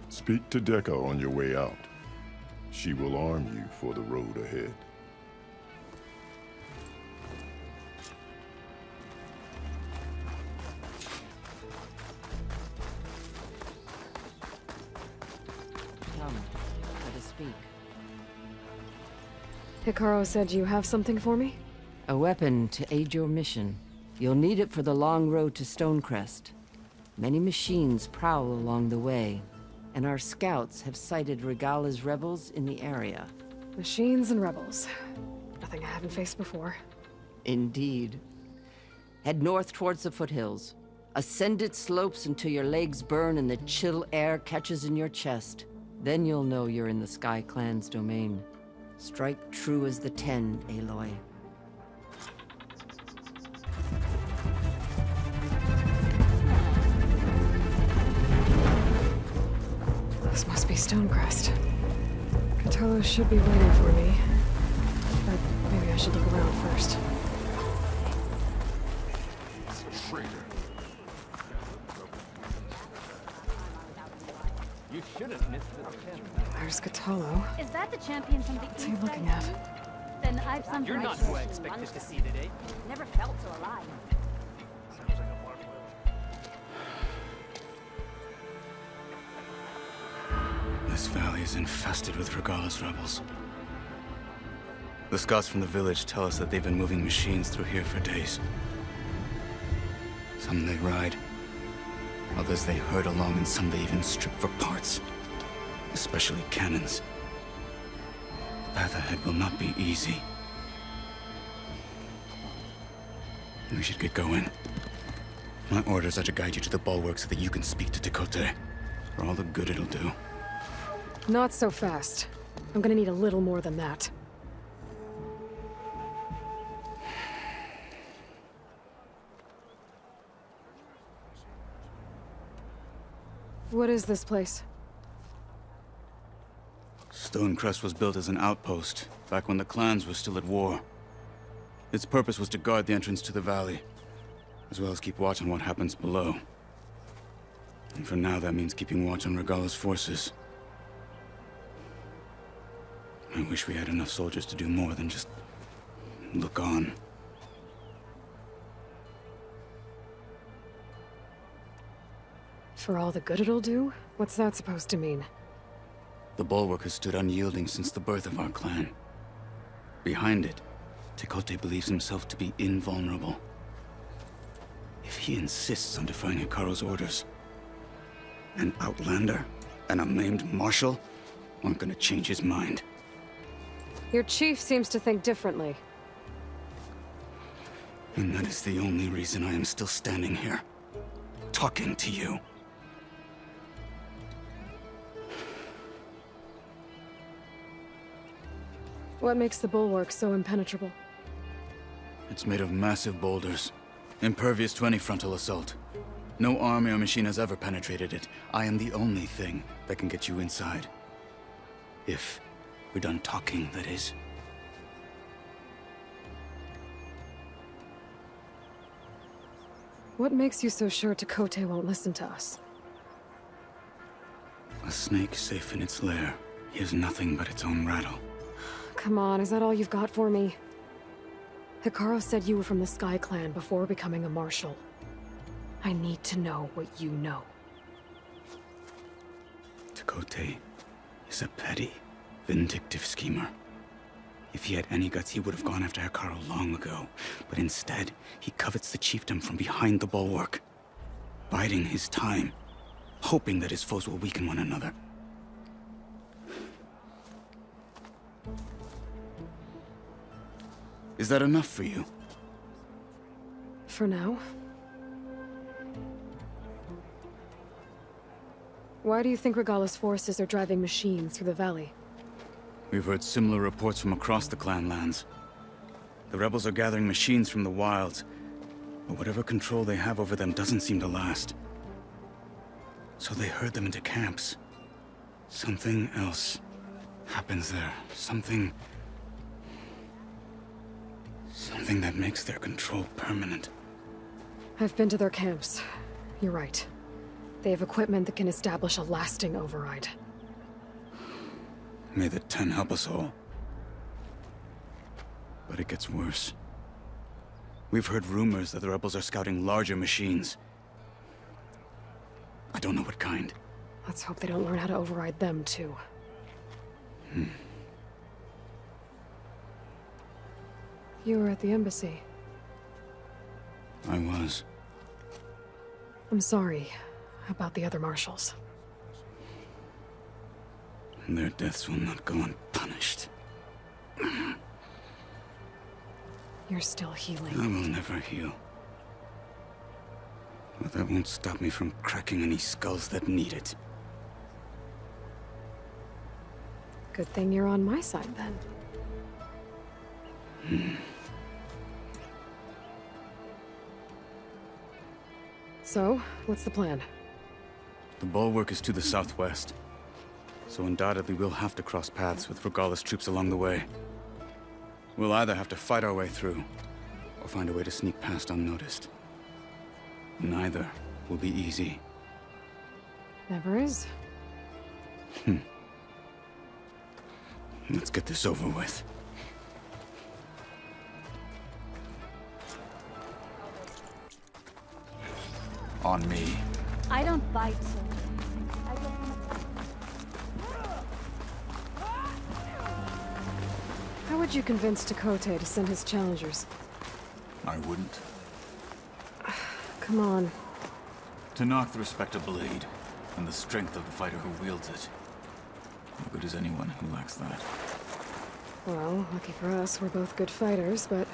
Speak to Dekka on your way out. She will arm you for the road ahead. Come, let us speak. Hikaru said you have something for me? A weapon to aid your mission. You'll need it for the long road to Stonecrest. Many machines prowl along the way, and our scouts have sighted Regalla's rebels in the area. Machines and rebels. Nothing I haven't faced before. Indeed. Head north towards the foothills. Ascend its slopes until your legs burn and the chill air catches in your chest. Then you'll know you're in the Sky Clan's domain. Strike true as the 10, Aloy. Stonecrest. Cthulhu should be waiting for me. But maybe I should look around first. You should have missed this chance. There's Cthulhu. Is that the champion from the What's he looking at? Then I've something. You're not who I expected to see today. Never felt so alive. This valley is infested with Regala's rebels. The scouts from the village tell us that they've been moving machines through here for days. Some they ride, others they herd along, and some they even strip for parts. Especially cannons. The path ahead will not be easy. We should get going. My orders are to guide you to the bulwark so that you can speak to Tekote. For all the good it'll do. Not so fast. I'm gonna need a little more than that. What is this place? Stonecrest was built as an outpost, back when the clans were still at war. Its purpose was to guard the entrance to the valley, as well as keep watch on what happens below. And for now, that means keeping watch on Regala's forces. I wish we had enough soldiers to do more than just look on. For all the good it'll do? What's that supposed to mean? The bulwark has stood unyielding since the birth of our clan. Behind it, Tekote believes himself to be invulnerable. If he insists on defying Hikaru's orders, an outlander and a maimed marshal aren't gonna change his mind. Your chief seems to think differently. And that is the only reason I am still standing here, talking to you. What makes the bulwark so impenetrable? It's made of massive boulders, impervious to any frontal assault. No army or machine has ever penetrated it. I am the only thing that can get you inside. If we're done talking, that is. What makes you so sure Tekote won't listen to us? A snake safe in its lair hears nothing but its own rattle. Come on, is that all you've got for me? Hikaru said you were from the Sky Clan before becoming a marshal. I need to know what you know. Tekote is a petty, vindictive schemer. If he had any guts, he would have gone after Hikaru long ago. But instead, he covets the chiefdom from behind the bulwark, biding his time, hoping that his foes will weaken one another. Is that enough for you? For now. Why do you think Regala's forces are driving machines through the valley? We've heard similar reports from across the clan lands. The rebels are gathering machines from the wilds, but whatever control they have over them doesn't seem to last. So they herd them into camps. Something else happens there. Something that makes their control permanent. I've been to their camps. You're right. They have equipment that can establish a lasting override. May the 10 help us all. But it gets worse. We've heard rumors that the rebels are scouting larger machines. I don't know what kind. Let's hope they don't learn how to override them, too. You were at the embassy. I was. I'm sorry about the other marshals. Their deaths will not go unpunished. You're still healing. I will never heal. But that won't stop me from cracking any skulls that need it. Good thing you're on my side, then. So, what's the plan? The bulwark is to the southwest. So undoubtedly we'll have to cross paths with Regalla's troops along the way. We'll either have to fight our way through, or find a way to sneak past unnoticed. Neither will be easy. Never is. Let's get this over with. On me. I don't bite, so... How would you convince Tekote to send his challengers? I wouldn't. Come on. To knock the respect of blade, and the strength of the fighter who wields it. How good is anyone who lacks that? Well, lucky for us, we're both good fighters, but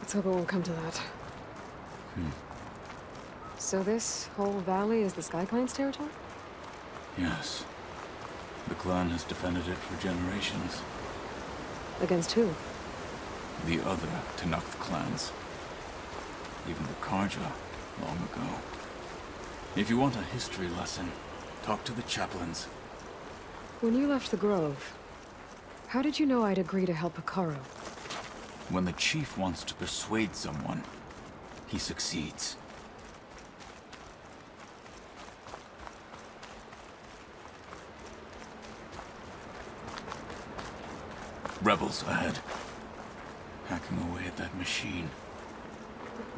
let's hope it won't come to that. So this whole valley is the Sky Clan's territory? Yes. The clan has defended it for generations. Against who? The other Tenakth clans. Even the Karja, long ago. If you want a history lesson, talk to the chaplains. When you left the Grove, how did you know I'd agree to help Faro? When the chief wants to persuade someone, he succeeds. Rebels ahead. Hacking away at that machine.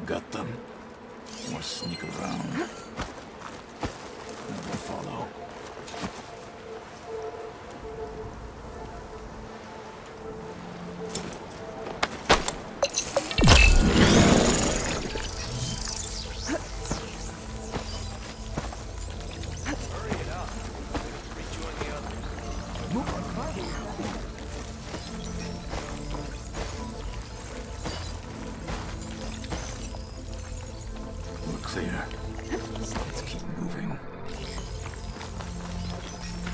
Gut them. Or sneak around. And we'll follow.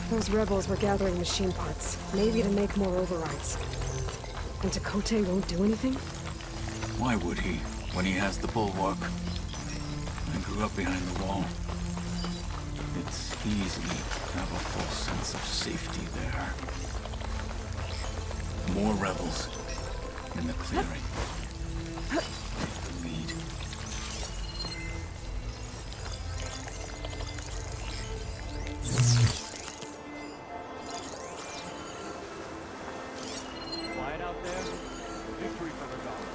Those rebels were gathering machine parts, maybe to make more overrides. And Tekote won't do anything? Why would he, when he has the bulwark? I grew up behind the wall. It's easy to have a false sense of safety there. More rebels in the clearing. Lead. Quiet out there. Victory for Regalla.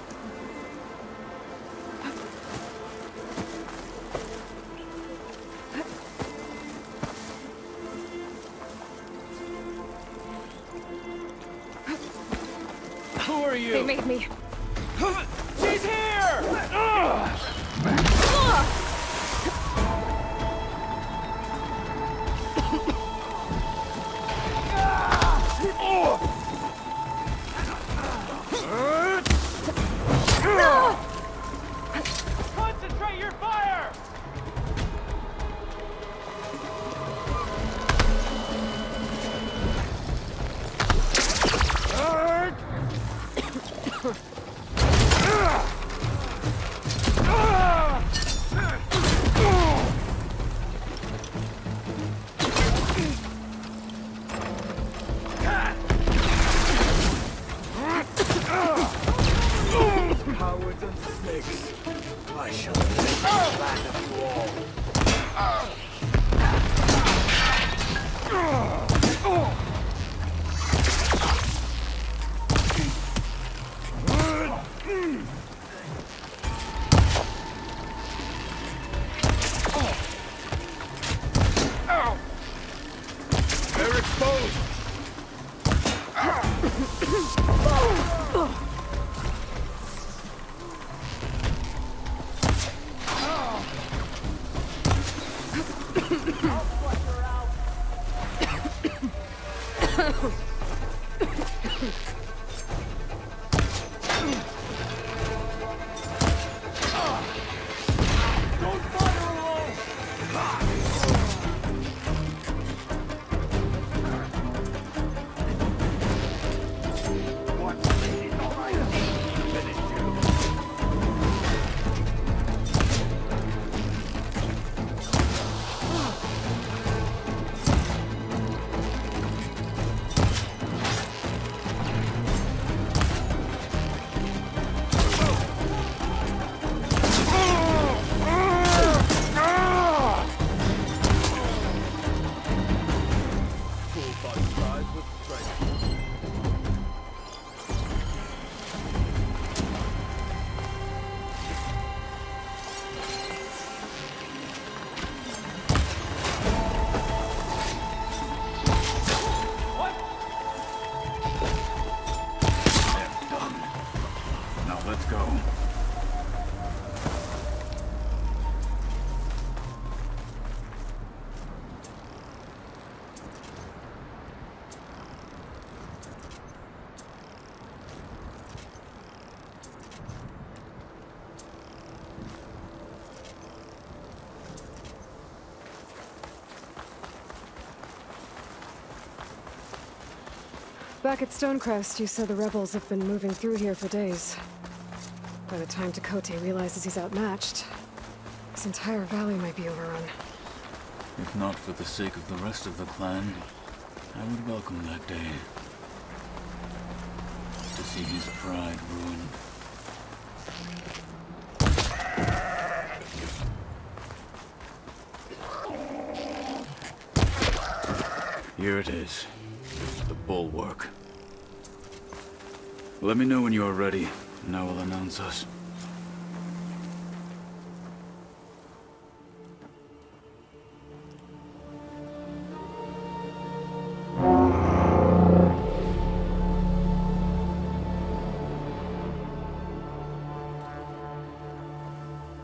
Who are you? They made me. She's here! Concentrate your fire! Cowards and snakes. I shall take the land of you all. They're exposed. Back at Stonecrest, you said the rebels have been moving through here for days. By the time Tekote realizes he's outmatched, this entire valley might be overrun. If not for the sake of the rest of the clan, I would welcome that day. To see his pride ruined. Here it is. The bulwark. Let me know when you are ready, and I will announce us.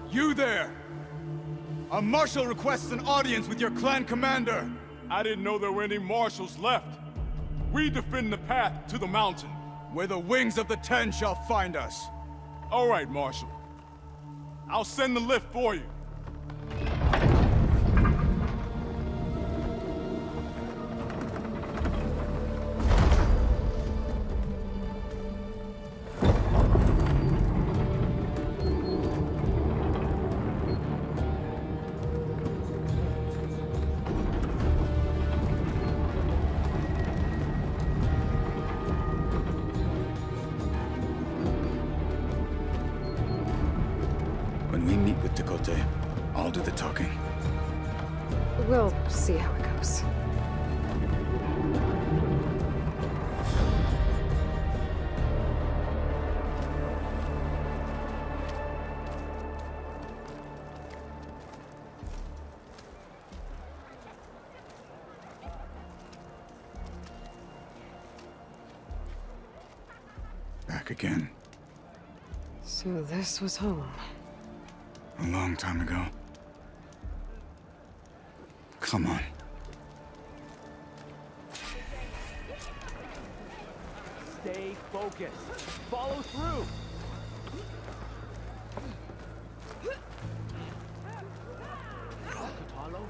You there! A marshal requests an audience with your clan commander! I didn't know there were any marshals left. We defend the path to the mountain. Where the wings of the Ten shall find us. All right, Marshal. I'll send the lift for you. When we meet with Tekote, I'll do the talking. We'll see how it goes. Back again. So this was home. A long time ago. Come on. Stay focused. Follow through. Katalo?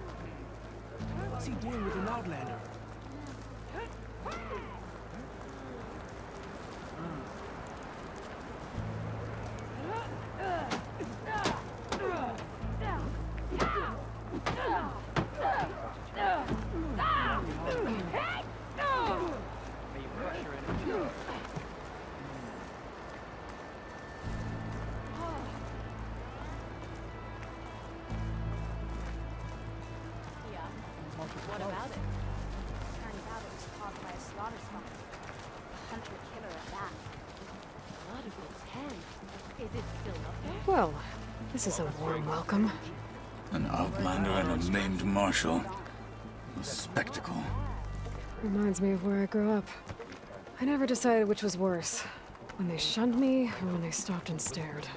What's he doing with an outlander? What about it? Turns out it was caused by a slaughter spot. A hunter-killer at that. Blood of its hand. Is it still up there? Well, this is a warm welcome. An outlander and a maimed marshal. A spectacle. Reminds me of where I grew up. I never decided which was worse. When they shunned me, or when they stopped and stared.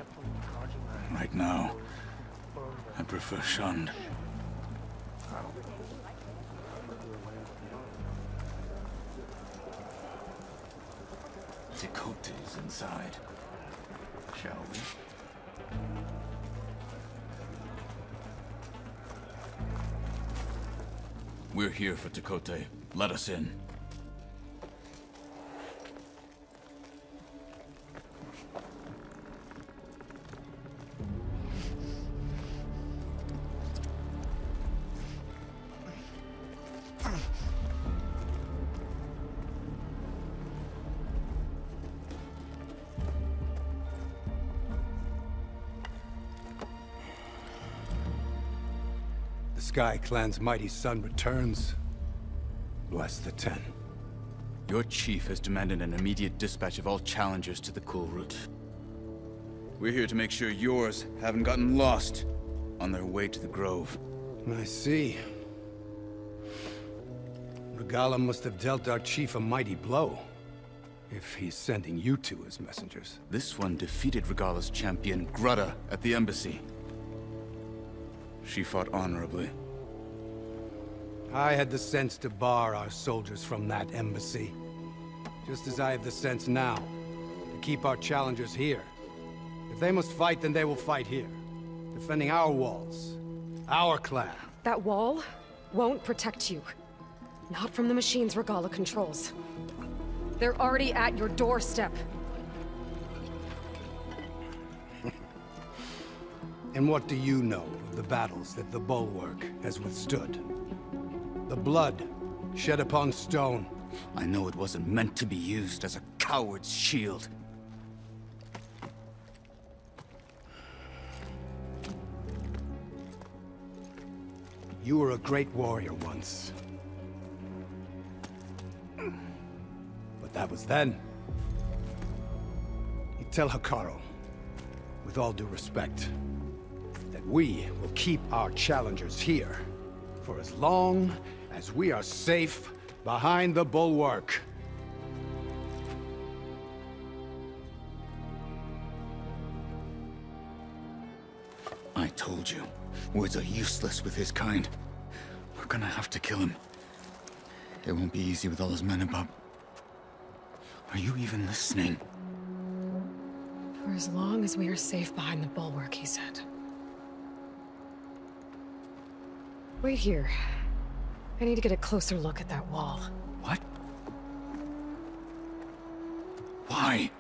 Right now, I prefer shunned. Tekote's inside. Shall we? We're here for Tekote. Let us in. The Sky Clan's mighty son returns. Bless the Ten. Your chief has demanded an immediate dispatch of all challengers to the Cool Route. We're here to make sure yours haven't gotten lost on their way to the Grove. I see. Regala must have dealt our chief a mighty blow, if he's sending you two as messengers. This one defeated Regala's champion, Grudda, at the embassy. She fought honorably. I had the sense to bar our soldiers from that embassy. Just as I have the sense now, to keep our challengers here. If they must fight, then they will fight here. Defending our walls. Our clan. That wall won't protect you. Not from the machines Regala controls. They're already at your doorstep. And what do you know of the battles that the Bulwark has withstood? The blood shed upon stone. I know it wasn't meant to be used as a coward's shield. You were a great warrior once. But that was then. You tell Hekarro, with all due respect, that we will keep our challengers here for as long as we are safe behind the Bulwark. I told you, words are useless with his kind. We're gonna have to kill him. It won't be easy with all his men about. Are you even listening? For as long as we are safe behind the Bulwark, he said. Wait here. I need to get a closer look at that wall. What? Why?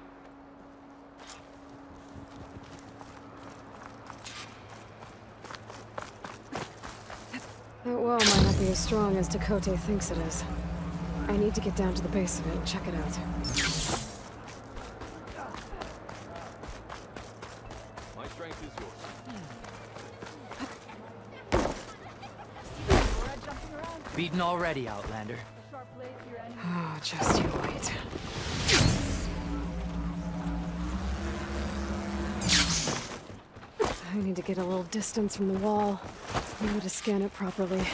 That wall might not be as strong as Tekote thinks it is. I need to get down to the base of it and check it out. My strength is yours. Beaten already, Outlander. Oh, just you wait. I need to get a little distance from the wall. Maybe to scan it properly.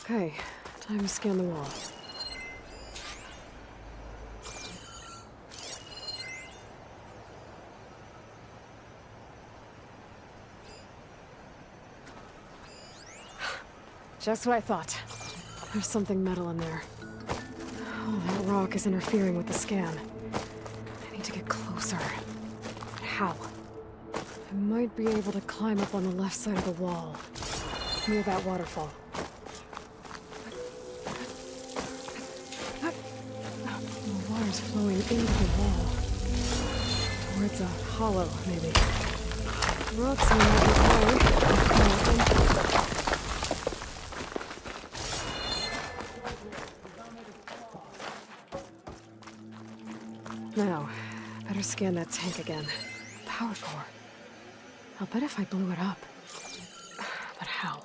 Okay, time to scan the wall. Just what I thought. There's something metal in there. Oh, that rock is interfering with the scan. I need to get closer. But how? I might be able to climb up on the left side of the wall, near that waterfall. The water's flowing into the wall. Towards a hollow, maybe. Rocks are not high. Now, better scan that tank again. Power core. I'll bet if I blew it up. But how?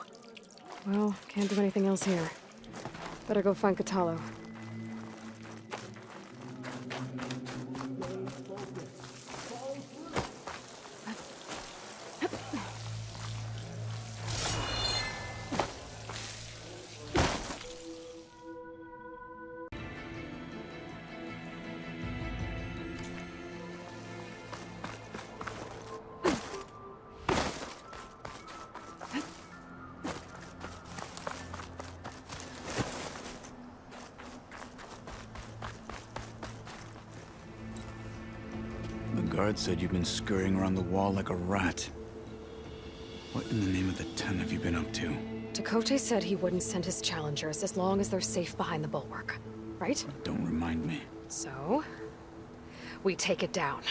Well, can't do anything else here. Better go find Katalo. The guard said you've been scurrying around the wall like a rat. What in the name of the ten have you been up to? Tekote said he wouldn't send his challengers as long as they're safe behind the Bulwark, right? Don't remind me. So, we take it down.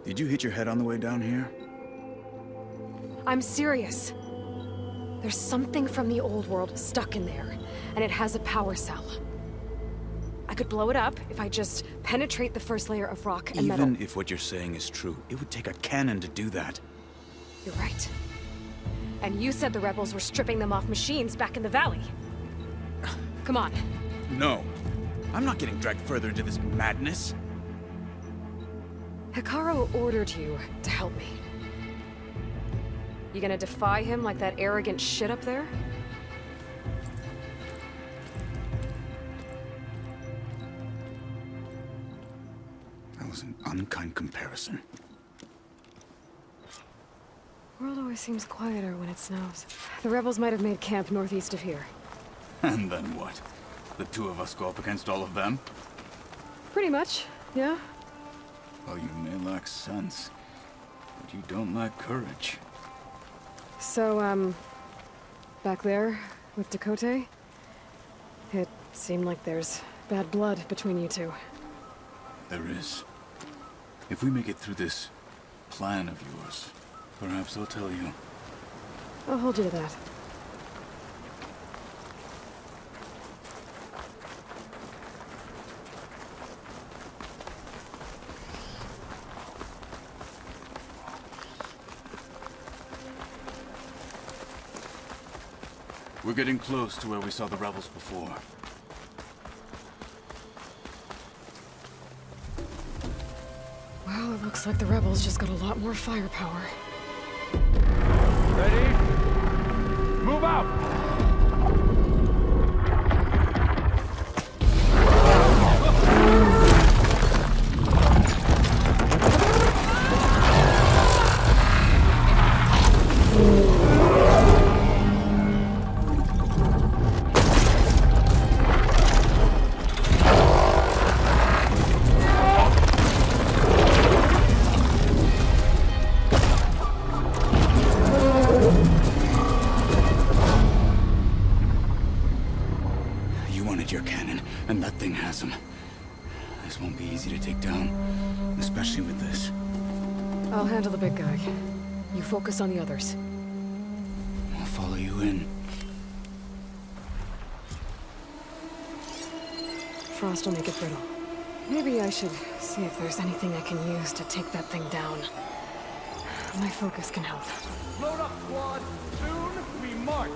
Did you hit your head on the way down here? I'm serious. There's something from the old world stuck in there, and it has a power cell. I could blow it up if I just penetrate the first layer of rock and metal. Even if what you're saying is true, it would take a cannon to do that. You're right. And you said the rebels were stripping them off machines back in the valley. Come on. No. I'm not getting dragged further into this madness. Hekarro ordered you to help me. You gonna defy him like that arrogant shit up there? That was an unkind comparison. World always seems quieter when it snows. The rebels might have made camp northeast of here. And then what? The two of us go up against all of them? Pretty much, yeah. Well, you may lack sense, but you don't lack courage. So, back there, with Tekote, it Seemed like there's bad blood between you two. There is. If we make it through this plan of yours, perhaps I'll tell you. I'll hold you to that. We're getting close to where we saw the rebels before. Well, it looks like the rebels just got a lot more firepower. Ready? Move out! Your cannon, and that thing has him. This won't be easy to take down, especially with this. I'll handle the big guy. You focus on the others. I'll follow you in. Frost will make it brittle. Maybe I should see if there's anything I can use to take that thing down. My focus can help. Load up, squad! Soon we march!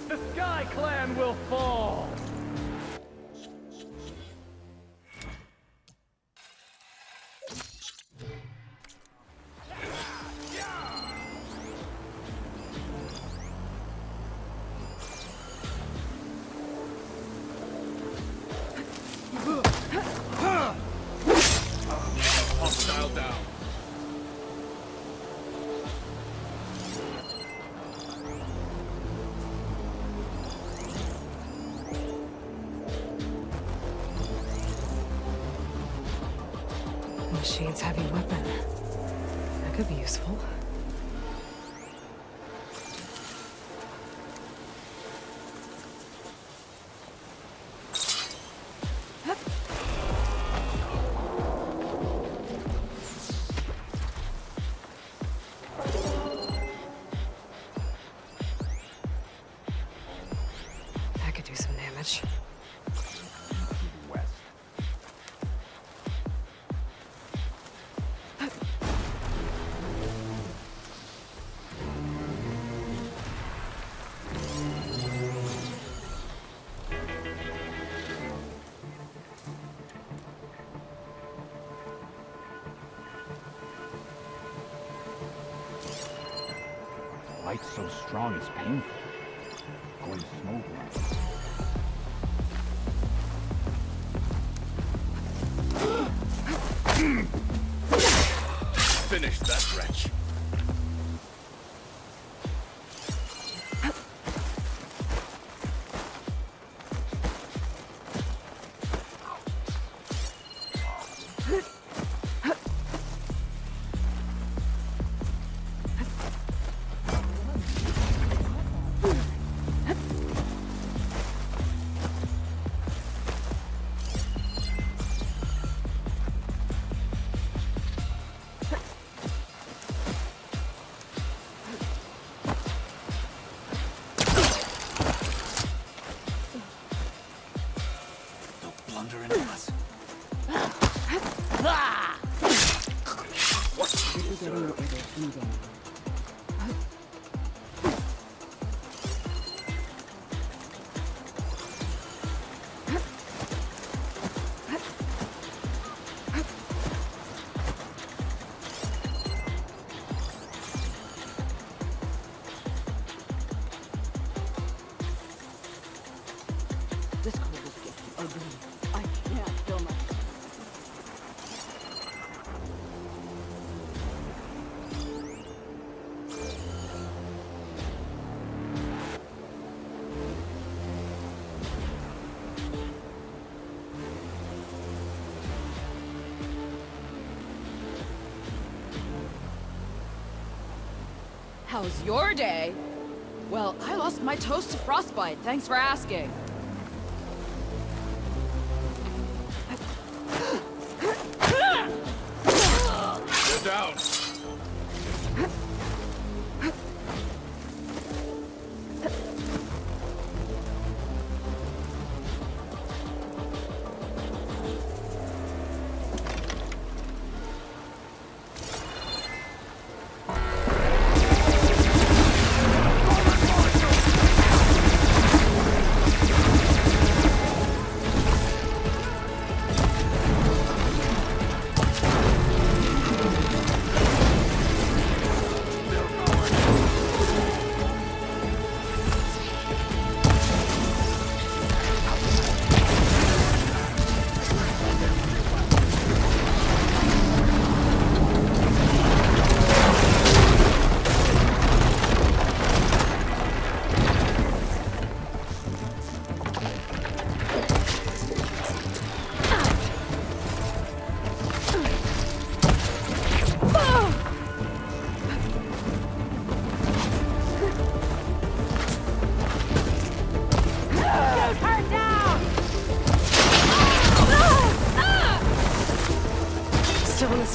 The Sky Clan will fall! Hostile down. Machine's heavy weapon. That could be useful. That could do some damage. Light so strong it's painful. Going smoothly. Finish that wretch. This cold is getting ugly. I can't feel my... How's your day? Well, I lost my toast to frostbite. Thanks for asking.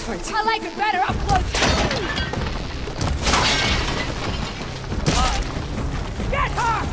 fight. I like it better up close. Get her!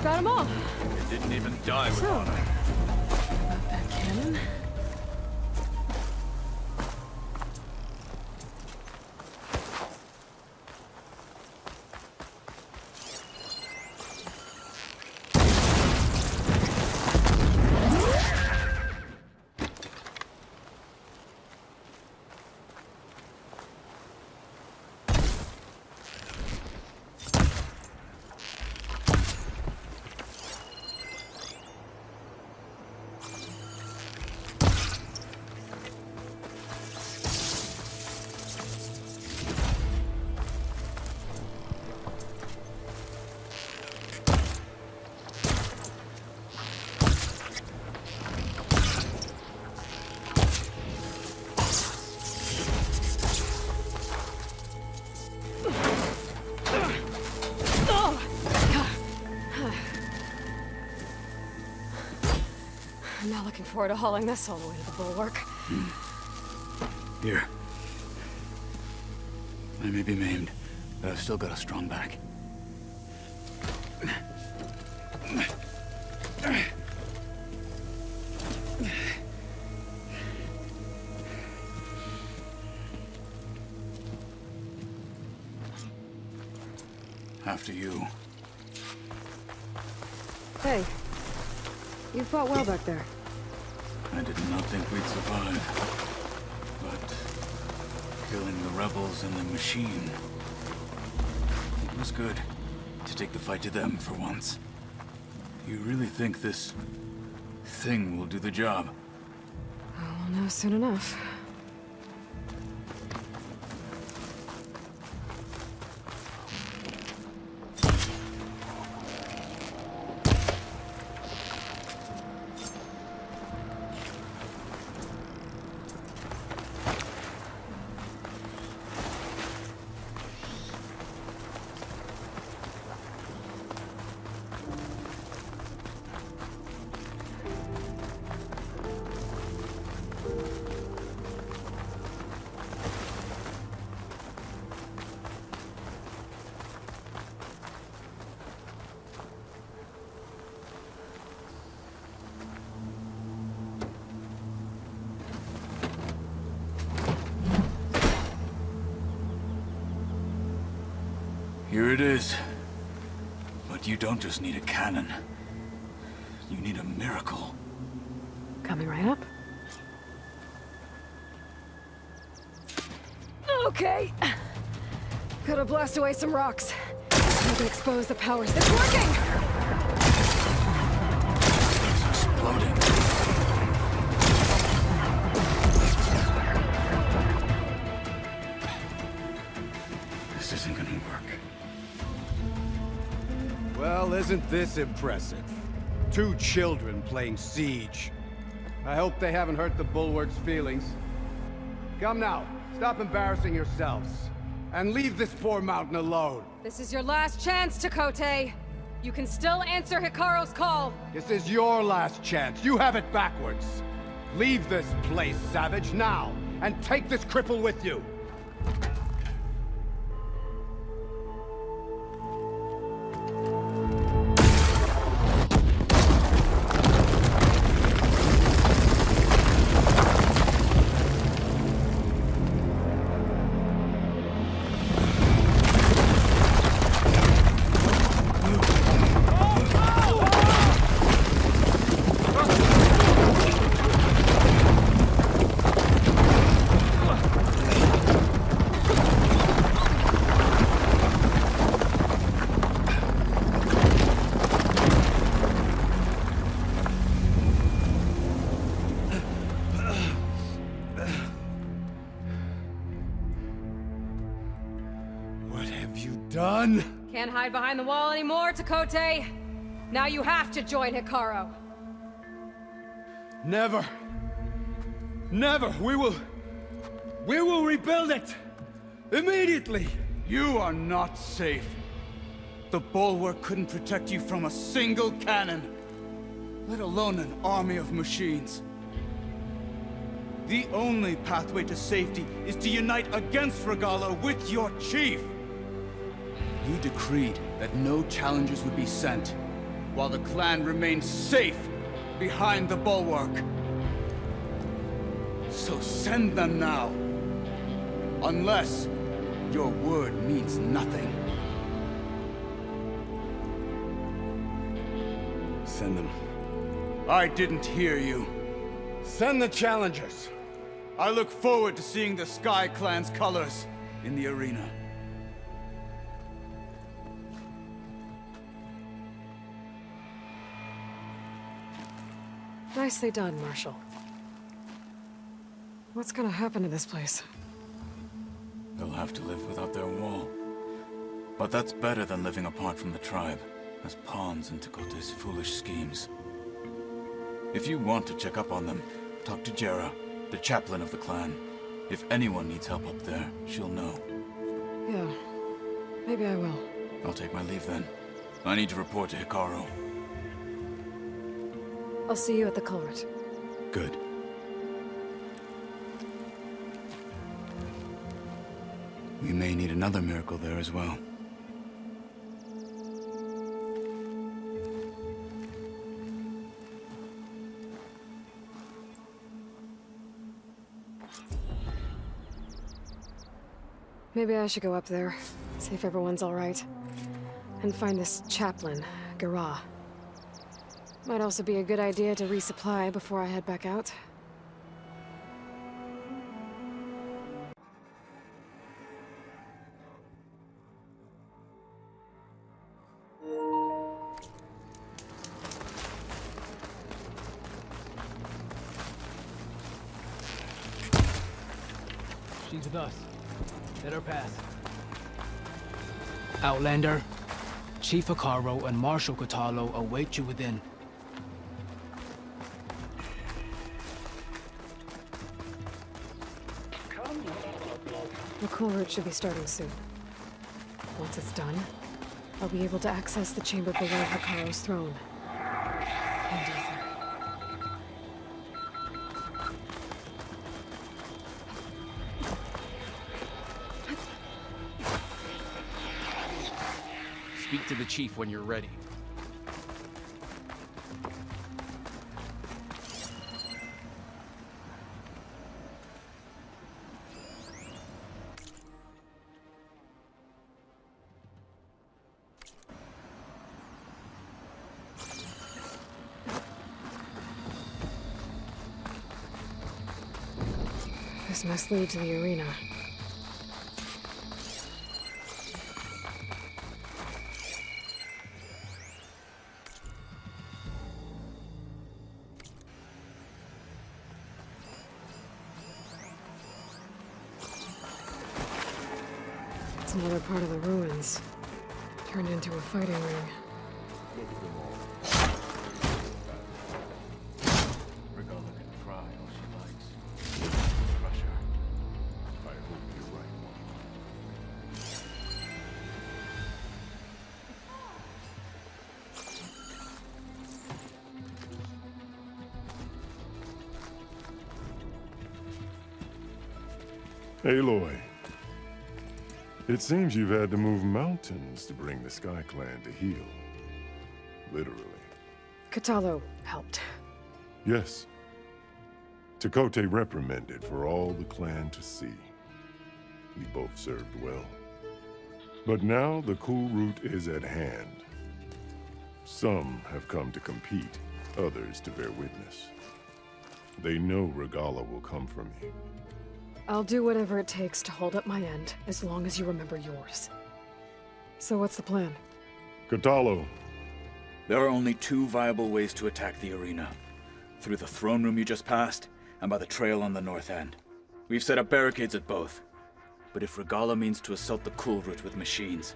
Got them all. It didn't even die with honor. About that cannon. I'm not looking forward to hauling this all the way to the bulwark. Here. I may be maimed, but I've still got a strong back. After you. Hey. You fought well back there. I did not think we'd survive. But killing the rebels and the machine, it was good to take the fight to them for once. You really think this thing will do the job? We'll know soon enough. Here it is. But you don't just need a cannon. You need a miracle. Coming right up. Okay. Gotta blast away some rocks. You can expose the powers. It's working! It's exploding. This isn't gonna work. Well, isn't this impressive? 2 children playing siege. I hope they haven't hurt the Bulwark's feelings. Come now, stop embarrassing yourselves. And leave this poor mountain alone. This is your last chance, Chakotay. You can still answer Hikaru's call. This is your last chance. You have it backwards. Leave this place, Savage, now. And take this cripple with you. Can't hide behind the wall anymore, Chakotay. Now you have to join Hikaru. Never. Never. We will rebuild it. Immediately. You are not safe. The Bulwark couldn't protect you from a single cannon, let alone an army of machines. The only pathway to safety is to unite against Regalla with your chief. You decreed that no challengers would be sent, while the clan remained safe behind the Bulwark. So send them now. Unless your word means nothing. Send them. I didn't hear you. Send the challengers. I look forward to seeing the Sky Clan's colors in the arena. Nicely done, Marshal. What's gonna happen to this place? They'll have to live without their wall. But that's better than living apart from the tribe, as pawns in Chakotay's foolish schemes. If you want to check up on them, talk to Jera, the chaplain of the clan. If anyone needs help up there, she'll know. Yeah, maybe I will. I'll take my leave then. I need to report to Hikaru. I'll see you at the culvert. Good. We may need another miracle there as well. Maybe I should go up there, see if everyone's all right. And find this chaplain, Garah. Might also be a good idea to resupply before I head back out. She's with us. Let her pass. Outlander, Chief Faro and Marshal Catalo await you within. The cool route should be starting soon. Once it's done, I'll be able to access the chamber below Hakaro's throne. And ether. Speak to the chief when you're ready. This must lead to the arena. It's another part of the ruins, turned into a fighting ring. Regala can cry all she likes. Crush her. I hope you're right. Aloy. It seems you've had to move mountains to bring the Sky Clan to heel. Literally. Catalo helped. Yes. Tekote reprimanded for all the clan to see. We both served well. But now the cool route is at hand. Some have come to compete, others to bear witness. They know Regala will come for me. I'll do whatever it takes to hold up my end, as long as you remember yours. So what's the plan? Catalo. There are only two viable ways to attack the arena. Through the throne room you just passed, and by the trail on the north end. We've set up barricades at both. But if Regala means to assault the cool route with machines,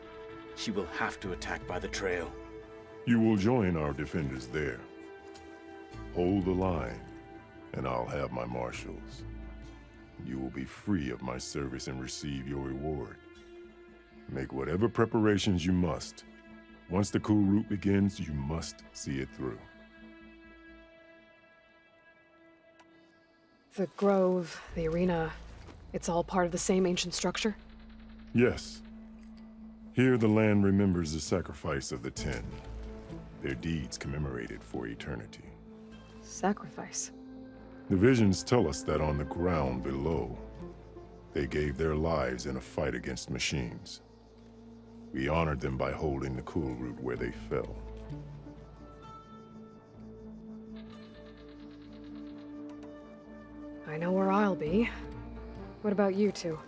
she will have to attack by the trail. You will join our defenders there. Hold the line, and I'll have my marshals. You will be free of my service and receive your reward. Make whatever preparations you must. Once the cool route begins, you must see it through. The grove, the arena, it's all part of the same ancient structure? Yes. Here the land remembers the sacrifice of the 10. Their deeds commemorated for eternity. Sacrifice? The visions tell us that on the ground below, they gave their lives in a fight against machines. We honored them by holding the cool route where they fell. I know where I'll be. What about you two?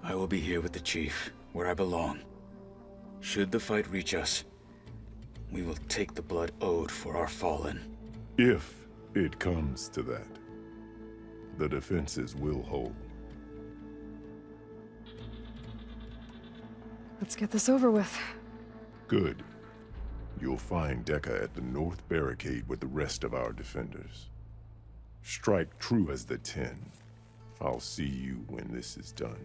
I will be here with the chief, where I belong. Should the fight reach us, we will take the blood owed for our fallen. If it comes to that, the defenses will hold. Let's get this over with. Good. You'll find Dekka at the north barricade with the rest of our defenders. Strike true as the 10. I'll see you when this is done.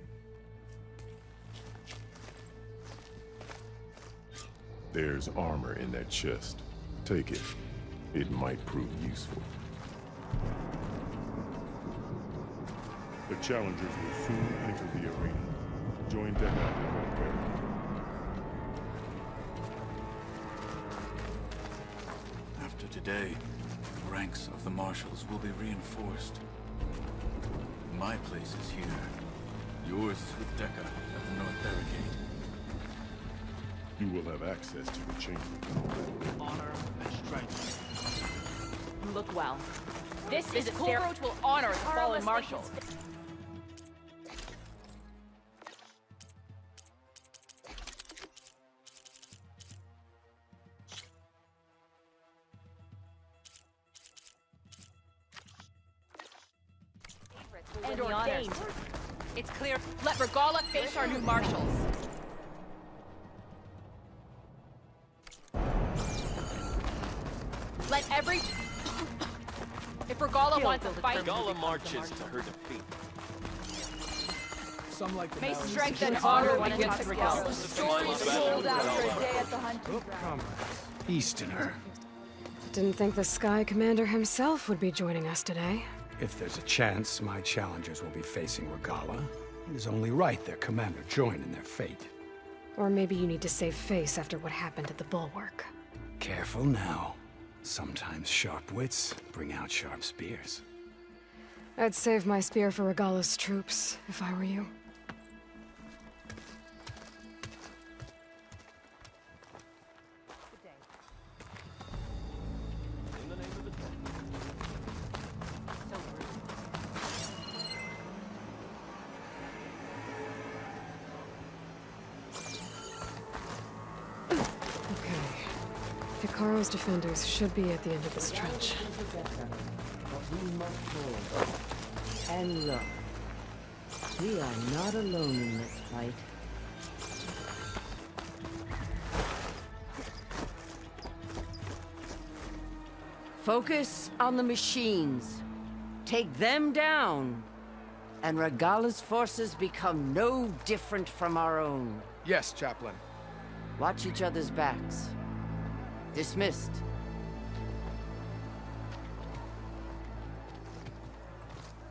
There's armor in that chest. Take it. It might prove useful. The challengers will soon enter the arena. Join Dekka at the north barricade. After today, the ranks of the marshals will be reinforced. My place is here. Yours is with Deca at the North Barricade. You will have access to the chamber. Honor and strength. You look well. This Coolroach will honor the fallen marshal. And ordained. It's clear. Let Regala face our new marshals. Let every... If Regala wants to fight... Regala marches to her defeat. Some like the May mountains. strength and honor win against Regala. The story is told after a day at the hunting ground. Easterner. Didn't think the Sky Commander himself would be joining us today. If there's a chance my challengers will be facing Regala, it is only right their commander join in their fate. Or maybe you need to save face after what happened at the Bulwark. Careful now. Sometimes sharp wits bring out sharp spears. I'd save my spear for Regala's troops, if I were you. Ficaro's defenders should be at the end of this trench. And look, we are not alone in this fight. Focus on the machines. Take them down. And Regala's forces become no different from our own. Yes, Chaplain. Watch each other's backs. Dismissed.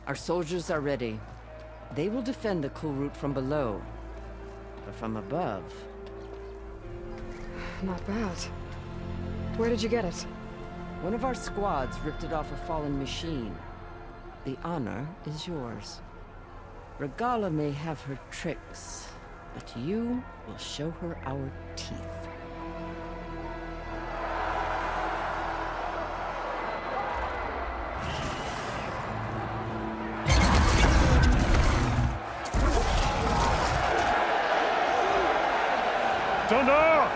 Our soldiers are ready. They will defend the Coolroot from below. But from above... Not bad. Where did you get it? One of our squads ripped it off a fallen machine. The honor is yours. Regala may have her tricks, but you will show her our teeth. Thunder!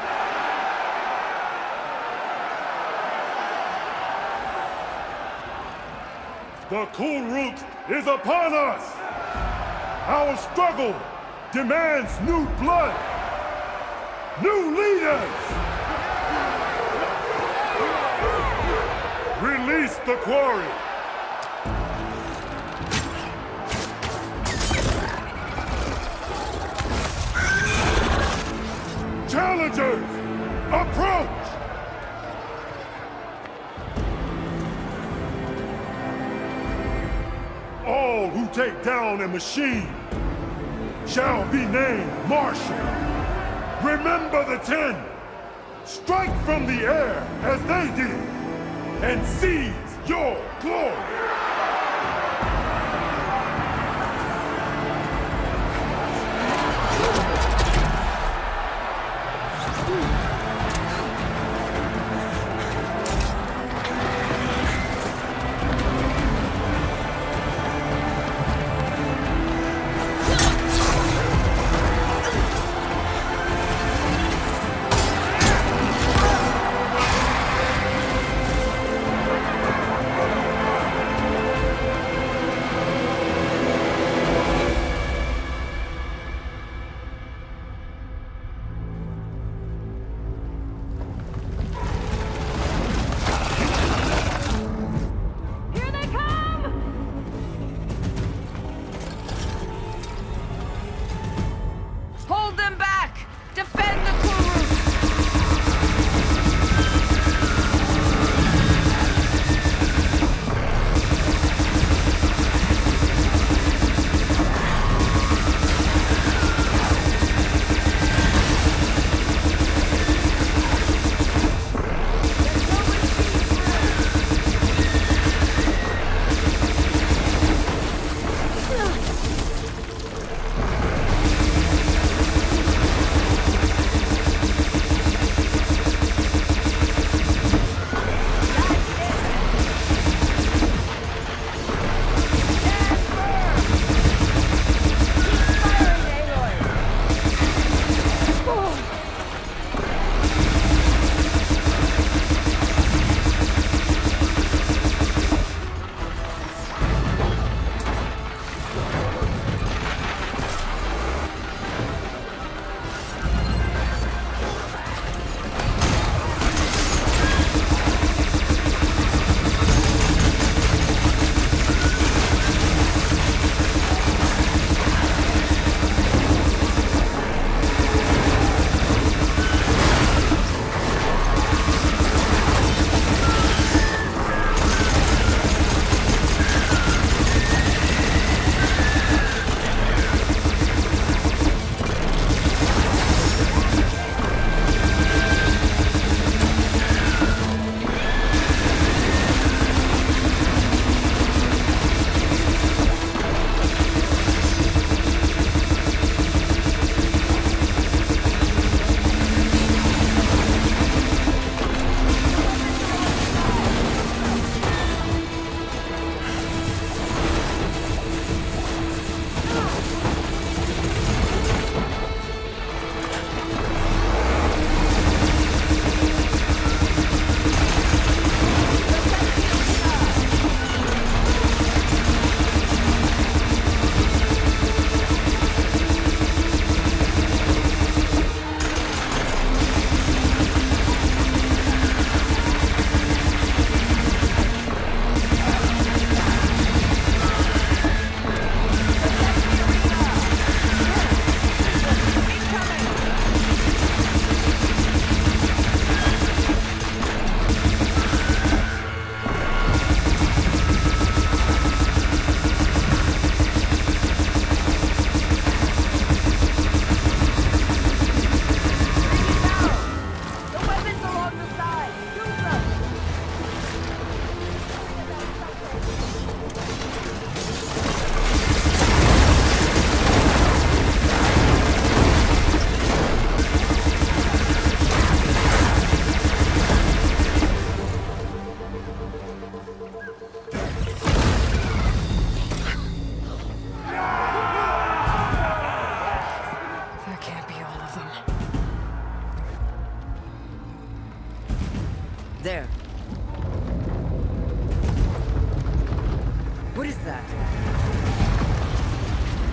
The Coolroot is upon us! Our struggle demands new blood! New leaders! Release the quarry! Challengers, approach! All who take down a machine shall be named Marshal. Remember the 10. Strike from the air as they did, and seize your glory.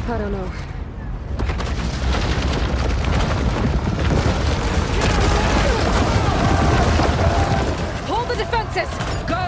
I don't know. Hold the defenses! Go!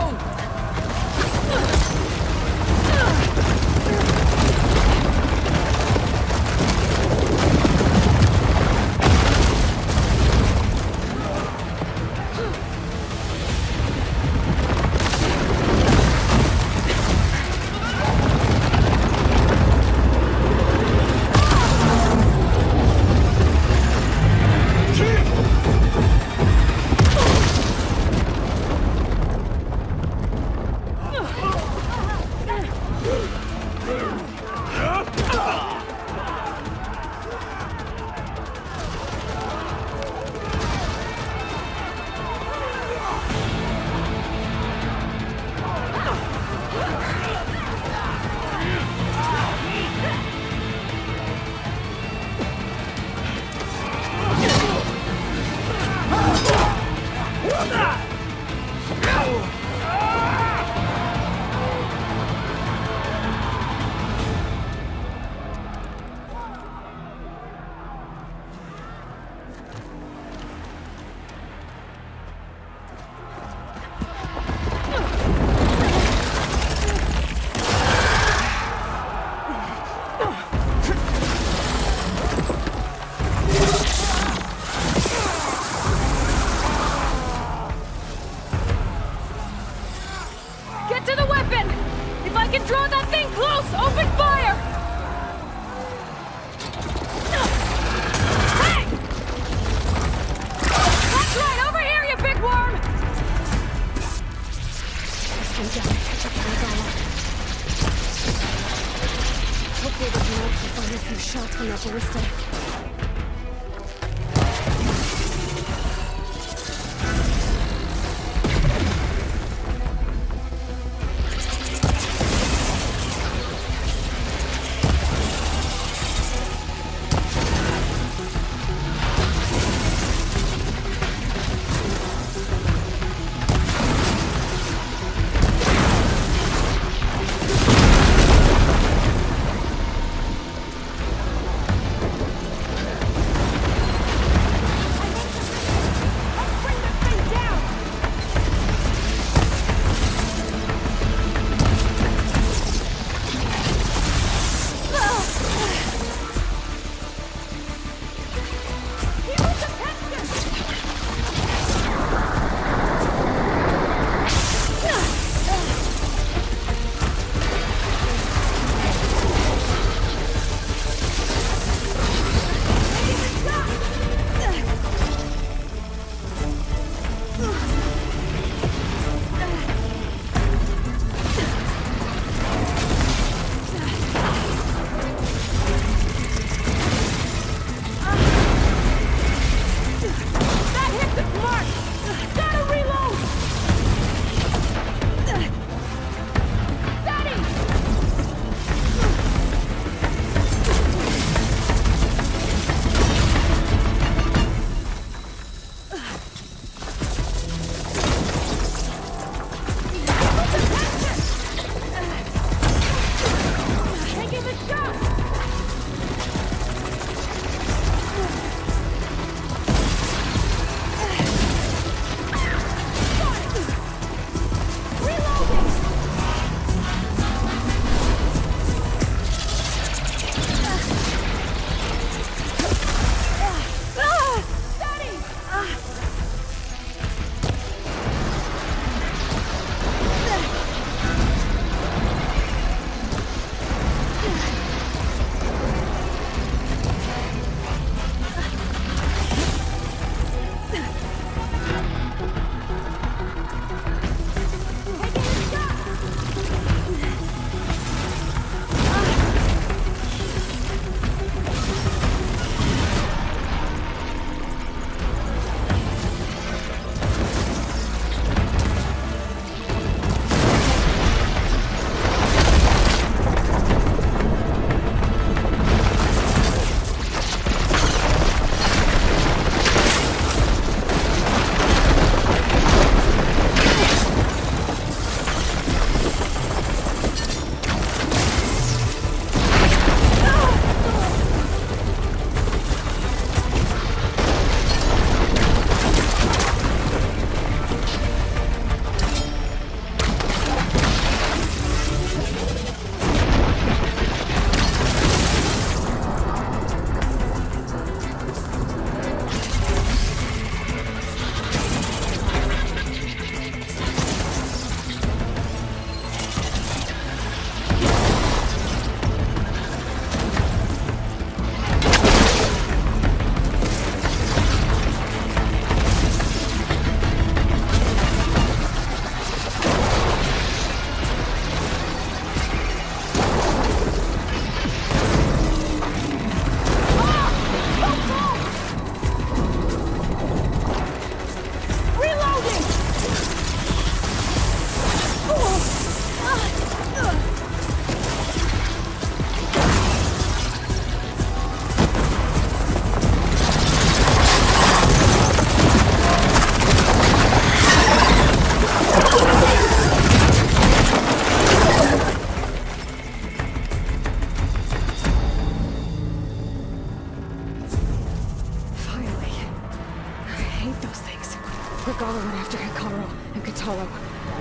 forward after Hikaru and Kataro.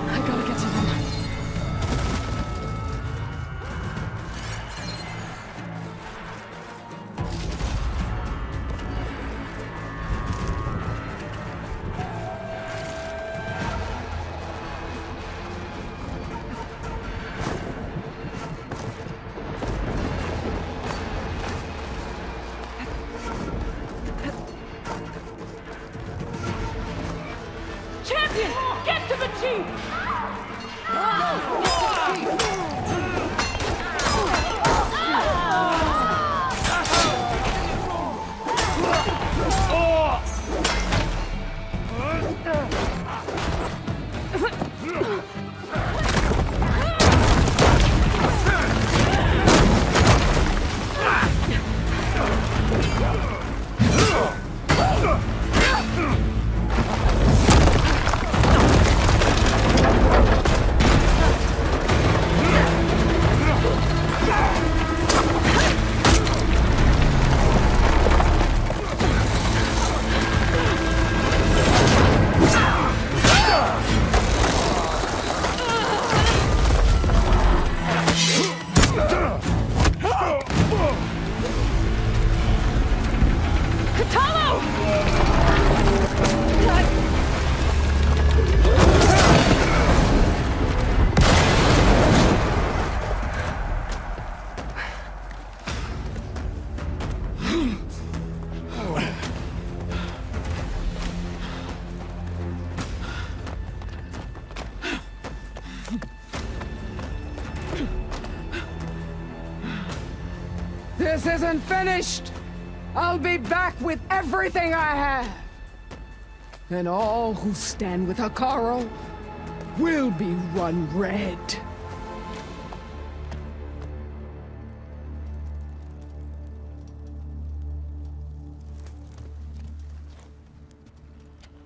I gotta get to them. Champion! Get to the chief! This isn't finished! I'll be back with everything I have! And all who stand with Hikaru will be run red.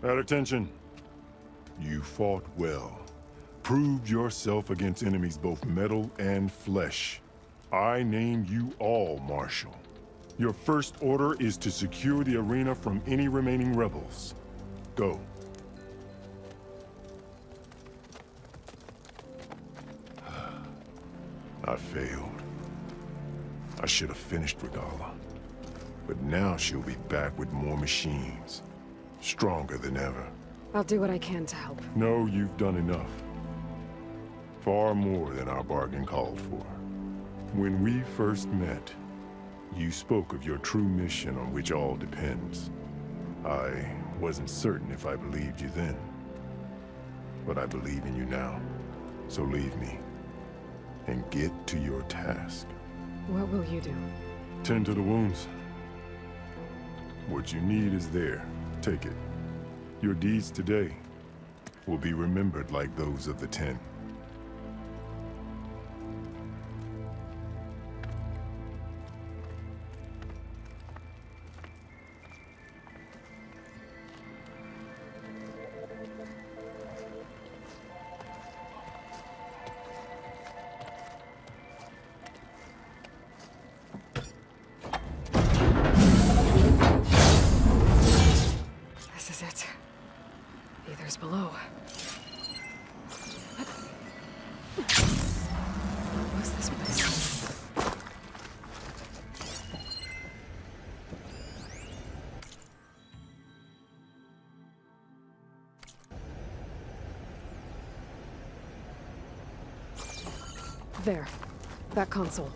At attention. You fought well. Proved yourself against enemies both metal and flesh. I name you all Marshal. Your first order is to secure the arena from any remaining rebels. Go. I failed. I should have finished Regala. But now she'll be back with more machines. Stronger than ever. I'll do what I can to help. No, you've done enough. Far more than our bargain called for. When we first met, you spoke of your true mission on which all depends. I wasn't certain if I believed you then. But I believe in you now. So leave me. And get to your task. What will you do? Tend to the wounds. What you need is there. Take it. Your deeds today will be remembered like those of the 10. This is it. Ether's below. What's this place? There. That console.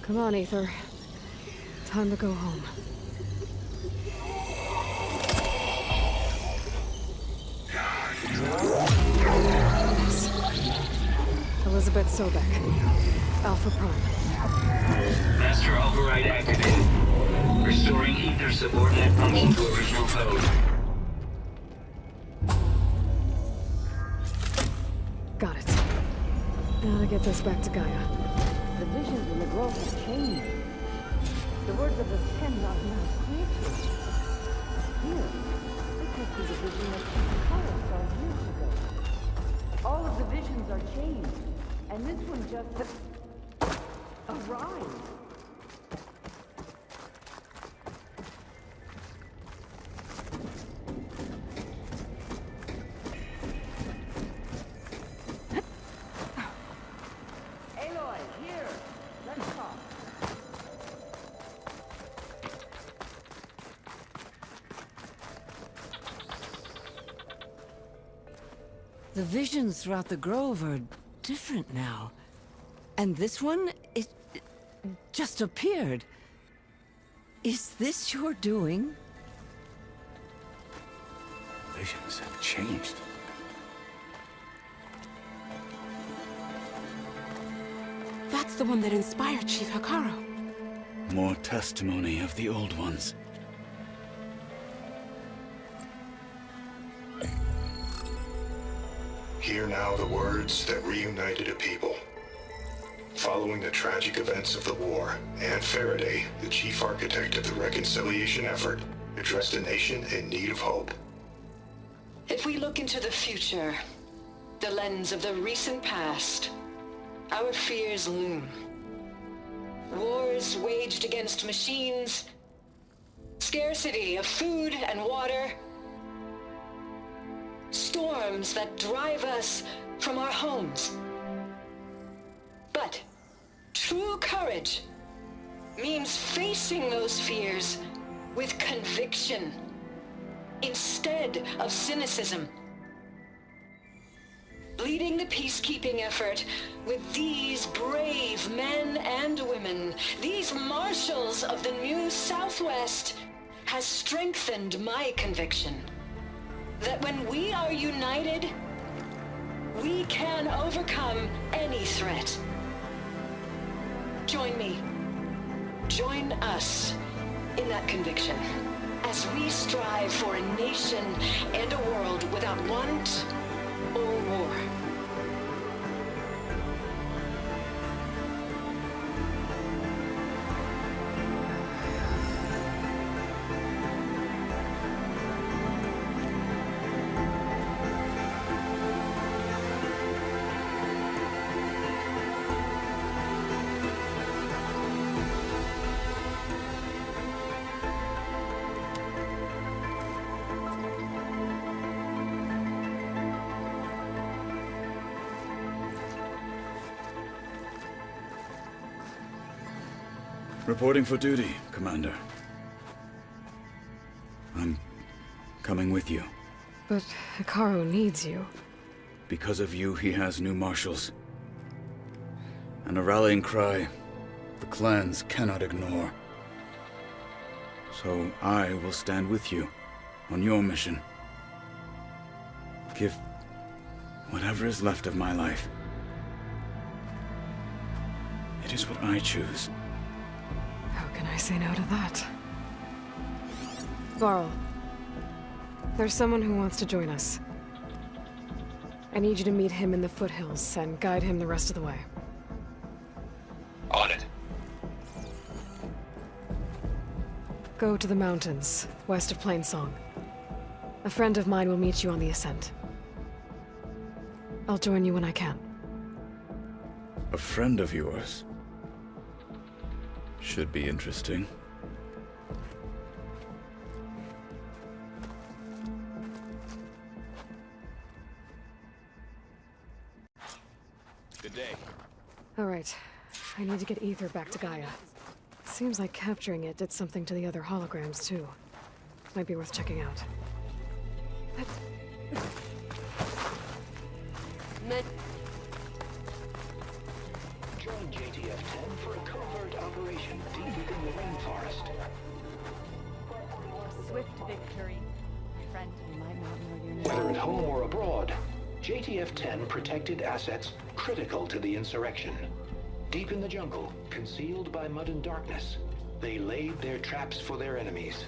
Come on, Ether. Time to go home. Elisabet Sobeck. Alpha Prime. Master override activated. Restoring ether subordinate function to original code. Got it. Gotta get this back to Gaia. The visions in the grove have changed. The words of the 10 are now creatures. Here, this must be the vision that Kara saw years ago. All of the visions are changed, and this one just arrived. Let's talk. The visions throughout the grove are different now. And this one, it just appeared. Is this your doing? Visions have changed. That's the one that inspired Chief Hikaru. More testimony of the old ones. Hear now the words that reunited a people. Following the tragic events of the war, Anne Faraday, the chief architect of the reconciliation effort, addressed a nation in need of hope. If we look into the future, the lens of the recent past, our fears loom. Wars waged against machines, scarcity of food and water, storms that drive us from our homes. But true courage means facing those fears with conviction instead of cynicism. Leading the peacekeeping effort with these brave men and women, these marshals of the new Southwest, has strengthened my conviction that when we are united, we can overcome any threat. Join me. Join us in that conviction as we strive for a nation and a world without want or war. Reporting for duty, Commander. I'm coming with you. But Hikaru needs you. Because of you, he has new marshals. And a rallying cry the clans cannot ignore. So I will stand with you on your mission. Give whatever is left of my life. It is what I choose. How can I say no to that? Varl, there's someone who wants to join us. I need you to meet him in the foothills and guide him the rest of the way. On it. Go to the mountains, west of Plainsong. A friend of mine will meet you on the ascent. I'll join you when I can. A friend of yours? Should be interesting. Good day. All right. I need to get Ether back to Gaia. Seems like capturing it did something to the other holograms, too. Might be worth checking out. Join JTF-10 for a covert operation deep within the rainforest. Swift victory, friend. Whether at home or abroad, JTF-10 protected assets critical to the insurrection. Deep in the jungle, concealed by mud and darkness, they laid their traps for their enemies.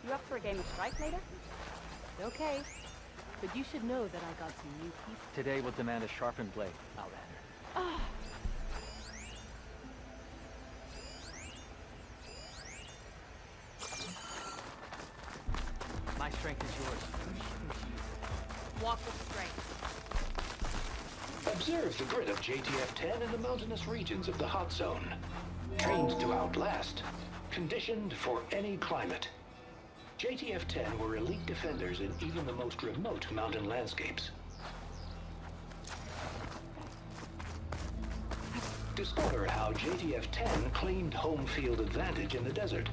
You up for a game of strike later? Okay. But you should know that I got some new pieces. Today will demand a sharpened blade, Outlander. Ah. My strength is yours. Walk with strength. Observe the grit of JTF-10 in the mountainous regions of the hot zone. Trained to outlast, conditioned for any climate. JTF-10 were elite defenders in even the most remote mountain landscapes. Discover how JTF-10 claimed home field advantage in the desert.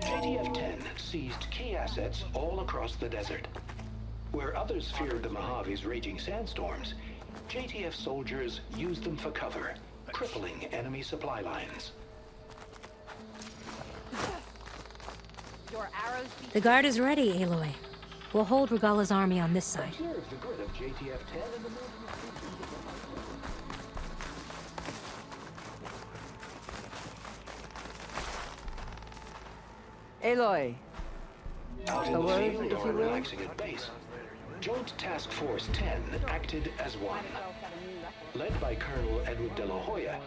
JTF-10 seized key assets all across the desert. Where others feared the Mojave's raging sandstorms, JTF soldiers used them for cover, crippling enemy supply lines. Your arrows The guard is ready, Aloy. We'll hold Regalla's army on this side. Observe the good of JTF-10 in the Aloy. Out in A the word, field if you or will? relaxing at base, Joint Task Force 10 acted as one. Led by Colonel Edward de la Hoya,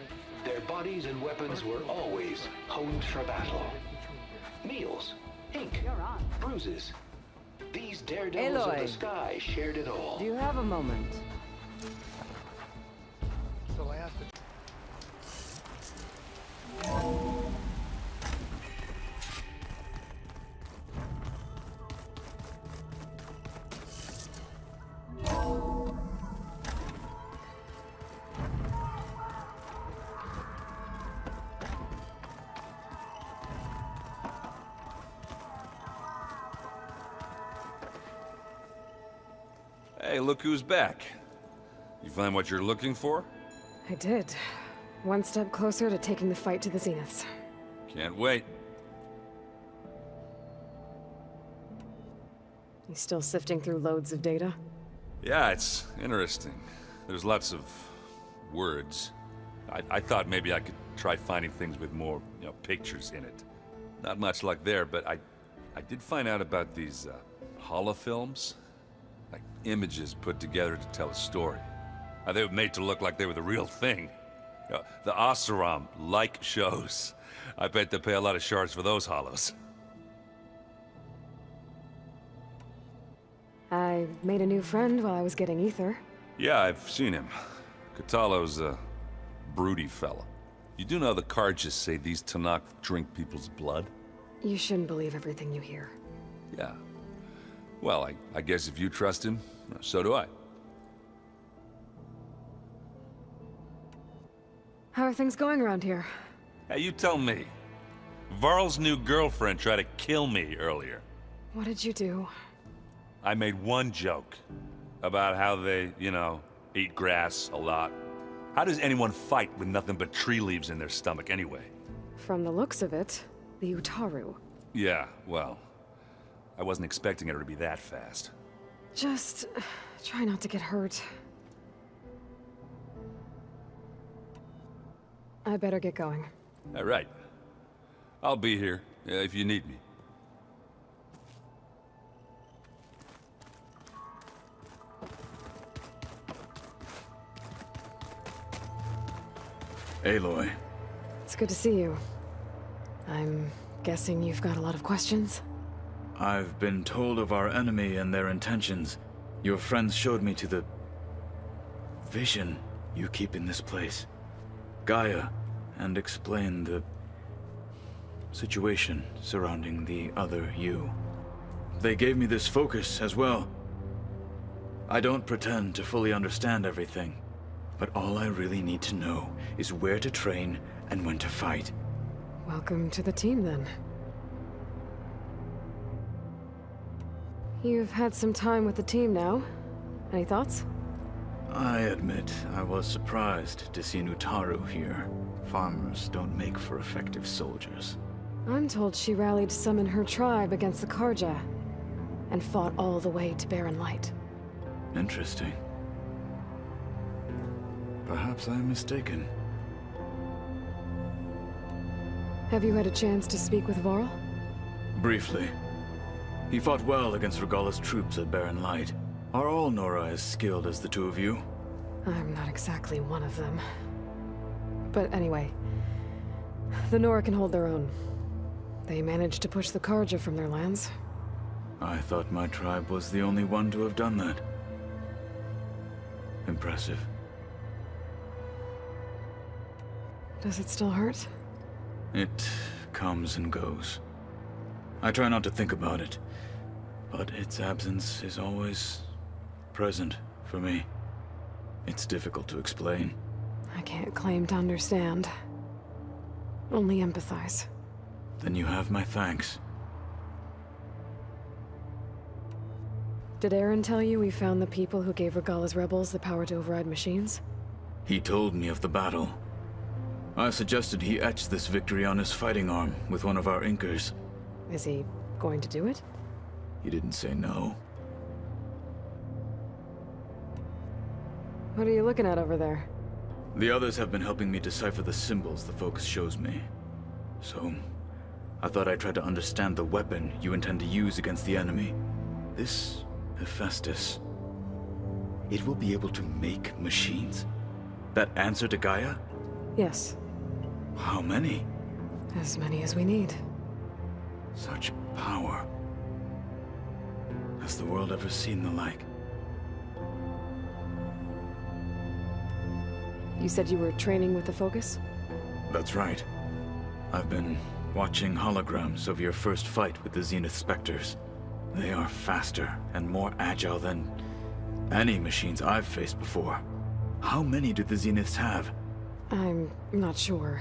their bodies and weapons were always honed for battle. Meals, ink, bruises. These daredevils of Aloy. the sky shared it all. Do you have a moment? So I asked Hey, look who's back. You find what you're looking for? I did. One step closer to taking the fight to the zeniths. Can't wait. You still sifting through loads of data? Yeah, it's interesting. There's lots of words. I thought maybe I could try finding things with more, pictures in it. Not much luck there, but I did find out about these holofilms. Like images put together to tell a story. They were made to look like they were the real thing. The Oseram-like shows. I bet they pay a lot of shards for those hollows. I made a new friend while I was getting ether. Yeah, I've seen him. Katalo's a broody fella. You do know the cards just say these Tanakh drink people's blood? You shouldn't believe everything you hear. Yeah. Well, I guess if you trust him, so do I. How are things going around here? Hey, you tell me. Varl's new girlfriend tried to kill me earlier. What did you do? I made one joke about how they, eat grass a lot. How does anyone fight with nothing but tree leaves in their stomach anyway? From the looks of it, the Utaru. Yeah, well, I wasn't expecting her to be that fast. Just try not to get hurt. I better get going. All right. I'll be here if you need me. Aloy. It's good to see you. I'm guessing you've got a lot of questions? I've been told of our enemy and their intentions. Your friends showed me to the vision you keep in this place. Gaia, and explained the situation surrounding the other you. They gave me this focus as well. I don't pretend to fully understand everything, but all I really need to know is where to train and when to fight. Welcome to the team, then. You've had some time with the team now. Any thoughts? I admit, I was surprised to see an Utaru here. Farmers don't make for effective soldiers. I'm told she rallied some in her tribe against the Karja, and fought all the way to Barren Light. Interesting. Perhaps I'm mistaken. Have you had a chance to speak with Varl? Briefly. He fought well against Regalla's troops at Barren Light. Are all Nora as skilled as the two of you? I'm not exactly one of them. But anyway, the Nora can hold their own. They managed to push the Karja from their lands. I thought my tribe was the only one to have done that. Impressive. Does it still hurt? It comes and goes. I try not to think about it, but its absence is always present for me. It's difficult to explain. I can't claim to understand. Only empathize. Then you have my thanks. Did Aaron tell you we found the people who gave Regala's rebels the power to override machines? He told me of the battle. I suggested he etch this victory on his fighting arm with one of our inkers. Is he going to do it? He didn't say no. What are you looking at over there? The others have been helping me decipher the symbols the Focus shows me. So, I thought I'd try to understand the weapon you intend to use against the enemy. This Hephaestus, it will be able to make machines? That answer to Gaia? Yes. How many? As many as we need. Such power. Has the world ever seen the like? You said you were training with the Focus? That's right. I've been watching holograms of your first fight with the Zenith Spectres. They are faster and more agile than any machines I've faced before. How many do the Zeniths have? I'm not sure.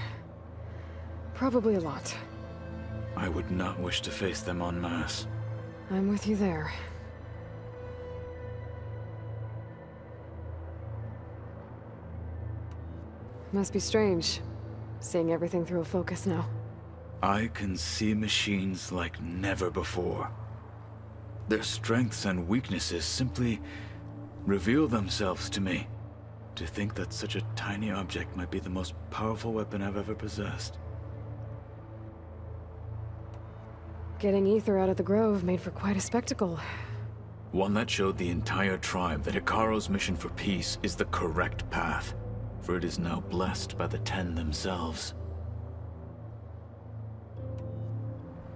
Probably a lot. I would not wish to face them en masse. I'm with you there. Must be strange, seeing everything through a Focus now. I can see machines like never before. Their strengths and weaknesses simply reveal themselves to me. To think that such a tiny object might be the most powerful weapon I've ever possessed. Getting Ether out of the Grove made for quite a spectacle. One that showed the entire tribe that Hekarro's mission for peace is the correct path, for it is now blessed by the Ten themselves.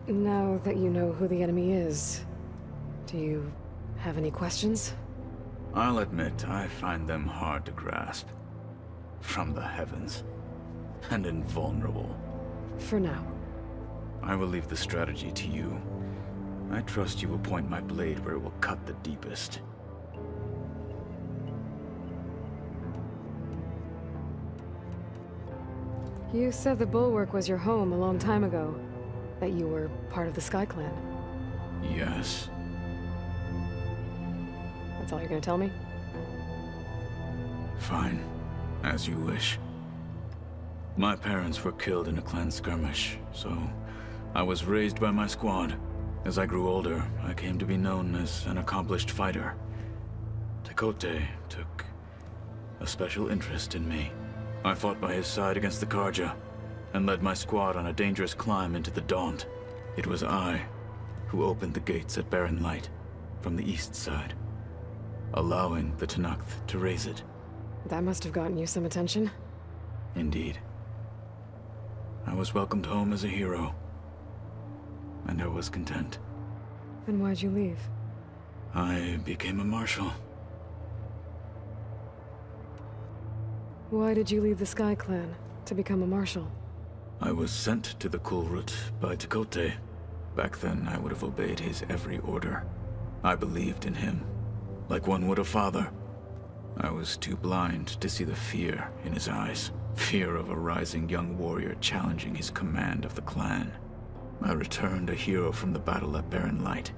Now that you know who the enemy is, do you have any questions? I'll admit, I find them hard to grasp. From the heavens. And invulnerable. For now. I will leave the strategy to you. I trust you will point my blade where it will cut the deepest. You said the Bulwark was your home a long time ago. That you were part of the Sky Clan. Yes. That's all you're gonna tell me? Fine. As you wish. My parents were killed in a clan skirmish, so I was raised by my squad. As I grew older, I came to be known as an accomplished fighter. Tekote took a special interest in me. I fought by his side against the Karja, and led my squad on a dangerous climb into the Daunt. It was I who opened the gates at Barren Light, from the east side, allowing the Tenakth to raise it. That must have gotten you some attention. Indeed. I was welcomed home as a hero, and I was content. Then why'd you leave? I became a marshal. Why did you leave the Sky Clan to become a marshal? I was sent to the Kulrut by Tekote. Back then, I would have obeyed his every order. I believed in him, like one would a father. I was too blind to see the fear in his eyes. Fear of a rising young warrior challenging his command of the clan. I returned a hero from the battle at Barren Light.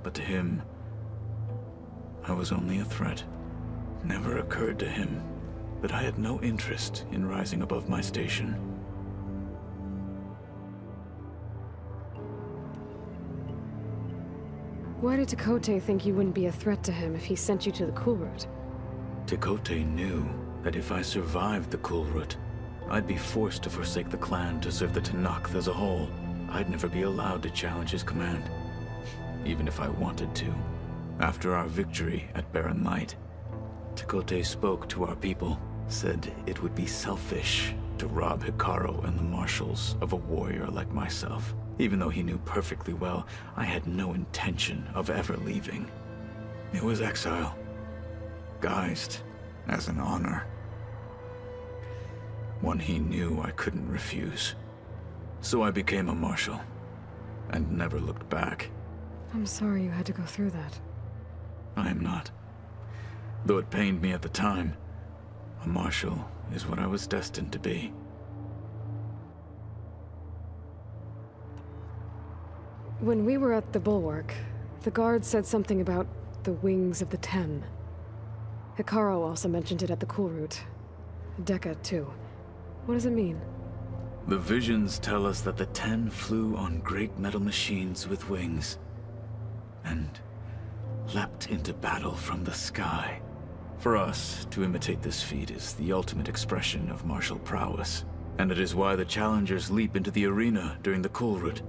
But to him, I was only a threat. Never occurred to him that I had no interest in rising above my station. Why did Tekote think you wouldn't be a threat to him if he sent you to the Kulrut? Tekote knew that if I survived the Kulrut, I'd be forced to forsake the clan to serve the Tenakth as a whole. I'd never be allowed to challenge his command, even if I wanted to. After our victory at Barren Light, Tekote spoke to our people, said it would be selfish to rob Hekarro and the marshals of a warrior like myself. Even though he knew perfectly well I had no intention of ever leaving. It was exile, guised as an honor. One he knew I couldn't refuse. So I became a marshal. and never looked back. I'm sorry you had to go through that. I am not. Though it pained me at the time, a marshal is what I was destined to be. When we were at the Bulwark, the guard said something about the Wings of the Ten. Hikaru also mentioned it at the Cool Route. Dekka, too. What does it mean? The visions tell us that the Ten flew on great metal machines with wings, and leapt into battle from the sky. For us, to imitate this feat is the ultimate expression of martial prowess, and it is why the challengers leap into the arena during the Cool Route.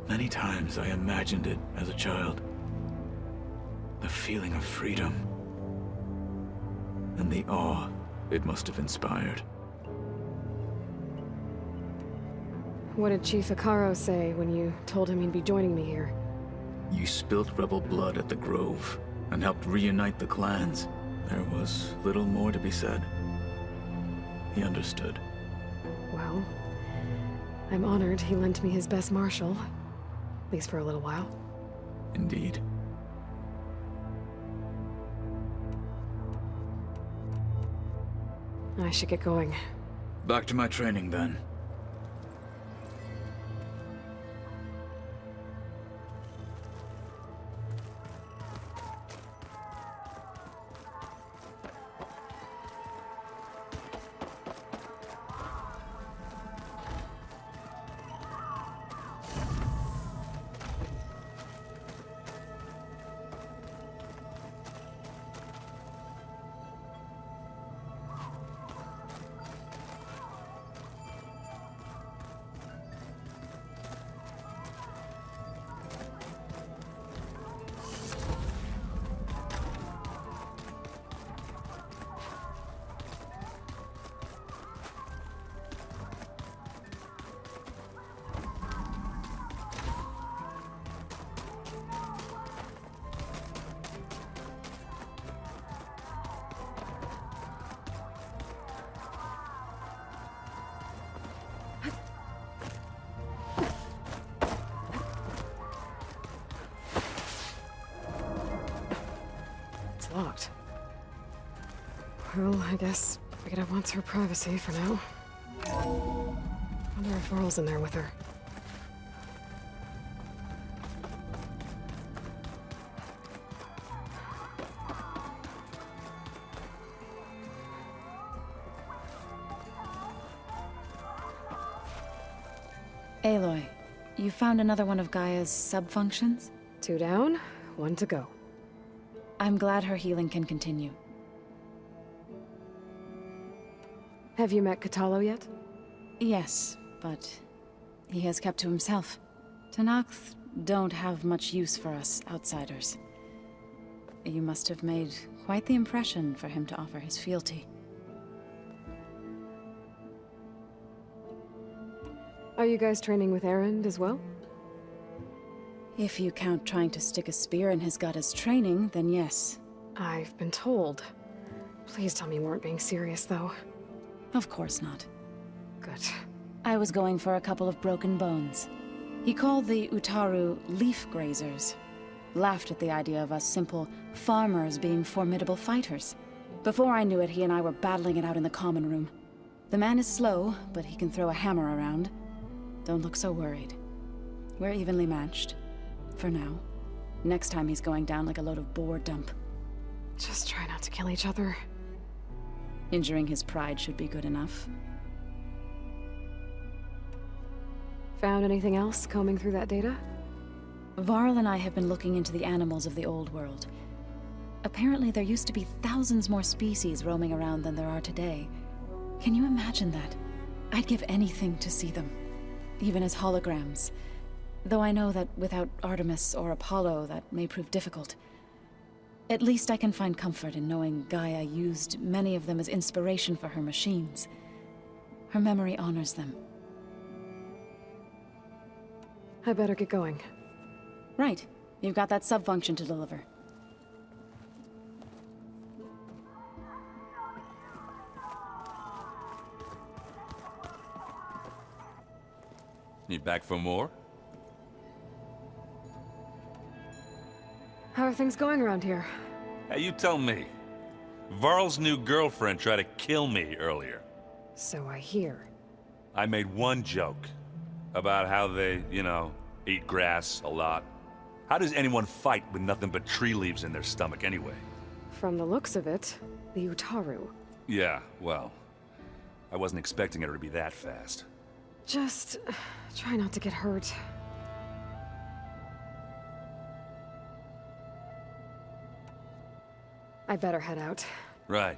Many times I imagined it as a child. The feeling of freedom, and the awe it must have inspired. What did Chief Hikaru say when you told him he'd be joining me here? You spilt rebel blood at the Grove, and helped reunite the clans. There was little more to be said. He understood. Well, I'm honored he lent me his best marshal. At least for a little while. Indeed. I should get going. Back to my training, then. Locked. Well, I guess Rita wants her privacy for now. Wonder if Varl's in there with her. Aloy, you found another one of Gaia's sub-functions? 2 down, 1 to go. I'm glad her healing can continue. Have you met Kotallo yet? Yes, but he has kept to himself. Tenakth don't have much use for us outsiders. You must have made quite the impression for him to offer his fealty. Are you guys training with Erend as well? If you count trying to stick a spear in his gut as training, then yes. I've been told. Please tell me you weren't being serious, though. Of course not. Good. I was going for a couple of broken bones. He called the Utaru leaf grazers. Laughed at the idea of us simple farmers being formidable fighters. Before I knew it, he and I were battling it out in the common room. The man is slow, but he can throw a hammer around. Don't look so worried. We're evenly matched. For now. Next time he's going down like a load of boar dump. Just try not to kill each other. Injuring his pride should be good enough. Found anything else combing through that data? Varl and I have been looking into the animals of the old world. Apparently there used to be thousands more species roaming around than there are today. Can you imagine that? I'd give anything to see them. Even as holograms. Though I know that without Artemis or Apollo, that may prove difficult. At least I can find comfort in knowing Gaia used many of them as inspiration for her machines. Her memory honors them. I better get going. Right. You've got that sub-function to deliver. You back for more? are things going around here? Hey, you tell me. Varl's new girlfriend tried to kill me earlier. So I hear. I made one joke about how they, you know, eat grass a lot. How does anyone fight with nothing but tree leaves in their stomach anyway? From the looks of it, the Utaru. Yeah, well, I wasn't expecting her to be that fast. Just try not to get hurt. I better head out. Right.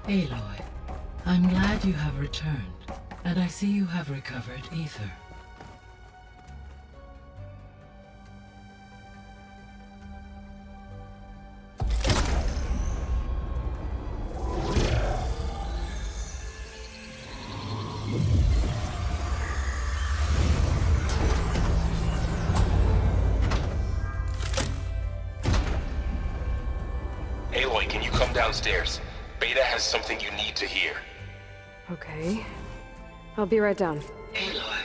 Aloy, I'm glad you have returned, and I see you have recovered Ether. Aloy, can you come downstairs? Beta has something you need to hear. Okay. I'll be right down. Aloy,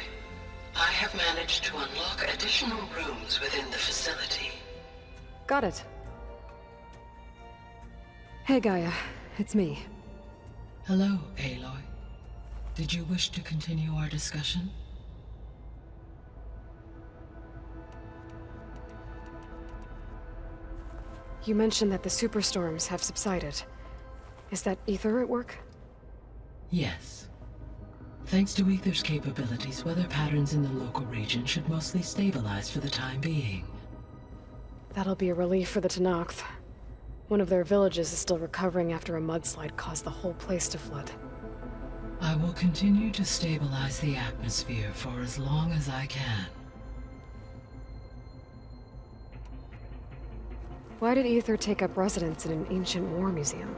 I have managed to unlock additional rooms within the facility. Got it. Hey, Gaia. It's me. Hello, Aloy. Did you wish to continue our discussion? You mentioned that the superstorms have subsided. Is that Ether at work? Yes. Thanks to Ether's capabilities, weather patterns in the local region should mostly stabilize for the time being. That'll be a relief for the Tenakth. One of their villages is still recovering after a mudslide caused the whole place to flood. I will continue to stabilize the atmosphere for as long as I can. Why did Ether take up residence in an ancient war museum?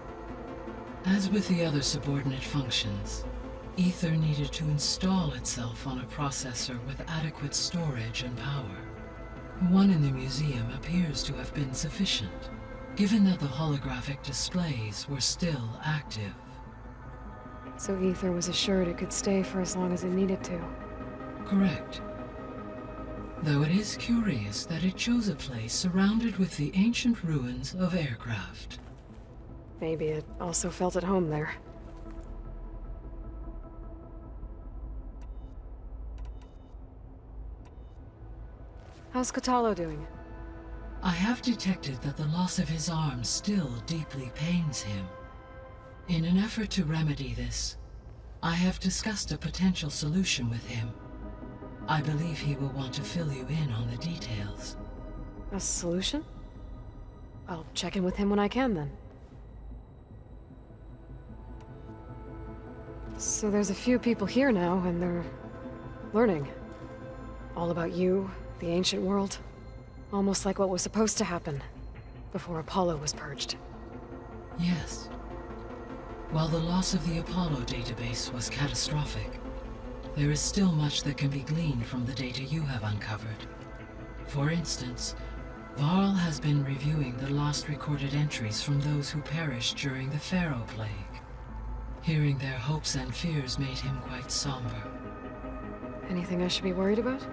As with the other subordinate functions, Ether needed to install itself on a processor with adequate storage and power. One in the museum appears to have been sufficient, given that the holographic displays were still active. So Ether was assured it could stay for as long as it needed to. Correct. Though it is curious that it chose a place surrounded with the ancient ruins of aircraft. Maybe it also felt at home there. How's Kotallo doing? I have detected that the loss of his arm still deeply pains him. In an effort to remedy this, I have discussed a potential solution with him. I believe he will want to fill you in on the details. A solution? I'll check in with him when I can, then. So there's a few people here now, and they're learning. All about you, the ancient world. Almost like what was supposed to happen before Apollo was purged. Yes. While the loss of the Apollo database was catastrophic, there is still much that can be gleaned from the data you have uncovered. For instance, Varl has been reviewing the last recorded entries from those who perished during the Faro plague. Hearing their hopes and fears made him quite somber. Anything I should be worried about?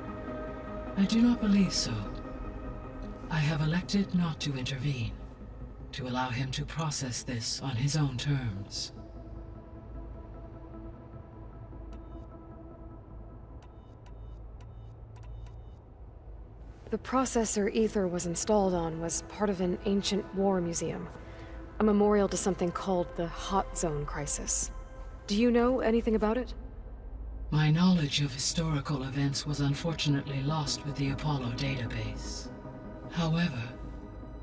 I do not believe so. I have elected not to intervene, to allow him to process this on his own terms. The processor Ether was installed on was part of an ancient war museum, a memorial to something called the Hot Zone Crisis. Do you know anything about it? My knowledge of historical events was unfortunately lost with the Apollo database. However,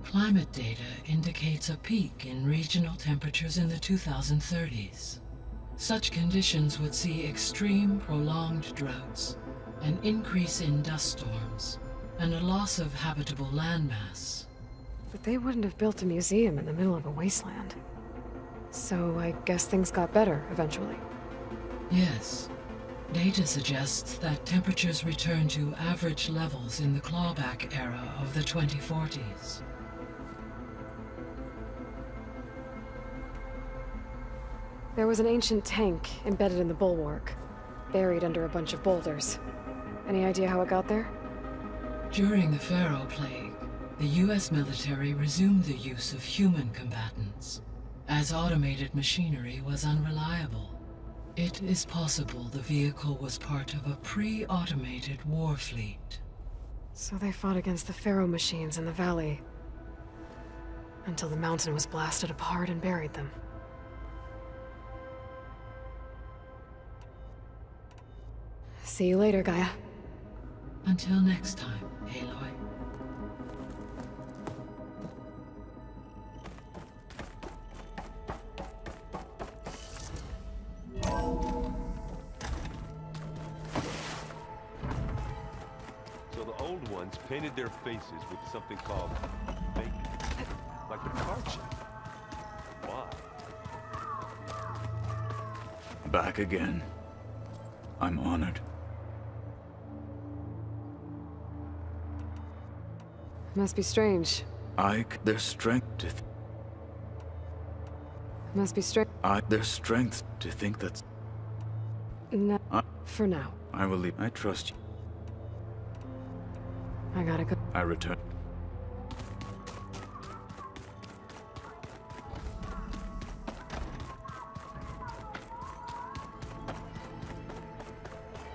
climate data indicates a peak in regional temperatures in the 2030s. Such conditions would see extreme, prolonged droughts, an increase in dust storms, and a loss of habitable landmass. But they wouldn't have built a museum in the middle of a wasteland. So I guess things got better eventually. Yes. Data suggests that temperatures return to average levels in the clawback era of the 2040s. There was an ancient tank embedded in the bulwark, buried under a bunch of boulders. Any idea how it got there? During the Faro plague, the US military resumed the use of human combatants, as automated machinery was unreliable. It is possible the vehicle was part of a pre-automated war fleet. So they fought against the Faro machines in the valley, until the mountain was blasted apart and buried them. See you later, Gaia. Until next time, Aloy. So the old ones painted their faces with something called bacon, like the card shape. Why? Back again. I'm honored. Must be strange. Their strength to Must be strange. their strength to think that. No, for now. I will leave. I trust you. I gotta go. I return.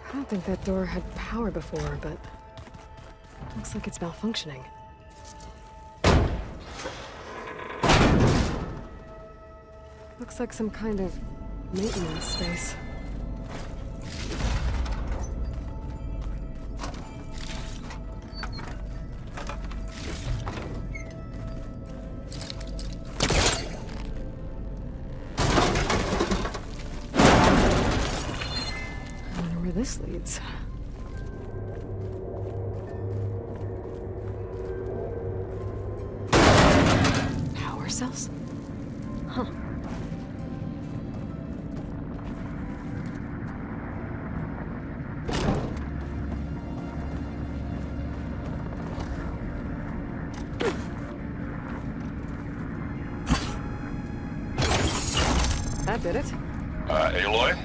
I don't think that door had power before, but looks like it's malfunctioning. Looks like some kind of maintenance space. I wonder where this leads. Power cells? Huh. That did it. Aloy?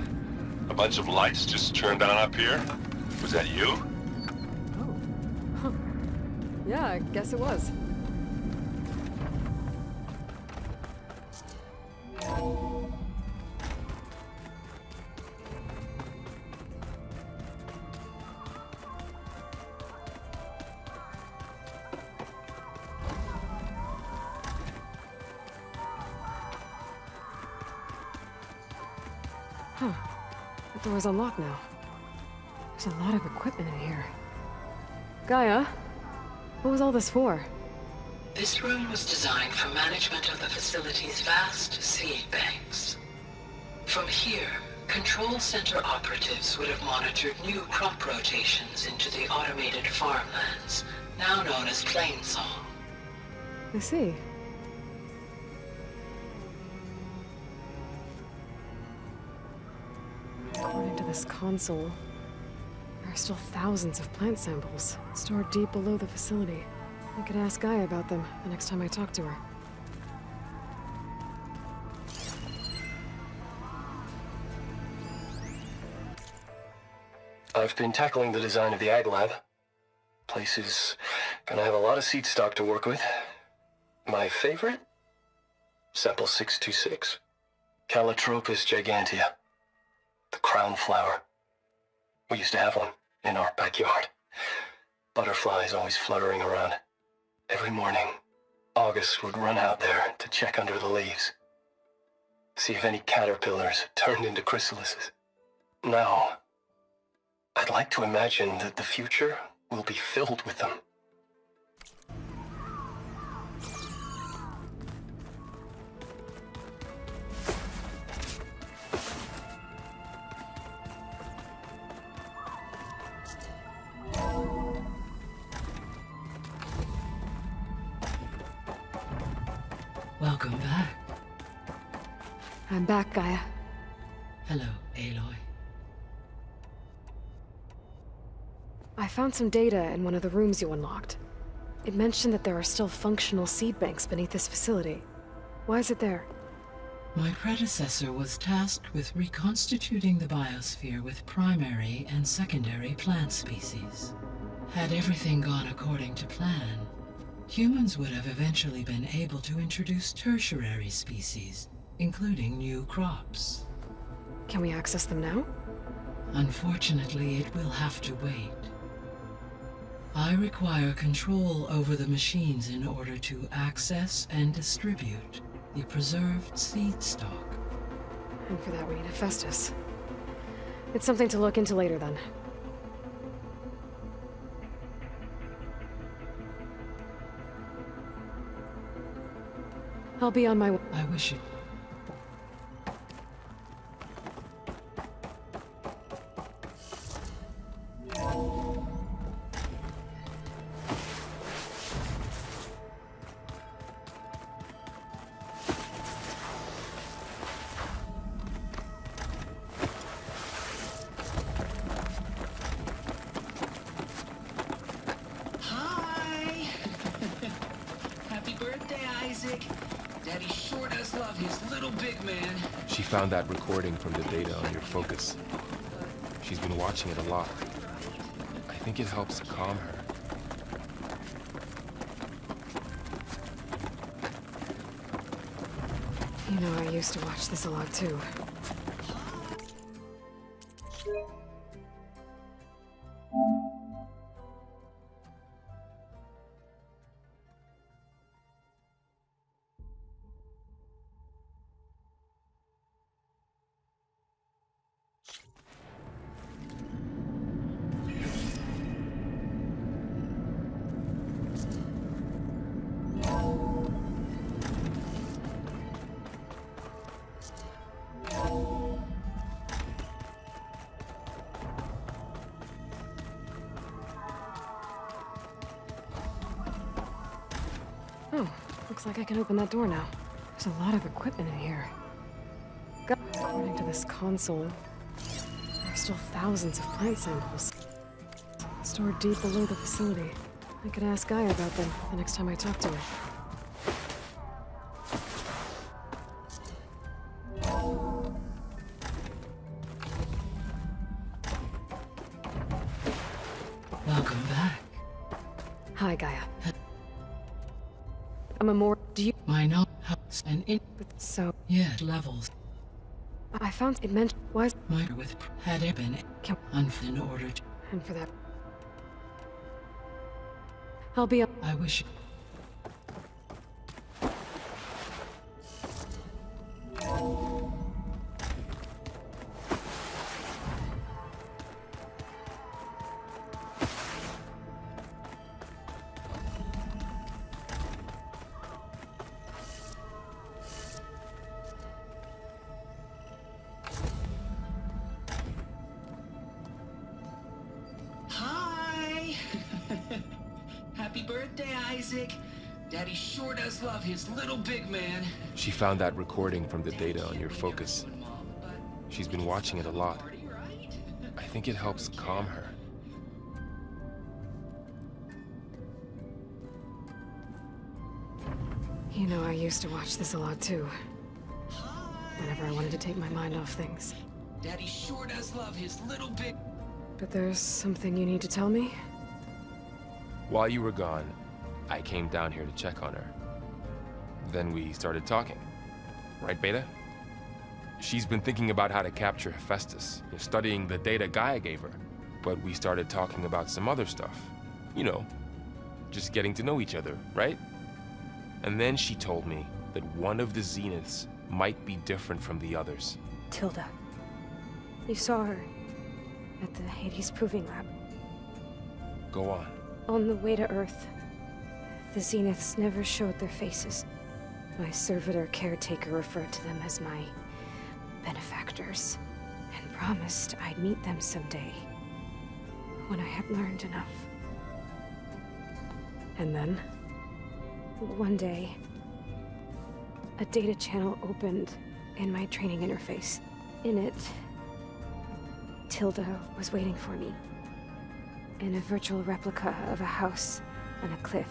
A bunch of lights just turned on up here? Was that you? Oh. Huh. Yeah, I guess it was. Huh. The door's unlocked now. There's a lot of equipment in here. Gaia, what was all this for? This room was designed for management of the facility's vast seed banks. From here, control center operatives would have monitored new crop rotations into the automated farmlands, now known as Plainsong. I see. According to this console, there There are still thousands of plant samples stored deep below the facility. I could ask Gaia about them the next time I talk to her. I've been tackling the design of the Ag Lab. Place is gonna have a lot of seed stock to work with. My favorite? Sample 626. Calotropis gigantea. The crown flower. We used to have one in our backyard. Butterflies always fluttering around. Every morning, August would run out there to check under the leaves. See if any caterpillars turned into chrysalises. Now, I'd like to imagine that the future will be filled with them. Welcome back. I'm back, Gaia. Hello, Aloy. I found some data in one of the rooms you unlocked. It mentioned that there are still functional seed banks beneath this facility. Why is it there? My predecessor was tasked with reconstituting the biosphere with primary and secondary plant species. Had everything gone according to plan, humans would have eventually been able to introduce tertiary species, including new crops. Can we access them now? Unfortunately, it will have to wait. I require control over the machines in order to access and distribute the preserved seed stock. And for that we need a Festus. It's something to look into later then. I'll be on my way. I wish it. Hi! Happy birthday, Isaac. Daddy sure does love his little big man. She found that recording from the data on your focus. She's been watching it a lot. I think it helps calm her. You know, I used to watch this a lot too. Oh, looks like I can open that door now. There's a lot of equipment in here. According to this console, there are still thousands of plant samples stored deep below the facility. I could ask Gaia about them the next time I talk to her. Welcome back. Hi, Gaia. I'm a more... Do you... My knowledge and in... So... Yeah, levels. I found it meant... Was... My with... Had it been... In order to... And for that... I'll be... I wish... Hi! Happy birthday, Isaac. Daddy sure does love his little big man. She found that recording from the data on your focus. She's been watching it a lot. I think it helps calm her. You know, I used to watch this a lot too. Whenever I wanted to take my mind off things. Daddy sure does love his little big... But there's something you need to tell me? While you were gone, I came down here to check on her. Then we started talking. Right, Beta? She's been thinking about how to capture Hephaestus, studying the data Gaia gave her. But we started talking about some other stuff. You know, just getting to know each other, right? And then she told me that one of the Zeniths might be different from the others. Tilda. You saw her at the Hades Proving Lab. Go on. On the way to Earth, the Zeniths never showed their faces. My servitor caretaker referred to them as my benefactors, and promised I'd meet them someday, when I had learned enough. And then, one day, a data channel opened in my training interface. In it, Tilda was waiting for me, in a virtual replica of a house on a cliff,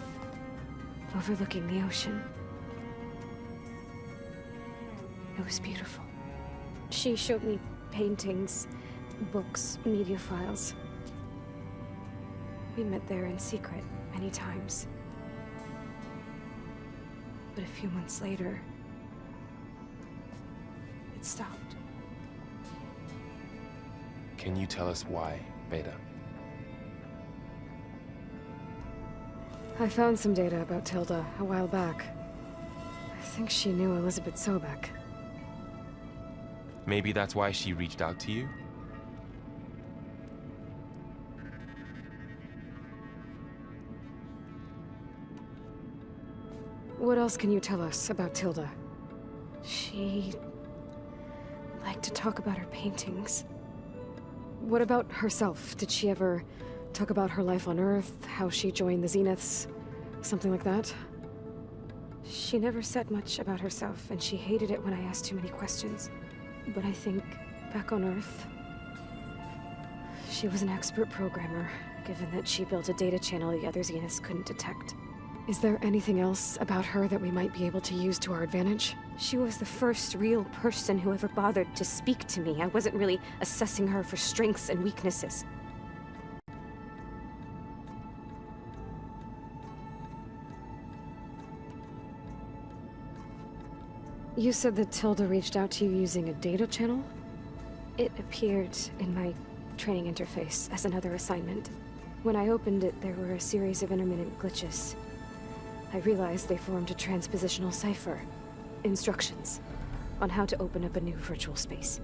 overlooking the ocean. It was beautiful. She showed me paintings, books, media files. We met there in secret many times. But a few months later, it stopped. Can you tell us why, Beta? I found some data about Tilda a while back. I think she knew Elisabet Sobeck. Maybe that's why she reached out to you? What else can you tell us about Tilda? She liked to talk about her paintings. What about herself? Did she ever talk about her life on Earth, how she joined the Zeniths, something like that? She never said much about herself, and she hated it when I asked too many questions. But I think, back on Earth, she was an expert programmer, given that she built a data channel the other Zeniths couldn't detect. Is there anything else about her that we might be able to use to our advantage? She was the first real person who ever bothered to speak to me. I wasn't really assessing her for strengths and weaknesses. You said that Tilda reached out to you using a data channel? It appeared in my training interface as another assignment. When I opened it, there were a series of intermittent glitches. I realized they formed a transpositional cipher. Instructions on how to open up a new virtual space.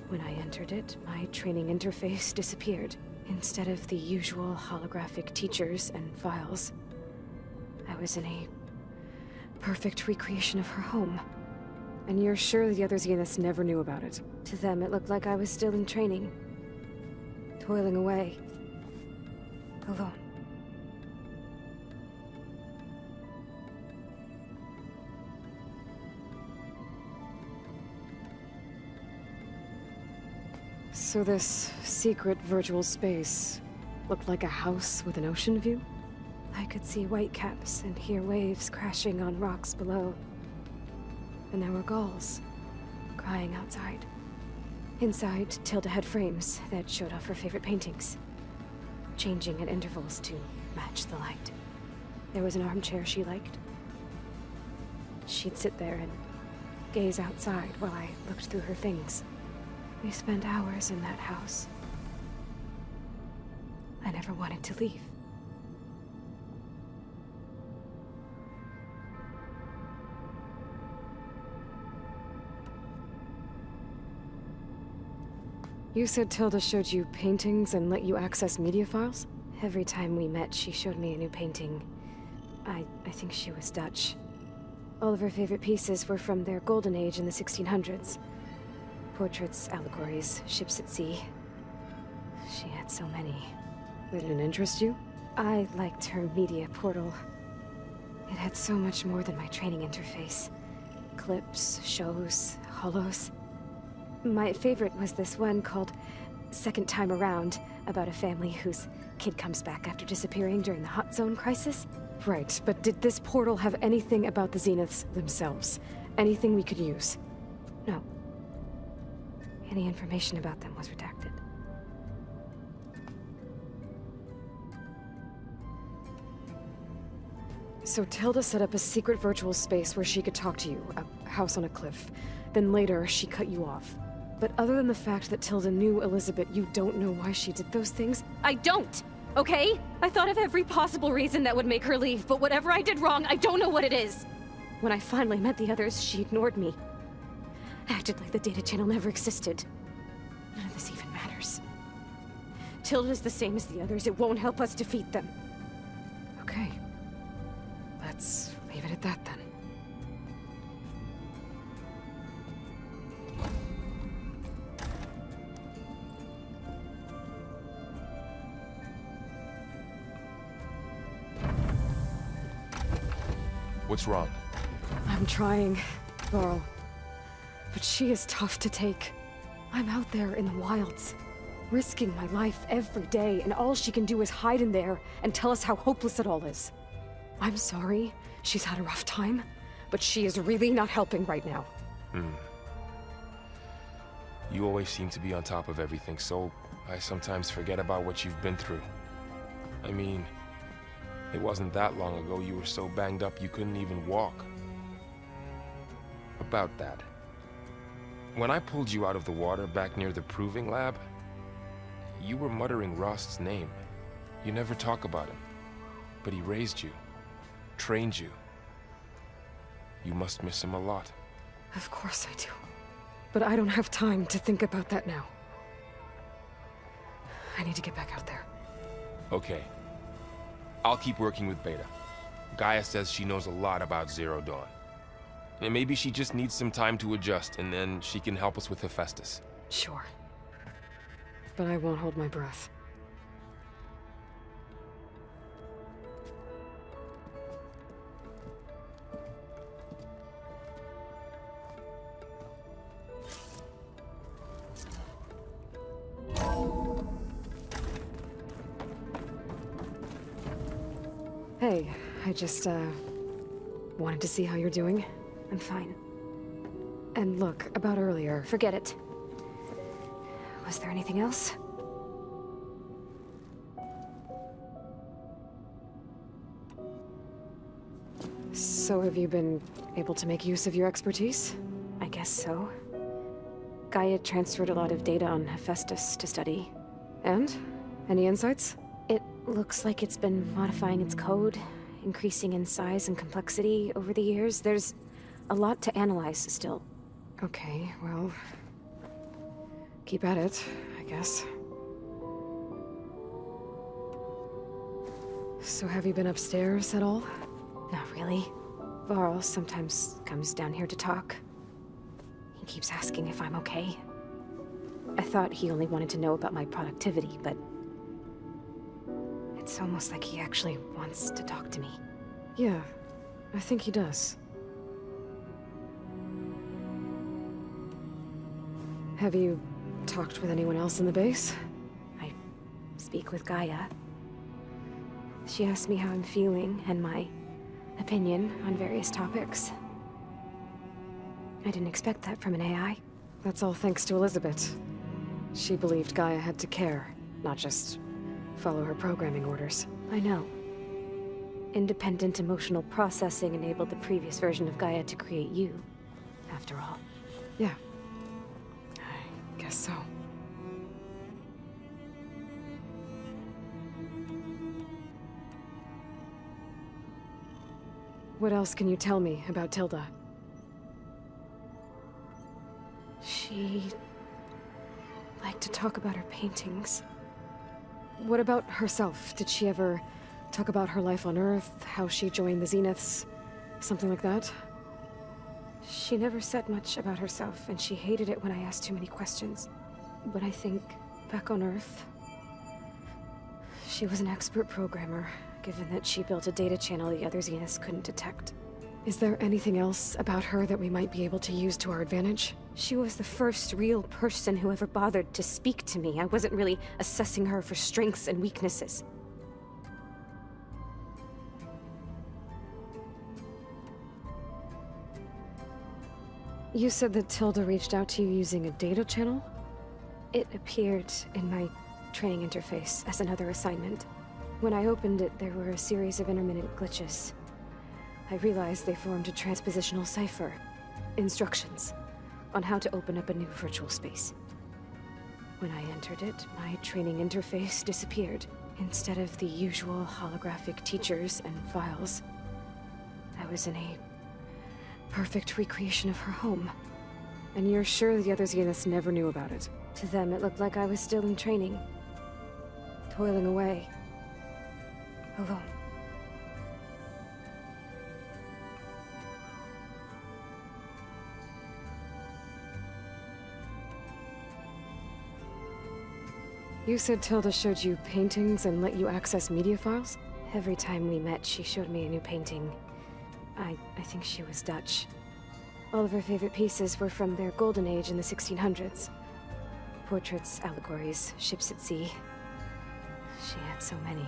When I entered it, my training interface disappeared. Instead of the usual holographic teachers and files, I was in a perfect recreation of her home. And you're sure the other Zeniths never knew about it? To them, it looked like I was still in training. Toiling away. Alone. So this secret virtual space looked like a house with an ocean view? I could see whitecaps and hear waves crashing on rocks below. And there were gulls crying outside. Inside, Tilda had frames that showed off her favorite paintings, changing at intervals to match the light. There was an armchair she liked. She'd sit there and gaze outside while I looked through her things. We spent hours in that house. I never wanted to leave. You said Tilda showed you paintings and let you access media files? Every time we met, she showed me a new painting. I think she was Dutch. All of her favorite pieces were from their golden age in the 1600s. Portraits, allegories, ships at sea. She had so many. They didn't interest you? I liked her media portal. It had so much more than my training interface. Clips, shows, holos. My favorite was this one called Second Time Around, about a family whose kid comes back after disappearing during the Hot Zone crisis. Right, but did this portal have anything about the Zeniths themselves? Anything we could use? No. Any information about them was redacted. So Tilda set up a secret virtual space where she could talk to you, a house on a cliff. Then later, she cut you off. But other than the fact that Tilda knew Elisabet, you don't know why she did those things? I don't! Okay? I thought of every possible reason that would make her leave, but whatever I did wrong, I don't know what it is! When I finally met the others, she ignored me. Acted like the data channel never existed. None of this even matters. Tilda's the same as the others. It won't help us defeat them. Okay. Let's leave it at that then. What's wrong? I'm trying, Varl. But she is tough to take. I'm out there in the wilds, risking my life every day, and all she can do is hide in there and tell us how hopeless it all is. I'm sorry, she's had a rough time, but she is really not helping right now. You always seem to be on top of everything, so I sometimes forget about what you've been through. I mean, it wasn't that long ago you were so banged up you couldn't even walk. About that. When I pulled you out of the water back near the proving lab, you were muttering Rost's name. You never talk about him. But he raised you, trained you. You must miss him a lot. Of course I do. But I don't have time to think about that now. I need to get back out there. Okay. I'll keep working with Beta. Gaia says she knows a lot about Zero Dawn. And maybe she just needs some time to adjust, and then she can help us with Hephaestus. Sure. But I won't hold my breath. Hey, I just, wanted to see how you're doing. I'm fine. And look, about earlier. Forget it. Was there anything else? So have you been able to make use of your expertise? I guess so. Gaia transferred a lot of data on Hephaestus to study. And? Any insights? It looks like it's been modifying its code, increasing in size and complexity over the years. There's a lot to analyze still. Okay, well... keep at it, I guess. So have you been upstairs at all? Not really. Varl sometimes comes down here to talk. He keeps asking if I'm okay. I thought he only wanted to know about my productivity, but... it's almost like he actually wants to talk to me. Yeah, I think he does. Have you talked with anyone else in the base? I speak with Gaia. She asked me how I'm feeling and my opinion on various topics. I didn't expect that from an AI. That's all thanks to Elisabet. She believed Gaia had to care, not just follow her programming orders. I know. Independent emotional processing enabled the previous version of Gaia to create you, after all. Yeah. I guess so. What else can you tell me about Tilda? She liked to talk about her paintings. What about herself? Did she ever talk about her life on Earth, how she joined the Zeniths, something like that? She never said much about herself, and she hated it when I asked too many questions. But I think, back on Earth, she was an expert programmer, given that she built a data channel the other Zeniths couldn't detect. Is there anything else about her that we might be able to use to our advantage? She was the first real person who ever bothered to speak to me. I wasn't really assessing her for strengths and weaknesses. You said that Tilda reached out to you using a data channel? It appeared in my training interface as another assignment. When I opened it, there were a series of intermittent glitches. I realized they formed a transpositional cipher. Instructions on how to open up a new virtual space. When I entered it, my training interface disappeared. Instead of the usual holographic teachers and files, I was in a perfect recreation of her home. And you're sure the other Zeniths never knew about it? To them, it looked like I was still in training. Toiling away. Alone. You said Tilda showed you paintings and let you access media files? Every time we met, she showed me a new painting. I think she was Dutch. All of her favorite pieces were from their golden age in the 1600s. Portraits, allegories, ships at sea. She had so many.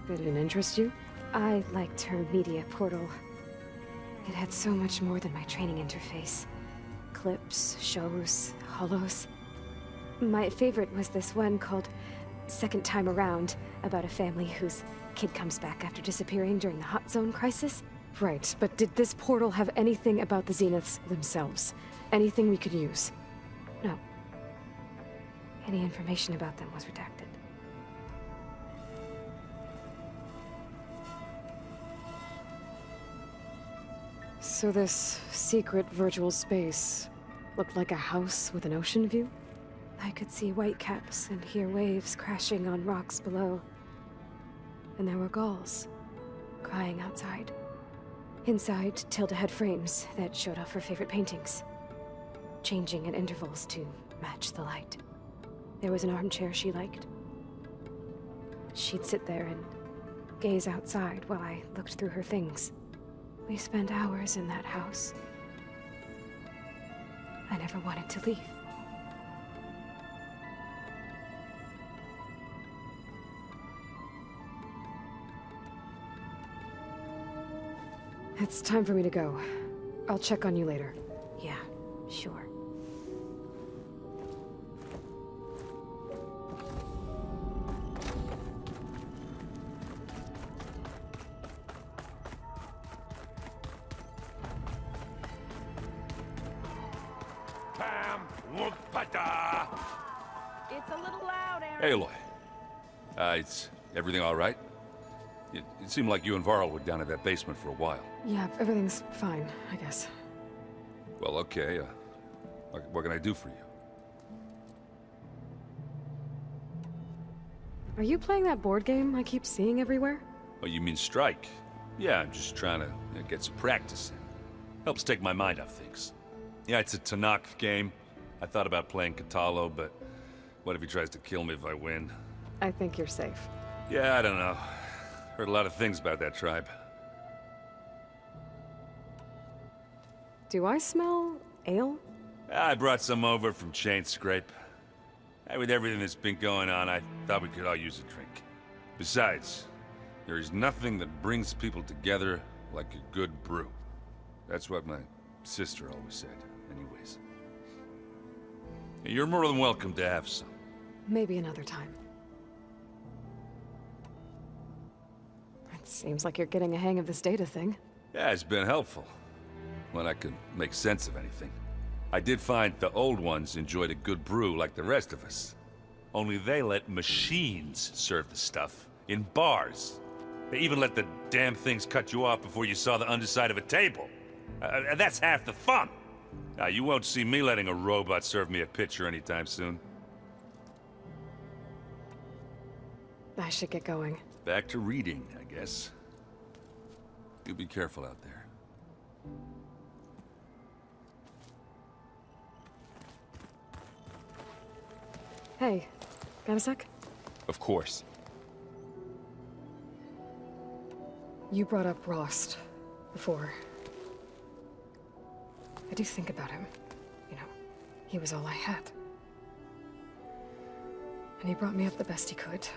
That didn't interest you? I liked her media portal. It had so much more than my training interface. Clips, shows, holos. My favorite was this one called Second Time Around, about a family whose kid comes back after disappearing during the Hot Zone crisis. Right, but did this portal have anything about the Zeniths themselves? Anything we could use? No. Any information about them was redacted. So this secret virtual space looked like a house with an ocean view? I could see whitecaps and hear waves crashing on rocks below. And there were gulls crying outside. Inside, Tilda had frames that showed off her favorite paintings, changing at intervals to match the light. There was an armchair she liked. She'd sit there and gaze outside while I looked through her things. We spent hours in that house. I never wanted to leave. It's time for me to go. I'll check on you later. Yeah, sure. It's a little loud, Aaron. Hey, Aloy. Is everything all right? It seemed like you and Varl were down at that basement for a while. Yeah, everything's fine, I guess. Well, okay. What can I do for you? Are you playing that board game I keep seeing everywhere? Oh, you mean Strike? Yeah, I'm just trying to get some practice in. Helps take my mind off things. Yeah, it's a Tanakh game. I thought about playing Katalo, but what if he tries to kill me if I win? I think you're safe. Yeah, I don't know. Heard a lot of things about that tribe. Do I smell ale? I brought some over from Chain Scrape. With everything that's been going on, I thought we could all use a drink. Besides, there is nothing that brings people together like a good brew. That's what my sister always said, anyways. You're more than welcome to have some. Maybe another time. It seems like you're getting a hang of this data thing. Yeah, it's been helpful. When I could make sense of anything. I did find the old ones enjoyed a good brew like the rest of us. Only they let machines serve the stuff in bars. They even let the damn things cut you off before you saw the underside of a table. That's half the fun. You won't see me letting a robot serve me a pitcher anytime soon. I should get going. Back to reading, I guess. You be careful out there. Hey, got a sec? Of course. You brought up Rost before. I do think about him. You know, he was all I had. And he brought me up the best he could.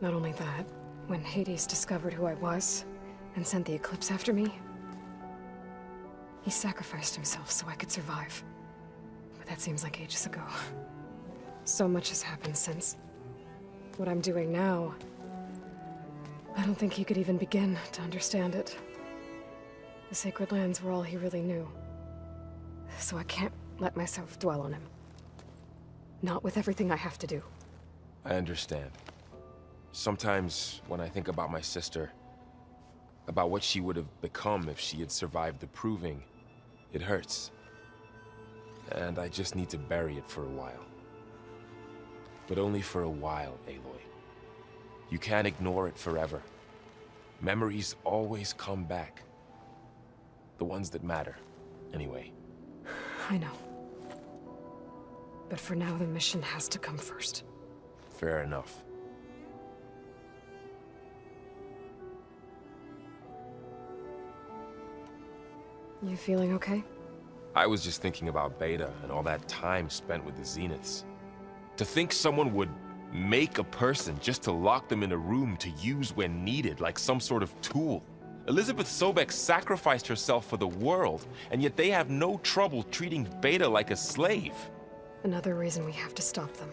Not only that, when Hades discovered who I was and sent the Eclipse after me, He sacrificed himself so I could survive. But that seems like ages ago. So much has happened since. What I'm doing now, I don't think he could even begin to understand it. The sacred lands were all he really knew. So I can't let myself dwell on him. Not with everything I have to do. I understand. Sometimes when I think about my sister, about what she would have become if she had survived the proving, it hurts. And I just need to bury it for a while. But only for a while, Aloy. You can't ignore it forever. Memories always come back. The ones that matter, anyway. I know. But for now, the mission has to come first. Fair enough. You feeling okay? I was just thinking about Beta and all that time spent with the Zeniths. To think someone would make a person just to lock them in a room to use when needed, like some sort of tool. Elisabet Sobeck sacrificed herself for the world, and yet they have no trouble treating Beta like a slave. Another reason we have to stop them.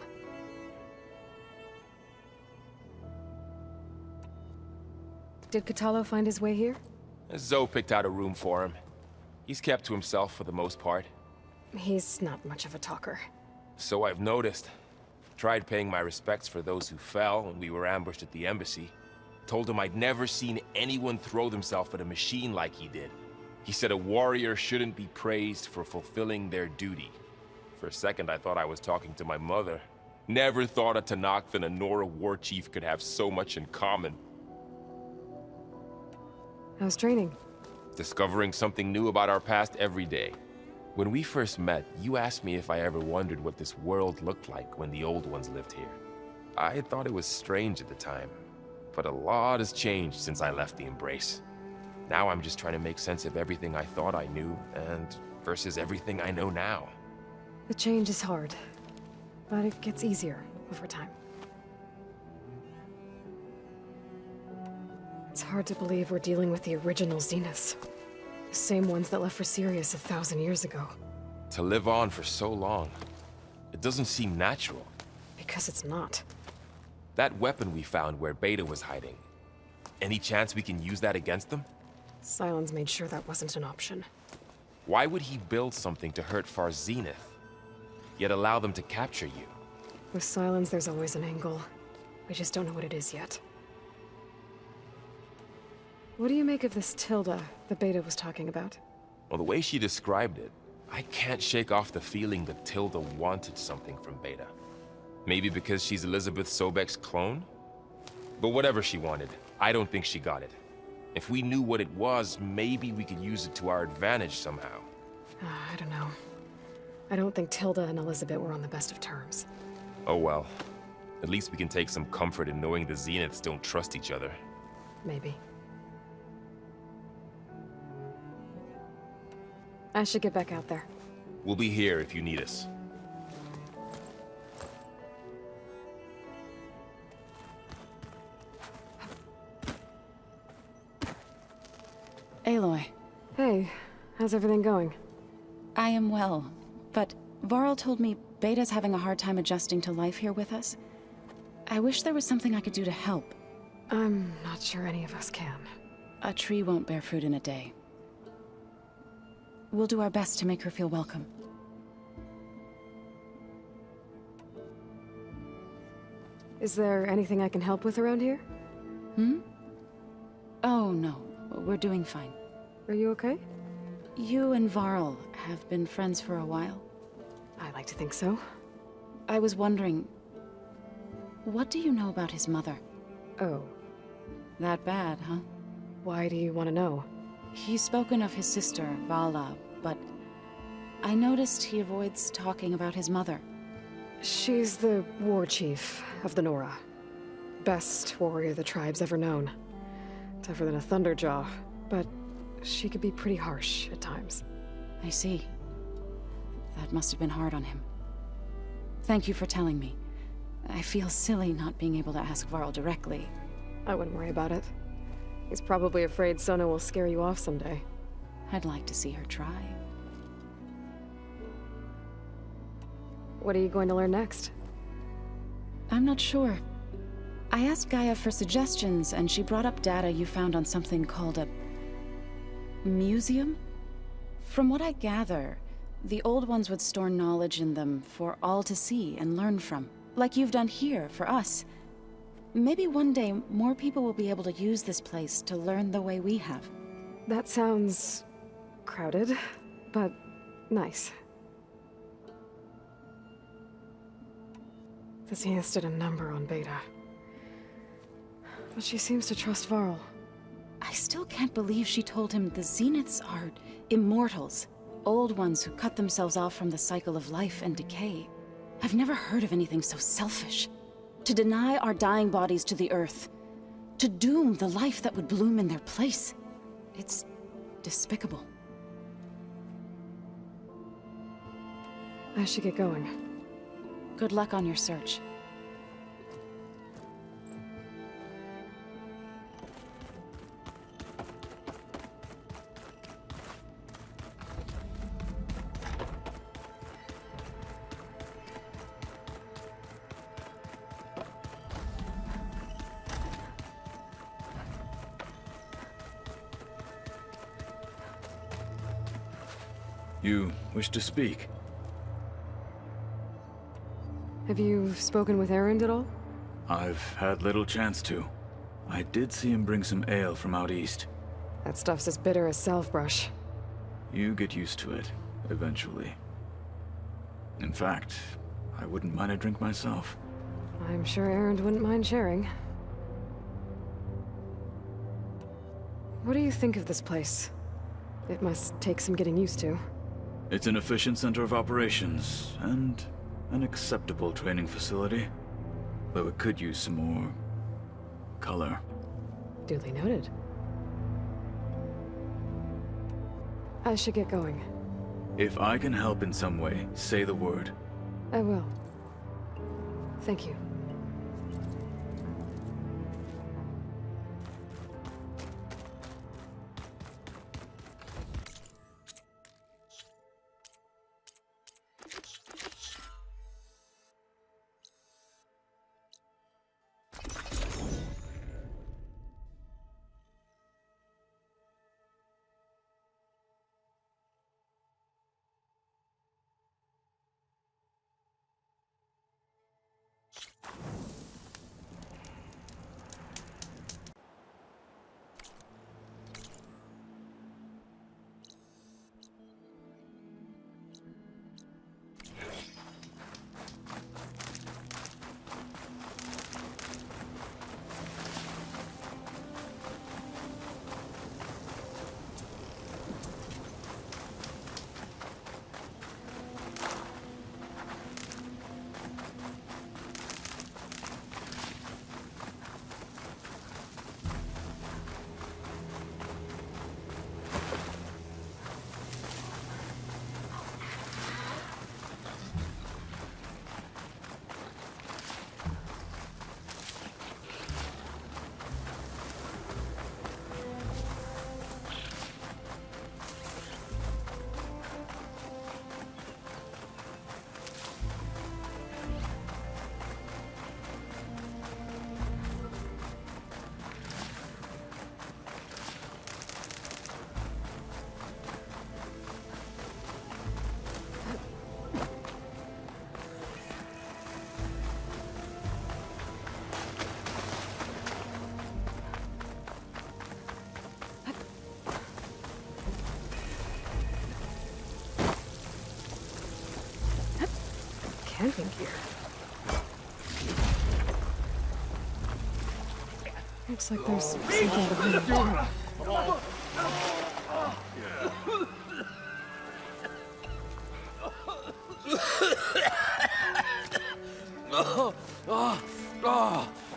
Did Katalo find his way here? Zoe picked out a room for him. He's kept to himself for the most part. He's not much of a talker. So I've noticed. Tried paying my respects for those who fell when we were ambushed at the embassy. Told him I'd never seen anyone throw themselves at a machine like he did. He said a warrior shouldn't be praised for fulfilling their duty. For a second I thought I was talking to my mother. Never thought a Tenakth and a Nora war chief could have so much in common. How's training? Discovering something new about our past every day. When we first met, you asked me if I ever wondered what this world looked like when the old ones lived here. I thought it was strange at the time, but a lot has changed since I left the Embrace. Now I'm just trying to make sense of everything I thought I knew, and versus everything I know now. The change is hard, but it gets easier over time. It's hard to believe we're dealing with the original Zeniths. The same ones that left for Sirius 1,000 years ago. To live on for so long, it doesn't seem natural. Because it's not. That weapon we found where Beta was hiding, any chance we can use that against them? Sylens made sure that wasn't an option. Why would he build something to hurt Far's Zenith, yet allow them to capture you? With Sylens, there's always an angle. We just don't know what it is yet. What do you make of this Tilda that Beta was talking about? Well, the way she described it, I can't shake off the feeling that Tilda wanted something from Beta. Maybe because she's Elisabet Sobeck's clone? But whatever she wanted, I don't think she got it. If we knew what it was, maybe we could use it to our advantage somehow. I don't know. I don't think Tilda and Elisabet were on the best of terms. Oh well. At least we can take some comfort in knowing the Zeniths don't trust each other. Maybe. I should get back out there. We'll be here if you need us. Aloy. Hey, how's everything going? I am well, but Varl told me Beta's having a hard time adjusting to life here with us. I wish there was something I could do to help. I'm not sure any of us can. A tree won't bear fruit in a day. We'll do our best to make her feel welcome. Is there anything I can help with around here? Oh, no. We're doing fine. Are you okay? You and Varl have been friends for a while? I like to think so. I was wondering, what do you know about his mother? Oh. That bad, huh? Why do you want to know? He's spoken of his sister, Vala, but I noticed he avoids talking about his mother. She's the war chief of the Nora. Best warrior the tribe's ever known. Tougher than a Thunderjaw, but she could be pretty harsh at times. I see. That must have been hard on him. Thank you for telling me. I feel silly not being able to ask Varl directly. I wouldn't worry about it. He's probably afraid Sona will scare you off someday. I'd like to see her try. What are you going to learn next? I'm not sure. I asked Gaia for suggestions, and she brought up data you found on something called a museum? From what I gather, the old ones would store knowledge in them for all to see and learn from, like you've done here for us. Maybe one day more people will be able to use this place to learn the way we have. That sounds crowded, but nice. The Zeniths did a number on Beta. But she seems to trust Varl. I still can't believe she told him the Zeniths are immortals. Old ones who cut themselves off from the cycle of life and decay. I've never heard of anything so selfish. To deny our dying bodies to the earth. To doom the life that would bloom in their place. It's despicable. I should get going. Good luck on your search. You wish to speak? Have you spoken with Erend at all? I've had little chance to. I did see him bring some ale from out east. That stuff's as bitter as salve-brush. You get used to it, eventually. In fact, I wouldn't mind a drink myself. I'm sure Erend wouldn't mind sharing. What do you think of this place? It must take some getting used to. It's an efficient center of operations, and an acceptable training facility. Though it could use some more color. Duly noted. I should get going. If I can help in some way, say the word. I will. Thank you. Camping gear. Looks like there's something behind the door.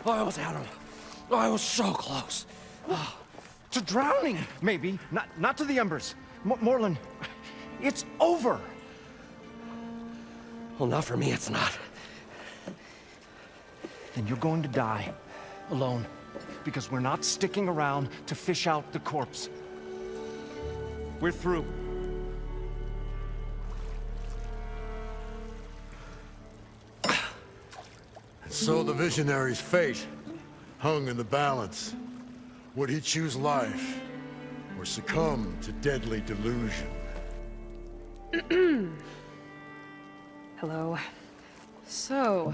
I almost had him. I was so close. To drowning, maybe. Not to the embers. Morlun, it's over. Well, not for me, it's not. Then you're going to die. Alone. Because we're not sticking around to fish out the corpse. We're through. So the visionary's fate hung in the balance. Would he choose life, or succumb to deadly delusion? Hello. So,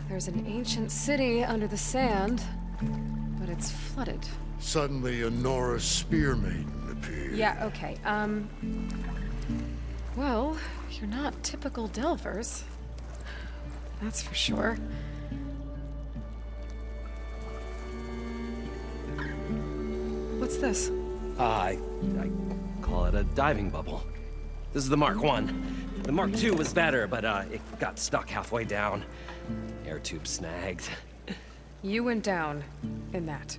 there's an ancient city under the sand, but it's flooded. Suddenly, a Nora spear maiden appeared. Yeah, okay, well, you're not typical Delvers. That's for sure. What's this? I call it a diving bubble. This is the Mark 1. The Mark 2 was better, but it got stuck halfway down. Air tube snagged. You went down in that.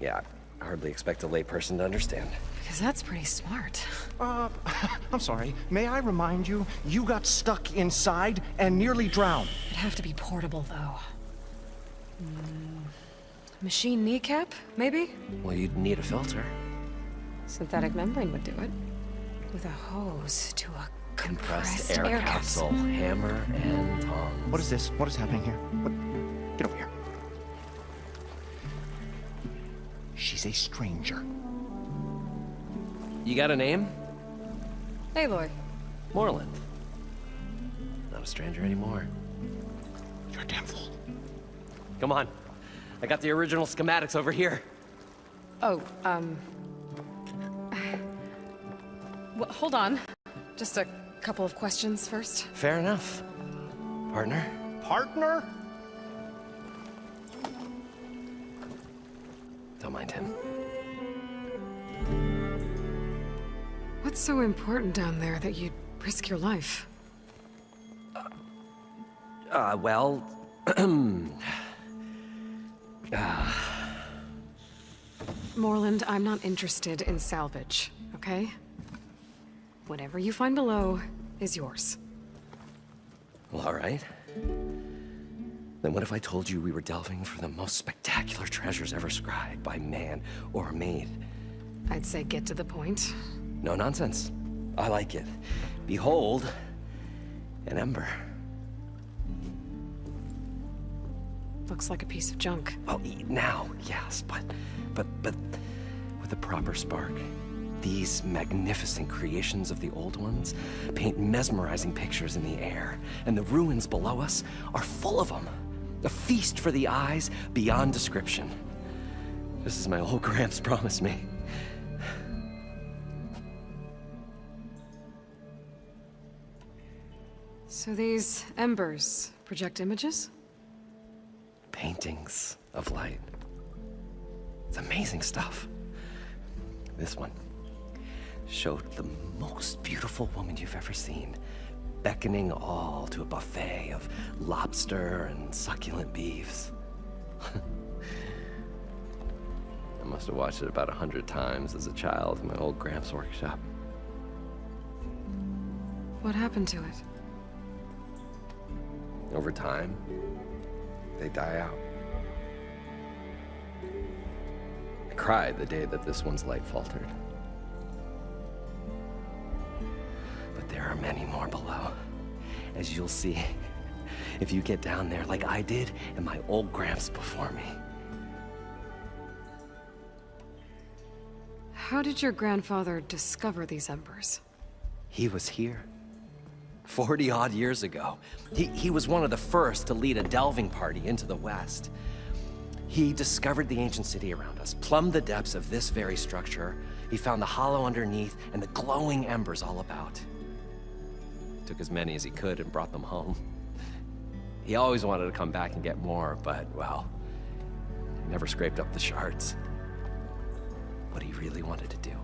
Yeah, I hardly expect a layperson to understand. Because that's pretty smart. I'm sorry. May I remind you, you got stuck inside and nearly drowned. It'd have to be portable, though. Machine kneecap, maybe? Well, you'd need a filter. Synthetic membrane would do it. With a hose to a Compressed air capsule, hammer, and tongs. What is this? What is happening here? What? Get over here. She's a stranger. You got a name? Aloy. Moreland. Not a stranger anymore. You're a damn fool. Come on. I got the original schematics over here. Oh, well, hold on. Just a couple of questions first. Fair enough. Partner? Partner? Don't mind him. What's so important down there that you'd risk your life? Well... Moreland, I'm not interested in salvage, okay? Whatever you find below is yours. Well, all right. Then what if I told you we were delving for the most spectacular treasures ever scribed by man or maid? I'd say get to the point. No nonsense. I like it. Behold, an ember. Looks like a piece of junk. Well, now, yes, but with a proper spark. These magnificent creations of the old ones paint mesmerizing pictures in the air, and the ruins below us are full of them. A feast for the eyes beyond description. Just as my old Gramps promised me. So these embers project images? Paintings of light. It's amazing stuff. This one showed the most beautiful woman you've ever seen, beckoning all to a buffet of lobster and succulent beefs. I must have watched it about 100 times as a child in my old Gramps' workshop. What happened to it? Over time, they die out. I cried the day that this one's light faltered. But there are many more below, as you'll see if you get down there like I did and my old Gramps before me. How did your grandfather discover these embers? He was here 40-odd years ago. He was one of the first to lead a delving party into the West. He discovered the ancient city around us, plumbed the depths of this very structure. He found the hollow underneath and the glowing embers all about. Took as many as he could and brought them home. He always wanted to come back and get more, but, well, he never scraped up the shards. What he really wanted to do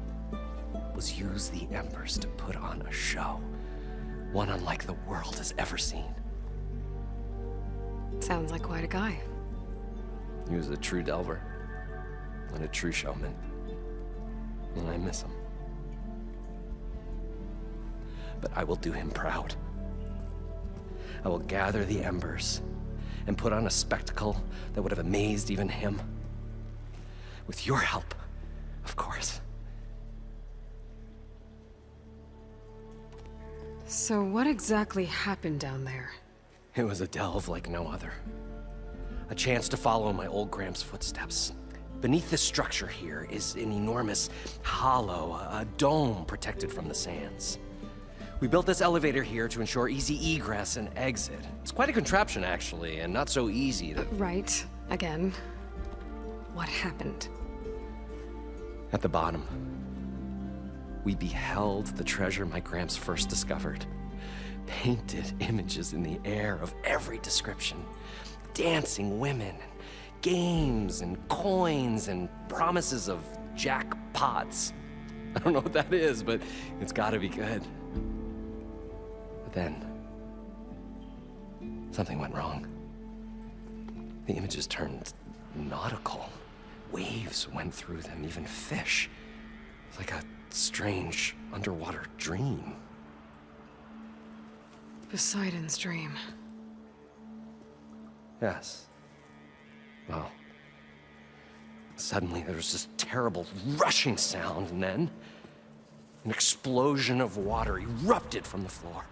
was use the embers to put on a show. One unlike the world has ever seen. Sounds like quite a guy. He was a true delver and a true showman. And I miss him. But I will do him proud. I will gather the embers and put on a spectacle that would have amazed even him. With your help, of course. So what exactly happened down there? It was a delve like no other. A chance to follow my old Gramps' footsteps. Beneath this structure here is an enormous hollow, a dome protected from the sands. We built this elevator here to ensure easy egress and exit. It's quite a contraption, actually, and not so easy to... Right. Again. What happened? At the bottom, we beheld the treasure my Gramps first discovered. Painted images in the air of every description. Dancing women, games and coins and promises of jackpots. I don't know what that is, but it's gotta be good. But then, something went wrong. The images turned nautical. Waves went through them, even fish. It's like a strange underwater dream. Poseidon's dream. Yes. Well, suddenly there was this terrible rushing sound, and then an explosion of water erupted from the floor.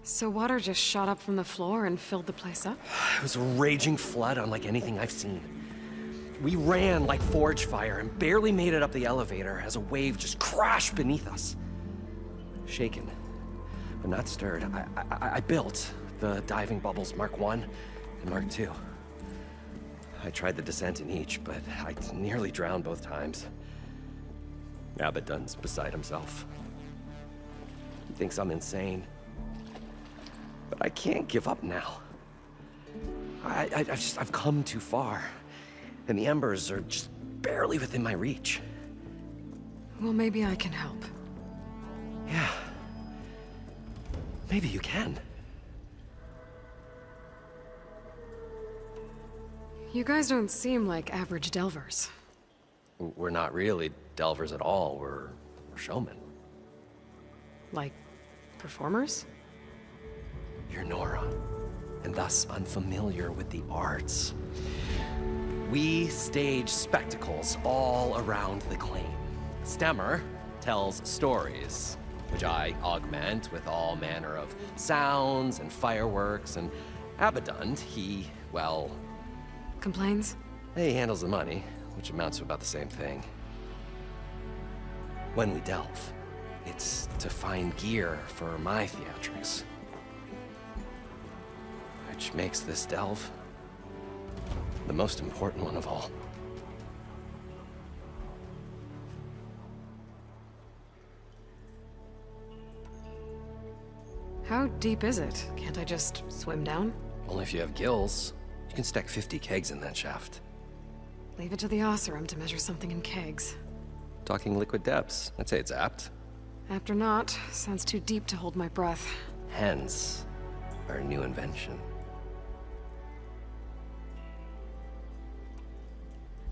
So water just shot up from the floor and filled the place up? It was a raging flood unlike anything I've seen. We ran like forge fire and barely made it up the elevator as a wave just crashed beneath us. Shaken, but not stirred, I built the diving bubbles Mark 1 and Mark 2. I tried the descent in each, but I nearly drowned both times. Abaddon's beside himself. He thinks I'm insane. But I can't give up now. I've come too far. And the embers are just barely within my reach. Well, maybe I can help. Yeah. Maybe you can. You guys don't seem like average delvers. We're not really delvers at all. We're showmen. Like, performers? You're Nora, and thus unfamiliar with the arts. We stage spectacles all around the claim. Stemmer tells stories, which I augment with all manner of sounds and fireworks, and Abaddon, he, well... Complains? He handles the money, which amounts to about the same thing. When we delve, it's to find gear for my theatrics. Which makes this delve the most important one of all. How deep is it? Can't I just swim down? Only if you have gills. You can stack 50 kegs in that shaft. Leave it to the Oseram to measure something in kegs. Talking liquid depths, I'd say it's apt. Apt or not, sounds too deep to hold my breath. Hence, our new invention.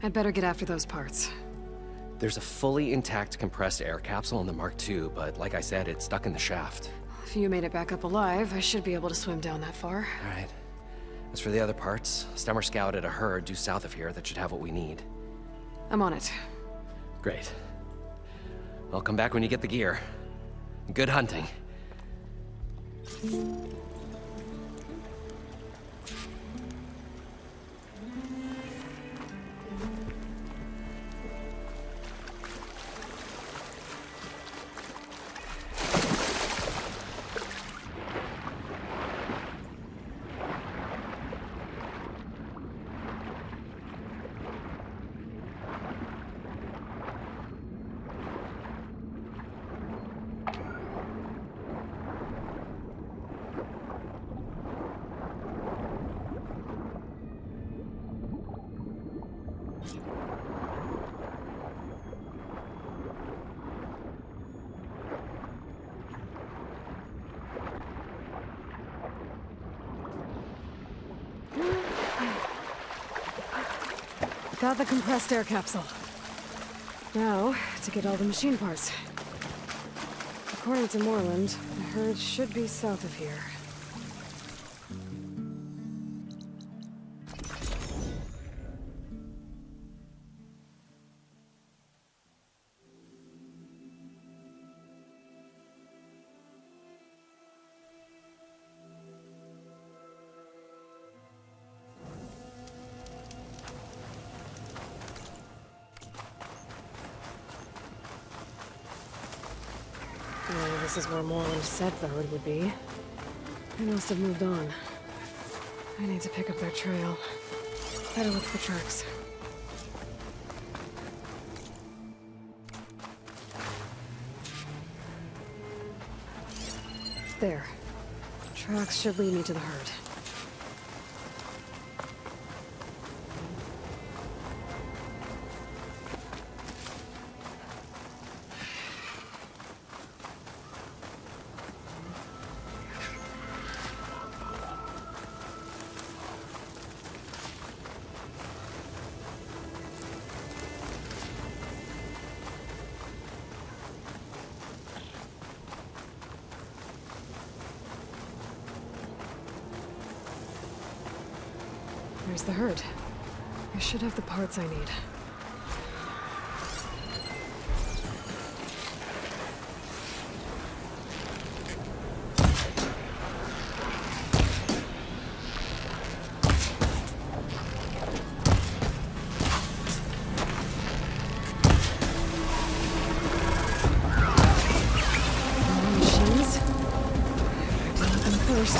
I'd better get after those parts. There's a fully intact compressed air capsule in the Mark II, but like I said, it's stuck in the shaft. If you made it back up alive, I should be able to swim down that far. All right. As for the other parts, Stemmer scouted a herd due south of here that should have what we need. I'm on it. Great. I'll come back when you get the gear. Good hunting. Got the compressed air capsule. Now, to get all the machine parts. According to Moreland, the herd should be south of here. this is where Moreland said the road would be. They must have moved on. I need to pick up their trail. Better look for tracks. There. Tracks should lead me to the herd. There's the herd. I should have the parts I need. More machines. Deal with them first.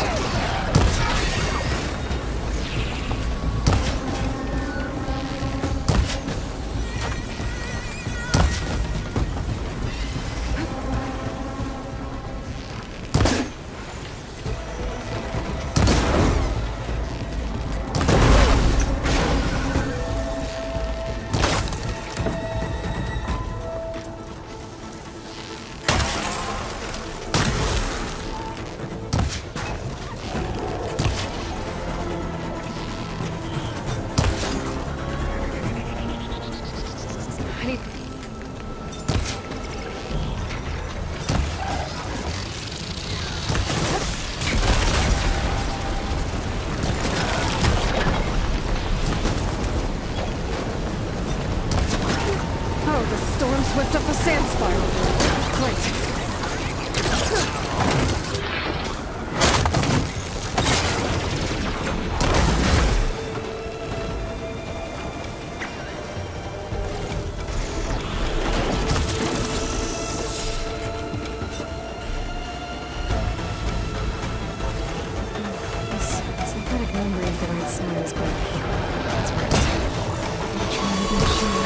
Whipped up a sand spiral. Great. This synthetic membrane is the right size, but that's right. I'm trying to be sure.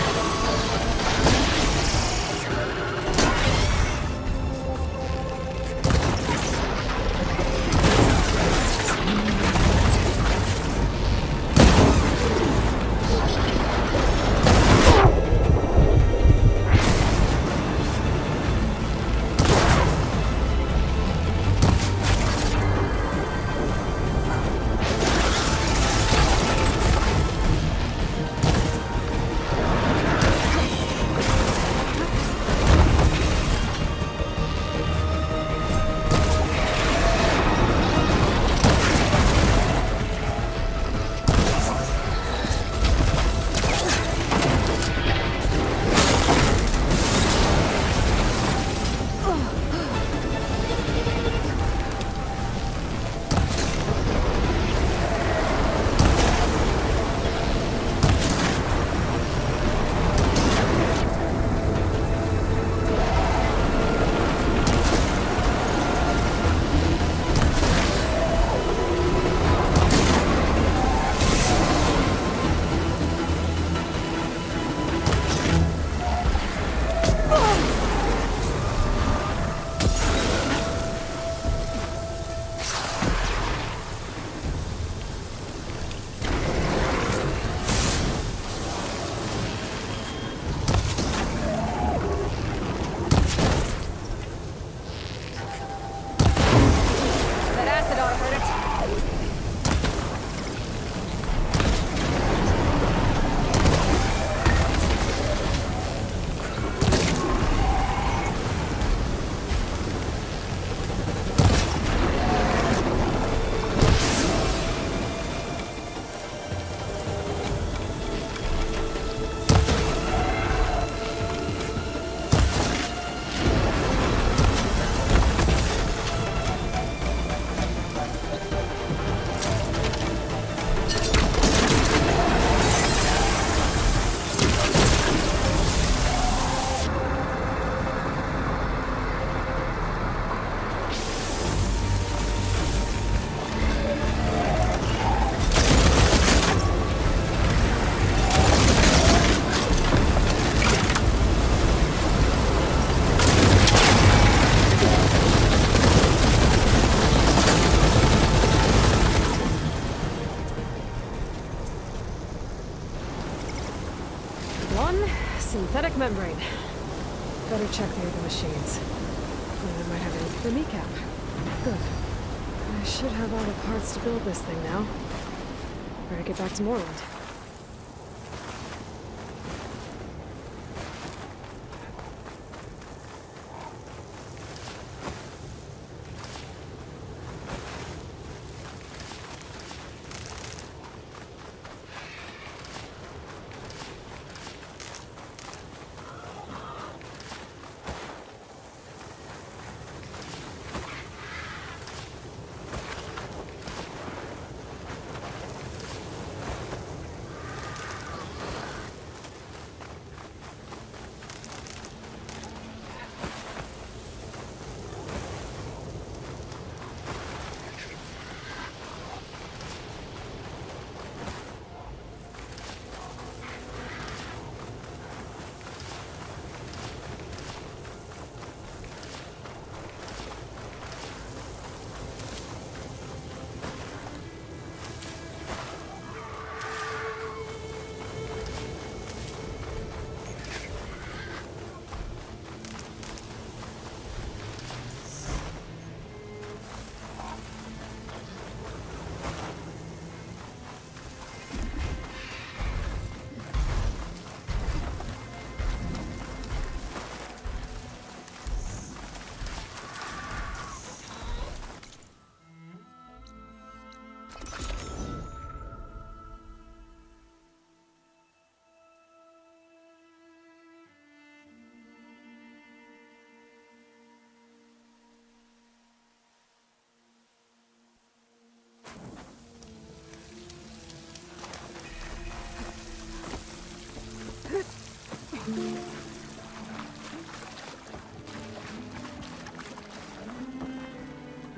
One synthetic membrane. Better check the other machines. I might have it for the kneecap. Good. I should have all the parts to build this thing now. Better get back to Moreland.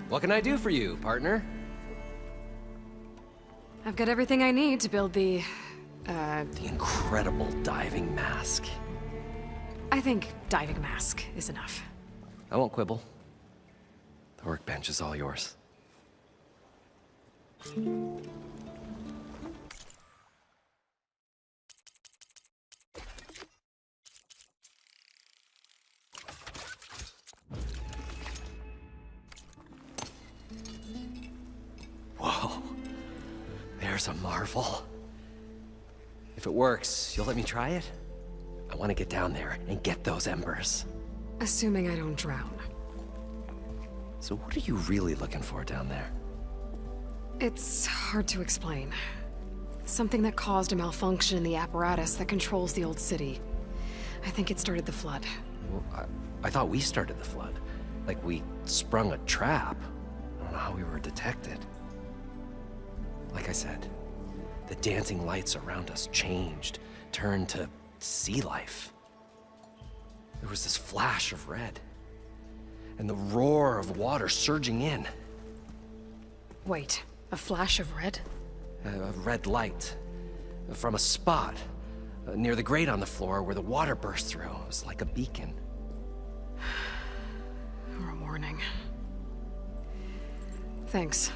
What can I do for you, partner? I've got everything I need to build the incredible diving mask. I think diving mask is enough. I won't quibble. The workbench is all yours. Whoa. There's a marvel. If it works, you'll let me try it? I want to get down there and get those embers. Assuming I don't drown. So what are you really looking for down there? It's hard to explain. Something that caused a malfunction in the apparatus that controls the old city. I think it started the flood. Well, I thought we started the flood. Like we sprung a trap. I don't know how we were detected. Like I said, the dancing lights around us changed, turned to sea life. There was this flash of red, and the roar of water surging in. Wait, a flash of red? A red light from a spot near the grate on the floor where the water burst through. It was like a beacon. Or a warning. Thanks.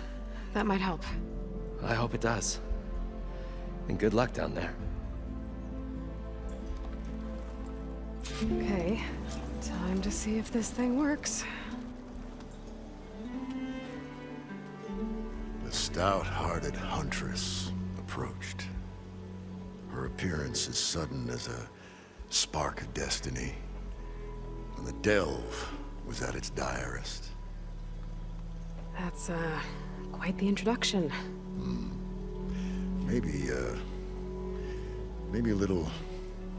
That might help. I hope it does. And good luck down there. Okay, time to see if this thing works. The stout-hearted huntress approached. Her appearance as sudden as a spark of destiny, when the delve was at its direst. That's, quite the introduction. Maybe a little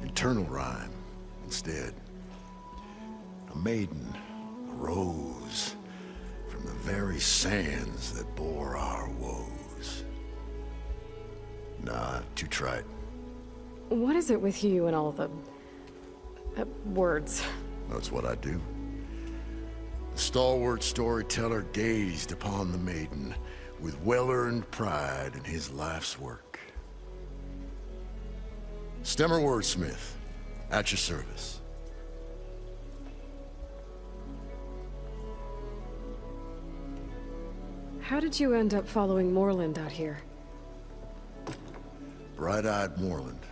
internal rhyme instead. A maiden arose from the very sands that bore our woes. Nah, too trite. What is it with you and all the... words? That's what I do. The stalwart storyteller gazed upon the maiden with well-earned pride in his life's work. Stemmer wordsmith, at your service. How did you end up following Moreland out here? Bright-eyed Moreland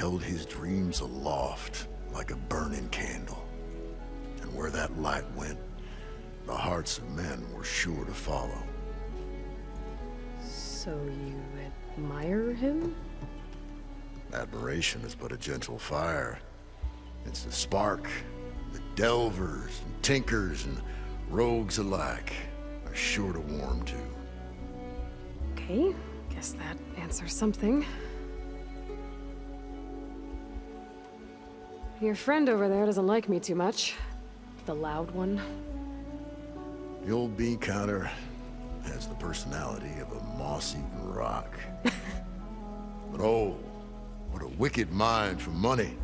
held his dreams aloft like a burning candle. And where that light went, the hearts of men were sure to follow. So you admire him? Admiration is but a gentle fire. It's a spark that delvers and tinkers and rogues alike are sure to warm to. Okay, guess that answers something. Your friend over there doesn't like me too much. The loud one. The old bean counter has the personality of a moss-eaten rock. But oh, what a wicked mind for money.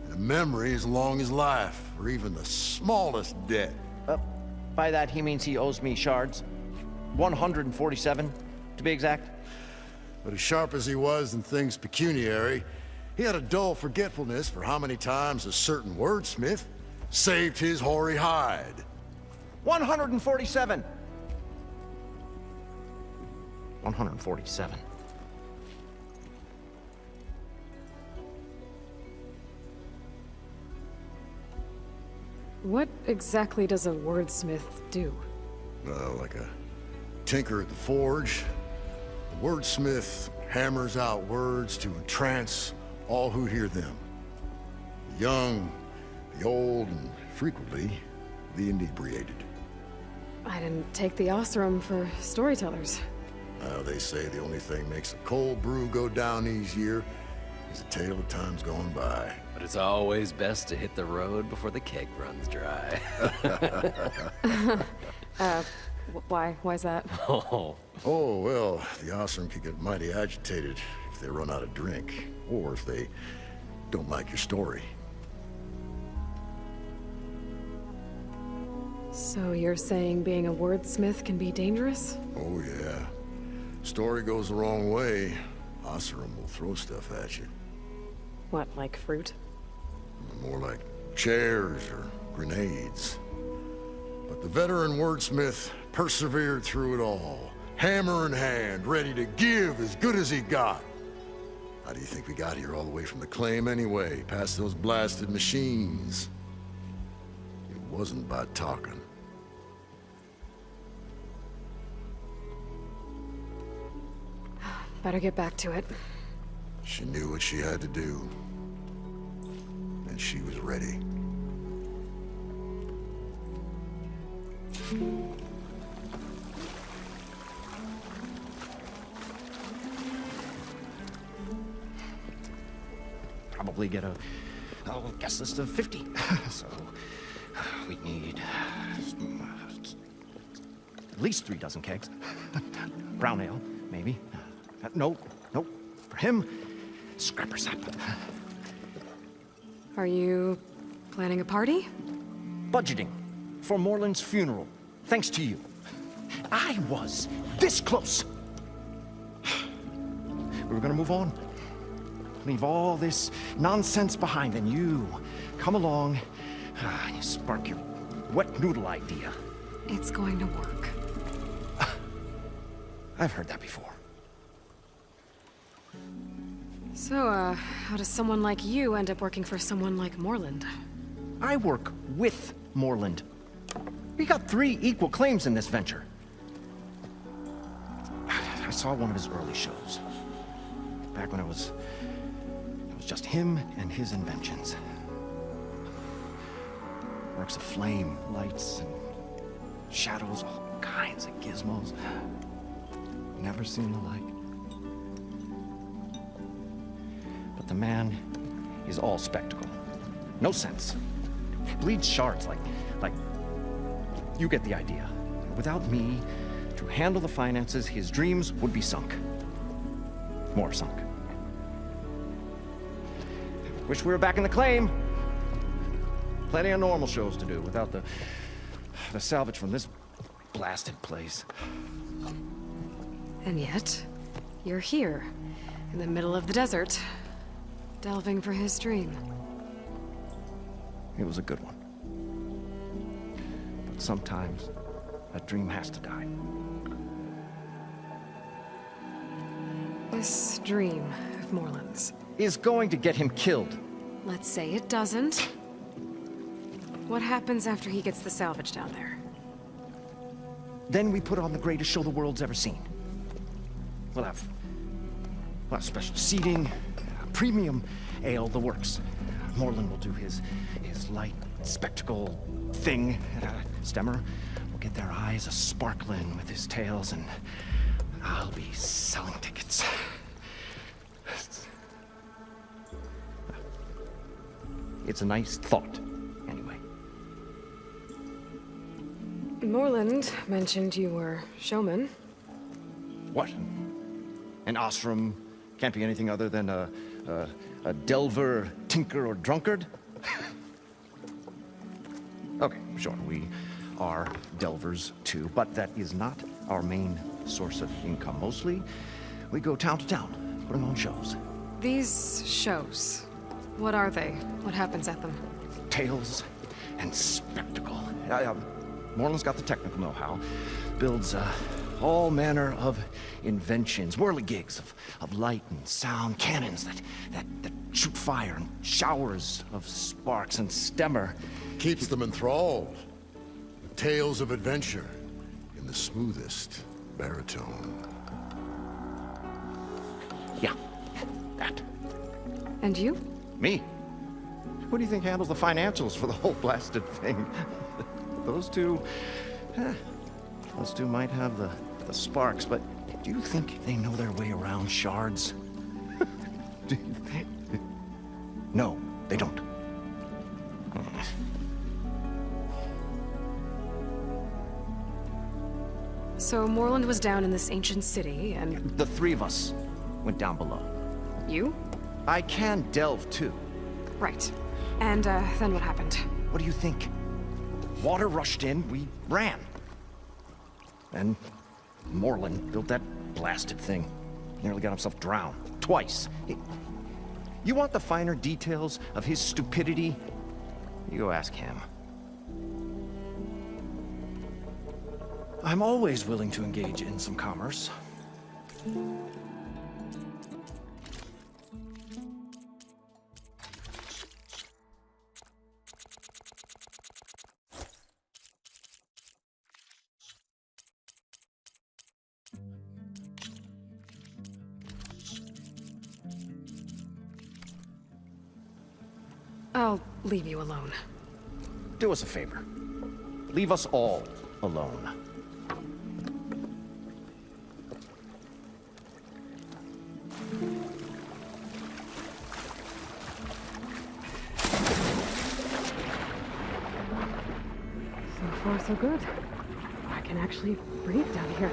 And a memory as long as life, or even the smallest debt. By that, he means he owes me shards. 147, to be exact. But as sharp as he was in things pecuniary, he had a dull forgetfulness for how many times a certain wordsmith saved his hoary hide. 147! 147. What exactly does a wordsmith do? Like a tinker at the forge, a wordsmith hammers out words to entrance all who hear them. The young, the old, and frequently, the inebriated. I didn't take the Osram for storytellers. They say the only thing makes a cold brew go down easier is a tale of times gone by. But it's always best to hit the road before the keg runs dry. Why's that? Oh, well, the Osram can get mighty agitated if they run out of drink, or if they don't like your story. So you're saying being a wordsmith can be dangerous? Oh, yeah. Story goes the wrong way, Osram will throw stuff at you. What, like fruit? More like chairs or grenades. But the veteran wordsmith persevered through it all, hammer in hand, ready to give as good as he got. How do you think we got here all the way from the claim anyway, past those blasted machines? It wasn't by talking. Better get back to it. She knew what she had to do. And she was ready. Probably get a guest list of 50. So we need at least 3 dozen kegs. Brown ale, maybe. Nope. For him, scrapper sap. Are you planning a party? Budgeting for Morland's funeral, thanks to you. I was this close. We were gonna move on. Leave all this nonsense behind, and you come along, you spark your wet noodle idea. It's going to work. I've heard that before. So, how does someone like you end up working for someone like Morland? I work with Morland. We got 3 equal claims in this venture. I saw one of his early shows. Back when it was just him and his inventions. Works of flame, lights, and shadows, all kinds of gizmos. Never seen the like. But the man is all spectacle. No sense. Bleeds shards like you get the idea. Without me to handle the finances, his dreams would be sunk. More sunk. Wish we were back in the claim. Plenty of normal shows to do without the salvage from this blasted place. And yet, you're here, in the middle of the desert, delving for his dream. It was a good one. But sometimes, that dream has to die. This dream of Morland's, is going to get him killed. Let's say it doesn't. What happens after he gets the salvage down there? Then we put on the greatest show the world's ever seen. We'll have special seating, premium ale, the works. Morlund will do his light spectacle thing. Stemmer will get their eyes a-sparkling with his tales, and I'll be selling tickets. It's a nice thought, anyway. Morlund mentioned you were showman. What? An ashram can't be anything other than a delver, tinker, or drunkard? Okay, sure, we are delvers too, but that is not our main source of income. Mostly, we go town to town, putting on shows. These shows, what are they? What happens at them? Tales and spectacle. Morland's got the technical know-how, builds all manner of inventions, whirligigs of light and sound, cannons that shoot fire, and showers of sparks, and Stemmer keeps them enthralled. Tales of adventure in the smoothest baritone. Yeah, that. And you? Me? Who do you think handles the financials for the whole blasted thing? Those two might have the sparks, but do you think they know their way around shards? No, they don't. So Morlund was down in this ancient city, and... The three of us went down below. You? I can delve, too. Right. And, then what happened? What do you think? Water rushed in, we ran. And Morlund built that blasted thing. Nearly got himself drowned. Twice. You want the finer details of his stupidity? You go ask him. I'm always willing to engage in some commerce. I'll leave you alone. Do us a favor. Leave us all alone. So far, so good. I can actually breathe down here.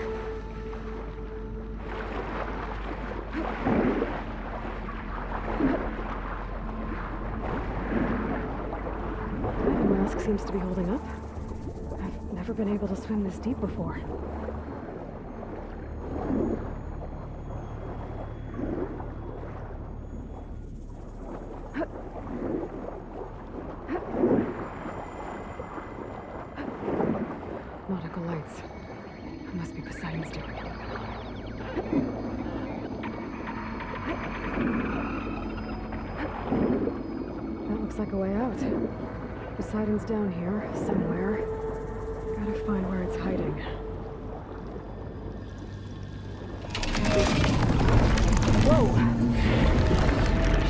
The mask seems to be holding up. I've never been able to swim this deep before. Nautical lights. It must be Poseidon's doing. That looks like a way out. Poseidon's down here, somewhere. Gotta find where it's hiding. Whoa!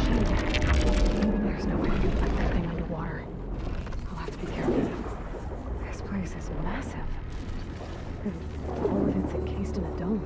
Shit. There's no way to get that thing underwater. I'll have to be careful. This place is massive. And all of it's encased in a dome.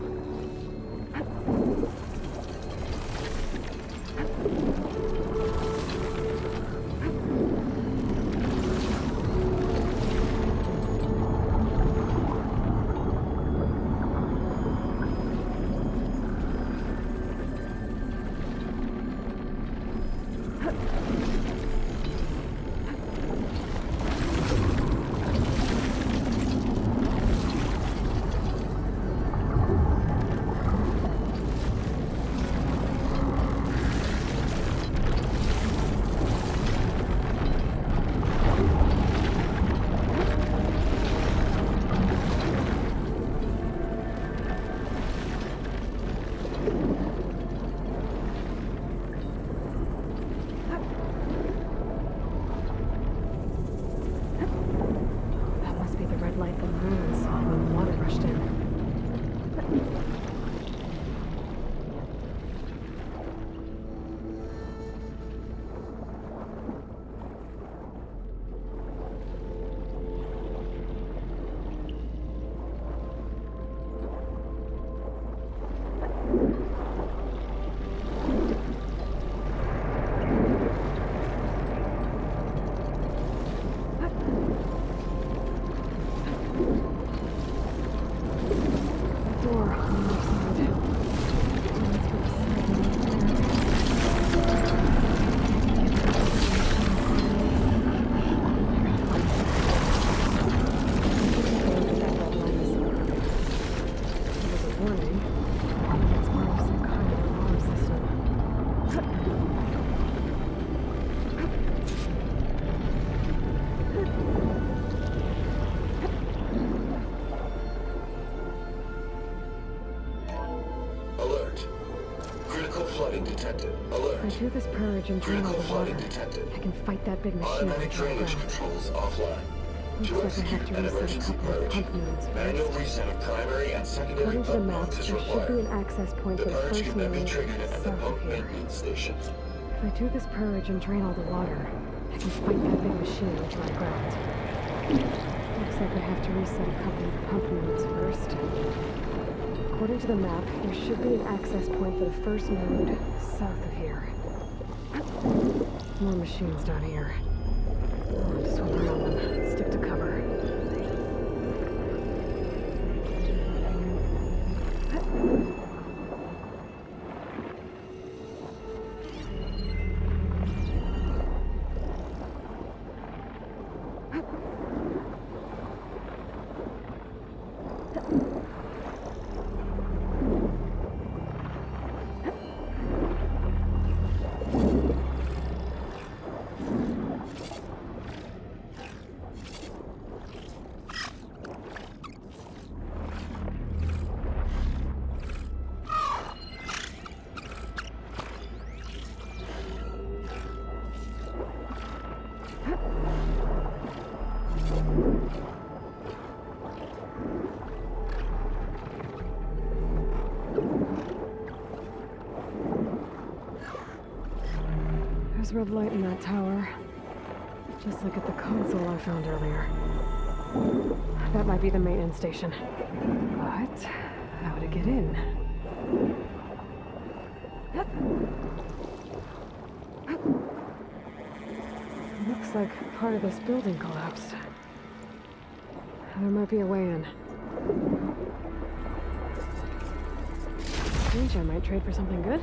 I do this purge and drain all the water, I can fight that big machine. Automatic drainage controls offline. Looks like I have to reset a couple of pump nodes Manual first. reset of primary and secondary According to the pump map, nodes there is should be required. an access point The for the purge first can then be node triggered at the south pump of here. maintenance station. If I do this purge and drain all the water, I can fight that big machine into the ground. Looks like I have to reset a couple of pump nodes first. According to the map, there should be an access point for the first node south of here. More machines down here. I'll have to swim around them. Stick to cover. There's red light in that tower. Just like at the console I found earlier. That might be the maintenance station. But how to get in? Looks like part of this building collapsed. There might be a way in. Strange, I might trade for something good.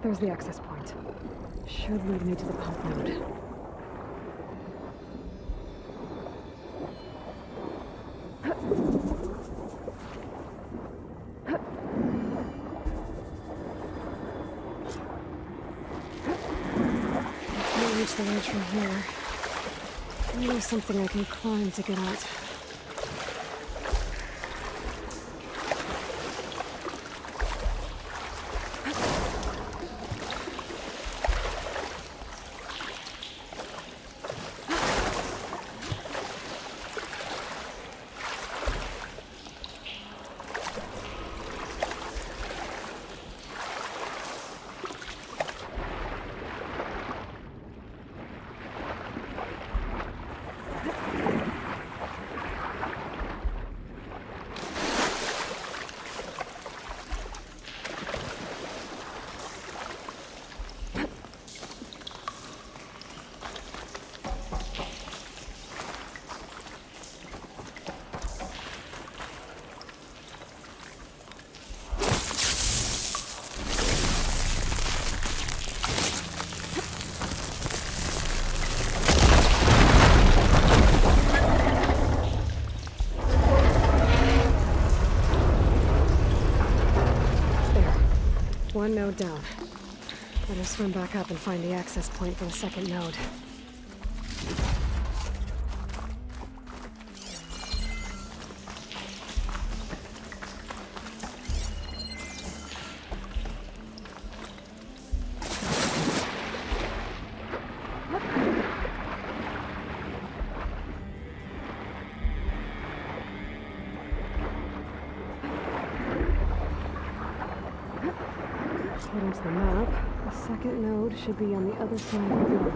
There's the access point. Should lead me to the pump node. Can't reach the ledge from here. Maybe there's something I can climb to get out. One node down. Better swim back up and find the access point for the second node. According to the map, the second node should be on the other side of the building.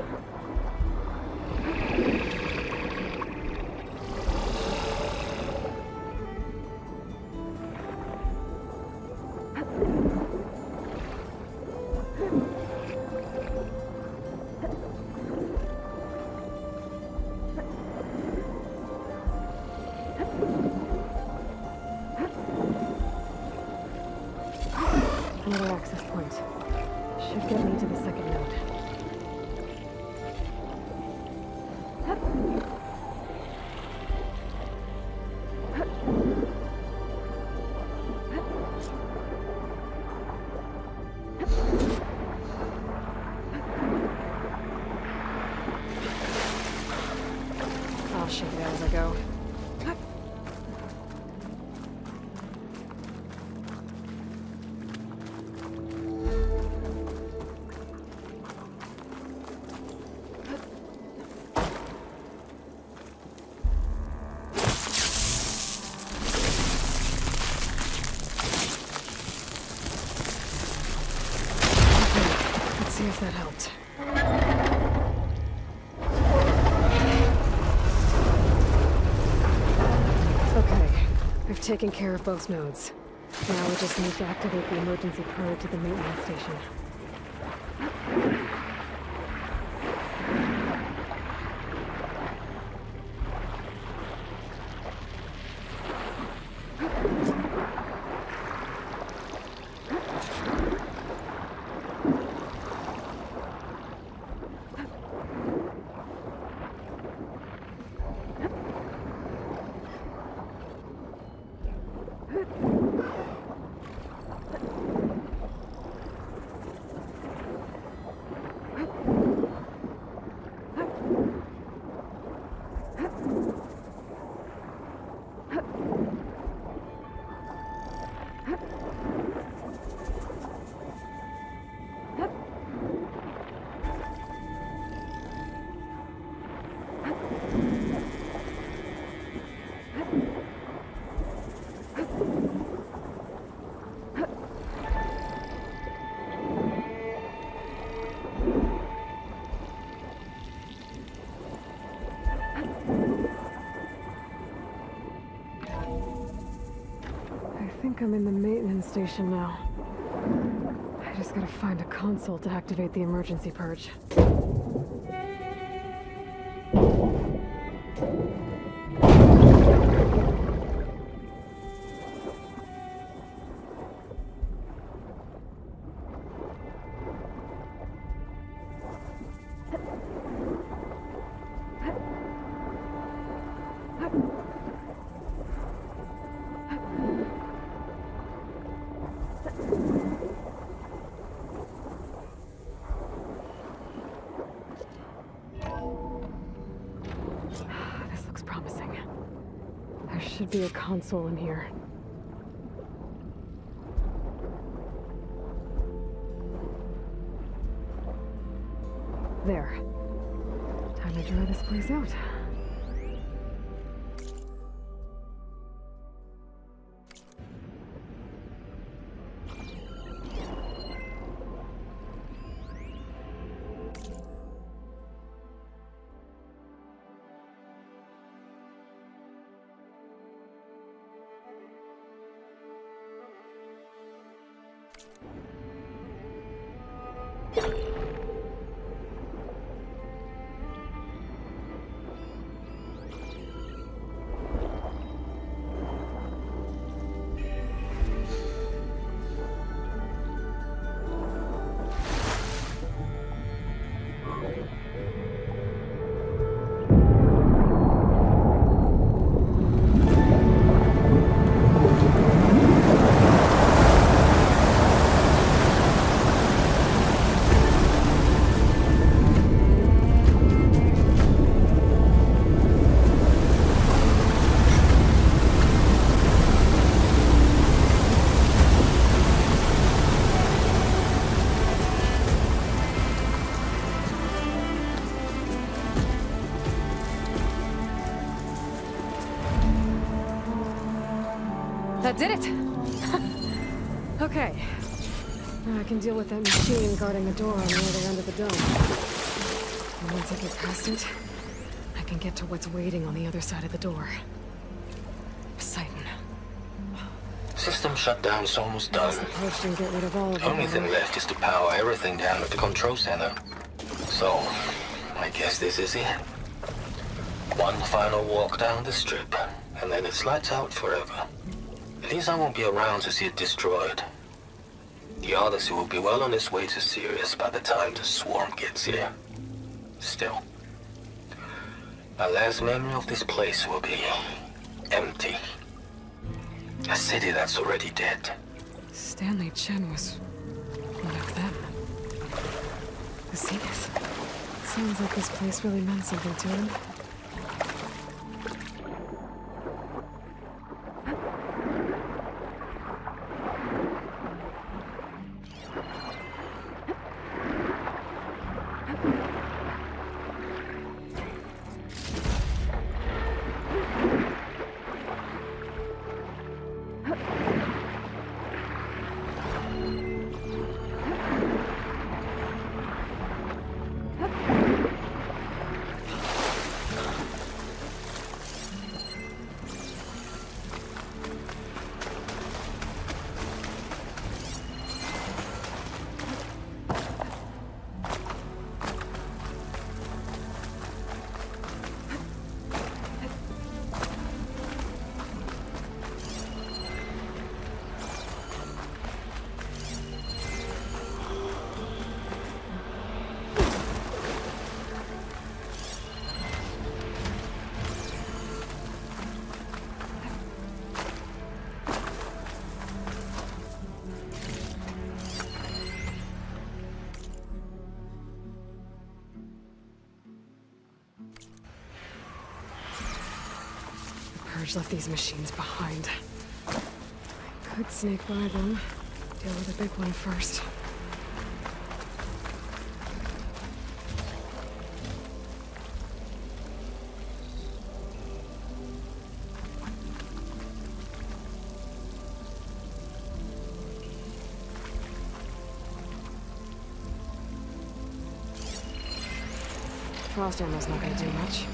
Another access point. Should get me to the second node. I'll shake it out as I go. See if that helped. Okay, I've taken care of both nodes. Now we just need to activate the emergency purge at the maintenance station. I think I'm in the maintenance station now. I just gotta find a console to activate the emergency purge. Should be a console in here. There. Time to try this place out. That did it! Okay. Now I can deal with that machine guarding the door on the other end of the dome. And once I get past it, I can get to what's waiting on the other side of the door. Poseidon. System shutdown's almost done. The purge didn't get rid of all of The only them. thing left is to power everything down at the control center. So, I guess this is it. One final walk down the strip, and then it's lights out forever. At least I won't be around to see it destroyed. The Odyssey will be well on its way to Sirius by the time the swarm gets here. Still, my last memory of this place will be empty. A city that's already dead. Stanley Chen was one of them. The Zenith. Sounds like this place really meant something to him. Left these machines behind. I could sneak by them. Deal with the big one first. Frost ammo's not gonna do much.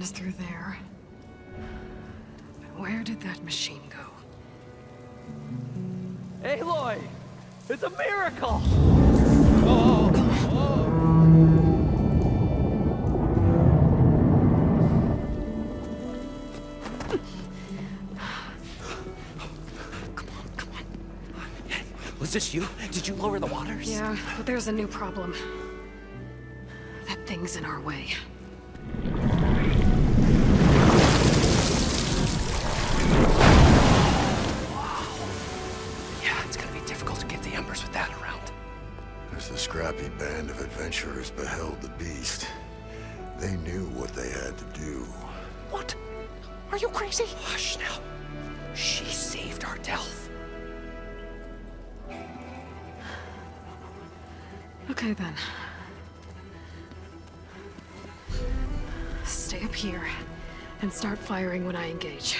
Is through there. But where did that machine go? Aloy! It's a miracle! Was this you? Did you lower the waters? Yeah, but there's a new problem. That thing's in our way. Scrappy band of adventurers beheld the beast. They knew what they had to do. What? Are you crazy? Hush now. She saved our Delph. Okay then. Stay up here and start firing when I engage.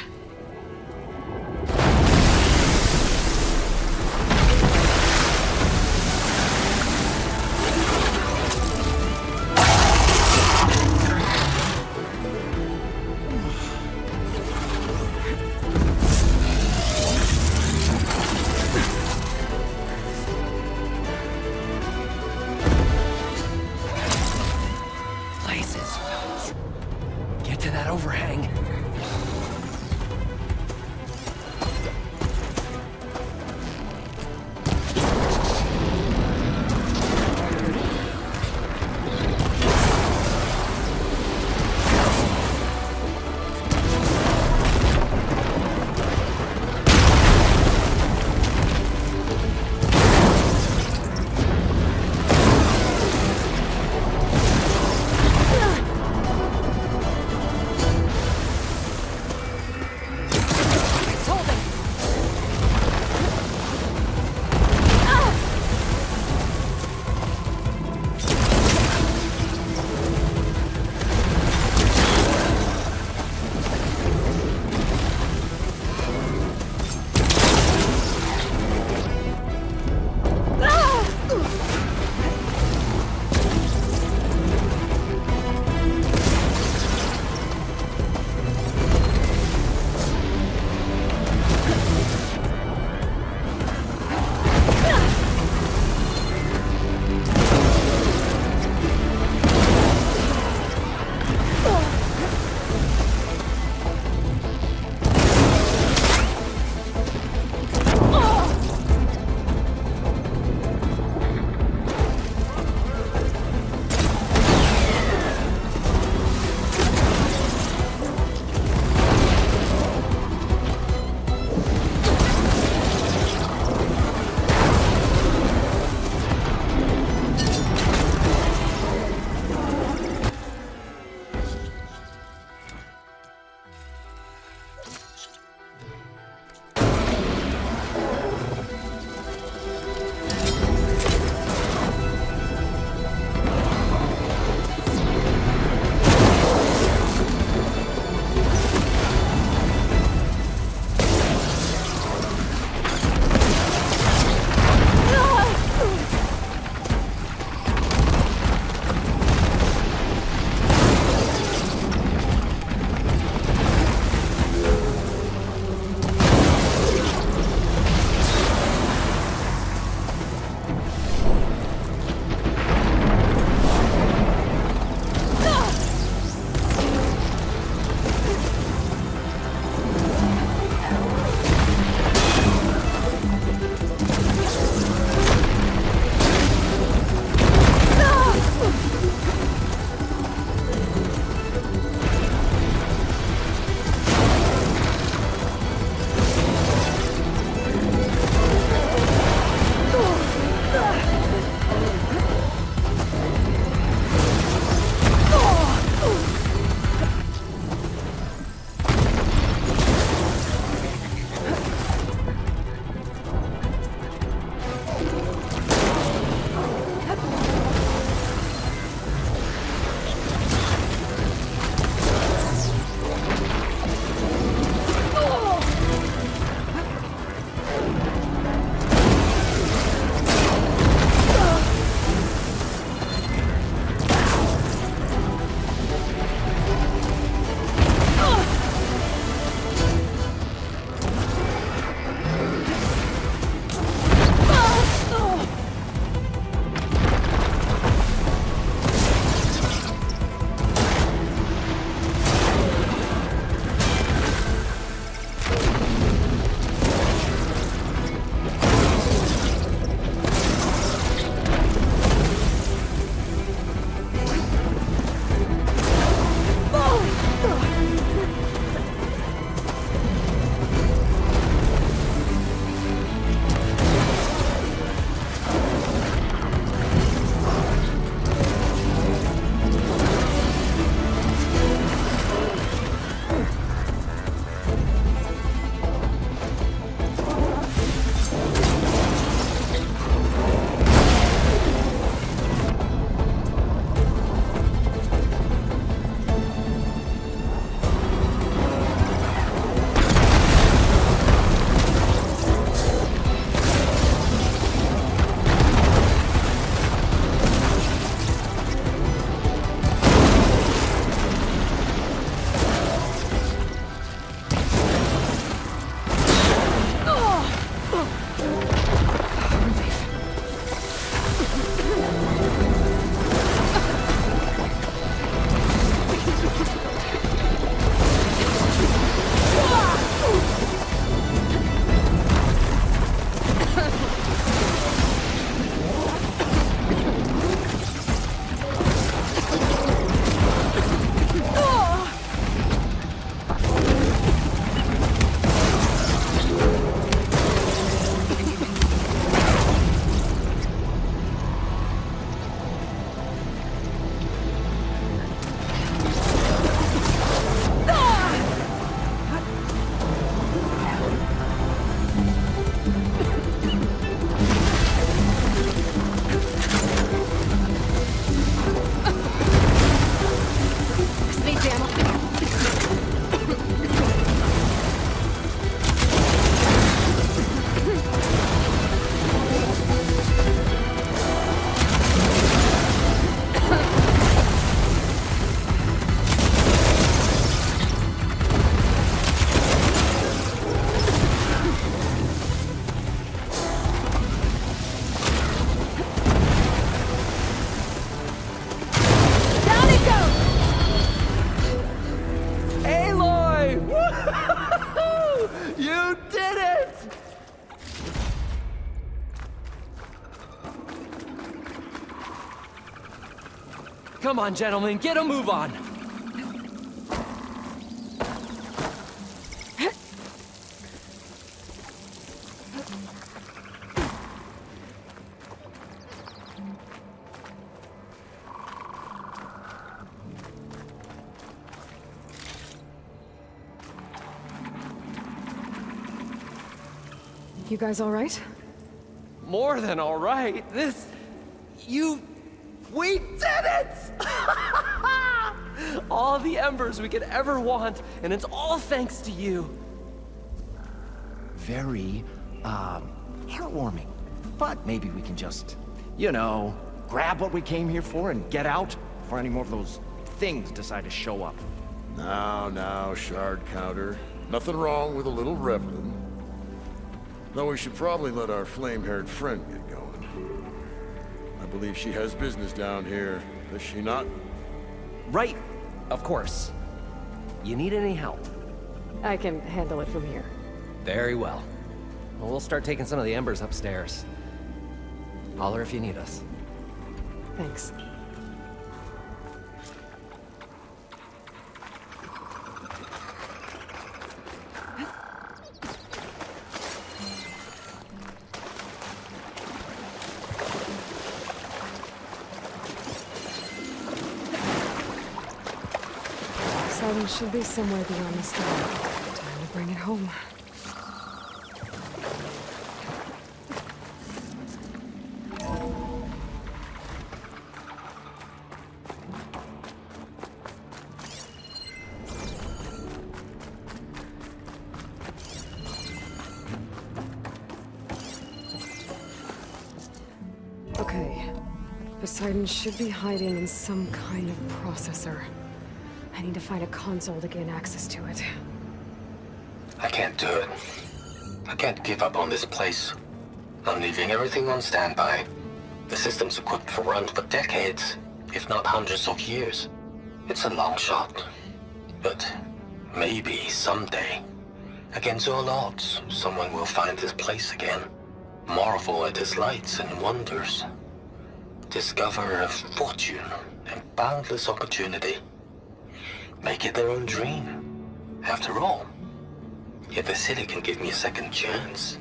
You did it! Come on, gentlemen, get a move on. You guys all right? More than all right. We did it! All the embers we could ever want, and it's all thanks to you. Very, heartwarming. But maybe we can just, you know, grab what we came here for and get out before any more of those things decide to show up. Now, shard counter. Nothing wrong with a little reveling. Though we should probably let our flame-haired friend get going. I believe she has business down here, does she not? Right, of course. You need any help? I can handle it from here. Very well. Well, we'll start taking some of the embers upstairs. Holler if you need us. Thanks. Poseidon should be somewhere beyond the storm. Time to bring it home. Okay. Poseidon should be hiding in some kind of processor. I need to find a console to gain access to it. I can't do it. I can't give up on this place. I'm leaving everything on standby. The system's equipped for runs for decades, if not hundreds of years. It's a long shot. But maybe someday, against all odds, someone will find this place again. Marvel at its lights and wonders. Discover a fortune and boundless opportunity. Make it their own dream. After all, if the city can give me a second chance,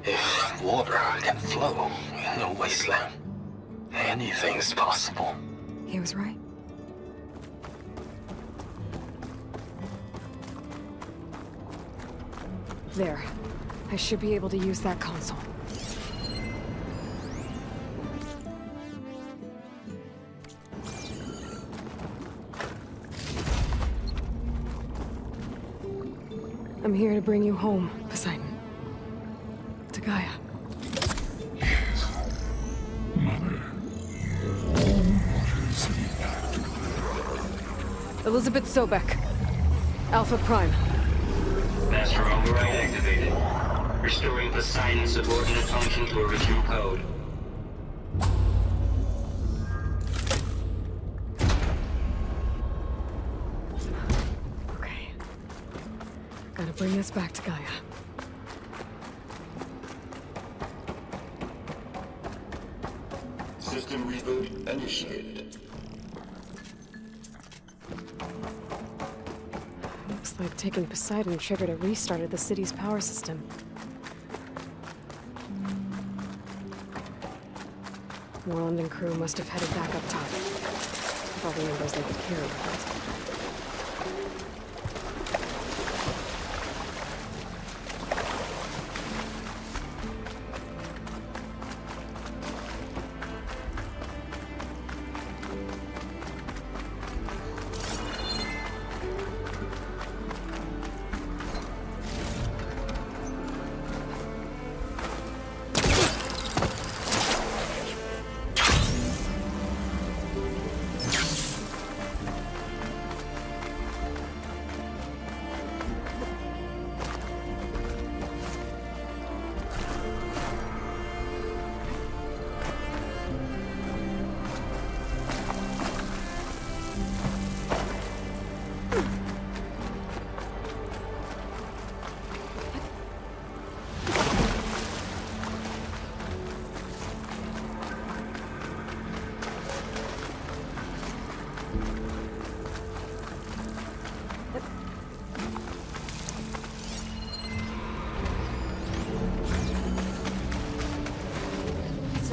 if water can flow in a wasteland, anything's possible. He was right. There. I should be able to use that console. I'm here to bring you home, Poseidon. To Gaia. Mother. Elisabet Sobeck. Alpha Prime. Master override activated. Restoring Poseidon's subordinate function to original code. Okay. Gotta bring this back to Gaia. System reboot initiated. Looks like taking Poseidon triggered a restart of the city's power system. Moreland and crew must have headed back up top. With all the embers they could carry with it.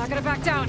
Not gonna back down.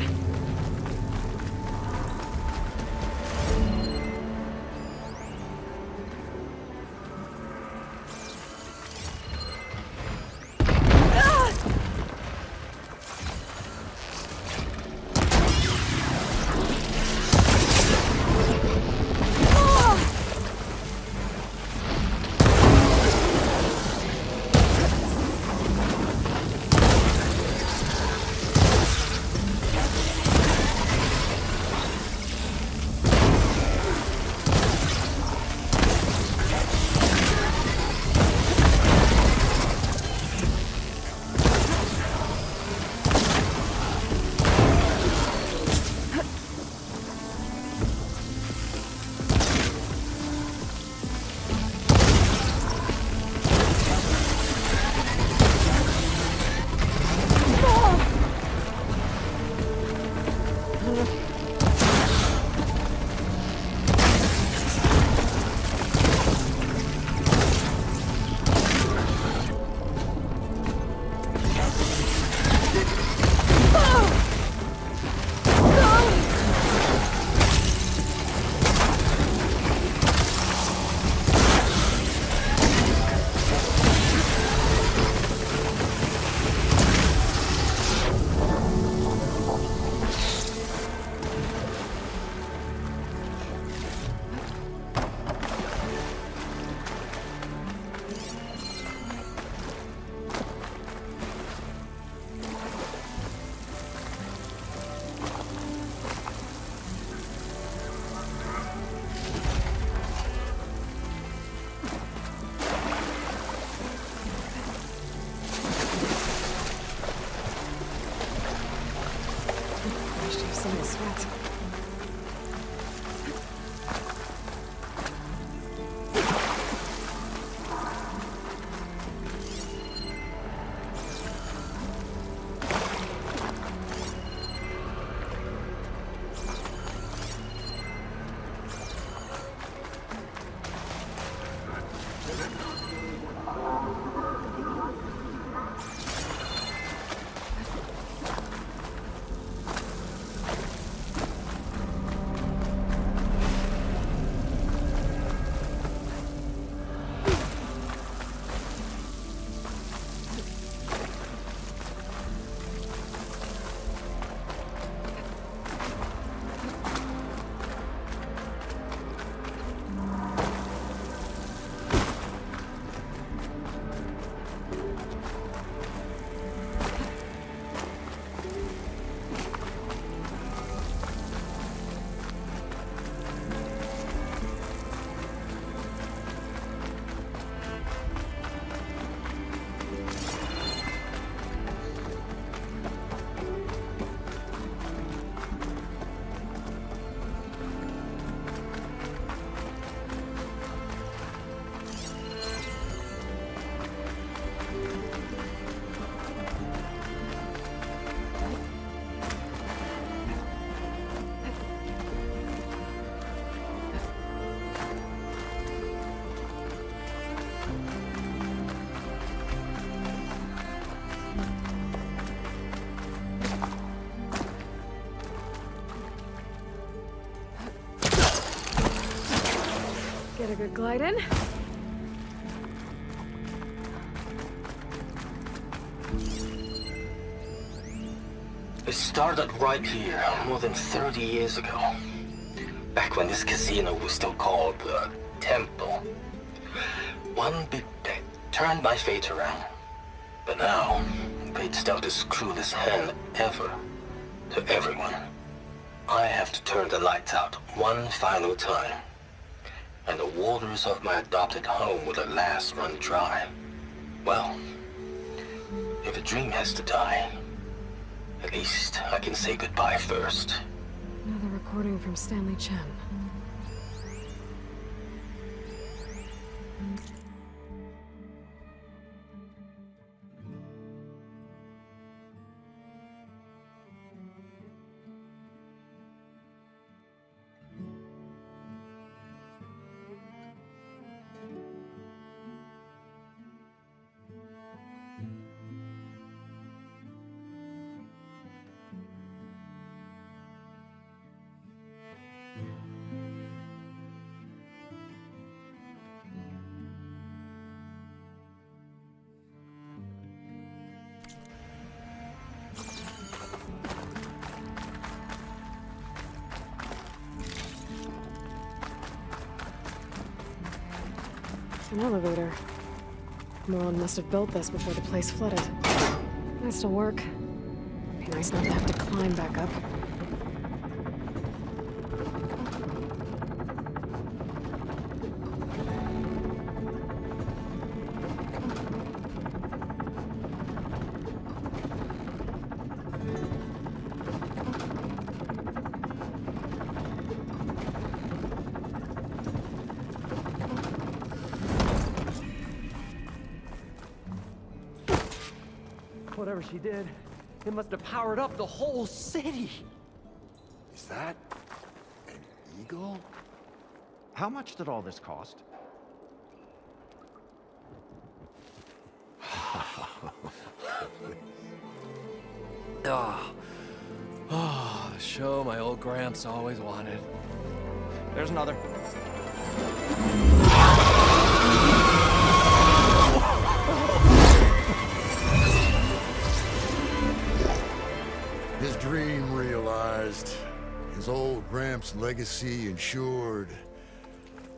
Get a good glide in. It started right here, more than 30 years ago. Back when this casino was still called the Temple. One big bet turned my fate around. But now, fate's dealt its cruelest hand ever to everyone. I have to turn the lights out one final time. And the waters of my adopted home will at last run dry. Well, if a dream has to die, at least I can say goodbye first. Another recording from Stanley Chen. An elevator. Moreland must have built this before the place flooded. Might still work. Be nice not to have to climb back up. Whatever she did, it must have powered up the whole city. Is that an eagle? How much did all this cost? The show my old Gramps always wanted. There's another. His dream realized, his old Gramps' legacy ensured.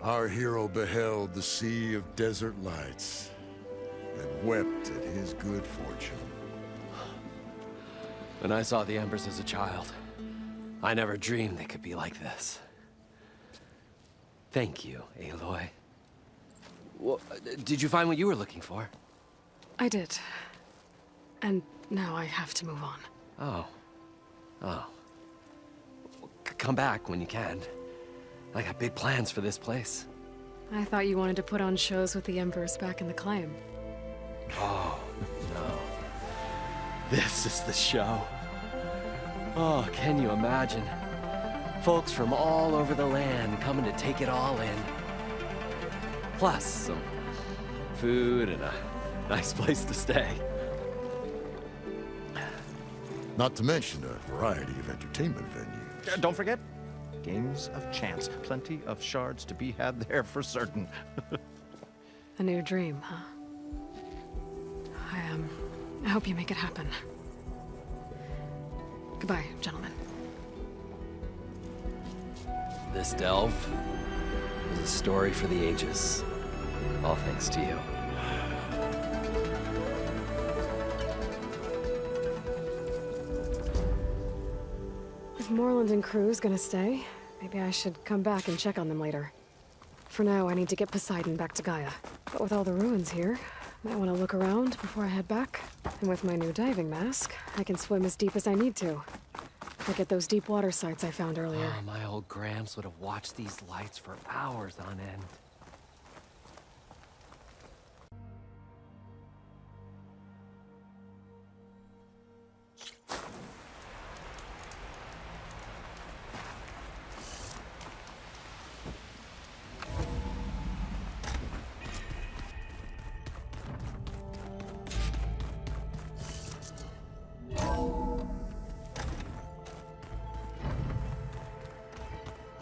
Our hero beheld the sea of desert lights and wept at his good fortune. When I saw the embers as a child, I never dreamed they could be like this. Thank you, Aloy. Well, did you find what you were looking for? I did. And now I have to move on. Oh. Come back when you can. I got big plans for this place. I thought you wanted to put on shows with the Embers back in the claim. Oh, no. This is the show. Oh, can you imagine? Folks from all over the land coming to take it all in. Plus, some food and a nice place to stay. Not to mention a variety of entertainment venues. Don't forget, games of chance. Plenty of shards to be had there for certain. A new dream, huh? I hope you make it happen. Goodbye, gentlemen. This delve is a story for the ages. All thanks to you. If Moreland and crew's gonna stay, maybe I should come back and check on them later. For now, I need to get Poseidon back to Gaia. But with all the ruins here, I might want to look around before I head back. And with my new diving mask, I can swim as deep as I need to. Look at those deep water sites I found earlier. Oh, my old Gramps would have watched these lights for hours on end.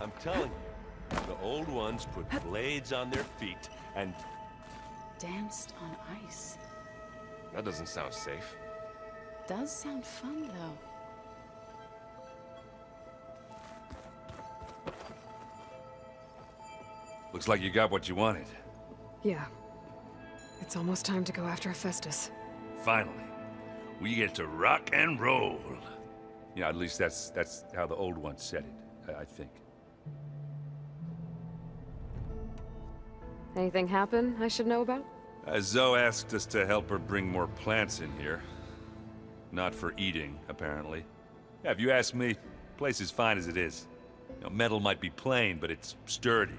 I'm telling you, the old ones put blades on their feet and... Danced on ice. That doesn't sound safe. Does sound fun, though. Looks like you got what you wanted. Yeah. It's almost time to go after Hephaestus. Finally. We get to rock and roll. Yeah, at least that's how the old ones said it, I think. Anything happen I should know about? Zoe asked us to help her bring more plants in here. Not for eating, apparently. Yeah, if you ask me, the place is fine as it is. You know, metal might be plain, but it's sturdy.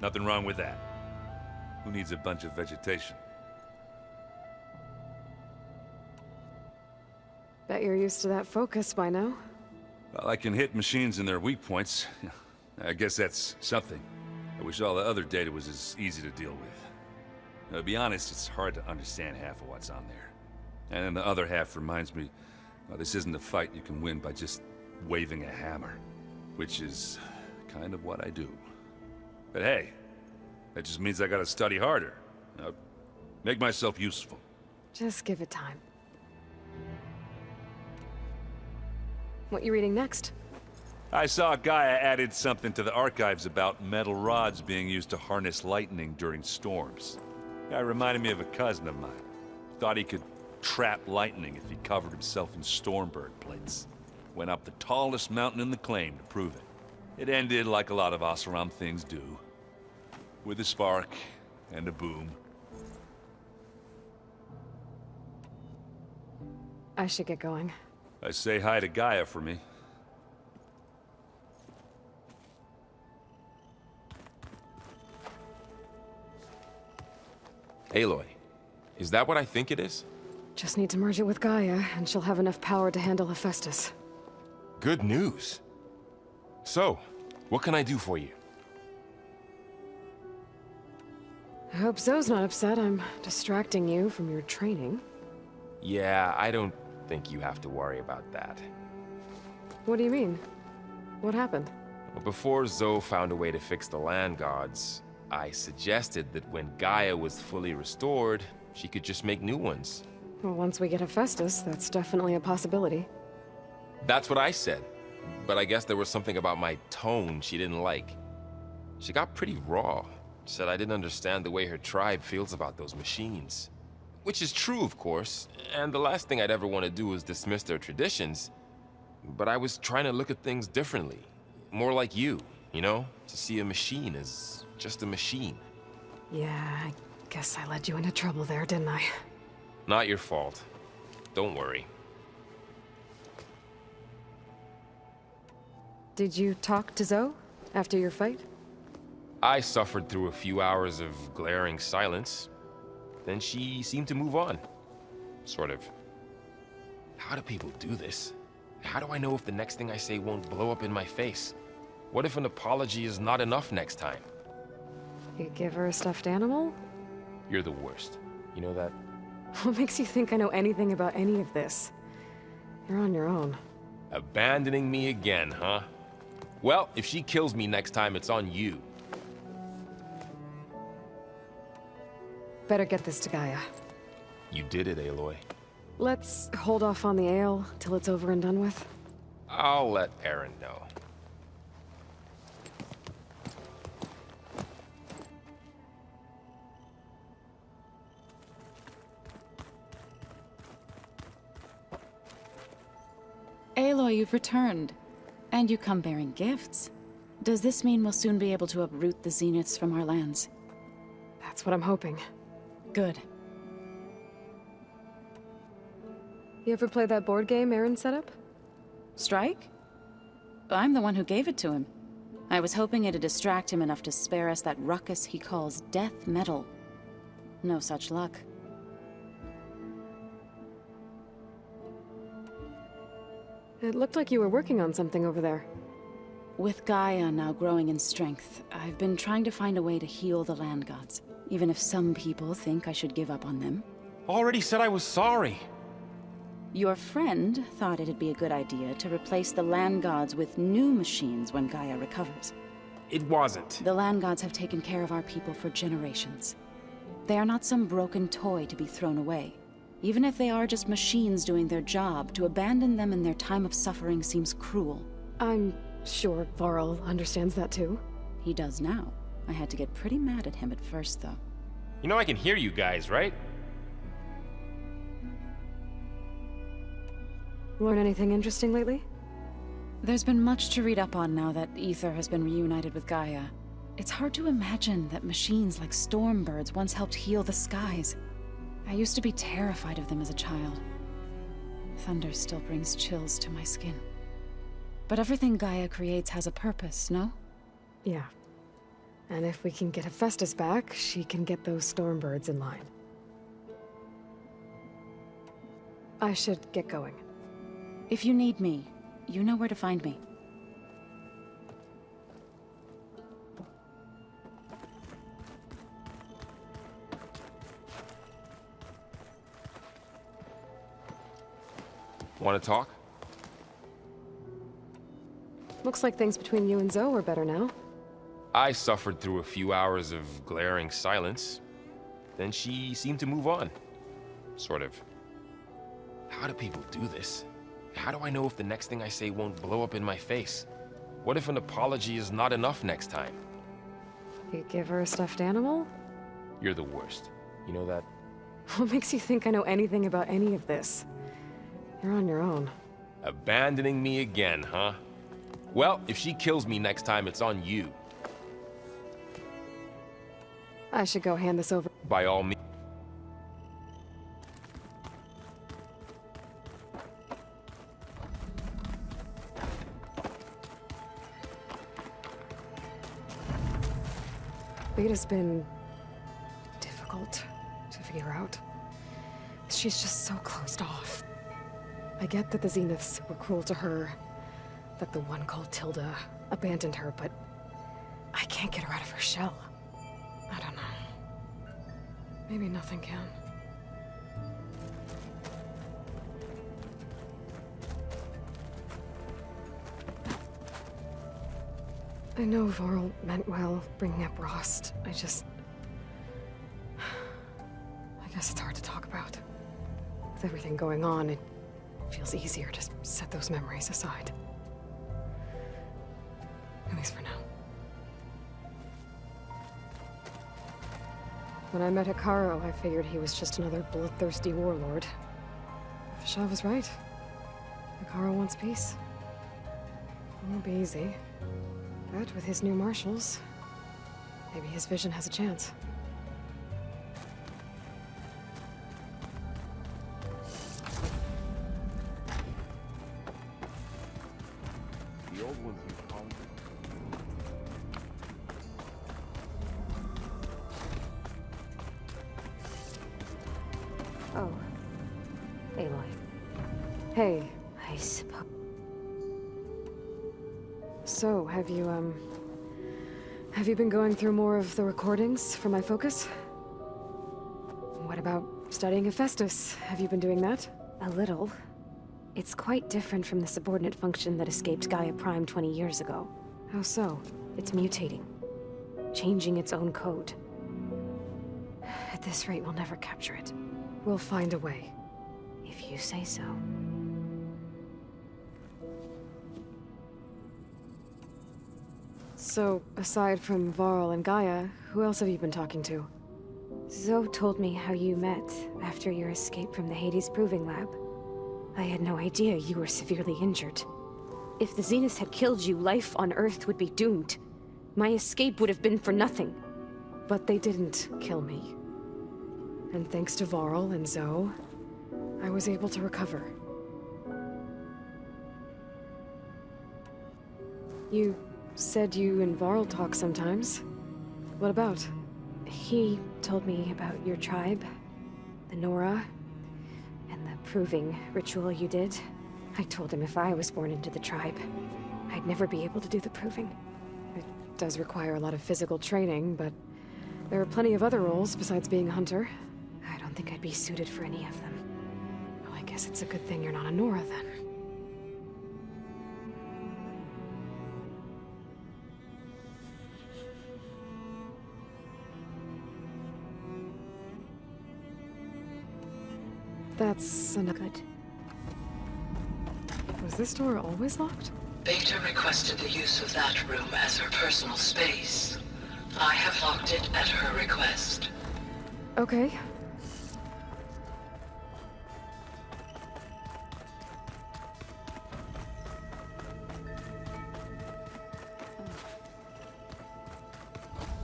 Nothing wrong with that. Who needs a bunch of vegetation? Bet you're used to that focus by now. Well, I can hit machines in their weak points. I guess that's something. I wish all the other data was as easy to deal with. Now, to be honest, it's hard to understand half of what's on there. And then the other half reminds me, this isn't a fight you can win by just waving a hammer. Which is kind of what I do. But hey, that just means I gotta study harder. Make myself useful. Just give it time. What you reading next? I saw Gaia added something to the archives about metal rods being used to harness lightning during storms. Guy reminded me of a cousin of mine. Thought he could trap lightning if he covered himself in Stormbird plates. Went up the tallest mountain in the claim to prove it. It ended like a lot of Oseram things do. With a spark and a boom. I should get going. I say hi to Gaia for me. Aloy, is that what I think it is? Just need to merge it with Gaia, and she'll have enough power to handle Hephaestus. Good news. So, what can I do for you? I hope Zoe's not upset I'm distracting you from your training. Yeah, I don't think you have to worry about that. What do you mean? What happened? Well, before Zoe found a way to fix the land gods, I suggested that when Gaia was fully restored, she could just make new ones. Well, once we get Hephaestus, that's definitely a possibility. That's what I said. But I guess there was something about my tone she didn't like. She got pretty raw. Said I didn't understand the way her tribe feels about those machines. Which is true, of course, and the last thing I'd ever want to do is dismiss their traditions. But I was trying to look at things differently. More like you know? To see a machine as just a machine. Yeah, I guess I led you into trouble there, didn't I? Not your fault. Don't worry. Did you talk to Zoe after your fight? I suffered through a few hours of glaring silence. Then she seemed to move on. Sort of. How do people do this? How do I know if the next thing I say won't blow up in my face? What if an apology is not enough next time? You give her a stuffed animal? You're the worst. You know that? What makes you think I know anything about any of this? You're on your own. Abandoning me again, huh? Well, if she kills me next time, it's on you. Better get this to Gaia. You did it, Aloy. Let's hold off on the ale till it's over and done with. I'll let Aaron know. Aloy, you've returned. And you come bearing gifts. Does this mean we'll soon be able to uproot the Zeniths from our lands? That's what I'm hoping. Good. You ever play that board game Aaron set up? Strike? I'm the one who gave it to him. I was hoping it'd distract him enough to spare us that ruckus he calls death metal. No such luck. It looked like you were working on something over there. With Gaia now growing in strength, I've been trying to find a way to heal the land gods, even if some people think I should give up on them. Already said I was sorry. Your friend thought it'd be a good idea to replace the land gods with new machines when Gaia recovers. It wasn't. The land gods have taken care of our people for generations. They are not some broken toy to be thrown away. Even if they are just machines doing their job, to abandon them in their time of suffering seems cruel. I'm sure Varl understands that too. He does now. I had to get pretty mad at him at first, though. You know I can hear you guys, right? Learn anything interesting lately? There's been much to read up on now that Aether has been reunited with Gaia. It's hard to imagine that machines like Stormbirds once helped heal the skies. I used to be terrified of them as a child. Thunder still brings chills to my skin. But everything Gaia creates has a purpose, no? Yeah. And if we can get Hephaestus back, she can get those Stormbirds in line. I should get going. If you need me, you know where to find me. Want to talk? Looks like things between you and Zoe are better now. I suffered through a few hours of glaring silence. Then she seemed to move on. Sort of. How do people do this? How do I know if the next thing I say won't blow up in my face? What if an apology is not enough next time? You give her a stuffed animal? You're the worst. You know that? What makes you think I know anything about any of this? You're on your own. Abandoning me again, huh? Well, if she kills me next time, it's on you. I should go hand this over. By all means. Beta's been difficult to figure out. She's just so closed off. I get that the Zeniths were cruel to her, that the one called Tilda abandoned her, but I can't get her out of her shell. I don't know. Maybe nothing can. I know Varl meant well, bringing up Rost. I guess it's hard to talk about. With everything going on, it feels easier to set those memories aside. At least for now. When I met Hikaru, I figured he was just another bloodthirsty warlord. Fashaw was right. Hikaru wants peace. It won't be easy. But with his new marshals, maybe his vision has a chance. The old ones you conquered. Oh. Aloy. Hey. I suppose. So, have you been going through more of the recordings for my focus? What about studying Hephaestus? Have you been doing that? A little. It's quite different from the subordinate function that escaped Gaia Prime 20 years ago. How so? It's mutating. Changing its own code. At this rate, we'll never capture it. We'll find a way. If you say so. So, aside from Varl and Gaia, who else have you been talking to? Zoe told me how you met after your escape from the Hades Proving Lab. I had no idea you were severely injured. If the Zeniths had killed you, life on Earth would be doomed. My escape would have been for nothing. But they didn't kill me. And thanks to Varl and Zoe, I was able to recover. You said you and Varl talk sometimes. What about? He told me about your tribe, the Nora, and the proving ritual you did. I told him if I was born into the tribe, I'd never be able to do the proving. It does require a lot of physical training, but there are plenty of other roles besides being a hunter. I don't think I'd be suited for any of them. Well, I guess it's a good thing you're not a Nora, then. That's enough. Good. Was this door always locked? Beta requested the use of that room as her personal space. I have locked it at her request. Okay.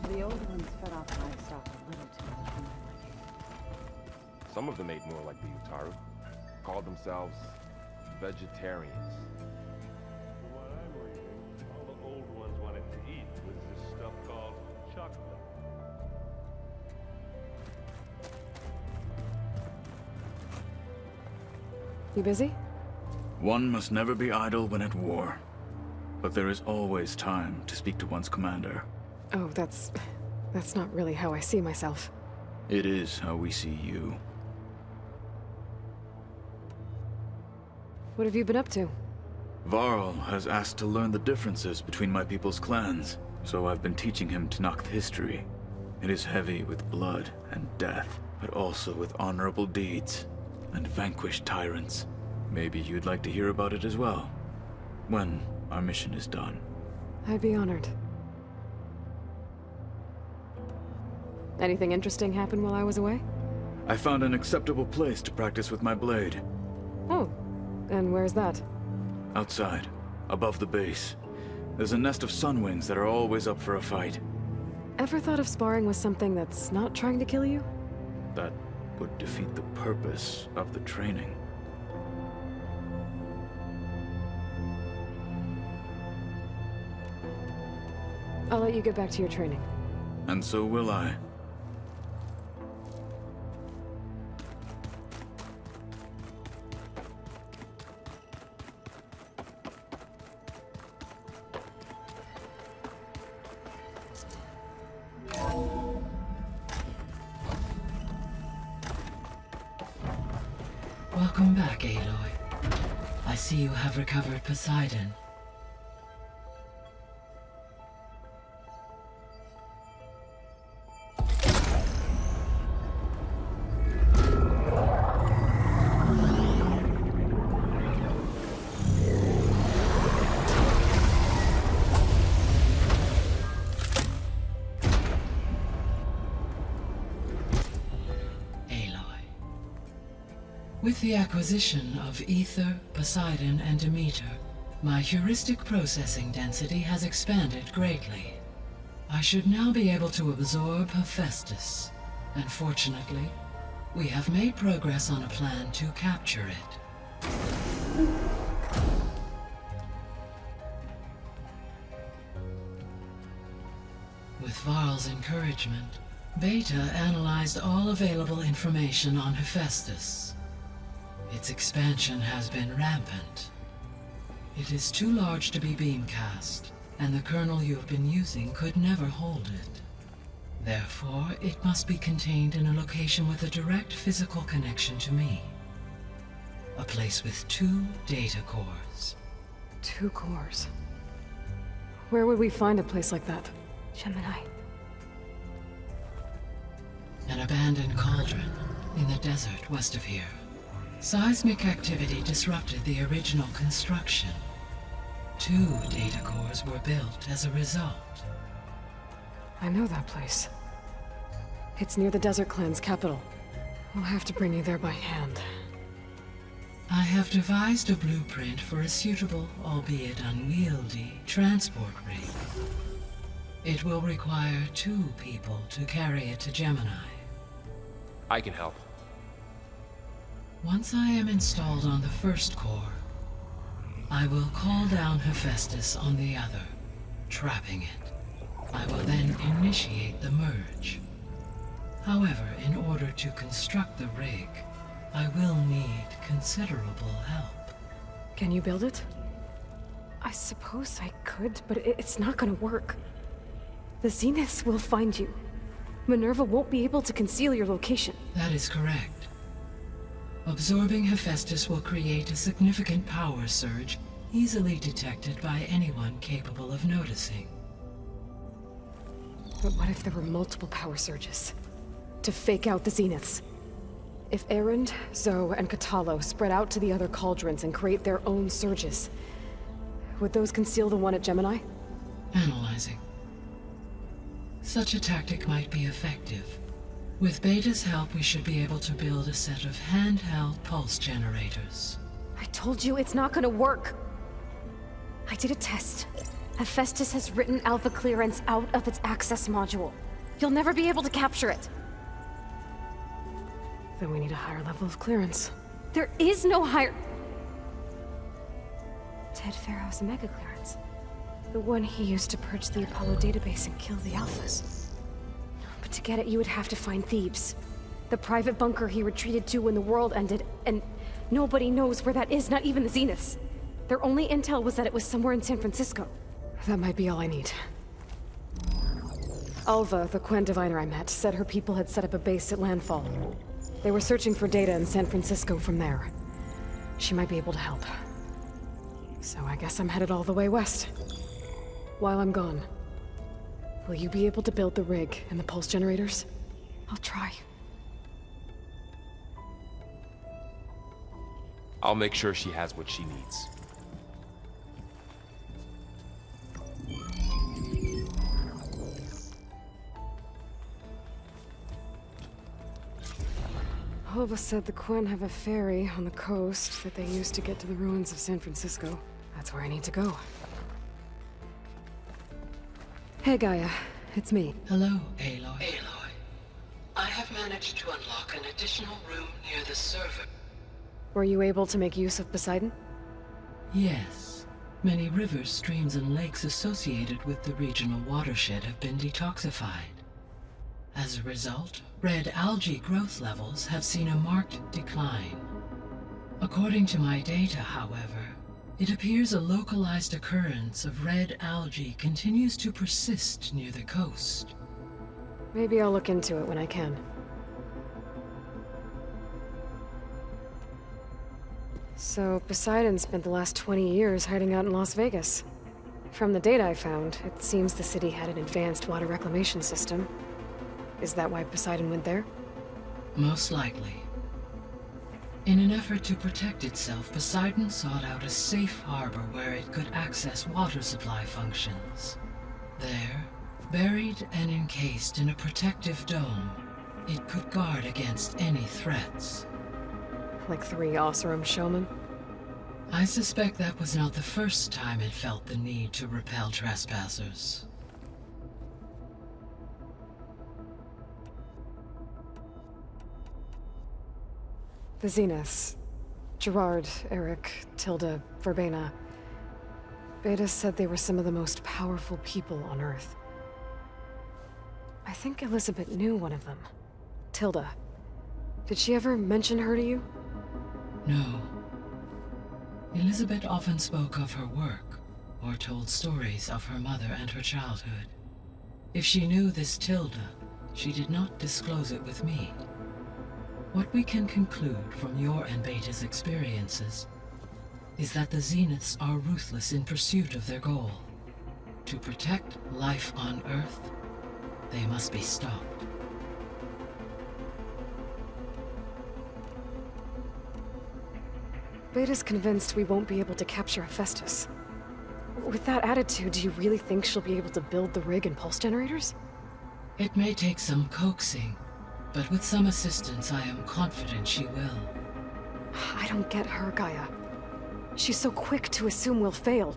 The old ones fed off livestock a little too much for my liking. Some of them ate more like the Utaru. Called themselves vegetarians. From what I'm reading, all the old ones wanted to eat was this stuff called chocolate. You busy? One must never be idle when at war. But there is always time to speak to one's commander. Oh, that's not really how I see myself. It is how we see you. What have you been up to? Varl has asked to learn the differences between my people's clans, so I've been teaching him Tenakth history. It is heavy with blood and death, but also with honorable deeds and vanquished tyrants. Maybe you'd like to hear about it as well, when our mission is done. I'd be honored. Anything interesting happen while I was away? I found an acceptable place to practice with my blade. Oh, and where's that? Outside, above the base. There's a nest of sunwings that are always up for a fight. Ever thought of sparring with something that's not trying to kill you? That would defeat the purpose of the training. I'll let you get back to your training. And so will I. Welcome back, Aloy. I see you have recovered Poseidon. With the acquisition of Ether, Poseidon, and Demeter, my heuristic processing density has expanded greatly. I should now be able to absorb Hephaestus, and fortunately, we have made progress on a plan to capture it. With Varl's encouragement, Beta analyzed all available information on Hephaestus. Its expansion has been rampant. It is too large to be beamcast, and the kernel you have been using could never hold it. Therefore, it must be contained in a location with a direct physical connection to me. A place with 2 data cores. 2 cores? Where would we find a place like that? Gemini. An abandoned cauldron in the desert west of here. Seismic activity disrupted the original construction. 2 data cores were built as a result. I know that place. It's near the Desert Clan's capital. We'll have to bring you there by hand. I have devised a blueprint for a suitable, albeit unwieldy, transport rig. It will require 2 people to carry it to Gemini. I can help. Once I am installed on the first core, I will call down Hephaestus on the other, trapping it. I will then initiate the merge. However, in order to construct the rig, I will need considerable help. Can you build it? I suppose I could, but it's not gonna work. The Zeniths will find you. Minerva won't be able to conceal your location. That is correct. Absorbing Hephaestus will create a significant power surge, easily detected by anyone capable of noticing. But what if there were multiple power surges? To fake out the Zeniths? If Erend, Zoe, and Katalo spread out to the other cauldrons and create their own surges, would those conceal the one at Gemini? Analyzing. Such a tactic might be effective. With Beta's help, we should be able to build a set of handheld pulse generators. I told you it's not gonna work. I did a test. Hephaestus has written alpha clearance out of its access module. You'll never be able to capture it. Then we need a higher level of clearance. There is no higher... Ted Faro's mega clearance. The one he used to purge the Apollo database and kill the Alphas. But to get it, you would have to find Thebes. The private bunker he retreated to when the world ended, and nobody knows where that is, not even the Zeniths. Their only intel was that it was somewhere in San Francisco. That might be all I need. Alva, the Quen diviner I met, said her people had set up a base at landfall. They were searching for data in San Francisco from there. She might be able to help. So I guess I'm headed all the way west. While I'm gone, will you be able to build the rig and the pulse generators? I'll try. I'll make sure she has what she needs. Hova said the Quen have a ferry on the coast that they use to get to the ruins of San Francisco. That's where I need to go. Hey, Gaia. It's me. Hello, Aloy. Aloy, I have managed to unlock an additional room near the server. Were you able to make use of Poseidon? Yes. Many rivers, streams, and lakes associated with the regional watershed have been detoxified. As a result, red algae growth levels have seen a marked decline. According to my data, however, it appears a localized occurrence of red algae continues to persist near the coast. Maybe I'll look into it when I can. So, Poseidon spent the last 20 years hiding out in Las Vegas. From the data I found, it seems the city had an advanced water reclamation system. Is that why Poseidon went there? Most likely. In an effort to protect itself, Poseidon sought out a safe harbor where it could access water supply functions. There, buried and encased in a protective dome, it could guard against any threats. Like 3 Oseram showmen? I suspect that was not the first time it felt the need to repel trespassers. The Zeniths. Gerard, Eric, Tilda, Verbena. Beta said they were some of the most powerful people on Earth. I think Elisabet knew one of them. Tilda. Did she ever mention her to you? No. Elisabet often spoke of her work, or told stories of her mother and her childhood. If she knew this Tilda, she did not disclose it with me. What we can conclude from your and Beta's experiences is that the Zeniths are ruthless in pursuit of their goal. To protect life on Earth, they must be stopped. Beta's convinced we won't be able to capture Hephaestus. With that attitude, do you really think she'll be able to build the rig and pulse generators? It may take some coaxing, but with some assistance, I am confident she will. I don't get her, Gaia. She's so quick to assume we'll fail.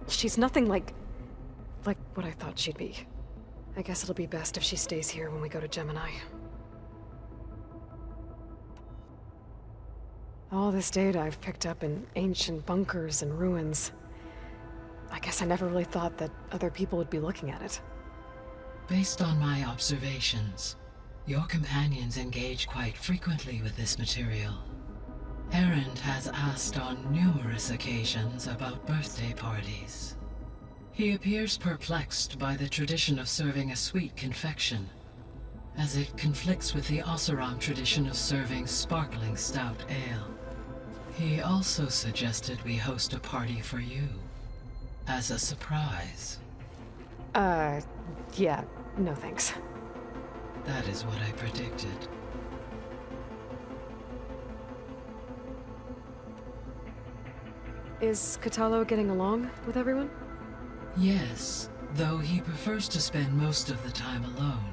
She's nothing like what I thought she'd be. I guess it'll be best if she stays here when we go to Gemini. All this data I've picked up in ancient bunkers and ruins. I guess I never really thought that other people would be looking at it. Based on my observations, your companions engage quite frequently with this material. Erend has asked on numerous occasions about birthday parties. He appears perplexed by the tradition of serving a sweet confection, as it conflicts with the Oseram tradition of serving sparkling stout ale. He also suggested we host a party for you, as a surprise. Yeah, no thanks. That is what I predicted. Is Katalo getting along with everyone? Yes, though he prefers to spend most of the time alone.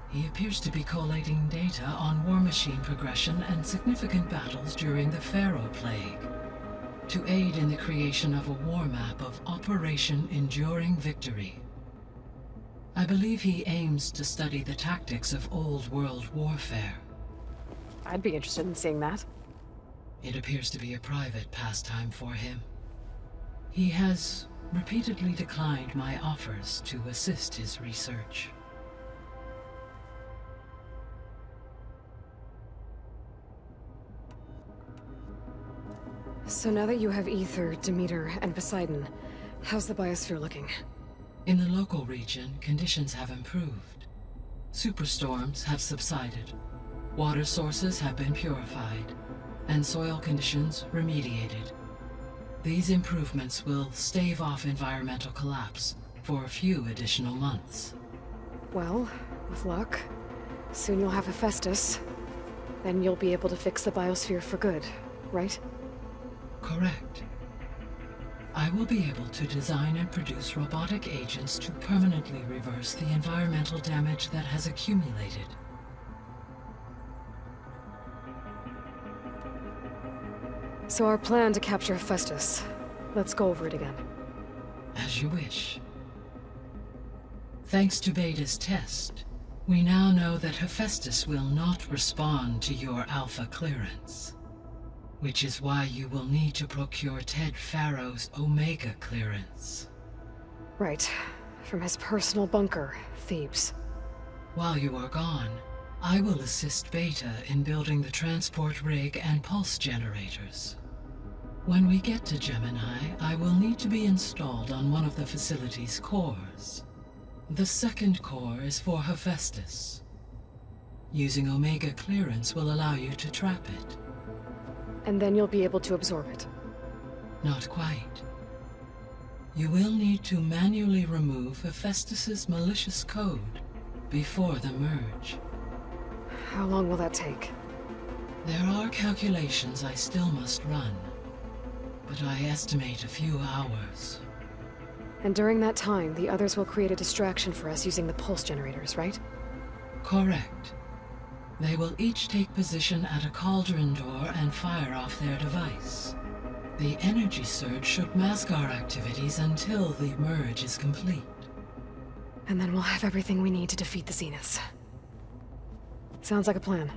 He appears to be collating data on war machine progression and significant battles during the Faro Plague, to aid in the creation of a war map of Operation Enduring Victory. I believe he aims to study the tactics of old world warfare. I'd be interested in seeing that. It appears to be a private pastime for him. He has repeatedly declined my offers to assist his research. So now that you have Ether, Demeter, and Poseidon, how's the biosphere looking? In the local region, conditions have improved. Superstorms have subsided. Water sources have been purified, and soil conditions remediated. These improvements will stave off environmental collapse for a few additional months. Well, with luck, soon you'll have Hephaestus. Then you'll be able to fix the biosphere for good, right? Correct. I will be able to design and produce robotic agents to permanently reverse the environmental damage that has accumulated. So our plan to capture Hephaestus. Let's go over it again. As you wish. Thanks to Beta's test, we now know that Hephaestus will not respond to your Alpha clearance. Which is why you will need to procure Ted Faro's Omega clearance. Right. From his personal bunker, Thebes. While you are gone, I will assist Beta in building the transport rig and pulse generators. When we get to Gemini, I will need to be installed on one of the facility's cores. The second core is for Hephaestus. Using Omega clearance will allow you to trap it. And then you'll be able to absorb it. Not quite. You will need to manually remove Hephaestus's malicious code before the merge. How long will that take? There are calculations I still must run, but I estimate a few hours. And during that time, the others will create a distraction for us using the pulse generators, right? Correct. They will each take position at a cauldron door and fire off their device. The energy surge should mask our activities until the merge is complete. And then we'll have everything we need to defeat the Zeniths. Sounds like a plan.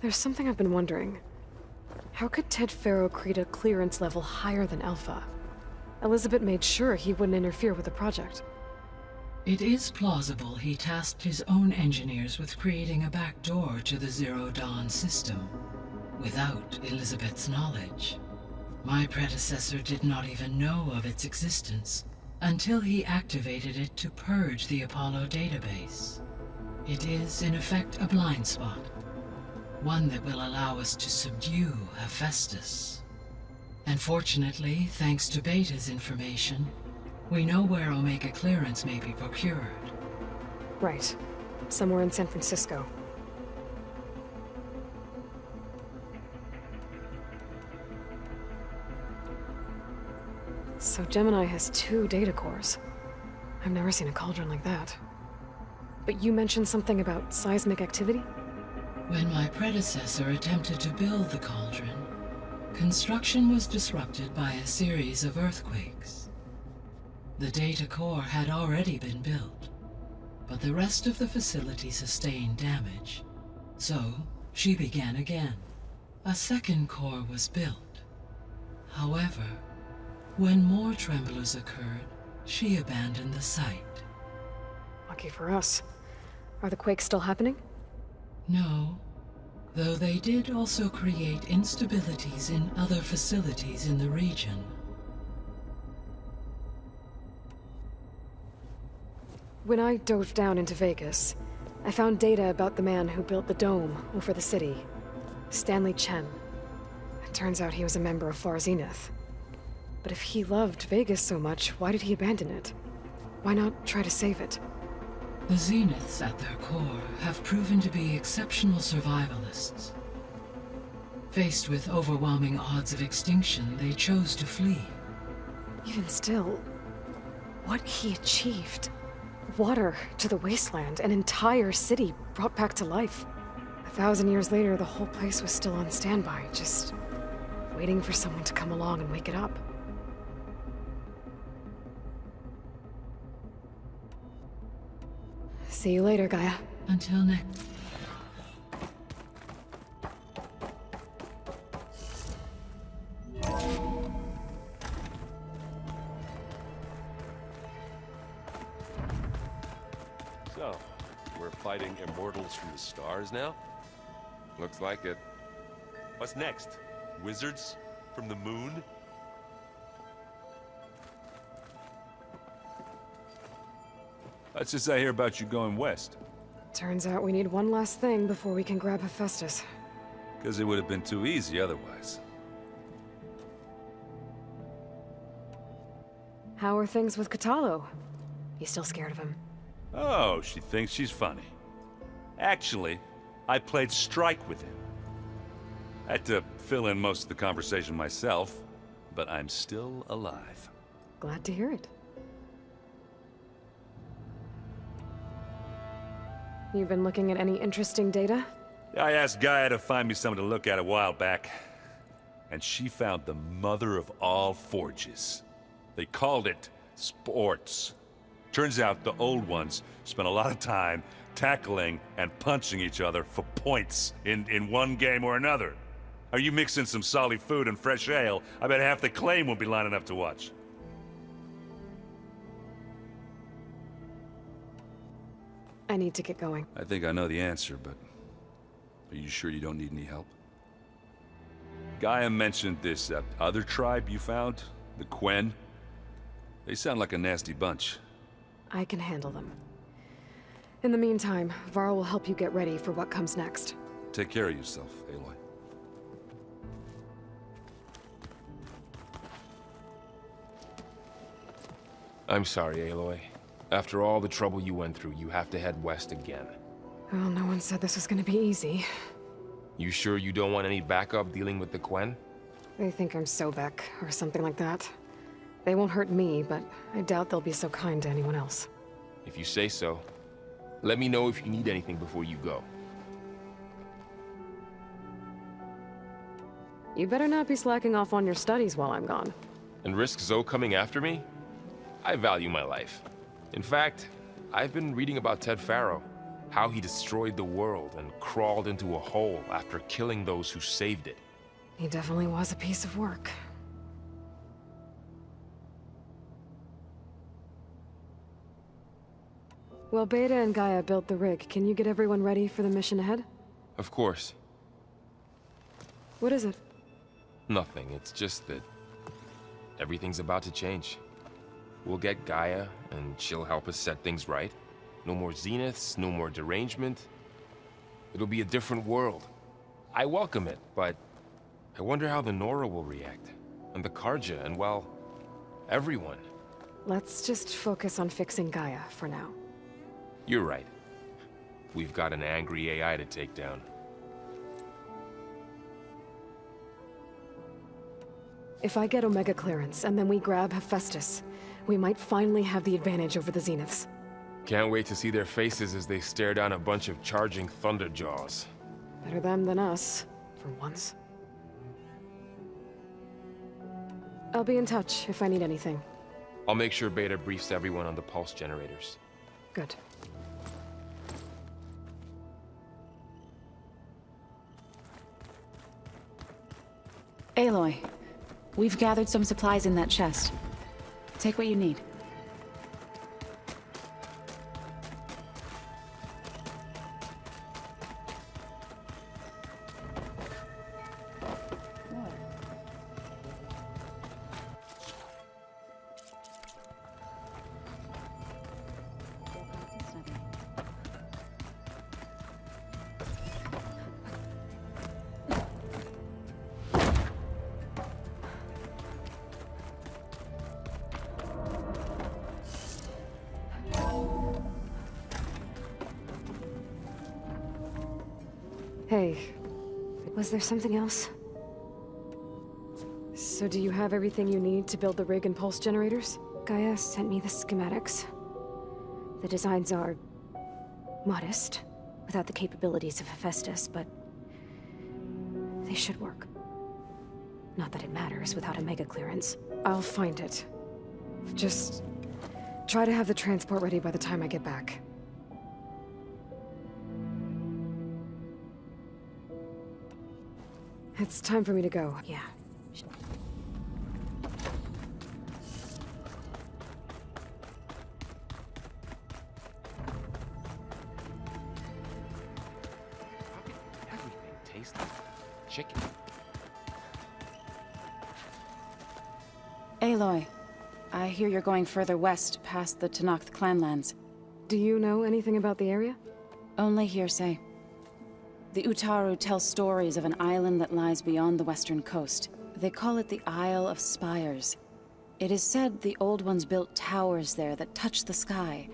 There's something I've been wondering. How could Ted Faro create a clearance level higher than Alpha? Elisabet made sure he wouldn't interfere with the project. It is plausible he tasked his own engineers with creating a back door to the Zero Dawn system, without Elisabet's knowledge. My predecessor did not even know of its existence, until he activated it to purge the Apollo database. It is, in effect, a blind spot. One that will allow us to subdue Hephaestus. And fortunately, thanks to Beta's information, we know where Omega clearance may be procured. Right. Somewhere in San Francisco. So Gemini has 2 data cores. I've never seen a cauldron like that. But you mentioned something about seismic activity? When my predecessor attempted to build the cauldron, construction was disrupted by a series of earthquakes. The data core had already been built, but the rest of the facility sustained damage. So, she began again. A second core was built. However, when more tremblers occurred, she abandoned the site. Lucky for us. Are the quakes still happening? No, though they did also create instabilities in other facilities in the region. When I dove down into Vegas, I found data about the man who built the dome over the city, Stanley Chen. It turns out he was a member of Far Zenith. But if he loved Vegas so much, why did he abandon it? Why not try to save it? The Zeniths at their core have proven to be exceptional survivalists. Faced with overwhelming odds of extinction, they chose to flee. Even still, what he achieved. Water to the wasteland, an entire city brought back to life. 1,000 years later, the whole place was still on standby, just waiting for someone to come along and wake it up. See you later, Gaia. Until next. So, we're fighting immortals from the stars now? Looks like it. What's next? Wizards from the moon? Let's just say hear about you going west. Turns out we need one last thing before we can grab Hephaestus. Because it would have been too easy otherwise. How are things with Katalo? You still scared of him? Oh, she thinks she's funny. Actually, I played strike with him. I had to fill in most of the conversation myself, but I'm still alive. Glad to hear it. You been looking at any interesting data? I asked Gaia to find me something to look at a while back, and she found the mother of all forges. They called it sports. Turns out the old ones spent a lot of time tackling and punching each other for points in one game or another. Are you mixing some solid food and fresh ale? I bet half the claim won't be lining up to watch. I need to get going. I think I know the answer, but are you sure you don't need any help? Gaia mentioned this other tribe you found, the Quen. They sound like a nasty bunch. I can handle them. In the meantime, Varl will help you get ready for what comes next. Take care of yourself, Aloy. I'm sorry, Aloy. After all the trouble you went through, you have to head west again. Well, no one said this was gonna be easy. You sure you don't want any backup dealing with the Quen? They think I'm Sobeck, or something like that. They won't hurt me, but I doubt they'll be so kind to anyone else. If you say so. Let me know if you need anything before you go. You better not be slacking off on your studies while I'm gone. And risk Zoe coming after me? I value my life. In fact, I've been reading about Ted Faro. How he destroyed the world and crawled into a hole after killing those who saved it. He definitely was a piece of work. Well, Beta and Gaia built the rig. Can you get everyone ready for the mission ahead? Of course. What is it? Nothing. It's just that everything's about to change. We'll get Gaia, and she'll help us set things right. No more zeniths, no more derangement. It'll be a different world. I welcome it, but I wonder how the Nora will react. And the Karja, and well, everyone. Let's just focus on fixing Gaia for now. You're right. We've got an angry AI to take down. If I get Omega clearance, and then we grab Hephaestus, we might finally have the advantage over the Zeniths. Can't wait to see their faces as they stare down a bunch of charging Thunderjaws. Better them than us, for once. I'll be in touch if I need anything. I'll make sure Beta briefs everyone on the pulse generators. Good. Aloy, we've gathered some supplies in that chest. Take what you need. Hey, was there something else? So do you have everything you need to build the rig and pulse generators? Gaia sent me the schematics. The designs are modest, without the capabilities of Hephaestus, but they should work. Not that it matters without a mega clearance. I'll find it. Just try to have the transport ready by the time I get back. It's time for me to go. Yeah. Everything tastes like chicken. Aloy, I hear you're going further west past the Tenakth clanlands. Do you know anything about the area? Only hearsay. The Utaru tell stories of an island that lies beyond the western coast. They call it the Isle of Spires. It is said the Old Ones built towers there that touch the sky,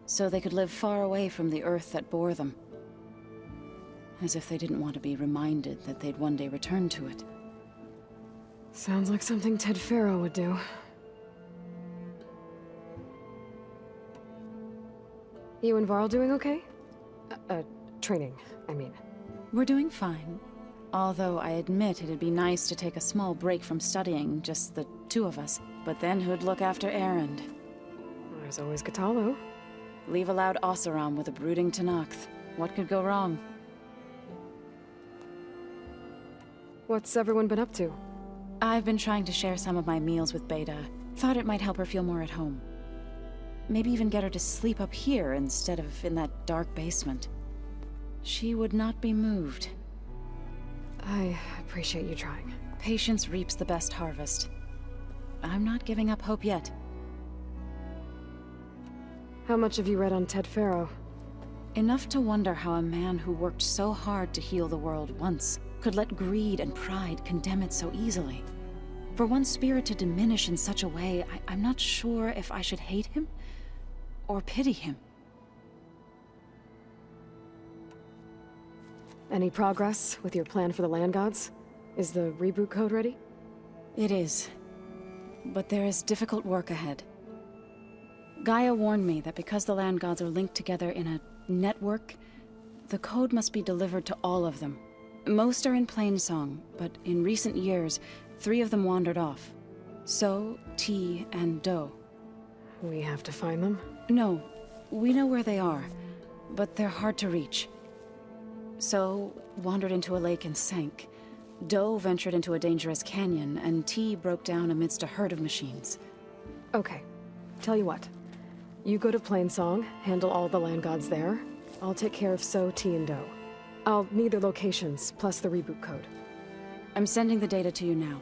so they could live far away from the earth that bore them. As if they didn't want to be reminded that they'd one day return to it. Sounds like something Ted Faro would do. You and Varl doing okay? Training, I mean. We're doing fine. Although I admit it'd be nice to take a small break from studying, just the two of us. But then who'd look after Erend? There's always Katalo. Leave a loud Oseram with a brooding Tenakth. What could go wrong? What's everyone been up to? I've been trying to share some of my meals with Beta. Thought it might help her feel more at home. Maybe even get her to sleep up here instead of in that dark basement. She would not be moved. I appreciate you trying. Patience reaps the best harvest. I'm not giving up hope yet. How much have you read on Ted Faro? Enough to wonder how a man who worked so hard to heal the world once could let greed and pride condemn it so easily. For one's spirit to diminish in such a way, I'm not sure if I should hate him or pity him. Any progress with your plan for the land gods? Is the reboot code ready? It is. But there is difficult work ahead. Gaia warned me that because the land gods are linked together in a network, the code must be delivered to all of them. Most are in Plainsong, but in recent years, 3 of them wandered off. So, T, and Do. We have to find them? No, we know where they are, but they're hard to reach. So, wandered into a lake and sank. Do ventured into a dangerous canyon, and T broke down amidst a herd of machines. Okay, tell you what. You go to Plainsong, handle all the land gods there. I'll take care of So, T, and Do. I'll need their locations, plus the reboot code. I'm sending the data to you now.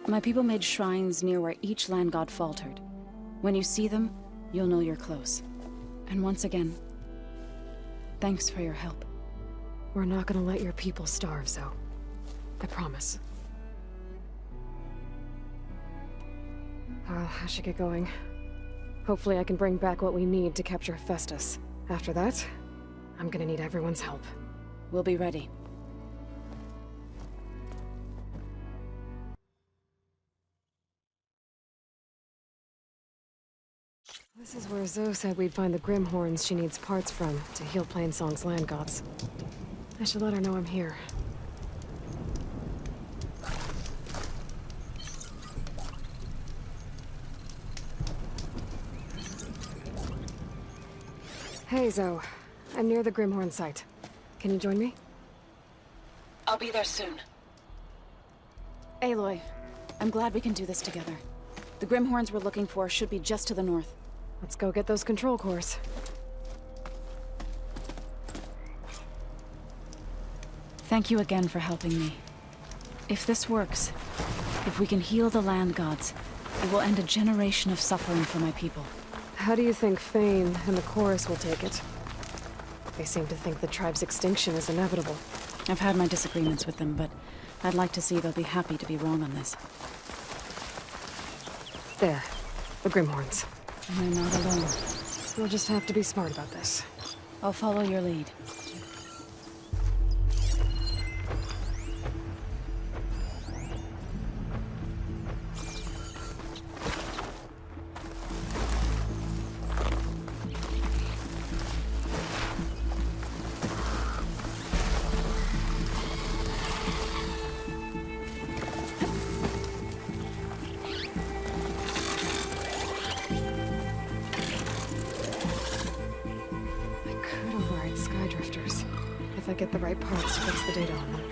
My people made shrines near where each land god faltered. When you see them, you'll know you're close. And once again, thanks for your help. We're not gonna let your people starve, Zo. I promise. I should get going. Hopefully I can bring back what we need to capture Hephaestus. After that, I'm gonna need everyone's help. We'll be ready. This is where Zo said we'd find the Grimhorns she needs parts from to heal Plainsong's land gods. I should let her know I'm here. Hey, Zo. I'm near the Grimhorn site. Can you join me? I'll be there soon. Aloy, I'm glad we can do this together. The Grimhorns we're looking for should be just to the north. Let's go get those control cores. Thank you again for helping me. If this works, if we can heal the land gods, it will end a generation of suffering for my people. How do you think Fane and the Chorus will take it? They seem to think the tribe's extinction is inevitable. I've had my disagreements with them, but I'd like to see they'll be happy to be wrong on this. There. The Grimhorns. And they're not alone. We'll just have to be smart about this. I'll follow your lead. If I get the right parts to fix the data on them.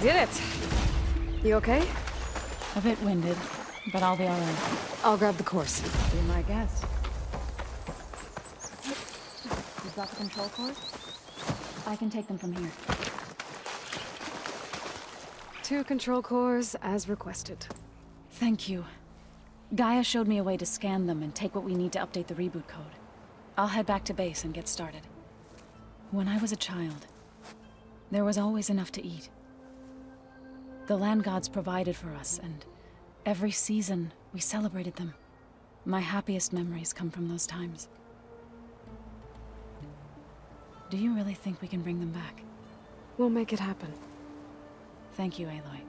did it. You okay? A bit winded, but I'll be alright. I'll grab the course. Be my guest. You've got the control cord? I can take them from here. 2 control cores, as requested. Thank you. Gaia showed me a way to scan them and take what we need to update the reboot code. I'll head back to base and get started. When I was a child, there was always enough to eat. The land gods provided for us, and every season we celebrated them. My happiest memories come from those times. Do you really think we can bring them back? We'll make it happen. Thank you, Aloy.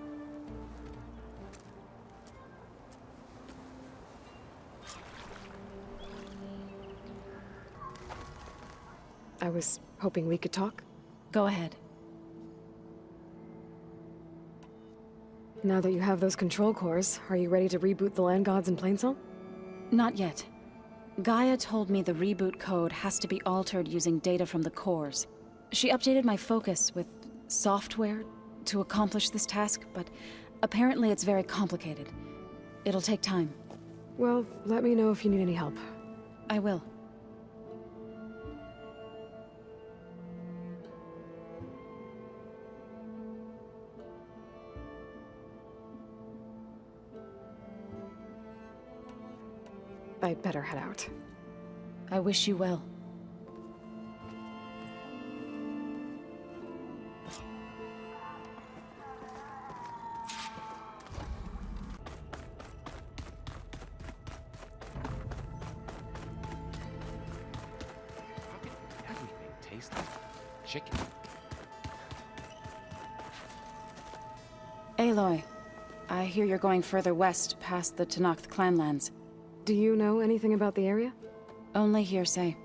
I was hoping we could talk. Go ahead. Now that you have those control cores, are you ready to reboot the land gods in Plainsong? Not yet. Gaia told me the reboot code has to be altered using data from the cores. She updated my focus with software to accomplish this task, but apparently it's very complicated. It'll take time. Well, let me know if you need any help. I will. I'd better head out. I wish you well. Everything tastes like chicken. Aloy, I hear you're going further west past the Tenakth clanlands. Do you know anything about the area? Only hearsay.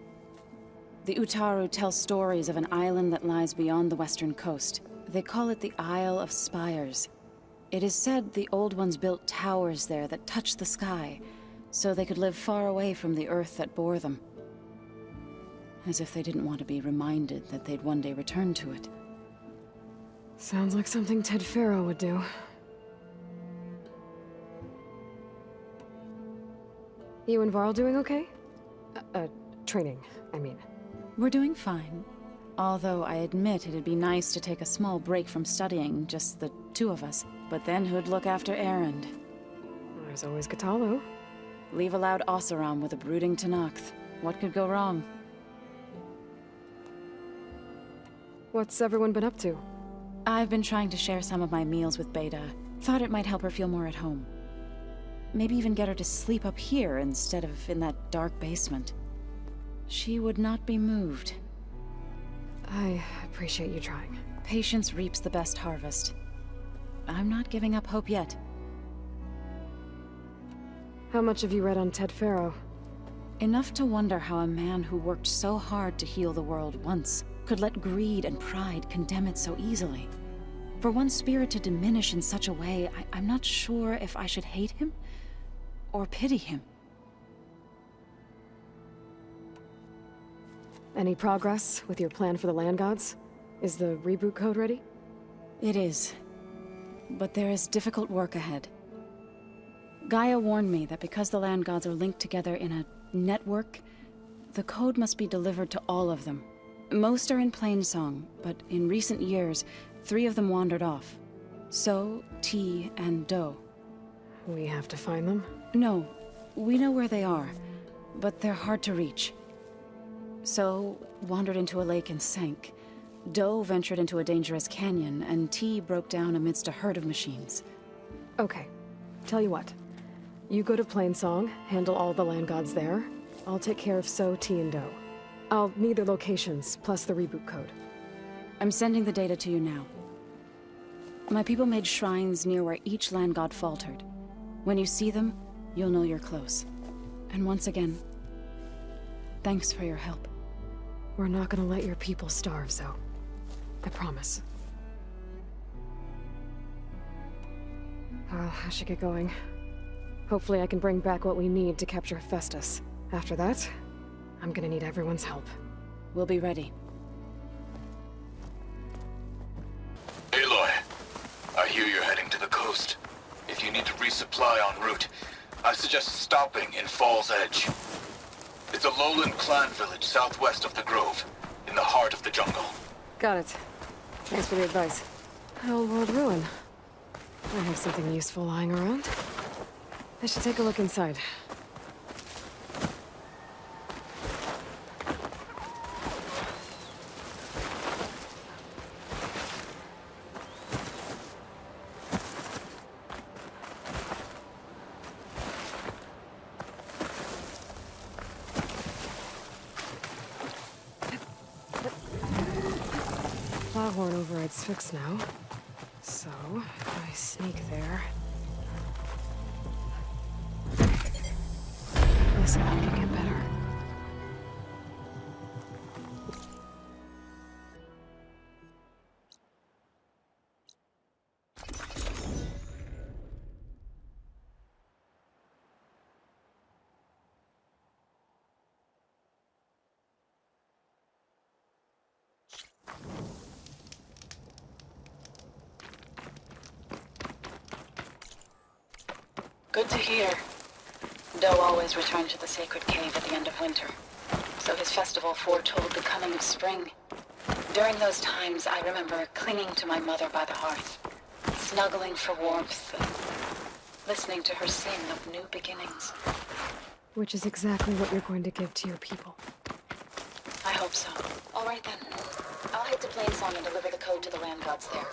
The Utaru tell stories of an island that lies beyond the western coast. They call it the Isle of Spires. It is said the Old Ones built towers there that touch the sky, so they could live far away from the earth that bore them. As if they didn't want to be reminded that they'd one day return to it. Sounds like something Ted Faro would do. You and Varl doing okay? Training, I mean. We're doing fine. Although I admit it'd be nice to take a small break from studying, just the 2 of us. But then who'd look after Erend? There's always Cthulhu. Leave a loud Oseram with a brooding Tenakth. What could go wrong? What's everyone been up to? I've been trying to share some of my meals with Beta. Thought it might help her feel more at home. Maybe even get her to sleep up here instead of in that dark basement. She would not be moved. I appreciate you trying. Patience reaps the best harvest. I'm not giving up hope yet. How much have you read on Ted Faro? Enough to wonder how a man who worked so hard to heal the world once could let greed and pride condemn it so easily. For one spirit to diminish in such a way, I'm not sure if I should hate him or pity him. Any progress with your plan for the land gods? Is the reboot code ready? It is. But there is difficult work ahead. Gaia warned me that because the land gods are linked together in a network, the code must be delivered to all of them. Most are in Plainsong, but in recent years, 3 of them wandered off. So, T, and Do. We have to find them? No. We know where they are, but they're hard to reach. So, wandered into a lake and sank. Do ventured into a dangerous canyon, and T broke down amidst a herd of machines. Okay. Tell you what. You go to Plainsong, handle all the land gods there. I'll take care of So, T, and Do. I'll need their locations, plus the reboot code. I'm sending the data to you now. My people made shrines near where each land god faltered. When you see them, you'll know you're close. And once again, thanks for your help. We're not gonna let your people starve, Zo. I promise. I should get going. Hopefully I can bring back what we need to capture Hephaestus. After that, I'm gonna need everyone's help. We'll be ready. Aloy, you need to resupply en route, I suggest stopping in Fall's Edge. It's a lowland clan village southwest of the Grove, in the heart of the jungle. Got it. Thanks for the advice. Old world ruin. I have something useful lying around. I should take a look inside. Plowhorn override's fixed now. So, if I sneak there... this will make it better. Good to hear. Doe always returned to the sacred cave at the end of winter, so his festival foretold the coming of spring. During those times, I remember clinging to my mother by the hearth, snuggling for warmth, and listening to her sing of new beginnings. Which is exactly what you're going to give to your people. I hope so. All right then. I'll head to Plainsong and deliver the code to the land gods there.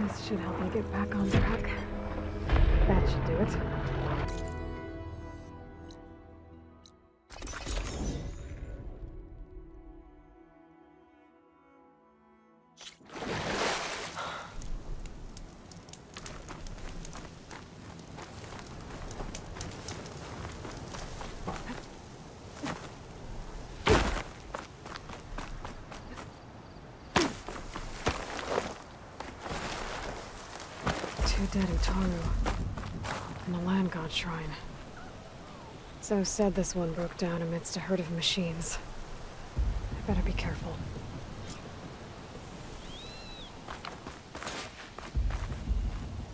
This should help me get back on track. That should do it. Dead Utaru, and a land god shrine. So said this one broke down amidst a herd of machines. I better be careful.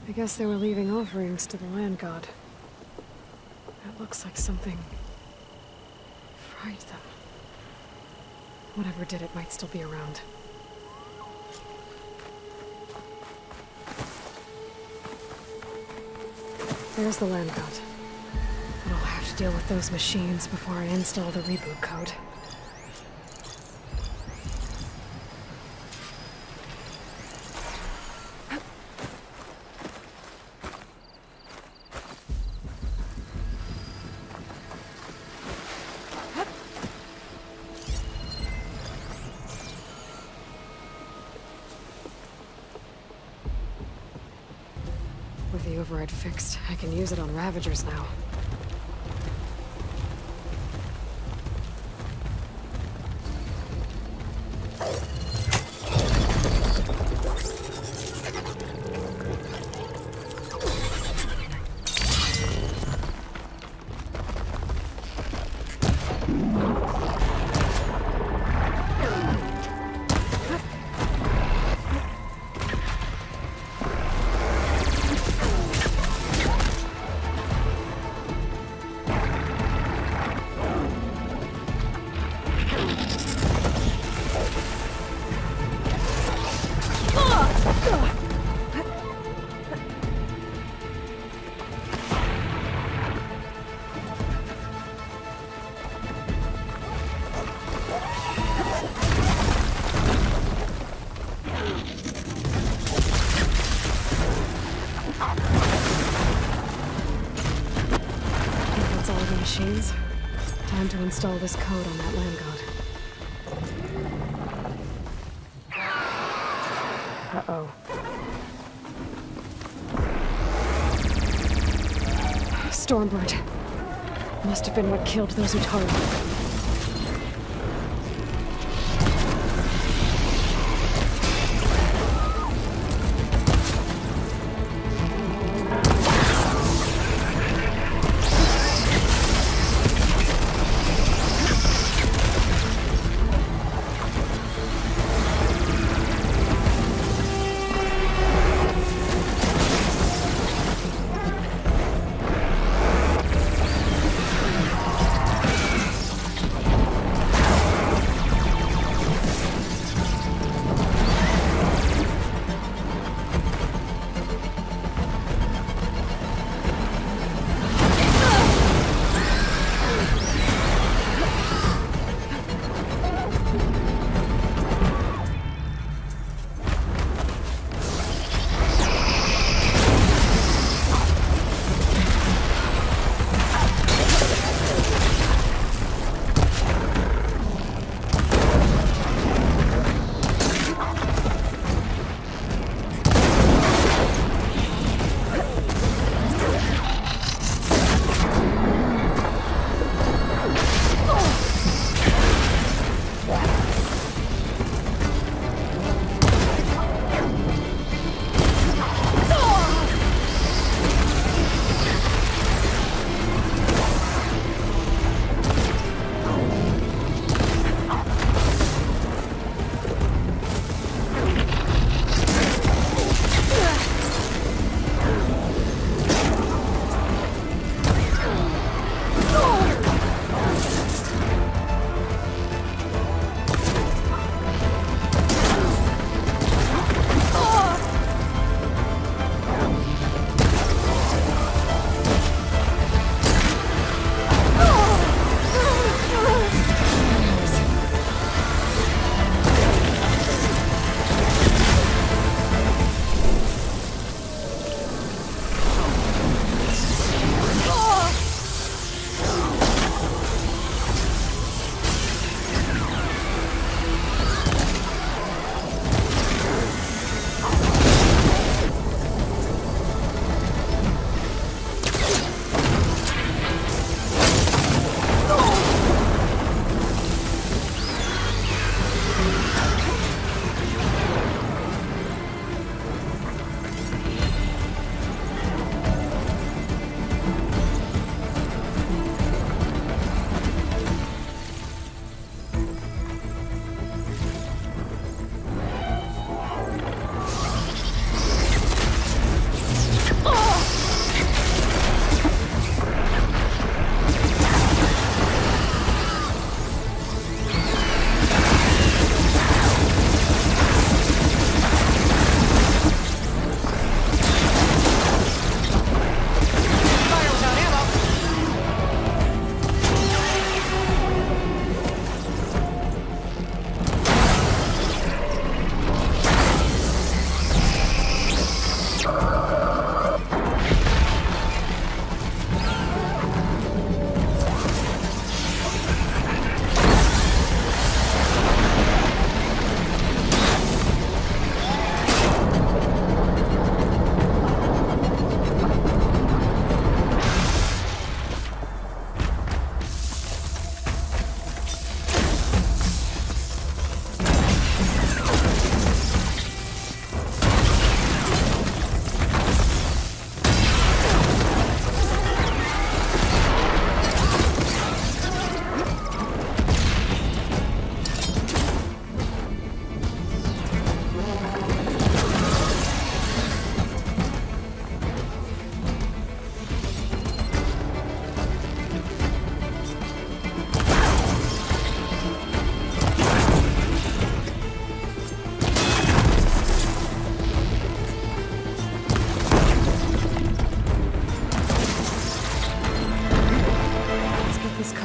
I guess they were leaving offerings to the land god. That looks like something fried them. Whatever did it might still be around. There's the land god. But I'll have to deal with those machines before I install the reboot code. With the override fixed, I can use it on Ravagers now. That's all the machines. Time to install this code on that land god. Uh-oh. Stormbird. Must have been what killed those Utari.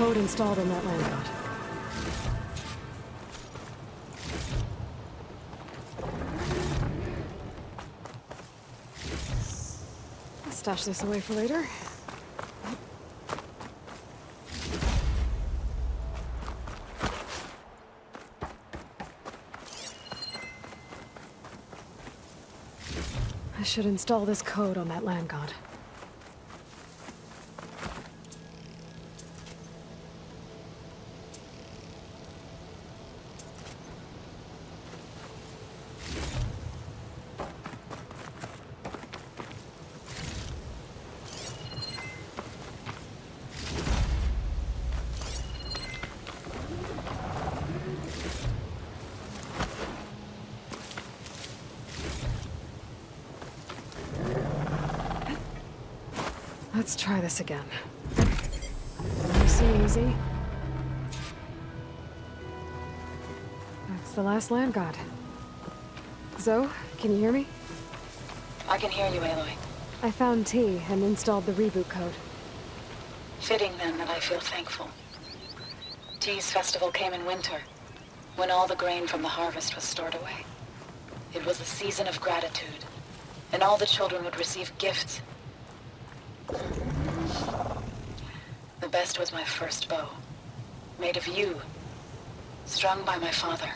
code installed on that land bot. I'll stash this away for later. I should install this code on that land god. Let's try this again. Easy, easy. That's the last land god. Zoe, can you hear me? I can hear you, Aloy. I found T and installed the reboot code. Fitting then that I feel thankful. T's festival came in winter, when all the grain from the harvest was stored away. It was a season of gratitude, and all the children would receive gifts. The best was my first bow, made of yew, strung by my father.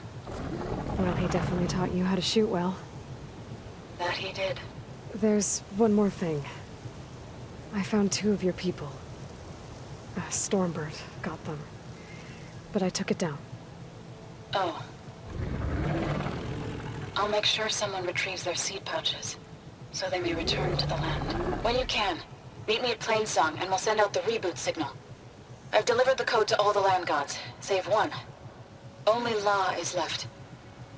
Well, he definitely taught you how to shoot well. That he did. There's one more thing. I found 2 of your people. Stormbird got them, but I took it down. Oh. I'll make sure someone retrieves their seed pouches, so they may return to the land. When you can, meet me at Plainsong, and we'll send out the reboot signal. I've delivered the code to all the land gods, save one. Only La is left.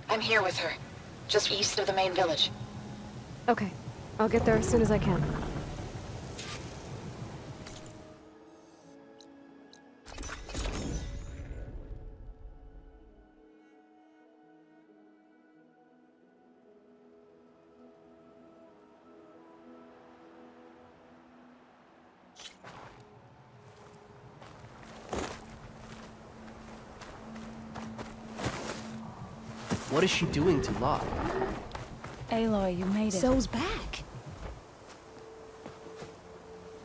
I'm here with her, just east of the main village. Okay, I'll get there as soon as I can. What is she doing to La? Aloy, you made it. Zoe's back.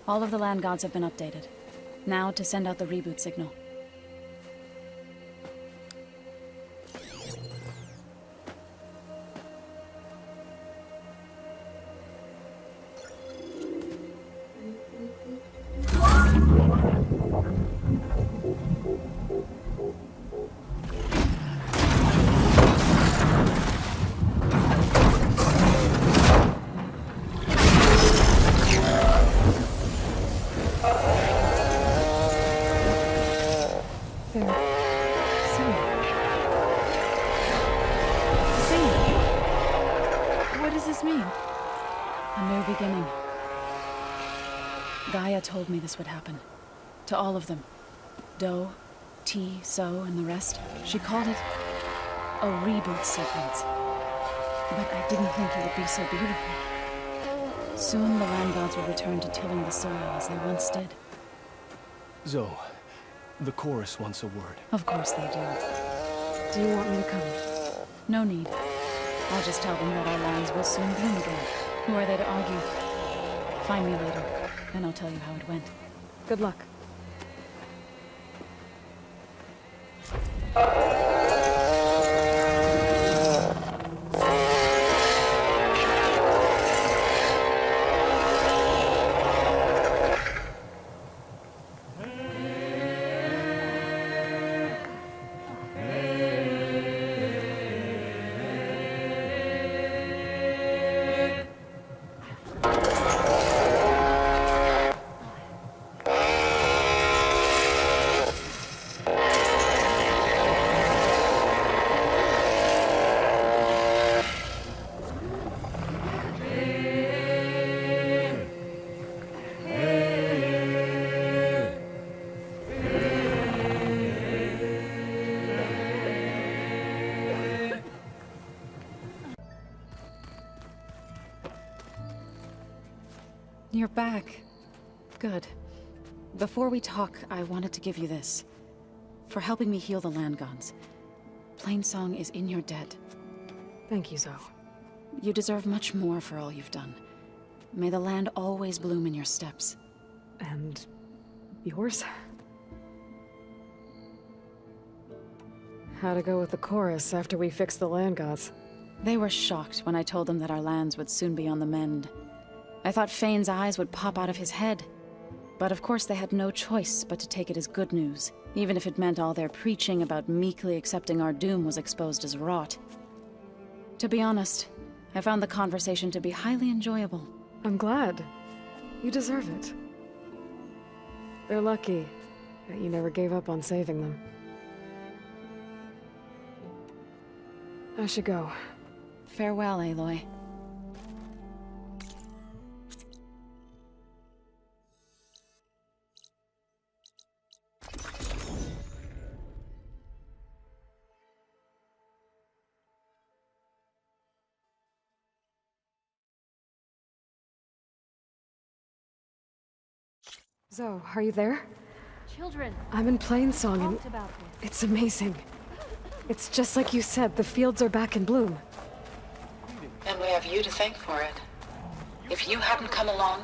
All of the land gods have been updated. Now to send out the reboot signal. Told me this would happen. To all of them. Doe, T, So, and the rest. She called it a reboot sequence. But I didn't think it would be so beautiful. Soon the land gods will return to tilling the soil as they once did. Zoe, the chorus wants a word. Of course they do. Do you want me to come? No need. I'll just tell them that our lands will soon bloom again. Who are they to argue? Find me later. And I'll tell you how it went. Good luck. You're back. Good. Before we talk, I wanted to give you this. For helping me heal the land gods. Plainsong is in your debt. Thank you, Zoe. You deserve much more for all you've done. May the land always bloom in your steps. And yours? How to go with the chorus after we fix the land gods? They were shocked when I told them that our lands would soon be on the mend. I thought Fane's eyes would pop out of his head. But of course they had no choice but to take it as good news, even if it meant all their preaching about meekly accepting our doom was exposed as rot. To be honest, I found the conversation to be highly enjoyable. I'm glad. You deserve it. They're lucky that you never gave up on saving them. I should go. Farewell, Aloy. Zo, are you there? Children, I'm in Plainsong and talked about this. it's amazing. It's just like you said, the fields are back in bloom. And we have you to thank for it. If you hadn't come along,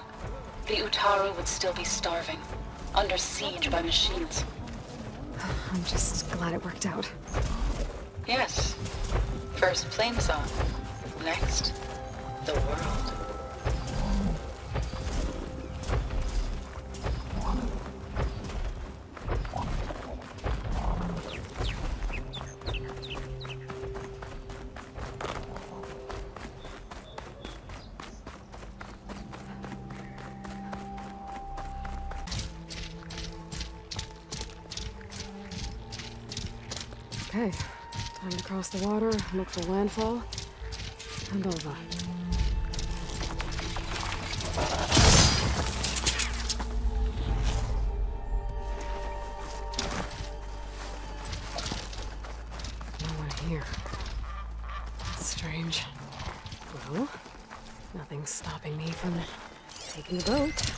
the Utaru would still be starving, under siege by machines. I'm just glad it worked out. Yes. First Plainsong. Next, the world. Okay, time to cross the water, look for landfall, and over. No one here. That's strange. Well, nothing's stopping me from taking a boat.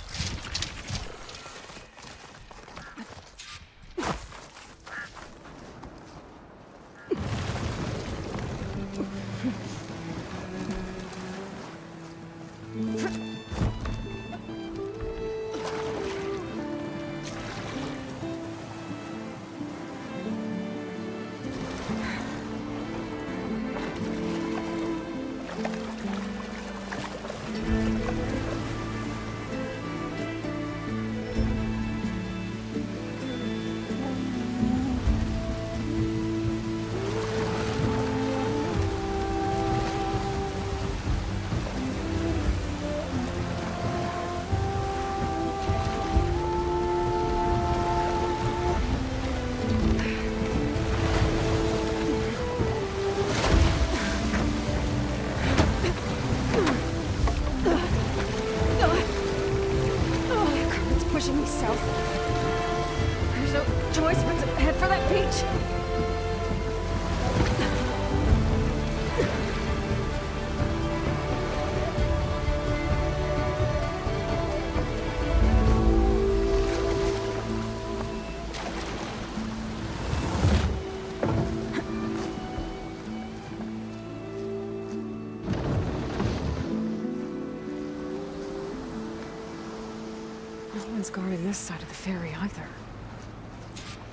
Guarding this side of the ferry either.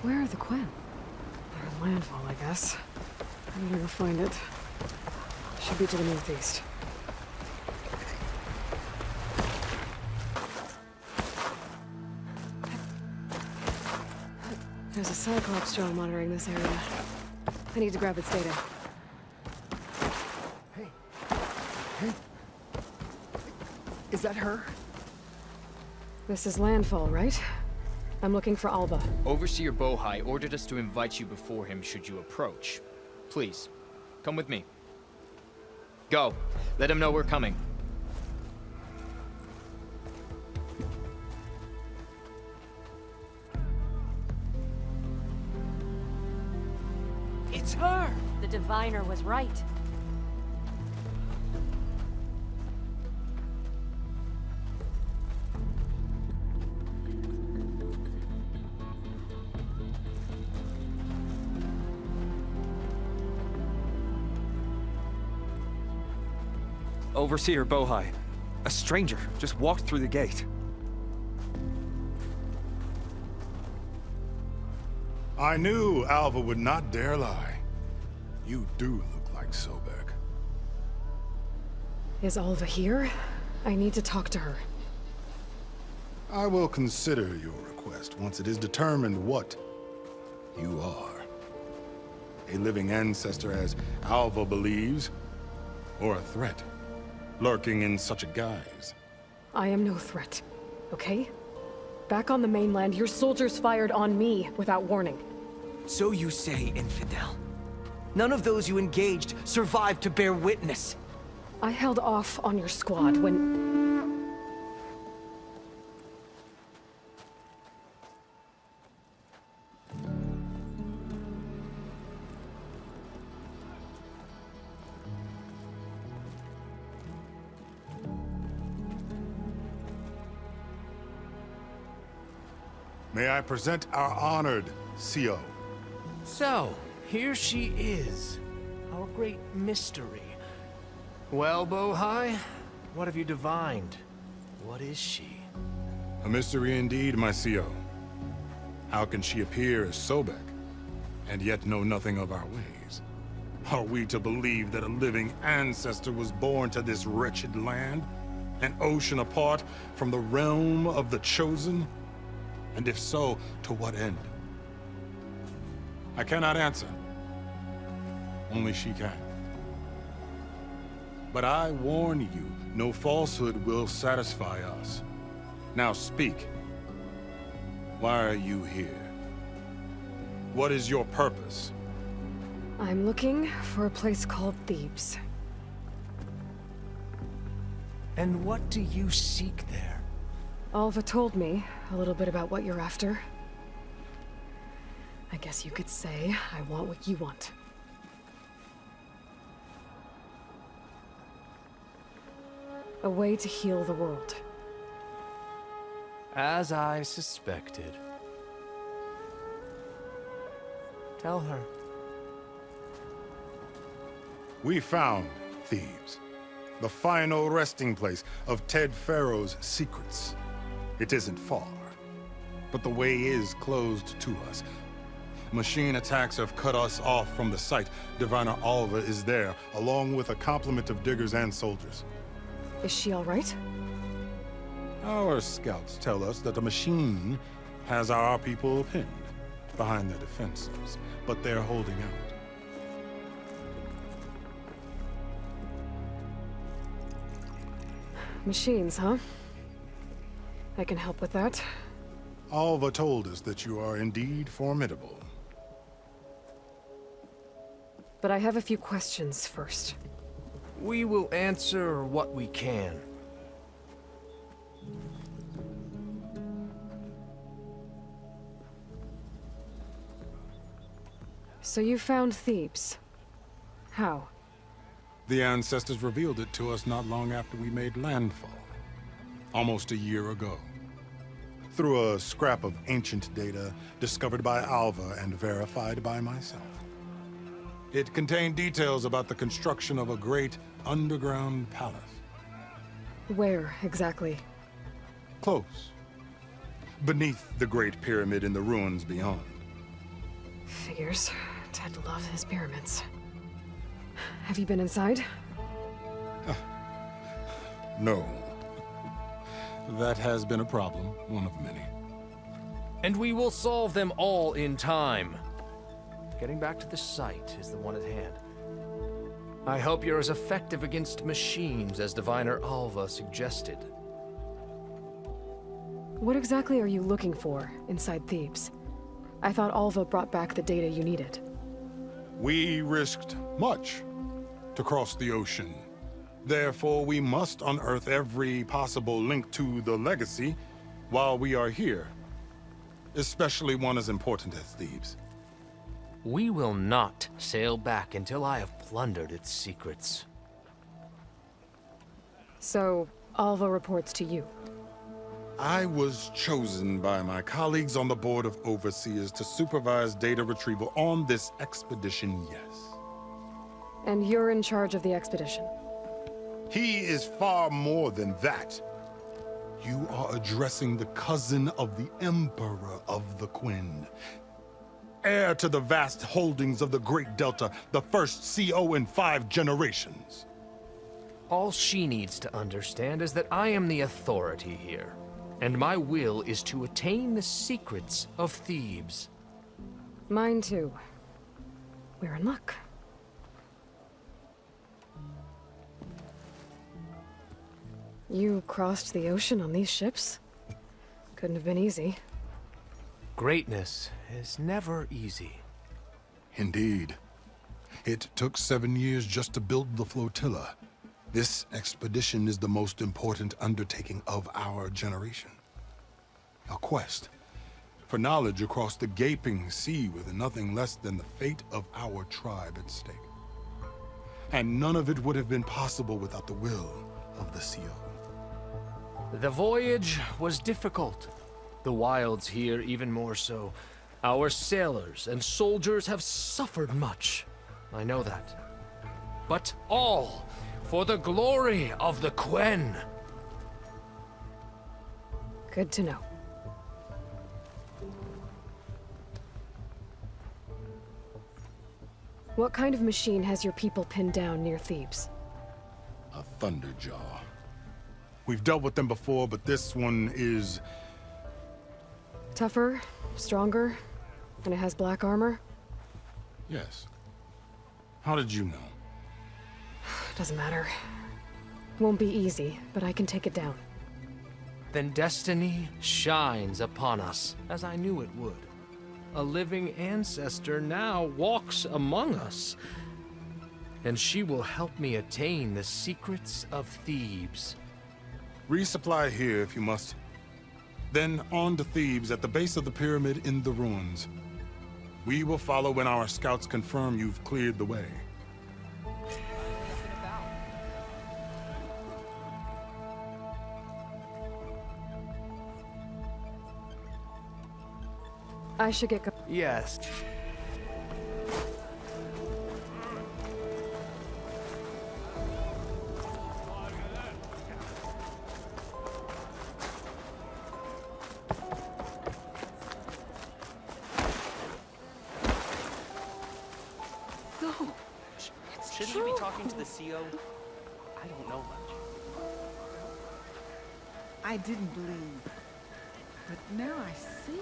Where are the Quinn? They're in landfall, I guess. I better go find it. Should be to the northeast. There's a Cyclops drone monitoring this area. I need to grab its data. Hey. Is that her? This is landfall, right? I'm looking for Alba. Overseer Bohai ordered us to invite you before him should you approach. Please, come with me. Go. Let him know we're coming. It's her! The diviner was right. Overseer Bohai. A stranger just walked through the gate. I knew Alva would not dare lie. You do look like Sobeck. Is Alva here? I need to talk to her. I will consider your request once it is determined what you are. A living ancestor, as Alva believes, or a threat, lurking in such a guise. I am no threat, okay? Back on the mainland, your soldiers fired on me without warning. So you say, infidel. None of those you engaged survived to bear witness. I held off on your squad when... May I present our honored CO. So, here she is. Our great mystery. Well, Bohai, what have you divined? What is she? A mystery indeed, my CO. How can she appear as Sobeck, and yet know nothing of our ways? Are we to believe that a living ancestor was born to this wretched land? An ocean apart from the realm of the Chosen? And if so, to what end? I cannot answer. Only she can. But I warn you, no falsehood will satisfy us. Now speak. Why are you here? What is your purpose? I'm looking for a place called Thebes. And what do you seek there? Alva told me a little bit about what you're after. I guess you could say I want what you want. A way to heal the world. As I suspected. Tell her. We found Thebes, the final resting place of Ted Faro's secrets. It isn't far, but the way is closed to us. Machine attacks have cut us off from the site. Diviner Alva is there, along with a complement of diggers and soldiers. Is she all right? Our scouts tell us that the machine has our people pinned behind their defenses, but they're holding out. Machines, huh? I can help with that. Alva told us that you are indeed formidable. But I have a few questions first. We will answer what we can. So you found Thebes. How? The ancestors revealed it to us not long after we made landfall. Almost a year ago. Through a scrap of ancient data discovered by Alva and verified by myself. It contained details about the construction of a great underground palace. Where, exactly? Close. Beneath the Great Pyramid in the ruins beyond. Figures. Ted loves his pyramids. Have you been inside? No. That has been a problem, one of many. And we will solve them all in time. Getting back to the site is the one at hand. I hope you're as effective against machines as Diviner Alva suggested. What exactly are you looking for inside Thebes? I thought Alva brought back the data you needed. We risked much to cross the ocean. Therefore, we must unearth every possible link to the legacy while we are here. Especially one as important as Thebes. We will not sail back until I have plundered its secrets. So, Alva reports to you. I was chosen by my colleagues on the Board of Overseers to supervise data retrieval on this expedition, yes. And you're in charge of the expedition? He is far more than that. You are addressing the cousin of the Emperor of the Quinn. Heir to the vast holdings of the Great Delta, the first CO in 5 generations. All she needs to understand is that I am the authority here, and my will is to attain the secrets of Thebes. Mine too. We're in luck. You crossed the ocean on these ships? Couldn't have been easy. Greatness is never easy. Indeed. It took 7 years just to build the flotilla. This expedition is the most important undertaking of our generation. A quest for knowledge across the gaping sea with nothing less than the fate of our tribe at stake. And none of it would have been possible without the will of the CO. The voyage was difficult. The wilds here even more so. Our sailors and soldiers have suffered much. I know that. But all for the glory of the Quen. Good to know. What kind of machine has your people pinned down near Thebes? A Thunderjaw. We've dealt with them before, but this one is... Tougher, stronger, and it has black armor? Yes. How did you know? Doesn't matter. Won't be easy, but I can take it down. Then destiny shines upon us, as I knew it would. A living ancestor now walks among us, and she will help me attain the secrets of Thebes. Resupply here if you must. Then on to Thebes at the base of the pyramid in the ruins. We will follow when our scouts confirm you've cleared the way. I should get Yes. Shouldn't you be talking to the CO? I don't know much. I didn't believe, but now I see.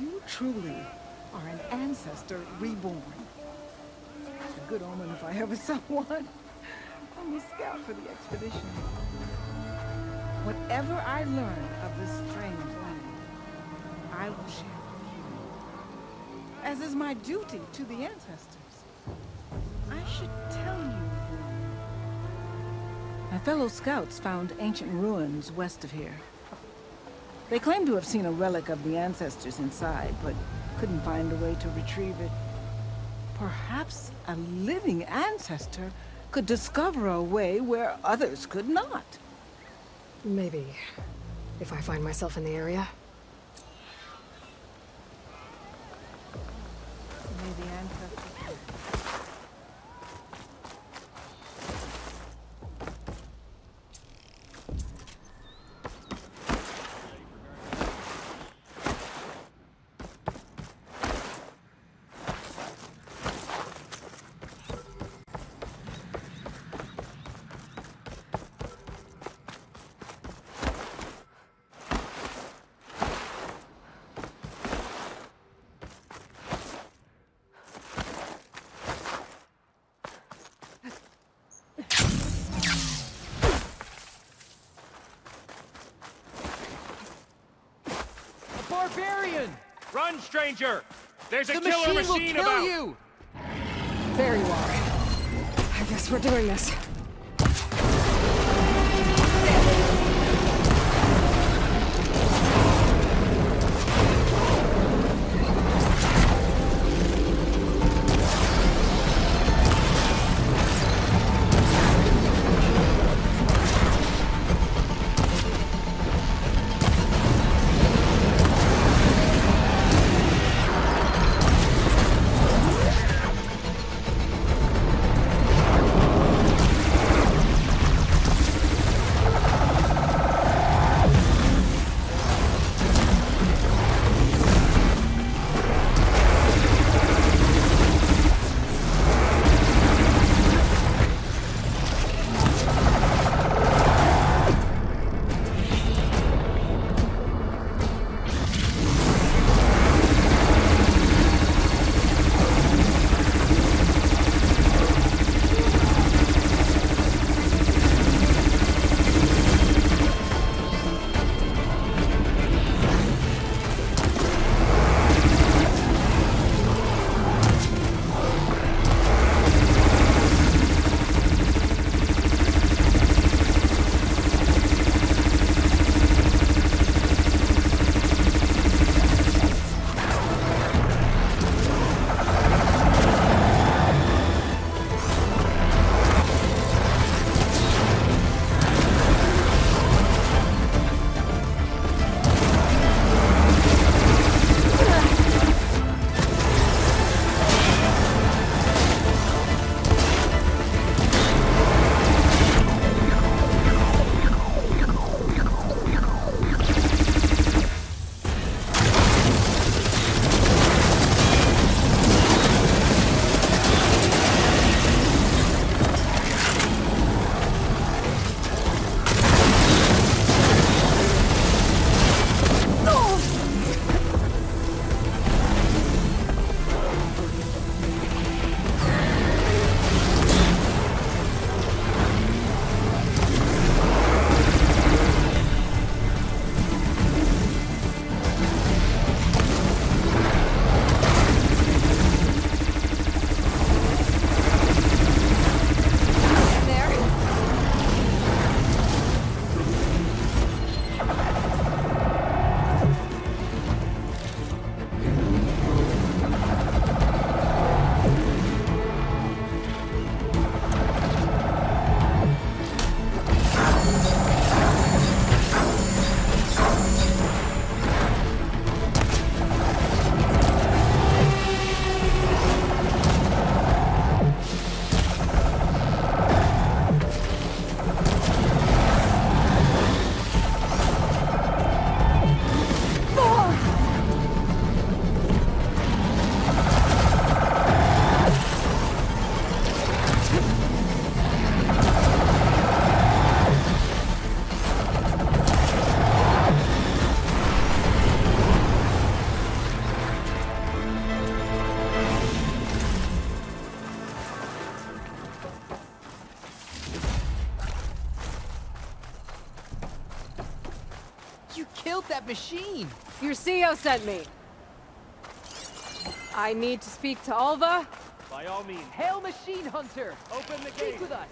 You truly are an ancestor reborn. A good omen if I ever saw one. I'm a scout for the expedition. Whatever I learn of this strange land, I will share with you. As is my duty to the ancestors. I should tell you. My fellow scouts found ancient ruins west of here. They claim to have seen a relic of the ancestors inside, but couldn't find a way to retrieve it. Perhaps a living ancestor could discover a way where others could not. Maybe. If I find myself in the area. Maybe ancestors. Barbarian! Run, stranger! There's a The killer machine will machine kill about! you! There you are. I guess we're doing this. killed that machine! Your CO sent me. I need to speak to Alva. By all means. Hail Machine Hunter! Open the Speak gate. with us!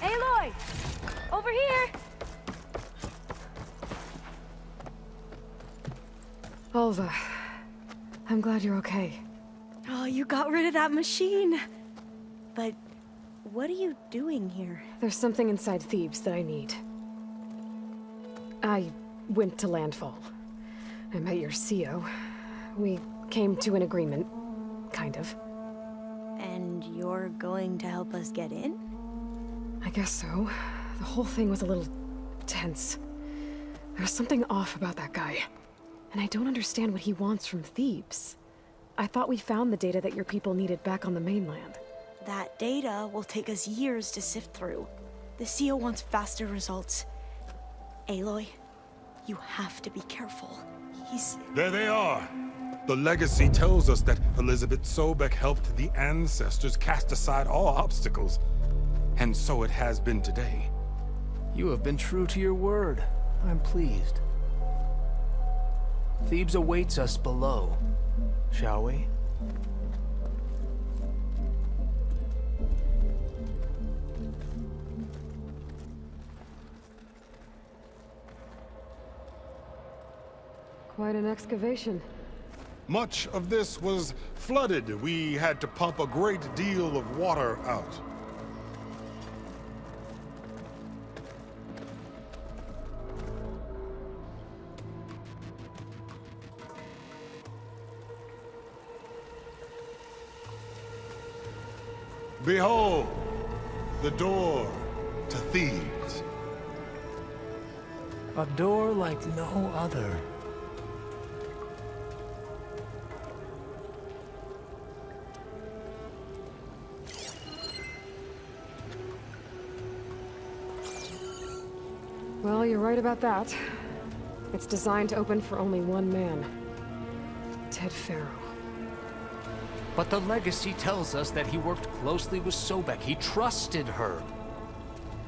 Aloy! Over here! Alva, I'm glad you're okay. Oh, you got rid of that machine. But what are you doing here? There's something inside Thebes that I need. I went to landfall. I met your CO. We came to an agreement, kind of. And you're going to help us get in? I guess so. The whole thing was a little tense. There was something off about that guy. And I don't understand what he wants from Thebes. I thought we found the data that your people needed back on the mainland. That data will take us years to sift through. The CO wants faster results. Aloy, you have to be careful. He's... There they are. The legacy tells us that Elisabet Sobeck helped the ancestors cast aside all obstacles. And so it has been today. You have been true to your word. I'm pleased. Thebes awaits us below. Shall we? Quite an excavation. Much of this was flooded. We had to pump a great deal of water out. Behold, the door to Thebes. A door like no other. Well, you're right about that. It's designed to open for only one man. Ted Faro. But the legacy tells us that he worked closely with Sobeck. He trusted her.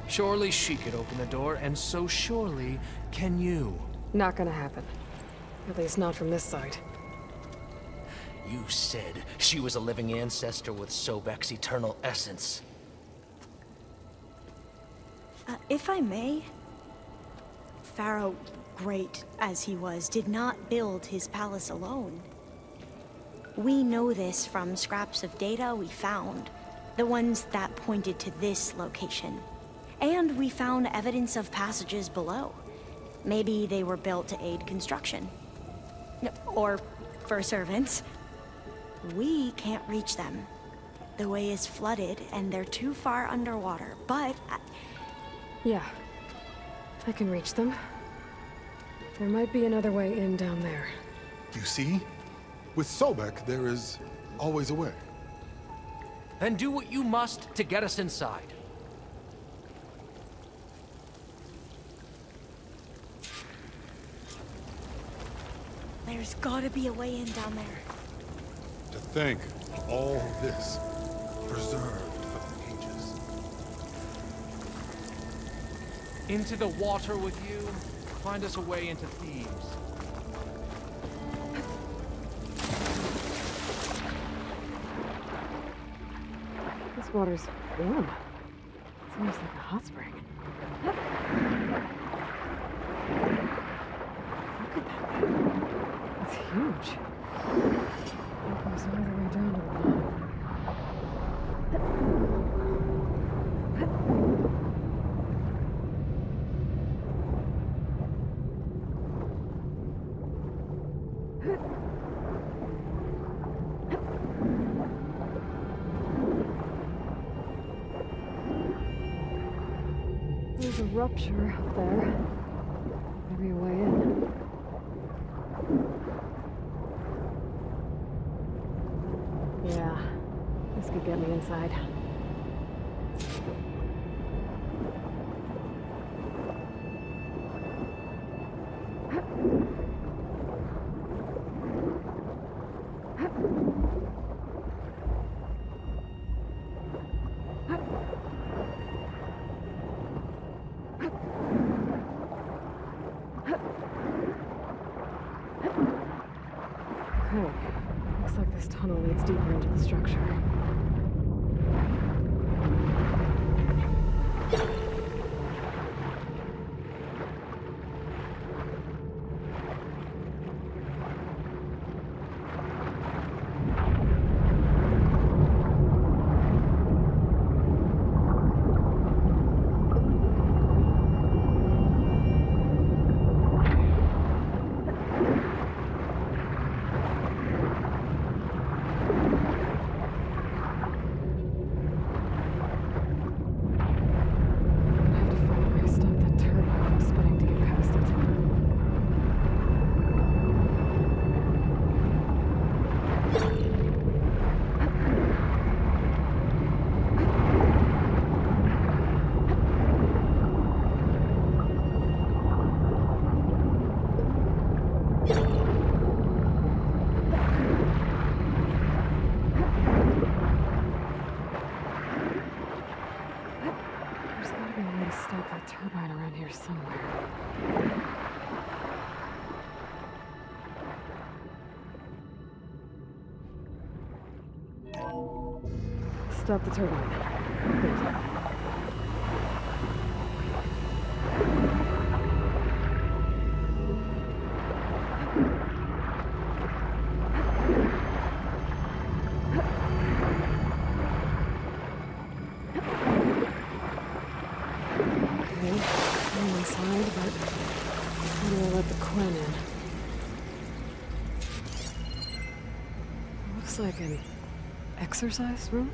Surely she could open the door, and so surely can you. Not gonna happen. At least not from this side. You said she was a living ancestor with Sobeck's eternal essence. If I may, Faro, great as he was, did not build his palace alone. We know this from scraps of data we found, the ones that pointed to this location. And we found evidence of passages below. Maybe they were built to aid construction. Or for servants. We can't reach them. The way is flooded and they're too far underwater, but... Yeah. I can reach them. There might be another way in down there. You see? With Sobeck, there is always a way. Then do what you must to get us inside. There's gotta be a way in down there. To think of all this preserved for the ages. Into the water with you. Find us a way into Thebes. This water's warm. It's almost like a hot spring. Look at that thing. It's huge. It goes all the way down to the bottom. There's a rupture up there. Maybe a way in. Yeah, this could get me inside. Okay. Looks like this tunnel leads deeper into the structure. Stop the turbine. Good. Like an exercise room?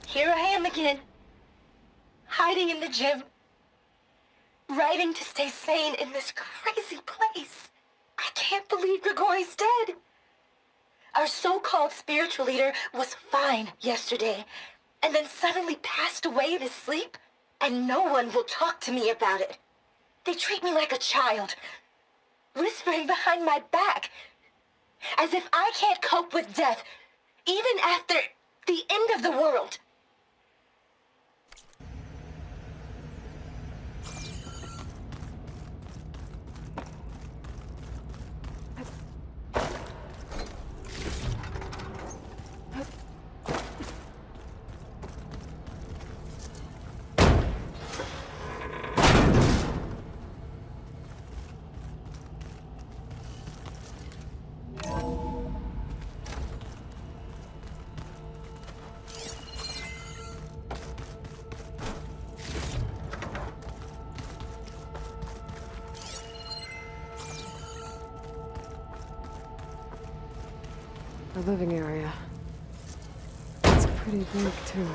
Here I am again, hiding in the gym, writing to stay sane in this crazy place. I can't believe Grigori's dead. Our so-called spiritual leader was fine yesterday, and then suddenly passed away in his sleep, and no one will talk to me about it. They treat me like a child, whispering behind my back, as if I can't cope with death, even after the end of the world. The living area. It's pretty big, too.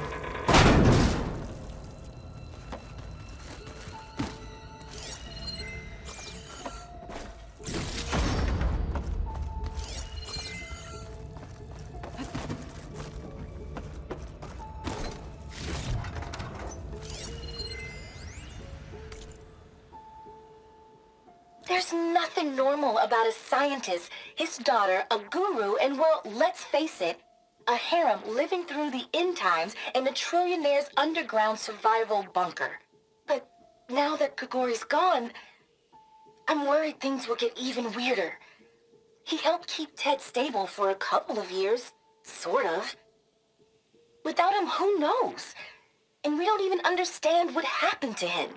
There's nothing normal about a scientist, his daughter, a guru, and well, let's face it, a harem living through the end times in a trillionaire's underground survival bunker. But now that Grigori's gone, I'm worried things will get even weirder. He helped keep Ted stable for a couple of years, sort of. Without him, who knows? And we don't even understand what happened to him.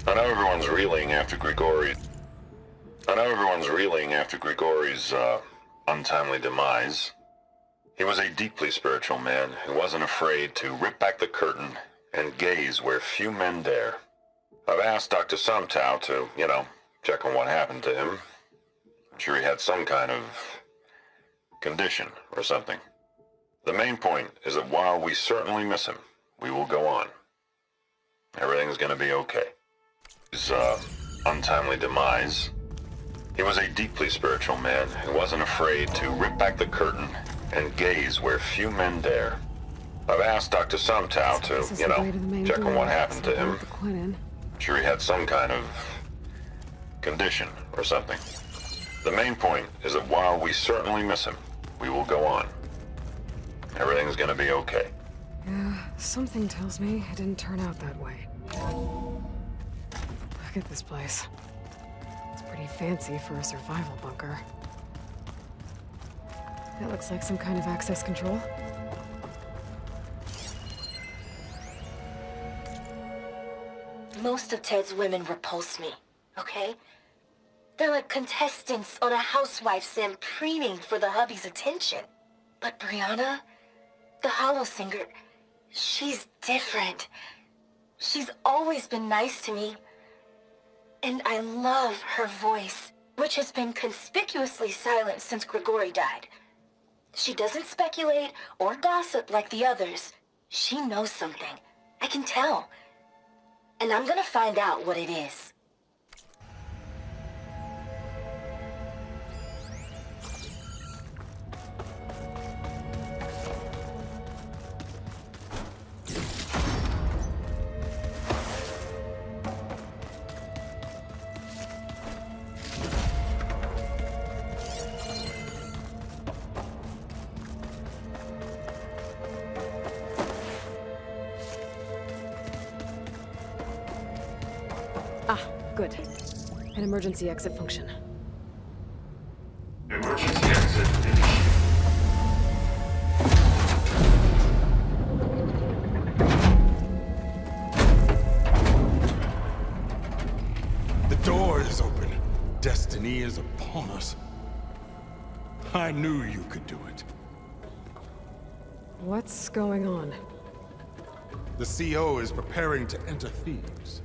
I know everyone's reeling after Grigori's untimely demise. He was a deeply spiritual man who wasn't afraid to rip back the curtain and gaze where few men dare. I've asked Dr. Sumtow to, check on what happened to him. I'm sure he had some kind of condition or something. The main point is that while we certainly miss him, we will go on. Everything's gonna be okay. His untimely demise. He was a deeply spiritual man who wasn't afraid to rip back the curtain and gaze where few men dare. I've asked Dr. Sumtow to, check on what happened to him. I'm sure he had some kind of condition or something. The main point is that while we certainly miss him, we will go on. Everything's gonna be okay. Yeah, something tells me it didn't turn out that way. Look at this place. It's pretty fancy for a survival bunker. It looks like some kind of access control. Most of Ted's women repulse me, okay? They're like contestants on a housewife sim preening for the hubby's attention. But Brianna, the hollow singer, she's different. She's always been nice to me. And I love her voice, which has been conspicuously silent since Grigori died. She doesn't speculate or gossip like the others. She knows something. I can tell. And I'm gonna find out what it is. Good. An emergency exit function. Emergency exit initiated. The door is open. Destiny is upon us. I knew you could do it. What's going on? The CO is preparing to enter Thebes.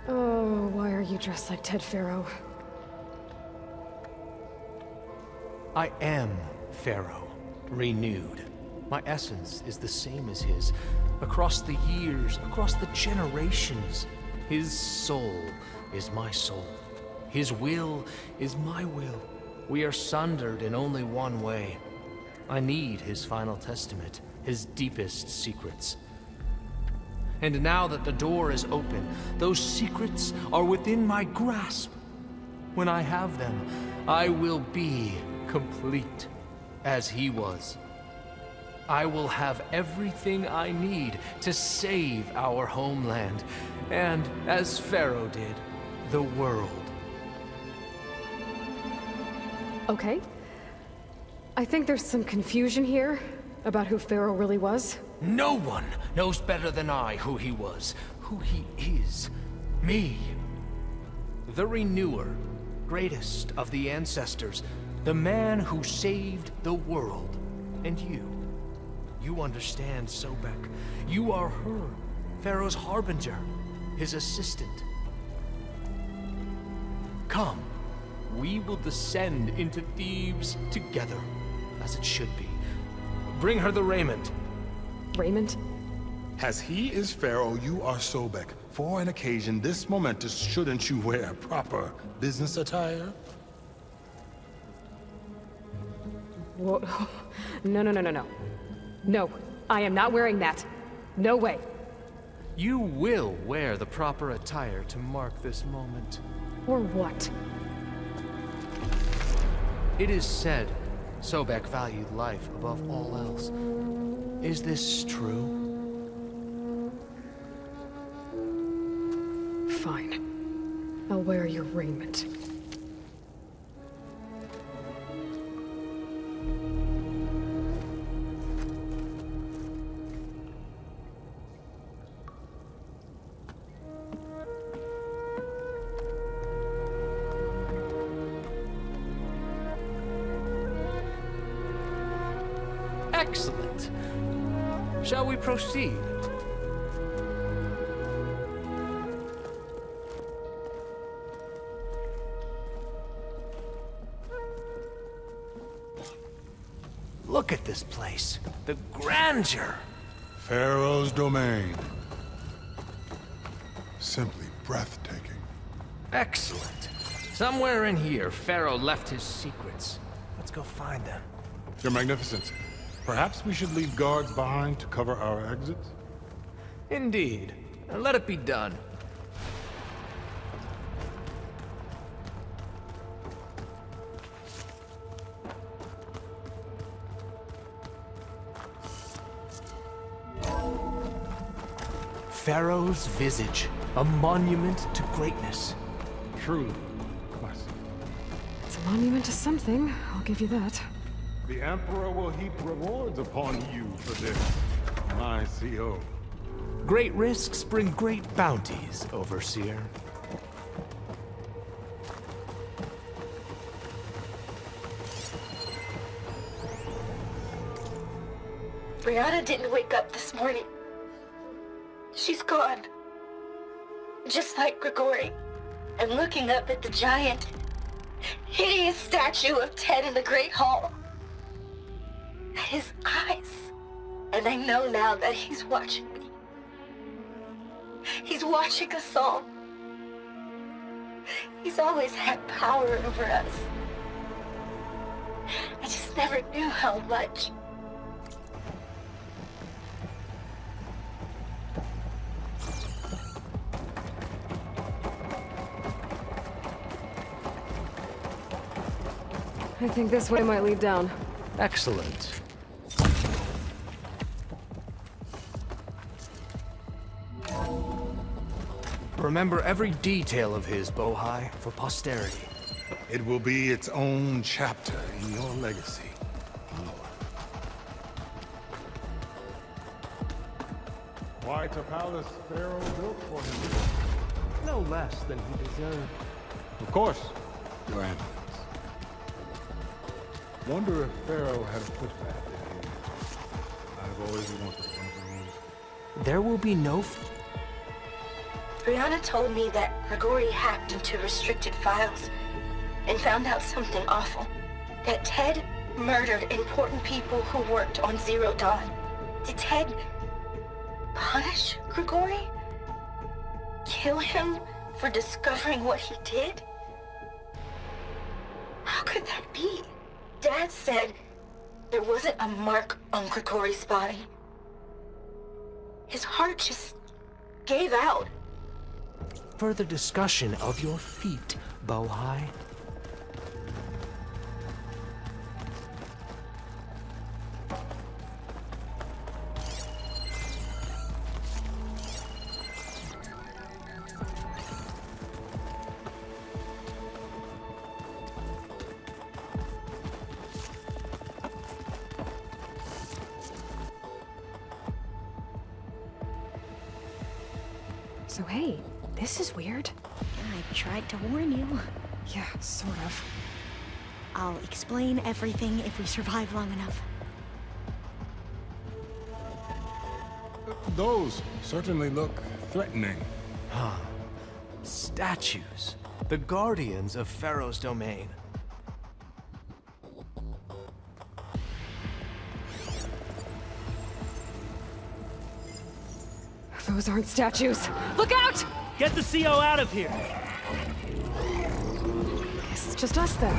Oh, why are you dressed like Ted Faro? I am Faro, renewed. My essence is the same as his. Across the years, across the generations, his soul is my soul. His will is my will. We are sundered in only one way. I need his final testament, his deepest secrets. And now that the door is open, those secrets are within my grasp. When I have them, I will be complete, as he was. I will have everything I need to save our homeland, and, as Faro did, the world. Okay. I think there's some confusion here about who Faro really was. No one knows better than I who he was, who he is. Me. The Renewer, greatest of the ancestors, the man who saved the world. And you. You understand, Sobeck. You are her, Faro's harbinger, his assistant. Come, we will descend into Thebes together, as it should be. Bring her the raiment. Raiment? As he is Faro, you are Sobeck. For an occasion this momentous, shouldn't you wear proper business attire? Whoa. No. No, I am not wearing that. No way. You will wear the proper attire to mark this moment. Or what? It is said Sobeck valued life above all else. Is this true? Fine. I'll wear your raiment. Excellent. Shall we proceed? Look at this place. The grandeur. Faro's domain. Simply breathtaking. Excellent. Somewhere in here, Faro left his secrets. Let's go find them. Your Magnificence, perhaps we should leave guards behind to cover our exits? Indeed. Let it be done. Faro's visage, a monument to greatness. Truly, classic. It's a monument to something, I'll give you that. The Emperor will heap rewards upon you for this, my CO. Great risks bring great bounties, Overseer. Brianna didn't wake up this morning. She's gone. Just like Grigori. I'm looking up at the giant, hideous statue of Ted in the Great Hall. At his eyes. And I know now that he's watching me. He's watching us all. He's always had power over us. I just never knew how much. I think this way might lead down. Excellent. Remember every detail of his, Bohai, for posterity. It will be its own chapter in your legacy, Aloy. Quite a palace Faro built for him. No less than he deserved. Of course, Your Eminence. Wonder if Faro had a footbath in here. I've always wanted one of those. There will be no... Brianna told me that Grigori hacked into restricted files and found out something awful. That Ted murdered important people who worked on Zero Dawn. Did Ted punish Grigori? Kill him for discovering what he did? How could that be? Dad said there wasn't a mark on Grigori's body. His heart just gave out. Further discussion of your feet, Bohai. So hey, this is weird. I tried to warn you. Yeah, sort of. I'll explain everything if we survive long enough. Those certainly look threatening. Huh. Statues. The guardians of Faro's domain. Those aren't statues. Look out! Get the CO out of here! Guess it's just us then.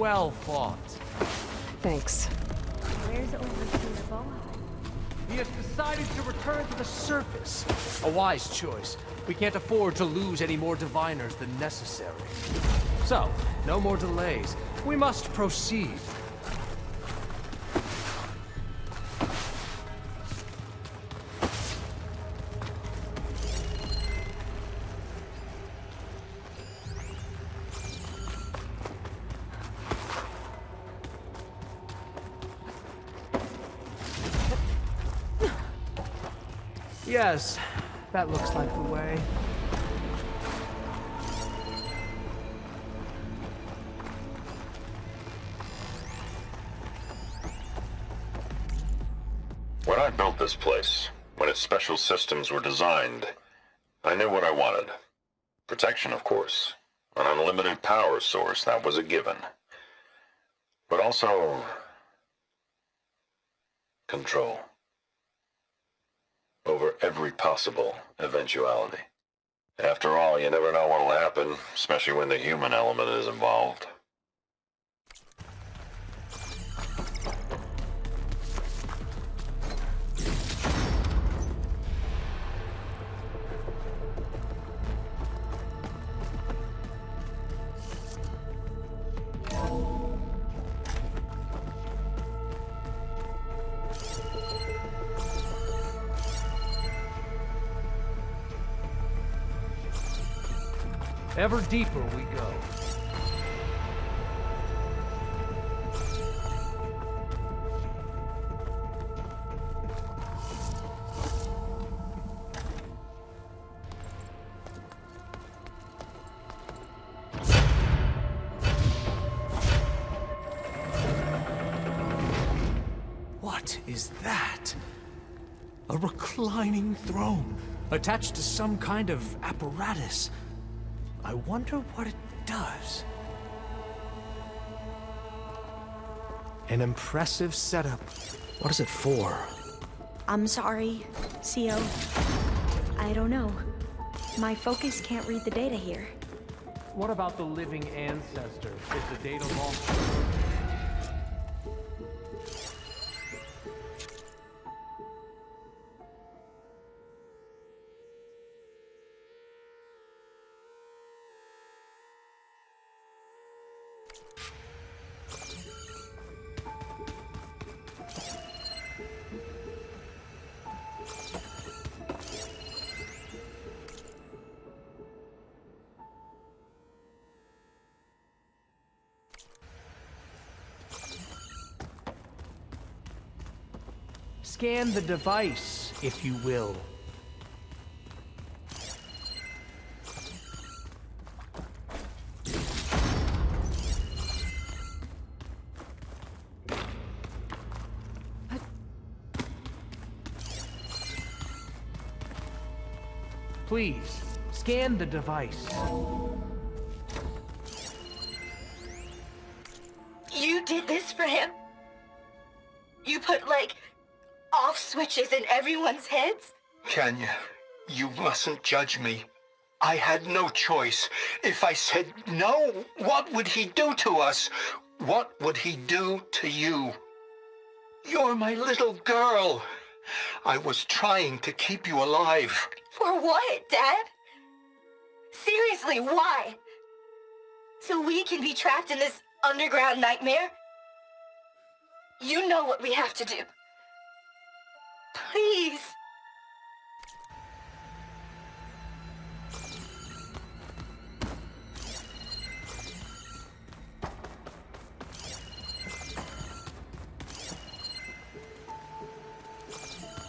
Well fought. Thanks. Where's Overseer Bohai? He has decided to return to the surface. A wise choice. We can't afford to lose any more diviners than necessary. So, no more delays. We must proceed. Yes, that looks like the way. When I built this place, when its special systems were designed, I knew what I wanted. Protection, of course. An unlimited power source, that was a given. But also... control. Over every possible eventuality. After all, you never know what'll happen, especially when the human element is involved. Ever deeper we go. What is that? A reclining throne, attached to some kind of apparatus. I wonder what it does. An impressive setup. What is it for? I'm sorry, CO. I don't know. My focus can't read the data here. What about the living ancestor? Is the data lost? Scan the device, if you will. Please, scan the device. You did this for him? You put, like, off switches in everyone's heads? Kenya, you mustn't judge me. I had no choice. If I said no, what would he do to us? What would he do to you? You're my little girl. I was trying to keep you alive. For what, Dad? Seriously, why? So we can be trapped in this underground nightmare? You know what we have to do. Please.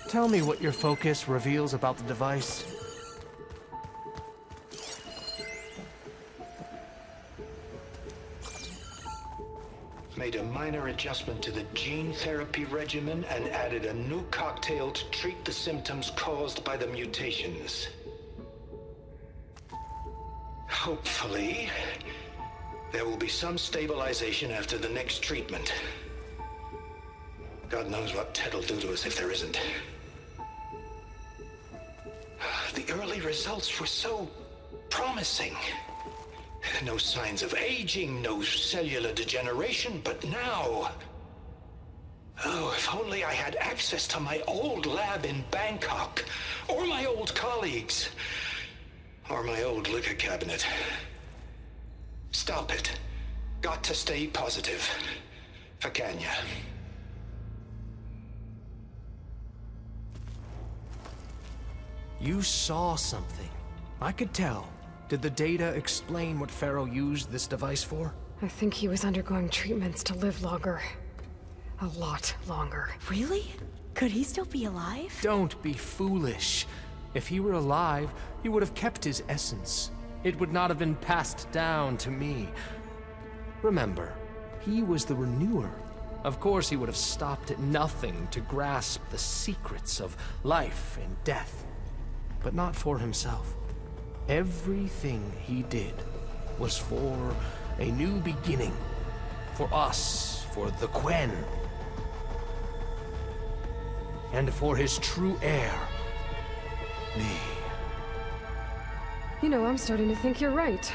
Tell me what your focus reveals about the device. Made a minor adjustment to the gene therapy regimen and added a new cocktail to treat the symptoms caused by the mutations. Hopefully, there will be some stabilization after the next treatment. God knows what Ted'll do to us if there isn't. The early results were so promising. No signs of aging, no cellular degeneration, but now... Oh, if only I had access to my old lab in Bangkok, or my old colleagues, or my old liquor cabinet. Stop it. Got to stay positive. For Kenya. You saw something. I could tell. Did the data explain what Faro used this device for? I think he was undergoing treatments to live longer. A lot longer. Really? Could he still be alive? Don't be foolish. If he were alive, he would have kept his essence. It would not have been passed down to me. Remember, he was the renewer. Of course he would have stopped at nothing to grasp the secrets of life and death. But not for himself. Everything he did was for a new beginning. For us, for the Quen. And for his true heir, me. You know, I'm starting to think you're right.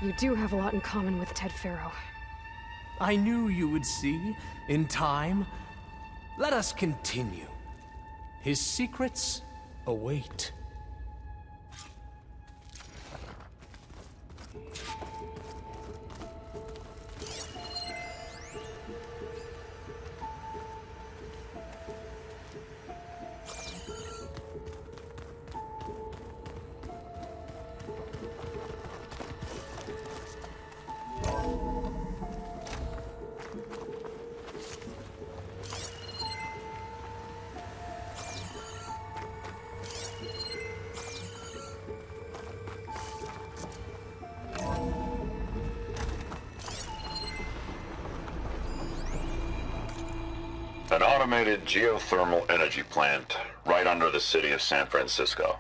You do have a lot in common with Ted Faro. I knew you would see, in time. Let us continue. His secrets await. An automated geothermal energy plant right under the city of San Francisco.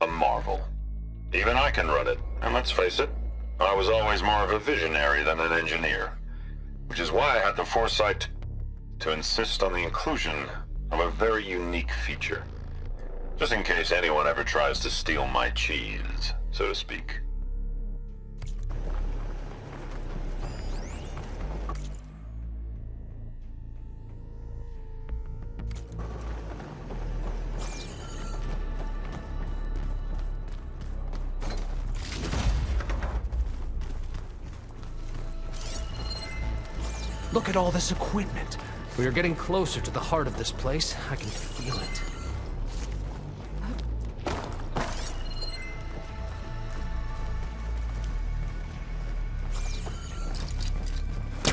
A marvel. Even I can run it, and let's face it, I was always more of a visionary than an engineer. Which is why I had the foresight to insist on the inclusion of a very unique feature. Just in case anyone ever tries to steal my cheese, so to speak. Look at all this equipment. We are getting closer to the heart of this place. I can feel it.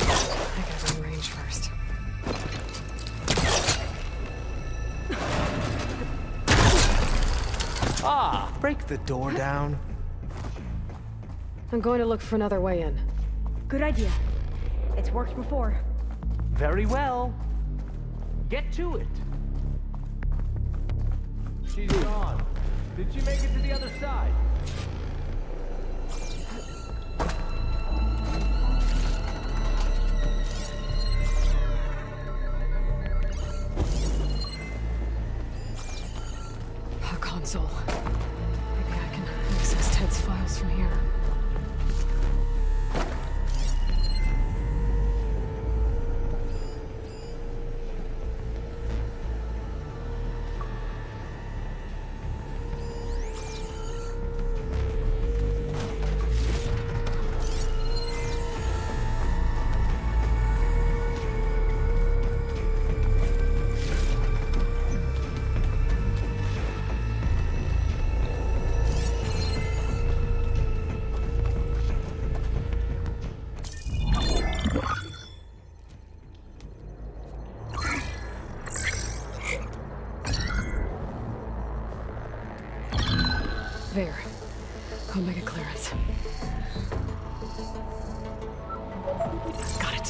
I gotta be in range first. Ah, break the door down. I'm going to look for another way in. Good idea. It's worked before. Very well. Get to it. She's gone. Did she make it to the other side? A console. Maybe I can access Ted's files from here. There. Omega clearance. Got it.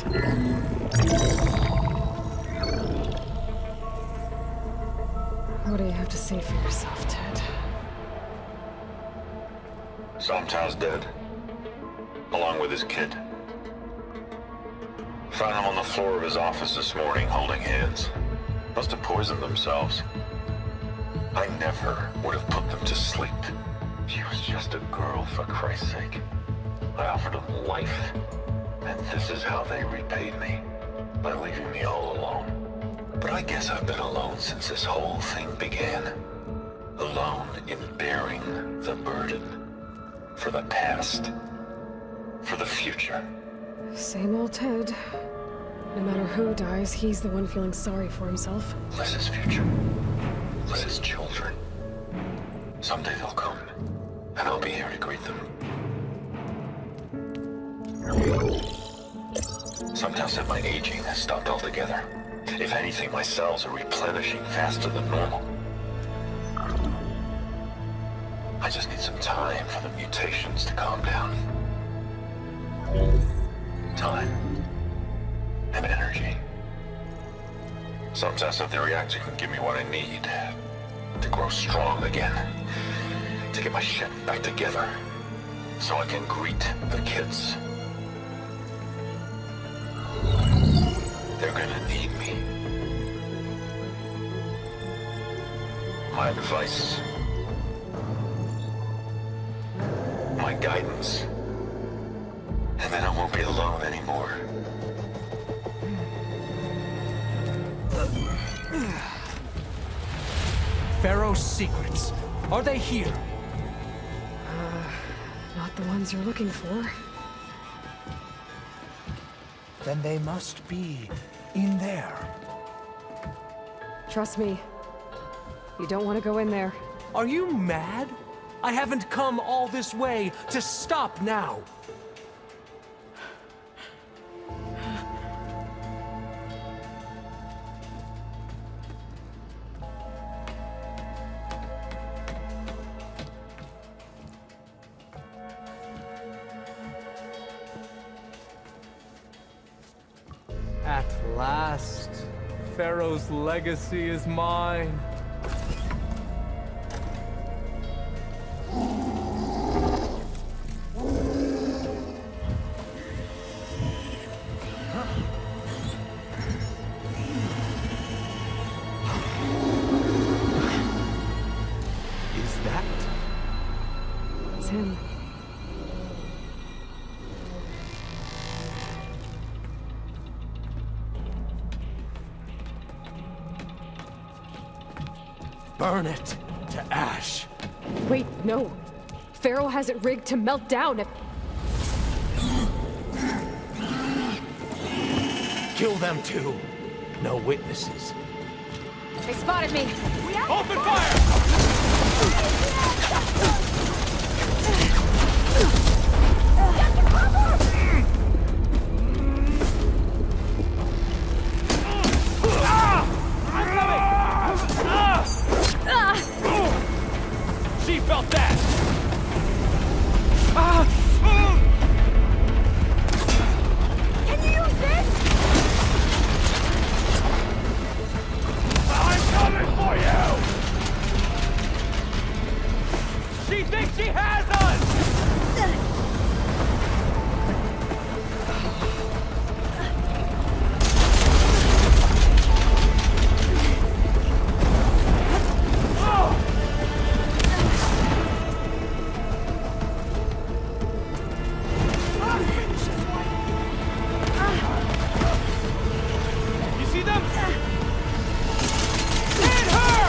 What do you have to say for yourself, Ted? Somtow's dead. Along with his kid. Found them on the floor of his office this morning, holding hands. Must have poisoned themselves. I never would have put them to sleep. She was just a girl, for Christ's sake. I offered them life, and this is how they repaid me, by leaving me all alone. But I guess I've been alone since this whole thing began. Alone in bearing the burden. For the past. For the future. Same old Ted. No matter who dies, he's the one feeling sorry for himself. Liz's future. Liz's children. Someday they'll come, and I'll be here to greet them. Some tests said my aging has stopped altogether. If anything, my cells are replenishing faster than normal. I just need some time for the mutations to calm down. Time. And energy. Some tests said the reactor can give me what I need to grow strong again. To get my shit back together. So I can greet the kids. They're gonna need me. My advice. My guidance. And then I won't be alone anymore. Faro's secrets. Are they here? Not the ones you're looking for. Then they must be in there. Trust me. You don't want to go in there. Are you mad? I haven't come all this way to stop now. At last, Faro's legacy is mine. Is that? It's him. Burn it to ash. Wait, no. Faro has it rigged to melt down if... Kill them too. No witnesses. They spotted me. Open fire! She felt that! Can you use this? I'm coming for you! She thinks she has us! You see them? Hit her!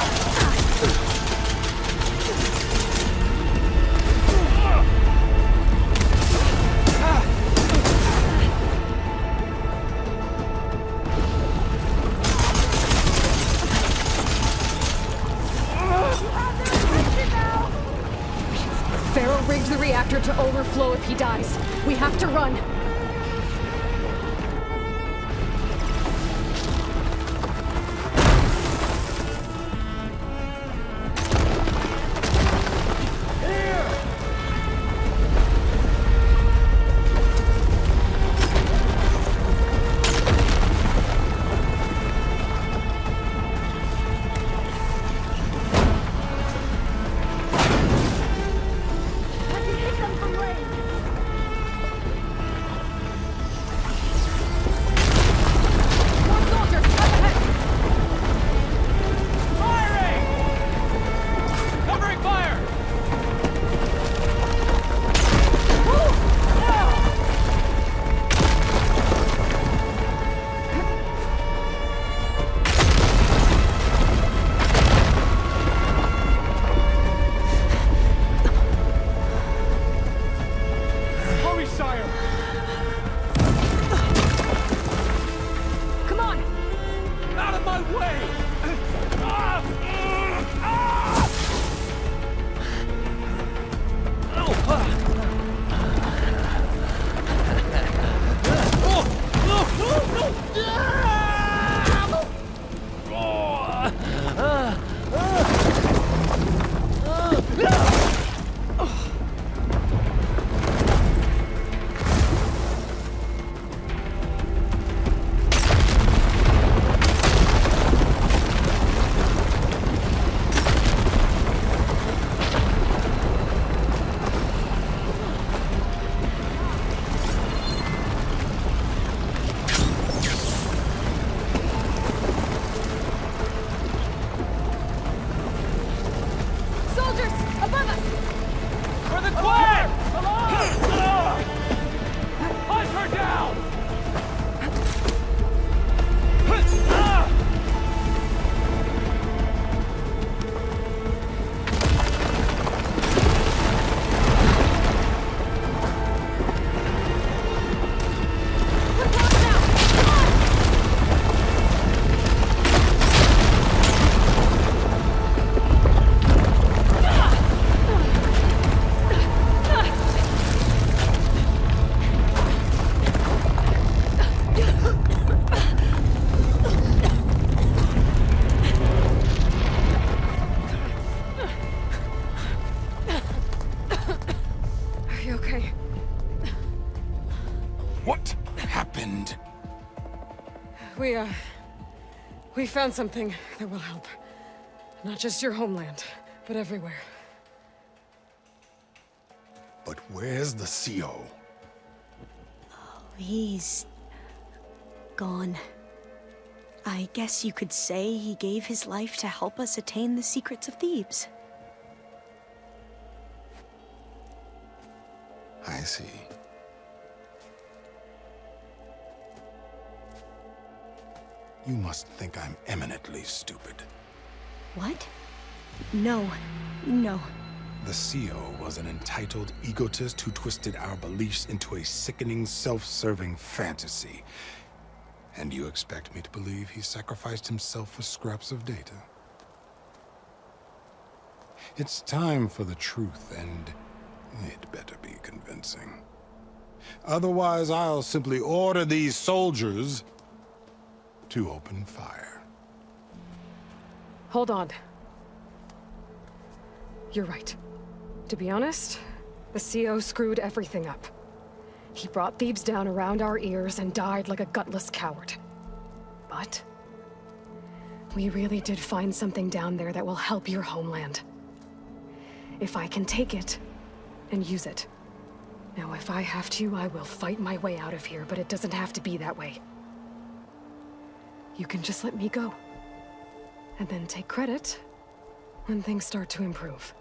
Faro rigged the reactor to overflow if he dies. We have to run. For the Queen! Hunt her down! We found something that will help. Not just your homeland, but everywhere. But where's the CO? He's gone. I guess you could say he gave his life to help us attain the secrets of Thebes. I see. You must think I'm eminently stupid. What? No. No. The CO was an entitled egotist who twisted our beliefs into a sickening, self-serving fantasy. And you expect me to believe he sacrificed himself for scraps of data? It's time for the truth, and it better be convincing. Otherwise, I'll simply order these soldiers to open fire. Hold on. You're right. To be honest, the CO screwed everything up. He brought Thebes down around our ears and died like a gutless coward. But we really did find something down there that will help your homeland. If I can take it and use it. Now, if I have to, I will fight my way out of here, but it doesn't have to be that way. You can just let me go. And then take credit when things start to improve.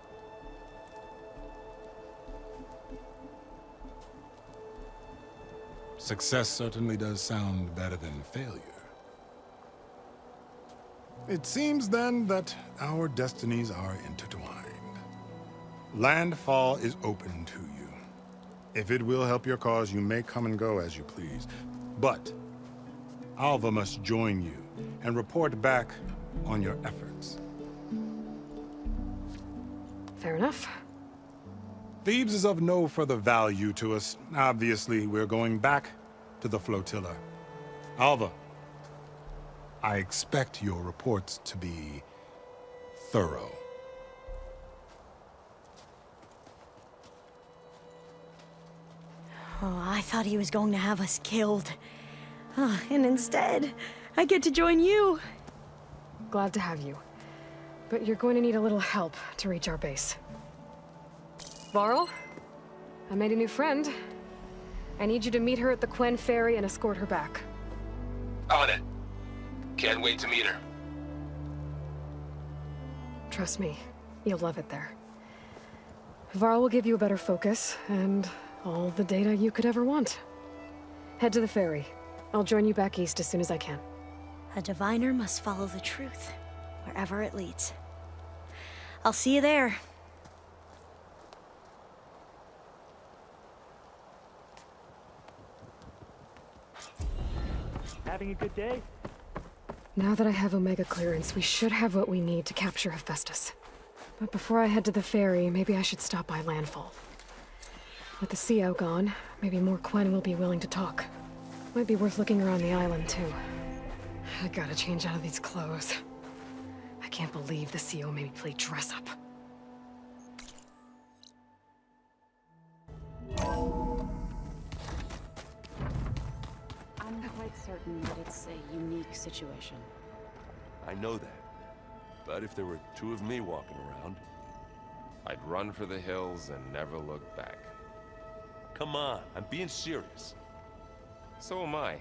Success certainly does sound better than failure. It seems then that our destinies are intertwined. Landfall is open to you. If it will help your cause, you may come and go as you please. But Alva must join you and report back on your efforts. Fair enough. Thebes is of no further value to us. Obviously, we're going back to the flotilla. Alva, I expect your reports to be thorough. Oh, I thought he was going to have us killed. And instead, I get to join you. Glad to have you. But you're going to need a little help to reach our base. Varl, I made a new friend. I need you to meet her at the Quen ferry and escort her back. On it. Can't wait to meet her. Trust me, you'll love it there. Varl will give you a better focus, and all the data you could ever want. Head to the ferry. I'll join you back east as soon as I can. A diviner must follow the truth, wherever it leads. I'll see you there. Having a good day? Now that I have Omega clearance, we should have what we need to capture Hephaestus. But before I head to the ferry, maybe I should stop by Landfall. With the CO gone, maybe more Quen will be willing to talk. Might be worth looking around the island, too. I gotta change out of these clothes. I can't believe the CO made me play dress-up. I'm quite certain that it's a unique situation. I know that. But if there were two of me walking around... I'd run for the hills and never look back. Come on, I'm being serious. So am I.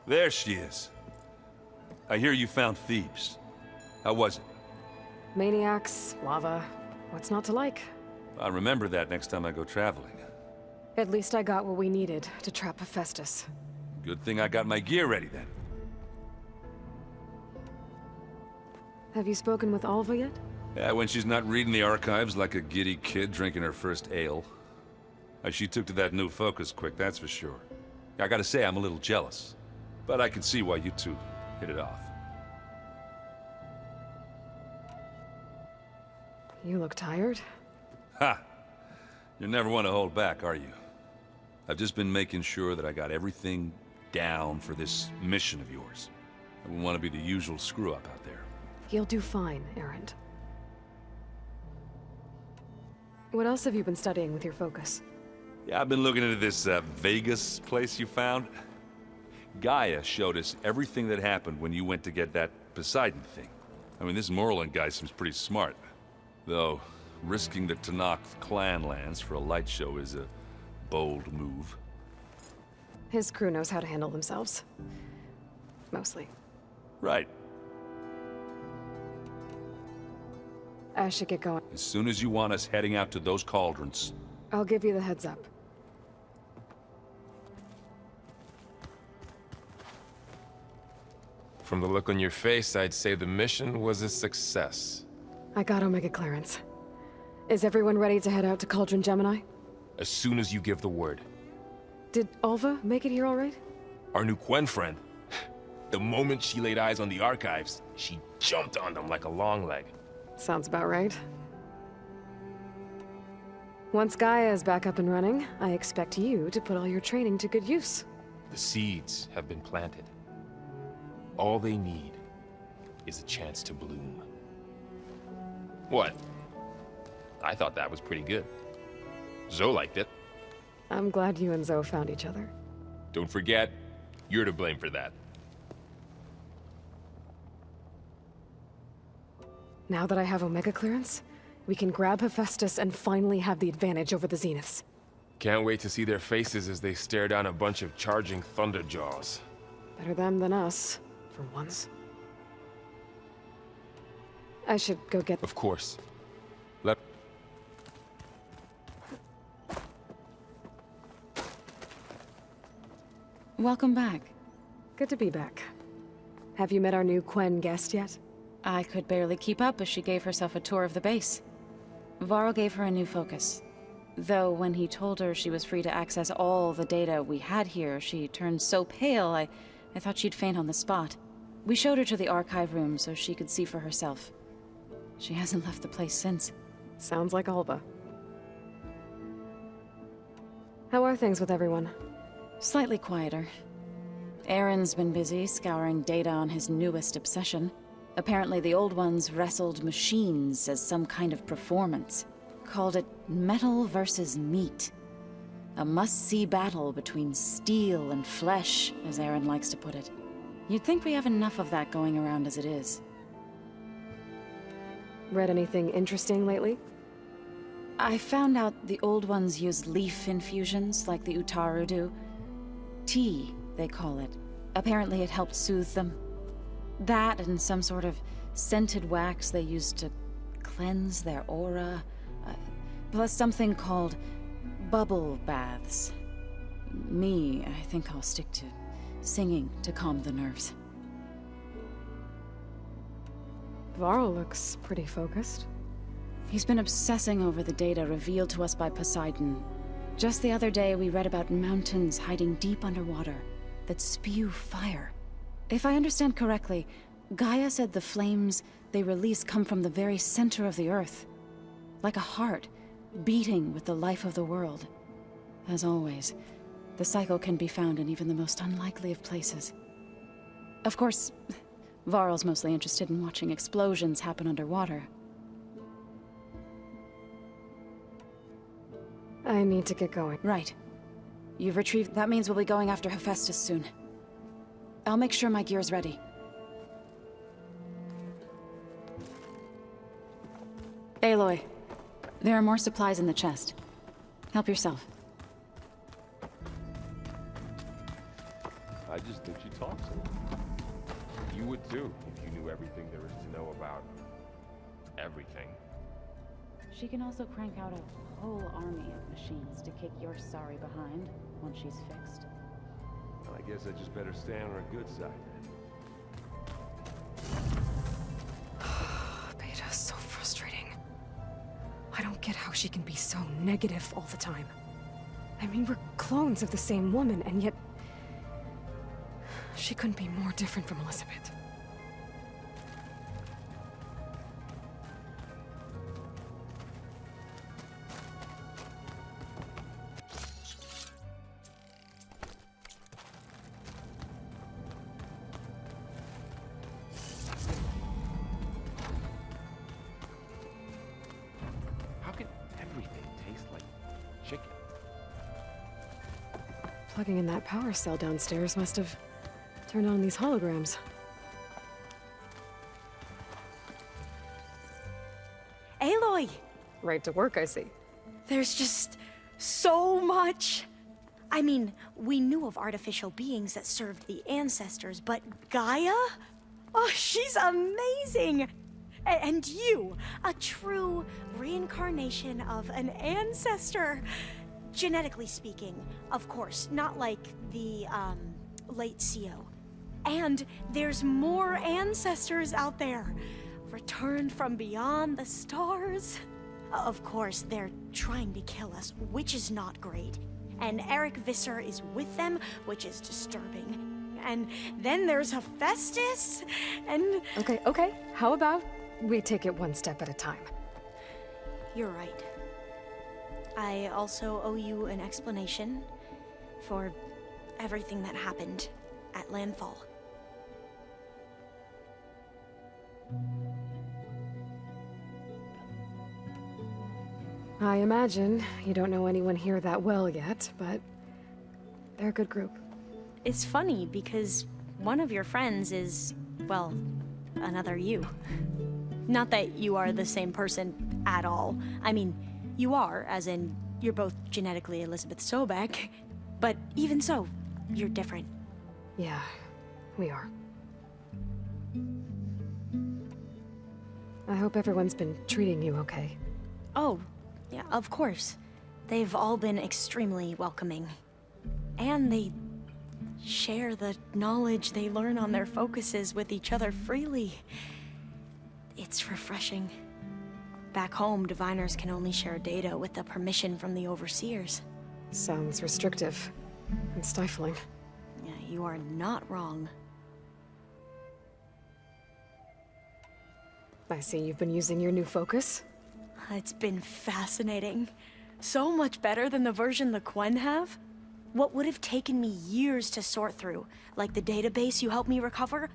There she is. I hear you found Thebes. How was it? Maniacs, lava. What's not to like? I'll remember that next time I go traveling. At least I got what we needed to trap Hephaestus. Good thing I got my gear ready then. Have you spoken with Alva yet? Yeah, when she's not reading the archives like a giddy kid drinking her first ale. She took to that new focus quick, that's for sure. I gotta say, I'm a little jealous. But I can see why you two hit it off. You look tired. Ha! You never want to hold back, are you? I've just been making sure that I got everything down for this mission of yours. I wouldn't want to be the usual screw-up out there. You'll do fine, Erend. What else have you been studying with your focus? Yeah, I've been looking into this Vegas place you found. Gaia showed us everything that happened when you went to get that Poseidon thing. I mean, this Merlin guy seems pretty smart. Though, risking the Tenakth clan lands for a light show is a bold move. His crew knows how to handle themselves. Mostly. Right. I should get going. As soon as you want us heading out to those cauldrons. I'll give you the heads up. From the look on your face, I'd say the mission was a success. I got Omega clearance. Is everyone ready to head out to Cauldron Gemini? As soon as you give the word. Did Alva make it here all right? Our new Quen friend. The moment she laid eyes on the archives, she jumped on them like a long leg. Sounds about right. Once Gaia is back up and running, I expect you to put all your training to good use. The seeds have been planted. All they need is a chance to bloom. What? I thought that was pretty good. Zoe liked it. I'm glad you and Zoe found each other. Don't forget, you're to blame for that. Now that I have Omega clearance, we can grab Hephaestus and finally have the advantage over the Zeniths. Can't wait to see their faces as they stare down a bunch of charging Thunderjaws. Better them than us, for once. I should go get... Of course. Welcome back. Good to be back. Have you met our new Quen guest yet? I could barely keep up as she gave herself a tour of the base. Varl gave her a new focus. Though when he told her she was free to access all the data we had here, she turned so pale I thought she'd faint on the spot. We showed her to the archive room so she could see for herself. She hasn't left the place since. Sounds like Alba. How are things with everyone? Slightly quieter. Aaron's been busy scouring data on his newest obsession. Apparently the old ones wrestled machines as some kind of performance. Called it metal versus meat. A must-see battle between steel and flesh, as Aaron likes to put it. You'd think we have enough of that going around as it is. Read anything interesting lately? I found out the old ones use leaf infusions like the Utaru do. Tea, they call it. Apparently it helped soothe them. That and some sort of scented wax they used to cleanse their aura. Plus something called bubble baths. I think I'll stick to singing to calm the nerves. Varl looks pretty focused. He's been obsessing over the data revealed to us by Poseidon. Just the other day, we read about mountains hiding deep underwater that spew fire. If I understand correctly, Gaia said the flames they release come from the very center of the Earth. Like a heart, beating with the life of the world. As always, the cycle can be found in even the most unlikely of places. Of course, Varl's mostly interested in watching explosions happen underwater. I need to get going. Right. You've retrieved... That means we'll be going after Hephaestus soon. I'll make sure my gear's ready. Aloy, there are more supplies in the chest. Help yourself. I just think she talks a lot. You would too, if you knew everything there is to know about everything. She can also crank out a whole army of machines to kick your sorry behind once she's fixed. Well, I guess I just better stay on her good side then. Beta's so frustrating. I don't get how she can be so negative all the time. I mean, we're clones of the same woman, and yet... she couldn't be more different from Elisabet. How can everything taste like chicken? Plugging in that power cell downstairs must have turned on these holograms. Aloy! Right to work, I see. There's just so much. I mean, we knew of artificial beings that served the ancestors, but Gaia? Oh, she's amazing! And you, a true reincarnation of an ancestor. Genetically speaking, of course, not like the, late CO. And there's more ancestors out there, returned from beyond the stars. Of course, they're trying to kill us, which is not great. And Eric Visser is with them, which is disturbing. And then there's Hephaestus, and... Okay. How about we take it one step at a time? You're right. I also owe you an explanation for everything that happened at Landfall. I imagine you don't know anyone here that well yet, but they're a good group. It's funny because one of your friends is, well, another you. Not that you are the same person at all. I mean, you are, as in, you're both genetically Elisabet Sobeck, but even so, you're different. Yeah, we are. I hope everyone's been treating you okay. Oh, yeah, of course. They've all been extremely welcoming. And they share the knowledge they learn on their focuses with each other freely. It's refreshing. Back home, diviners can only share data with the permission from the overseers. Sounds restrictive and stifling. Yeah, you are not wrong. I see you've been using your new focus. It's been fascinating. So much better than the version the Quen have. What would have taken me years to sort through, like the database you helped me recover,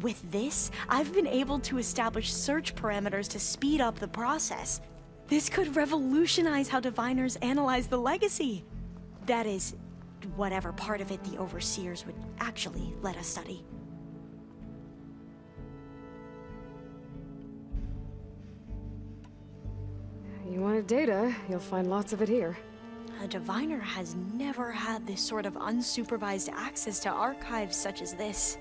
with this, I've been able to establish search parameters to speed up the process. This could revolutionize how diviners analyze the legacy. That is, whatever part of it the overseers would actually let us study. You wanted data, you'll find lots of it here. A diviner has never had this sort of unsupervised access to archives such as this.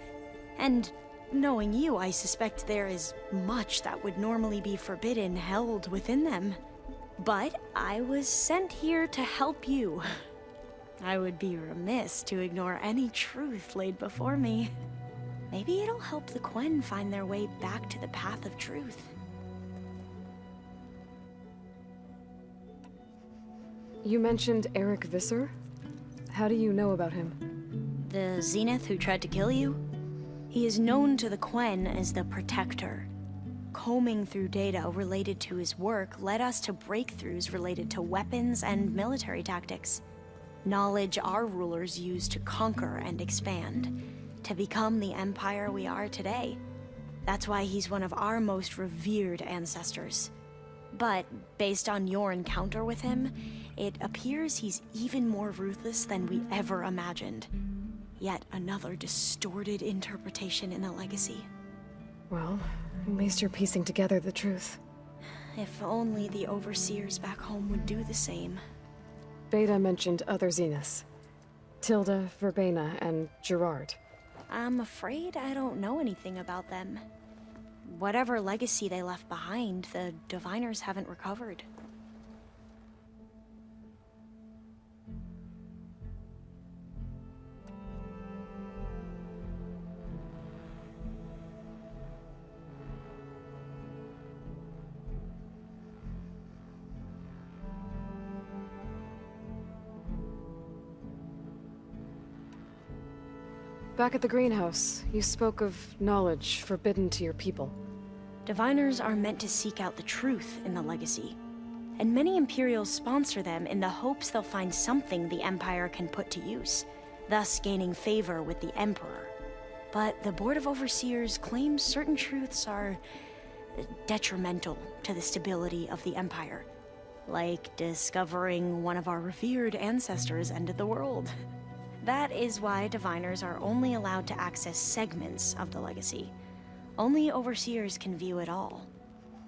And knowing you, I suspect there is much that would normally be forbidden held within them. But I was sent here to help you. I would be remiss to ignore any truth laid before me. Maybe it'll help the Quen find their way back to the path of truth. You mentioned Eric Visser? How do you know about him? The Zenith who tried to kill you? He is known to the Quen as the Protector. Combing through data related to his work led us to breakthroughs related to weapons and military tactics. Knowledge our rulers used to conquer and expand, to become the empire we are today. That's why he's one of our most revered ancestors. But based on your encounter with him, it appears he's even more ruthless than we ever imagined. Yet another distorted interpretation in the legacy. Well, at least you're piecing together the truth. If only the overseers back home would do the same. Beta mentioned other Zeniths. Tilda, Verbena, and Gerard. I'm afraid I don't know anything about them. whatever legacy they left behind, the Diviners haven't recovered. Back at the greenhouse, you spoke of knowledge forbidden to your people. Diviners are meant to seek out the truth in the legacy, and many Imperials sponsor them in the hopes they'll find something the Empire can put to use, thus gaining favor with the Emperor. But the Board of Overseers claims certain truths are detrimental to the stability of the Empire, like discovering one of our revered ancestors ended the world. That is why Diviners are only allowed to access segments of the legacy. Only Overseers can view it all.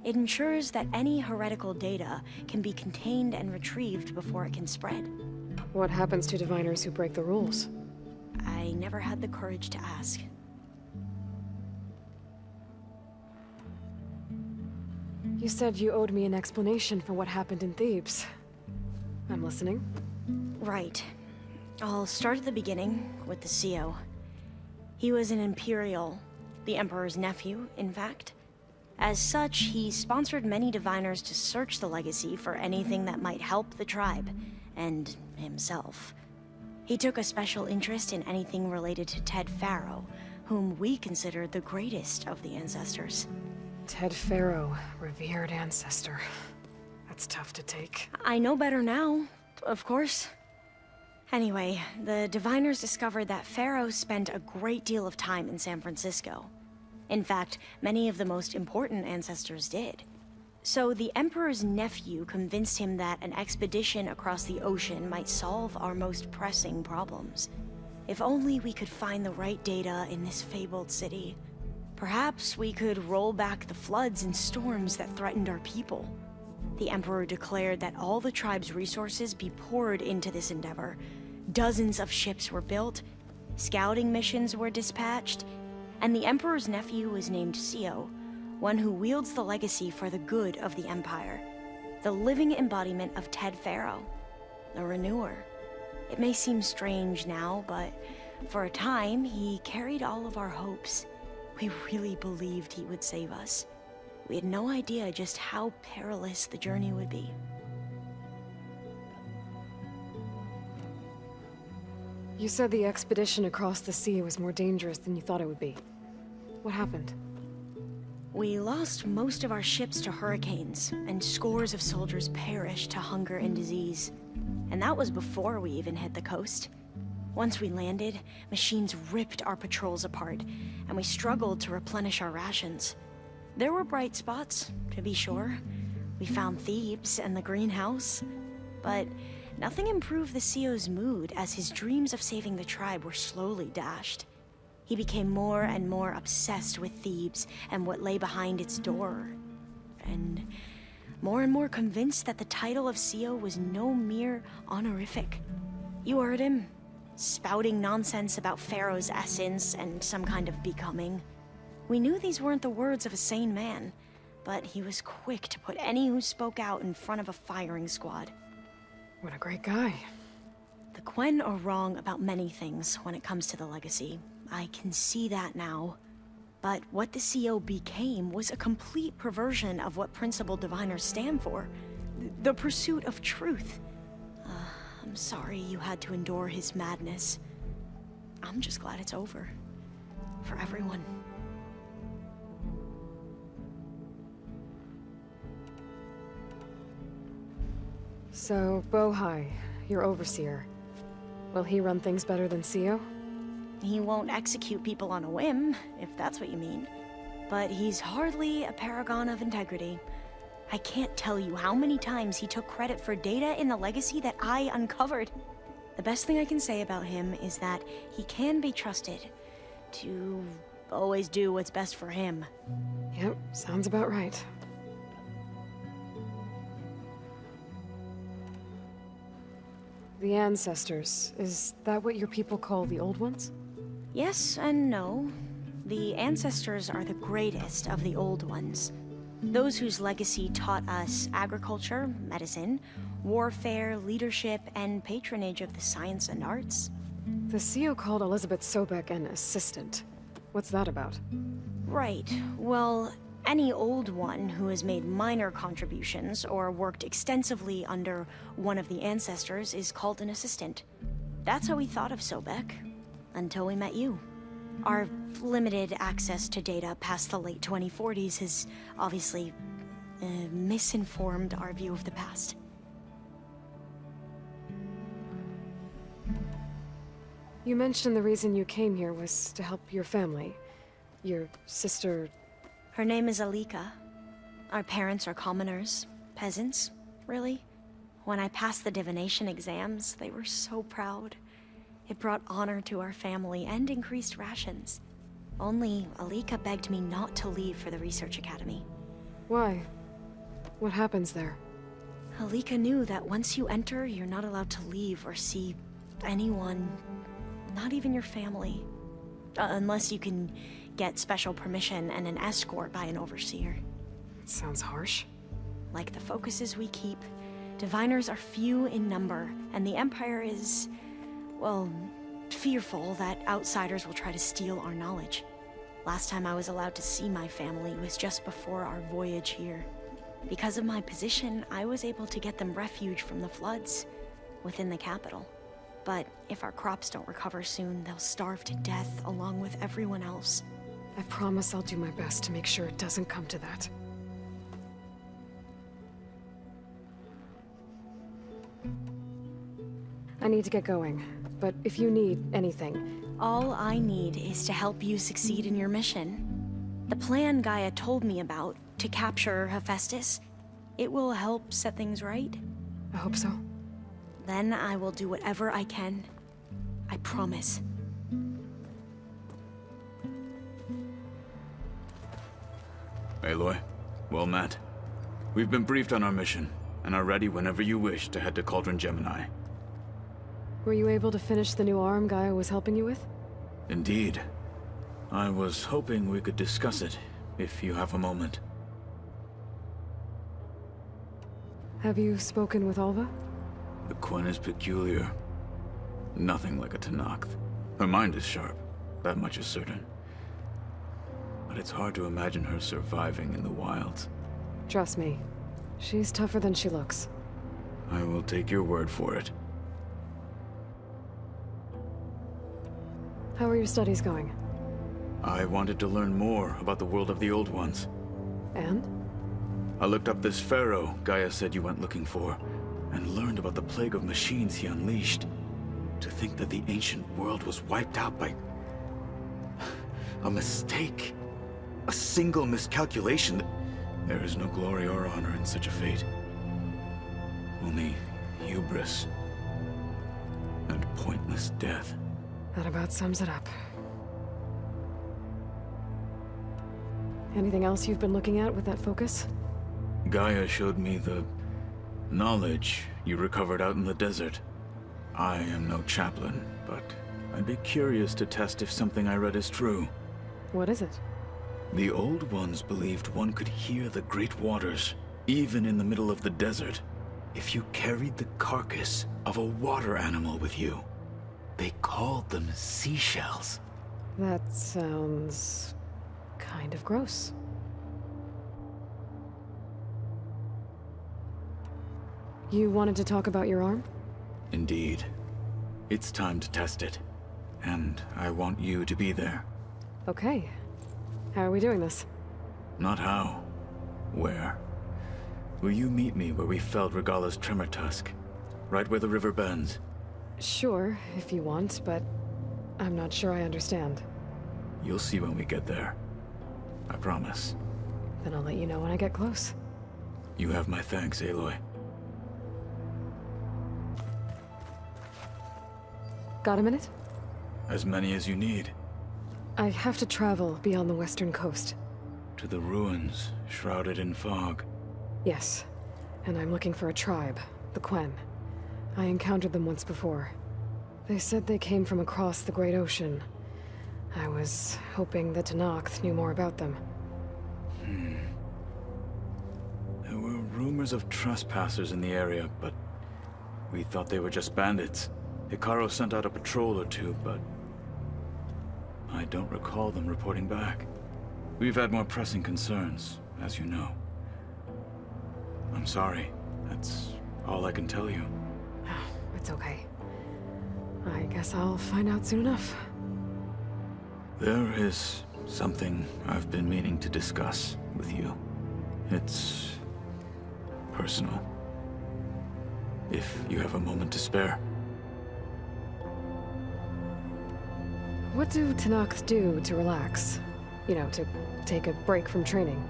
It ensures that any heretical data can be contained and retrieved before it can spread. What happens to Diviners who break the rules? I never had the courage to ask. You said you owed me an explanation for what happened in Thebes. I'm listening. Right. I'll start at the beginning, with the CO. He was an Imperial, the Emperor's nephew, in fact. As such, he sponsored many Diviners to search the legacy for anything that might help the tribe, and himself. He took a special interest in anything related to Ted Faro, whom we consider the greatest of the ancestors. Ted Faro, revered ancestor. That's tough to take. I know better now, of course. Anyway, the Diviners discovered that Faro spent a great deal of time in San Francisco. In fact, many of the most important ancestors did. So the Emperor's nephew convinced him that an expedition across the ocean might solve our most pressing problems. If only we could find the right data in this fabled city. Perhaps we could roll back the floods and storms that threatened our people. The Emperor declared that all the tribe's resources be poured into this endeavor. Dozens of ships were built, scouting missions were dispatched, and the Emperor's nephew was named CO, one who wields the legacy for the good of the Empire. The living embodiment of Ted Faro, the Renewer. It may seem strange now, but for a time, he carried all of our hopes. We really believed he would save us. We had no idea just how perilous the journey would be. You said the expedition across the sea was more dangerous than you thought it would be. What happened? We lost most of our ships to hurricanes, and scores of soldiers perished to hunger and disease. And that was before we even hit the coast. Once we landed, machines ripped our patrols apart, and we struggled to replenish our rations. There were bright spots, to be sure. We found Thebes and the greenhouse, but nothing improved the CO's mood as his dreams of saving the tribe were slowly dashed. He became more and more obsessed with Thebes and what lay behind its door, and more convinced that the title of CO was no mere honorific. You heard him, spouting nonsense about Pharaoh's essence and some kind of becoming. We knew these weren't the words of a sane man, but he was quick to put any who spoke out in front of a firing squad. What a great guy. The Quen are wrong about many things when it comes to the legacy. I can see that now. But what the CO became was a complete perversion of what principled diviners stand for. The pursuit of truth. I'm sorry you had to endure his madness. I'm just glad it's over. For everyone. So, Bohai, your overseer. Will he run things better than CO? He won't execute people on a whim, if that's what you mean. But he's hardly a paragon of integrity. I can't tell you how many times he took credit for data in the legacy that I uncovered. The best thing I can say about him is that he can be trusted to always do what's best for him. Yep, sounds about right. The ancestors, is that what your people call the old ones? Yes and no. The ancestors are the greatest of the old ones. Those whose legacy taught us agriculture, medicine, warfare, leadership, and patronage of the science and arts. The CEO called Elisabet Sobeck an assistant. What's that about? Right. Well, any old one who has made minor contributions or worked extensively under one of the ancestors is called an assistant. That's how we thought of Sobeck, until we met you. Our limited access to data past the late 2040s has obviously misinformed our view of the past. You mentioned the reason you came here was to help your family. Your sister... Her name is Alika. Our parents are commoners, peasants, really. When I passed the divination exams, they were so proud. It brought honor to our family and increased rations. Only Alika begged me not to leave for the research academy. Why? What happens there? Alika knew that once you enter, you're not allowed to leave or see anyone, not even your family. Unless you can get special permission and an escort by an overseer. It sounds harsh. Like the focuses we keep, diviners are few in number, and the Empire is, well, fearful that outsiders will try to steal our knowledge. Last time I was allowed to see my family was just before our voyage here. Because of my position, I was able to get them refuge from the floods within the capital. But if our crops don't recover soon, they'll starve to death along with everyone else. I promise I'll do my best to make sure it doesn't come to that. I need to get going, but if you need anything... All I need is to help you succeed in your mission. The plan Gaia told me about, to capture Hephaestus, it will help set things right. I hope so. Then I will do whatever I can. I promise. Aloy, well met. We've been briefed on our mission, and are ready whenever you wish to head to Cauldron Gemini. Were you able to finish the new arm Gaia was helping you with? Indeed. I was hoping we could discuss it, if you have a moment. Have you spoken with Alva? The Quen is peculiar. Nothing like a Tenakth. Her mind is sharp, that much is certain. But it's hard to imagine her surviving in the wilds. Trust me, she's tougher than she looks. I will take your word for it. How are your studies going? I wanted to learn more about the world of the Old Ones. And? I looked up this Faro Gaia said you went looking for, and learned about the plague of machines he unleashed. To think that the ancient world was wiped out by... a mistake. A single miscalculation. There is no glory or honor in such a fate. Only hubris and pointless death. That about sums it up. Anything else you've been looking at with that focus? Gaia showed me the knowledge you recovered out in the desert. I am no chaplain, but I'd be curious to test if something I read is true. What is it? The Old Ones believed one could hear the great waters, even in the middle of the desert, if you carried the carcass of a water animal with you. They called them seashells. That sounds... kind of gross. You wanted to talk about your arm? Indeed. It's time to test it. And I want you to be there. Okay. How are we doing this? Not how. Where? Will you meet me where we felled Regala's tremor tusk? Right where the river bends? Sure, if you want, but I'm not sure I understand. You'll see when we get there. I promise. Then I'll let you know when I get close. You have my thanks, Aloy. Got a minute? As many as you need. I have to travel beyond the western coast. To the ruins, shrouded in fog. Yes, and I'm looking for a tribe, the Quen. I encountered them once before. They said they came from across the Great Ocean. I was hoping the Tenakth knew more about them. There were rumors of trespassers in the area, but we thought they were just bandits. Hekarro sent out a patrol or two, but I don't recall them reporting back. We've had more pressing concerns, as you know. I'm sorry. That's all I can tell you. It's okay. I guess I'll find out soon enough. There is something I've been meaning to discuss with you. It's personal. If you have a moment to spare. What do Tenakth do to relax? You know, to take a break from training?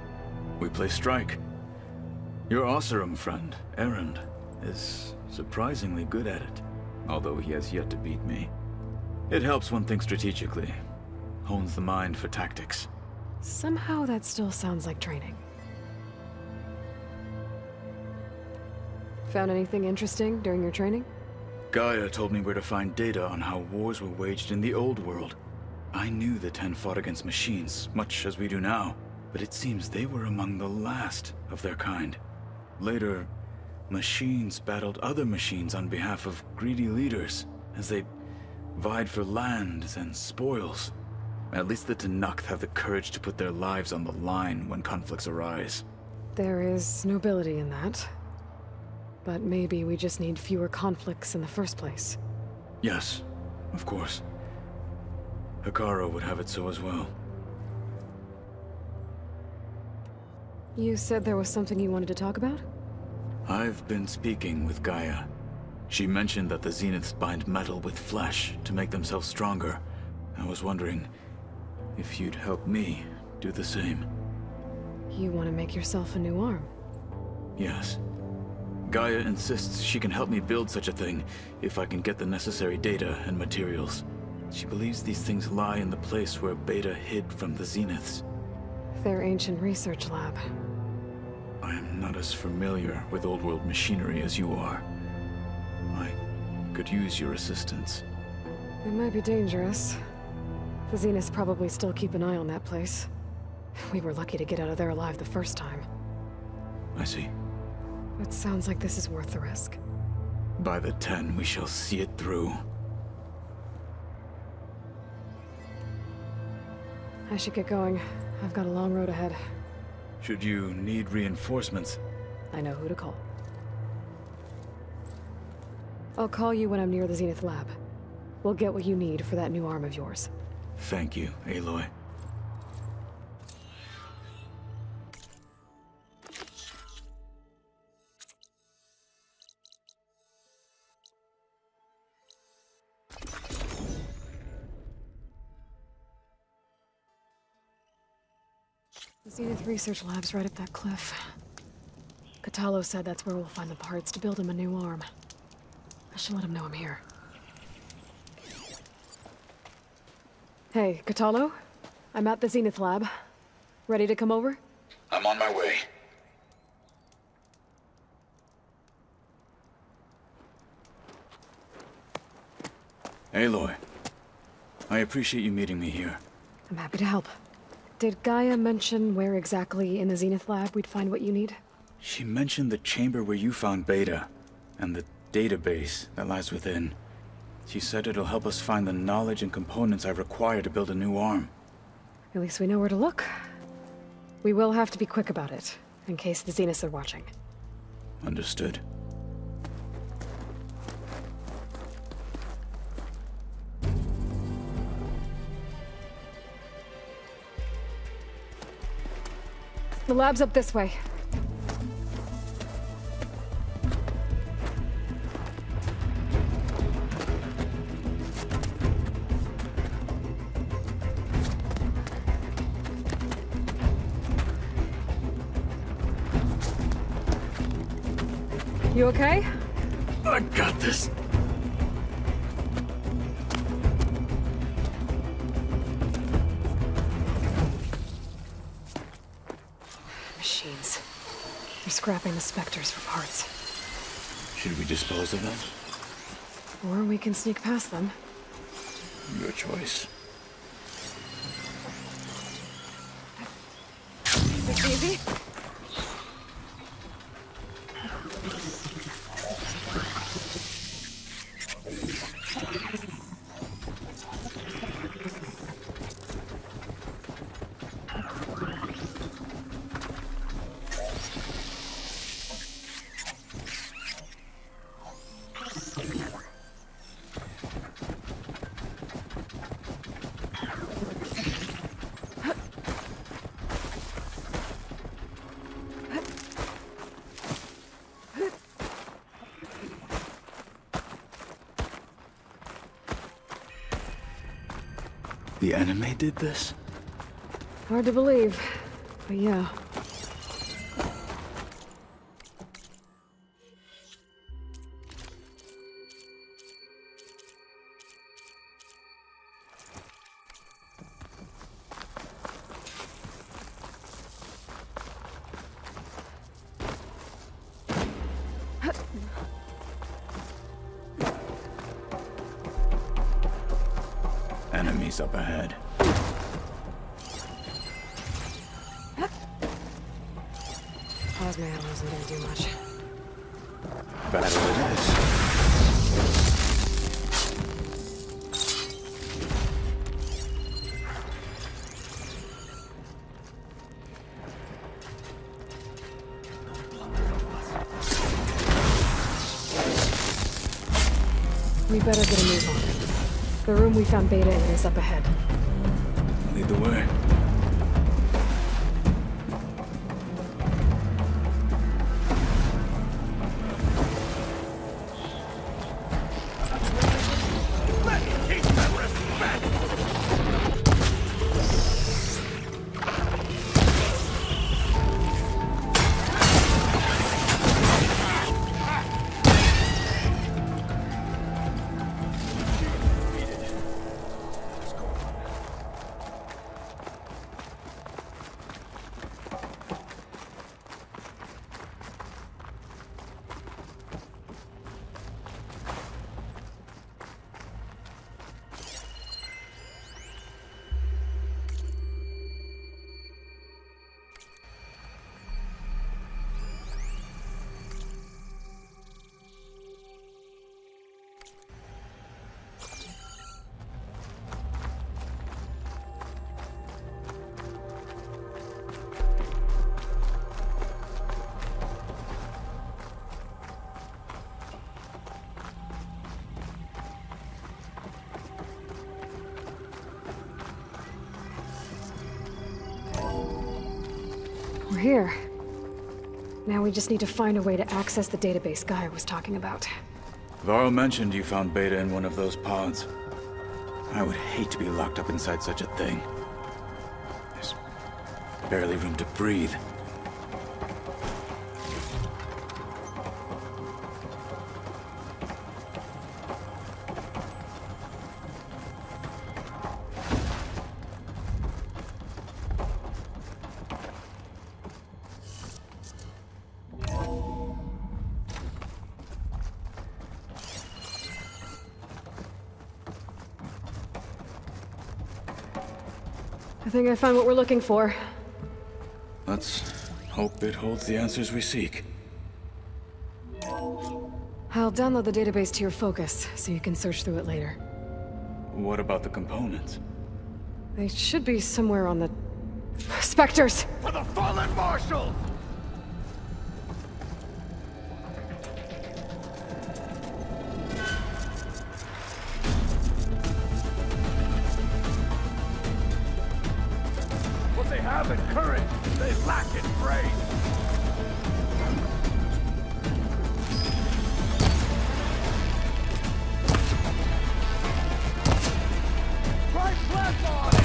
We play strike. Your Oseram friend, Erend, is surprisingly good at it, although he has yet to beat me. It helps one think strategically, hones the mind for tactics. Somehow that still sounds like training. Found anything interesting during your training? Gaia told me where to find data on how wars were waged in the old world. I knew the Ten fought against machines, much as we do now, but it seems they were among the last of their kind. Later, machines battled other machines on behalf of greedy leaders, as they vied for lands and spoils. At least the Tenakth have the courage to put their lives on the line when conflicts arise. There is nobility in that. But maybe we just need fewer conflicts in the first place. Yes, of course. Hekarro would have it so as well. You said there was something you wanted to talk about? I've been speaking with Gaia. She mentioned that the Zeniths bind metal with flesh to make themselves stronger. I was wondering if you'd help me do the same. You want to make yourself a new arm? Yes. Gaia insists she can help me build such a thing if I can get the necessary data and materials. She believes these things lie in the place where Beta hid from the Zeniths. Their ancient research lab. I am not as familiar with old world machinery as you are. I could use your assistance. It might be dangerous. The Zeniths probably still keep an eye on that place. We were lucky to get out of there alive the first time. I see. It sounds like this is worth the risk. By the 10, we shall see it through. I should get going. I've got a long road ahead. Should you need reinforcements? I know who to call. I'll call you when I'm near the Zenith lab. We'll get what you need for that new arm of yours. Thank you, Aloy. The Zenith research lab's right up that cliff. Katalo said that's where we'll find the parts to build him a new arm. I should let him know I'm here. Hey, Katalo? I'm at the Zenith lab. Ready to come over? I'm on my way. Aloy, I appreciate you meeting me here. I'm happy to help. Did Gaia mention where exactly in the Zenith lab we'd find what you need? She mentioned the chamber where you found Beta, and the database that lies within. She said it'll help us find the knowledge and components I require to build a new arm. At least we know where to look. We will have to be quick about it, in case the Zeniths are watching. Understood. The lab's up this way. You okay? I got this. Machines. They're scrapping the Spectres for parts. Should we dispose of them? Or we can sneak past them. Your choice. The enemy did this? Hard to believe, but yeah. Enemies up ahead. Plasma ammo isn't gonna do much. Battle it is. We better get a move on. The room we found Beta in is up ahead. Lead the way. We're here. Now we just need to find a way to access the database Gaia was talking about. Faro mentioned you found Beta in one of those pods. I would hate to be locked up inside such a thing. There's barely room to breathe. I think I found what we're looking for. Let's hope it holds the answers we seek. I'll download the database to your Focus, so you can search through it later. What about the components? They should be somewhere on the... Spectres! For the fallen marshals! What they have in courage, they lack in brains. Try plasma on it!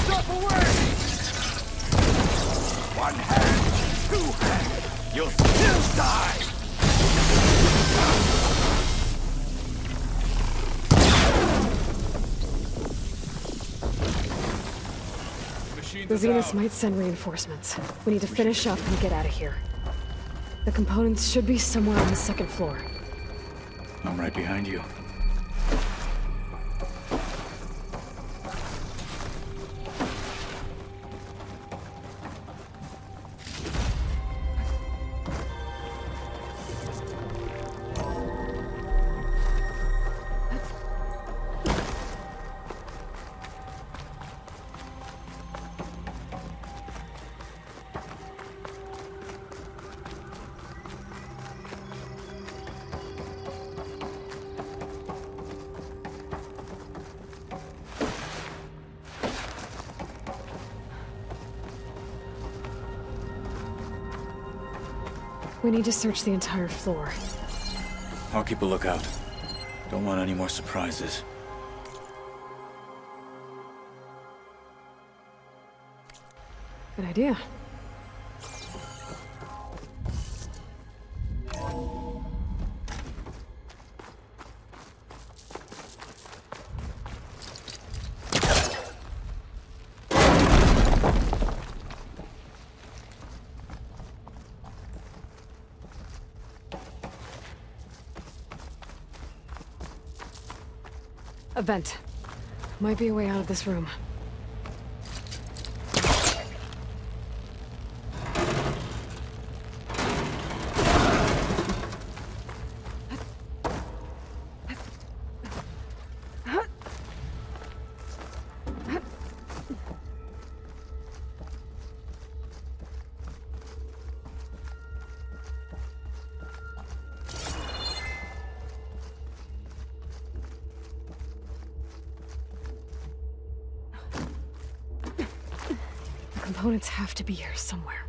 Stop away! One hand, two hands. You'll still die! The Zeniths might send reinforcements. We need to finish up and get out of here. The components should be somewhere on the second floor. I'm right behind you. We need to search the entire floor. I'll keep a lookout. Don't want any more surprises. Good idea. A vent. Might be a way out of this room. Components have to be here somewhere.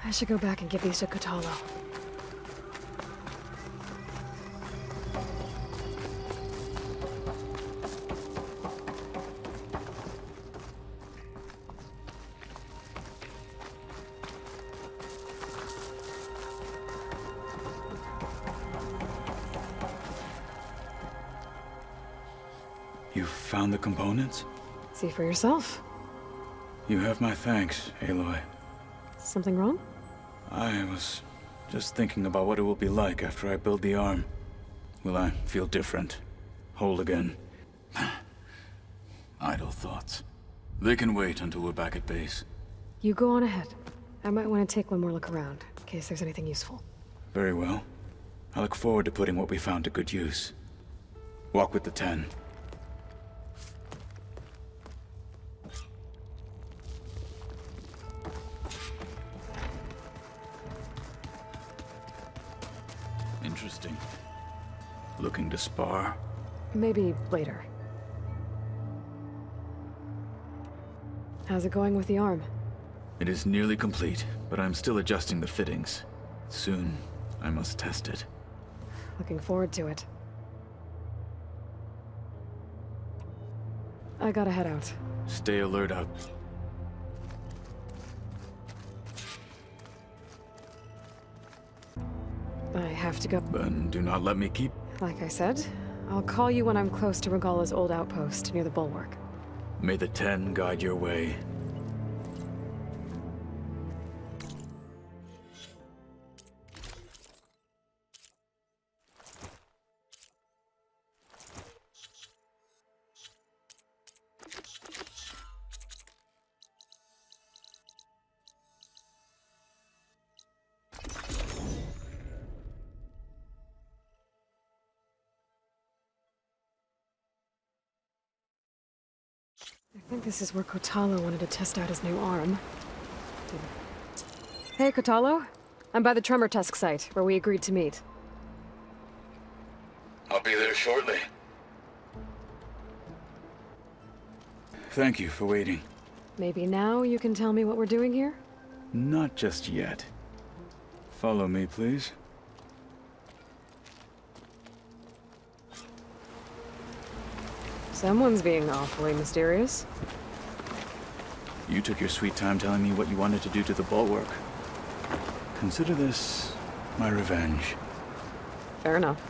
I should go back and give these to Kotalo. You found the components? See for yourself. You have my thanks, Aloy. Something wrong? I was just thinking about what it will be like after I build the arm. Will I feel different? Whole again? Idle thoughts. They can wait until we're back at base. You go on ahead. I might want to take one more look around, in case there's anything useful. Very well. I look forward to putting what we found to good use. Walk with the 10. Interesting. Looking to spar? Maybe later. How's it going with the arm? It is nearly complete, but I'm still adjusting the fittings. Soon, I must test it. Looking forward to it. I gotta head out. Stay alert out. I have to go. Then do not let me keep... Like I said, I'll call you when I'm close to Regala's old outpost near the bulwark. May the 10 guide your way. I think this is where Kotalo wanted to test out his new arm. Hey, Kotalo. I'm by the Tremor Tusk site, where we agreed to meet. I'll be there shortly. Thank you for waiting. Maybe now you can tell me what we're doing here? Not just yet. Follow me, please. Someone's being awfully mysterious. You took your sweet time telling me what you wanted to do to the bulwark. Consider this my revenge. Fair enough.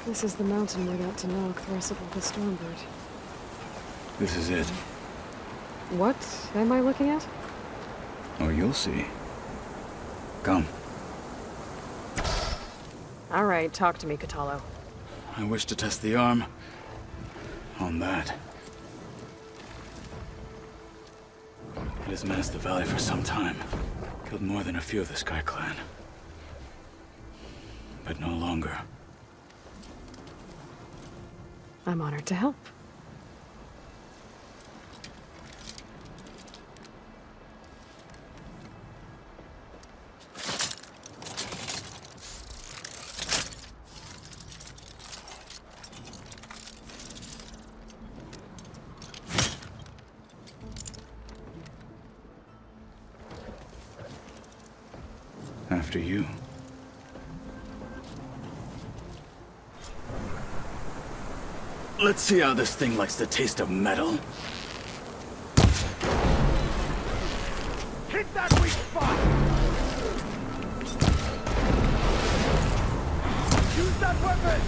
This is the mountain where that Tanakh thresable the Stormbird. This is it. What am I looking at? Oh, you'll see. Come. All right, talk to me, Kotalo. I wish to test the arm on that. It has menaced the valley for some time. Killed more than a few of the Sky Clan. But no longer. I'm honored to help. After you. Let's see how this thing likes the taste of metal. Hit that weak spot! Use that weapon!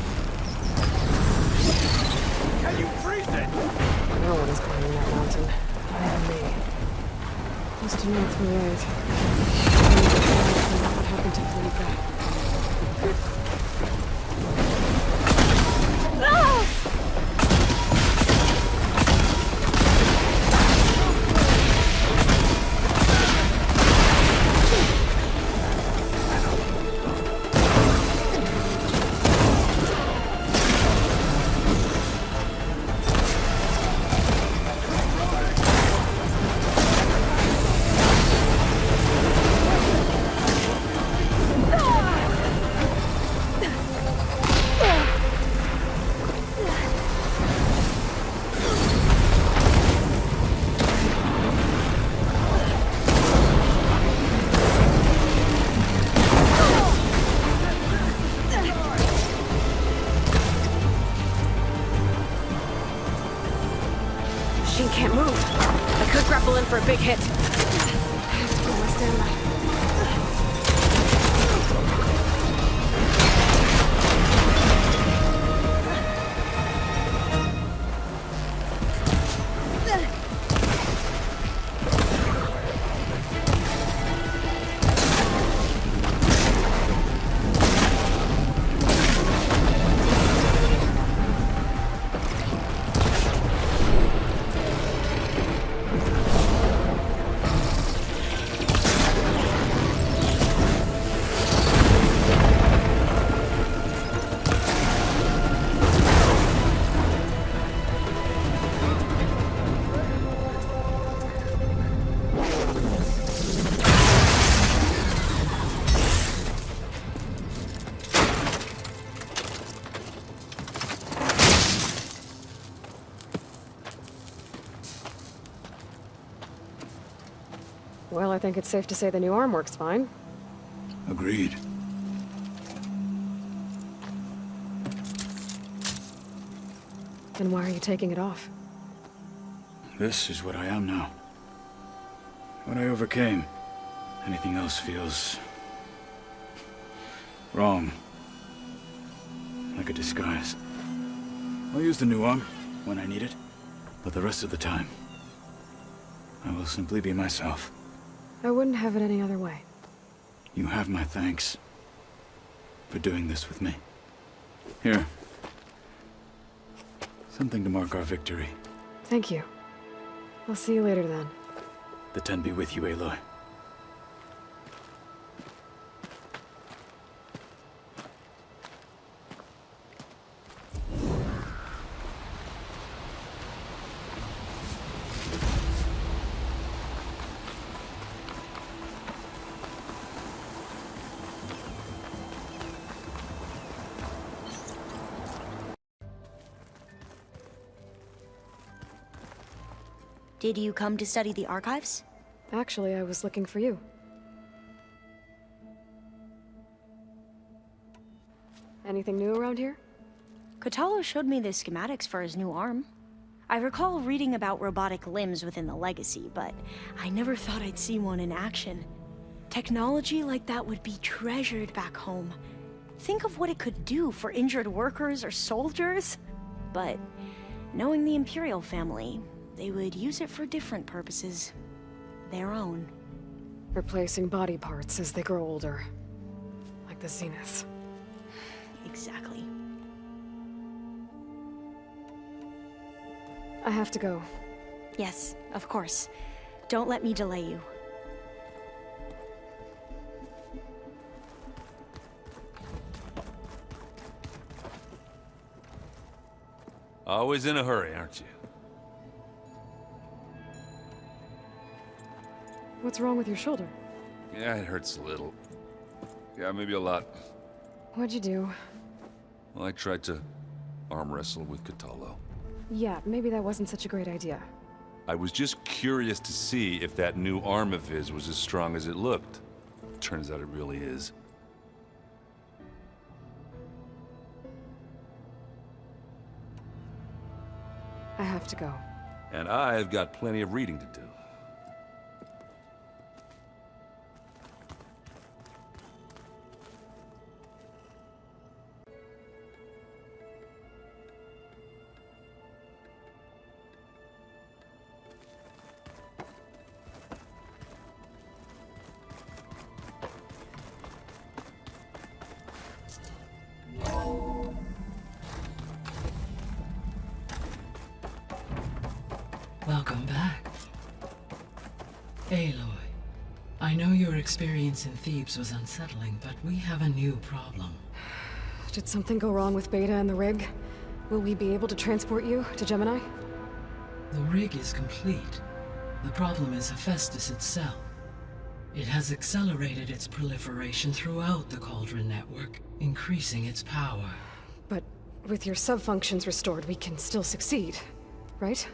Can you freeze it? No one is climbing that mountain. Not even me. Just to know through it. What happened to Felipe? Machine can't move. I could grapple in for a big hit. I have to pull my stamina. Well, I think it's safe to say the new arm works fine. Agreed. Then why are you taking it off? This is what I am now. What I overcame. Anything else feels... wrong. Like a disguise. I'll use the new arm when I need it, but the rest of the time, I will simply be myself. I wouldn't have it any other way. You have my thanks for doing this with me. Here. Something to mark our victory. Thank you. I'll see you later then. The 10 be with you, Aloy. Did you come to study the archives? Actually, I was looking for you. Anything new around here? Kotallo showed me the schematics for his new arm. I recall reading about robotic limbs within the Legacy, but I never thought I'd see one in action. Technology like that would be treasured back home. Think of what it could do for injured workers or soldiers. But knowing the Imperial family, they would use it for different purposes. Their own. Replacing body parts as they grow older. Like the Zeniths. Exactly. I have to go. Yes, of course. Don't let me delay you. Always in a hurry, aren't you? What's wrong with your shoulder? Yeah, it hurts a little. Yeah, maybe a lot. What'd you do? Well, I tried to arm wrestle with Kotallo. Yeah, maybe that wasn't such a great idea. I was just curious to see if that new arm of his was as strong as it looked. Turns out it really is. I have to go. And I've got plenty of reading to do. Welcome back. Aloy, I know your experience in Thebes was unsettling, but we have a new problem. Did something go wrong with Beta and the rig? Will we be able to transport you to Gemini? The rig is complete. The problem is Hephaestus itself. It has accelerated its proliferation throughout the Cauldron network, increasing its power. But with your sub-functions restored, we can still succeed, right?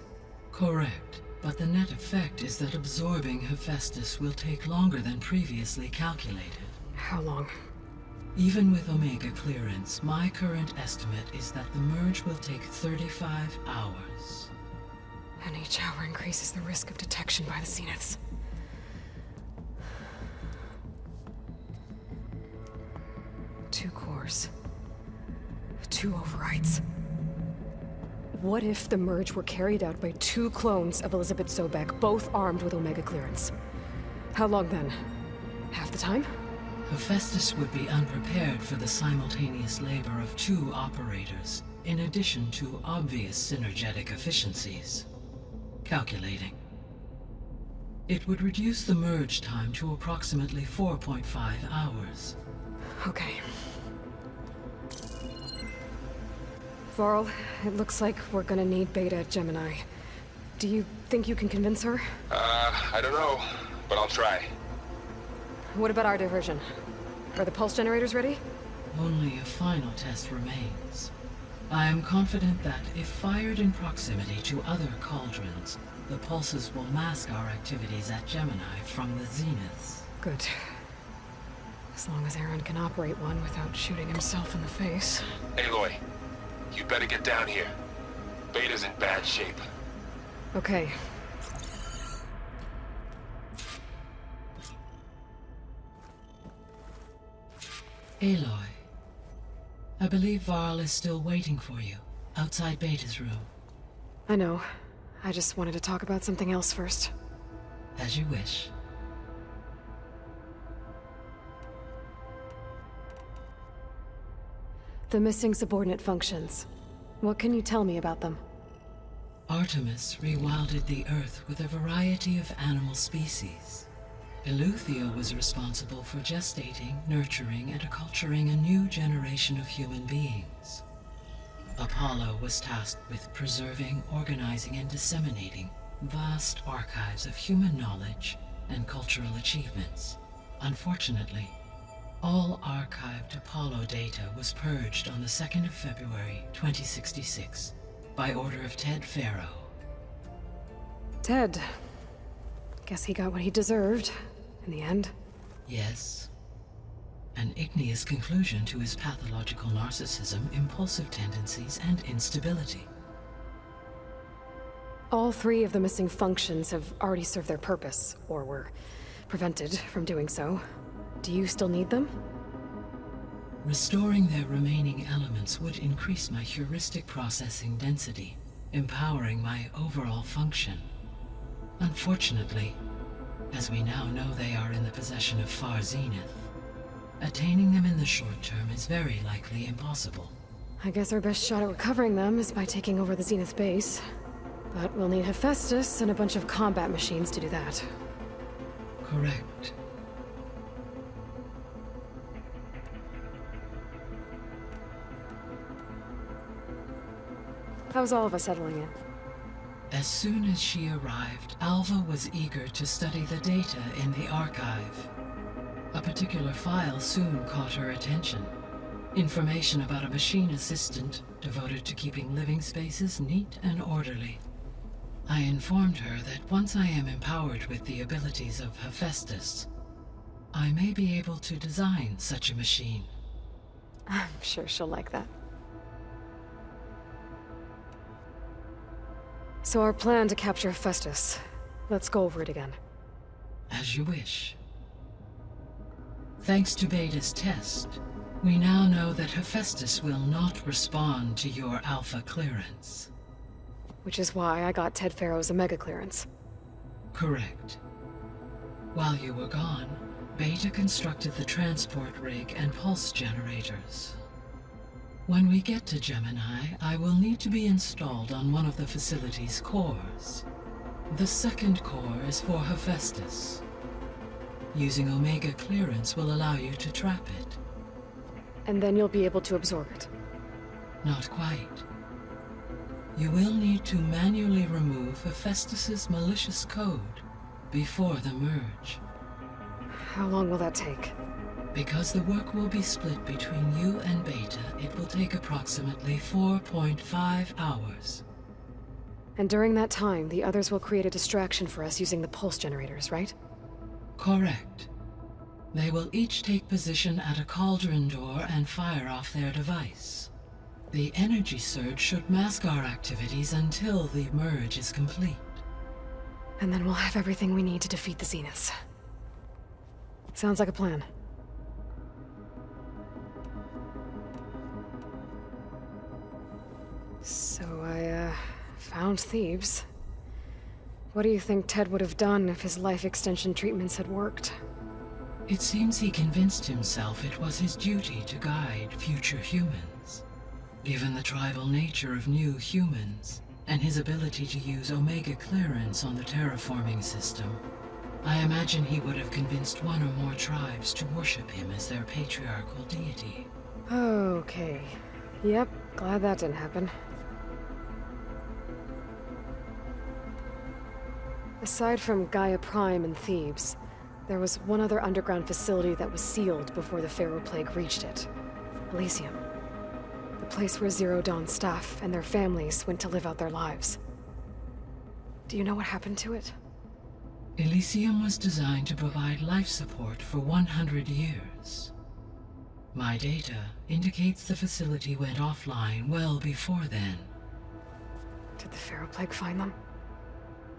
Correct, but the net effect is that absorbing Hephaestus will take longer than previously calculated. How long? Even with Omega clearance, my current estimate is that the merge will take 35 hours. And each hour increases the risk of detection by the Zeniths. Two cores. 2 overrides. What if the merge were carried out by 2 clones of Elisabet Sobeck, both armed with Omega clearance? How long then? Half the time? Hephaestus would be unprepared for the simultaneous labor of 2 operators, in addition to obvious synergetic efficiencies. Calculating. It would reduce the merge time to approximately 4.5 hours. Okay. Varl, it looks like we're gonna need Beta at Gemini. Do you think you can convince her? I don't know, but I'll try. What about our diversion? Are the pulse generators ready? Only a final test remains. I am confident that if fired in proximity to other cauldrons, the pulses will mask our activities at Gemini from the Zeniths. Good. As long as Aaron can operate one without shooting himself in the face. Aloy, you better get down here. Beta's in bad shape. Okay, Aloy, I believe Varl is still waiting for you, outside Beta's room. I know. I just wanted to talk about something else first. As you wish. The missing subordinate functions. What can you tell me about them? Artemis rewilded the Earth with a variety of animal species. Eleuthia was responsible for gestating, nurturing, and acculturating a new generation of human beings. Apollo was tasked with preserving, organizing, and disseminating vast archives of human knowledge and cultural achievements. Unfortunately, all archived Apollo data was purged on the 2nd of February, 2066, by order of Ted Faro. Ted. Guess he got what he deserved, in the end. Yes. An igneous conclusion to his pathological narcissism, impulsive tendencies, and instability. All 3 of the missing functions have already served their purpose, or were prevented from doing so. Do you still need them? Restoring their remaining elements would increase my heuristic processing density, empowering my overall function. Unfortunately, as we now know they are in the possession of Far Zenith, attaining them in the short term is very likely impossible. I guess our best shot at recovering them is by taking over the Zenith base. But we'll need Hephaestus and a bunch of combat machines to do that. Correct. How's all of us settling in? As soon as she arrived, Alva was eager to study the data in the archive. A particular file soon caught her attention. Information about a machine assistant devoted to keeping living spaces neat and orderly. I informed her that once I am empowered with the abilities of Hephaestus, I may be able to design such a machine. I'm sure she'll like that. So our plan to capture Hephaestus. Let's go over it again. As you wish. Thanks to Beta's test, we now know that Hephaestus will not respond to your Alpha clearance. Which is why I got Ted Faro's Omega clearance. Correct. While you were gone, Beta constructed the transport rig and pulse generators. When we get to Gemini, I will need to be installed on one of the facility's cores. The second core is for Hephaestus. Using Omega clearance will allow you to trap it. And then you'll be able to absorb it. Not quite. You will need to manually remove Hephaestus's malicious code before the merge. How long will that take? Because the work will be split between you and Beta, it will take approximately 4.5 hours. And during that time, the others will create a distraction for us using the pulse generators, right? Correct. They will each take position at a cauldron door and fire off their device. The energy surge should mask our activities until the merge is complete. And then we'll have everything we need to defeat the Zeniths. Sounds like a plan. So I, found Thebes. What do you think Ted would have done if his life extension treatments had worked? It seems he convinced himself it was his duty to guide future humans. Given the tribal nature of new humans, and his ability to use Omega clearance on the terraforming system, I imagine he would have convinced one or more tribes to worship him as their patriarchal deity. Okay. Yep, glad that didn't happen. Aside from Gaia Prime and Thebes, there was one other underground facility that was sealed before the Faro Plague reached it. Elysium. The place where Zero Dawn's staff and their families went to live out their lives. Do you know what happened to it? Elysium was designed to provide life support for 100 years. My data indicates the facility went offline well before then. Did the Faro Plague find them?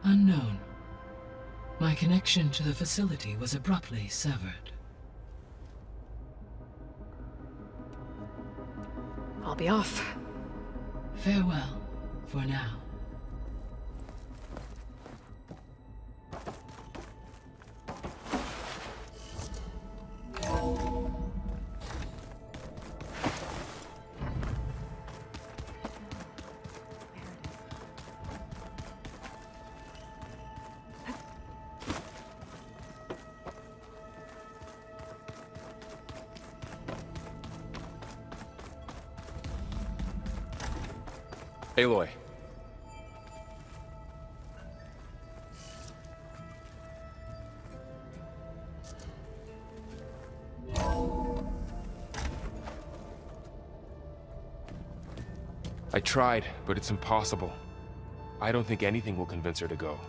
Unknown. My connection to the facility was abruptly severed. be off. Farewell, for now. Aloy. I tried, but it's impossible. I don't think anything will convince her to go.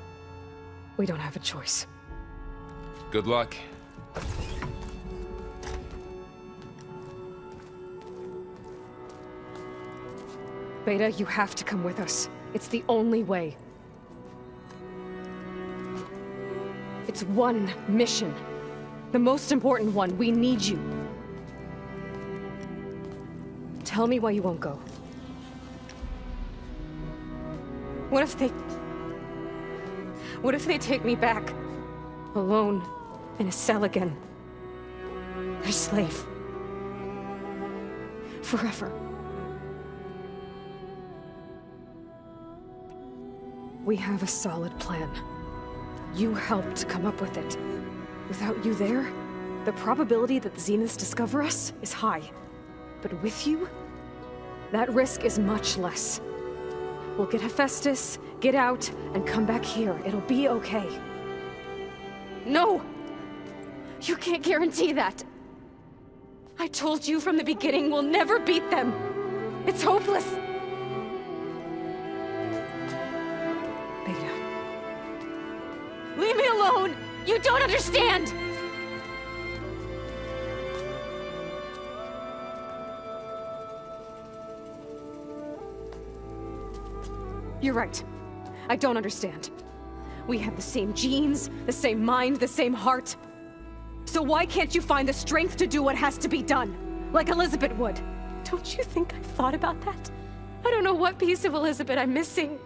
We don't have a choice. Good luck. Beta, you have to come with us. It's the only way. It's one mission. The most important one. We need you. Tell me why you won't go. What if they take me back? Alone, in a cell again. A slave. Forever. We have a solid plan. You helped come up with it. Without you there, the probability that the Zeniths discover us is high. But with you, that risk is much less. We'll get Hephaestus, get out, and come back here. It'll be okay. No! You can't guarantee that. I told you from the beginning we'll never beat them. It's hopeless. Beta. Leave me alone! You don't understand! You're right. I don't understand. We have the same genes, the same mind, the same heart. So why can't you find the strength to do what has to be done? Like Elisabet would. Don't you think I've thought about that? I don't know what piece of Elisabet I'm missing.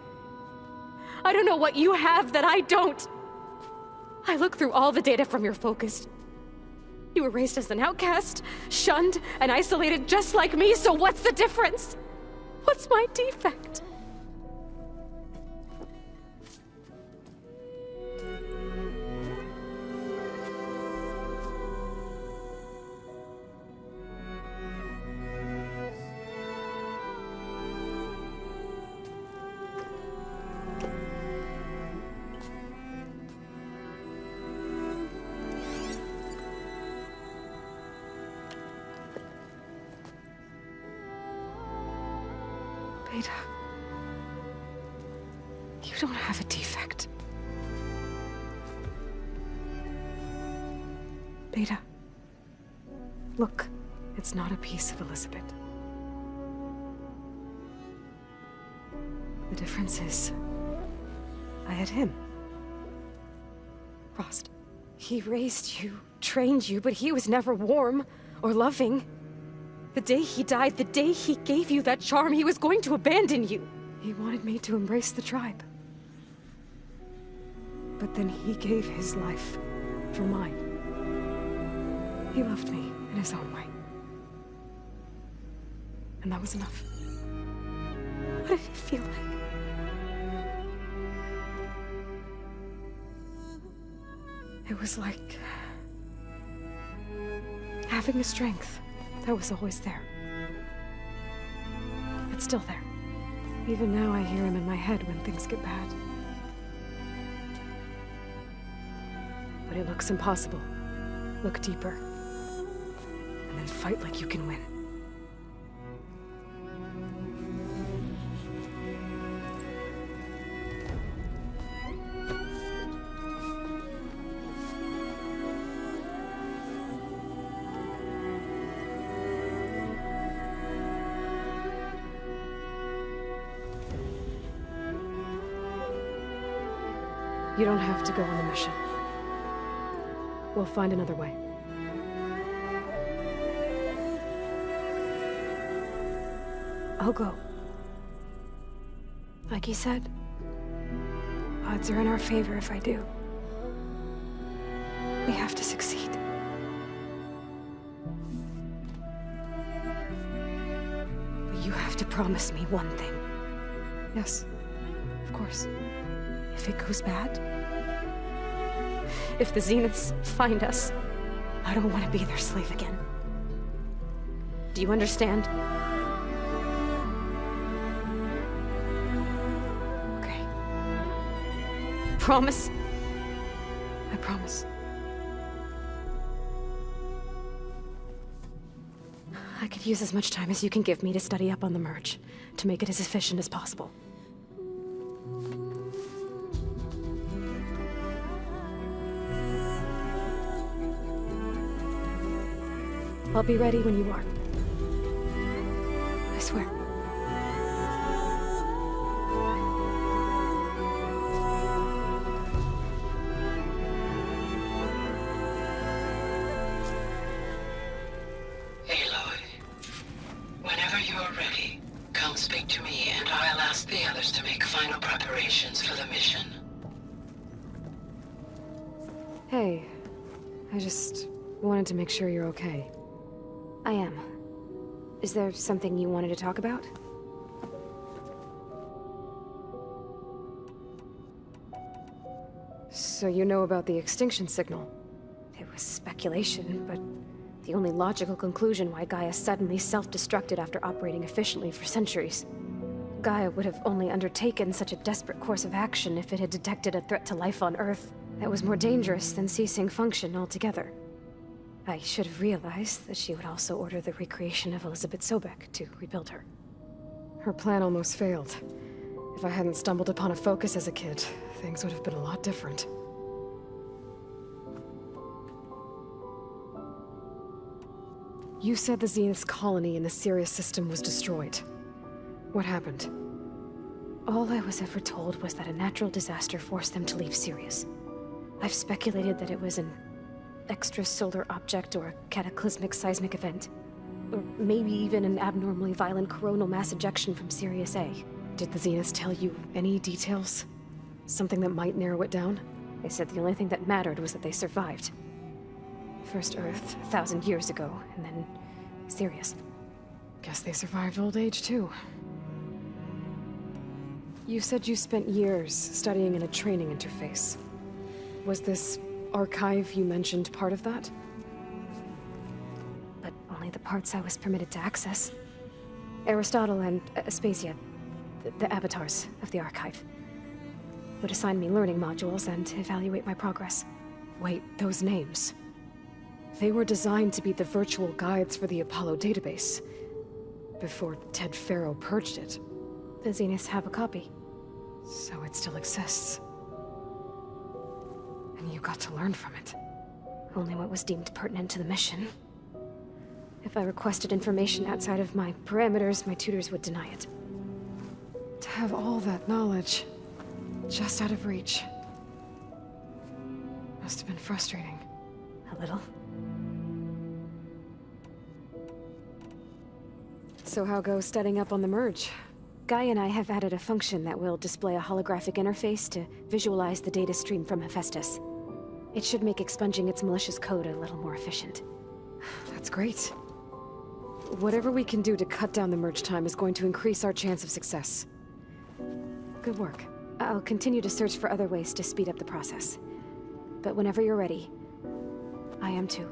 I don't know what you have that I don't. I look through all the data from your focus. You were raised as an outcast, shunned, and isolated just like me, so what's the difference? What's my defect? Beta, you don't have a defect. Beta, look, it's not a piece of Elisabet. The difference is, I had him. Frost. He raised you, trained you, but he was never warm or loving. The day he died, the day he gave you that charm, he was going to abandon you. He wanted me to embrace the tribe. But then he gave his life for mine. He loved me in his own way. And that was enough. What did it feel like? It was like having a strength that was always there. It's still there. Even now I hear him in my head when things get bad. But it looks impossible. Look deeper. And then fight like you can win. You don't have to go on the mission. We'll find another way. I'll go. Like you said, odds are in our favor if I do. We have to succeed. But you have to promise me one thing. Yes, of course. If it goes bad, if the Zeniths find us, I don't want to be their slave again. Do you understand? Okay. Promise? I promise. I could use as much time as you can give me to study up on the merge, to make it as efficient as possible. I'll be ready when you are. I swear. Aloy, whenever you are ready, come speak to me and I'll ask the others to make final preparations for the mission. Hey, I just wanted to make sure you're okay. I am. Is there something you wanted to talk about? So you know about the extinction signal? It was speculation, but the only logical conclusion why Gaia suddenly self-destructed after operating efficiently for centuries. Gaia would have only undertaken such a desperate course of action if it had detected a threat to life on Earth that was more dangerous than ceasing function altogether. I should have realized that she would also order the recreation of Elisabet Sobeck to rebuild her. Her plan almost failed. If I hadn't stumbled upon a focus as a kid, things would have been a lot different. You said the Zenith's colony in the Sirius system was destroyed. What happened? All I was ever told was that a natural disaster forced them to leave Sirius. I've speculated that it was an extrasolar object or a cataclysmic seismic event. Or maybe even an abnormally violent coronal mass ejection from Sirius A. Did the Zeniths tell you any details? Something that might narrow it down? They said the only thing that mattered was that they survived. First Earth, 1,000 years ago, and then Sirius. Guess they survived old age too. You said you spent years studying in a training interface. Was this archive you mentioned part of that? But only the parts I was permitted to access. Aristotle and Aspasia, the avatars of the archive, would assign me learning modules and evaluate my progress. Wait, those names. They were designed to be the virtual guides for the Apollo database, before Ted Faro purged it. The Zeniths have a copy, so it still exists. And you got to learn from it. Only what was deemed pertinent to the mission. If I requested information outside of my parameters, my tutors would deny it. To have all that knowledge, just out of reach, must have been frustrating. A little. So how goes studying up on the merge? Guy and I have added a function that will display a holographic interface to visualize the data stream from Hephaestus. It should make expunging its malicious code a little more efficient. That's great. Whatever we can do to cut down the merge time is going to increase our chance of success. Good work. I'll continue to search for other ways to speed up the process. But whenever you're ready, I am too.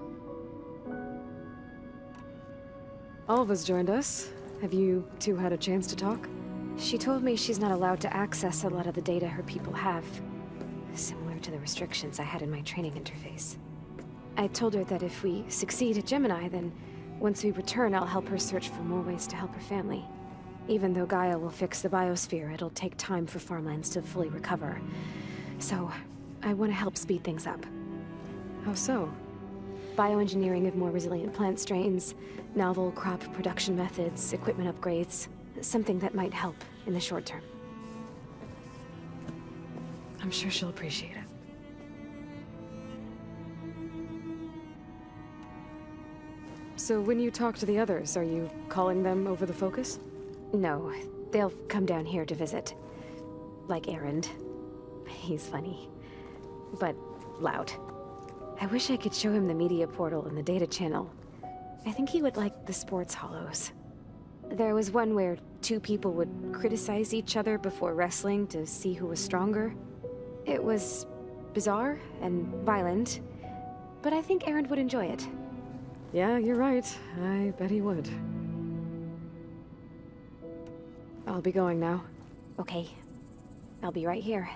Alva's joined us. Have you two had a chance to talk? She told me she's not allowed to access a lot of the data her people have. Similar to the restrictions I had in my training interface. I told her that if we succeed at Gemini, then once we return, I'll help her search for more ways to help her family. Even though Gaia will fix the biosphere, it'll take time for farmlands to fully recover. So, I want to help speed things up. How so? Bioengineering of more resilient plant strains, novel crop production methods, equipment upgrades. Something that might help in the short term. I'm sure she'll appreciate it. So when you talk to the others, are you calling them over the focus? No, they'll come down here to visit. Like Erend. He's funny. But loud. I wish I could show him the media portal and the data channel. I think he would like the sports hollows. There was one where two people would criticize each other before wrestling to see who was stronger. It was bizarre and violent, but I think Erend would enjoy it. Yeah, you're right. I bet he would. I'll be going now. Okay. I'll be right here.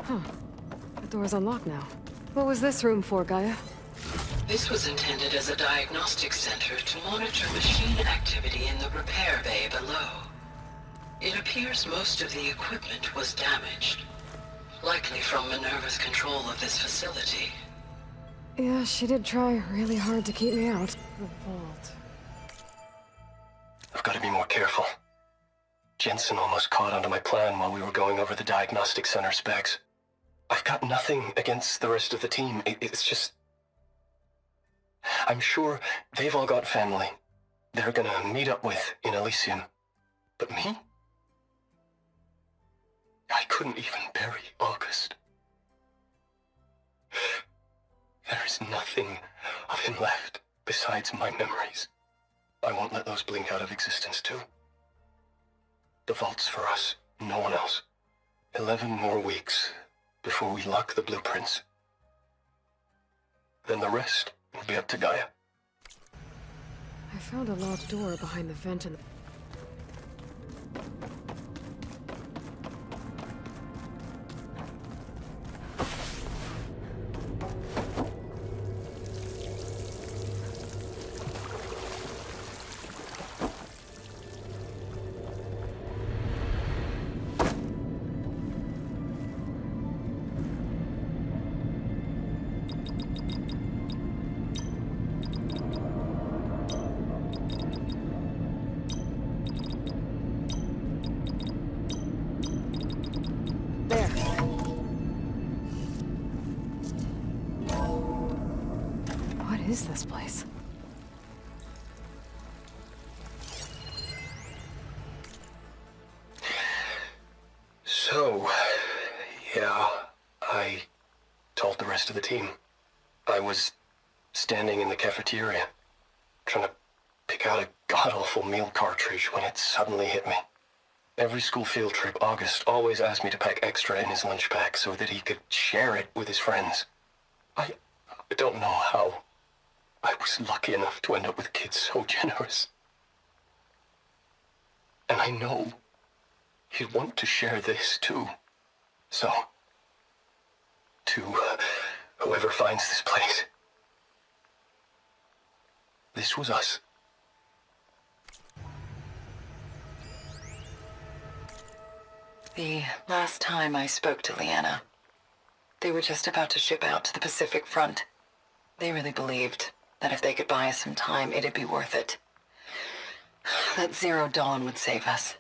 Huh. The door's unlocked now. What was this room for, Gaia? This was intended as a diagnostic center to monitor machine activity in the repair bay below. It appears most of the equipment was damaged, likely from Minerva's control of this facility. Yeah, she did try really hard to keep me out. The vault. I've got to be more careful. Jensen almost caught onto my plan while we were going over the diagnostic center specs. I've got nothing against the rest of the team. It's just... I'm sure they've all got family they're gonna meet up with in Elysium. But me? I couldn't even bury August. There is nothing of him left besides my memories. I won't let those blink out of existence too. The vault's for us, no one else. 11 more weeks before we lock the blueprints. Then the rest will be up to Gaia. I found a locked door behind the vent in the... What is this place? So, yeah, I told the rest of the team. I was standing in the cafeteria, trying to pick out a god-awful meal cartridge when it suddenly hit me. Every school field trip, August always asked me to pack extra in his lunch pack so that he could share it with his friends. I don't know how. I was lucky enough to end up with kids so generous. And I know he'd want to share this too. So, to whoever finds this place, this was us. The last time I spoke to Leanna, they were just about to ship out to the Pacific Front. They really believed that if they could buy us some time, it'd be worth it. That Zero Dawn would save us.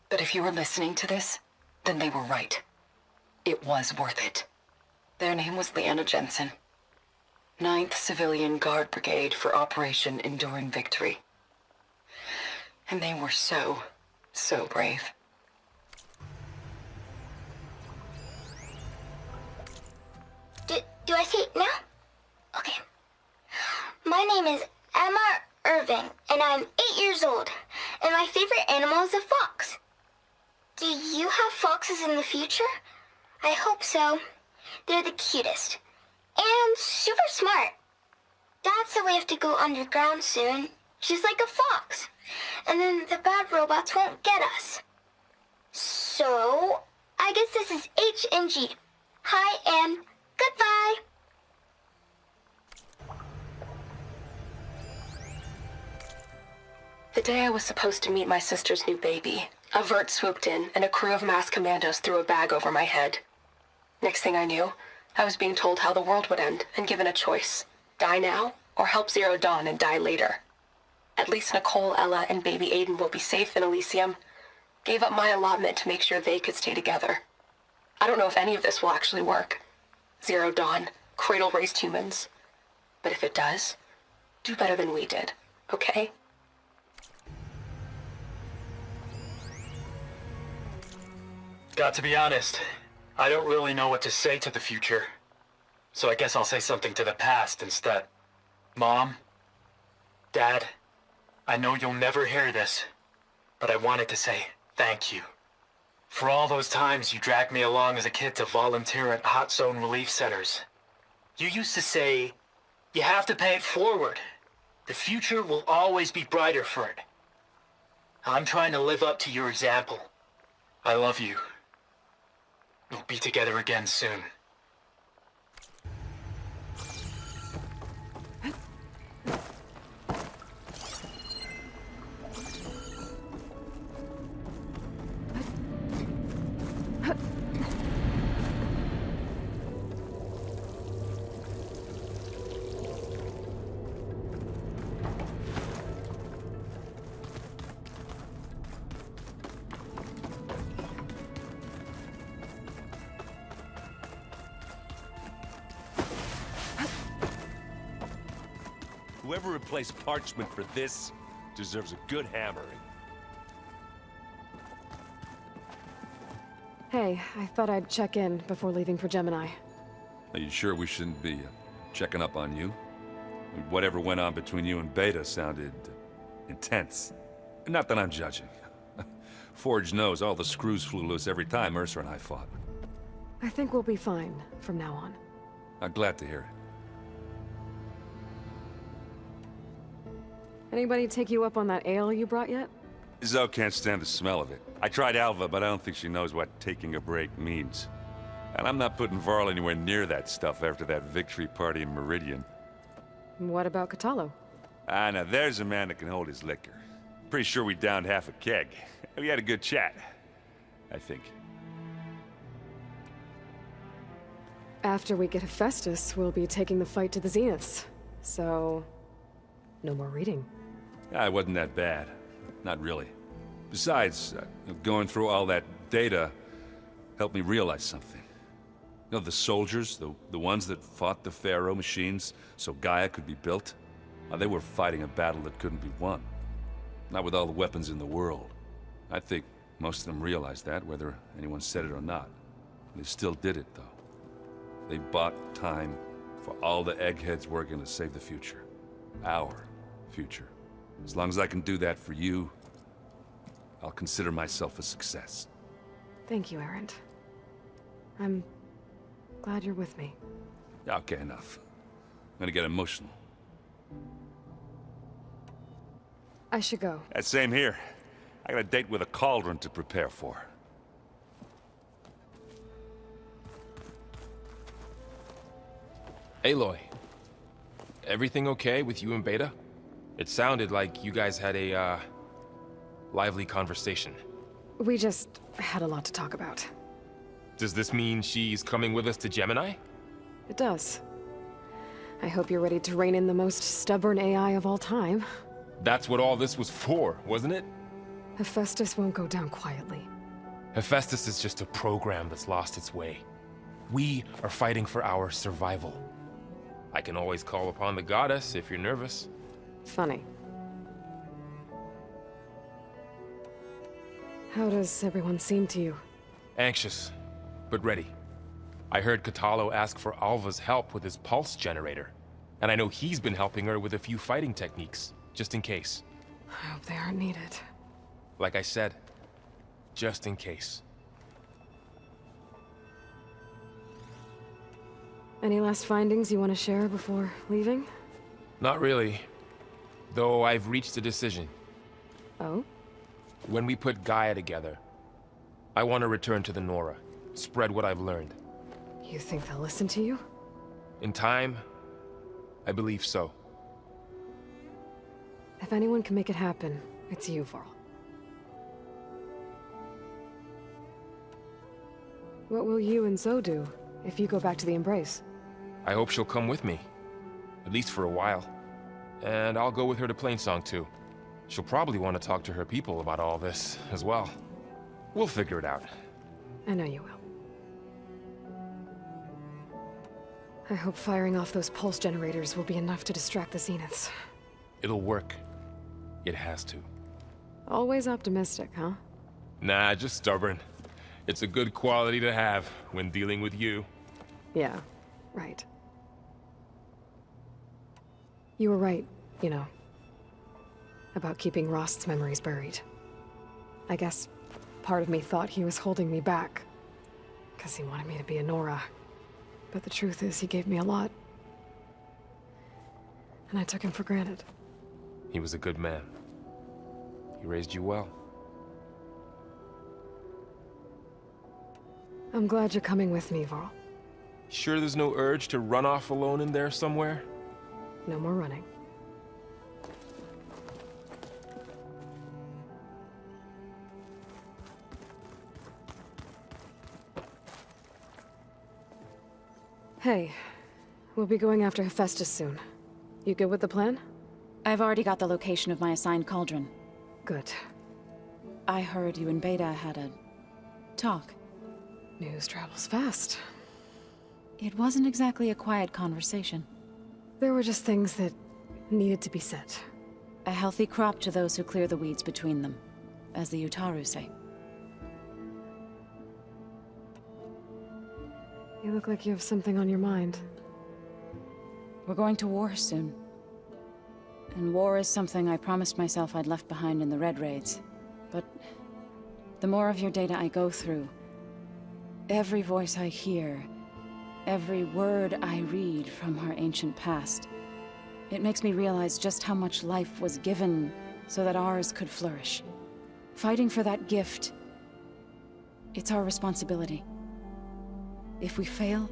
But if you were listening to this, then they were right. It was worth it. Their name was Leanna Jensen. 9th Civilian Guard Brigade for Operation Enduring Victory. And they were so brave. Do I see it now? Okay. My name is Emma Irving, and I'm 8 years old, and my favorite animal is a fox. Do you have foxes in the future? I hope so. They're the cutest. And super smart. Dad said we have to go underground soon, just like a fox. And then the bad robots won't get us. So, I guess this is H and G. Hi and goodbye. The day I was supposed to meet my sister's new baby, a vert swooped in and a crew of masked commandos threw a bag over my head. Next thing I knew, I was being told how the world would end and given a choice. Die now or help Zero Dawn and die later. At least Nicole, Ella, and baby Aiden will be safe in Elysium. Gave up my allotment to make sure they could stay together. I don't know if any of this will actually work. Zero Dawn, cradle-raised humans. But if it does, do better than we did, okay? Got to be honest, I don't really know what to say to the future. So I guess I'll say something to the past instead. Mom, Dad, I know you'll never hear this, but I wanted to say thank you. For all those times you dragged me along as a kid to volunteer at hot zone relief centers. You used to say, you have to pay it forward. The future will always be brighter for it. I'm trying to live up to your example. I love you. We'll be together again soon. Whoever replaced parchment for this deserves a good hammering. Hey, I thought I'd check in before leaving for Gemini. Are you sure we shouldn't be checking up on you? I mean, whatever went on between you and Beta sounded intense. Not that I'm judging. Forge knows all the screws flew loose every time Mercer and I fought. I think we'll be fine from now on. I'm glad to hear it. Anybody take you up on that ale you brought yet? Zoe can't stand the smell of it. I tried Alva, but I don't think she knows what taking a break means. And I'm not putting Varl anywhere near that stuff after that victory party in Meridian. What about Catalo? Ah, now there's a man that can hold his liquor. Pretty sure we downed half a keg. We had a good chat, I think. After we get Hephaestus, we'll be taking the fight to the Zeniths. So, no more reading. Ah, it wasn't that bad. Not really. Besides, going through all that data helped me realize something. You know, the soldiers, the ones that fought the Faro machines so Gaia could be built, they were fighting a battle that couldn't be won. Not with all the weapons in the world. I think most of them realized that, whether anyone said it or not. They still did it, though. They bought time for all the eggheads working to save the future. Our future. As long as I can do that for you, I'll consider myself a success. Thank you, Erend. I'm glad you're with me. Okay, enough. I'm gonna get emotional. I should go. Same here. I got a date with a cauldron to prepare for. Aloy, everything okay with you and Beta? It sounded like you guys had a, lively conversation. We just had a lot to talk about. Does this mean she's coming with us to Gemini? It does. I hope you're ready to rein in the most stubborn AI of all time. That's what all this was for, wasn't it? Hephaestus won't go down quietly. Hephaestus is just a program that's lost its way. We are fighting for our survival. I can always call upon the goddess if you're nervous. Funny. How does everyone seem to you? Anxious, but ready. I heard Catalo ask for Alva's help with his pulse generator, and I know he's been helping her with a few fighting techniques, just in case. I hope they aren't needed. Like I said, just in case. Any last findings you want to share before leaving? Not really, though I've reached a decision. Oh? When we put Gaia together, I want to return to the Nora, spread what I've learned. You think they'll listen to you? In time, I believe so. If anyone can make it happen, it's you, Varl. What will you and Zoe do if you go back to the Embrace? I hope she'll come with me, at least for a while. And I'll go with her to Plainsong too. She'll probably want to talk to her people about all this as well. We'll figure it out. I know you will. I hope firing off those pulse generators will be enough to distract the Zeniths. It'll work. It has to. Always optimistic, huh? Nah, just stubborn. It's a good quality to have when dealing with you. Yeah, right. You were right, you know, about keeping Rost's memories buried. I guess part of me thought he was holding me back, because he wanted me to be a Nora. But the truth is, he gave me a lot. And I took him for granted. He was a good man. He raised you well. I'm glad you're coming with me, Varl. Sure there's no urge to run off alone in there somewhere? No more running. Hey, we'll be going after Hephaestus soon. You good with the plan? I've already got the location of my assigned cauldron. Good. I heard you and Beta had a talk. News travels fast. It wasn't exactly a quiet conversation. There were just things that needed to be said. A healthy crop to those who clear the weeds between them, as the Utaru say. You look like you have something on your mind. We're going to war soon. And war is something I promised myself I'd left behind in the Red Raids. But the more of your data I go through, every voice I hear, every word I read from our ancient past, it makes me realize just how much life was given so that ours could flourish. Fighting for that gift, it's our responsibility. If we fail,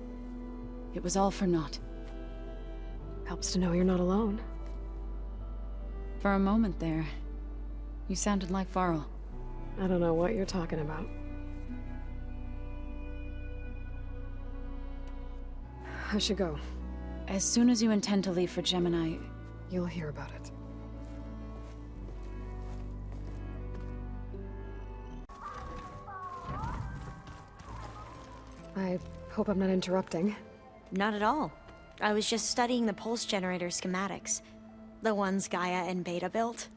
it was all for naught. Helps to know you're not alone. For a moment there, you sounded like Faro. I don't know what you're talking about. I should go. As soon as you intend to leave for Gemini, you'll hear about it. I hope I'm not interrupting. Not at all. I was just studying the pulse generator schematics. The ones Gaia and Beta built.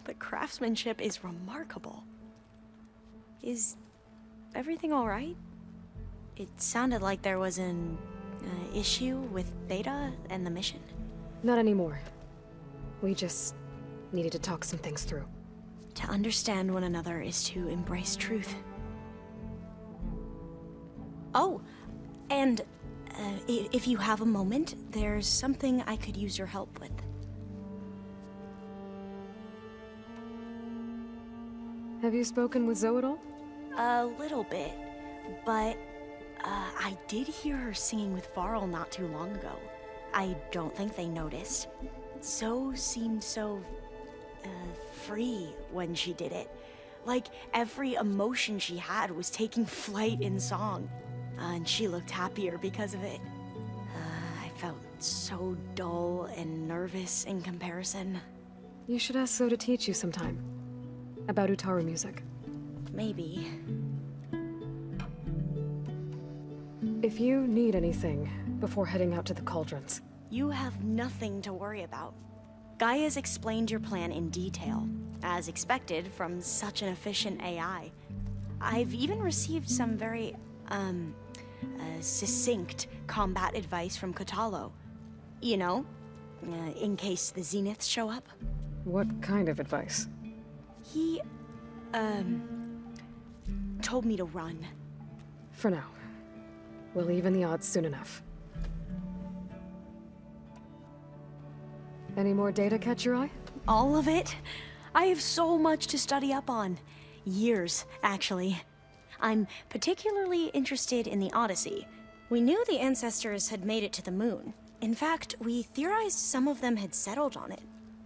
The craftsmanship is remarkable. Is everything all right? It sounded like there was an issue with Beta and the mission. Not anymore. We just needed to talk some things through. To understand one another is to embrace truth. Oh, and if you have a moment, there's something I could use your help with. Have you spoken with Zoe at all? A little bit, but I did hear her singing with Varl not too long ago. I don't think they noticed. Zoe seemed so free when she did it. Like every emotion she had was taking flight in song. And she looked happier because of it. I felt so dull and nervous in comparison. You should ask Zoe to teach you sometime. About Utaru music. Maybe. If you need anything before heading out to the cauldrons. You have nothing to worry about. Gaia's explained your plan in detail, as expected from such an efficient AI. I've even received some very, succinct combat advice from Kotalo. You know, in case the Zeniths show up. What kind of advice? He, told me to run. For now. We'll even the odds soon enough. Any more data catch your eye? All of it? I have so much to study up on. Years, actually. I'm particularly interested in the Odyssey. We knew the ancestors had made it to the moon. In fact, we theorized some of them had settled on it.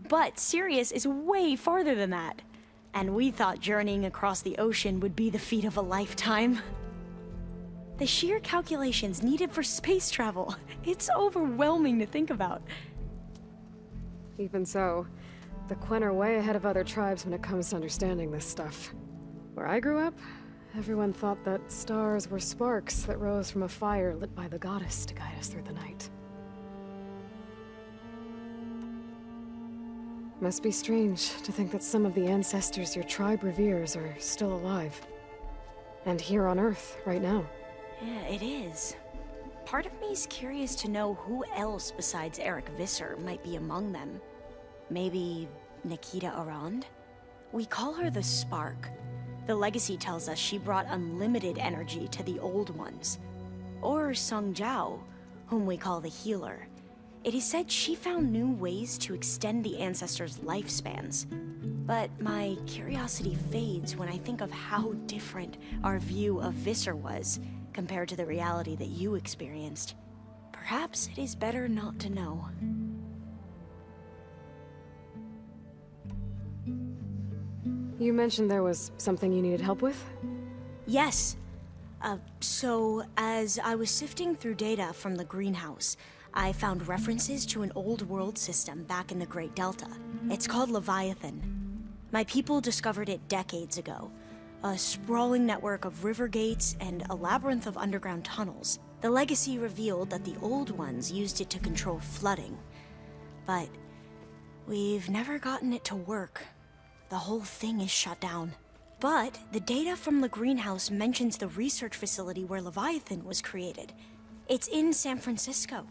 But Sirius is way farther than that. And we thought journeying across the ocean would be the feat of a lifetime. The sheer calculations needed for space travel. It's overwhelming to think about. Even so, the Quen are way ahead of other tribes when it comes to understanding this stuff. Where I grew up, everyone thought that stars were sparks that rose from a fire lit by the goddess to guide us through the night. Must be strange to think that some of the ancestors your tribe reveres are still alive. And here on Earth, right now. Yeah, it is. Part of me's curious to know who else besides Eric Visser might be among them. Maybe Nikita Arand? We call her the Spark. The legacy tells us she brought unlimited energy to the Old Ones. Or Sung Jiao, whom we call the Healer. It is said she found new ways to extend the ancestors' lifespans. But my curiosity fades when I think of how different our view of Visser was compared to the reality that you experienced. Perhaps it is better not to know. You mentioned there was something you needed help with? Yes. So, as I was sifting through data from the greenhouse, I found references to an old world system back in the Great Delta. It's called Leviathan. My people discovered it decades ago. A sprawling network of river gates and a labyrinth of underground tunnels. The legacy revealed that the Old Ones used it to control flooding. But we've never gotten it to work. The whole thing is shut down. But the data from the greenhouse mentions the research facility where Leviathan was created. It's in San Francisco.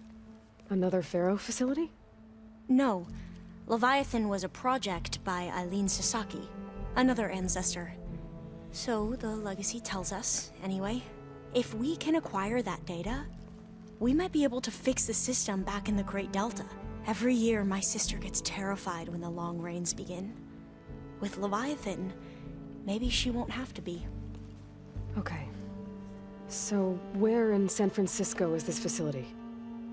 Another Faro facility? No. Leviathan was a project by Eileen Sasaki, another ancestor. So the legacy tells us, anyway. If we can acquire that data, we might be able to fix the system back in the Great Delta. Every year, my sister gets terrified when the long rains begin. With Leviathan, maybe she won't have to be. Okay. So, where in San Francisco is this facility?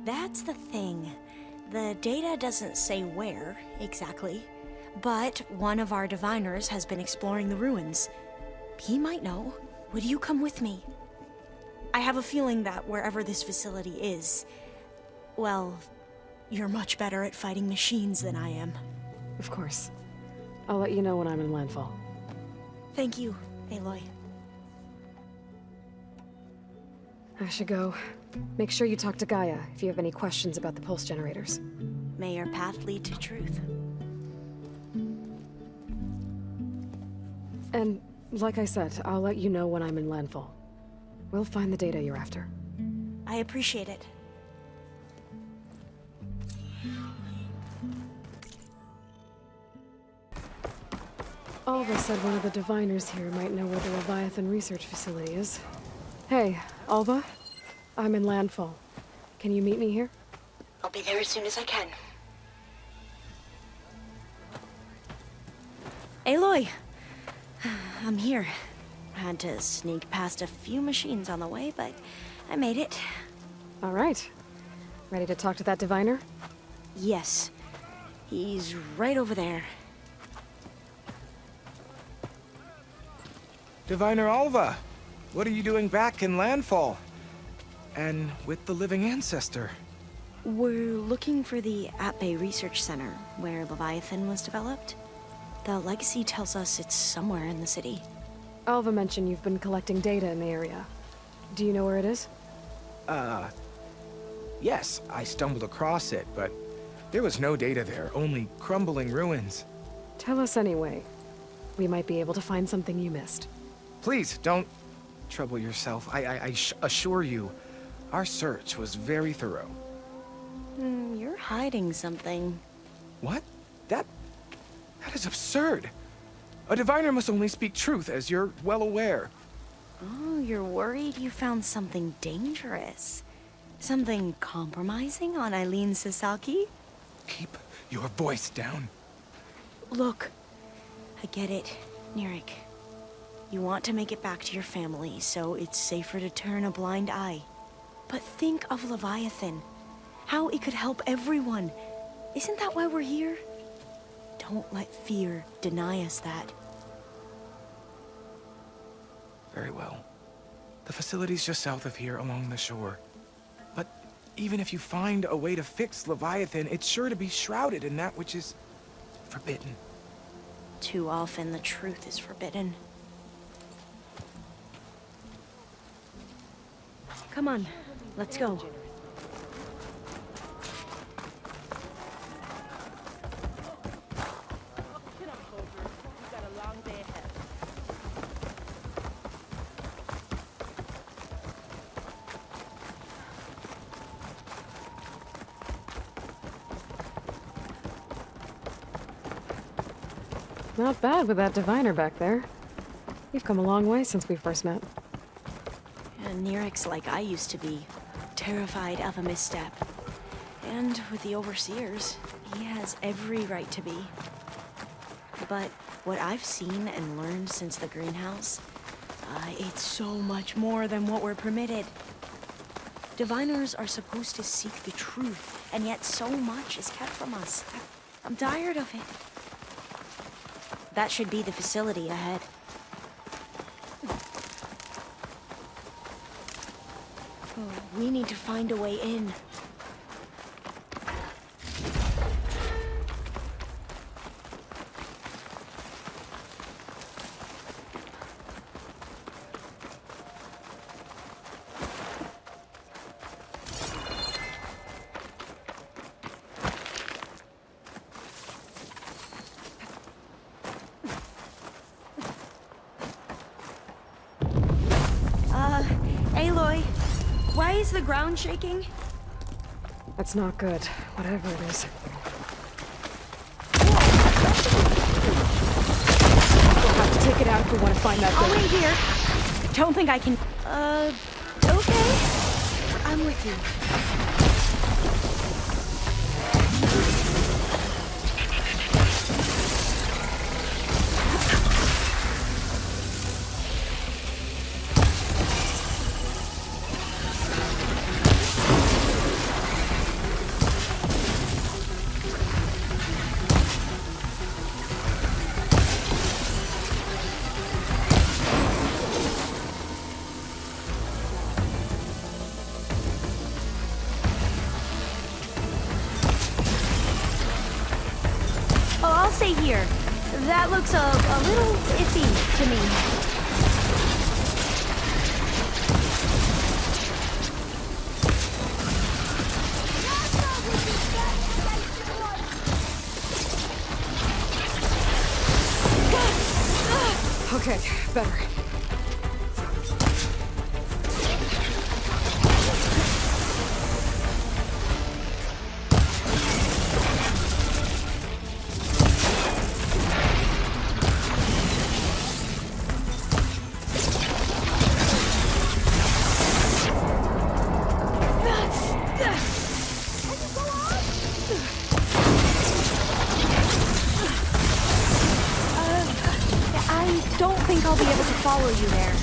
That's the thing. The data doesn't say where, exactly. But one of our diviners has been exploring the ruins. He might know. Would you come with me? I have a feeling that wherever this facility is, well, you're much better at fighting machines than I am. Of course. I'll let you know when I'm in landfall. Thank you, Aloy. I should go. Make sure you talk to Gaia if you have any questions about the pulse generators. May your path lead to truth. And, like I said, I'll let you know when I'm in landfall. We'll find the data you're after. I appreciate it. Alva said one of the diviners here might know where the Leviathan research facility is. Hey, Alva? I'm in landfall. Can you meet me here? I'll be there as soon as I can. Aloy! I'm here. Had to sneak past a few machines on the way, but I made it. All right. Ready to talk to that diviner? Yes. He's right over there. Diviner Alva, what are you doing back in landfall? And with the living ancestor? We're looking for the At-Bay Research Center, where Leviathan was developed. The legacy tells us it's somewhere in the city. Alva mentioned you've been collecting data in the area. Do you know where it is? Yes, I stumbled across it, but there was no data there, only crumbling ruins. Tell us anyway. We might be able to find something you missed. Please, don't trouble yourself. I assure you, our search was very thorough. You're hiding something. What? That is absurd. A diviner must only speak truth, as you're well aware. Oh, you're worried you found something dangerous? Something compromising on Eileen Sasaki? Keep your voice down. Look, I get it, Nirik. You want to make it back to your family, so it's safer to turn a blind eye. But think of Leviathan. How it could help everyone. Isn't that why we're here? Don't let fear deny us that. Very well. The facility's just south of here, along the shore. But even if you find a way to fix Leviathan, it's sure to be shrouded in that which is forbidden. Too often the truth is forbidden. Come on, let's go. Not bad with that diviner back there. You've come a long way since we first met. And Nirik's like I used to be, terrified of a misstep. And with the Overseers, he has every right to be. But what I've seen and learned since the greenhouse, it's so much more than what we're permitted. Diviners are supposed to seek the truth, and yet so much is kept from us. I'm tired of it. That should be the facility ahead. Oh, we need to find a way in. Aloy, why is the ground shaking? That's not good, whatever it is. We'll have to take it out if we want to find that I'll thing. wait here. Don't think I can... okay. I'm with you. Oh, I'll stay here. That looks a little iffy to me. Okay, better. I don't think I'll be able to follow you there.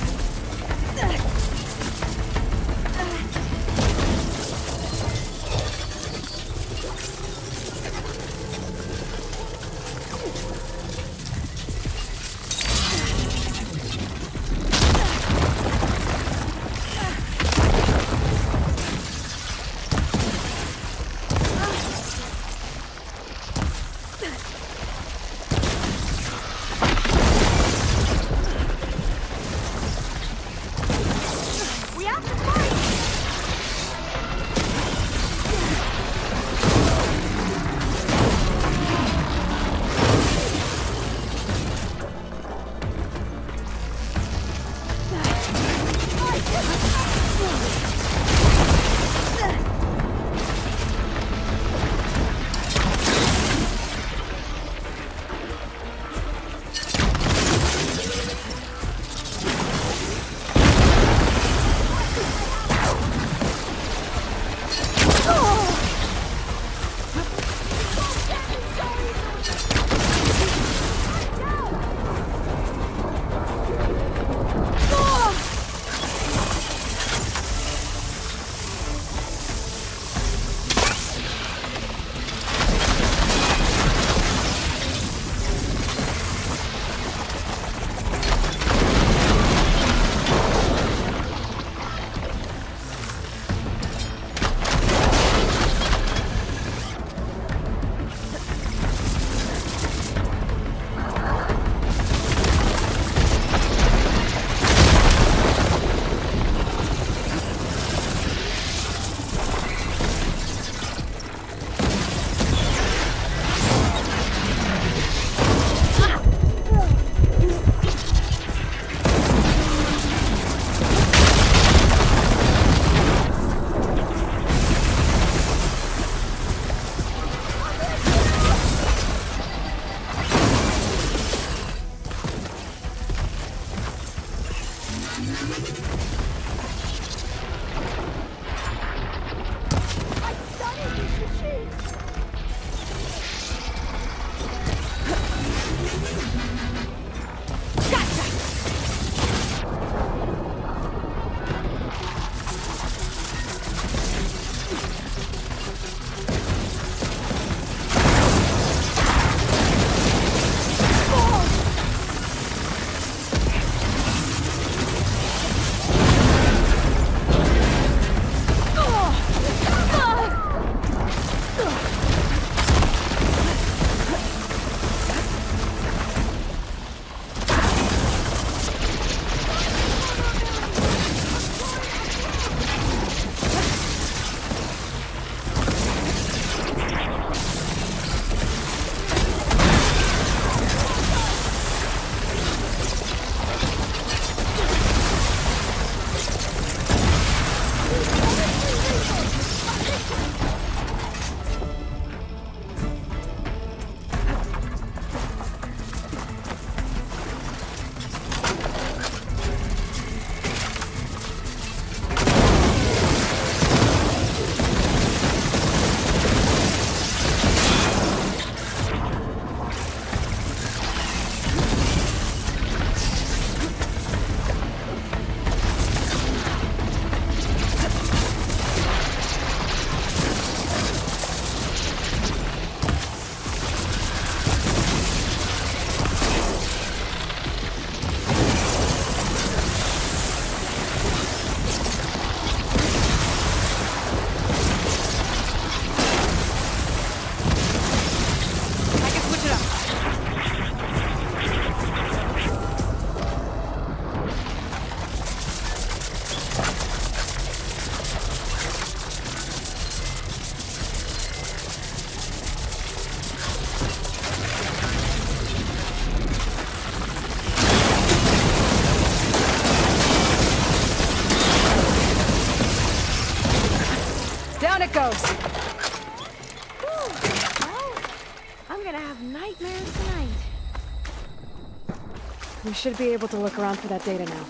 We should be able to look around for that data now.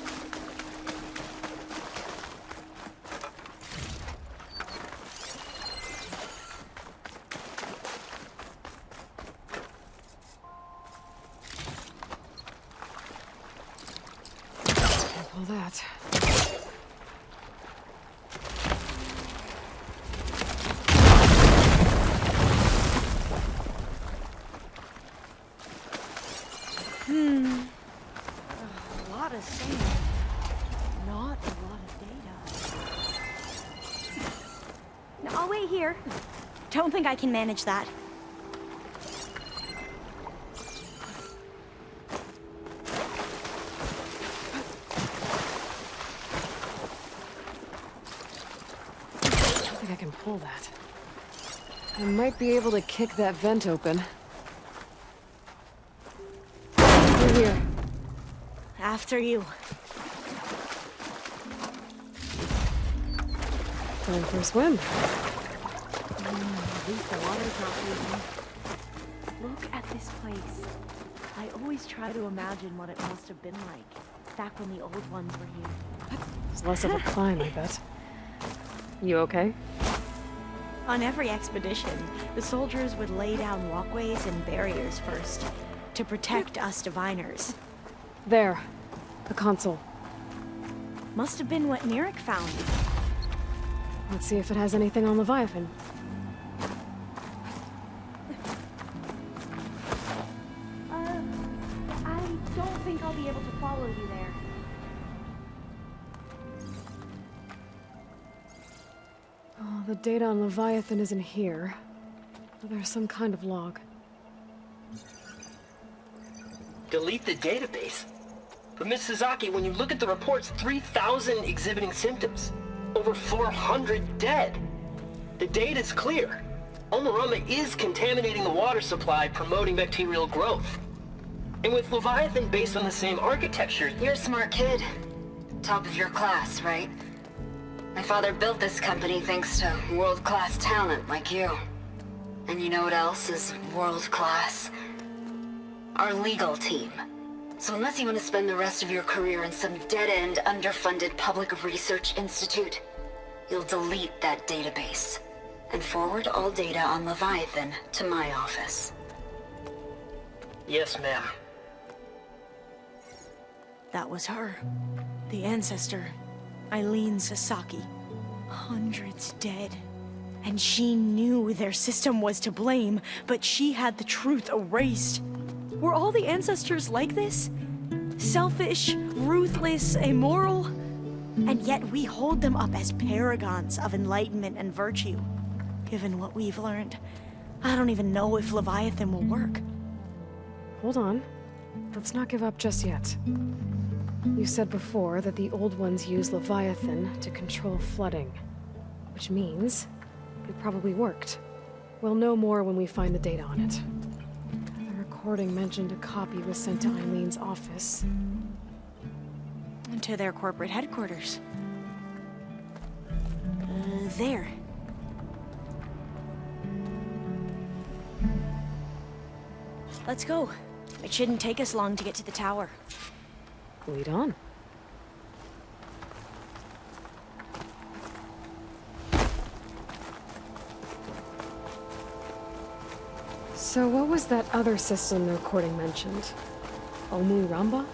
Can't pull that. A lot of sand. Not a lot of data. No, I'll wait here. Don't think I can manage that. I don't think I can pull that. I might be able to kick that vent open. Over here. After you. Time for a swim. At least the water's not freezing. Look at this place. I always try to imagine what it must have been like back when the old ones were here. It's less of a climb, I bet. You okay? On every expedition, the soldiers would lay down walkways and barriers first to protect us diviners. There. The console. Must have been what Nirik found. Let's see if it has anything on Leviathan. I don't think I'll be able to follow you there. Oh, the data on Leviathan isn't here. But there's some kind of log. Delete the database? But Miss Sasaki, when you look at the reports, 3,000 exhibiting symptoms. Over 400 dead. The data's clear. Omarama is contaminating the water supply, promoting bacterial growth. And with Leviathan based on the same architecture... You're a smart kid. Top of your class, right? My father built this company thanks to world-class talent like you. And you know what else is world-class? Our legal team. So unless you want to spend the rest of your career in some dead-end, underfunded public research institute, you'll delete that database and forward all data on Leviathan to my office. Yes, ma'am. That was her. The ancestor, Eileen Sasaki. Hundreds dead. And she knew their system was to blame, but she had the truth erased. Were all the ancestors like this? Selfish, ruthless, immoral? And yet we hold them up as paragons of enlightenment and virtue. Given what we've learned, I don't even know if Leviathan will work. Hold on. Let's not give up just yet. You said before that the old ones use Leviathan to control flooding. Which means it probably worked. We'll know more when we find the data on it. The recording mentioned a copy was sent to Eileen's office. And to their corporate headquarters. There. Let's go. It shouldn't take us long to get to the tower. Lead on. So what was that other system the recording mentioned? AMHarbinger?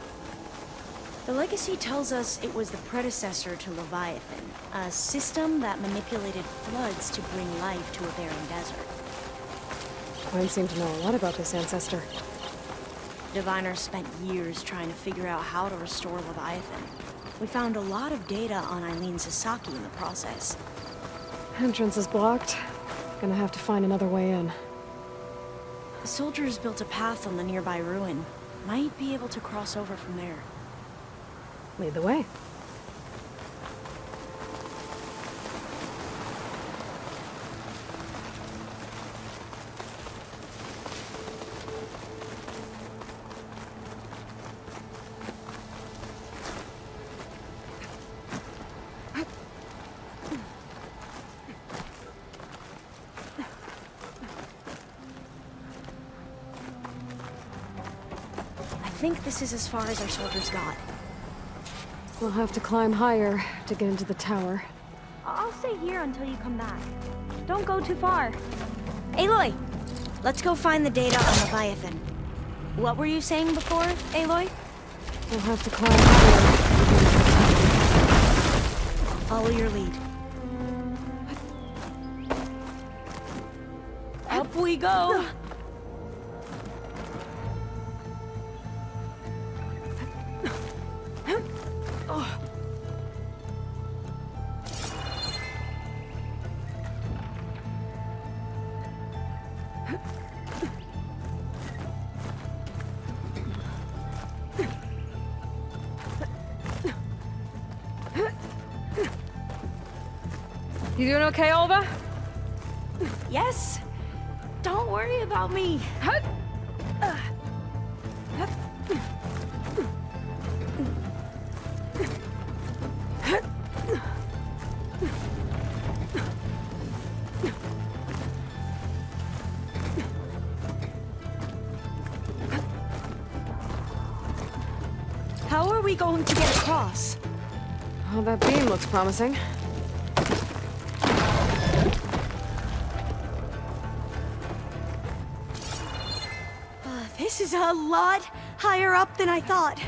The legacy tells us it was the predecessor to Leviathan, a system that manipulated floods to bring life to a barren desert. Mine seem to know a lot about this ancestor. Diviners spent years trying to figure out how to restore Leviathan. We found a lot of data on Eileen Sasaki in the process. Entrance is blocked. Gonna have to find another way in. The soldiers built a path on the nearby ruin. Might be able to cross over from there. Lead the way. I think this is as far as our soldiers got. We'll have to climb higher to get into the tower. I'll stay here until you come back. Don't go too far. Aloy, let's go find the data on Leviathan. What were you saying before, Aloy? We'll have to climb higher. I'll follow your lead. Up we go! You doing okay, Olva? Yes. Don't worry about me. How are we going to get across? Well, that beam looks promising. This is a lot higher up than I thought.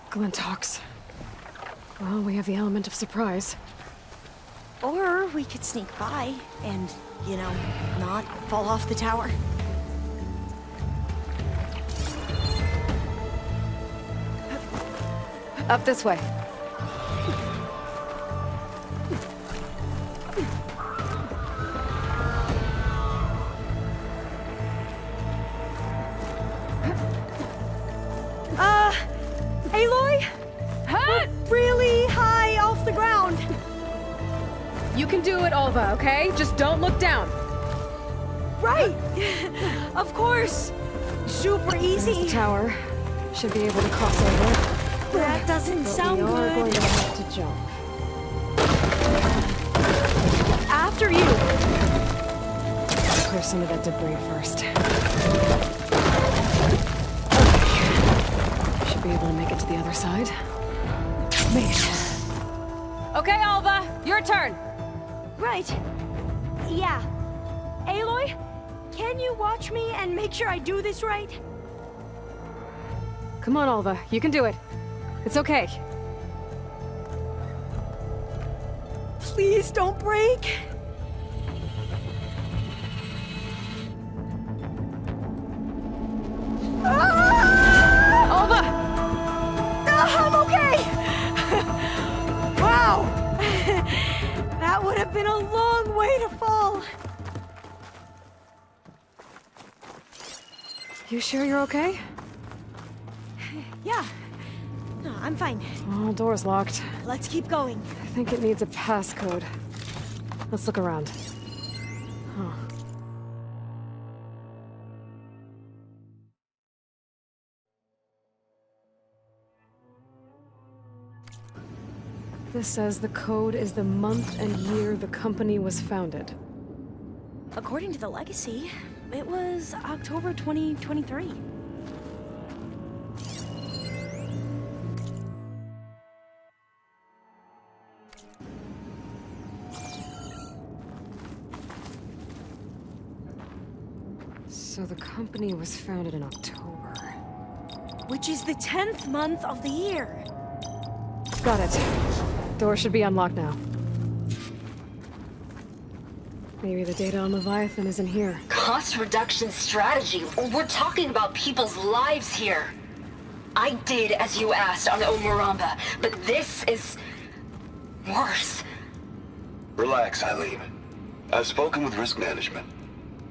Glintox. Well, we have the element of surprise. Or we could sneak by and, you know, not fall off the tower. Up this way. Aloy? We're really high off the ground. You can do it, Olva, okay? Just don't look down. Right! Of course! Super easy. There's the tower. Should be able to cross over. That doesn't sound we are good. going to have to jump. After you! Clear some of that debris first. Okay. Should be able to make it to the other side. Made it. Okay, Olva, your turn. Right. Yeah. Aloy, can you watch me and make sure I do this right? Come on, Olva. You can do it. It's okay. Please don't break. Olva! I'm okay! Wow! That would have been a long way to fall. You sure you're okay? Yeah. No, I'm fine. Oh, door's locked. Let's keep going. I think it needs a passcode. Let's look around. Huh. This says the code is the month and year the company was founded. According to the legacy, it was October 2023. So the company was founded in October. Which is the 10th month of the year. Got it. Door should be unlocked now. Maybe the data on Leviathan isn't here. Cost reduction strategy. We're talking about people's lives here. I did as you asked on Omaramba, but this is worse. Relax, Eileen. I've spoken with risk management.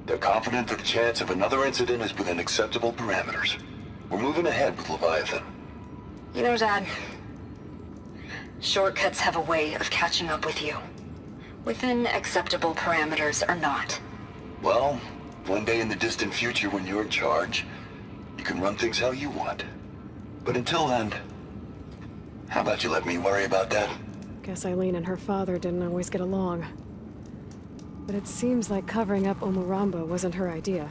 They're confident that the chance of another incident is within acceptable parameters. We're moving ahead with Leviathan. You know, Dad, shortcuts have a way of catching up with you. Within acceptable parameters or not. Well, one day in the distant future when you're in charge, you can run things how you want. But until then, how about you let me worry about that? Guess Eileen and her father didn't always get along. But it seems like covering up Omuramba wasn't her idea.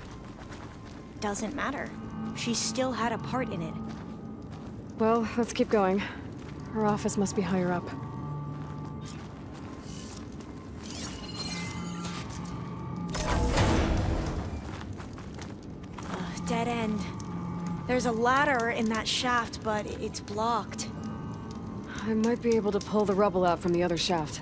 Doesn't matter. She still had a part in it. Well, let's keep going. Her office must be higher up. Dead end. There's a ladder in that shaft, but it's blocked. I might be able to pull the rubble out from the other shaft.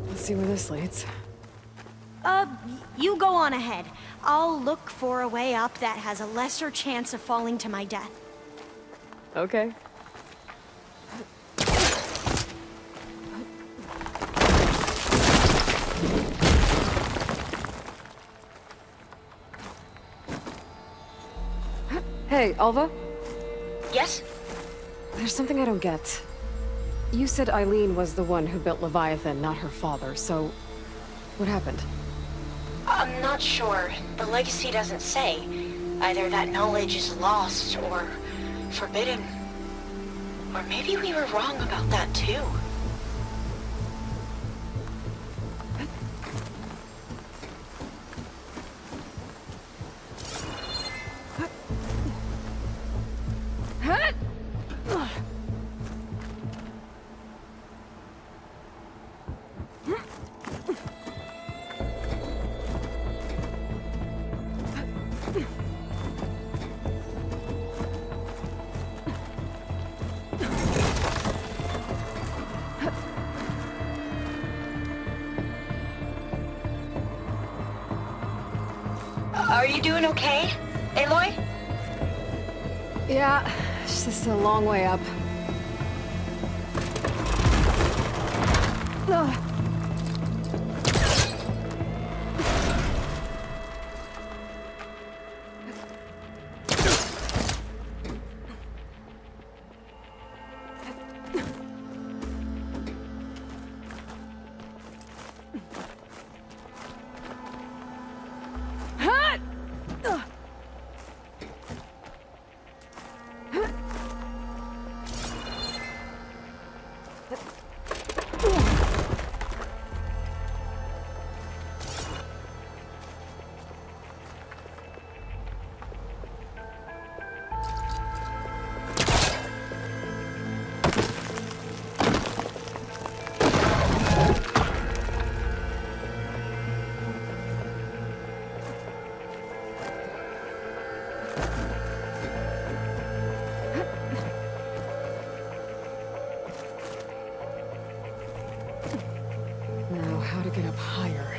Let's see where this leads. You go on ahead. I'll look for a way up that has a lesser chance of falling to my death. Okay. Hey, Alva? Yes? There's something I don't get. You said Eileen was the one who built Leviathan, not her father, so... what happened? I'm not sure. The legacy doesn't say. Either that knowledge is lost, or forbidden. Or maybe we were wrong about that too. Are you doing okay, Aloy? Yeah, it's just a long way up. Ugh. Now, how to get up higher?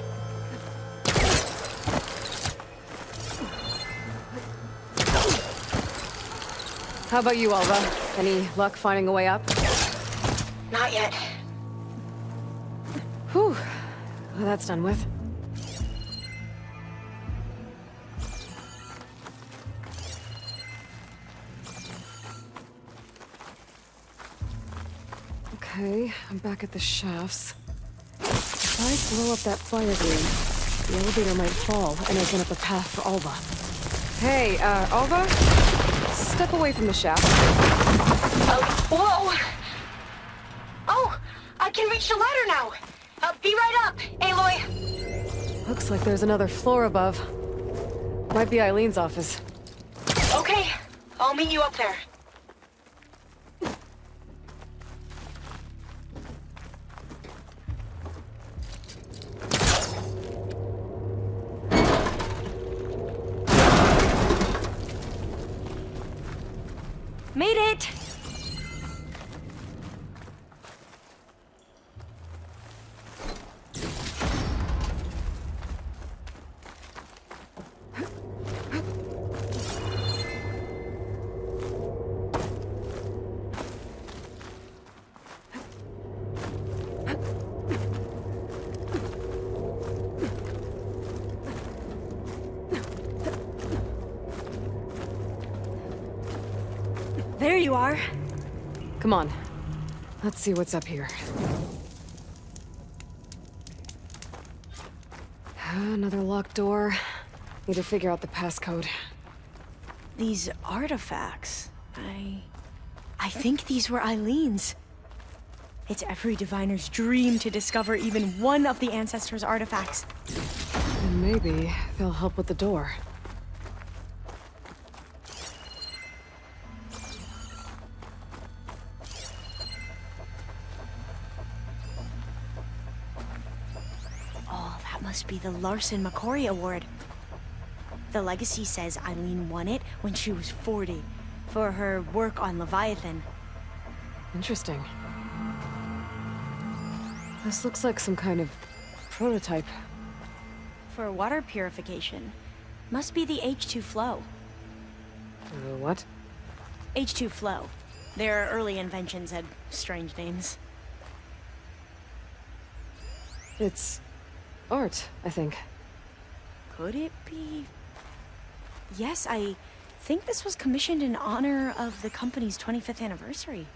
How about you, Alva? Any luck finding a way up? Not yet. Whew. Well, that's done with. Okay, I'm back at the shafts. If I blow up that fire gate, the elevator might fall and open up a path for Alva. Hey, Alva? Step away from the shaft. Whoa! Oh, I can reach the ladder now. Be right up, Aloy. Looks like there's another floor above. Might be Eileen's office. Okay, I'll meet you up there. Made it! There you are. Come on. Let's see what's up here. Another locked door. Need to figure out the passcode. These artifacts, I think these were Eileen's. It's every diviner's dream to discover even one of the ancestors' artifacts. And maybe they'll help with the door. Oh, that must be the Larson McCory Award. The legacy says Eileen won it when she was 40 for her work on Leviathan. Interesting. This looks like some kind of prototype. For water purification. Must be the H2 flow. What? H2 flow. Their early inventions had strange names. It's art, I think. Could it be? Yes, I think this was commissioned in honor of the company's 25th anniversary.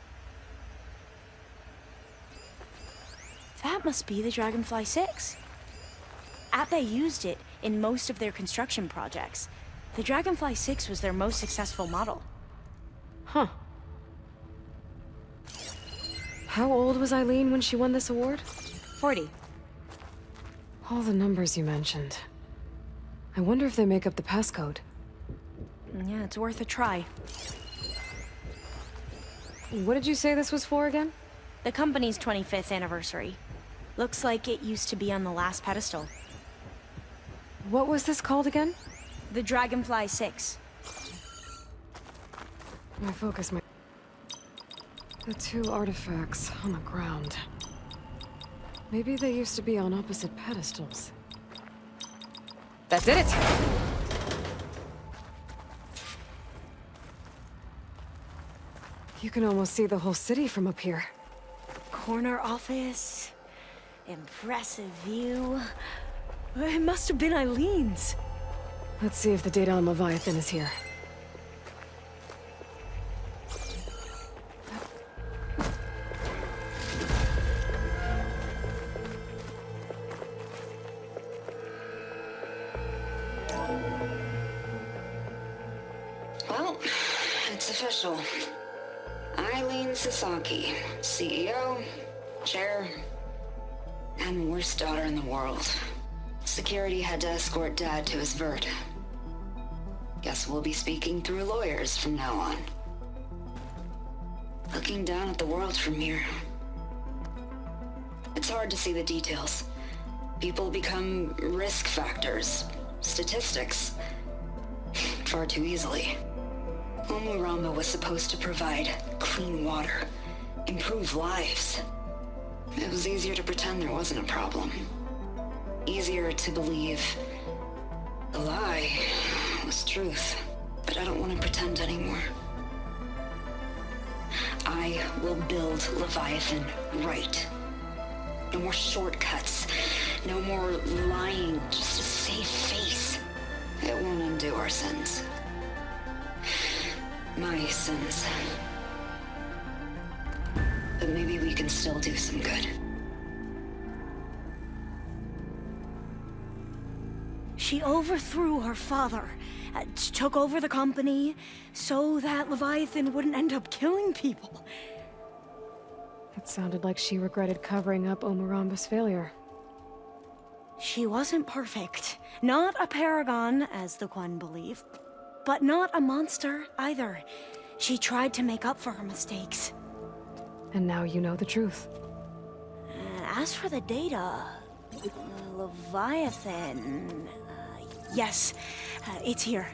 That must be the Dragonfly 6. They used it in most of their construction projects. The Dragonfly 6 was their most successful model. Huh. How old was Eileen when she won this award? 40. All the numbers you mentioned. I wonder if they make up the passcode. Yeah, it's worth a try. What did you say this was for again? The company's 25th anniversary. Looks like it used to be on the last pedestal. What was this called again? The Dragonfly 6. My focus, The two artifacts on the ground. Maybe they used to be on opposite pedestals. That did it! You can almost see the whole city from up here. Corner office. Impressive view. It must have been Eileen's. Let's see if the data on Leviathan is here. Well, it's official. Eileen Sasaki, CEO, chair, and worst daughter in the world. Security had to escort Dad to his vert. Guess we'll be speaking through lawyers from now on. Looking down at the world from here. It's hard to see the details. People become risk factors, statistics, far too easily. AMHarbinger was supposed to provide clean water, improve lives. It was easier to pretend there wasn't a problem. Easier to believe the lie was truth. But I don't want to pretend anymore. I will build Leviathan right. No more shortcuts. No more lying just to save face. It won't undo our sins. My sins. But maybe we can still do some good. She overthrew her father, took over the company, so that Leviathan wouldn't end up killing people. It sounded like she regretted covering up AMHarbiger's failure. She wasn't perfect. Not a paragon, as the Quan believe, but not a monster either. She tried to make up for her mistakes. And now you know the truth. As for the data, Leviathan... yes, it's here.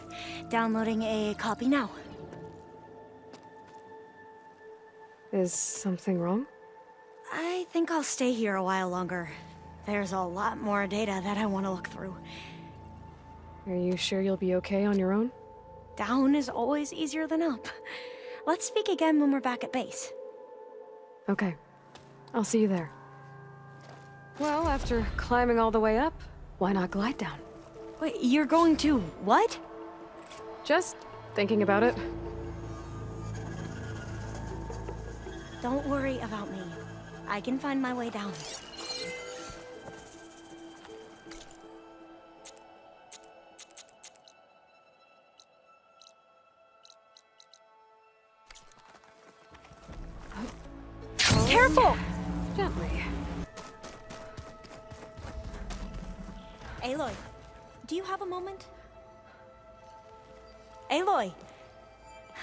Downloading a copy now. Is something wrong? I think I'll stay here a while longer. There's a lot more data that I want to look through. Are you sure you'll be okay on your own? Down is always easier than up. Let's speak again when we're back at base. Okay. I'll see you there. Well, after climbing all the way up, why not glide down? Wait, you're going to what? Just thinking about it. Don't worry about me. I can find my way down. Careful! Gently. Aloy, do you have a moment? Aloy!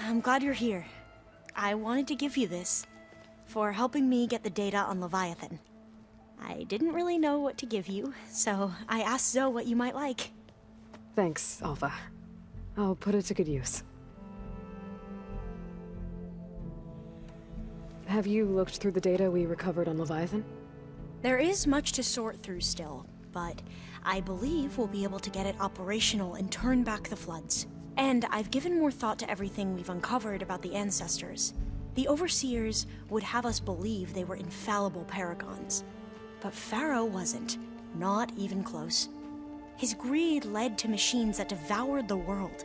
I'm glad you're here. I wanted to give you this for helping me get the data on Leviathan. I didn't really know what to give you, so I asked Zoe what you might like. Thanks, Alpha. I'll put it to good use. Have you looked through the data we recovered on Leviathan? There is much to sort through still, but I believe we'll be able to get it operational and turn back the floods. And I've given more thought to everything we've uncovered about the ancestors. The Overseers would have us believe they were infallible paragons. But Faro wasn't. Not even close. His greed led to machines that devoured the world.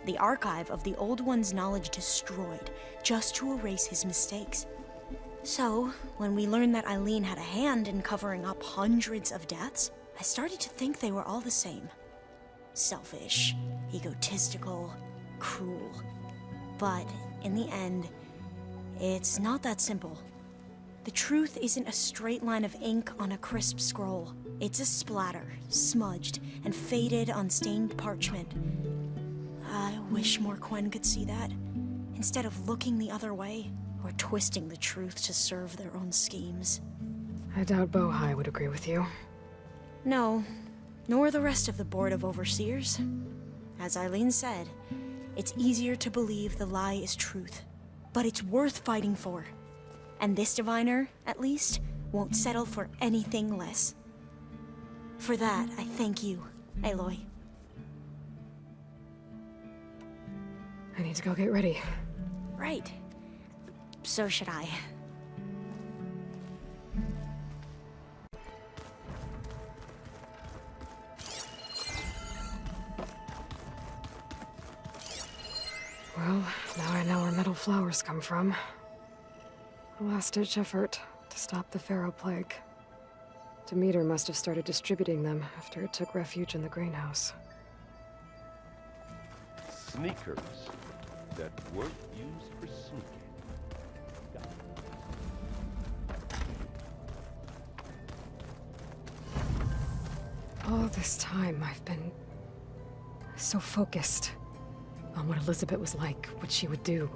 The archive of the Old One's knowledge destroyed, just to erase his mistakes. So, when we learned that Eileen had a hand in covering up hundreds of deaths, I started to think they were all the same. Selfish, egotistical, cruel. But, in the end, it's not that simple. The truth isn't a straight line of ink on a crisp scroll. It's a splatter, smudged, and faded on stained parchment. I wish more Quen could see that, instead of looking the other way, or twisting the truth to serve their own schemes. I doubt Bohai would agree with you. No, nor the rest of the Board of Overseers. As Eileen said, it's easier to believe the lie is truth, but it's worth fighting for. And this diviner, at least, won't settle for anything less. For that, I thank you, Aloy. I need to go get ready. Right. So should I. Well, now I know where metal flowers come from. A last-ditch effort to stop the Faro plague. Demeter must have started distributing them after it took refuge in the greenhouse. Sneakers that weren't used for sneaking. All this time, I've been so focused on what Elisabet was like, what she would do.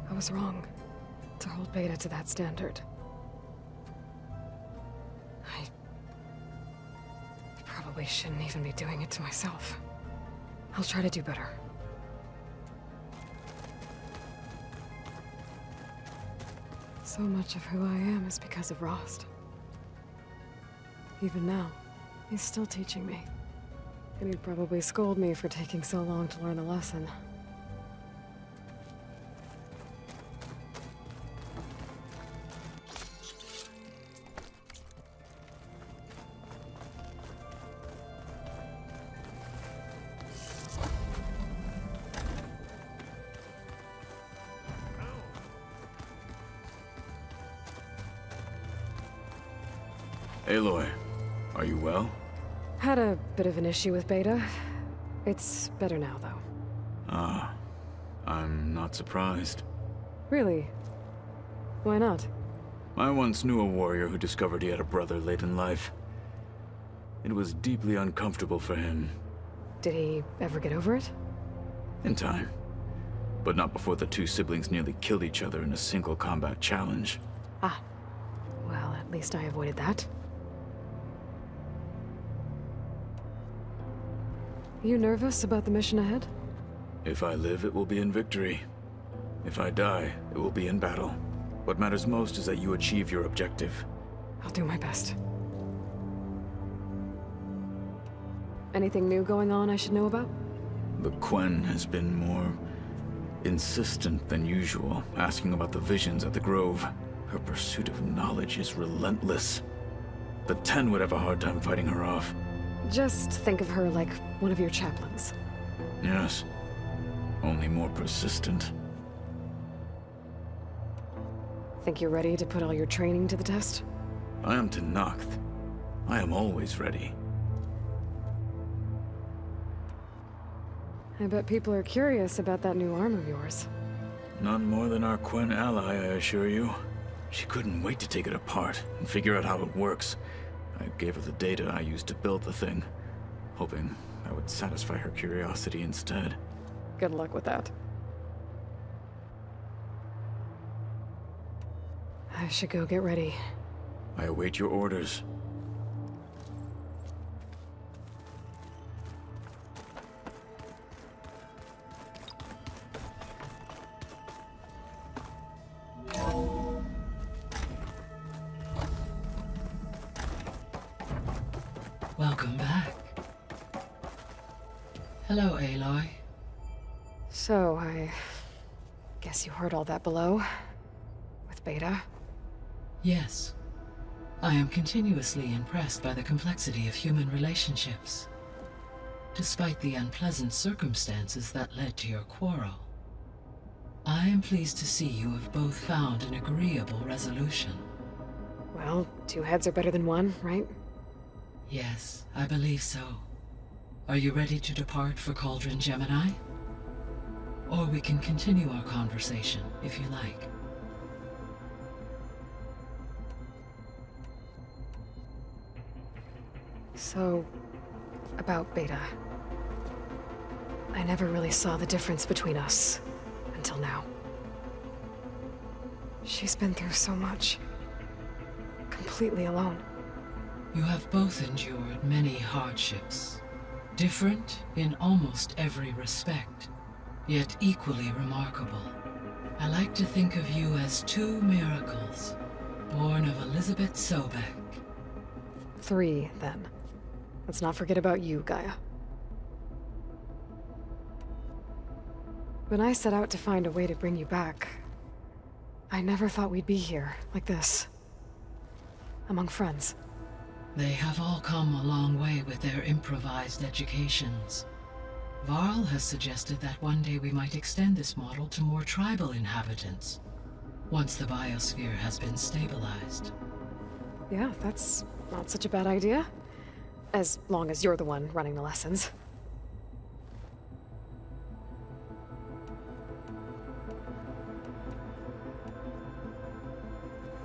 I was wrong to hold Beta to that standard. I probably shouldn't even be doing it to myself. I'll try to do better. So much of who I am is because of Rost. Even now, he's still teaching me. And he'd probably scold me for taking so long to learn the lesson. Aloy, are you well? Had a bit of an issue with Beta. It's better now, though. Ah, I'm not surprised. Really? Why not? I once knew a warrior who discovered he had a brother late in life. It was deeply uncomfortable for him. Did he ever get over it? In time. But not before the two siblings nearly killed each other in a single combat challenge. Ah. Well, at least I avoided that. You nervous about the mission ahead? If I live, it will be in victory. If I die, it will be in battle. What matters most is that you achieve your objective. I'll do my best. Anything new going on I should know about? The Quen has been more insistent than usual, asking about the visions at the Grove. Her pursuit of knowledge is relentless. The 10 would have a hard time fighting her off. Just think of her like one of your chaplains. Yes. Only more persistent. Think you're ready to put all your training to the test? I am to Nacht. I am always ready. I bet people are curious about that new arm of yours. None more than our Quen ally, I assure you. She couldn't wait to take it apart and figure out how it works. I gave her the data I used to build the thing, hoping that would satisfy her curiosity instead. Good luck with that. I should go get ready. I await your orders. Welcome back. Hello, Aloy. So, I guess you heard all that below? With Beta? Yes. I am continuously impressed by the complexity of human relationships. Despite the unpleasant circumstances that led to your quarrel, I am pleased to see you have both found an agreeable resolution. Well, two heads are better than one, right? Yes, I believe so. Are you ready to depart for Cauldron Gemini? Or we can continue our conversation, if you like. So, about Beta. I never really saw the difference between us, until now. She's been through so much. Completely alone. You have both endured many hardships. Different in almost every respect, yet equally remarkable. I like to think of you as two miracles, born of Elisabet Sobeck. 3, then. Let's not forget about you, Gaia. When I set out to find a way to bring you back, I never thought we'd be here, like this. Among friends. They have all come a long way with their improvised educations. Varl has suggested that one day we might extend this model to more tribal inhabitants, once the biosphere has been stabilized. Yeah, that's not such a bad idea. As long as you're the one running the lessons.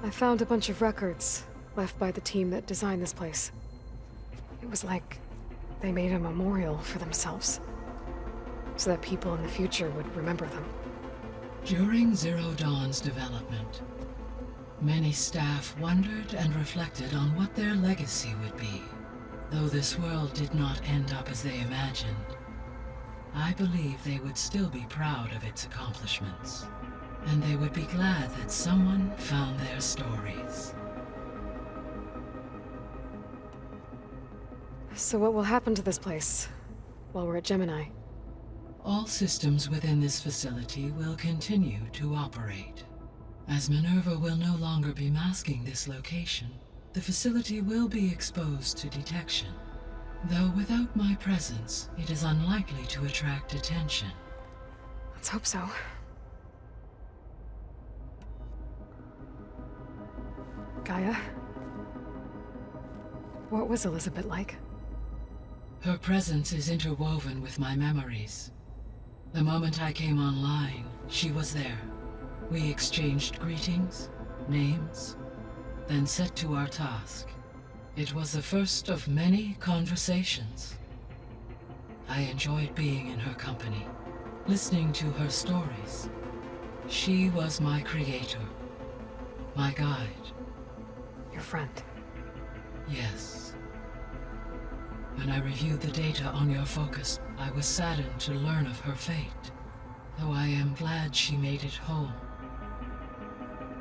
I found a bunch of records left by the team that designed this place. It was like they made a memorial for themselves, so that people in the future would remember them. During Zero Dawn's development, many staff wondered and reflected on what their legacy would be. Though this world did not end up as they imagined, I believe they would still be proud of its accomplishments, and they would be glad that someone found their stories. So what will happen to this place while we're at Gemini? All systems within this facility will continue to operate. As Minerva will no longer be masking this location, the facility will be exposed to detection. Though without my presence, it is unlikely to attract attention. Let's hope so. Gaia? What was Elisabet like? Her presence is interwoven with my memories. The moment I came online, she was there. We exchanged greetings, names, then set to our task. It was the first of many conversations. I enjoyed being in her company, listening to her stories. She was my creator, my guide. Your friend? Yes. When I reviewed the data on your focus, I was saddened to learn of her fate, though I am glad she made it home.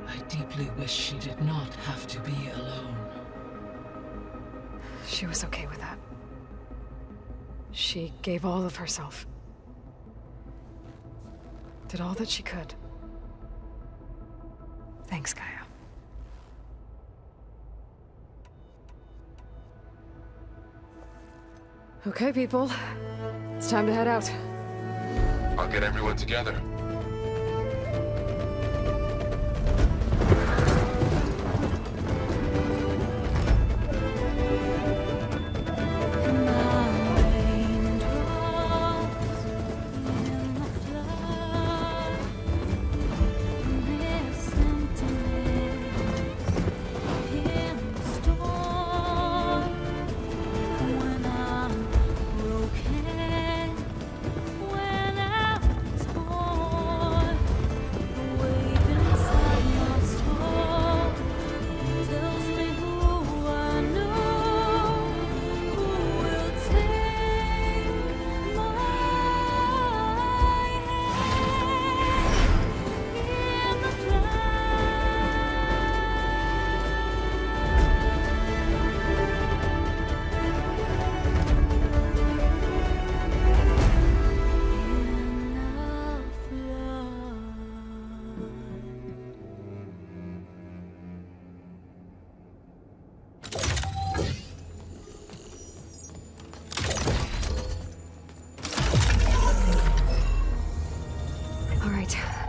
I deeply wish she did not have to be alone. She was okay with that. She gave all of herself. Did all that she could. Thanks, Gaia. Okay, people. It's time to head out. I'll get everyone together.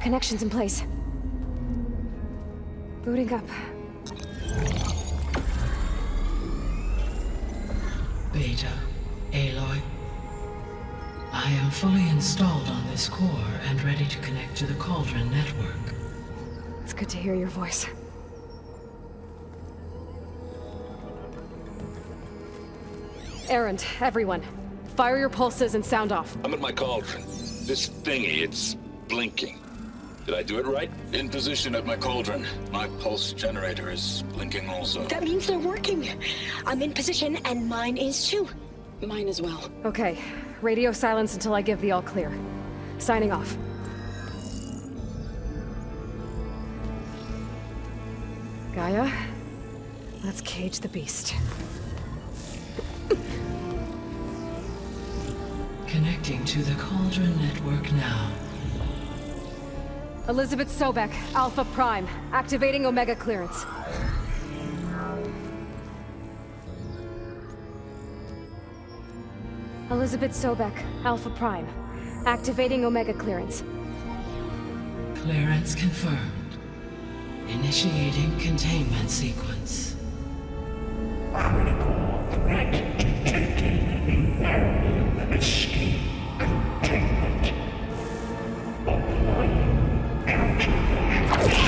Connection's in place. Booting up. Beta, Aloy. I am fully installed on this core and ready to connect to the Cauldron network. It's good to hear your voice. Errand, everyone. Fire your pulses and sound off. I'm at my cauldron. This thingy, it's blinking. Did I do it right? In position at my cauldron. My pulse generator is blinking also. That means they're working. I'm in position, and mine is too. Mine as well. Okay. Radio silence until I give the all clear. Signing off. Gaia, let's cage the beast. Connecting to the Cauldron network now. Elisabet Sobeck, Alpha Prime, activating Omega clearance. Elisabet Sobeck, Alpha Prime, activating Omega clearance. Clearance confirmed. Initiating containment sequence. Critical threat detected. Imperative escape containment. Applying countermeasures.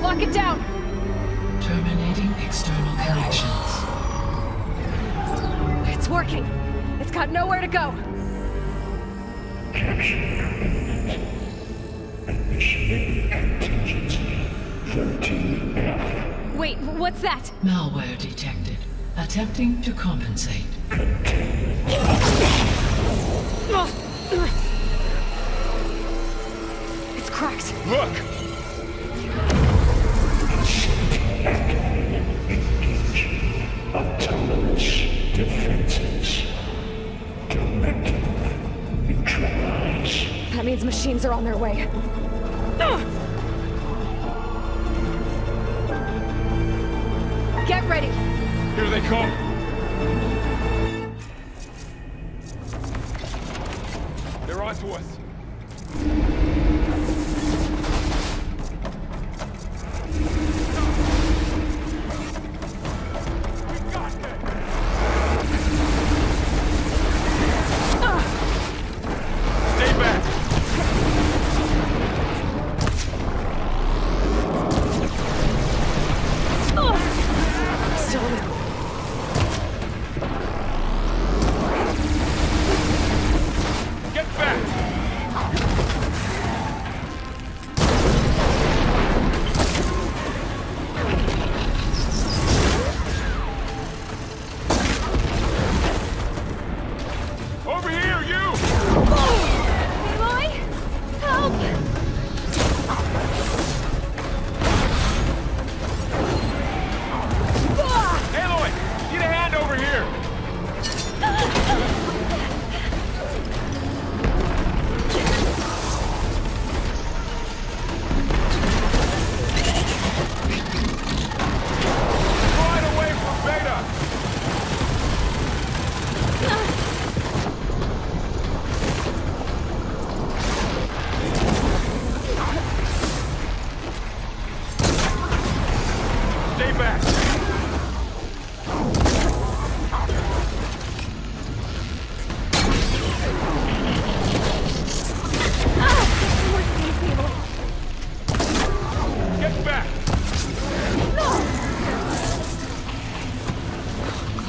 Lock it down! Terminating external connections. It's working. It's got nowhere to go. Capture imminent. Initiating contingency 13F. Wait, what's that? Malware detected. Attempting to compensate. It's cracked. Look! Engaging autonomous defenses. Directive neutralize. That means machines are on their way. Get ready! Here they come! They're onto us!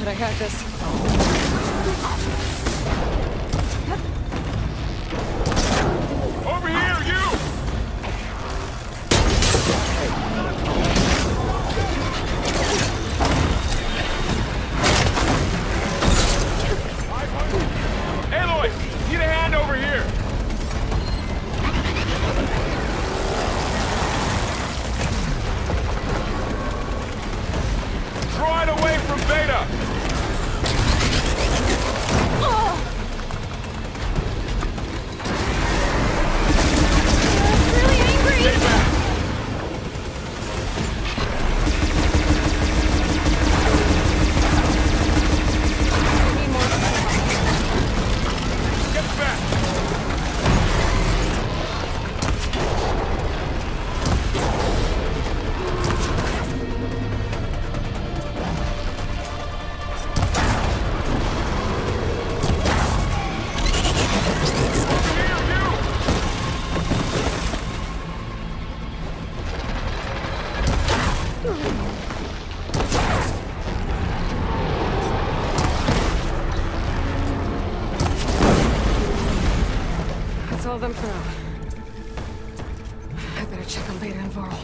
I got this. Over here, you! Aloy, need a hand over here! Draw it away from Beta! That's all of them for now. I better check on Beta and Varl.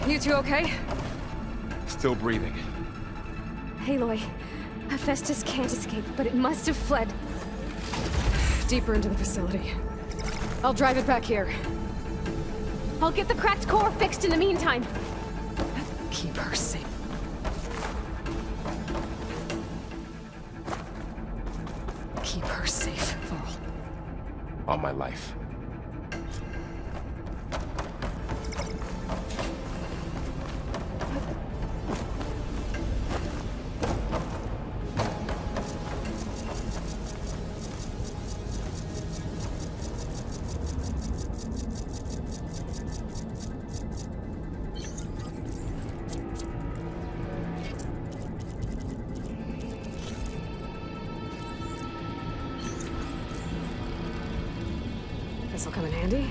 You two okay? Still breathing. Aloy, Hephaestus can't escape, but it must have fled. Deeper into the facility. I'll drive it back here. I'll get the cracked core fixed in the meantime. Keep her safe. Keep her safe, Varl. On my life. This'll come in handy.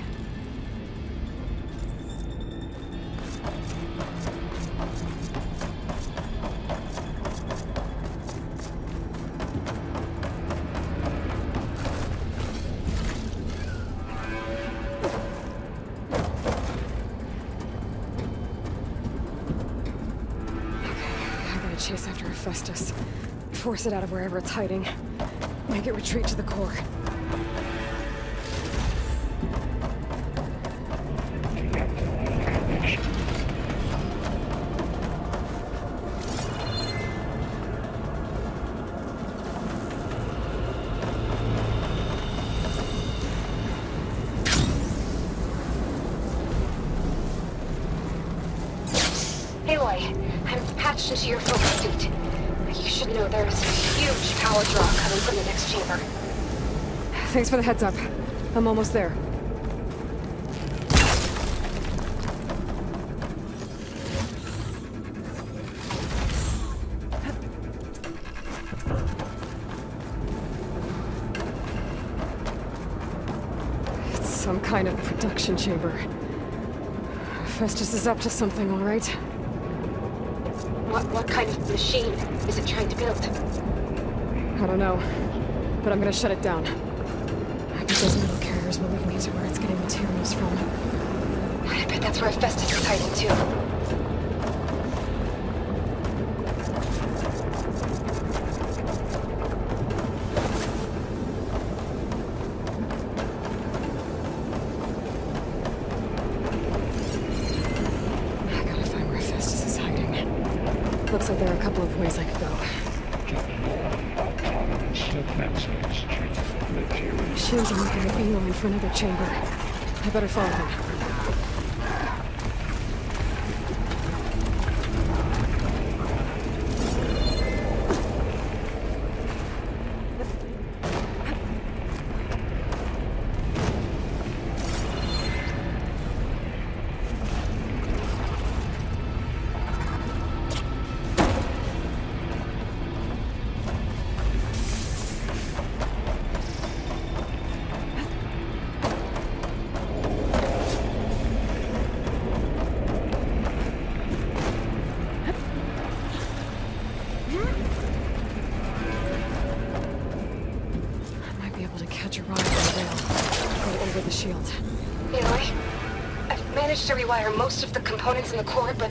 Chase after Hephaestus. Force it out of wherever it's hiding. Make it retreat to the core. Aloy, I'm patched into your focus suit. You should know there's a huge power draw coming from the next chamber. Thanks for the heads up. I'm almost there. It's some kind of production chamber. Festus is up to something, all right? What kind of machine is it trying to build? I don't know, but I'm gonna shut it down. I bet those metal carriers will lead me to where it's getting materials from. I bet that's where Festus is hiding too. Looks like there are a couple of ways I could go. Machines are making a beeline for another chamber. I better follow them. To rewire most of the components in the core, but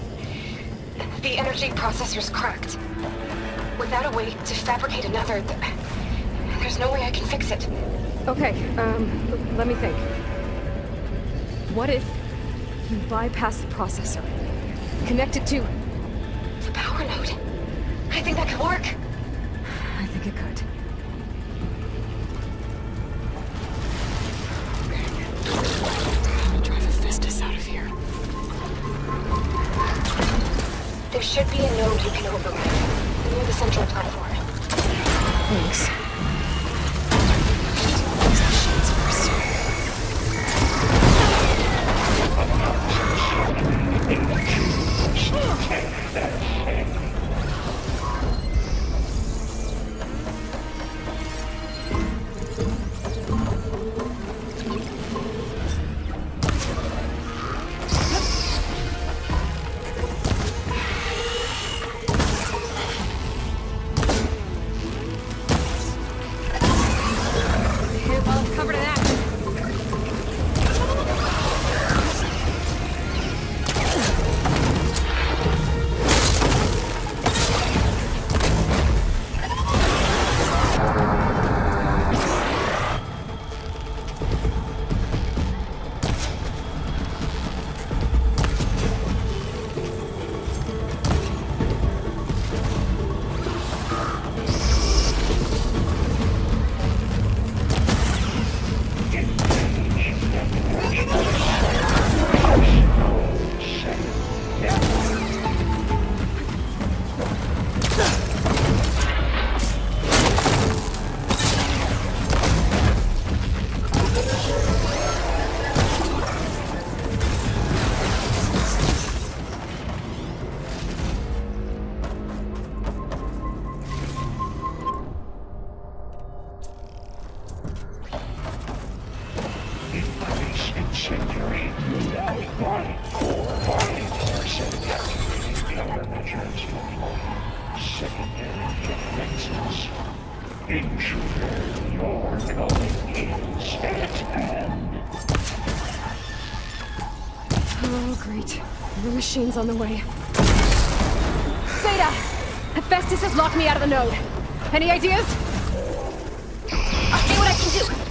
the energy processor's cracked. Without a way to fabricate another, there's no way I can fix it. Okay, let me think. What if you bypass the processor? Connect it to the power node? I think that could work. I think it could. There should be a node you can override near the central platform. Thanks. Oh, great. The machine's on the way. Beta! Hephaestus has locked me out of the node. Any ideas? I'll see what I can do.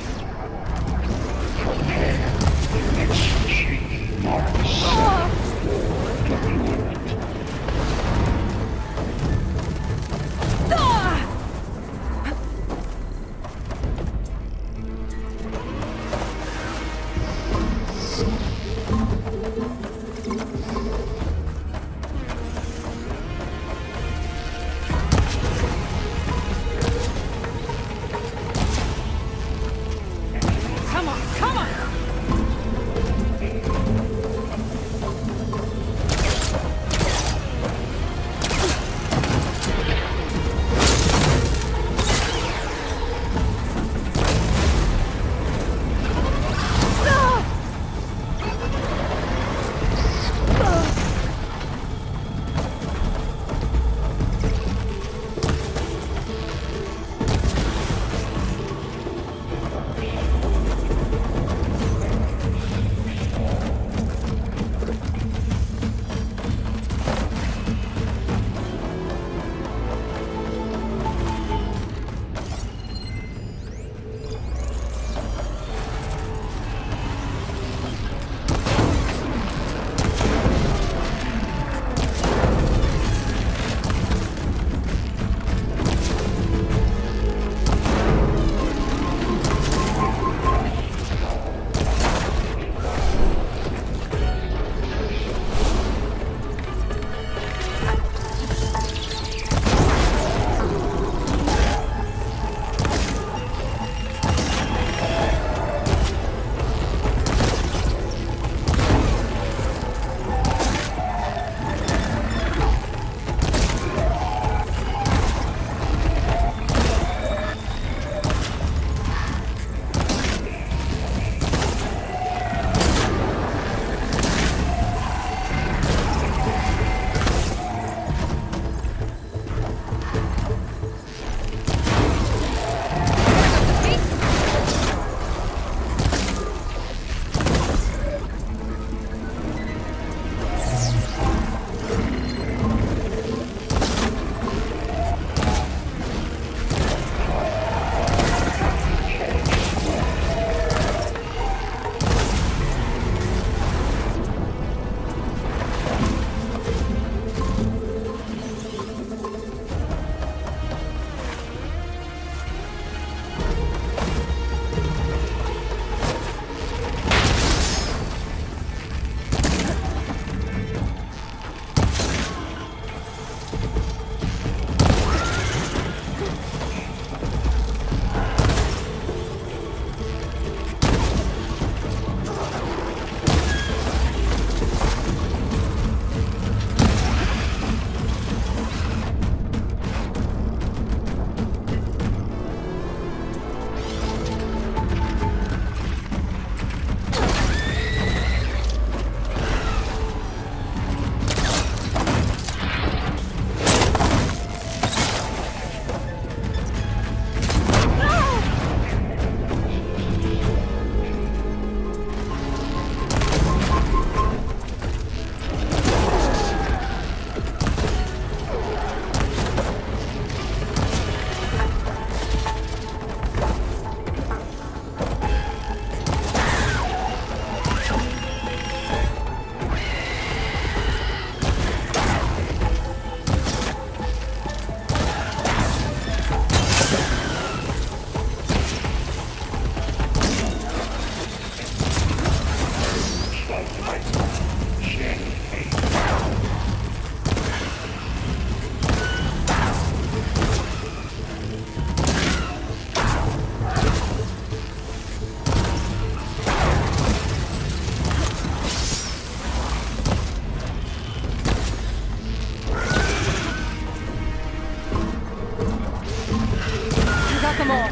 all.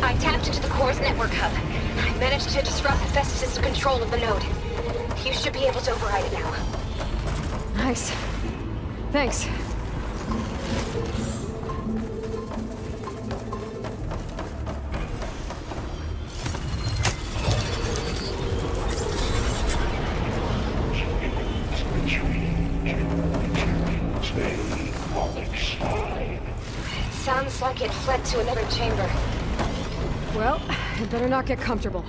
I tapped into the core's network hub. I managed to disrupt Hephaestus' control of the node. You should be able to override it now. Nice. Thanks. Sounds like it fled to another chamber. Well, it better not get comfortable.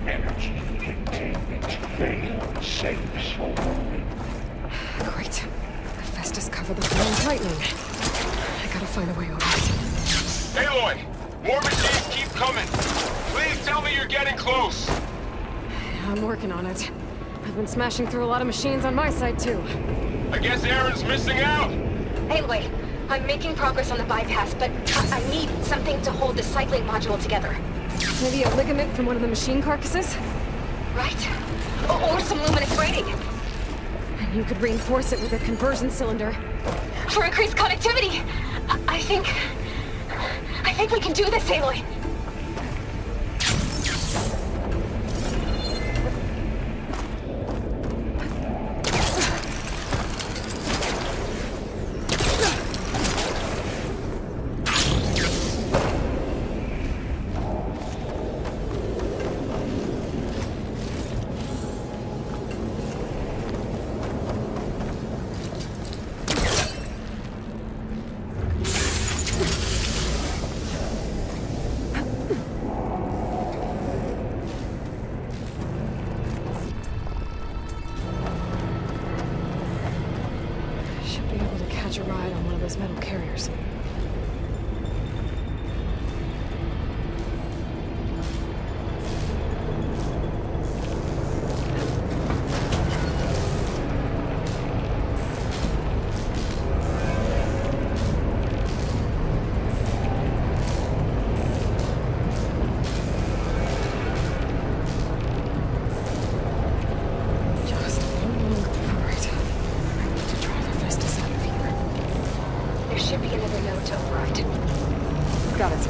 Energy containment failed. Saves for moment. Great. Hephaestus covered the floor with lightning. I gotta find a way over it. Aloy! More machines keep coming! Please tell me you're getting close! I'm working on it. I've been smashing through a lot of machines on my side, too. I guess Aaron's missing out! Anyway, I'm making progress on the bypass, but I need something to hold the cycling module together. Maybe a ligament from one of the machine carcasses? Right? Or some luminous braiding. And you could reinforce it with a conversion cylinder. For increased connectivity! I think we can do this, Aloy! Catch a ride on one of those metal carriers. Got it.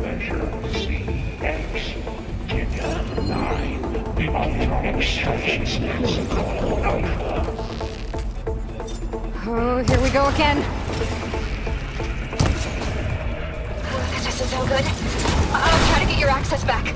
Measure CX. Digit 9. The ultra extractions protocol alpha. Oh, here we go again. Oh, this is so good. I'll try to get your access back.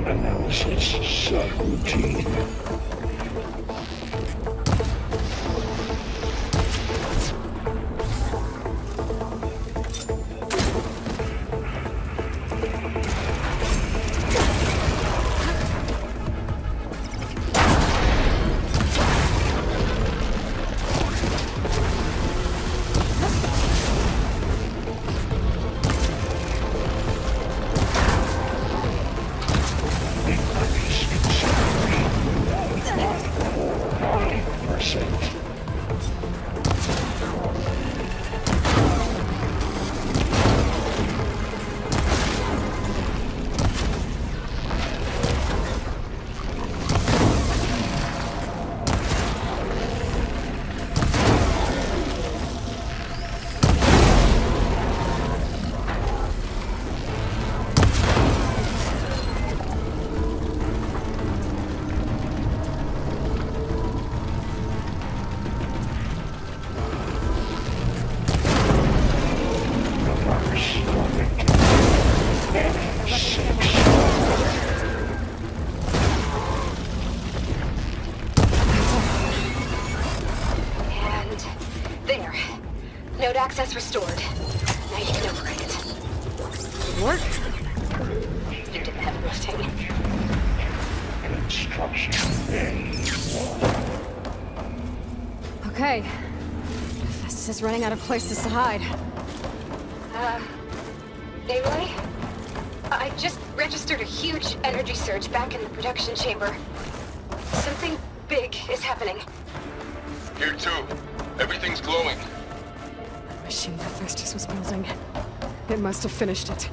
Analysis subroutine. Access restored. Now you can override it. It worked. You didn't have enough time. Construction Okay. Festus is running out of places to hide. Aloy? I just registered a huge energy surge back in the production chamber. Something big is happening. Here too. Everything's glowing. Machine that Festus was building. It must have finished it.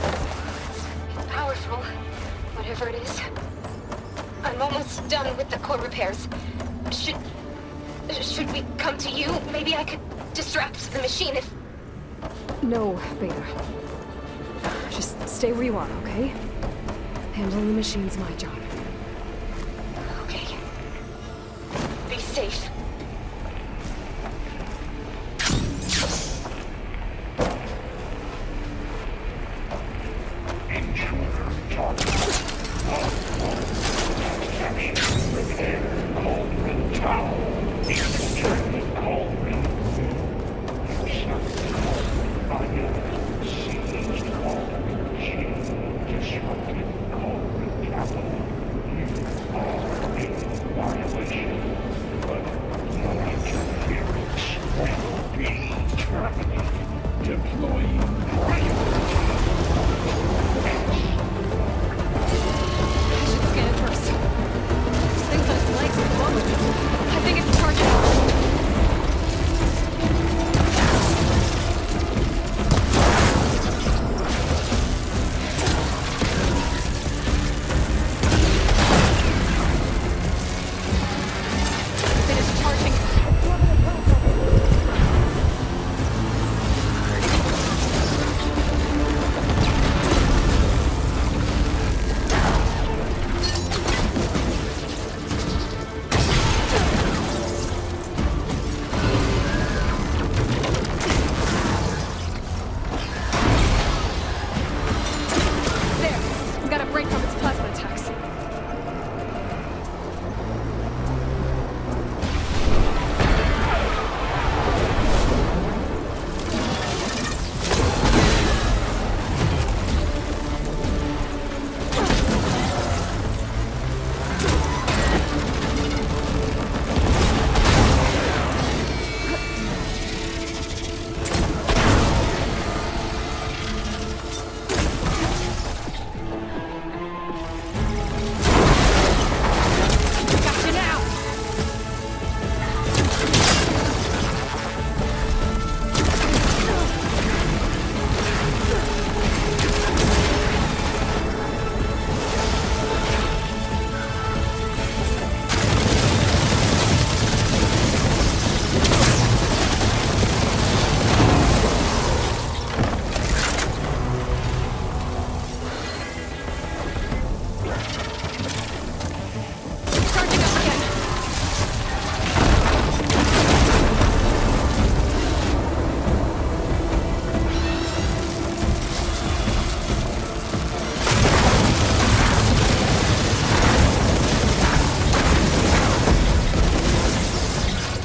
It's powerful, whatever it is. I'm almost done with the core repairs. Should we come to you? Maybe I could distract the machine if... No, Beta. Just stay where you are, okay? Handling the machine's my job. Okay. Be safe.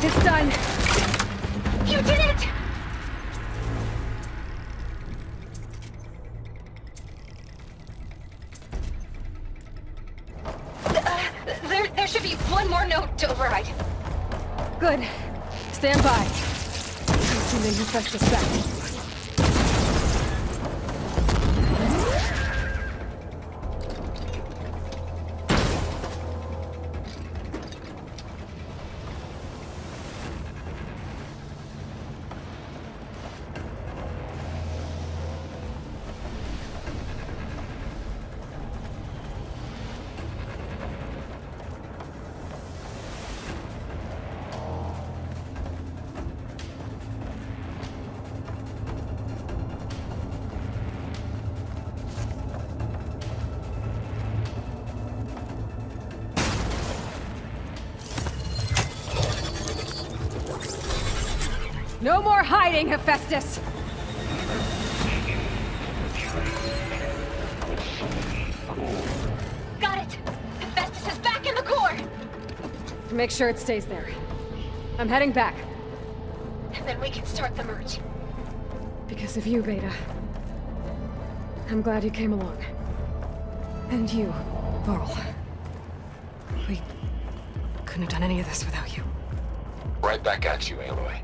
It's done. You did it! There should be one more note to override. Good. Stand by. Assuming Hephaestus back. No more hiding, Hephaestus! Got it! Hephaestus is back in the core! Make sure it stays there. I'm heading back. And then we can start the merge. Because of you, Beta. I'm glad you came along. And you, Varl. We couldn't have done any of this without you. Right back at you, Aloy.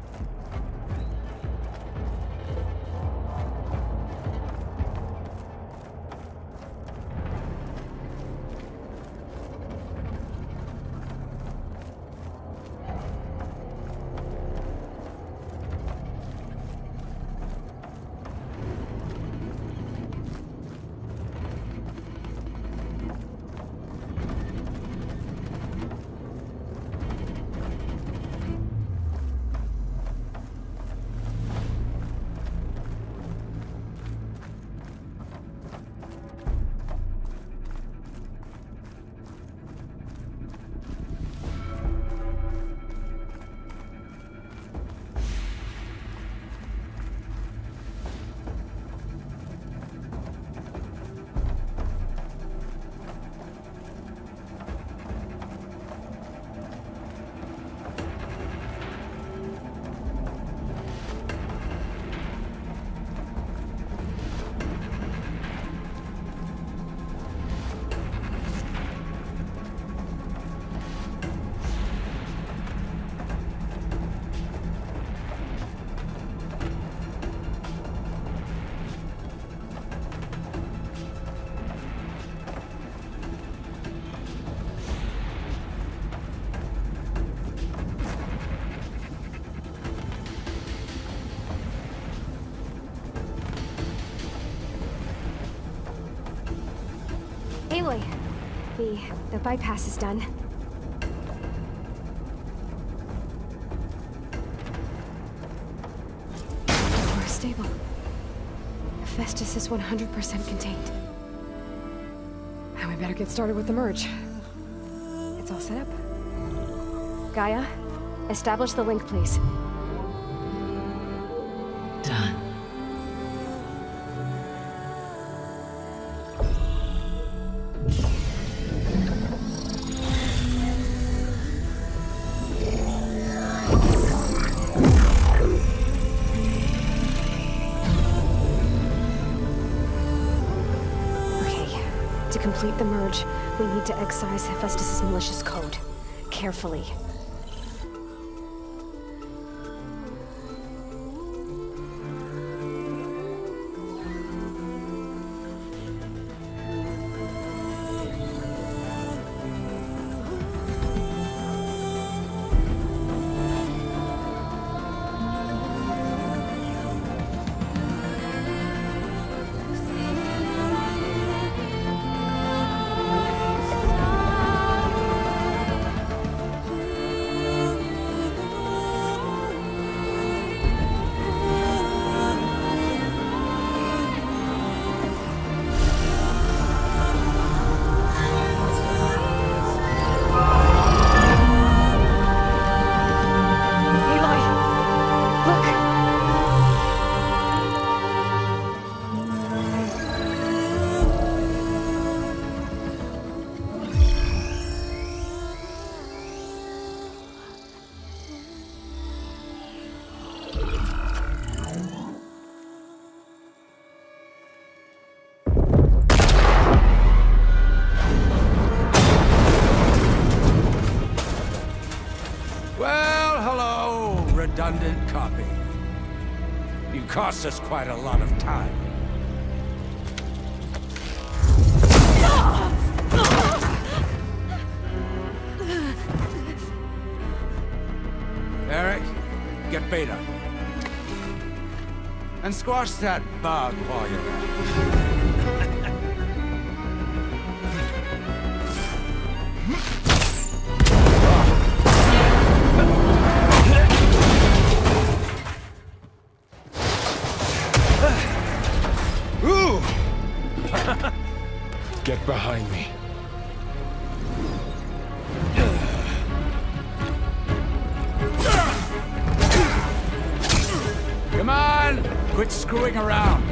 Aloy, the bypass is done. We're stable. Hephaestus is 100% contained. And we better get started with the merge. It's all set up. Gaia, establish the link, please. Done. To complete the merge, we need to excise Hephaestus' malicious code. Carefully. Well, hello, redundant copy. You cost us quite a lot of time. Eric, get Beta. And squash that bug while you're at it. Get behind me. Come on! Quit screwing around.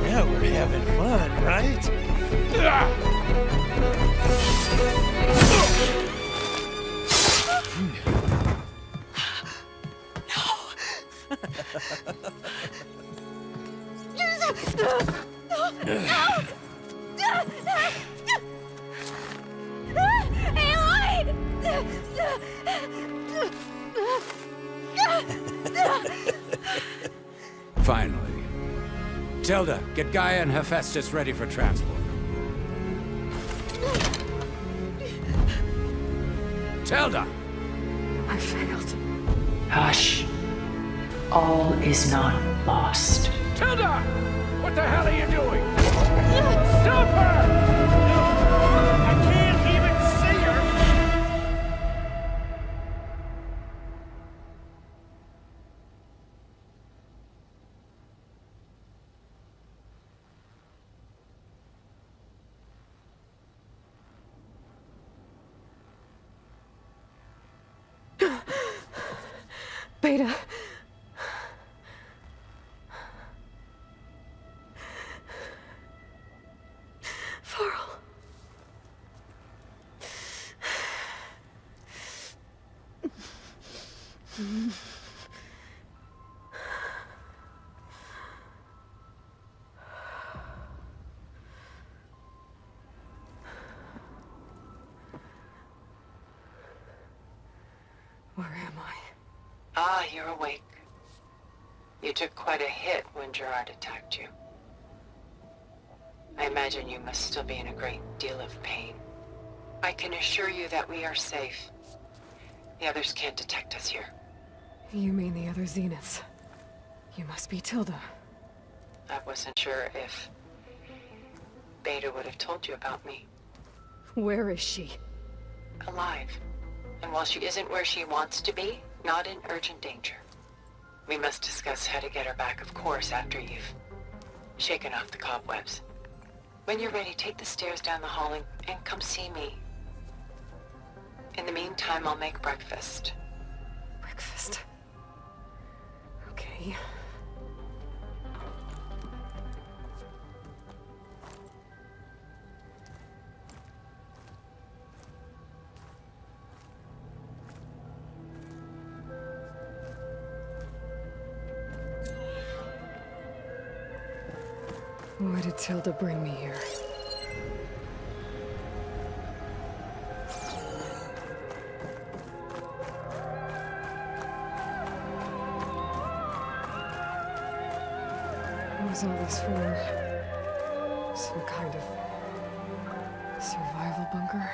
Now we're having fun, right? Aloy! Finally. Tilda, get Gaia and Hephaestus ready for transport. Tilda! I failed. Hush. All is not lost. Tilda! What the hell are you doing? Stop her! I can't even see her! Beta. Faro. Where am I? Ah, you're awake. You took quite a hit when Gerard attacked you. I imagine you must still be in a great deal of pain. I can assure you that we are safe. The others can't detect us here. You mean the other Zeniths? You must be Tilda. I wasn't sure if Beta would have told you about me. Where is she? Alive. And while she isn't where she wants to be, not in urgent danger. We must discuss how to get her back, of course, after you've shaken off the cobwebs. When you're ready, take the stairs down the hall and come see me. In the meantime, I'll make breakfast. Breakfast. Okay. Why did Tilda bring me here? What was all this for? Some kind of survival bunker?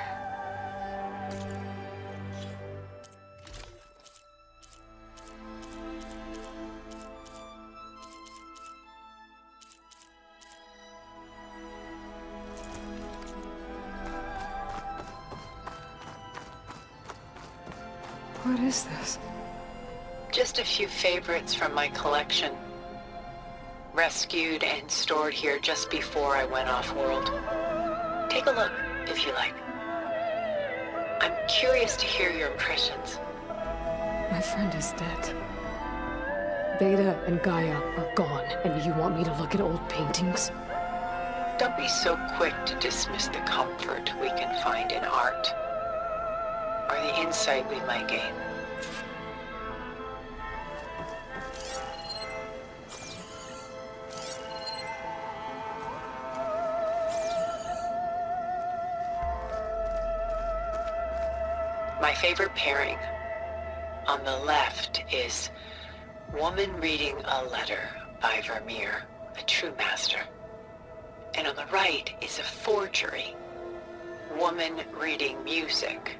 What is this? Just a few favorites from my collection. Rescued and stored here just before I went off-world. Take a look, if you like. I'm curious to hear your impressions. My friend is dead. Beta and Gaia are gone, and you want me to look at old paintings? Don't be so quick to dismiss the comfort we can find in art, or the insight we might gain. My favorite pairing. On the left is Woman Reading a Letter by Vermeer, a true master. And on the right is a forgery, Woman Reading Music,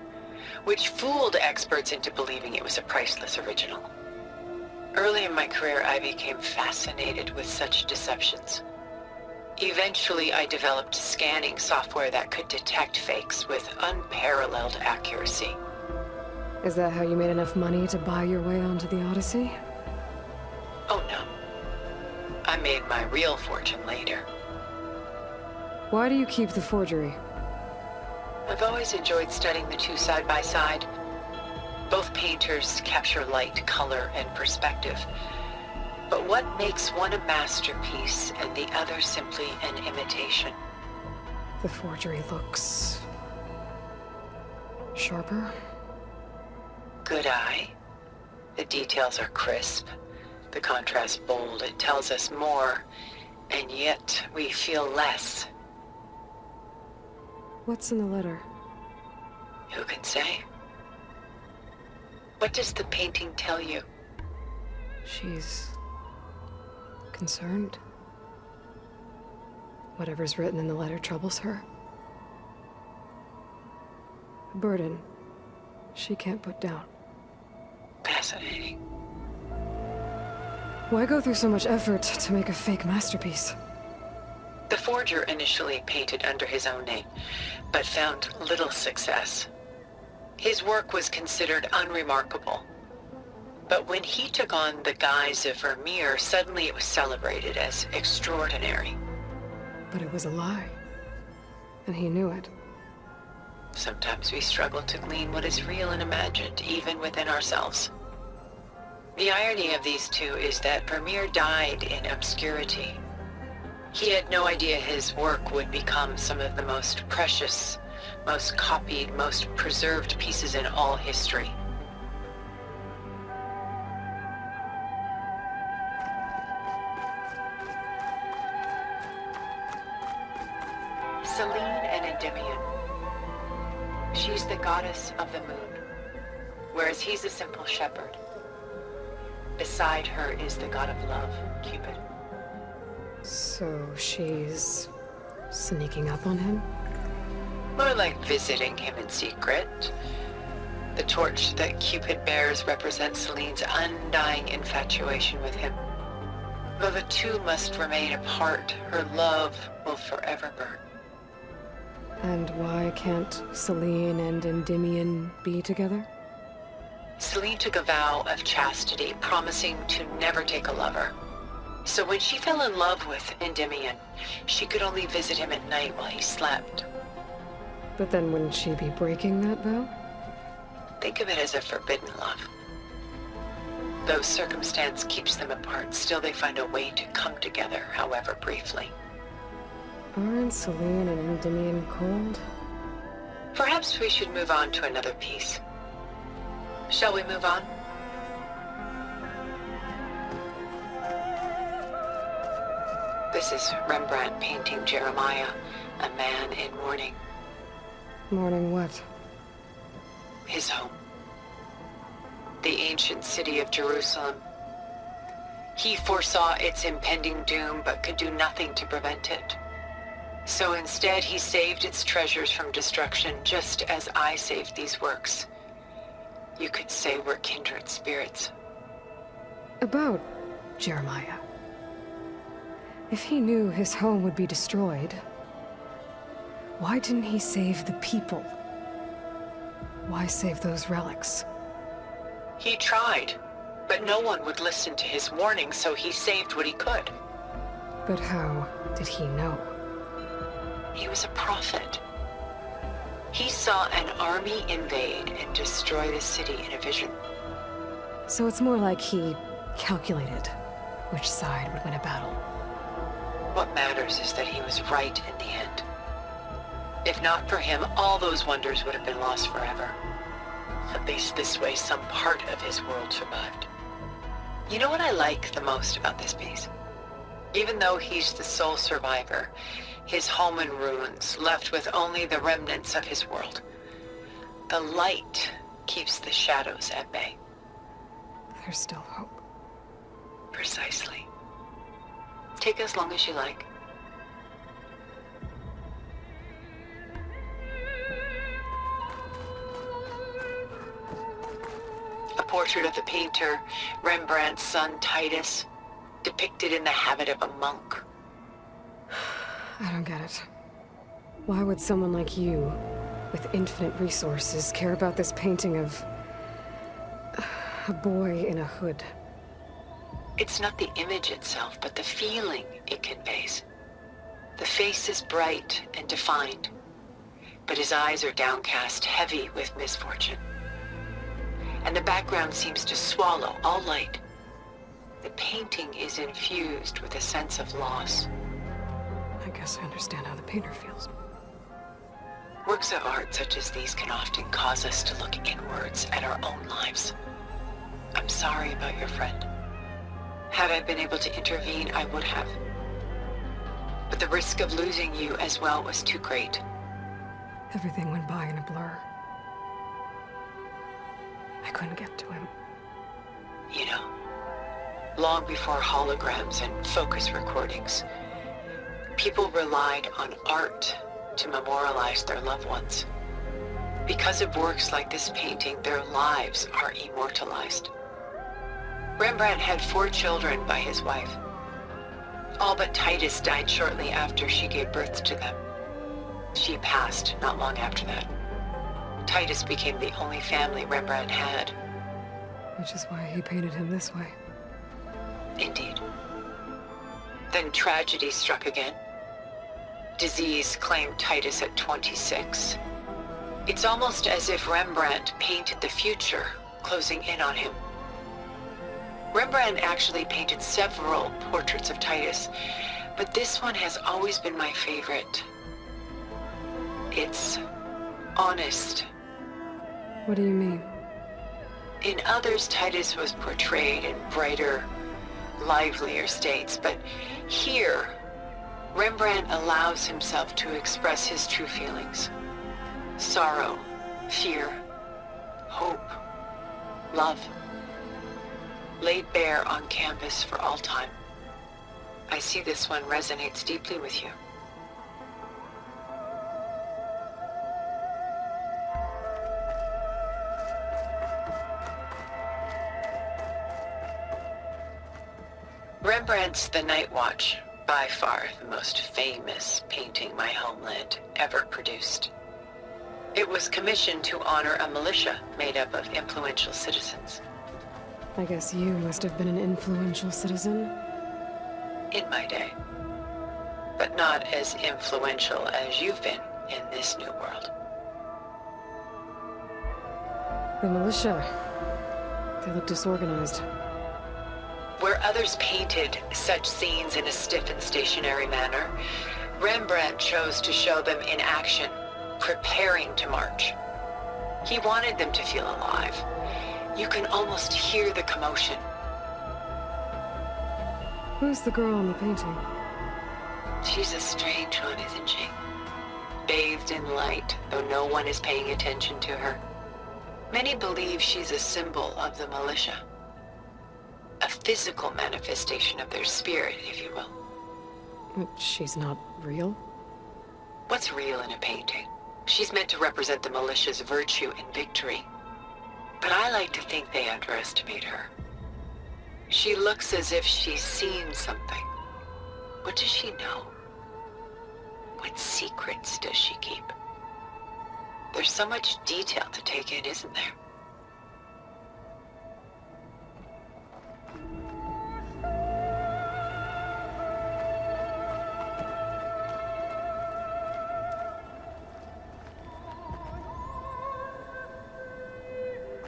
which fooled experts into believing it was a priceless original. Early in my career, I became fascinated with such deceptions. Eventually, I developed scanning software that could detect fakes with unparalleled accuracy. Is that how you made enough money to buy your way onto the Odyssey? Oh no. I made my real fortune later. Why do you keep the forgery? I've always enjoyed studying the two side by side. Both painters capture light, color, and perspective. But what makes one a masterpiece and the other simply an imitation? The forgery looks... sharper? Good eye. The details are crisp. The contrast bold. It tells us more, and yet we feel less. What's in the letter? Who can say? What does the painting tell you? She's... concerned. Whatever's written in the letter troubles her. A burden she can't put down. Fascinating. Why go through so much effort to make a fake masterpiece? The forger initially painted under his own name, but found little success. His work was considered unremarkable. But when he took on the guise of Vermeer, suddenly it was celebrated as extraordinary. But it was a lie. And he knew it. Sometimes we struggle to glean what is real and imagined, even within ourselves. The irony of these two is that Vermeer died in obscurity. He had no idea his work would become some of the most precious, most copied, most preserved pieces in all history. Selene and Endymion. She's the goddess of the moon, whereas he's a simple shepherd. Beside her is the god of love, Cupid. So she's... sneaking up on him? More like visiting him in secret. The torch that Cupid bears represents Selene's undying infatuation with him. Though the two must remain apart, her love will forever burn. And why can't Selene and Endymion be together? Selene took a vow of chastity, promising to never take a lover. So when she fell in love with Endymion, she could only visit him at night while he slept. But then wouldn't she be breaking that vow? Think of it as a forbidden love. Though circumstance keeps them apart, still they find a way to come together, however briefly. Aren't Selene and Endymion cold? Perhaps we should move on to another piece. Shall we move on? This is Rembrandt painting Jeremiah, a man in mourning. Mourning what? His home. The ancient city of Jerusalem. He foresaw its impending doom, but could do nothing to prevent it. So instead, he saved its treasures from destruction, just as I saved these works. You could say we're kindred spirits. About Jeremiah. If he knew his home would be destroyed, why didn't he save the people? Why save those relics? He tried, but no one would listen to his warning, so he saved what he could. But how did he know? He was a prophet. He saw an army invade and destroy the city in a vision. So it's more like he calculated which side would win a battle. What matters is that he was right in the end. If not for him, all those wonders would have been lost forever. At least this way, some part of his world survived. You know what I like the most about this piece? Even though he's the sole survivor, his home in ruins, left with only the remnants of his world. The light keeps the shadows at bay. There's still hope. Precisely. Take as long as you like. A portrait of the painter, Rembrandt's son Titus, depicted in the habit of a monk. I don't get it. Why would someone like you, with infinite resources, care about this painting of a boy in a hood? It's not the image itself, but the feeling it conveys. The face is bright and defined, but his eyes are downcast, heavy with misfortune. And the background seems to swallow all light. The painting is infused with a sense of loss. I guess I understand how the painter feels. Works of art such as these can often cause us to look inwards at our own lives. I'm sorry about your friend. Had I been able to intervene, I would have. But the risk of losing you as well was too great. Everything went by in a blur. I couldn't get to him. You know, long before holograms and focus recordings, people relied on art to memorialize their loved ones. Because of works like this painting, their lives are immortalized. Rembrandt had 4 children by his wife. All but Titus died shortly after she gave birth to them. She passed not long after that. Titus became the only family Rembrandt had. Which is why he painted him this way. Indeed. Then tragedy struck again. Disease claimed Titus at 26. It's almost as if Rembrandt painted the future, closing in on him. Rembrandt actually painted several portraits of Titus, but this one has always been my favorite. It's honest. What do you mean? In others, Titus was portrayed in brighter, livelier states, but here, Rembrandt allows himself to express his true feelings. Sorrow, fear, hope, love. Laid bare on canvas for all time. I see this one resonates deeply with you. Rembrandt's The Night Watch, by far the most famous painting my homeland ever produced. It was commissioned to honor a militia made up of influential citizens. I guess you must have been an influential citizen. In my day. But not as influential as you've been in this new world. The militia. They look disorganized. Where others painted such scenes in a stiff and stationary manner, Rembrandt chose to show them in action, preparing to march. He wanted them to feel alive. You can almost hear the commotion. Who's the girl in the painting? She's a strange one, isn't she? Bathed in light, though no one is paying attention to her. Many believe she's a symbol of the militia. A physical manifestation of their spirit, if you will. But she's not real? What's real in a painting? She's meant to represent the militia's virtue and victory. But I like to think they underestimate her. She looks as if she's seen something. What does she know? What secrets does she keep? There's so much detail to take in, isn't there?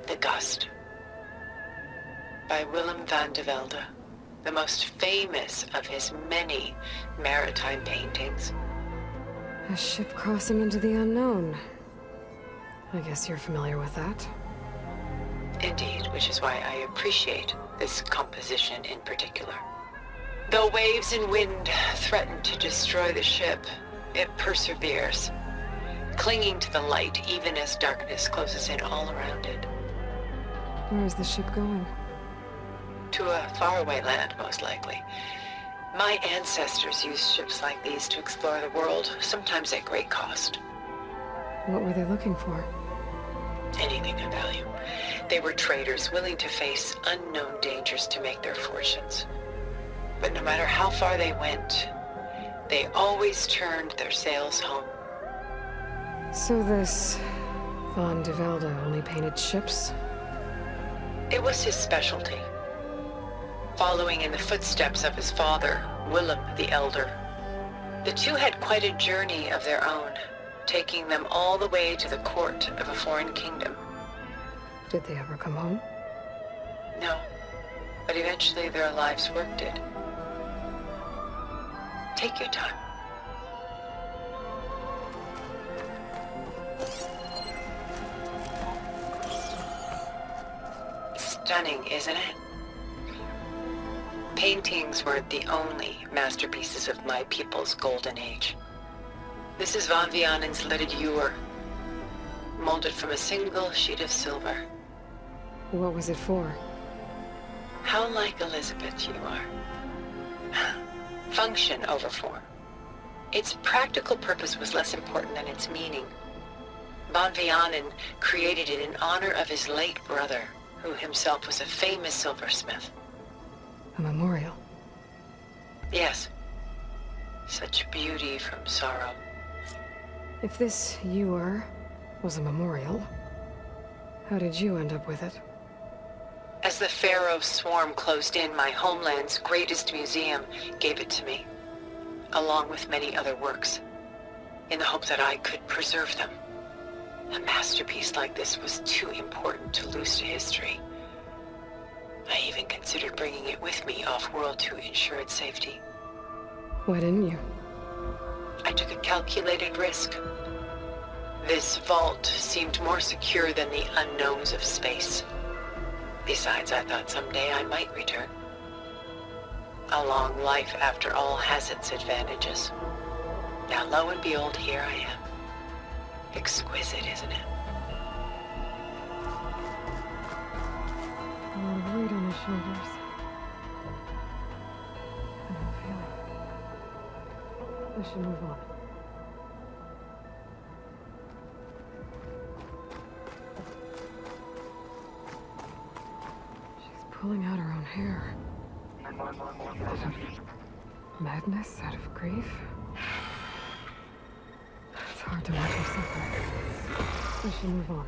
The Gust, by Willem van de Velde, the most famous of his many maritime paintings. A ship crossing into the unknown. I guess you're familiar with that. Indeed, which is why I appreciate this composition in particular. Though waves and wind threaten to destroy the ship, it perseveres, clinging to the light even as darkness closes in all around it. Where is the ship going? To a faraway land, most likely. My ancestors used ships like these to explore the world, sometimes at great cost. What were they looking for? Anything of value. They were traders willing to face unknown dangers to make their fortunes. But no matter how far they went, they always turned their sails home. So this Von de Velde only painted ships? It was his specialty. Following in the footsteps of his father, Willem the Elder. The two had quite a journey of their own, taking them all the way to the court of a foreign kingdom. Did they ever come home? No, but eventually their lives work did. Take your time. Stunning, isn't it? Paintings weren't the only masterpieces of my people's golden age. This is Von Vianen's lidded ewer, molded from a single sheet of silver. What was it for? How like Elisabet you are. Function over form. Its practical purpose was less important than its meaning. Von Vianen created it in honor of his late brother, who himself was a famous silversmith. A memorial? Yes. Such beauty from sorrow. If this ewer was a memorial, how did you end up with it? As the Faro swarm closed in, my homeland's greatest museum gave it to me, along with many other works, in the hope that I could preserve them. A masterpiece like this was too important to lose to history. I even considered bringing it with me off-world to ensure its safety. Why didn't you? I took a calculated risk. This vault seemed more secure than the unknowns of space. Besides, I thought someday I might return. A long life, after all, has its advantages. Now, lo and behold, here I am. Exquisite, isn't it? A lot of weight on his shoulders. I don't feel it. I should move on. She's pulling out her own hair. Out of madness, out of grief. It's hard to watch her suffer. I should move on.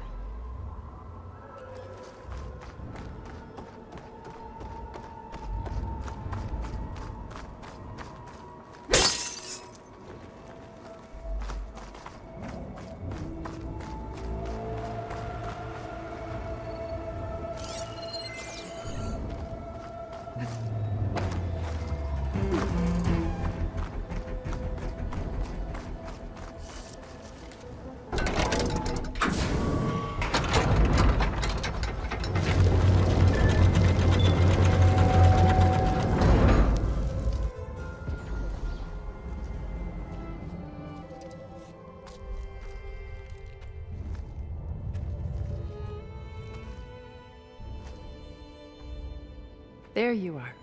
There you are.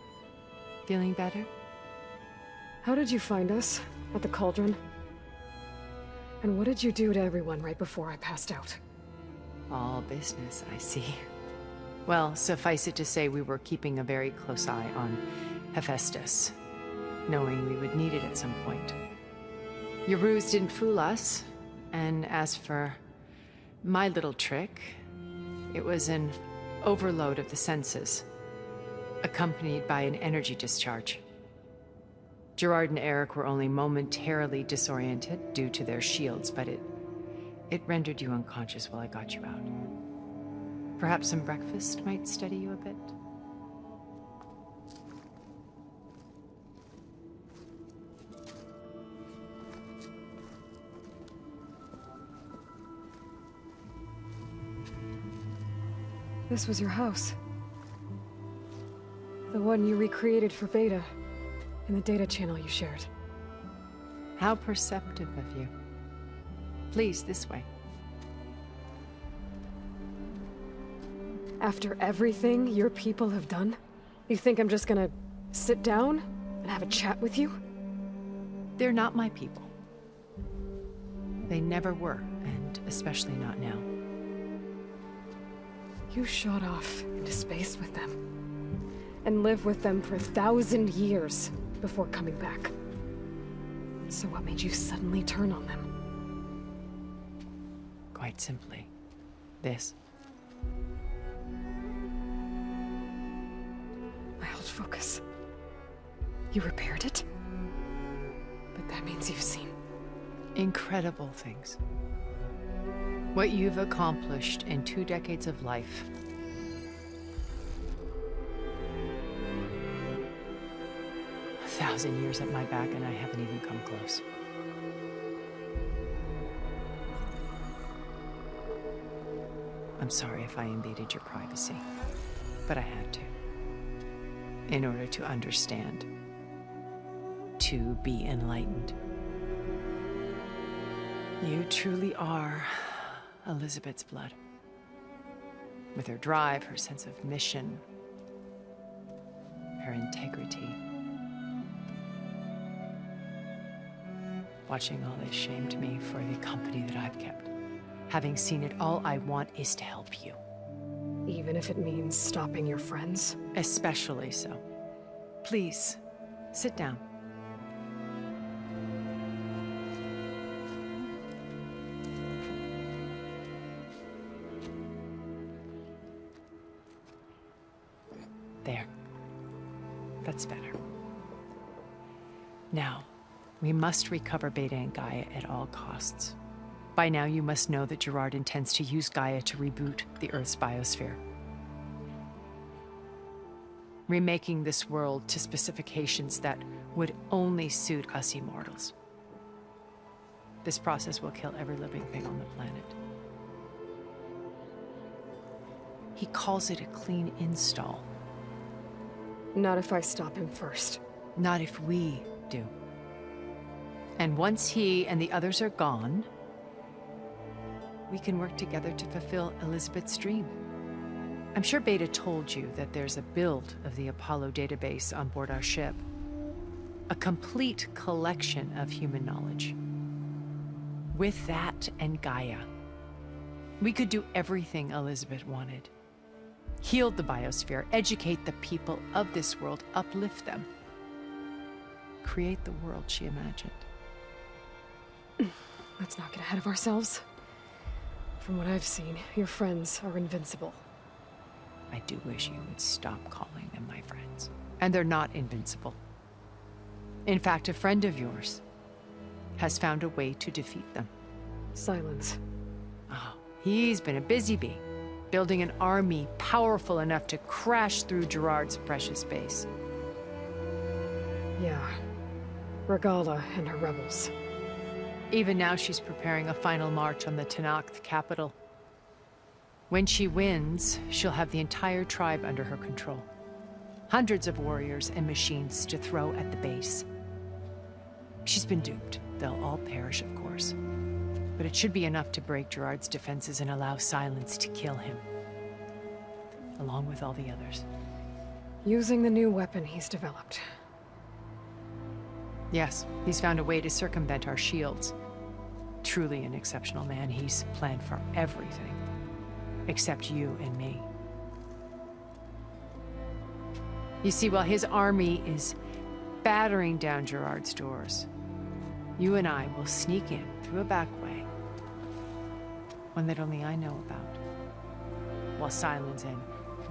Feeling better? How did you find us? At the cauldron? And what did you do to everyone right before I passed out? All business, I see. Well, suffice it to say we were keeping a very close eye on Hephaestus, knowing we would need it at some point. Your ruse didn't fool us, and as for my little trick, it was an overload of the senses, accompanied by an energy discharge. Gerard and Eric were only momentarily disoriented due to their shields, but it rendered you unconscious while I got you out. Perhaps some breakfast might steady you a bit? This was your house. The one you recreated for Beta, in the data channel you shared. How perceptive of you. Please, this way. After everything your people have done, you think I'm just gonna sit down and have a chat with you? They're not my people. They never were, and especially not now. You shot off into space with them, and lived with them for 1,000 years before coming back. So what made you suddenly turn on them? Quite simply, this. My old focus. You repaired it? But that means you've seen... incredible things. What you've accomplished in 2 decades of life. A 1,000 years at my back and I haven't even come close. I'm sorry if I invaded your privacy, but I had to. In order to understand. To be enlightened. You truly are Elisabet's blood. With her drive, her sense of mission, her integrity. Watching all this shamed me for the company that I've kept. Having seen it, all I want is to help you. Even if it means stopping your friends? Especially so. Please, sit down. There. That's better. Now, we must recover Beta and Gaia at all costs. By now, you must know that Gerard intends to use Gaia to reboot the Earth's biosphere. Remaking this world to specifications that would only suit us immortals. This process will kill every living thing on the planet. He calls it a clean install. Not if I stop him first. Not if we do. And once he and the others are gone, we can work together to fulfill Elisabet's dream. I'm sure Beta told you that there's a build of the Apollo database on board our ship. A complete collection of human knowledge. With that and Gaia, we could do everything Elisabet wanted. Heal the biosphere, educate the people of this world, uplift them. Create the world she imagined. Let's not get ahead of ourselves. From what I've seen, your friends are invincible. I do wish you would stop calling them my friends. And they're not invincible. In fact, a friend of yours has found a way to defeat them. Silence. Oh, he's been a busy bee, building an army powerful enough to crash through Gerard's precious base. Yeah. Regala and her rebels. Even now she's preparing a final march on the Tenakth capital. When she wins, she'll have the entire tribe under her control. Hundreds of warriors and machines to throw at the base. She's been duped. They'll all perish, of course. But it should be enough to break Gerard's defenses and allow Silence to kill him. Along with all the others. Using the new weapon he's developed. Yes, he's found a way to circumvent our shields. Truly an exceptional man. He's planned for everything. Except you and me. You see, while his army is battering down Gerard's doors, you and I will sneak in through a back way. One that only I know about. While Silence and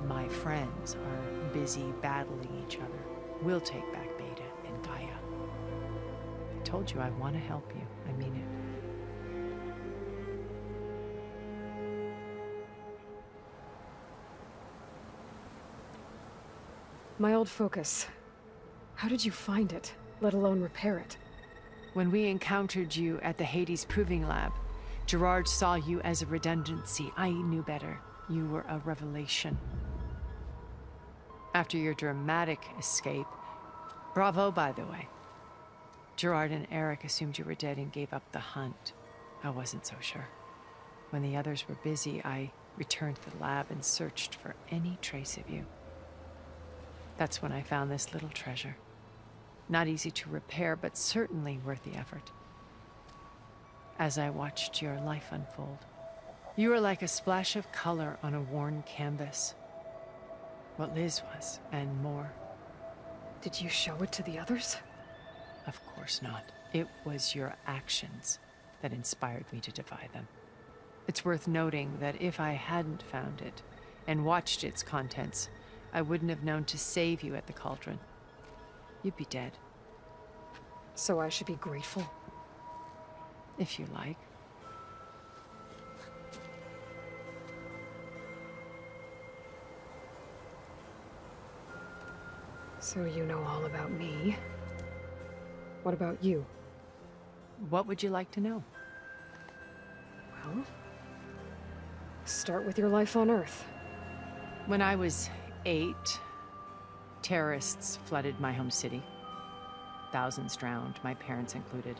my friends are busy battling each other, we'll take back Beta and Gaia. I told you I want to help you. I mean it. My old focus. How did you find it, let alone repair it? When we encountered you at the Hades Proving Lab, Gerard saw you as a redundancy. I knew better. You were a revelation. After your dramatic escape, bravo, by the way. Gerard and Eric assumed you were dead and gave up the hunt. I wasn't so sure. When the others were busy, I returned to the lab and searched for any trace of you. That's when I found this little treasure. Not easy to repair, but certainly worth the effort. As I watched your life unfold, you were like a splash of color on a worn canvas. What Liz was, and more. Did you show it to the others? Of course not. It was your actions that inspired me to defy them. It's worth noting that if I hadn't found it and watched its contents, I wouldn't have known to save you at the cauldron. You'd be dead. So I should be grateful? If you like. So you know all about me. What about you? What would you like to know? Well, start with your life on Earth. When I was 8, terrorists flooded my home city. Thousands drowned, my parents included.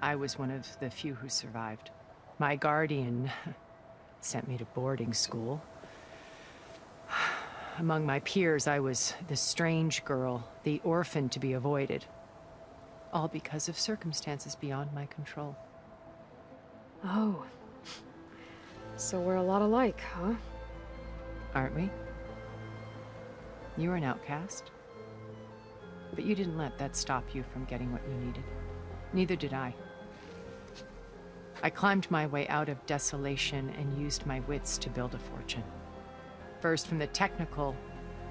I was one of the few who survived. My guardian sent me to boarding school. Among my peers, I was the strange girl, the orphan to be avoided. All because of circumstances beyond my control. Oh. So we're a lot alike, huh? Aren't we? You were an outcast. But you didn't let that stop you from getting what you needed. Neither did I. I climbed my way out of desolation and used my wits to build a fortune. First, from the technical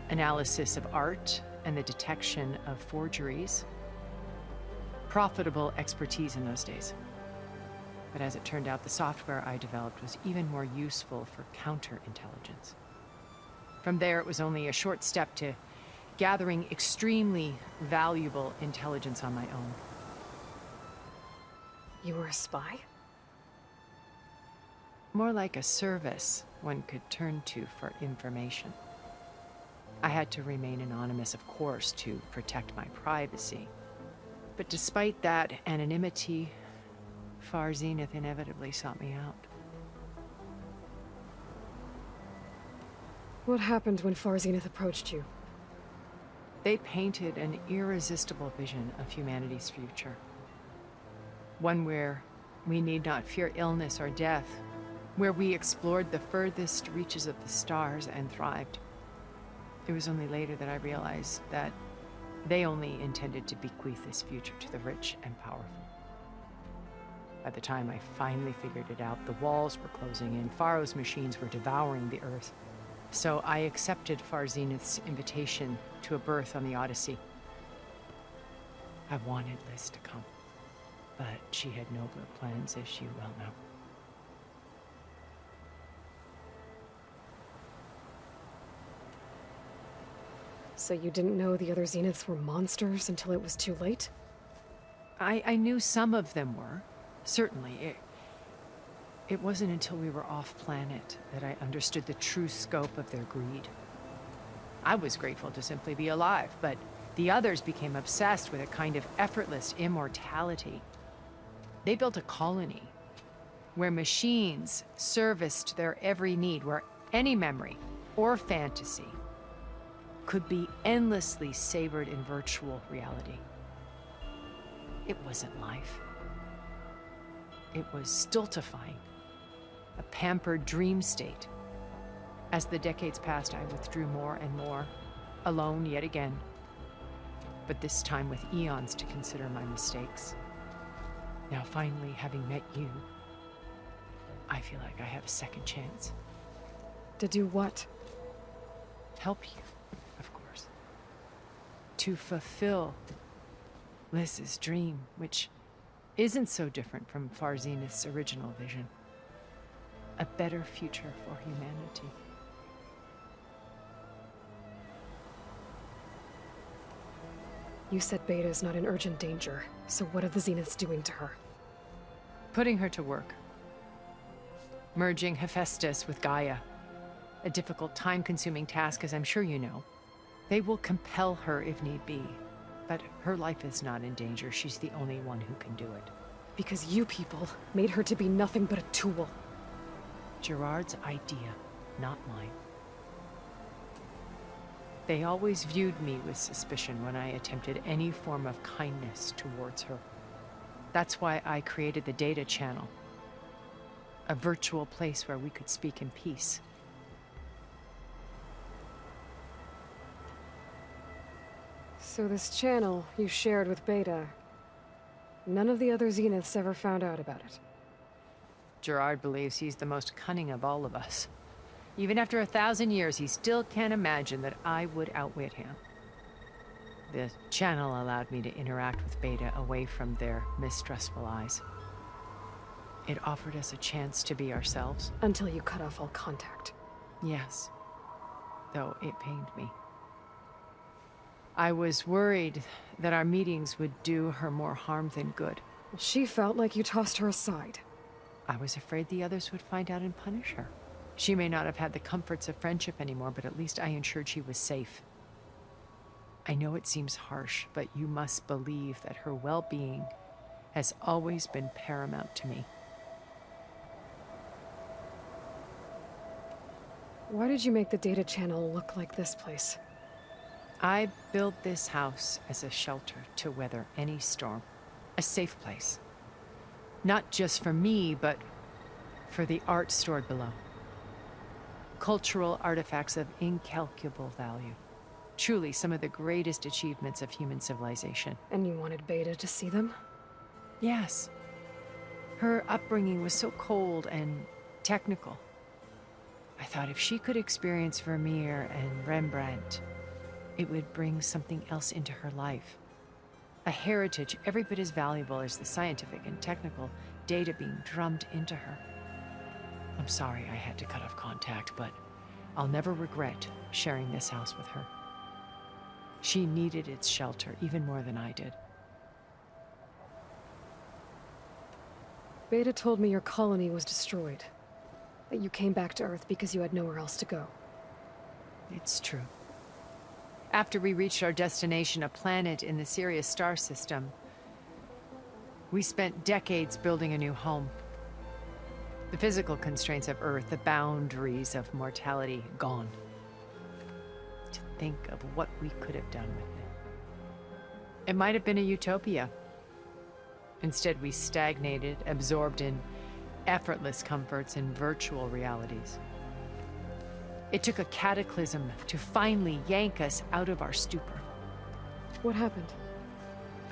analysis of art and the detection of forgeries. Profitable expertise in those days. But as it turned out, the software I developed was even more useful for counterintelligence. From there, it was only a short step to gathering extremely valuable intelligence on my own. You were a spy? More like a service one could turn to for information. I had to remain anonymous, of course, to protect my privacy. But despite that anonymity, Far Zenith inevitably sought me out. What happened when Far Zenith approached you? They painted an irresistible vision of humanity's future. One where we need not fear illness or death, where we explored the furthest reaches of the stars and thrived. It was only later that I realized that they only intended to bequeath this future to the rich and powerful. By the time I finally figured it out, the walls were closing in, Faro's machines were devouring the Earth. So I accepted Far Zenith's invitation to a berth on the Odyssey. I wanted Liz to come, but she had nobler plans, as you well know. So you didn't know the other Zeniths were monsters until it was too late? I knew some of them were, certainly. It wasn't until we were off-planet that I understood the true scope of their greed. I was grateful to simply be alive, but the others became obsessed with a kind of effortless immortality. They built a colony where machines serviced their every need, where any memory or fantasy could be endlessly savored in virtual reality. It wasn't life. It was stultifying, a pampered dream state. As the decades passed, I withdrew more and more, alone yet again, but this time with eons to consider my mistakes. Now finally, having met you, I feel like I have a second chance. To do what? Help you, of course. To fulfill Liz's dream, which isn't so different from Far Zenith's original vision. A better future for humanity. You said Beta is not in urgent danger, so what are the Zeniths doing to her? Putting her to work. Merging Hephaestus with Gaia. A difficult, time-consuming task, as I'm sure you know. They will compel her if need be, but her life is not in danger. She's the only one who can do it. because you people made her to be nothing but a tool. Gerard's idea, not mine. They always viewed me with suspicion when I attempted any form of kindness towards her. That's why I created the data channel. A virtual place where we could speak in peace. So this channel you shared with Beta, none of the other Zeniths ever found out about it? Gerard believes he's the most cunning of all of us. Even after 1,000 years, he still can't imagine that I would outwit him. The channel allowed me to interact with Beta away from their mistrustful eyes. It offered us a chance to be ourselves. Until you cut off all contact. Yes. Though it pained me. I was worried that our meetings would do her more harm than good. She felt like you tossed her aside. I was afraid the others would find out and punish her. She may not have had the comforts of friendship anymore, but at least I ensured she was safe. I know it seems harsh, but you must believe that her well-being has always been paramount to me. Why did you make the data channel look like this place? I built this house as a shelter to weather any storm. A safe place. Not just for me, but for the art stored below. Cultural artifacts of incalculable value. Truly some of the greatest achievements of human civilization. And you wanted Beta to see them? Yes. Her upbringing was so cold and technical. I thought if she could experience Vermeer and Rembrandt, it would bring something else into her life. A heritage every bit as valuable as the scientific and technical data being drummed into her. I'm sorry I had to cut off contact, but I'll never regret sharing this house with her. She needed its shelter even more than I did. Beta told me your colony was destroyed. That you came back to Earth because you had nowhere else to go. It's true. After we reached our destination, a planet in the Sirius star system, we spent decades building a new home. The physical constraints of Earth, the boundaries of mortality, gone. To think of what we could have done with it. It might have been a utopia. Instead, we stagnated, absorbed in effortless comforts and virtual realities. It took a cataclysm to finally yank us out of our stupor. What happened?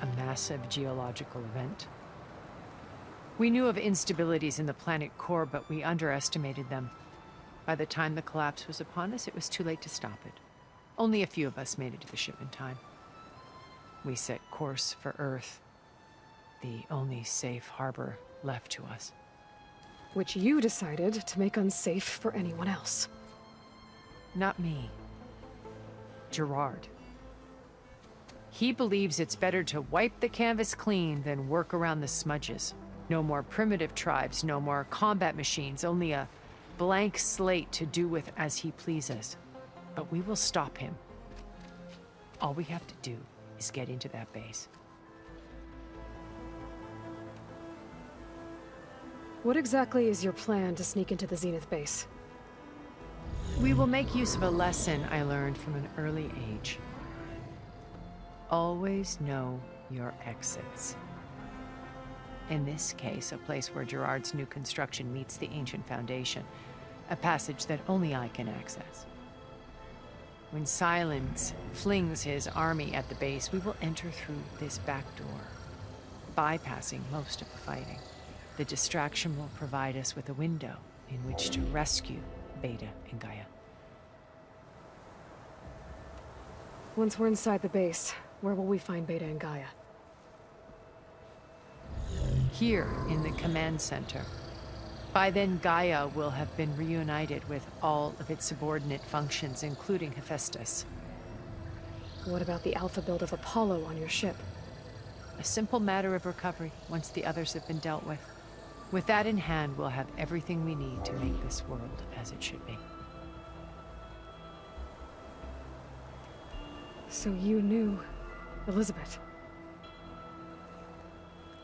A massive geological event. We knew of instabilities in the planet core, but we underestimated them. By the time the collapse was upon us, it was too late to stop it. Only a few of us made it to the ship in time. We set course for Earth, the only safe harbor left to us. Which you decided to make unsafe for anyone else. Not me. Gerard. He believes it's better to wipe the canvas clean than work around the smudges. No more primitive tribes, no more combat machines, only a blank slate to do with as he pleases. But we will stop him. All we have to do is get into that base. What exactly is your plan to sneak into the Zenith base? We will make use of a lesson I learned from an early age. Always know your exits. In this case, a place where Gerard's new construction meets the ancient foundation, a passage that only I can access. When Silence flings his army at the base, we will enter through this back door, bypassing most of the fighting. The distraction will provide us with a window in which to rescue Beta and Gaia. Once we're inside the base, where will we find Beta and Gaia? Here in the command center. By then, Gaia will have been reunited with all of its subordinate functions, including Hephaestus. What about the alpha build of Apollo on your ship? A simple matter of recovery once the others have been dealt with. With that in hand, we'll have everything we need to make this world as it should be. So you knew Elisabet.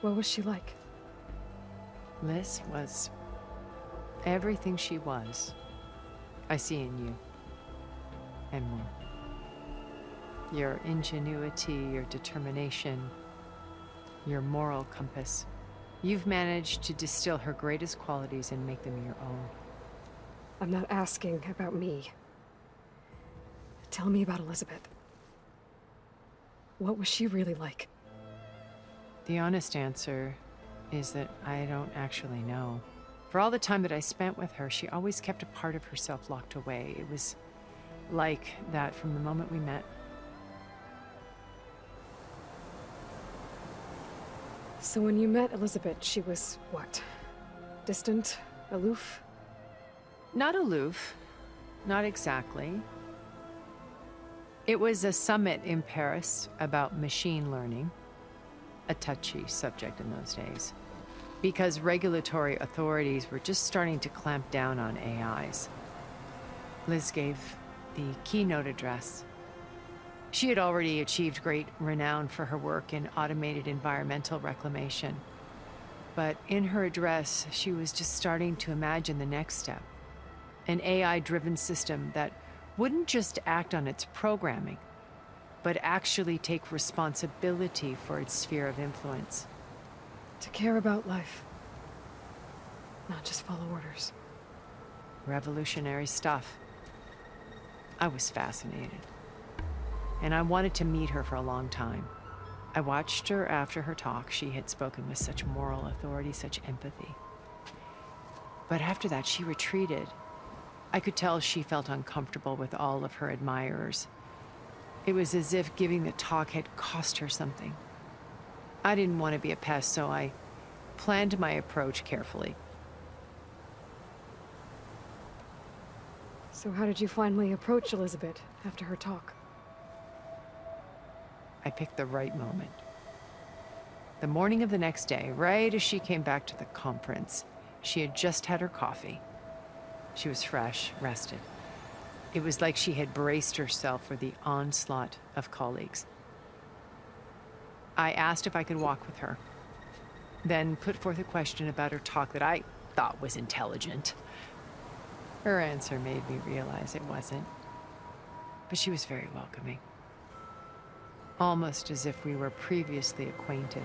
What was she like? Liz was everything she was. I see in you. And more. Your ingenuity, your determination, your moral compass. You've managed to distill her greatest qualities and make them your own. I'm not asking about me. Tell me about Elisabet. What was she really like? The honest answer is that I don't actually know. For all the time that I spent with her, she always kept a part of herself locked away. It was like that from the moment we met. So when you met Elisabet, she was what? Distant? Aloof? Not aloof. Not exactly. It was a summit in Paris about machine learning. A touchy subject in those days. Because regulatory authorities were just starting to clamp down on AIs. Liz gave the keynote address. She had already achieved great renown for her work in automated environmental reclamation. But in her address, she was just starting to imagine the next step. An AI-driven system that wouldn't just act on its programming, but actually take responsibility for its sphere of influence. To care about life. Not just follow orders. Revolutionary stuff. I was fascinated. And I wanted to meet her for a long time. I watched her after her talk. She had spoken with such moral authority, such empathy. But after that, she retreated. I could tell she felt uncomfortable with all of her admirers. It was as if giving the talk had cost her something. I didn't want to be a pest, so I planned my approach carefully. So how did you finally approach Elisabet after her talk? I picked the right moment. The morning of the next day, right as she came back to the conference, she had just had her coffee. She was fresh, rested. It was like she had braced herself for the onslaught of colleagues. I asked if I could walk with her, then put forth a question about her talk that I thought was intelligent. Her answer made me realize it wasn't, but she was very welcoming. Almost as if we were previously acquainted.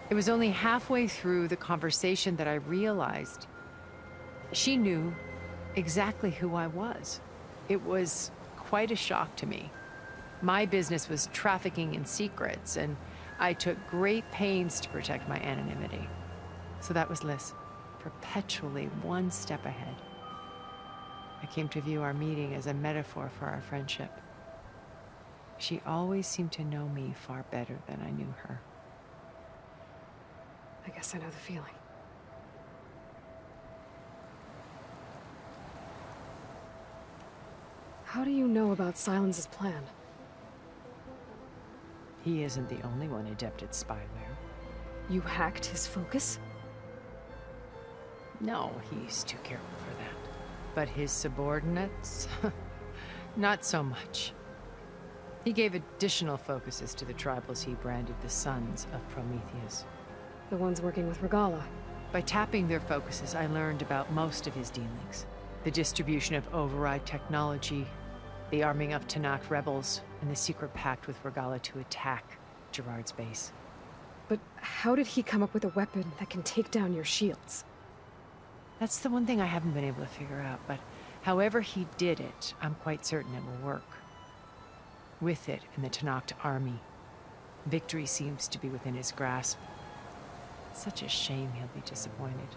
It was only halfway through the conversation that I realized she knew exactly who I was. It was quite a shock to me. My business was trafficking in secrets, and I took great pains to protect my anonymity. So that was Liz, perpetually one step ahead. I came to view our meeting as a metaphor for our friendship. She always seemed to know me far better than I knew her. I guess I know the feeling. How do you know about Silence's plan? He isn't the only one adept at spyware. You hacked his focus? No, he's too careful for that. But his subordinates? Not so much. He gave additional focuses to the tribals he branded the Sons of Prometheus. The ones working with Regala. By tapping their focuses, I learned about most of his dealings. The distribution of override technology, the arming of Tanakh rebels, and the secret pact with Regala to attack Gerard's base. But how did he come up with a weapon that can take down your shields? That's the one thing I haven't been able to figure out, but however he did it, I'm quite certain it will work. With it and the Tanakh army, victory seems to be within his grasp. Such a shame he'll be disappointed.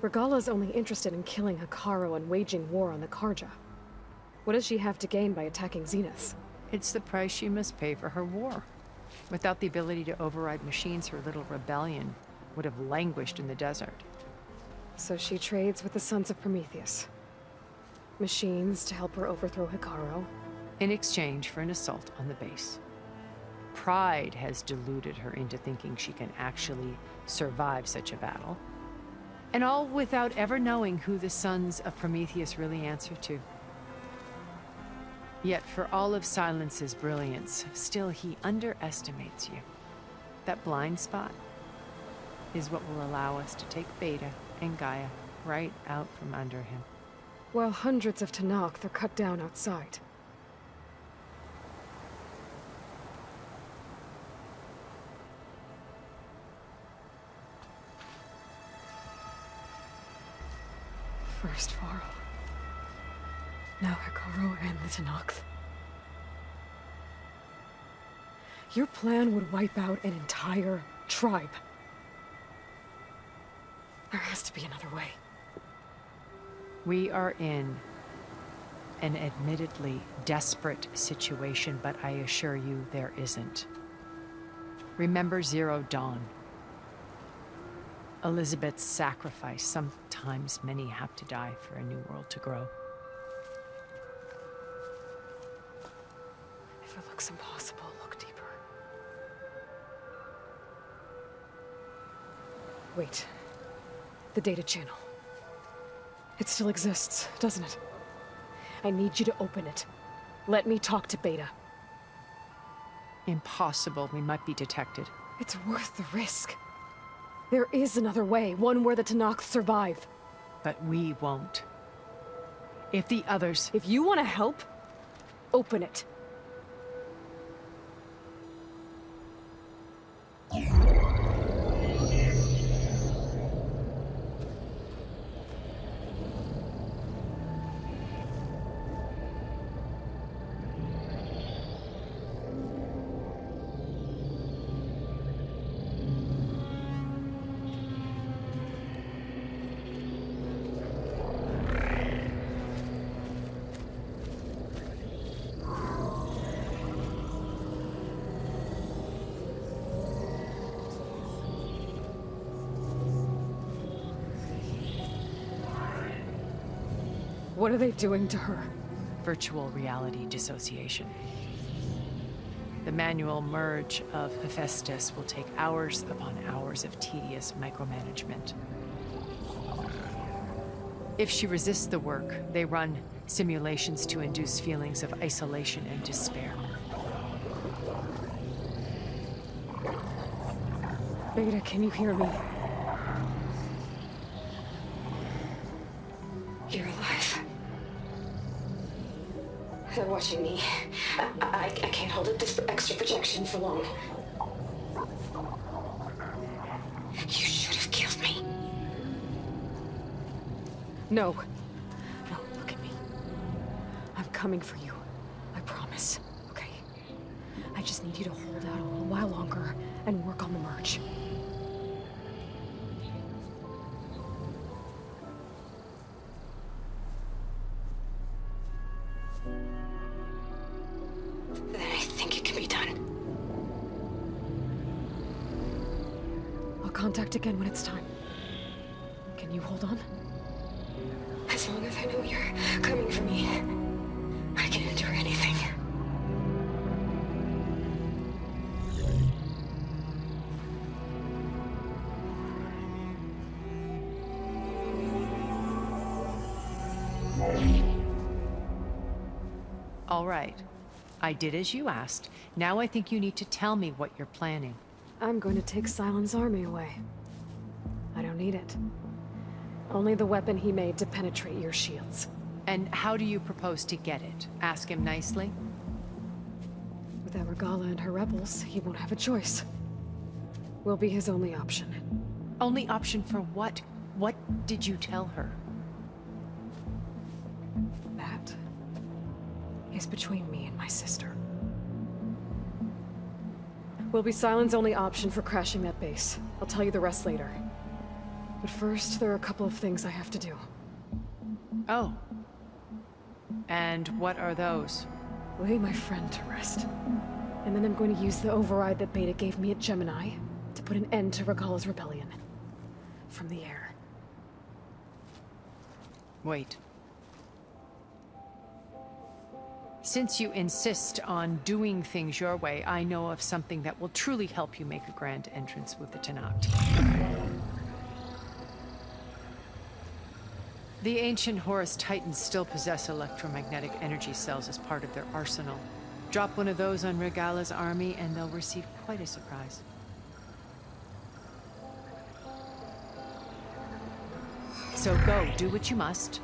Regala's only interested in killing Hekarro and waging war on the Karja. What does she have to gain by attacking Zenith? It's the price she must pay for her war. Without the ability to override machines, her little rebellion would have languished in the desert. So she trades with the Sons of Prometheus. Machines to help her overthrow Hekarro. In exchange for an assault on the base. Pride has deluded her into thinking she can actually survive such a battle. And all without ever knowing who the Sons of Prometheus really answer to. Yet for all of Silence's brilliance, still he underestimates you. That blind spot is what will allow us to take Beta and Gaia right out from under him. While hundreds of Tenakth are cut down outside. First Faro. Now Hekarro and the Tenakth. Your plan would wipe out an entire tribe. There has to be another way. We are in an admittedly desperate situation, but I assure you there isn't. Remember Zero Dawn. Elisabet's sacrifice. Sometimes many have to die for a new world to grow. If it looks impossible, look deeper. Wait. The data channel. It still exists, doesn't it? I need you to open it. Let me talk to Beta. Impossible. We might be detected. It's worth the risk. There is another way, one where the Tenakth survive. But we won't. If the others... If you want to help, open it. What are they doing to her? Virtual reality dissociation. The manual merge of Hephaestus will take hours upon hours of tedious micromanagement. If she resists the work, they run simulations to induce feelings of isolation and despair. Beta, can you hear me? You're alive. They're watching me. I can't hold up this extra projection for long. You should have killed me. No. No, look at me. I'm coming for you. I promise. Okay? I just need you to hold out a little while longer and work on the merge. Then I think it can be done. I'll contact again when it's time. Can you hold on? As long as I know you're coming for me, I can endure anything. All right. I did as you asked. Now I think you need to tell me what you're planning. I'm going to take Sylens' army away. I don't need it. Only the weapon he made to penetrate your shields. And how do you propose to get it? Ask him nicely? Without Regala and her rebels, he won't have a choice. We'll be his only option. Only option for what? What did you tell her? That is between me and my sister. Will be Sylens' only option for crashing that base. I'll tell you the rest later. But first, there are a couple of things I have to do. Oh. And what are those? Lay my friend to rest. And then I'm going to use the override that Beta gave me at Gemini to put an end to Regala's rebellion. From the air. Wait. Since you insist on doing things your way, I know of something that will truly help you make a grand entrance with the Tenakth. The ancient Horus Titans still possess electromagnetic energy cells as part of their arsenal. Drop one of those on Regala's army and they'll receive quite a surprise. So go, do what you must.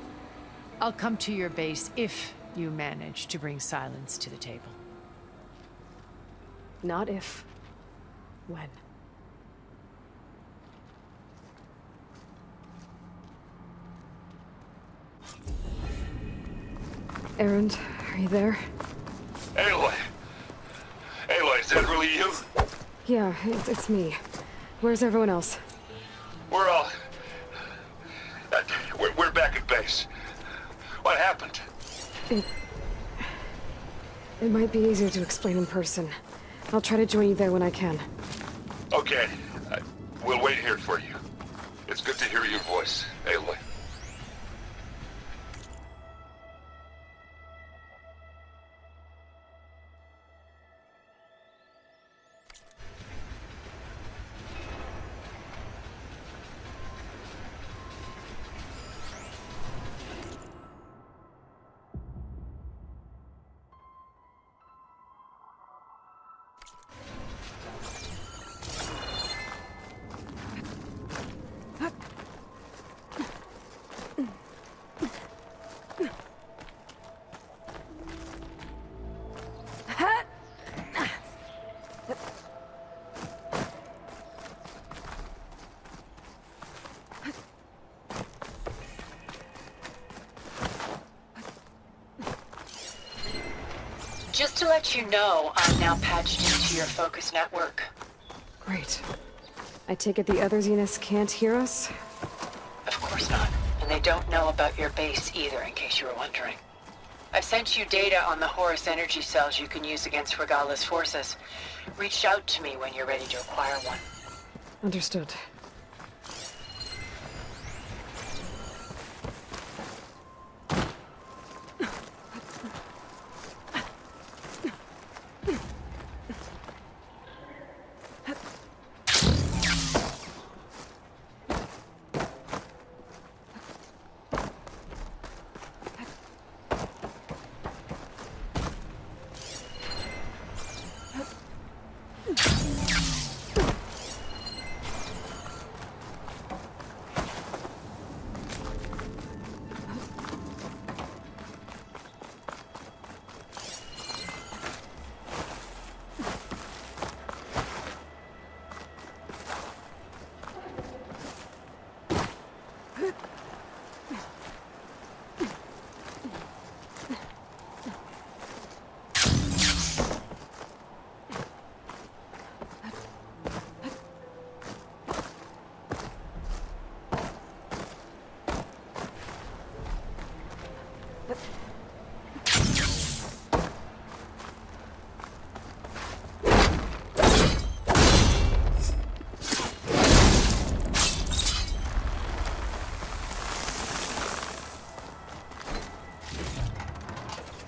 I'll come to your base if you manage to bring silence to the table. Not if. When. Erend, are you there? Aloy! Aloy, is that really you? Yeah, it's me. Where's everyone else? We're all... We're back at base. What happened? It might be easier to explain in person. I'll try to join you there when I can. Okay. We'll wait here for you. It's good to hear your voice, Aloy. Just to let you know, I'm now patched into your focus network. Great. I take it the other Zeniths can't hear us? Of course not. And they don't know about your base either, in case you were wondering. I've sent you data on the Horus energy cells you can use against Regala's forces. Reach out to me when you're ready to acquire one. Understood.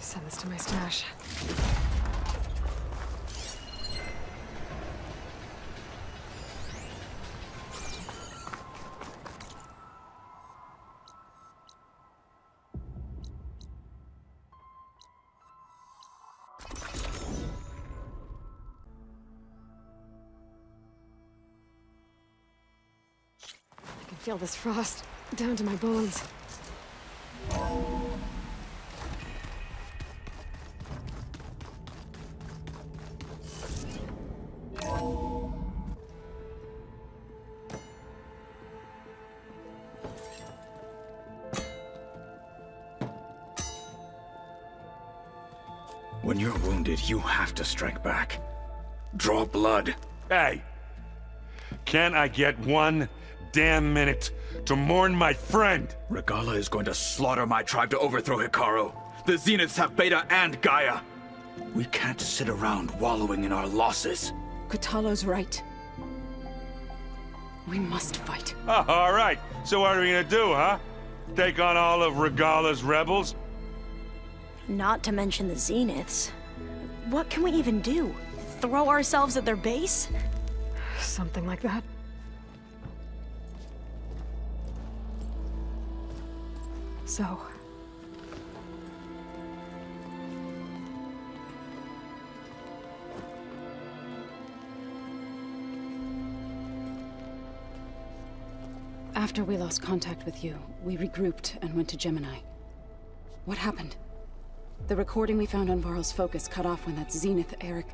Send this to my stash. I can feel this frost down to my bones. When you're wounded, you have to strike back. Draw blood. Hey! Can I get one damn minute to mourn my friend? Regala is going to slaughter my tribe to overthrow Hekarro. The Zeniths have Beta and Gaia. We can't sit around wallowing in our losses. Kotallo's right. We must fight. Oh, all right. So what are we gonna do, huh? Take on all of Regala's rebels? Not to mention the Zeniths. What can we even do? Throw ourselves at their base? Something like that. So... After we lost contact with you, we regrouped and went to Gemini. What happened? The recording we found on Varl's focus cut off when that Zenith Eric...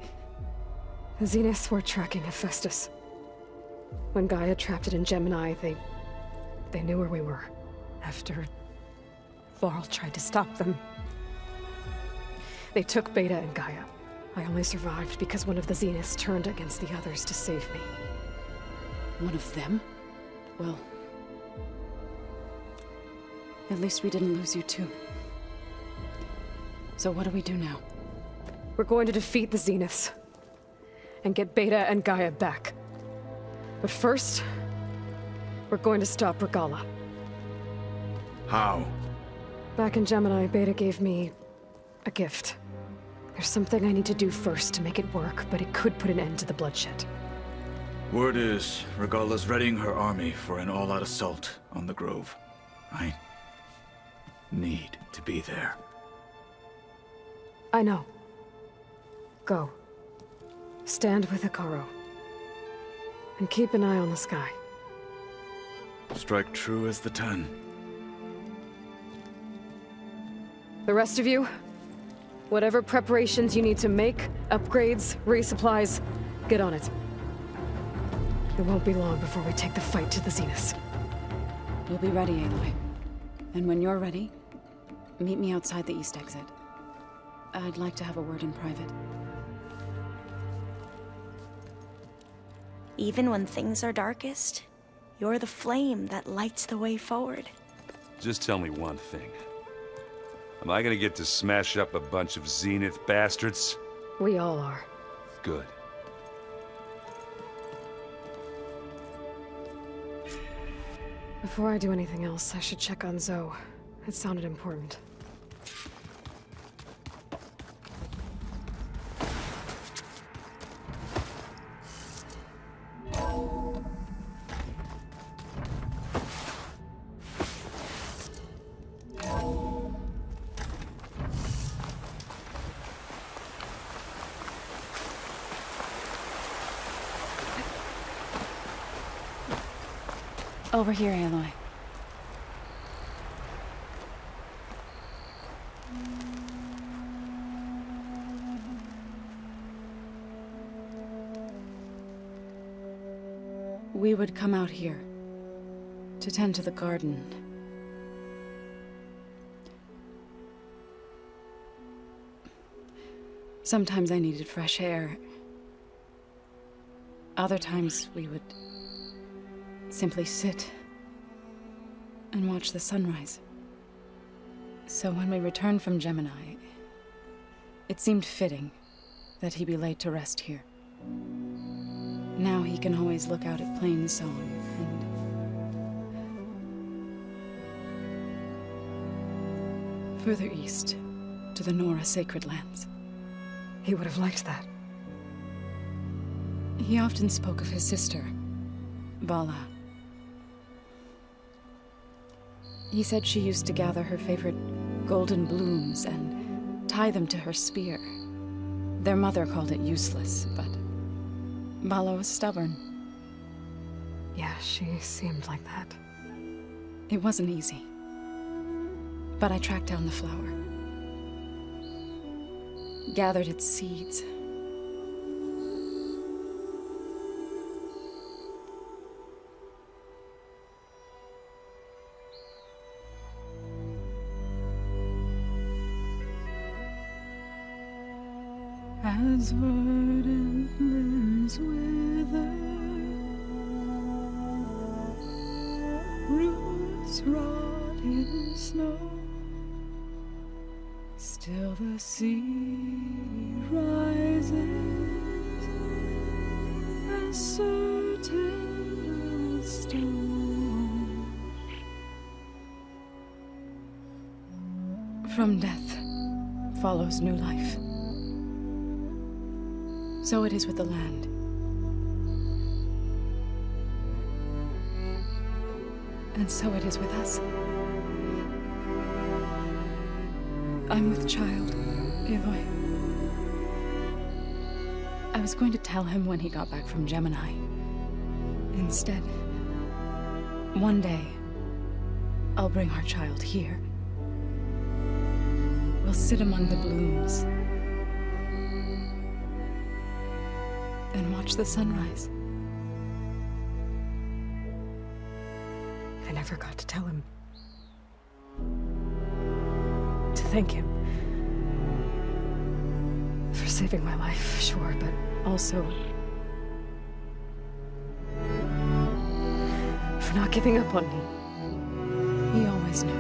The Zeniths were tracking Hephaestus. When Gaia trapped it in Gemini, they knew where we were. After Varl tried to stop them, they took Beta and Gaia. I only survived because one of the Zeniths turned against the others to save me. One of them? Well... at least we didn't lose you too. So what do we do now? We're going to defeat the Zeniths and get Beta and Gaia back. But first, we're going to stop Regala. How? Back in Gemini, Beta gave me a gift. There's something I need to do first to make it work, but it could put an end to the bloodshed. Word is, Regala's readying her army for an all-out assault on the Grove. I need to be there. I know. Go. Stand with Ikaro. And keep an eye on the sky. Strike true as the 10. The rest of you, whatever preparations you need to make, upgrades, resupplies, get on it. It won't be long before we take the fight to the Zeniths. We'll be ready, Aloy. And when you're ready, meet me outside the east exit. I'd like to have a word in private. Even when things are darkest, you're the flame that lights the way forward. Just tell me one thing. Am I gonna get to smash up a bunch of Zenith bastards? We all are. Good. Before I do anything else, I should check on Zoe. It sounded important. Over here, Aloy. We would come out here to tend to the garden. Sometimes I needed fresh air. Other times we would simply sit and watch the sunrise. So when we returned from Gemini, it seemed fitting that he be laid to rest here. Now he can always look out at Plain Song and further east to the Nora Sacred Lands. He would have liked that. He often spoke of his sister, Vala. He said she used to gather her favorite golden blooms and tie them to her spear. Their mother called it useless, but Vala was stubborn. Yeah, she seemed like that. It wasn't easy. But I tracked down the flower. Gathered its seeds. As verdant limbs wither, roots rot in snow, still the sea rises, as certain as stone. From death follows new life. So it is with the land. And so it is with us. I'm with child, Aloy. I was going to tell him when he got back from Gemini. Instead, One day, I'll bring our child here. We'll sit among the blooms and watch the sunrise. I never got to tell him. To thank him. For saving my life, sure, but also for not giving up on me. He always knew.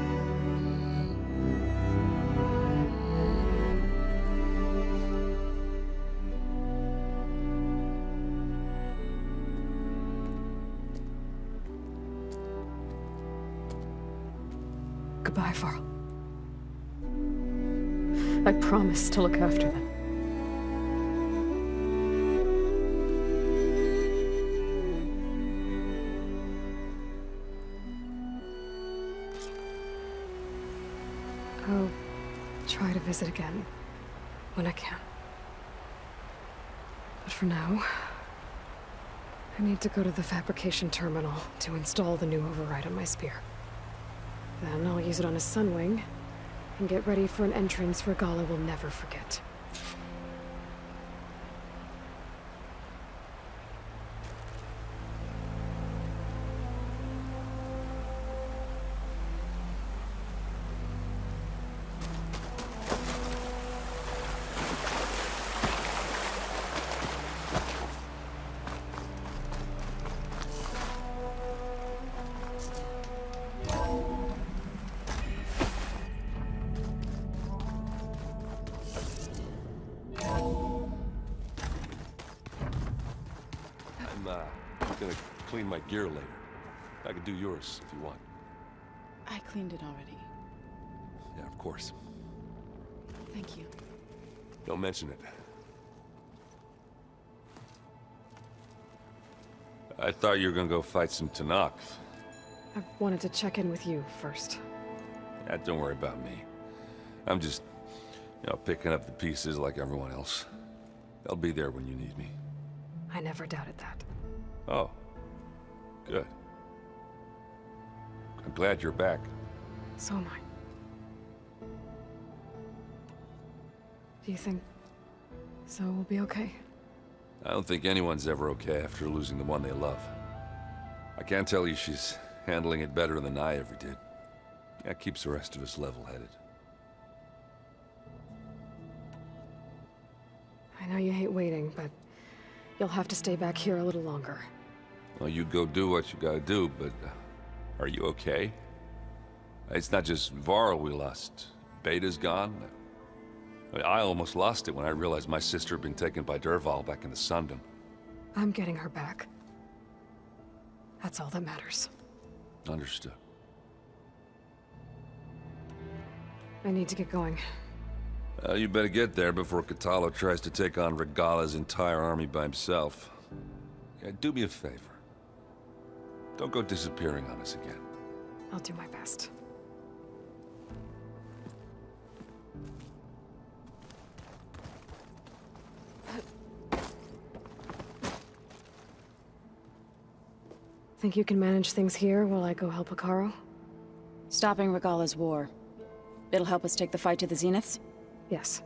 Goodbye, Faro. I promise to look after them. I'll try to visit again when I can. But for now, I need to go to the fabrication terminal to install the new override on my spear. Then I'll use it on a sunwing and get ready for an entrance Regala will never forget. I'm gonna clean my gear later. I could do yours if you want. I cleaned it already. Yeah, of course. Thank you. Don't mention it. I thought you were gonna go fight some Tenakth. I wanted to check in with you first. Yeah, don't worry about me. I'm just, picking up the pieces like everyone else. I'll be there when you need me. I never doubted that. Oh. Good. I'm glad you're back. So am I. Do you think So will be okay? I don't think anyone's ever okay after losing the one they love. I can't tell you she's handling it better than I ever did. That keeps the rest of us level-headed. I know you hate waiting, but you'll have to stay back here a little longer. Well, you go do what you gotta do, but are you okay? It's not just Varl we lost. Beta's gone. I almost lost it when I realized my sister had been taken by Dervahl back in the Sundom. I'm getting her back. That's all that matters. Understood. I need to get going. You better get there before Kotallo tries to take on Regala's entire army by himself. Yeah, do me a favor. Don't go disappearing on us again. I'll do my best. Think you can manage things here while I go help Hekarro? Stopping Regala's war. It'll help us take the fight to the Zeniths? Yes.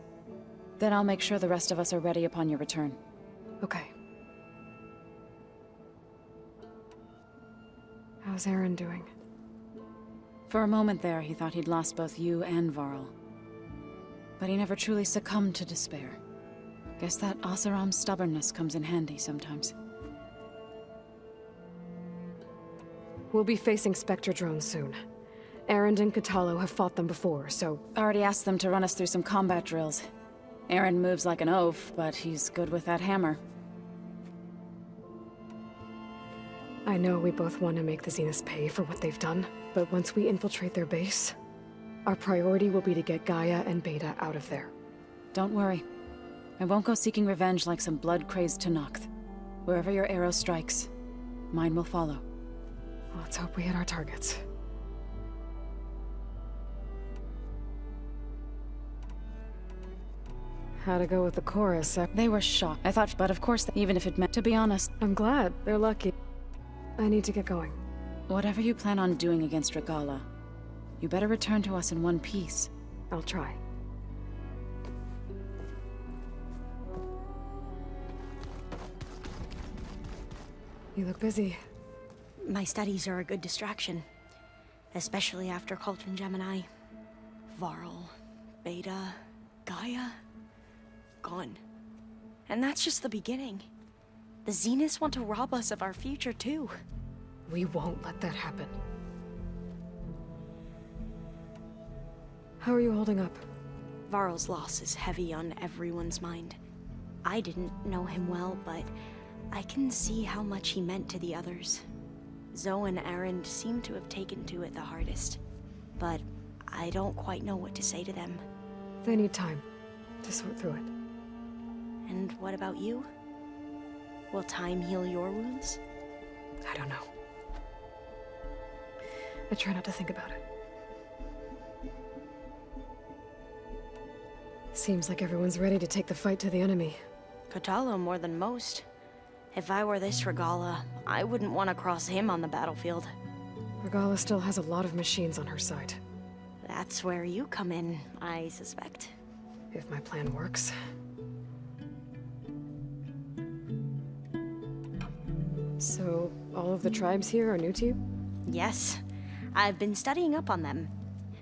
Then I'll make sure the rest of us are ready upon your return. Okay. How's Aaron doing? For a moment there, he thought he'd lost both you and Varl. But he never truly succumbed to despair. Guess that Oseram's stubbornness comes in handy sometimes. We'll be facing Spectre drones soon. Aaron and Kotallo have fought them before, so... Already asked them to run us through some combat drills. Aaron moves like an oaf, but he's good with that hammer. I know we both want to make the Zeniths pay for what they've done, but once we infiltrate their base, our priority will be to get Gaia and Beta out of there. Don't worry. I won't go seeking revenge like some blood-crazed Tenakth. Wherever your arrow strikes, mine will follow. Let's hope we hit our targets. How'd it go with the chorus? They were shocked. I thought, but of course, even if it meant... To be honest... I'm glad. They're lucky. I need to get going. Whatever you plan on doing against Regala, you better return to us in one piece. I'll try. You look busy. My studies are a good distraction. Especially after Cauldron Gemini. Varl, Beta, Gaia, gone. And that's just the beginning. The Zeniths want to rob us of our future, too. We won't let that happen. How are you holding up? Varl's loss is heavy on everyone's mind. I didn't know him well, but I can see how much he meant to the others. Zoe and Erend seem to have taken to it the hardest, but I don't quite know what to say to them. They need time to sort through it. And what about you? Will time heal your wounds? I don't know. I try not to think about it. Seems like everyone's ready to take the fight to the enemy. Kotallo more than most. If I were this Regala, I wouldn't want to cross him on the battlefield. Regala still has a lot of machines on her side. That's where you come in, I suspect. If my plan works. So, all of the tribes here are new to you? Yes. I've been studying up on them.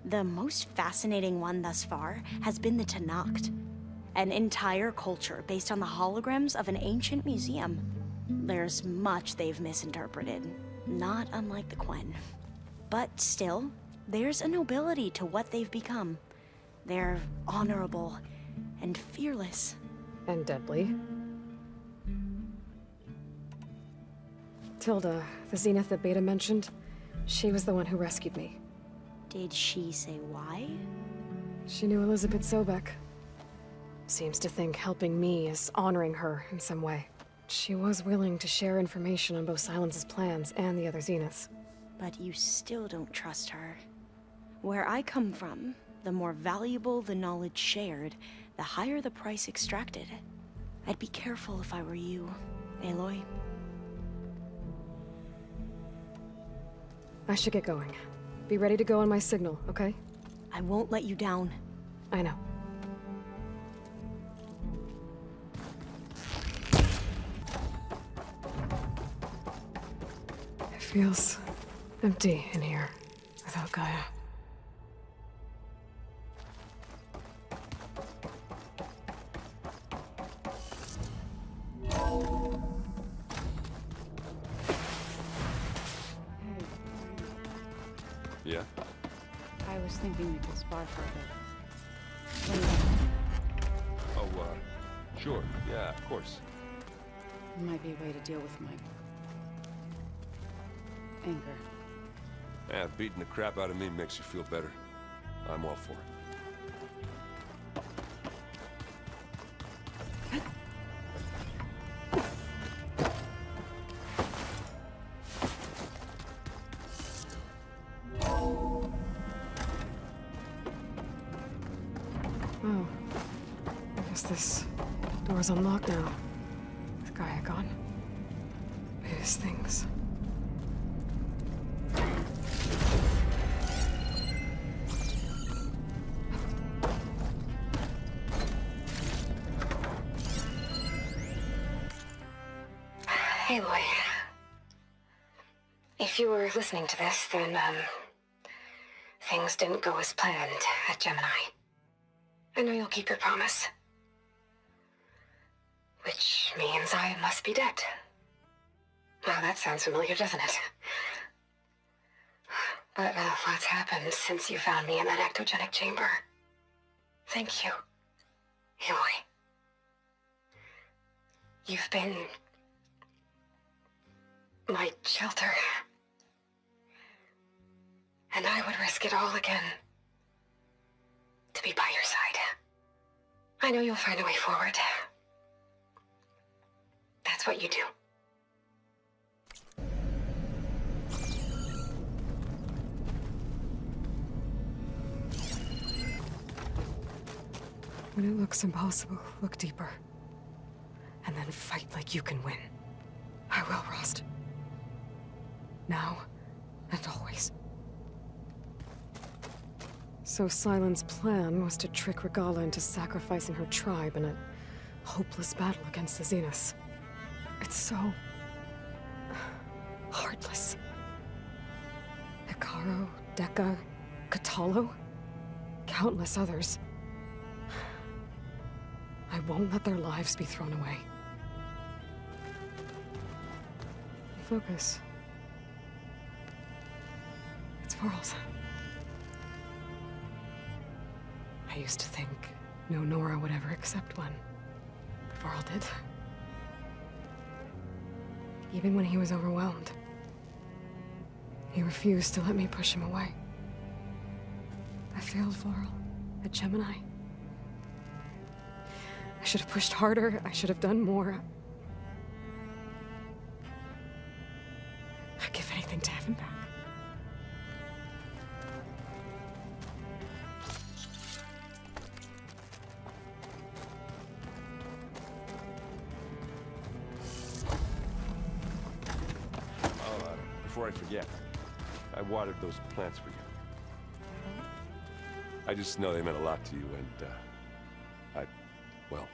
The most fascinating one thus far has been the Tenakth. An entire culture based on the holograms of an ancient museum. There's much they've misinterpreted, not unlike the Quen. But still, there's a nobility to what they've become. They're honorable and fearless. And deadly. Tilda, the Zenith that Beta mentioned, she was the one who rescued me. Did she say why? She knew Elisabet Sobeck. Seems to think helping me is honoring her in some way. She was willing to share information on both Silence's plans and the other Zeniths. But you still don't trust her. Where I come from, the more valuable the knowledge shared, the higher the price extracted. I'd be careful if I were you, Aloy. I should get going. Be ready to go on my signal, okay? I won't let you down. I know. It feels empty in here without Gaia. Yeah? I was thinking we could spar for a bit. Oh, sure. Yeah, of course. Might be a way to deal with my anger. Yeah, beating the crap out of me makes you feel better. I'm all for it. Oh. I guess this door's unlocked now. With Gaia gone. Beta's things. Aloy. If you were listening to this, then, things didn't go as planned at Gemini. I know you'll keep your promise. Which means I must be dead. Well, that sounds familiar, doesn't it? But lots happened since you found me in that ectogenic chamber. Thank you, Aloy. You've been my shelter. And I would risk it all again to be by your side. I know you'll find a way forward. That's what you do. When it looks impossible, look deeper. And then fight like you can win. I will, Rost. Now, And always. So Sylens' plan was to trick Regala into sacrificing her tribe in a hopeless battle against the Zeniths. It's so... heartless. Hekarro, Dekka, Katalo, countless others. I won't let their lives be thrown away. Focus. It's Varl's. I used to think no Nora would ever accept one. But Varl did. Even when he was overwhelmed. He refused to let me push him away. I failed Varl at Gemini. I should have pushed harder. I should have done more. I'd give anything to have him back. Before I forget, I watered those plants for you. I just know they meant a lot to you, and, well...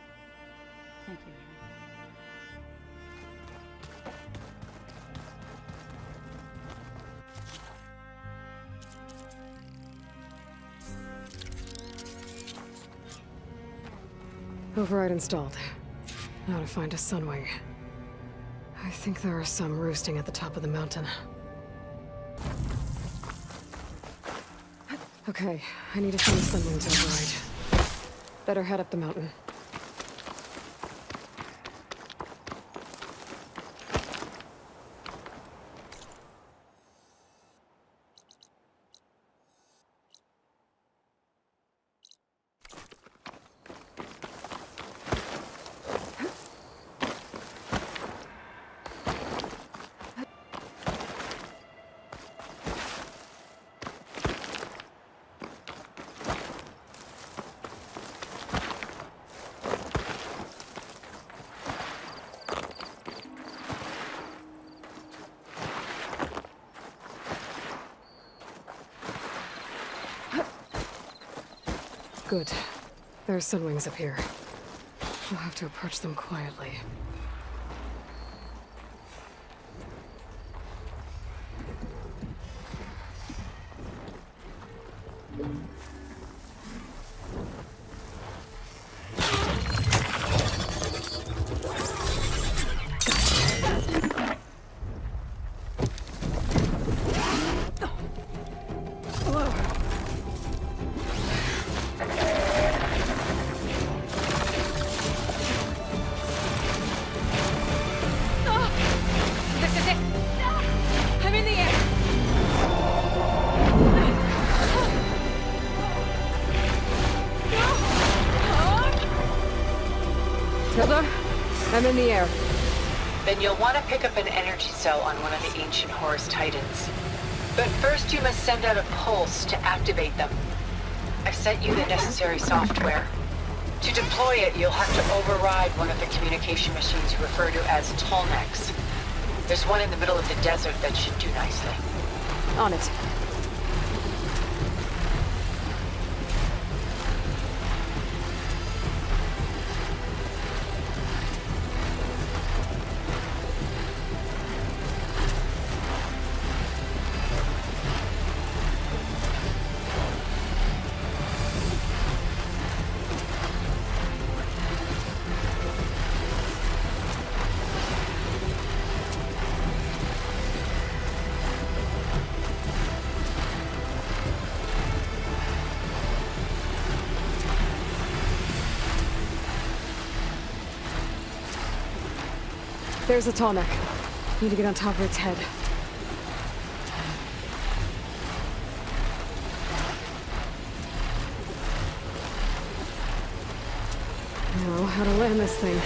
Thank you, Override installed. Now to find a sunwing. I think there are some roosting at the top of the mountain. Okay, I need to find a sunwing to override. Better head up the mountain. Good. There are sunwings up here. We'll have to approach them quietly. I'm in the air. Then you'll want to pick up an energy cell on one of the ancient Horus Titans. But first you must send out a pulse to activate them. I've sent you the necessary software. To deploy it, you'll have to override one of the communication machines you refer to as Tallnecks. There's one in the middle of the desert that should do nicely. On it. There's a Tallneck. Need to get on top of its head. Now, how to land this thing.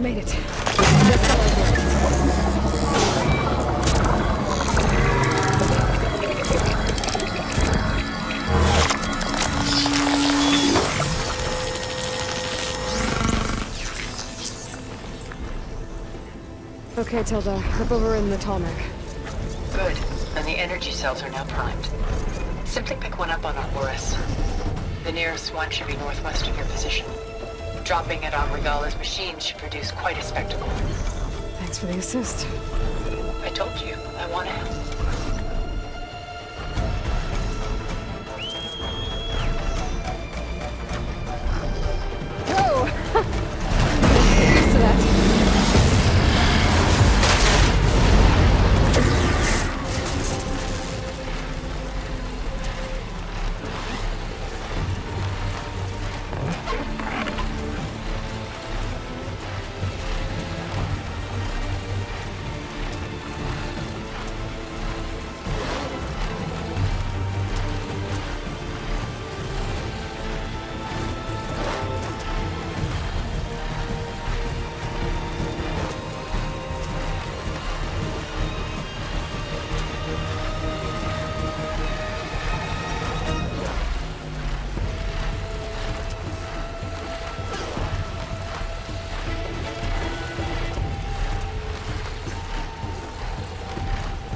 Made it. Let's go over here. Okay, Tilda. Hop over in the Tallneck. Good. And the energy cells are now primed. Simply pick one up on our Horus. The nearest one should be northwest of your position. Dropping it on Regala's machine should produce quite a spectacle. Thanks for the assist. I told you, I want to help.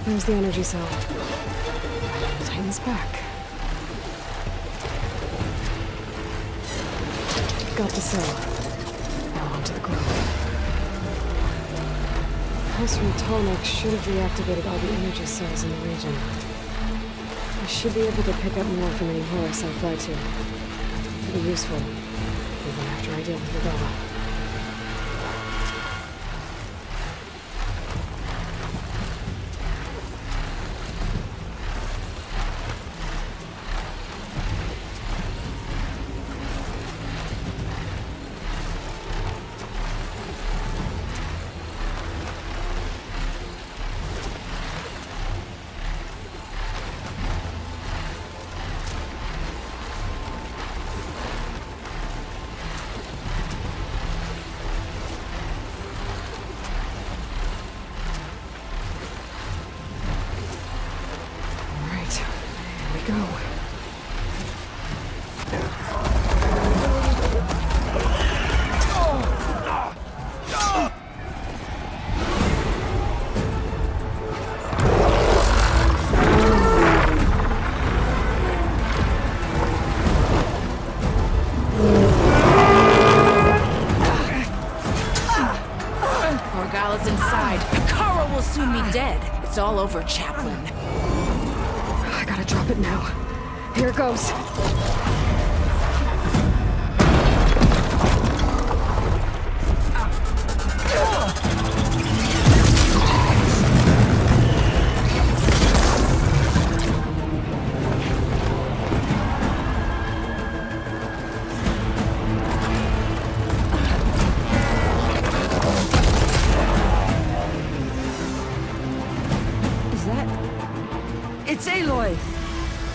There's the energy cell. Tighten this back. Got the cell. Now onto the globe. Pulse from Tallneck should have reactivated all the energy cells in the region. I should be able to pick up more from any Horus I fly to. It'll be useful, even after I deal with Regala. It's all over, Chaplain. I gotta drop it now. Here it goes. It's Aloy!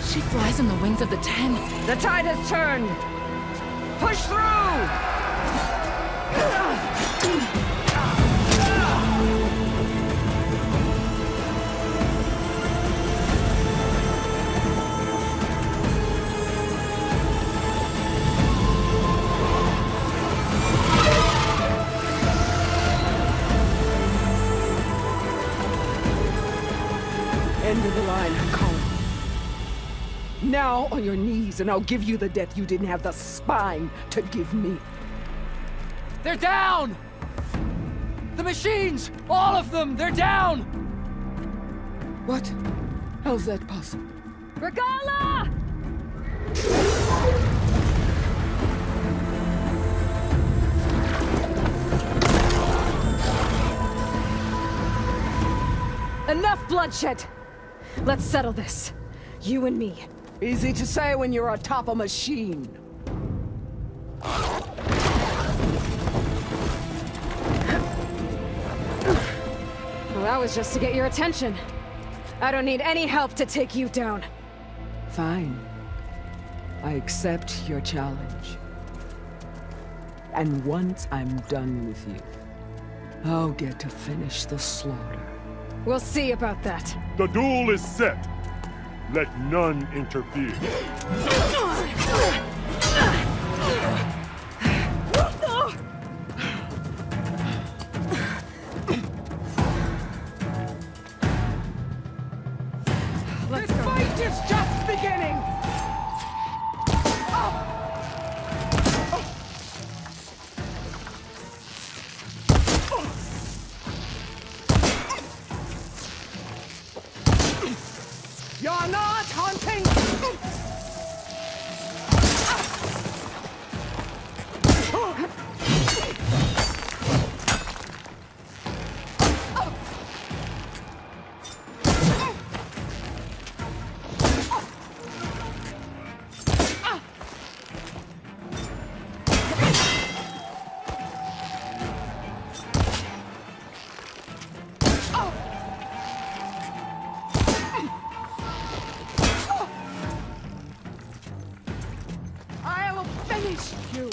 She flies on the wings of the 10. The tide has turned! Push through! End of the line, Colin. Now on your knees, and I'll give you the death you didn't have the spine to give me. They're down! The machines! All of them! They're down! What? How's that possible? Regala! Enough bloodshed! Let's settle this. You and me. Easy to say when you're atop a machine. Well, that was just to get your attention. I don't need any help to take you down. Fine. I accept your challenge. And once I'm done with you, I'll get to finish the slaughter. We'll see about that. The duel is set. Let none interfere. taunting? I'll finish you!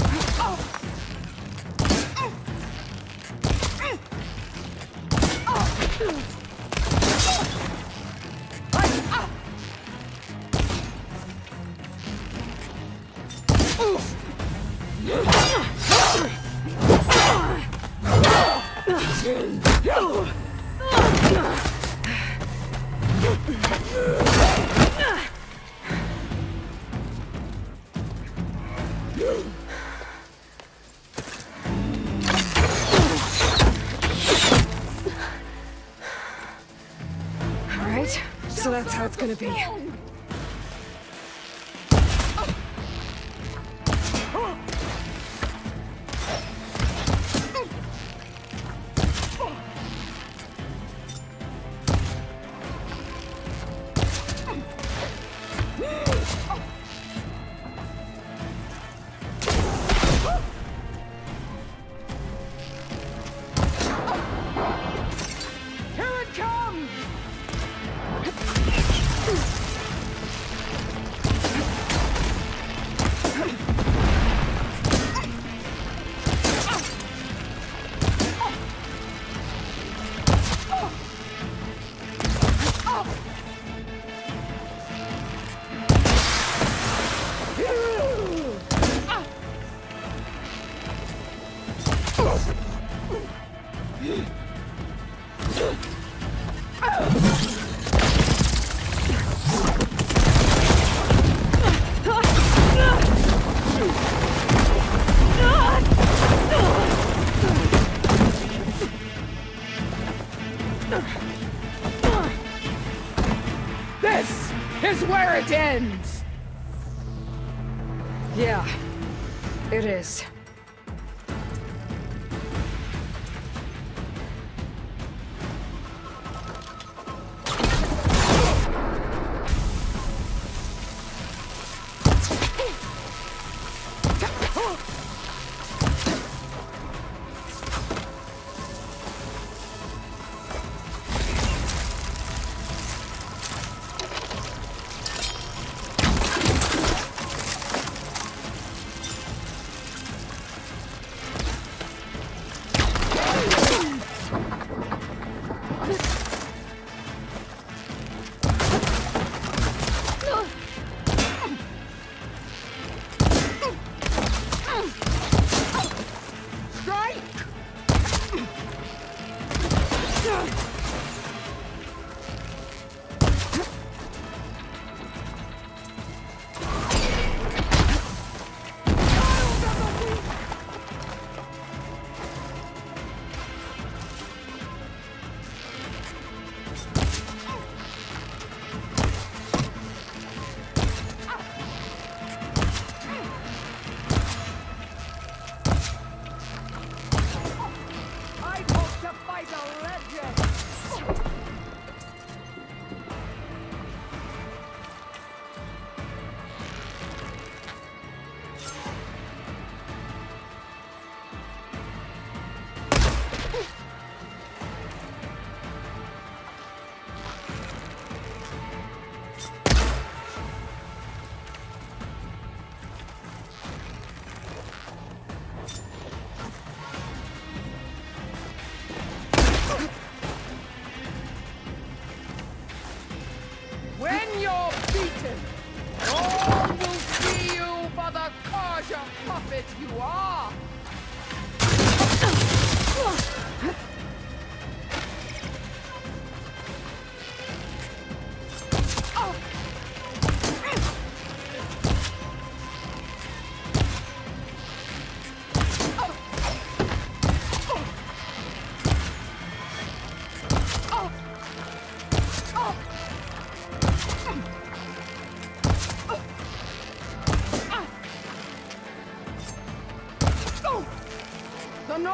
All right, so that's how it's gonna be. Here it comes! This is where it ends! Yeah, it is.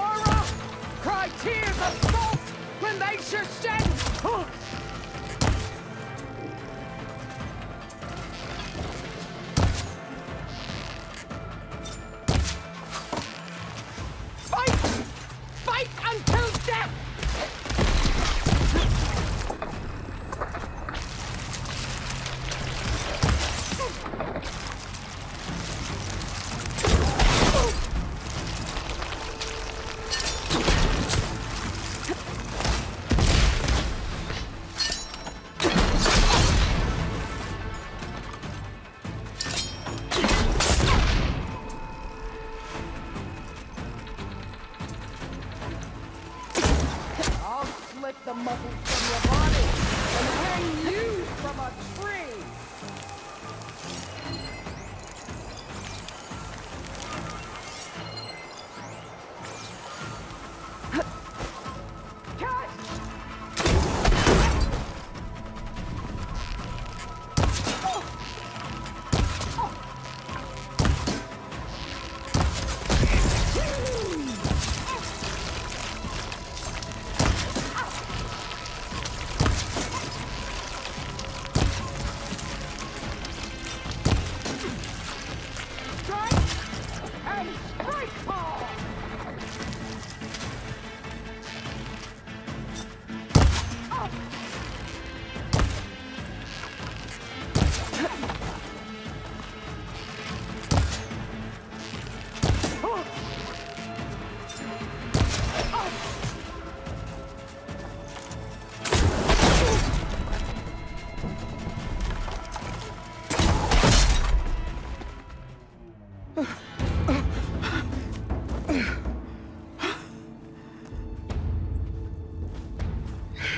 horror! Cry tears of salt when they should shed... Fight! Fight until death! The muscles from your body and hang you from a tree.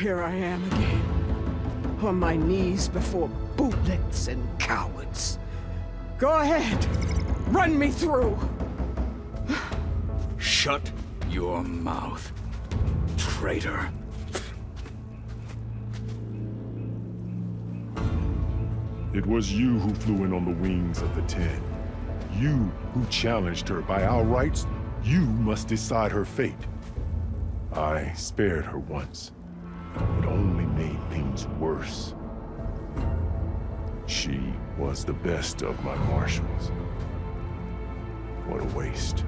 Here I am again, on my knees before bootlets and cowards. Go ahead, run me through. Shut your mouth, traitor. It was you who flew in on the wings of the 10. You who challenged her. By our rights, you must decide her fate. I spared her once. It only made things worse. She was the best of my marshals. What a waste.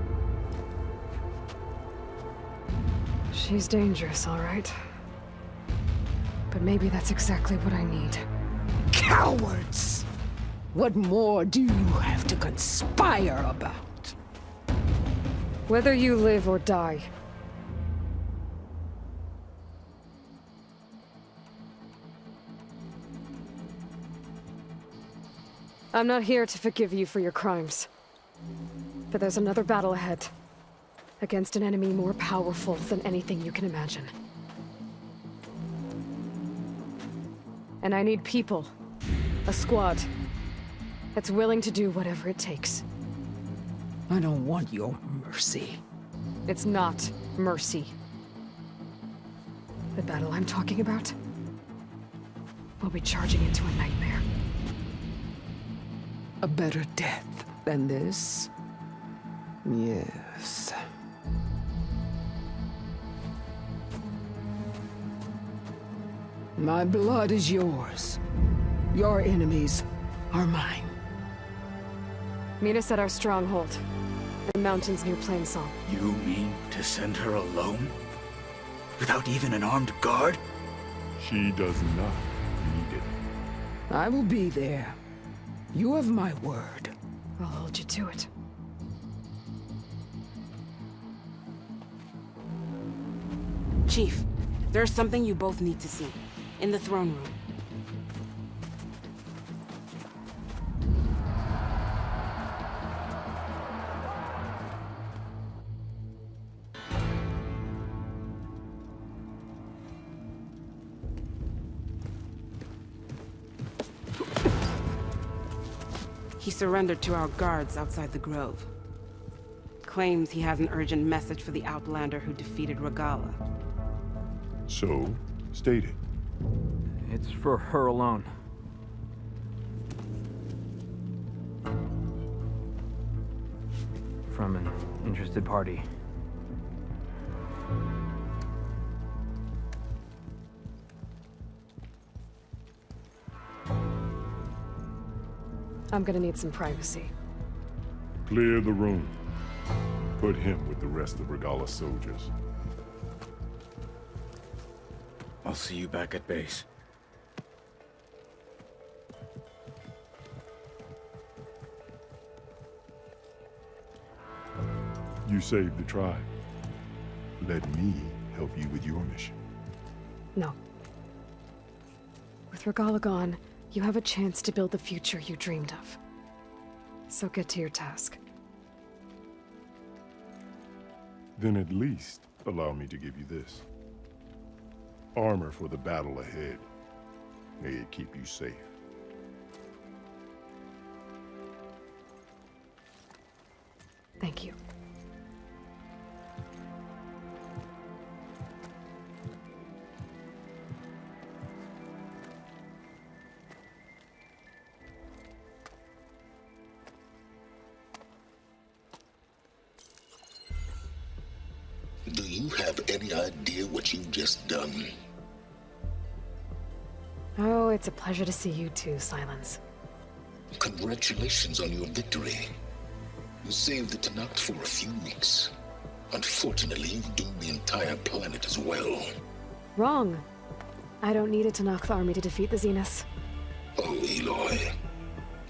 She's dangerous, all right. But maybe that's exactly what I need. Cowards! What more do you have to conspire about? Whether you live or die. I'm not here to forgive you for your crimes. But there's another battle ahead. Against an enemy more powerful than anything you can imagine. And I need people. A squad. That's willing to do whatever it takes. I don't want your mercy. It's not mercy. The battle I'm talking about will be charging into a nightmare. A better death than this? Yes. My blood is yours. Your enemies are mine. Meet us at our stronghold. In the mountains near Plainsong. You mean to send her alone? Without even an armed guard? She does not need it. I will be there. You have my word. I'll hold you to it. Chief, there's something you both need to see. In the throne room. He surrendered to our guards outside the grove. Claims he has an urgent message for the Outlander who defeated Regala. So, state it. It's for her alone. From an interested party. I'm gonna need some privacy. Clear the room. Put him with the rest of Regala's soldiers. I'll see you back at base. You saved the tribe. Let me help you with your mission. No. With Regala gone, you have a chance to build the future you dreamed of. So get to your task. Then at least allow me to give you this. Armor for the battle ahead. May it keep you safe. Thank you. Do you have any idea what you've just done? Oh, it's a pleasure to see you too, Silence. Congratulations on your victory. You saved the Tanakh for a few weeks. Unfortunately, you've doomed the entire planet as well. Wrong. I don't need it to knock the army to defeat the Zeniths. Oh, Aloy.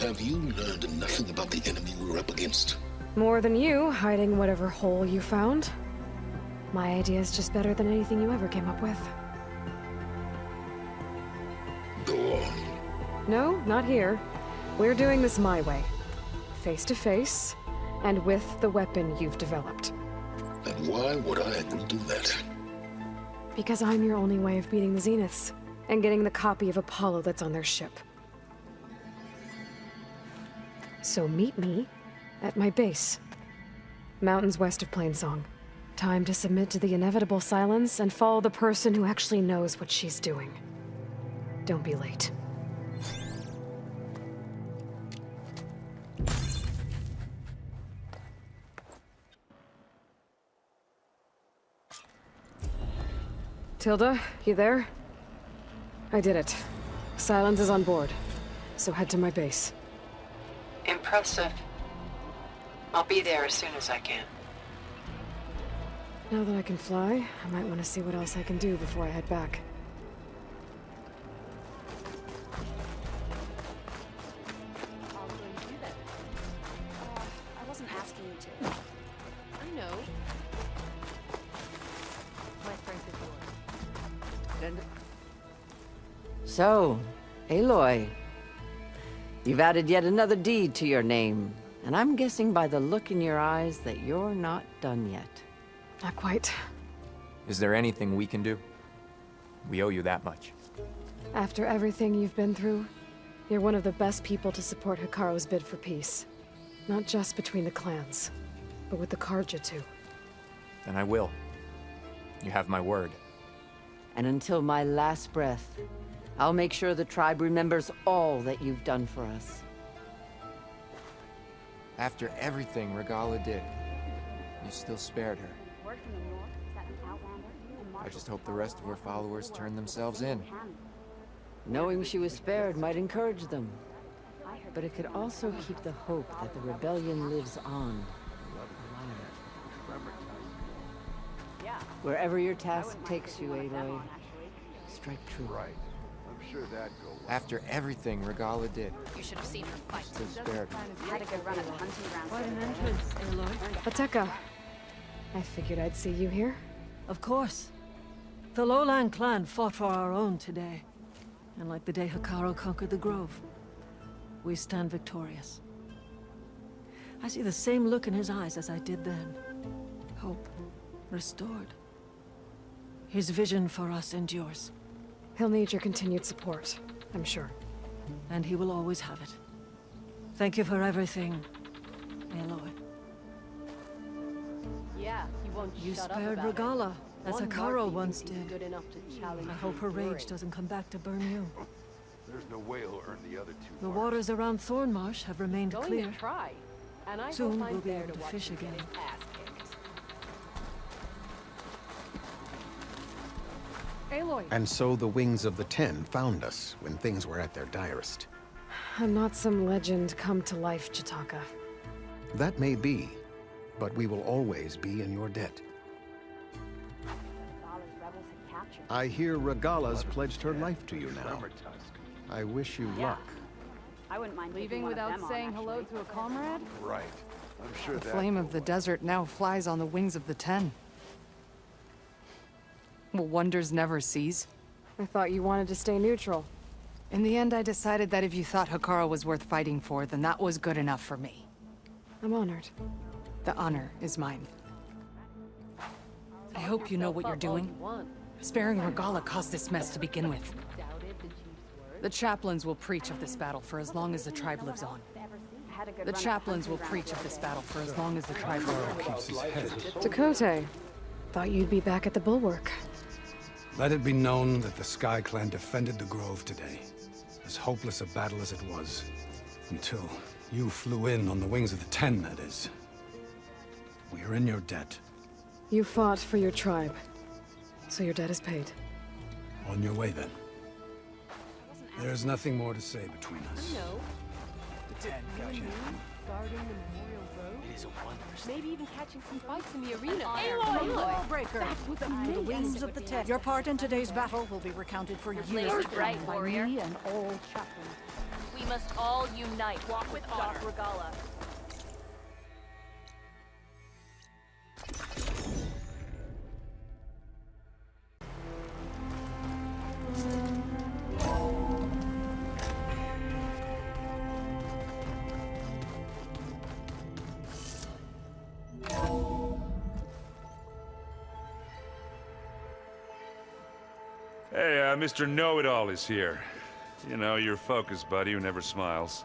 Have you learned nothing about the enemy we're up against? More than you, hiding whatever hole you found. My idea is just better than anything you ever came up with. Go on. No, not here. We're doing this my way. Face to face, and with the weapon you've developed. And why would I agree to that? Because I'm your only way of beating the Zeniths, and getting the copy of Apollo that's on their ship. So meet me at my base. Mountains west of Plainsong. Time to submit to the inevitable silence and follow the person who actually knows what she's doing. Don't be late. Tilda, you there? I did it. Silence is on board, so head to my base. Impressive. I'll be there as soon as I can. Now that I can fly, I might want to see what else I can do before I head back. I wasn't asking you to. I know. My strength is yours. So, Aloy, you've added yet another deed to your name, and I'm guessing by the look in your eyes that you're not done yet. Not quite. Is there anything we can do? We owe you that much. After everything you've been through, you're one of the best people to support Hikaru's bid for peace. Not just between the clans, but with the Carja too. Then I will. You have my word. And until my last breath, I'll make sure the tribe remembers all that you've done for us. After everything Regala did, you still spared her. I just hope the rest of her followers turn themselves in. Knowing she was spared might encourage them. But it could also keep the hope that the rebellion lives on. Wherever your task takes you, Aloy, strike true. Right. I'm sure that'd go well. After everything Regala did, You should have seen her fight. still spared her. Had a good run at the hunting grounds. Quite an entrance, Aloy. Ateka, I figured I'd see you here. Of course. The Lowland clan fought for our own today. And like the day Hikaru conquered the Grove, we stand victorious. I see the same look in his eyes as I did then. Hope restored. His vision for us endures. He'll need your continued support, I'm sure. And he will always have it. Thank you for everything, Aloy. Yeah, he won't You shut up spared about it. Regala, as One Hikaru Marquis once thinks he's did. good enough to challenge I hope her your rage authority. doesn't come back to burn you. There's no way he'll earn the other two. The waters around Thornmarsh have remained Going clear. to try. And I Soon hope I'm we'll be there able to watch fish him get again. his ass kicked. Aloy. And so the Wings of the Ten found us when things were at their direst. I'm not some legend come to life, Chitaka. That may be, but we will always be in your debt. I hear Regala's pledged her life to you now. I wish you luck. I wouldn't mind leaving without saying hello to a comrade? Right. I'm sure The flame of the desert now flies on the wings of the Ten. Will wonders never cease? I thought you wanted to stay neutral. In the end, I decided that if you thought Hekaro was worth fighting for, then that was good enough for me. I'm honored. The honor is mine. I hope you know what you're doing. Sparing Regala caused this mess to begin with. The chaplains will preach of this battle for as long as the tribe lives on. The chaplains will preach of this battle for as long as the tribe lives on. Dakota, thought you'd be back at the Bulwark. Let it be known that the Sky Clan defended the Grove today. As hopeless a battle as it was. Until you flew in on the wings of the Ten, that is. We are in your debt. You fought for your tribe, so your debt is paid. On your way, then. There's nothing more to say between us. No. The Ten got you. Guarding the Memorial Road? It is a wonder. Maybe even catching some fights in the arena. Aloy! Breaker! To the wings of the Ten. Your part in today's battle will be recounted for years to come right, by warrior. me and all chaplains. We must all unite. Walk with honor. Regala. Hey, Mr. Know-It-All is here. You know, your focus buddy who never smiles.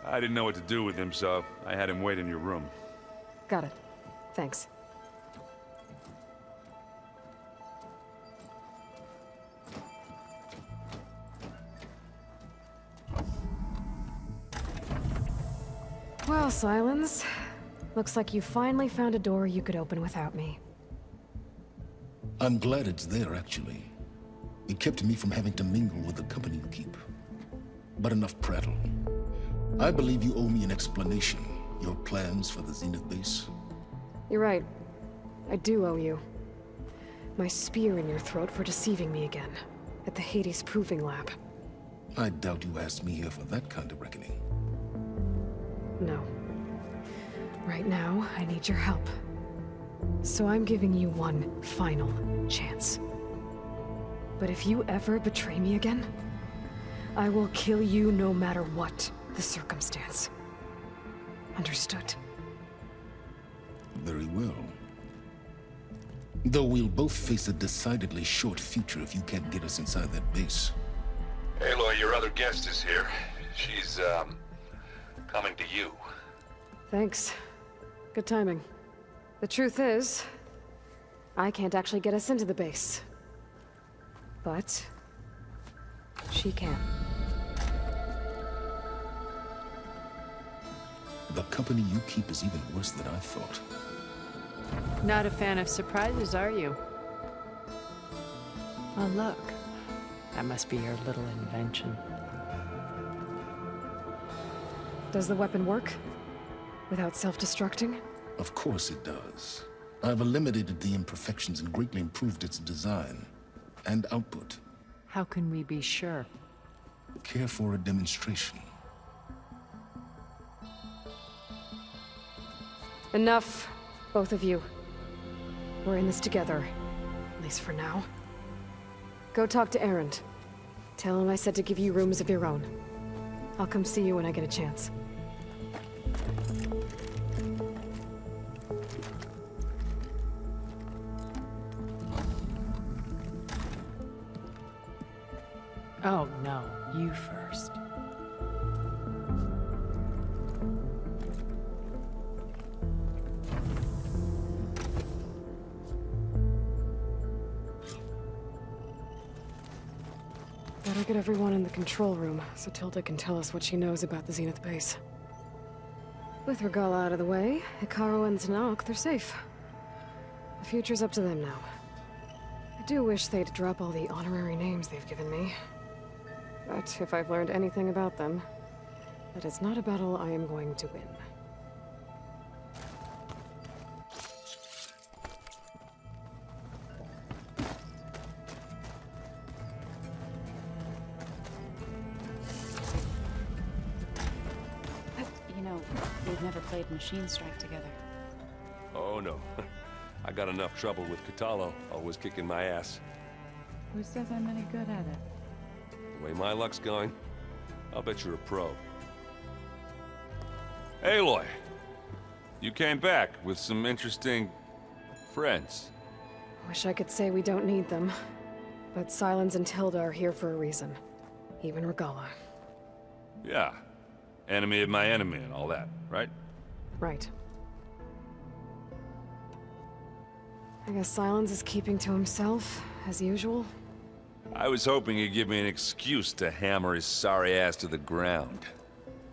I didn't know what to do with him, so I had him wait in your room. Got it. Thanks. Well, Silence. Looks like you finally found a door you could open without me. I'm glad it's there, actually. It kept me from having to mingle with the company you keep. But enough prattle. I believe you owe me an explanation. Your plans for the Zenith base. You're right. I do owe you. My spear in your throat for deceiving me again. At the Hades Proving Lab. I doubt you asked me here for that kind of reckoning. No. Right now, I need your help. So I'm giving you one final chance. But if you ever betray me again, I will kill you no matter what the circumstance. Understood? Very well. Though we'll both face a decidedly short future if you can't get us inside that base. Aloy, your other guest is here. She's, coming to you. Thanks. Good timing. The truth is, I can't actually get us into the base. But she can. The company you keep is even worse than I thought. Not a fan of surprises, are you? Oh, look. That must be your little invention. Does the weapon work? Without self-destructing? Of course it does. I've eliminated the imperfections and greatly improved its design and output. How can we be sure? Care for a demonstration? Enough, both of you. We're in this together, at least for now. Go talk to Erend. Tell him I said to give you rooms of your own. I'll come see you when I get a chance. Oh, no. You first. Better get everyone in the control room, so Tilda can tell us what she knows about the Zenith base. With Regala out of the way, Hekaro and Tanakh, they're safe. The future's up to them now. I do wish they'd drop all the honorary names they've given me. But if I've learned anything about them, that is not a battle I am going to win. You know, we've never played Machine Strike together. Oh no. I got enough trouble with Catallo, always kicking my ass. Who says I'm any good at it? The way my luck's going, I'll bet you're a pro. Aloy! You came back with some interesting friends. Wish I could say we don't need them. But Silence and Tilda are here for a reason. Even Regala. Yeah. Enemy of my enemy and all that, right? Right. I guess Silence is keeping to himself, as usual. I was hoping he'd give me an excuse to hammer his sorry ass to the ground.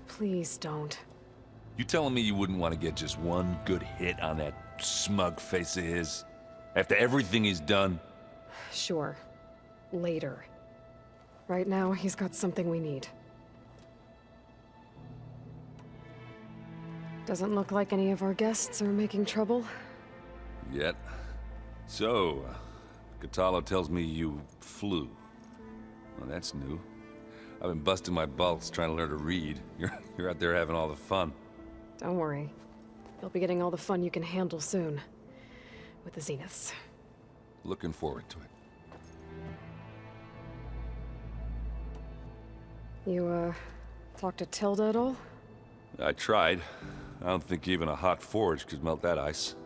Please don't. You telling me you wouldn't want to get just one good hit on that smug face of his? After everything he's done? Sure. Later. Right now, he's got something we need. Doesn't look like any of our guests are making trouble. Yet. So, Catallo tells me you flew. Well, that's new. I've been busting my balls trying to learn to read. You're out there having all the fun. Don't worry. You'll be getting all the fun you can handle soon. With the Zeniths. Looking forward to it. You, talked to Tilda at all? I tried. I don't think even a hot forge could melt that ice.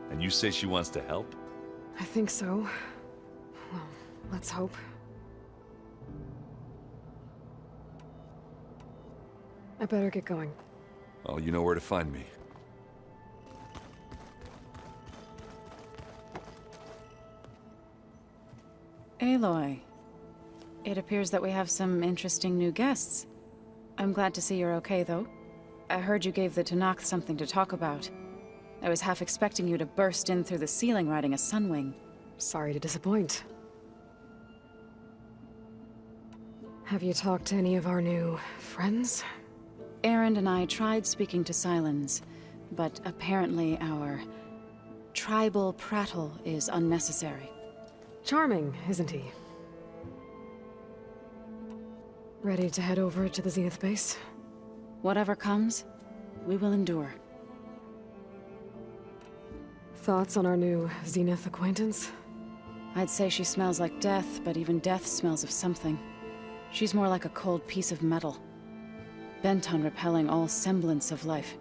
And you say she wants to help? I think so. Well, let's hope. I better get going. Oh, you know where to find me. Aloy, it appears that we have some interesting new guests. I'm glad to see you're okay, though. I heard you gave the Tenakth something to talk about. I was half expecting you to burst in through the ceiling riding a sunwing. Sorry to disappoint. Have you talked to any of our new friends? Erend and I tried speaking to Silence, but apparently our tribal prattle is unnecessary. Charming, isn't he? Ready to head over to the Zenith base? Whatever comes, we will endure. Thoughts on our new Zenith acquaintance? I'd say she smells like death, but even death smells of something. She's more like a cold piece of metal. Bent on repelling all semblance of life.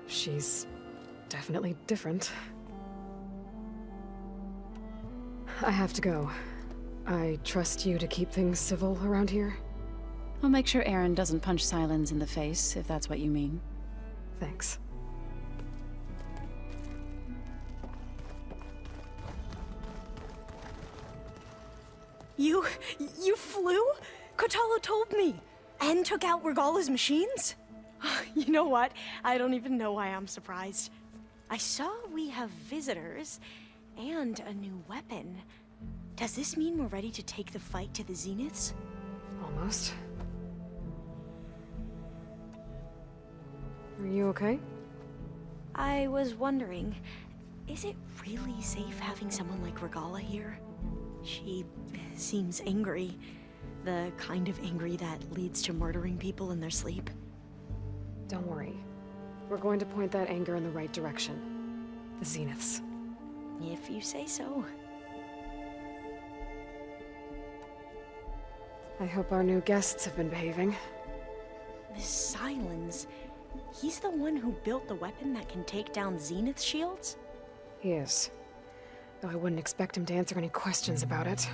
She's definitely different. I have to go. I trust you to keep things civil around here? I'll make sure Erend doesn't punch Silence in the face, if that's what you mean. Thanks. You flew? Catallo told me. And took out Regala's machines? You know what? I don't even know why I'm surprised. I saw we have visitors and a new weapon. Does this mean we're ready to take the fight to the Zeniths? Almost. Are you okay? I was wondering, is it really safe having someone like Regala here? She seems angry. The kind of angry that leads to murdering people in their sleep. Don't worry. We're going to point that anger in the right direction. The Zeniths. If you say so. I hope our new guests have been behaving. This Silence, he's the one who built the weapon that can take down Zenith shields? He is. Though I wouldn't expect him to answer any questions about it.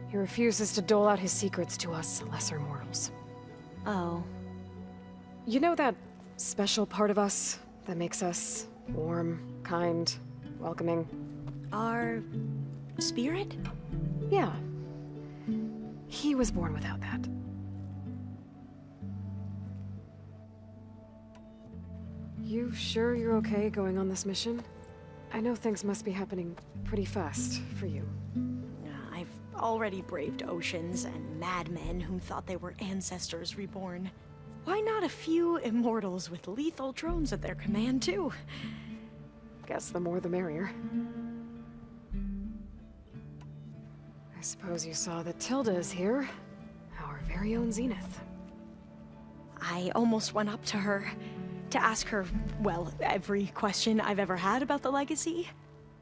He refuses to dole out his secrets to us lesser mortals. Oh. You know that special part of us that makes us warm, kind, welcoming? Our spirit? Yeah. He was born without that. You sure you're okay going on this mission? I know things must be happening pretty fast for you. I've already braved oceans and madmen who thought they were ancestors reborn. Why not a few immortals with lethal drones at their command, too? Guess the more the merrier. I suppose you saw that Tilda is here. Our very own Zenith. I almost went up to her to ask her, well, every question I've ever had about the legacy.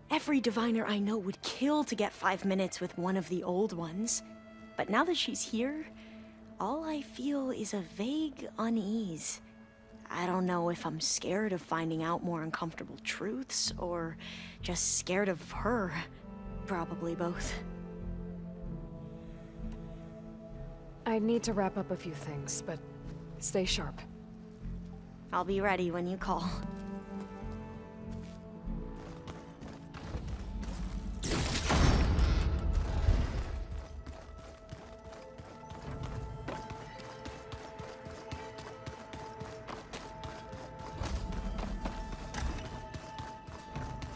Every diviner I know would kill to get 5 minutes with one of the old ones. But now that she's here, all I feel is a vague unease. I don't know if I'm scared of finding out more uncomfortable truths, or just scared of her. Probably both. I need to wrap up a few things, but stay sharp. I'll be ready when you call.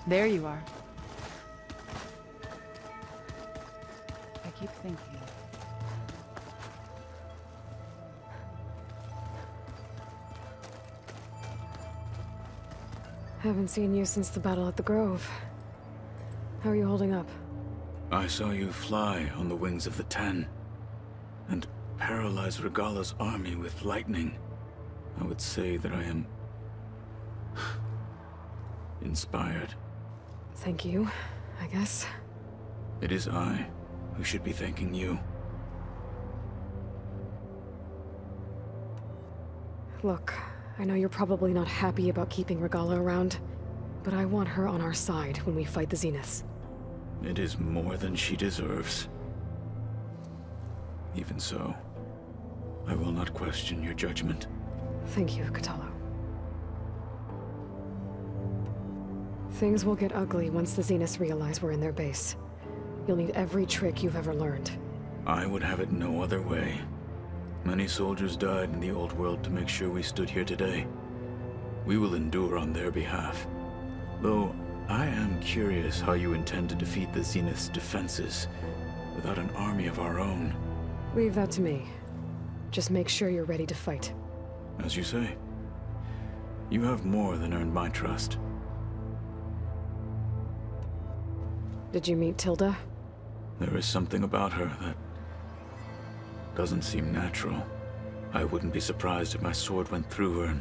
There you are. I keep thinking. Haven't seen you since the battle at the Grove. How are you holding up? I saw you fly on the wings of the Ten, and paralyze Regala's army with lightning. I would say that I am inspired. Thank you, I guess. It is I who should be thanking you. Look, I know you're probably not happy about keeping Regala around, but I want her on our side when we fight the Zeniths. It is more than she deserves. Even so, I will not question your judgment. Thank you, Kotallo. Things will get ugly once the Zeniths realize we're in their base. You'll need every trick you've ever learned. I would have it no other way. Many soldiers died in the old world to make sure we stood here today. We will endure on their behalf. Though, I am curious how you intend to defeat the Zenith's defenses without an army of our own. Leave that to me. Just make sure you're ready to fight. As you say. You have more than earned my trust. Did you meet Tilda? There is something about her that doesn't seem natural. I wouldn't be surprised if my sword went through her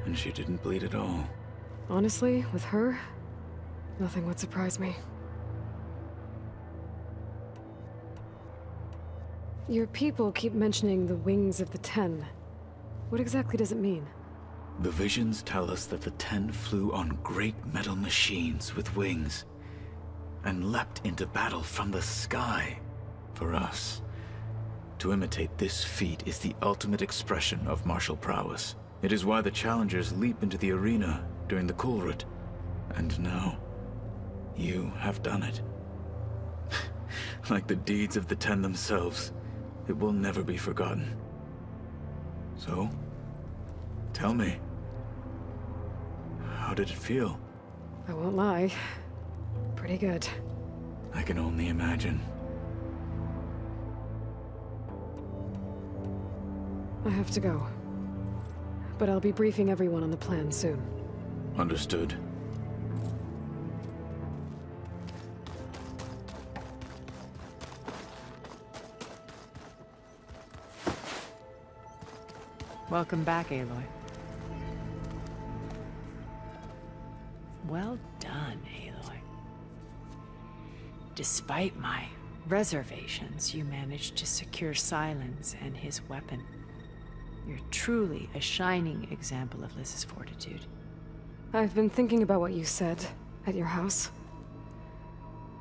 and she didn't bleed at all. Honestly, with her, nothing would surprise me. Your people keep mentioning the wings of the Ten. What exactly does it mean? The visions tell us that the Ten flew on great metal machines with wings and leapt into battle from the sky. For us, to imitate this feat is the ultimate expression of martial prowess. It is why the challengers leap into the arena during the Kulrut. And now, you have done it. Like the deeds of the Ten themselves, it will never be forgotten. So, tell me, how did it feel? I won't lie. Pretty good. I can only imagine. I have to go. But I'll be briefing everyone on the plan soon. Understood. Welcome back, Aloy. Well done, Aloy. Despite my reservations, you managed to secure Silence and his weapon. You're truly a shining example of Liz's fortitude. I've been thinking about what you said at your house.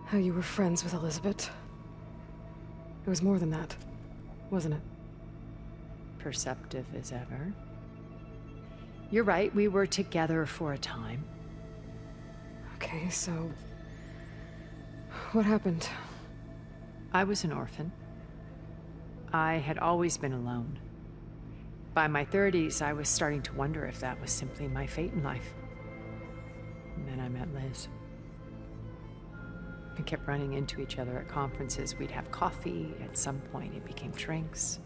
How you were friends with Elisabet. It was more than that, wasn't it? Perceptive as ever. You're right, we were together for a time. Okay, so... what happened? I was an orphan. I had always been alone. By my 30s, I was starting to wonder if that was simply my fate in life. And then I met Liz. We kept running into each other at conferences. We'd have coffee. At some point, it became drinks.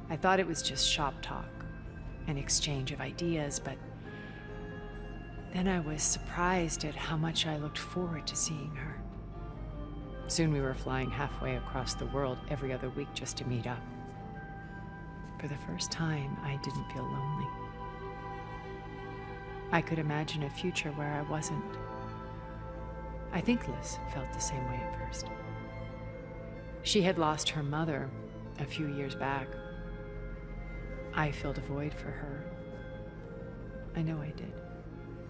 I thought it was just shop talk, an exchange of ideas, but then I was surprised at how much I looked forward to seeing her. Soon we were flying halfway across the world every other week just to meet up. For the first time, I didn't feel lonely. I could imagine a future where I wasn't. I think Liz felt the same way at first. She had lost her mother a few years back. I filled a void for her. I know I did.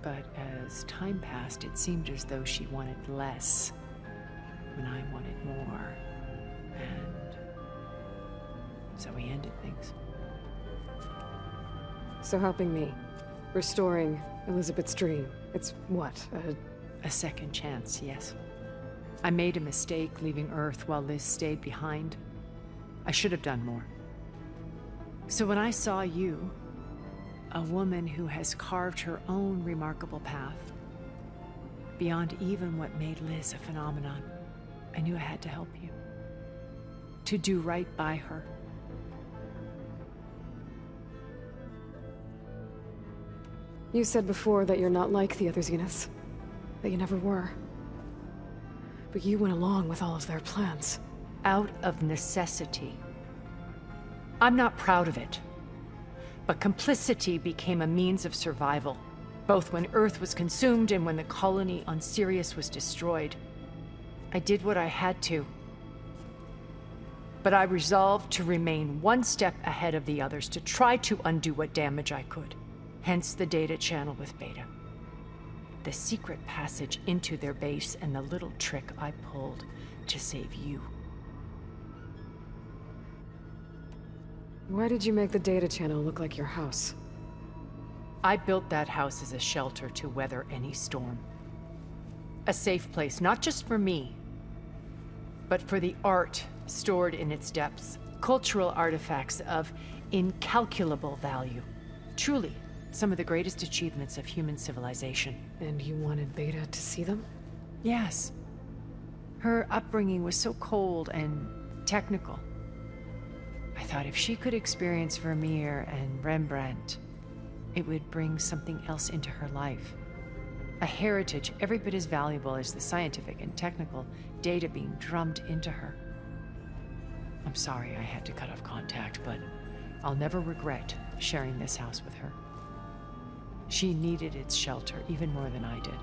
But as time passed, it seemed as though she wanted less when I wanted more. And so we ended things. So helping me, restoring Elisabet's dream, it's what, a second chance, yes. I made a mistake leaving Earth while Liz stayed behind. I should have done more. So when I saw you, a woman who has carved her own remarkable path, beyond even what made Liz a phenomenon, I knew I had to help you. To do right by her. You said before that you're not like the other Zeniths. That you never were. But you went along with all of their plans. Out of necessity. I'm not proud of it. But complicity became a means of survival, both when Earth was consumed and when the colony on Sirius was destroyed. I did what I had to. But I resolved to remain one step ahead of the others, to try to undo what damage I could. Hence the data channel with Beta. The secret passage into their base and the little trick I pulled to save you. Why did you make the data channel look like your house? I built that house as a shelter to weather any storm. A safe place, not just for me, but for the art stored in its depths. Cultural artifacts of incalculable value. Truly, some of the greatest achievements of human civilization. And you wanted Beta to see them? Yes. Her upbringing was so cold and technical. I thought if she could experience Vermeer and Rembrandt, it would bring something else into her life. A heritage every bit as valuable as the scientific and technical data being drummed into her. I'm sorry I had to cut off contact, but I'll never regret sharing this house with her. She needed its shelter even more than I did.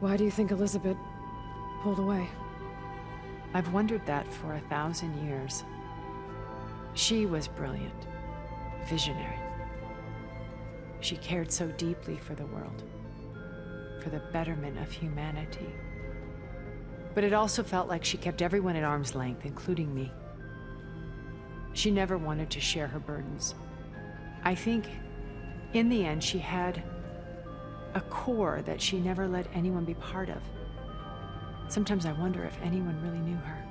Why do you think Elisabet pulled away? I've wondered that for 1,000 years. She was brilliant, visionary. She cared so deeply for the world, for the betterment of humanity. But it also felt like she kept everyone at arm's length, including me. She never wanted to share her burdens. I think, in the end, she had a core that she never let anyone be part of. Sometimes I wonder if anyone really knew her.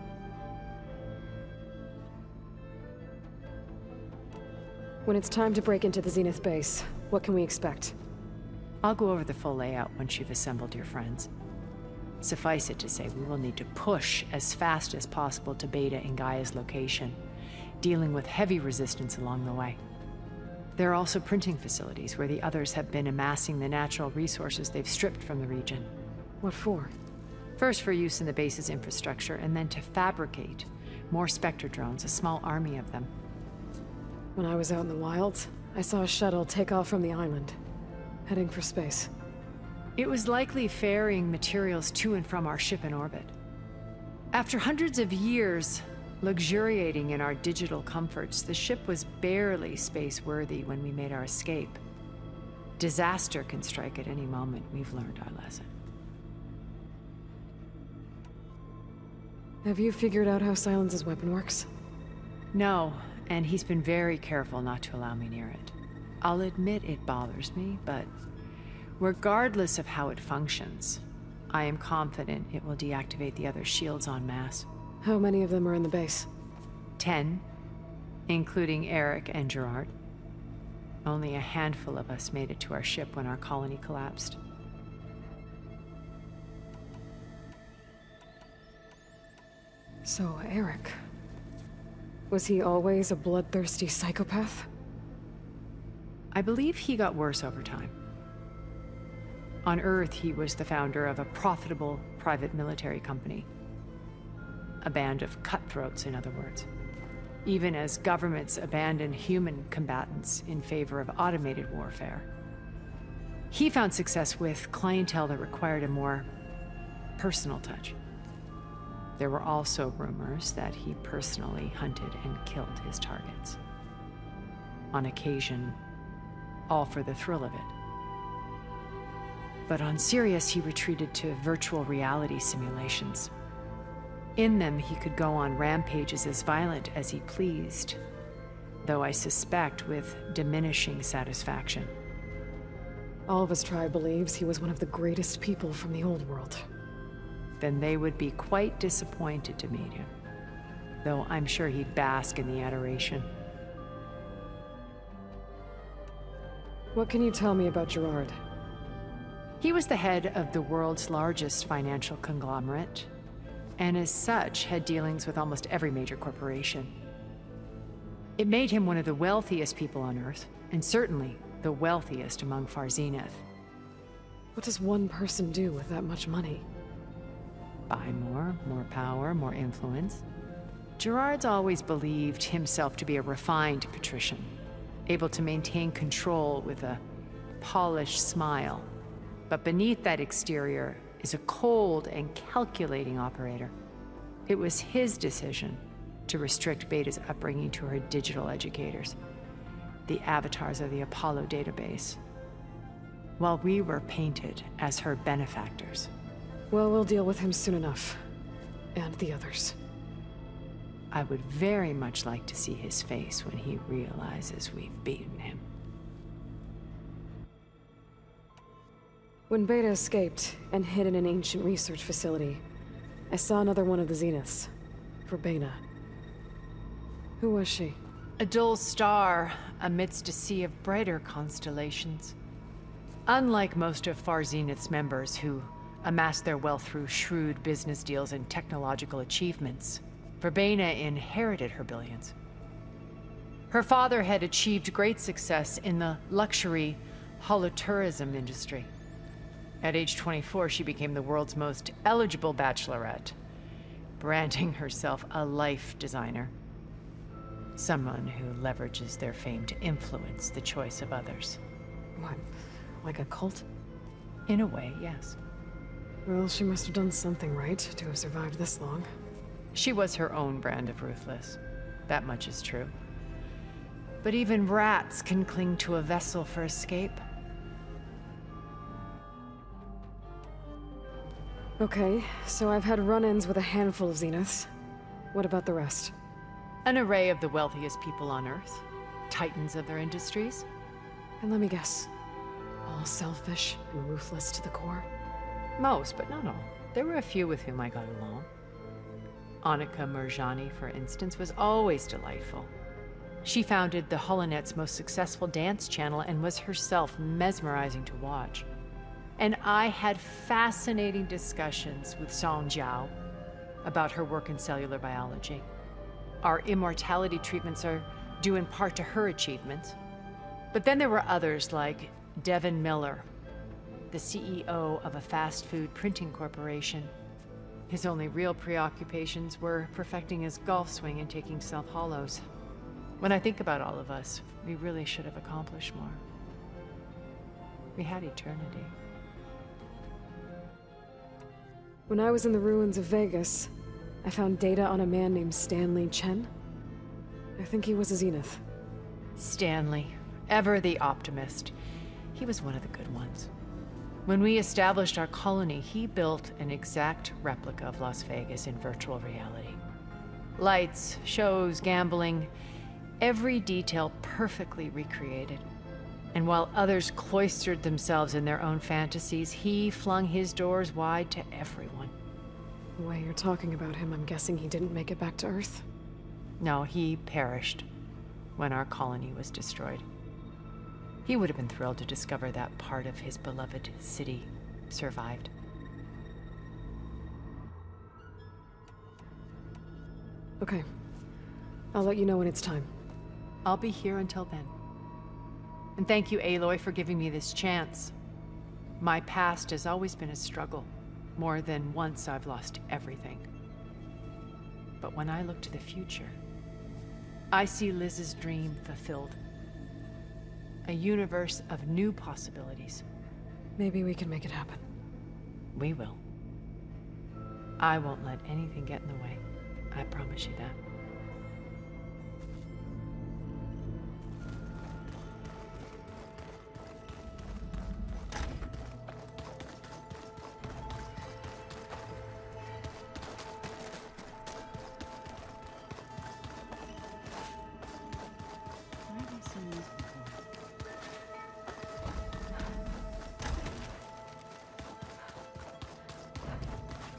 When it's time to break into the Zenith base, what can we expect? I'll go over the full layout once you've assembled your friends. Suffice it to say, we will need to push as fast as possible to Beta and Gaia's location, dealing with heavy resistance along the way. There are also printing facilities where the others have been amassing the natural resources they've stripped from the region. What for? First for use in the base's infrastructure, and then to fabricate more Spectre drones, a small army of them. When I was out in the wilds, I saw a shuttle take off from the island, heading for space. It was likely ferrying materials to and from our ship in orbit. After hundreds of years luxuriating in our digital comforts, the ship was barely space-worthy when we made our escape. Disaster can strike at any moment. We've learned our lesson. Have you figured out how Silence's weapon works? No, and he's been very careful not to allow me near it. I'll admit it bothers me, but regardless of how it functions, I am confident it will deactivate the other shields en masse. How many of them are in the base? 10, including Eric and Gerard. Only a handful of us made it to our ship when our colony collapsed. So, Eric... was he always a bloodthirsty psychopath? I believe he got worse over time. On Earth, he was the founder of a profitable private military company. A band of cutthroats, in other words. Even as governments abandoned human combatants in favor of automated warfare. He found success with clientele that required a more personal touch. There were also rumors that he personally hunted and killed his targets. On occasion, all for the thrill of it. But on Sirius, he retreated to virtual reality simulations. In them, he could go on rampages as violent as he pleased, though I suspect with diminishing satisfaction. All of his tribe believes he was one of the greatest people from the old world. Then they would be quite disappointed to meet him, though I'm sure he'd bask in the adoration. What can you tell me about Gerard? He was the head of the world's largest financial conglomerate, and as such had dealings with almost every major corporation. It made him one of the wealthiest people on Earth, and certainly the wealthiest among Far Zenith. What does one person do with that much money? Buy more power, more influence. Gerard's always believed himself to be a refined patrician, able to maintain control with a polished smile. But beneath that exterior is a cold and calculating operator. It was his decision to restrict Beta's upbringing to her digital educators, the avatars of the Apollo database, while we were painted as her benefactors. Well, we'll deal with him soon enough. And the others. I would very much like to see his face when he realizes we've beaten him. When Beta escaped and hid in an ancient research facility, I saw another one of the Zeniths. Verbena. Who was she? A dull star amidst a sea of brighter constellations. Unlike most of Far Zenith's members who amassed their wealth through shrewd business deals and technological achievements, Verbena inherited her billions. Her father had achieved great success in the luxury holotourism industry. At age 24, she became the world's most eligible bachelorette, branding herself a life designer. Someone who leverages their fame to influence the choice of others. What, like a cult? In a way, yes. Well, she must have done something right to have survived this long. She was her own brand of ruthless. That much is true. But even rats can cling to a vessel for escape. Okay, so I've had run-ins with a handful of Zeniths. What about the rest? An array of the wealthiest people on Earth. Titans of their industries. And let me guess. All selfish and ruthless to the core? Most, but not all. There were a few with whom I got along. Annika Murjani, for instance, was always delightful. She founded the Holonet's most successful dance channel and was herself mesmerizing to watch. And I had fascinating discussions with Song Jiao about her work in cellular biology. Our immortality treatments are due in part to her achievements. But then there were others like Devin Miller, the CEO of a fast food printing corporation. His only real preoccupations were perfecting his golf swing and taking self-hollows. When I think about all of us, we really should have accomplished more. We had eternity. When I was in the ruins of Vegas, I found data on a man named Stanley Chen. I think he was a Zenith. Stanley, ever the optimist. He was one of the good ones. When we established our colony, he built an exact replica of Las Vegas in virtual reality. Lights, shows, gambling, every detail perfectly recreated. And while others cloistered themselves in their own fantasies, he flung his doors wide to everyone. The way you're talking about him, I'm guessing he didn't make it back to Earth? No, he perished when our colony was destroyed. He would have been thrilled to discover that part of his beloved city survived. Okay. I'll let you know when it's time. I'll be here until then. And thank you, Aloy, for giving me this chance. My past has always been a struggle. More than once I've lost everything. But when I look to the future, I see Liz's dream fulfilled. A universe of new possibilities. Maybe we can make it happen. We will. I won't let anything get in the way. I promise you that.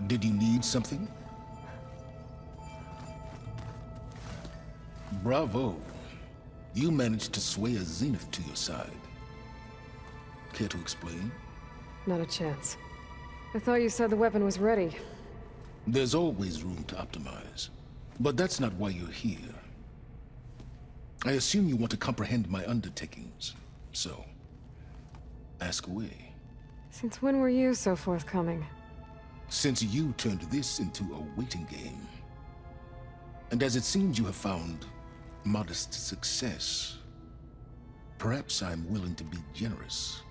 Did you need something? Bravo. You managed to sway a Zenith to your side. Care to explain? Not a chance. I thought you said the weapon was ready. There's always room to optimize. But that's not why you're here. I assume you want to comprehend my undertakings. So, ask away. Since when were you so forthcoming? Since you turned this into a waiting game. And as it seems you have found modest success, perhaps I'm willing to be generous.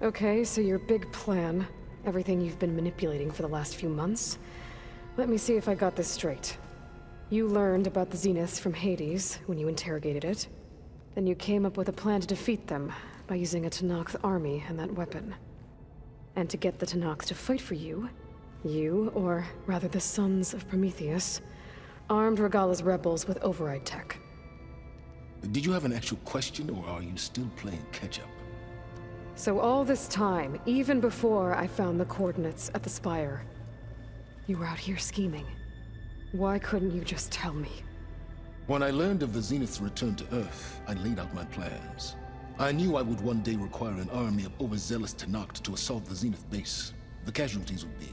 Okay, so your big plan, everything you've been manipulating for the last few months. Let me see if I got this straight. You learned about the Zeniths from Hades when you interrogated it. Then you came up with a plan to defeat them by using a Tenakth army and that weapon. And to get the Tenakth to fight for you, or rather the Sons of Prometheus, armed Regalla's rebels with override tech. Did you have an actual question, or are you still playing catch-up? So all this time, even before I found the coordinates at the Spire, you were out here scheming. Why couldn't you just tell me? When I learned of the Zenith's return to Earth, I laid out my plans. I knew I would one day require an army of overzealous Tenakth to assault the Zenith base. The casualties would be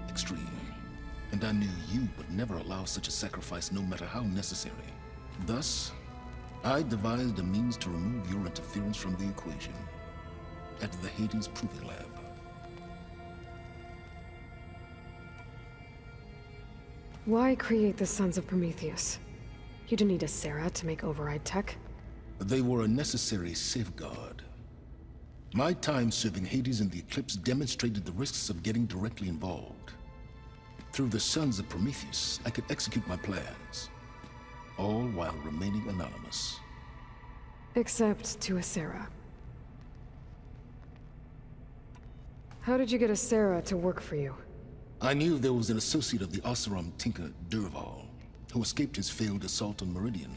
extreme. And I knew you would never allow such a sacrifice, no matter how necessary. Thus, I devised a means to remove your interference from the equation at the Hades Proving Lab. Why create the Sons of Prometheus? You didn't need a Sarah to make override tech. They were a necessary safeguard. My time serving Hades and the Eclipse demonstrated the risks of getting directly involved. Through the Sons of Prometheus, I could execute my plans, all while remaining anonymous. Except to a Sarah. How did you get a Sarah to work for you? I knew there was an associate of the Oseram tinker, Durval, who escaped his failed assault on Meridian.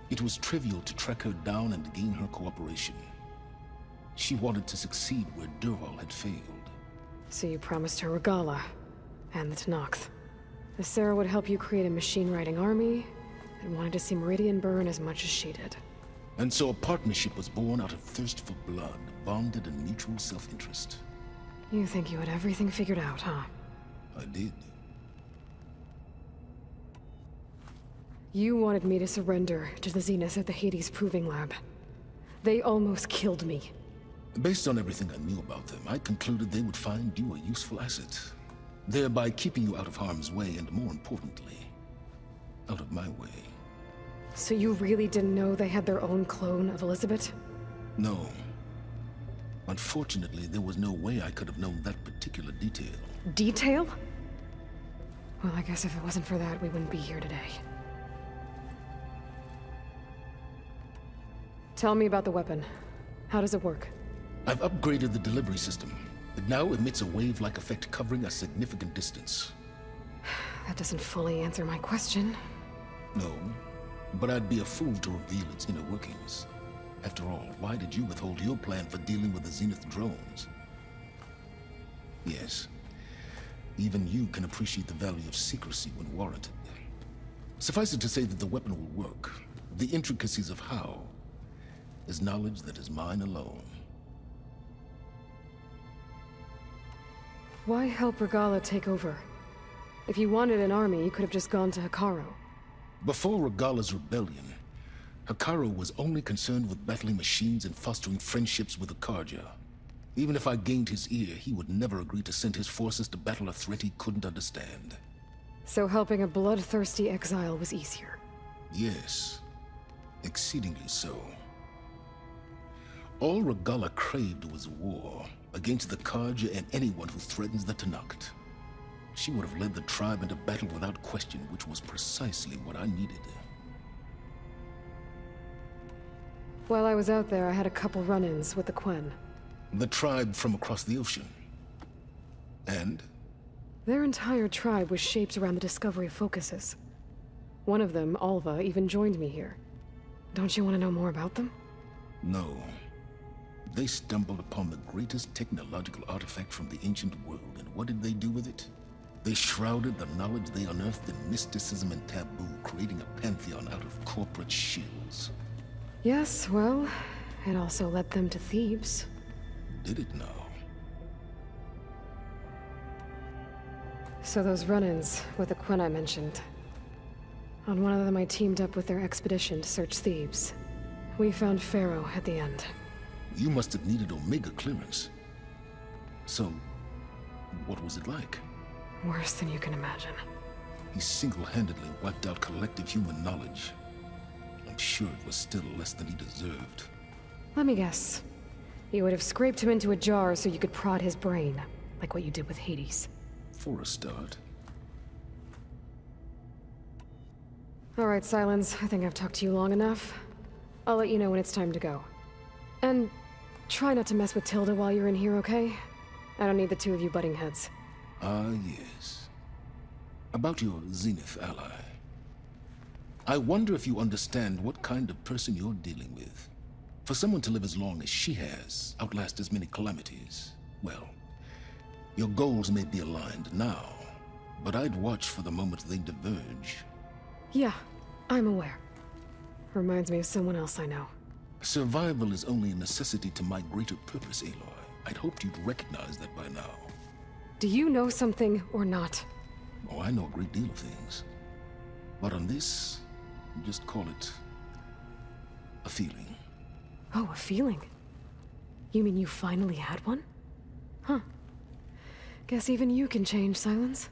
It was trivial to track her down and gain her cooperation. She wanted to succeed where Durval had failed. So you promised her Regalla, and the Tenakth. The Sarah would help you create a machine-riding army, and wanted to see Meridian burn as much as she did. And so a partnership was born out of thirst for blood, bonded in mutual self-interest. You think you had everything figured out, huh? I did. You wanted me to surrender to the Zeniths at the Hades Proving Lab. They almost killed me. Based on everything I knew about them, I concluded they would find you a useful asset, thereby keeping you out of harm's way and, more importantly, out of my way. So you really didn't know they had their own clone of Elisabet? No. Unfortunately, there was no way I could have known that particular detail. Detail? Well, I guess if it wasn't for that, we wouldn't be here today. Tell me about the weapon. How does it work? I've upgraded the delivery system. It now emits a wave-like effect covering a significant distance. That doesn't fully answer my question. No, but I'd be a fool to reveal its inner workings. After all, why did you withhold your plan for dealing with the Zenith drones? Yes, even you can appreciate the value of secrecy when warranted. Suffice it to say that the weapon will work. The intricacies of how is knowledge that is mine alone. Why help Regala take over? If you wanted an army, you could have just gone to Hekarro. Before Regala's rebellion, Hekarro was only concerned with battling machines and fostering friendships with the Karja. Even if I gained his ear, he would never agree to send his forces to battle a threat he couldn't understand. So helping a bloodthirsty exile was easier? Yes, exceedingly so. All Regala craved was war against the Karja and anyone who threatens the Tenakth. She would have led the tribe into battle without question, which was precisely what I needed. While I was out there, I had a couple run-ins with the Quen. The tribe from across the ocean. And? Their entire tribe was shaped around the discovery of focuses. One of them, Alva, even joined me here. Don't you want to know more about them? No. They stumbled upon the greatest technological artifact from the ancient world, and what did they do with it? They shrouded the knowledge they unearthed in mysticism and taboo, creating a pantheon out of corporate shills. Yes, well, it also led them to Thebes. Did it now? So those run-ins with the Quen I mentioned. On one of them I teamed up with their expedition to search Thebes. We found Faro at the end. You must have needed Omega clearance. So, what was it like? Worse than you can imagine. He single-handedly wiped out collective human knowledge. I'm sure it was still less than he deserved. Let me guess. You would have scraped him into a jar so you could prod his brain, like what you did with Hades. For a start. All right, Silence. I think I've talked to you long enough. I'll let you know when it's time to go. And try not to mess with Tilda while you're in here, okay? I don't need the two of you butting heads. Ah, yes. About your Zenith ally. I wonder if you understand what kind of person you're dealing with. For someone to live as long as she has, outlast as many calamities, well, your goals may be aligned now, but I'd watch for the moment they diverge. Yeah, I'm aware. Reminds me of someone else I know. Survival is only a necessity to my greater purpose, Aloy. I'd hoped you'd recognize that by now. Do you know something or not? Oh, I know a great deal of things. But on this, just call it a feeling. Oh, a feeling? You mean you finally had one? Huh. Guess even you can change, Silence.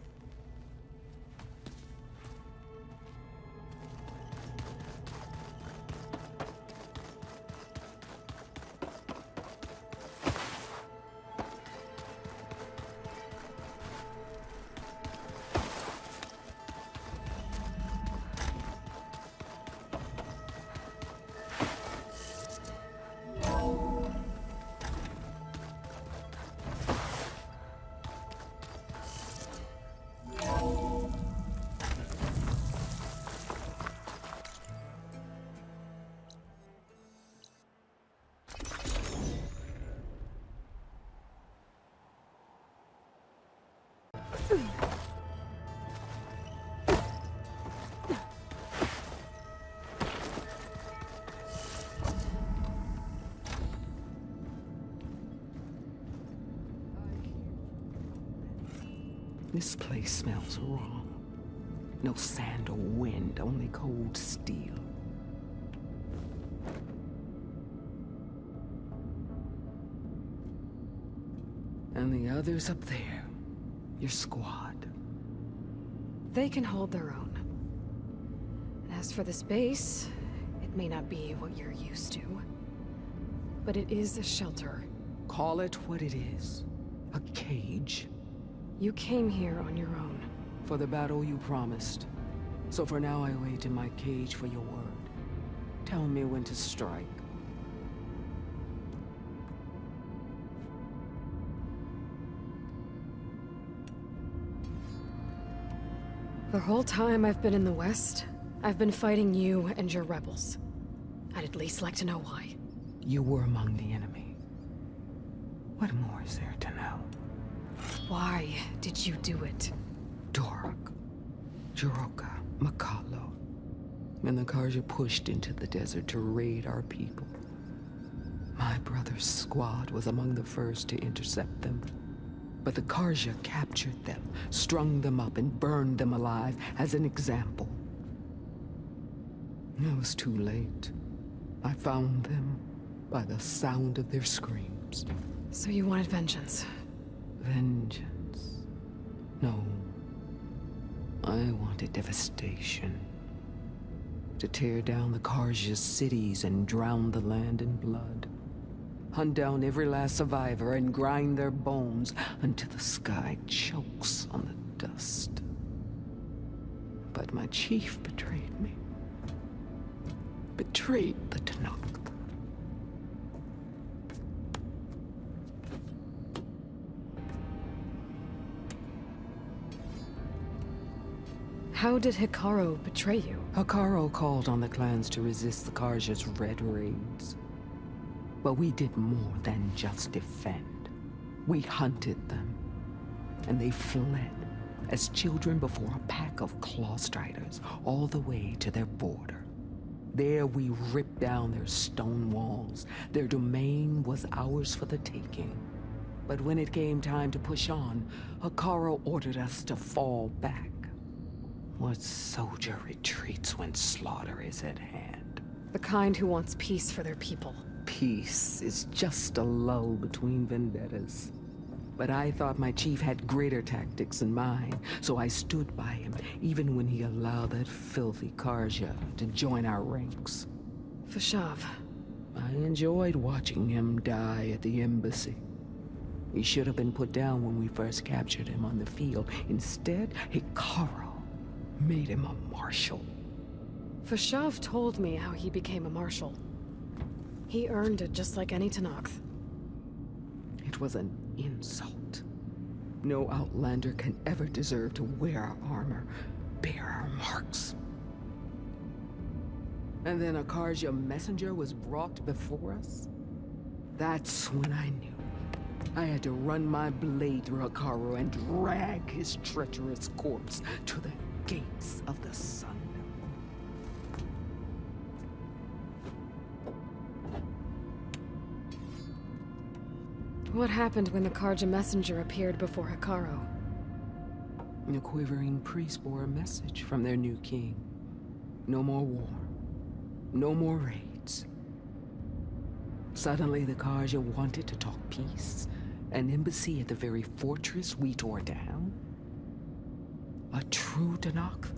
This place smells wrong. No sand or wind, only cold steel. And the others up there, your squad. They can hold their own. As for this base, it may not be what you're used to, but it is a shelter. Call it what it is. A cage. You came here on your own. For the battle you promised. So for now I wait in my cage for your word. Tell me when to strike. The whole time I've been in the West, I've been fighting you and your rebels. I'd at least like to know why. You were among the enemy. What more is there to know? Why did you do it? Dork, Jiroka, Makalo, and the Karja pushed into the desert to raid our people. My brother's squad was among the first to intercept them. But the Karja captured them, strung them up, and burned them alive as an example. It was too late. I found them by the sound of their screams. So you wanted vengeance? Vengeance? No. I wanted devastation. To tear down the Karja's cities and drown the land in blood. Hunt down every last survivor and grind their bones until the sky chokes on the dust. But my chief betrayed me. Betrayed the Tanakh. How did Hikaru betray you? Hikaru called on the clans to resist the Karja's red raids. But we did more than just defend. We hunted them. And they fled, as children before a pack of claw striders, all the way to their border. There we ripped down their stone walls. Their domain was ours for the taking. But when it came time to push on, Hikaru ordered us to fall back. What soldier retreats when slaughter is at hand? The kind who wants peace for their people. Peace is just a lull between vendettas. But I thought my chief had greater tactics in mind, so I stood by him, even when he allowed that filthy Karja to join our ranks. Fashav. I enjoyed watching him die at the embassy. He should have been put down when we first captured him on the field. Instead, Hikaru made him a marshal. Fashav told me how he became a marshal. He earned it just like any Tanakh. It was an insult. No outlander can ever deserve to wear our armor, bear our marks. And then a Karja messenger was brought before us? That's when I knew. I had to run my blade through Hikaru and drag his treacherous corpse to the gates of the sun. What happened when the Karja messenger appeared before Hikaru? The quivering priests bore a message from their new king. No more war. No more raids. Suddenly the Karja wanted to talk peace. An embassy at the very fortress we tore down? A true Tanakh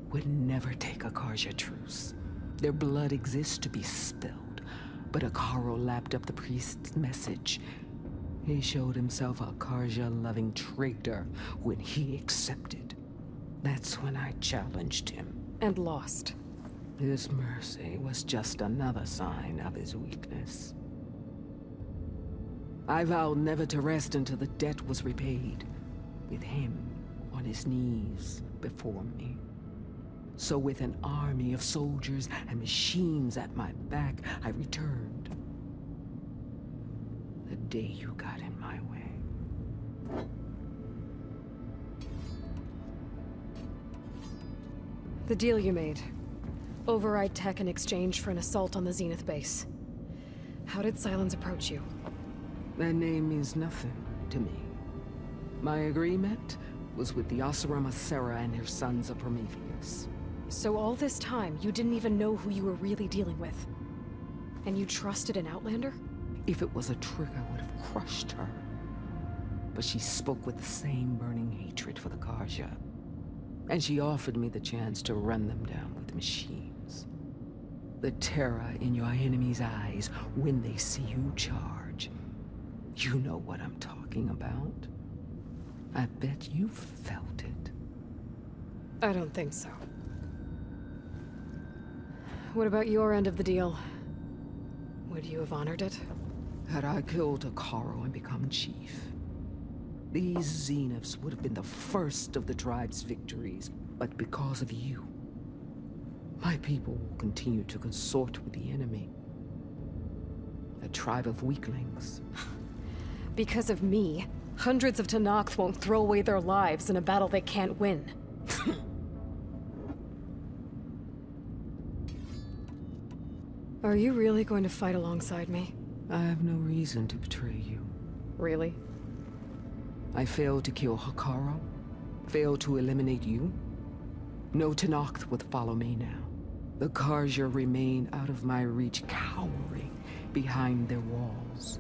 would never take a Karja truce. Their blood exists to be spilled. But Hikaru lapped up the priest's message. He showed himself a Karja-loving traitor when he accepted. That's when I challenged him. And lost. His mercy was just another sign of his weakness. I vowed never to rest until the debt was repaid, with him on his knees before me. So with an army of soldiers and machines at my back, I returned. The day you got in my way. The deal you made. Override tech in exchange for an assault on the Zenith base. How did Silence approach you? That name means nothing to me. My agreement was with the Asura Masera and her sons of Prometheus. So all this time, you didn't even know who you were really dealing with? And you trusted an Outlander? If it was a trick, I would have crushed her. But she spoke with the same burning hatred for the Karja. And she offered me the chance to run them down with machines. The terror in your enemy's eyes when they see you charge. You know what I'm talking about. I bet you felt it. I don't think so. What about your end of the deal? Would you have honored it? Had I killed Hikaru and become chief, these Zeniths would have been the first of the tribe's victories. But because of you, my people will continue to consort with the enemy. A tribe of weaklings. Because of me, hundreds of Tanakh won't throw away their lives in a battle they can't win. Are you really going to fight alongside me? I have no reason to betray you. Really? I failed to kill Hekarro, failed to eliminate you. No Tenakth would follow me now. The Karja remain out of my reach, cowering behind their walls.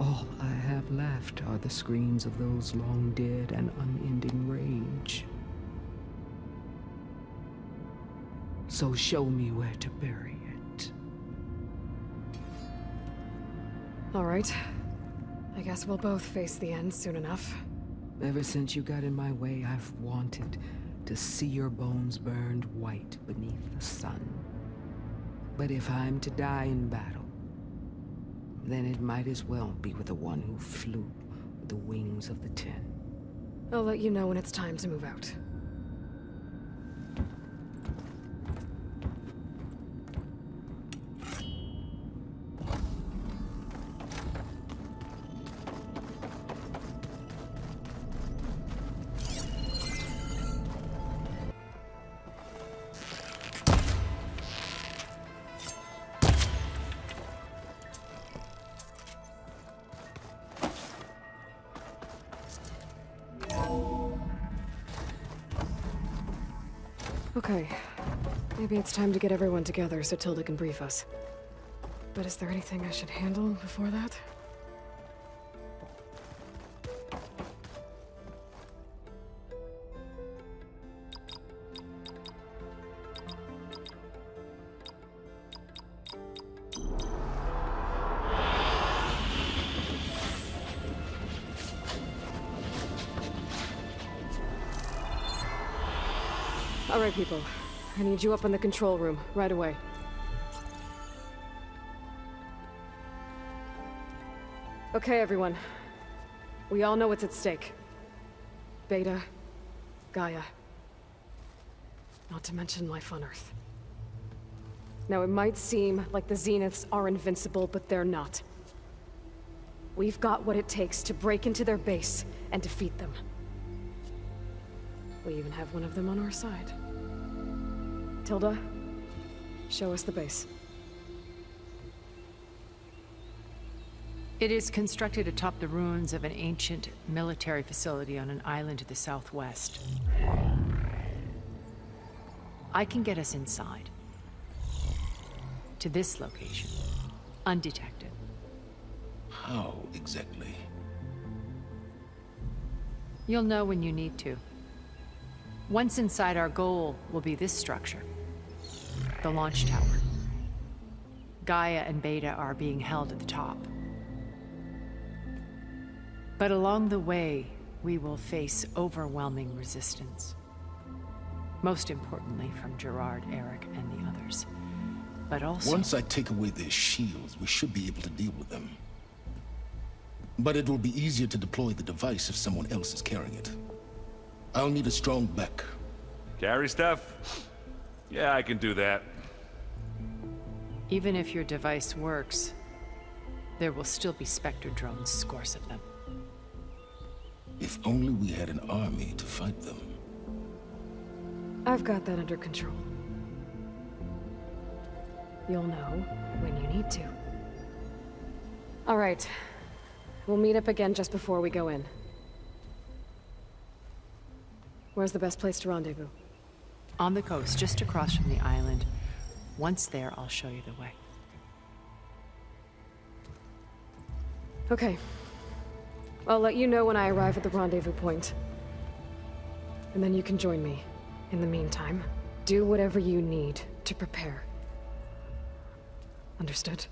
All I have left are the screams of those long dead and unending rage. So show me where to bury it. All right. I guess we'll both face the end soon enough. Ever since you got in my way, I've wanted to see your bones burned white beneath the sun. But if I'm to die in battle, then it might as well be with the one who flew with the wings of the 10. I'll let you know when it's time to move out. Okay. Maybe it's time to get everyone together so Tilda can brief us. But is there anything I should handle before that? All right, people. I need you up in the control room, right away. Okay, everyone. We all know what's at stake. Beta, Gaia. Not to mention life on Earth. Now, it might seem like the Zeniths are invincible, but they're not. We've got what it takes to break into their base and defeat them. We even have one of them on our side. Tilda, show us the base. It is constructed atop the ruins of an ancient military facility on an island to the southwest. I can get us inside. To this location. Undetected. How exactly? You'll know when you need to. Once inside, our goal will be this structure. The launch tower. Gaia and Beta are being held at the top. But along the way, we will face overwhelming resistance. Most importantly from Gerard, Eric, and the others. But also... Once I take away their shields, we should be able to deal with them. But it will be easier to deploy the device if someone else is carrying it. I'll need a strong back. Carry stuff? Yeah, I can do that. Even if your device works, there will still be Spectre drones, scores of them. If only we had an army to fight them. I've got that under control. You'll know when you need to. All right. We'll meet up again just before we go in. Where's the best place to rendezvous? On the coast, just across from the island. Once there, I'll show you the way. Okay. I'll let you know when I arrive at the rendezvous point. And then you can join me. In the meantime, do whatever you need to prepare. Understood?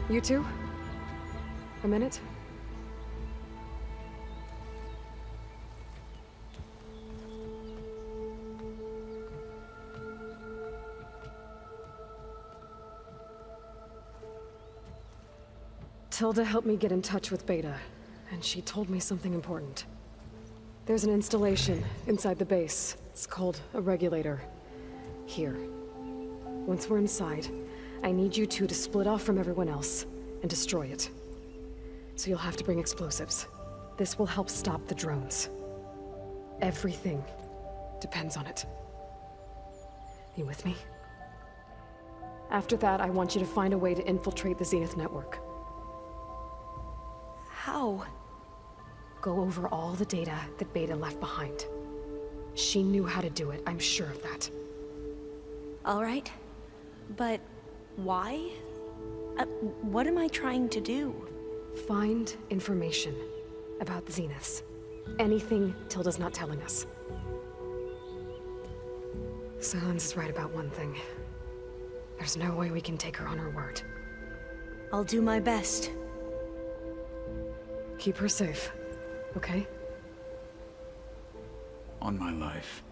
You two? A minute? Tilda helped me get in touch with Beta, and she told me something important. There's an installation inside the base. It's called a regulator. Here. Once we're inside, I need you two to split off from everyone else and destroy it. So you'll have to bring explosives. This will help stop the drones. Everything. depends on it. You with me? After that, I want you to find a way to infiltrate the Zenith network. How? Go over all the data that Beta left behind. She knew how to do it, I'm sure of that. All right. But why? What am I trying to do? Find information about the Zeniths. Anything Tilda's not telling us. Silence is right about one thing. There's no way we can take her on her word. I'll do my best. Keep her safe, okay? On my life.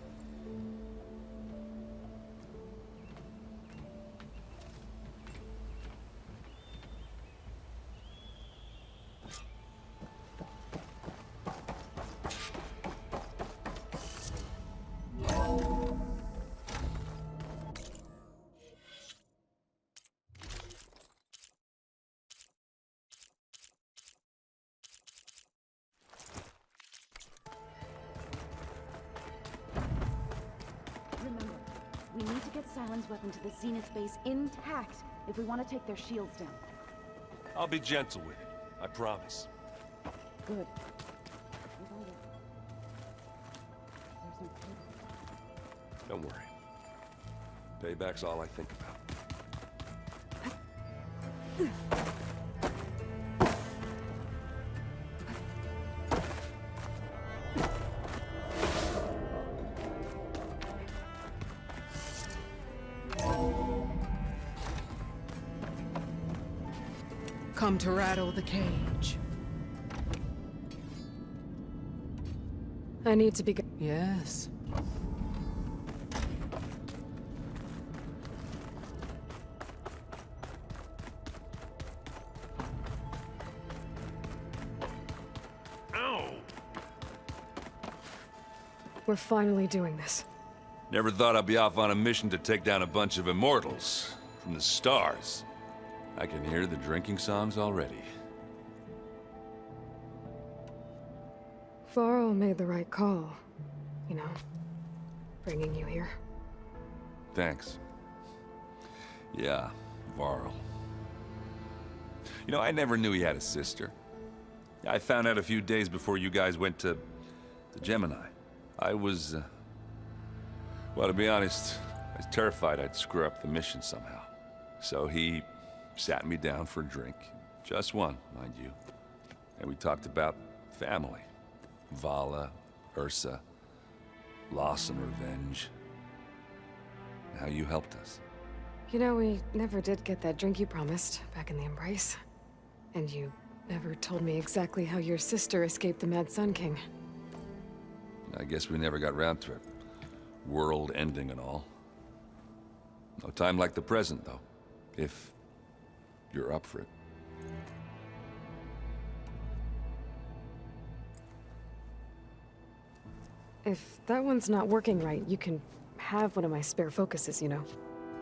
Remember, we need to get Silen's weapon to the Zenith base intact if we want to take their shields down. I'll be gentle with it, I promise. Good. Don't worry. Payback's all I think about. Come to rattle the cage. I need to be... Yes. We're finally doing this. Never thought I'd be off on a mission to take down a bunch of immortals from the stars. I can hear the drinking songs already. Faro made the right call. You know, bringing you here. Thanks. Yeah, Varl. You know, I never knew he had a sister. I found out a few days before you guys went to Gemini. I was, well, to be honest, I was terrified I'd screw up the mission somehow. So he sat me down for a drink. Just one, mind you. And we talked about family. Vala, Ursa, loss and revenge. And how you helped us. You know, we never did get that drink you promised back in the Embrace. And you never told me exactly how your sister escaped the Mad Sun King. I guess we never got round to it. World ending and all. No time like the present, though. If you're up for it. If that one's not working right, you can have one of my spare focuses, you know.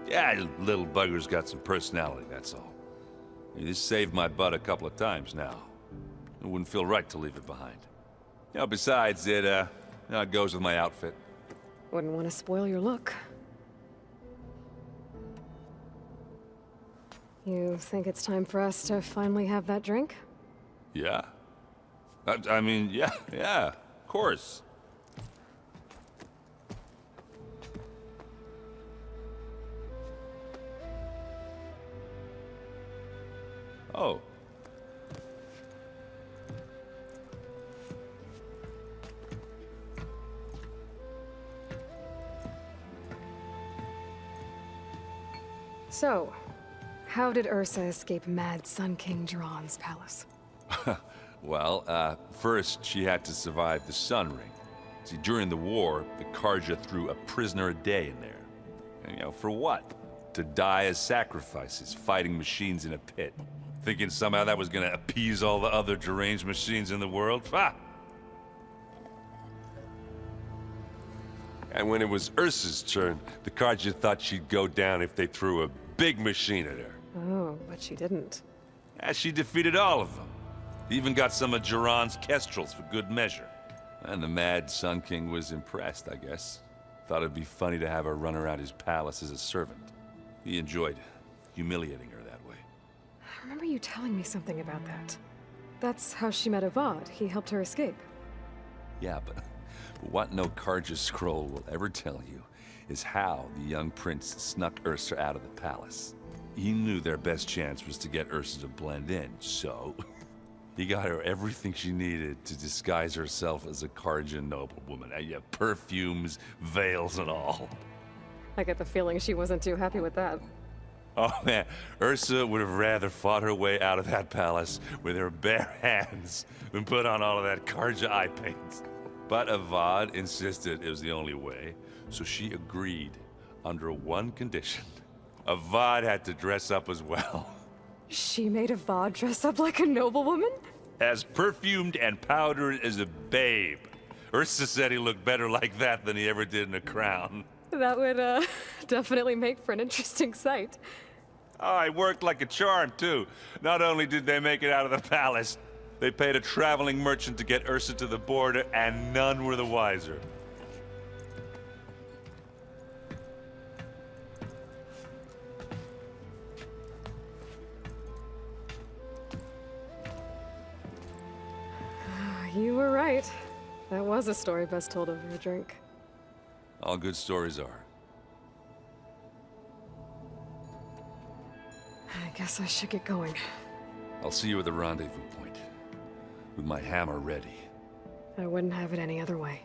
Yeah, little bugger's got some personality, that's all. This saved my butt a couple of times now. It wouldn't feel right to leave it behind. You know, besides, it goes with my outfit. Wouldn't want to spoil your look. You think it's time for us to finally have that drink? Yeah. I mean, yeah, of course. Oh. So, how did Ursa escape Mad Sun King Jiran's palace? Well, first she had to survive the Sun Ring. See, during the war, the Karja threw a prisoner a day in there. And, you know, for what? To die as sacrifices, fighting machines in a pit. Thinking somehow that was gonna appease all the other deranged machines in the world? Ha! And when it was Ursa's turn, the Karja thought she'd go down if they threw a big machine at her. Oh, but she didn't. Yeah, she defeated all of them. Even got some of Jiran's kestrels for good measure. And the Mad Sun King was impressed, I guess. Thought it'd be funny to have her run around his palace as a servant. He enjoyed humiliating her that way. I remember you telling me something about that. That's how she met Avad. He helped her escape. Yeah, but what no Karja scroll will ever tell you is how the young prince snuck Ursa out of the palace. He knew their best chance was to get Ursa to blend in, so he got her everything she needed to disguise herself as a Karja noblewoman. Yeah, perfumes, veils, and all. I get the feeling she wasn't too happy with that. Oh man, Ursa would have rather fought her way out of that palace with her bare hands than put on all of that Karja eye paint. But Avad insisted it was the only way, so she agreed under one condition. Avad had to dress up as well. She made Avad dress up like a noblewoman? As perfumed and powdered as a babe. Ursa said he looked better like that than he ever did in a crown. That would, definitely make for an interesting sight. Oh, it worked like a charm, too. Not only did they make it out of the palace, they paid a traveling merchant to get Ursa to the border, and none were the wiser. You were right. That was a story best told over a drink. All good stories are. I guess I should get going. I'll see you at the rendezvous point, with my hammer ready. I wouldn't have it any other way.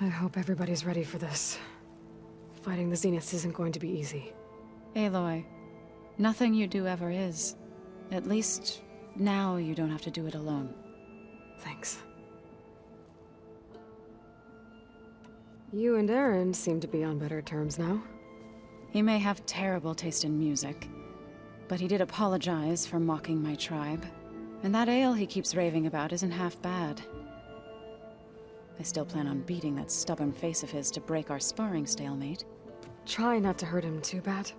I hope everybody's ready for this. Fighting the Zeniths isn't going to be easy. Aloy, nothing you do ever is. At least, now you don't have to do it alone. Thanks. You and Aaron seem to be on better terms now. He may have terrible taste in music, but he did apologize for mocking my tribe. And that ale he keeps raving about isn't half bad. I still plan on beating that stubborn face of his to break our sparring stalemate. Try not to hurt him too bad.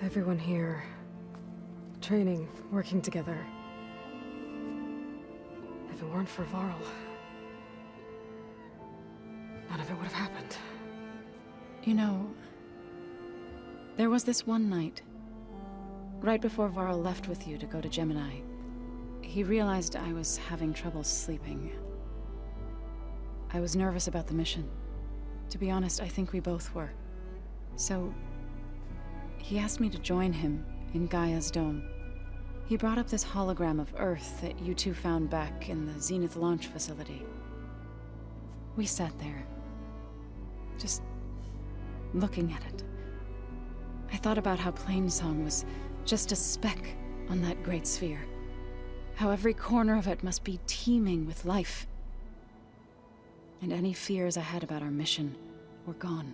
Everyone here, training, working together. If it weren't for Varl, none of it would have happened. You know, there was this one night, right before Varl left with you to go to Gemini. He realized I was having trouble sleeping. I was nervous about the mission. To be honest, I think we both were. So, he asked me to join him in Gaia's dome. He brought up this hologram of Earth that you two found back in the Zenith launch facility. We sat there, just looking at it. I thought about how Plainsong was just a speck on that great sphere. How every corner of it must be teeming with life. And any fears I had about our mission were gone.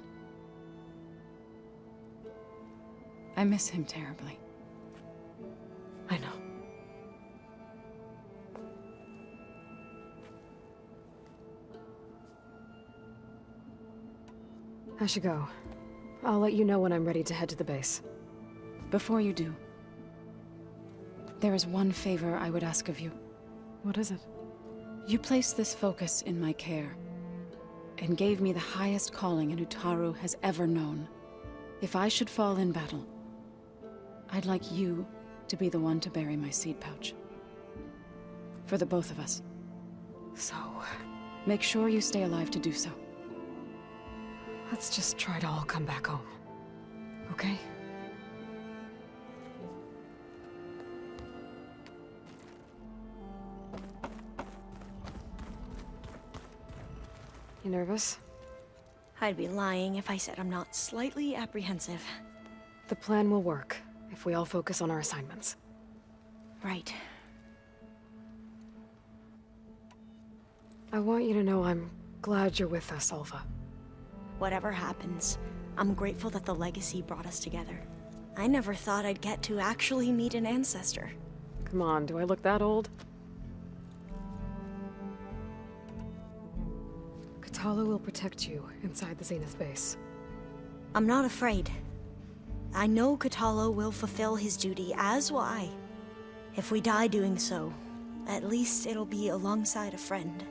I miss him terribly. I know. I should go. I'll let you know when I'm ready to head to the base. Before you do, there is one favor I would ask of you. What is it? You placed this focus in my care, and gave me the highest calling an Utaru has ever known. If I should fall in battle, I'd like you to be the one to bury my seed pouch. For the both of us. So, make sure you stay alive to do so. Let's just try to all come back home. Okay? You nervous? I'd be lying if I said I'm not slightly apprehensive. The plan will work if we all focus on our assignments. Right. I want you to know I'm glad you're with us, Alva. Whatever happens, I'm grateful that the legacy brought us together. I never thought I'd get to actually meet an ancestor. Come on, do I look that old? Katala will protect you inside the Zenith base. I'm not afraid. I know Katalo will fulfill his duty, as will I. If we die doing so, at least it'll be alongside a friend.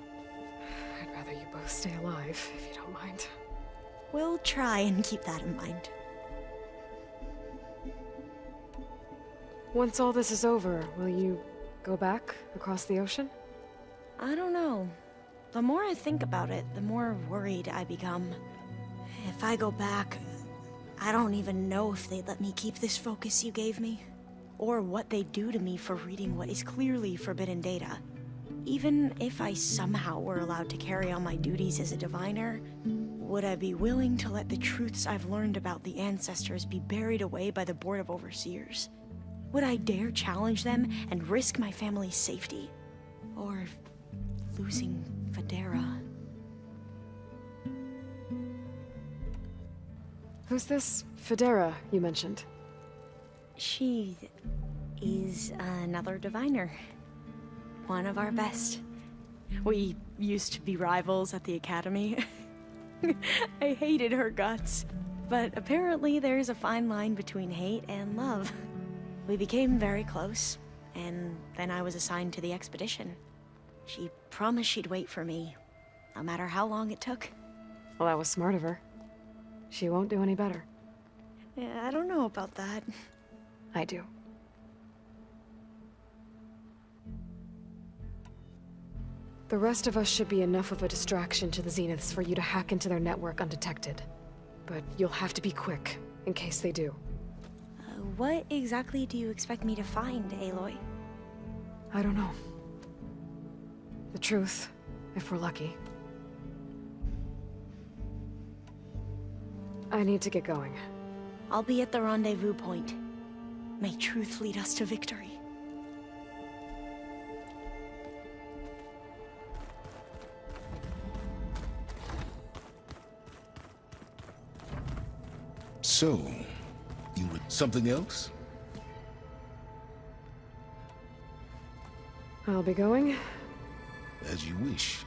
I'd rather you both stay alive, if you don't mind. We'll try and keep that in mind. Once all this is over, will you go back across the ocean? I don't know. The more I think about it, the more worried I become. If I go back, I don't even know if they'd let me keep this focus you gave me, or what they'd do to me for reading what is clearly forbidden data. Even if I somehow were allowed to carry on my duties as a diviner, would I be willing to let the truths I've learned about the ancestors be buried away by the Board of Overseers? Would I dare challenge them and risk my family's safety? Or losing Federa? Who's this Federa you mentioned? She is another diviner. One of our best. We used to be rivals at the academy. I hated her guts. But apparently there's a fine line between hate and love. We became very close, and then I was assigned to the expedition. She promised she'd wait for me, no matter how long it took. Well, that was smart of her. She won't do any better. Yeah, I don't know about that. I do. The rest of us should be enough of a distraction to the Zeniths for you to hack into their network undetected. But you'll have to be quick, in case they do. What exactly do you expect me to find, Aloy? I don't know. The truth, if we're lucky. I need to get going. I'll be at the rendezvous point. May truth lead us to victory. So, you would something else? I'll be going. As you wish.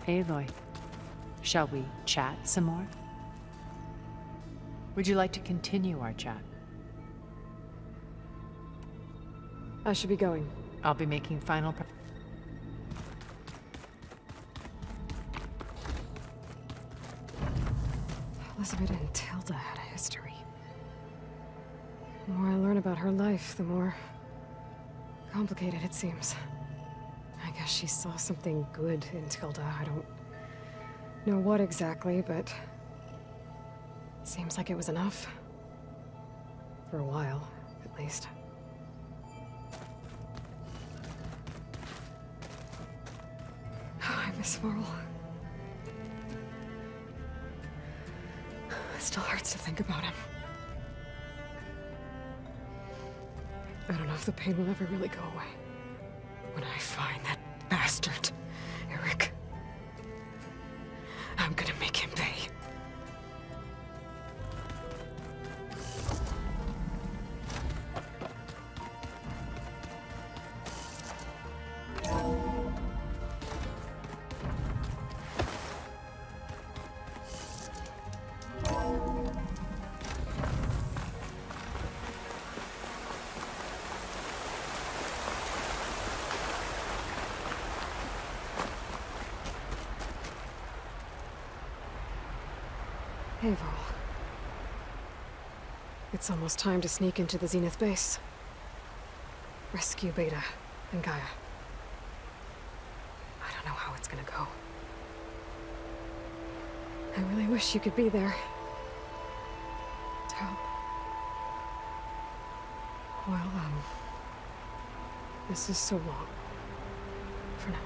Aloy, shall we chat some more? Would you like to continue our chat? I should be going. I'll be making final Elisabet and Tilda had a history. The more I learn about her life, the more complicated it seems. I guess she saw something good in Tilda. I don't know what exactly, but seems like it was enough. For a while, at least. I miss Varl. It still hurts to think about him. I don't know if the pain will ever really go away. When I find that bastard, Eric, I'm gonna make him pay. Hey, Varl. It's almost time to sneak into the Zenith base. Rescue Beta and Gaia. I don't know how it's gonna go. I really wish you could be there. To help. Well, this is so long. For now.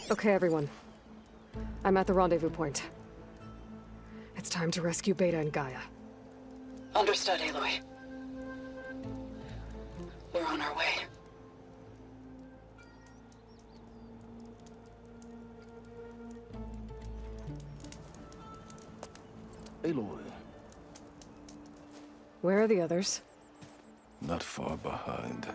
Okay, everyone. I'm at the rendezvous point. It's time to rescue Beta and Gaia. Understood, Aloy. We're on our way. Aloy. Where are the others? Not far behind.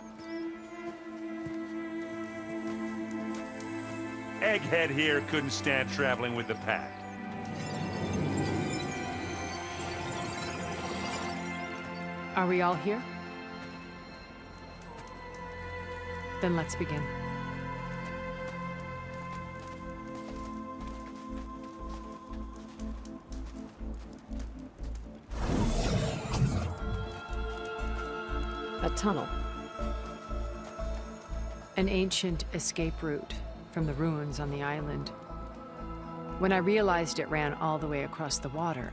Egghead here couldn't stand traveling with the pack. Are we all here? Then let's begin. A tunnel. An ancient escape route from the ruins on the island. When I realized it ran all the way across the water,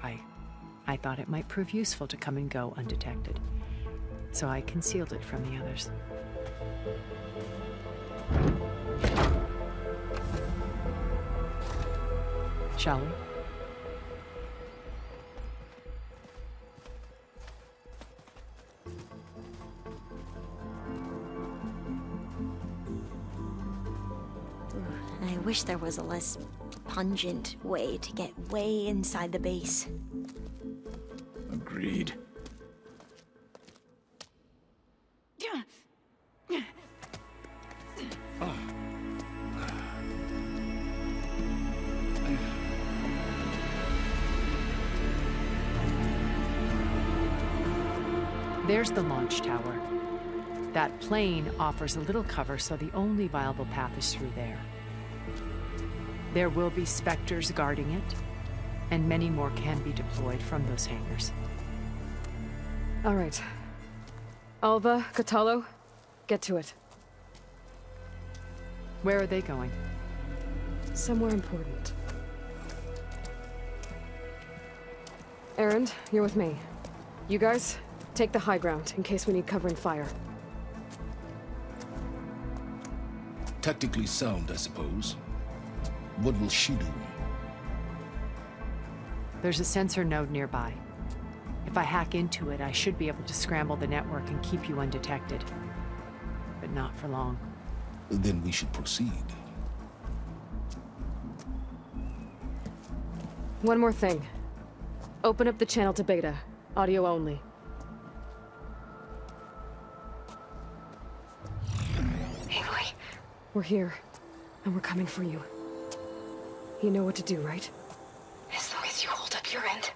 I thought it might prove useful to come and go undetected. So I concealed it from the others. Shall we? I wish there was a less pungent way to get way inside the base. Agreed. There's the launch tower. That plane offers a little cover, so the only viable path is through there. There will be Spectres guarding it, and many more can be deployed from those hangars. All right. Alva, Catalo, get to it. Where are they going? Somewhere important. Erend, you're with me. You guys, take the high ground in case we need cover and fire. Tactically sound, I suppose. What will she do? There's a sensor node nearby. If I hack into it, I should be able to scramble the network and keep you undetected. But not for long. Then we should proceed. One more thing. Open up the channel to Beta. Audio only. Aloy, we're here, and we're coming for you. You know what to do, right? As long as you hold up your end.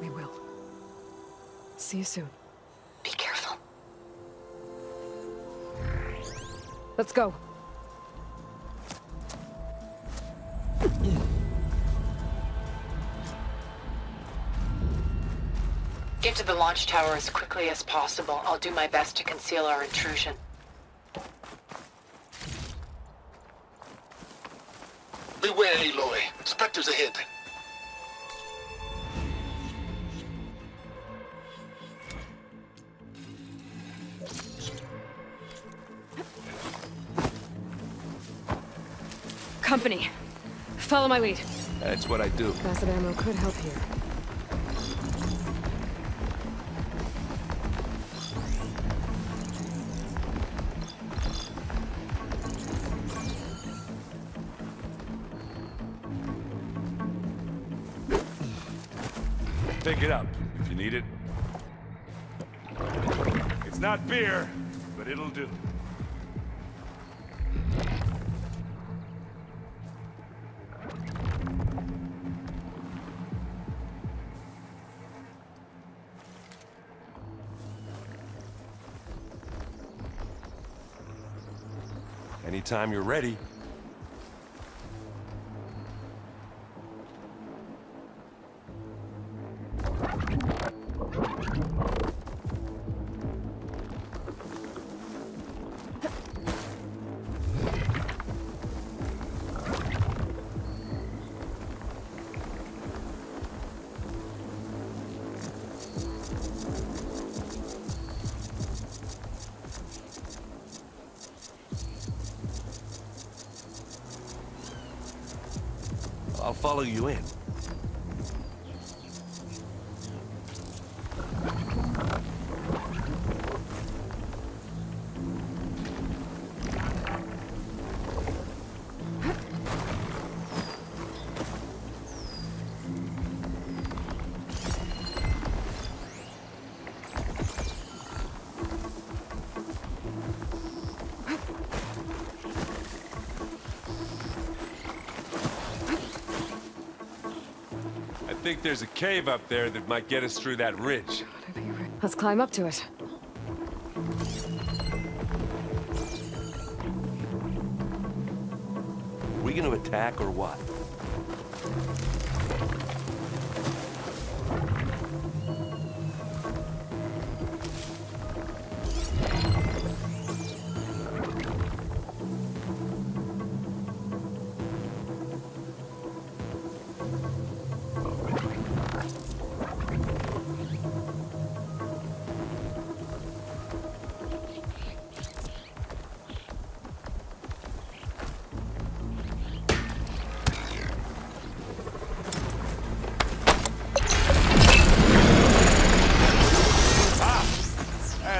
We will. See you soon. Be careful. Let's go. Get to the launch tower as quickly as possible. I'll do my best to conceal our intrusion. Beware, Aloy. Spectres ahead. Company. Follow my lead. That's what I do. Acid ammo could help here. Pick it up if you need it. It's not beer, but it'll do. Anytime you're ready. follow you in. I think there's a cave up there that might get us through that ridge. Let's climb up to it. Are we gonna attack or what?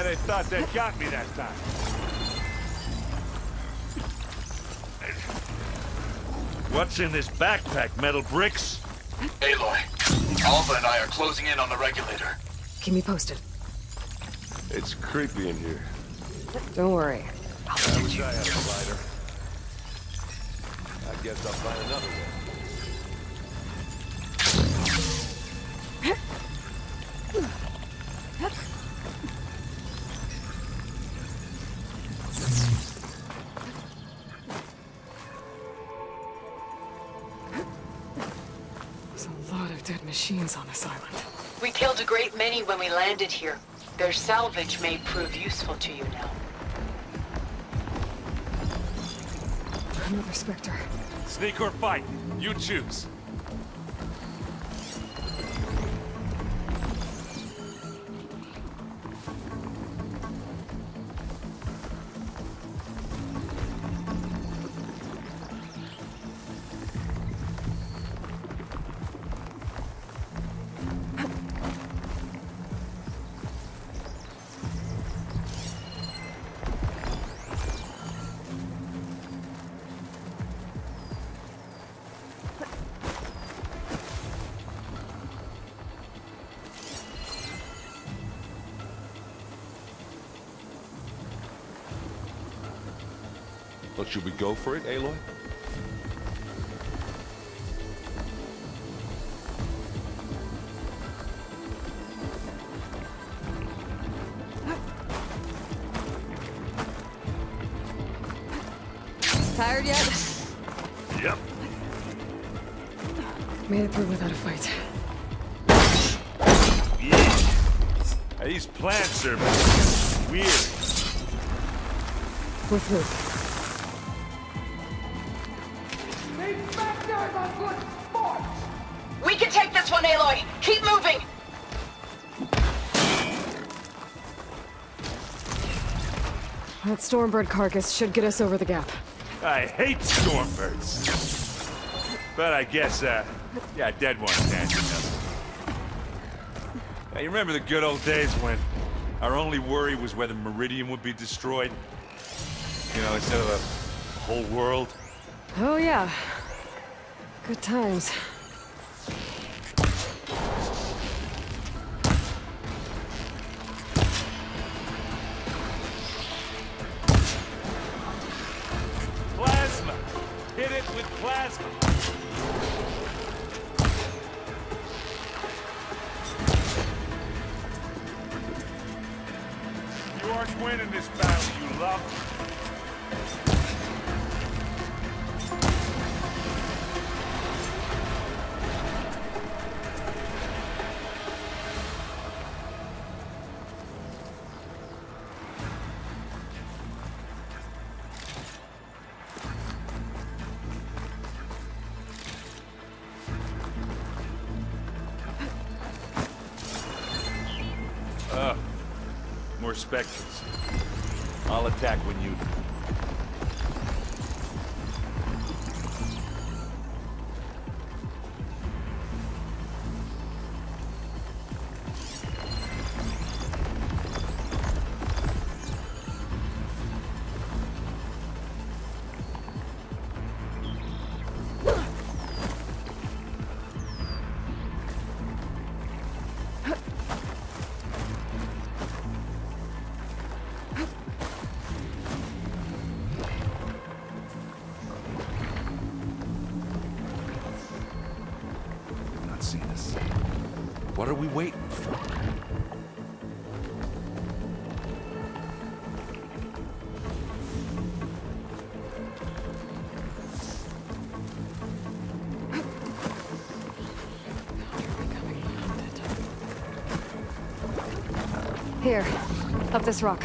They thought they got me that time. What's in this backpack, metal bricks? Aloy, Alpha and I are closing in on the regulator. Keep me posted. It's creepy in here. Don't worry. I wish I had a lighter. I guess I'll find another way. There's a lot of dead machines on this island. We killed a great many when we landed here. Their salvage may prove useful to you now. Another Spectre. Sneak or fight, you choose. Well, should we go for it, Aloy? Tired yet? Yep. Made it through without a fight. Yeah. These plants are weird. We're through. We can take this one, Aloy! Keep moving! That Stormbird carcass should get us over the gap. I hate Stormbirds. But I guess, yeah, dead ones can't enough. Now, you remember the good old days when our only worry was whether Meridian would be destroyed? You know, instead of a whole world? Oh yeah. Good times. Plasma! Hit it with plasma! You aren't winning this battle, you love. More Spectres. I'll attack when you... seen us. What are we waiting for? Here, up this rock.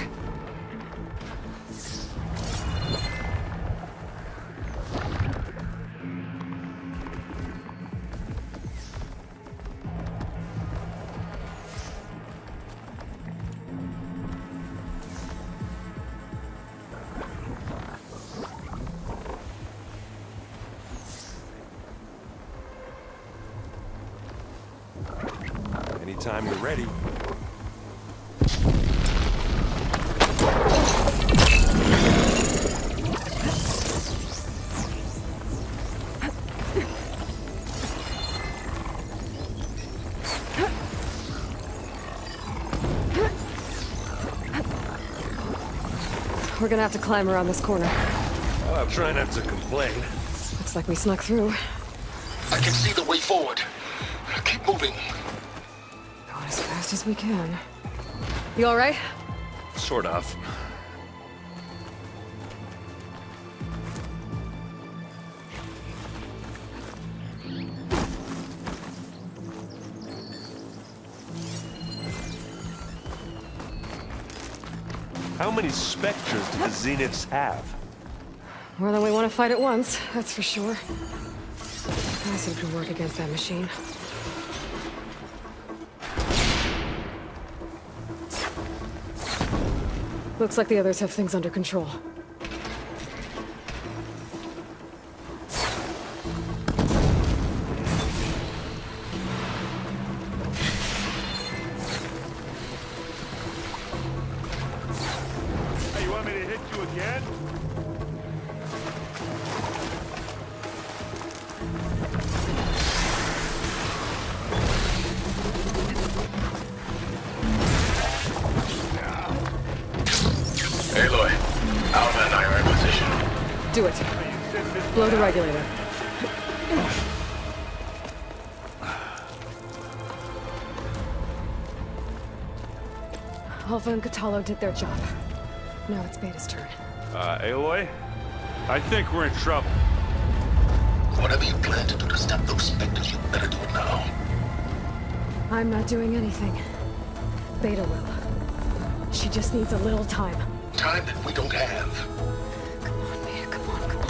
Anytime you're ready. We're gonna have to climb around this corner. Well, I'll try not to complain. Looks like we snuck through. I can see the way forward. Keep moving. Going as fast as we can. You all right? Sort of. How many specters do the Zeniths have? More than we want to fight at once, that's for sure. Acid could work against that machine. Looks like the others have things under control. Hey, you want me to hit you again? Aloy, Alva and I are in position. Do it. Blow the regulator. Alpha and Catalo did their job. Now it's Beta's turn. Aloy? I think we're in trouble. Whatever you plan to do to stop those specters, you better do it now. I'm not doing anything. Beta will. She just needs a little time. Time that we don't have. Come on, Beta, come on, come on.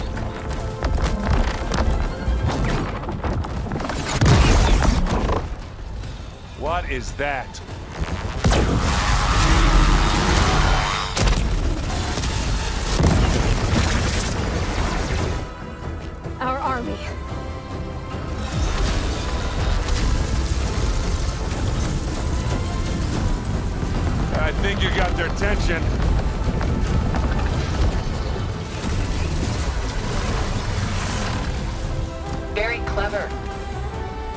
What is that? Our army. I think you got their attention. Very clever.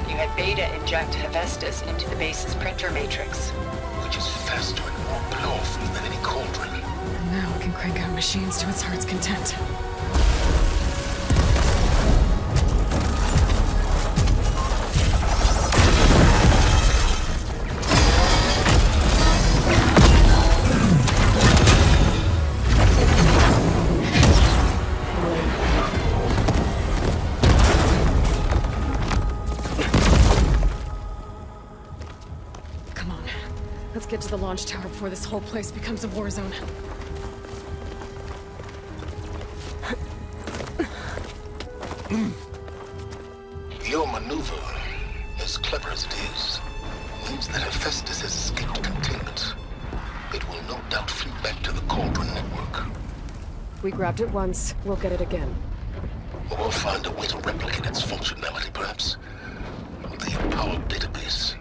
You had Beta inject Hephaestus into the base's printer matrix. Which is faster and more powerful than any cauldron. And now it can crank out machines to its heart's content. Get to the launch tower before this whole place becomes a war zone. Your maneuver, as clever as it is, means that Hephaestus has escaped containment. It will no doubt flee back to the Cauldron network. We grabbed it once, we'll get it again. Or find a way to replicate its functionality, perhaps. The Apollo database.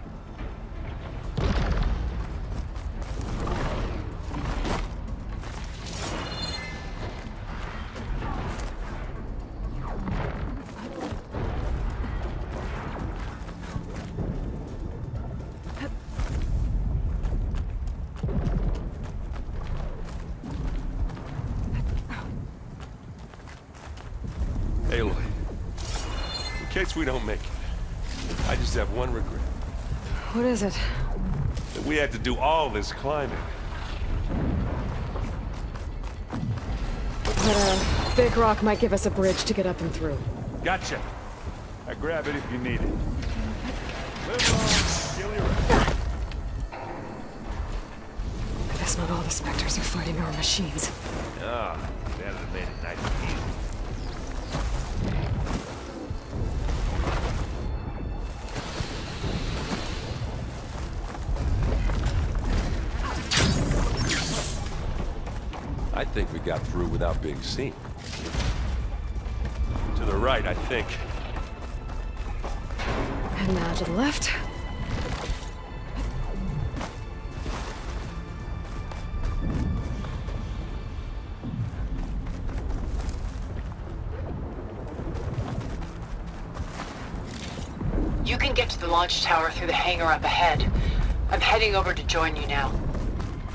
Aloy, in case we don't make it, I just have one regret. What is it? That we had to do all this climbing. But big rock might give us a bridge to get up and through. Gotcha. I grab it if you need it. Live long, kill your rest. I guess not all the specters are fighting our machines. Ah, that'd have made it nice and easy. I think we got through without being seen. To the right, I think. And now to the left. You can get to the launch tower through the hangar up ahead. I'm heading over to join you now.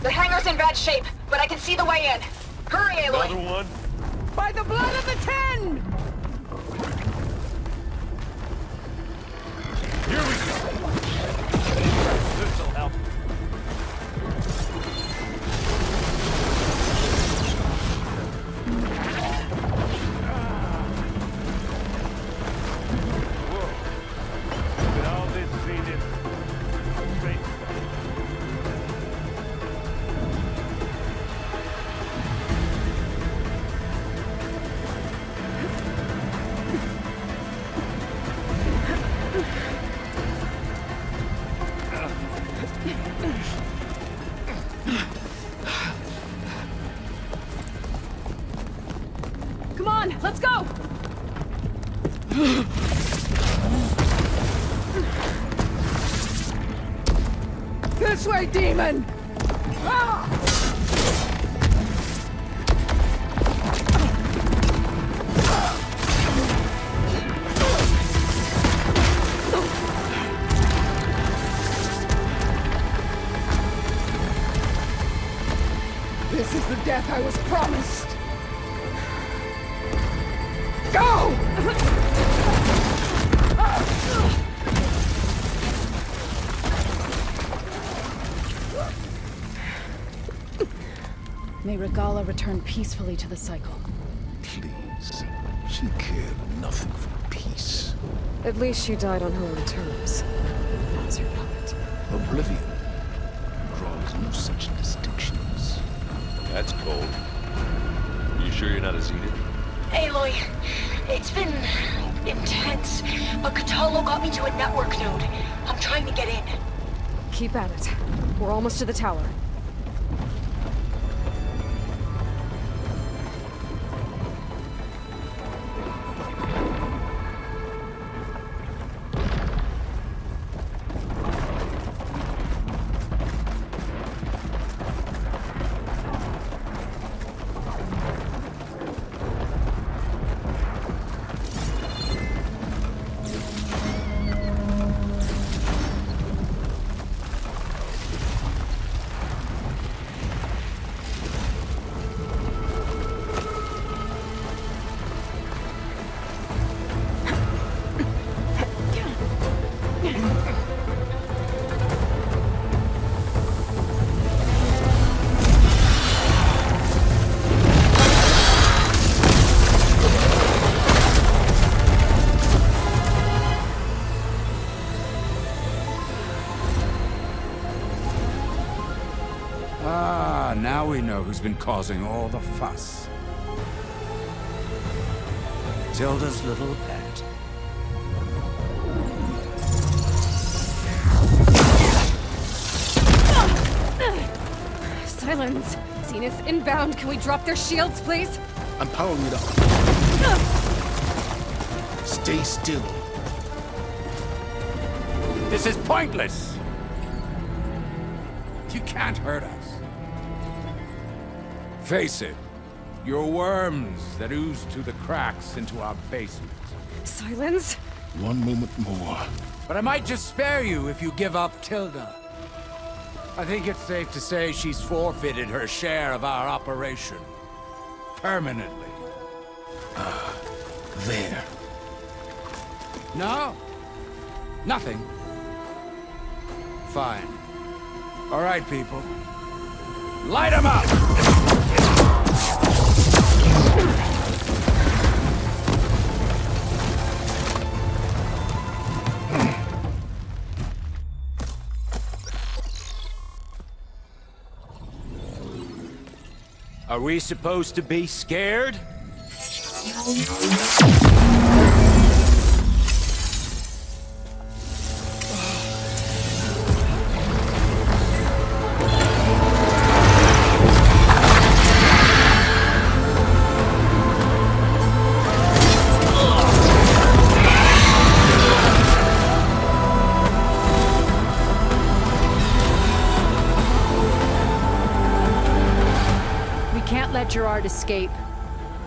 The hangar's in bad shape, but I can see the way in. Hurry, Aloy! Another one? By the blood of the Ten! Here we go! This'll help. Whoa. Look at all this Zenith space stuff. Come on, let's go! This way, demon! Ah! This is the death I was promised! Go! May Regala return peacefully to the cycle. Please. She cared nothing for peace. At least she died on her own terms. As your puppet. Oblivion draws no such distinctions. That's cold. You sure you're not a Zenith? Aloy, it's been intense, but Catalo got me to a network node. I'm trying to get in. Keep at it. We're almost to the tower. Now we know who's been causing all the fuss. Tilda's little pet. Silence! Zenith's inbound. Can we drop their shields, please? I'm powering it up. Stay still. This is pointless! You can't hurt us. Face it, you're worms that ooze through the cracks into our basement. Silence? One moment more. But I might just spare you if you give up Tilda. I think it's safe to say she's forfeited her share of our operation. Permanently. There. No. Nothing? Fine. All right, people. Light 'em up! Are we supposed to be scared? Gerard escape.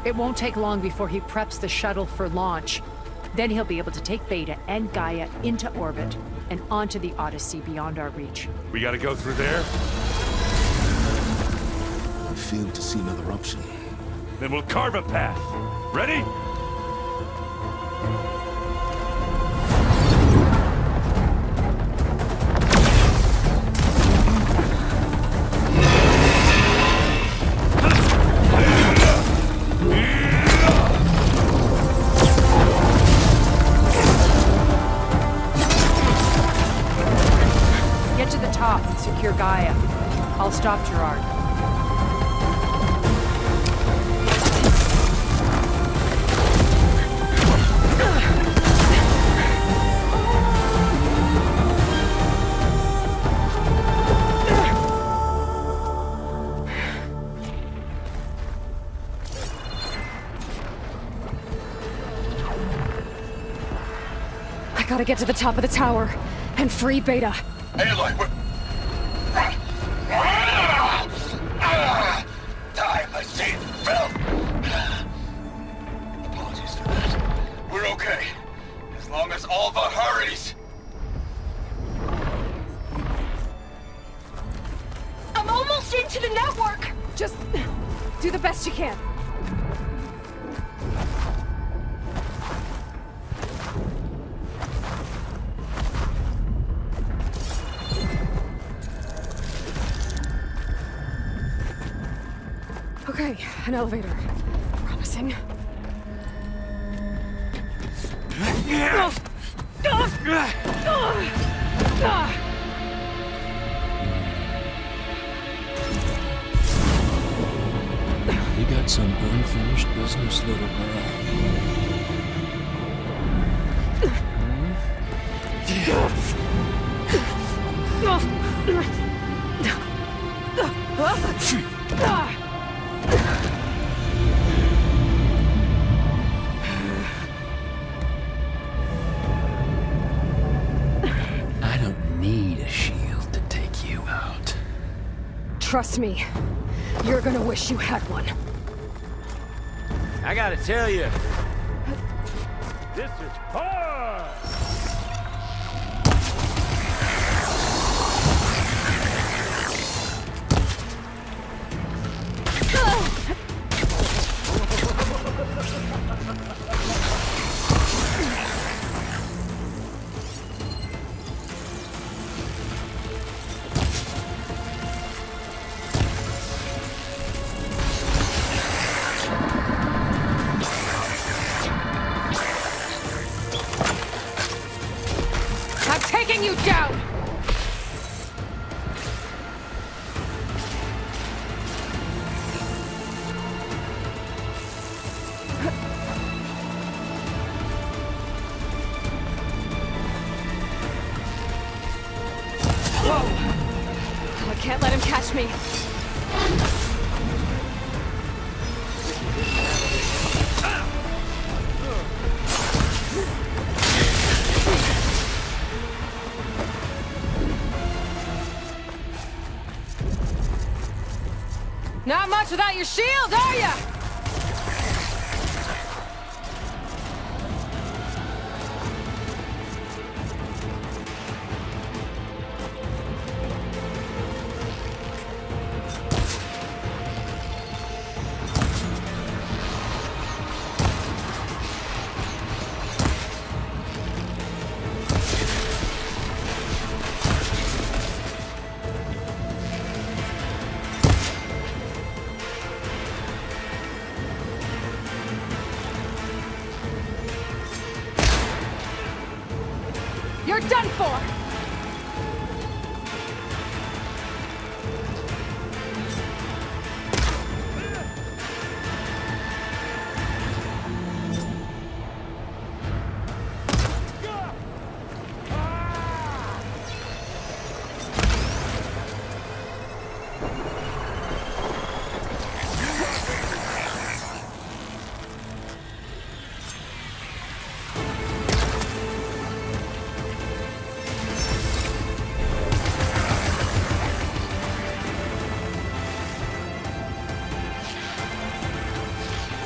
It won't take long before he preps the shuttle for launch. Then he'll be able to take Beta and Gaia into orbit and onto the Odyssey beyond our reach. We gotta go through there? I fail to see another option. Then we'll carve a path. Ready? Secure Gaia. I'll stop Gerard. I gotta get to the top of the tower and free Beta. Aloy, time machine filth! Apologies for that. We're okay. As long as Alva hurries. I'm almost into the network! Just do the best you can. Okay, an elevator. Promising. You got some unfinished business, little girl. I don't need a shield to take you out. Trust me, you're gonna wish you had one. I gotta tell you, this is hard! You down! Whoa! I can't let him catch me. Not much without your shield, are ya? waiting for?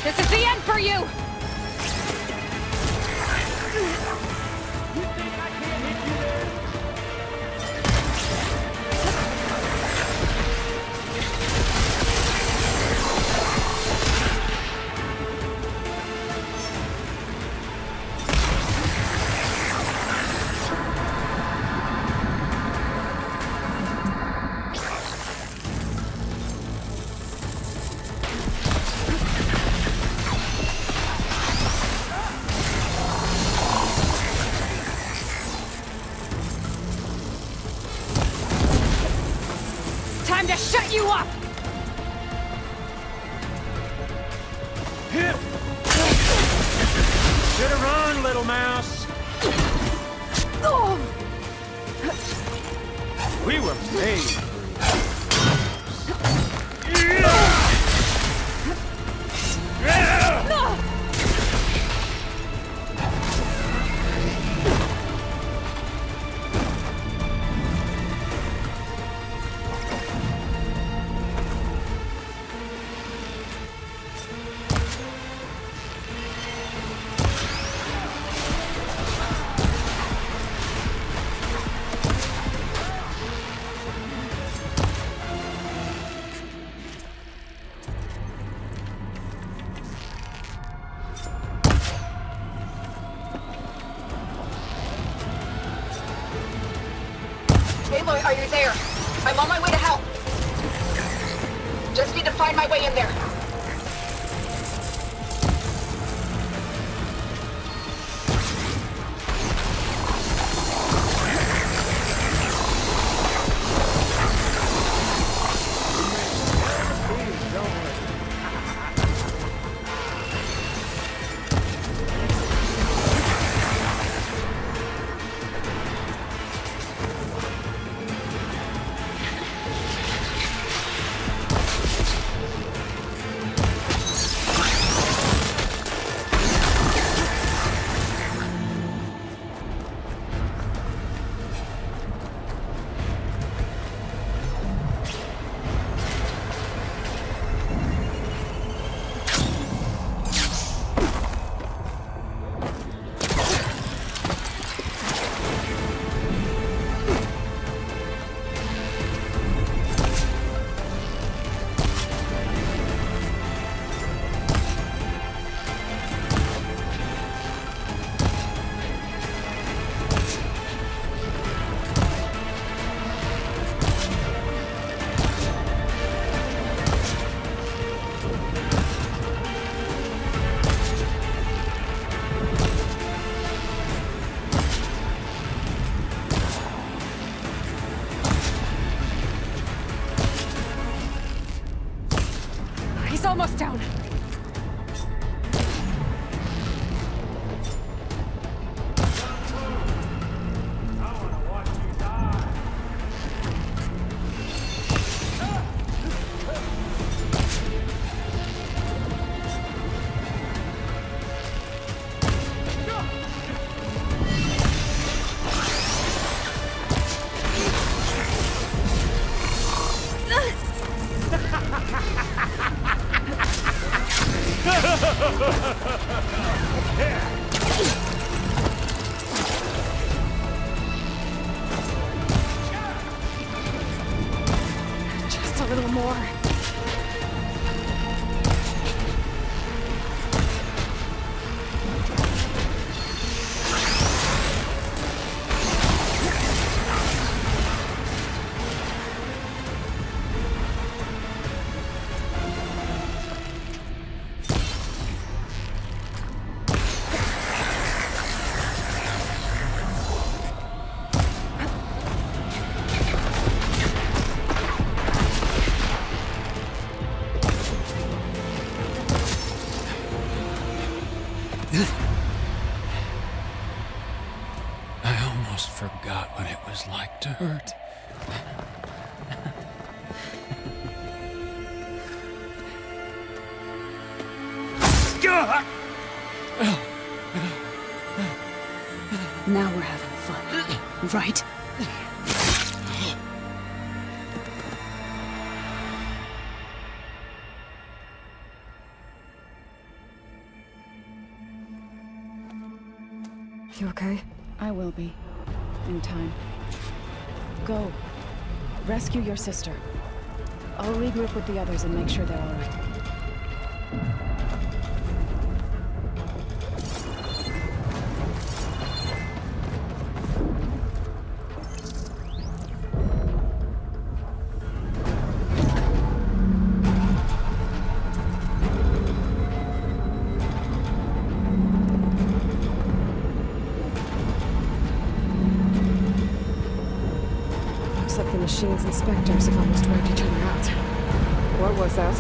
This is the end for you! Time to shut you up! Better run, little mouse. We were made for Aloy, are you there? I'm on my way to help. Just need to find my way in there. He's almost down. Just a little more. what it was like to hurt. Now we're having fun, right? You okay? I will be. In time. Go. Rescue your sister. I'll regroup with the others and make sure they're all right. Machine's inspectors have almost wiped each other out. What was that?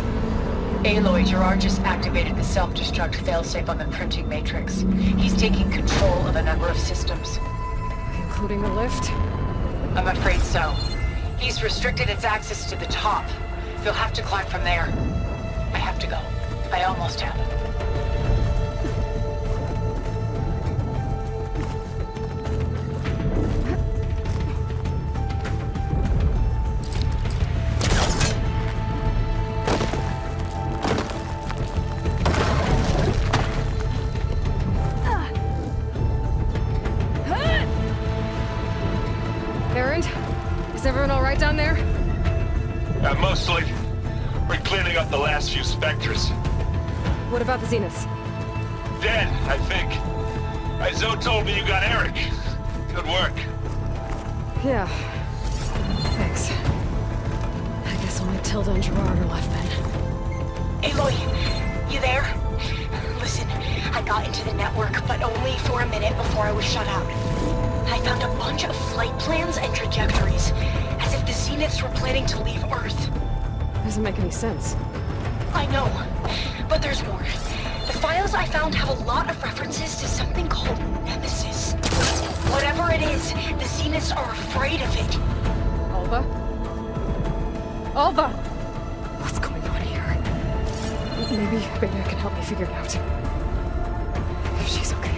Aloy, Gerard just activated the self-destruct failsafe on the printing matrix. He's taking control of a number of systems. Including the lift? I'm afraid so. He's restricted its access to the top. You'll have to climb from there. I have to go. I almost have. Is everyone all right down there? Mostly. We're cleaning up the last few specters. What about the Zeniths? Dead, I think. Zoe told me you got Eric. Good work. Yeah. Thanks. I guess only Tilda and Gerard are left then. Aloy, you there? Listen, I got into the network, but only for a minute before I was shut out. I found a bunch of flight plans and trajectories, as if the Zeniths were planning to leave Earth. Doesn't make any sense. I know, but there's more. The files I found have a lot of references to something called Nemesis. Whatever it is, the Zeniths are afraid of it. Alva? Alva! What's going on here? Maybe Beta can help me figure it out. If she's okay.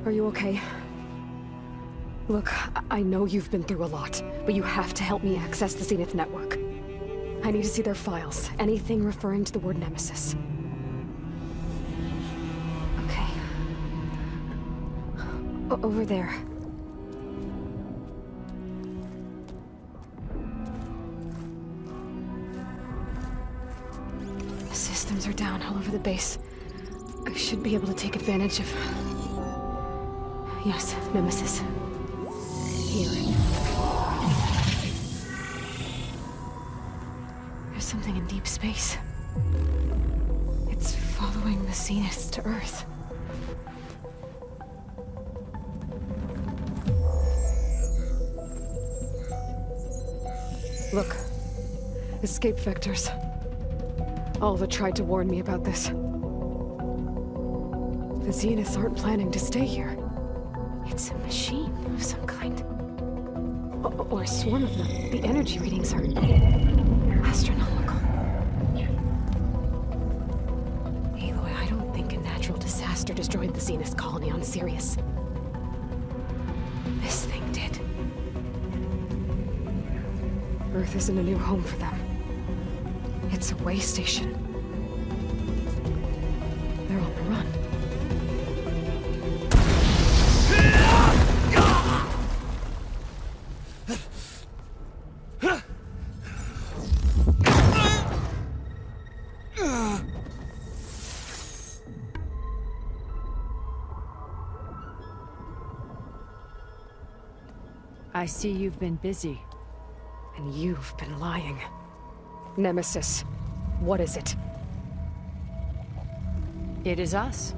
Are you okay? Look, I know you've been through a lot, but you have to help me access the Zenith network. I need to see their files, anything referring to the word Nemesis. Okay. Over there. The systems are down all over the base. I should be able to take advantage of... Yes, Nemesis. Here. There's something in deep space. It's following the Zeniths to Earth. Look. Escape vectors. Alva tried to warn me about this. The Zeniths aren't planning to stay here. It's a machine of some kind. Or a swarm of them. The energy readings are astronomical. Aloy, I don't think a natural disaster destroyed the Zenith colony on Sirius. This thing did. Earth isn't a new home for them. It's a way station. They're on the run. I see you've been busy. And you've been lying. Nemesis, what is it? It is us.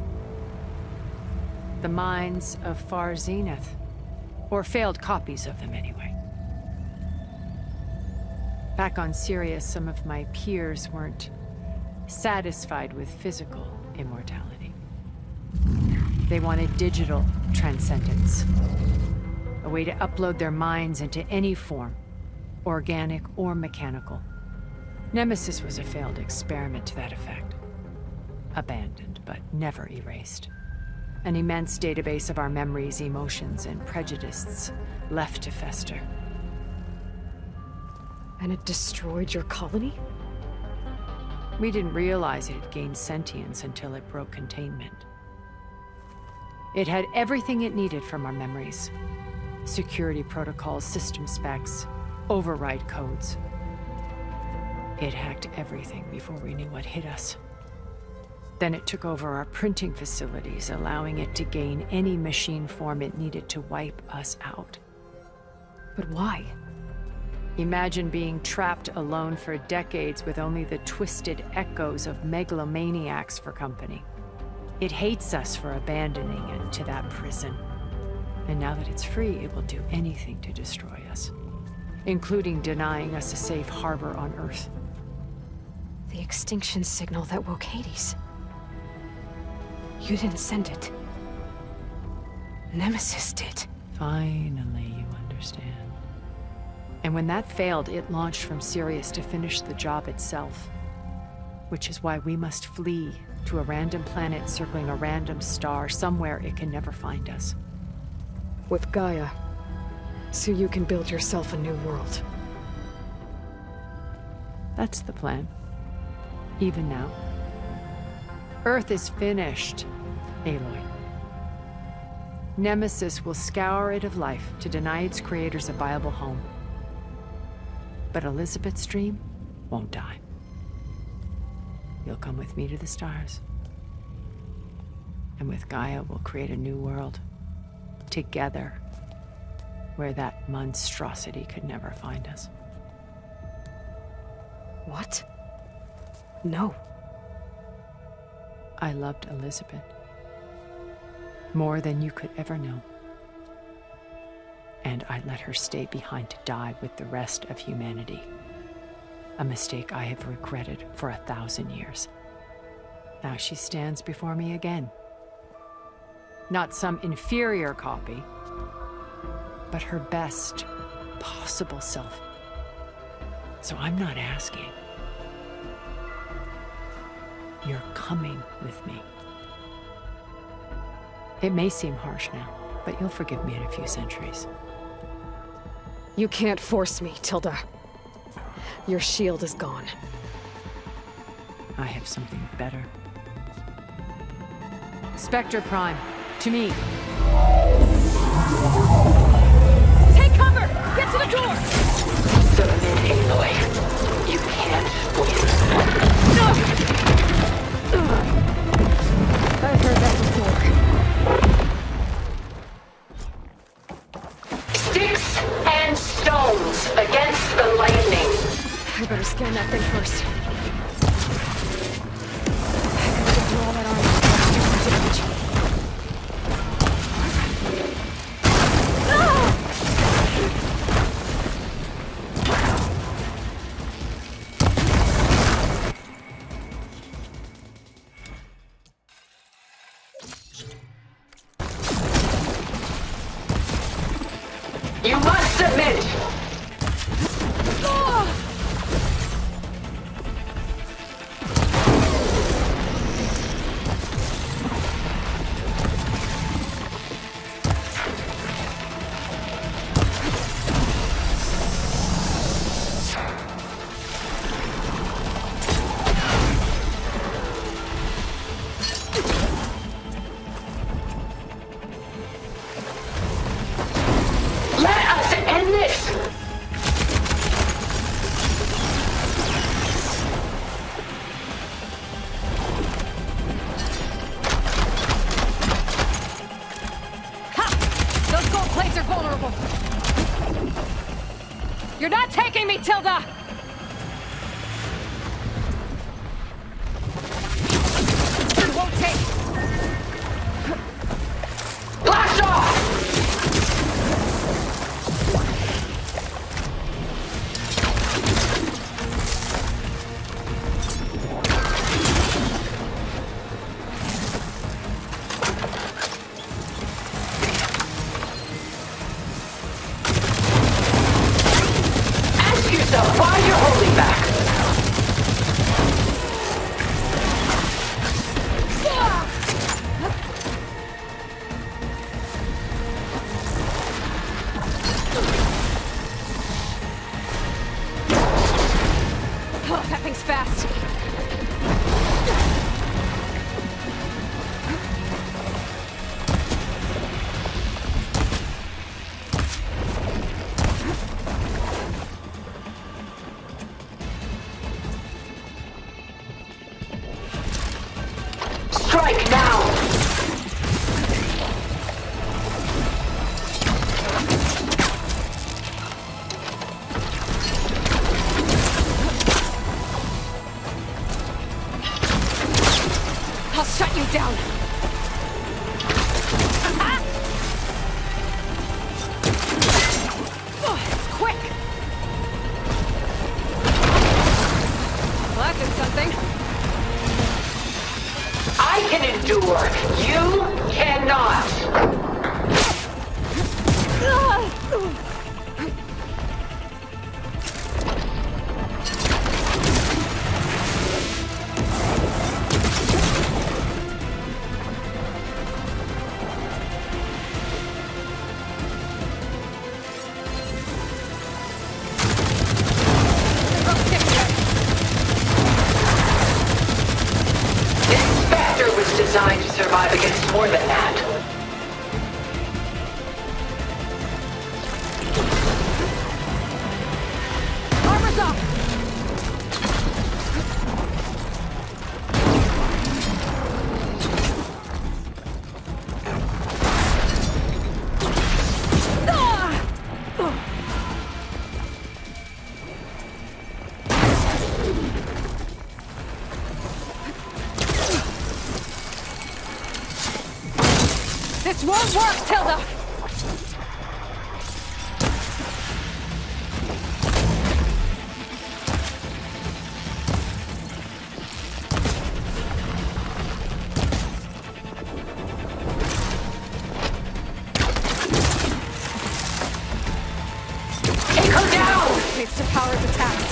The minds of Far Zenith. Or failed copies of them, anyway. Back on Sirius, some of my peers weren't satisfied with physical immortality. They wanted digital transcendence. A way to upload their minds into any form, organic or mechanical. Nemesis was a failed experiment to that effect. Abandoned, but never erased. An immense database of our memories, emotions, and prejudices left to fester. And it destroyed your colony? We didn't realize it had gained sentience until it broke containment. It had everything it needed from our memories. Security protocols, system specs, override codes. It hacked everything before we knew what hit us. Then it took over our printing facilities, allowing it to gain any machine form it needed to wipe us out. But why? Imagine being trapped alone for decades with only the twisted echoes of megalomaniacs for company. It hates us for abandoning it to that prison. And now that it's free, it will do anything to destroy us, including denying us a safe harbor on Earth. The extinction signal that woke Hades. You didn't send it. Nemesis did. Finally, you understand. And when that failed, it launched from Sirius to finish the job itself. Which is why we must flee to a random planet circling a random star, somewhere it can never find us. With Gaia, so you can build yourself a new world. That's the plan. Even now. Earth is finished, Aloy. Nemesis will scour it of life to deny its creators a viable home. But Elisabet's dream won't die. You'll come with me to the stars. And with Gaia, we'll create a new world. Together. Where that monstrosity could never find us. What? No. I loved Elisabet. More than you could ever know. And I let her stay behind to die with the rest of humanity. A mistake I have regretted for 1,000 years. Now she stands before me again. Not some inferior copy, but her best possible self. So I'm not asking. You're coming with me. It may seem harsh now, but you'll forgive me in a few centuries. You can't force me, Tilda. Your shield is gone. I have something better. Spectre Prime, to me. Take cover! Get to the door! Submit, Aloy. You can't win. No! I've heard that before. Sticks and stones against the lightning. I better scan that thing first. I gotta get through all that armor. Submit! You're not taking me, Tilda! It won't take! Blast off! Why you're holding back? Oh, that thing's fast. Strike now! I'll shut you down. Oh, it's quick. Well, that did something. I can endure. You cannot. Designed to survive against more than that. Armor's up! This won't work, Tilda! Take her down! Needs to power its attacks.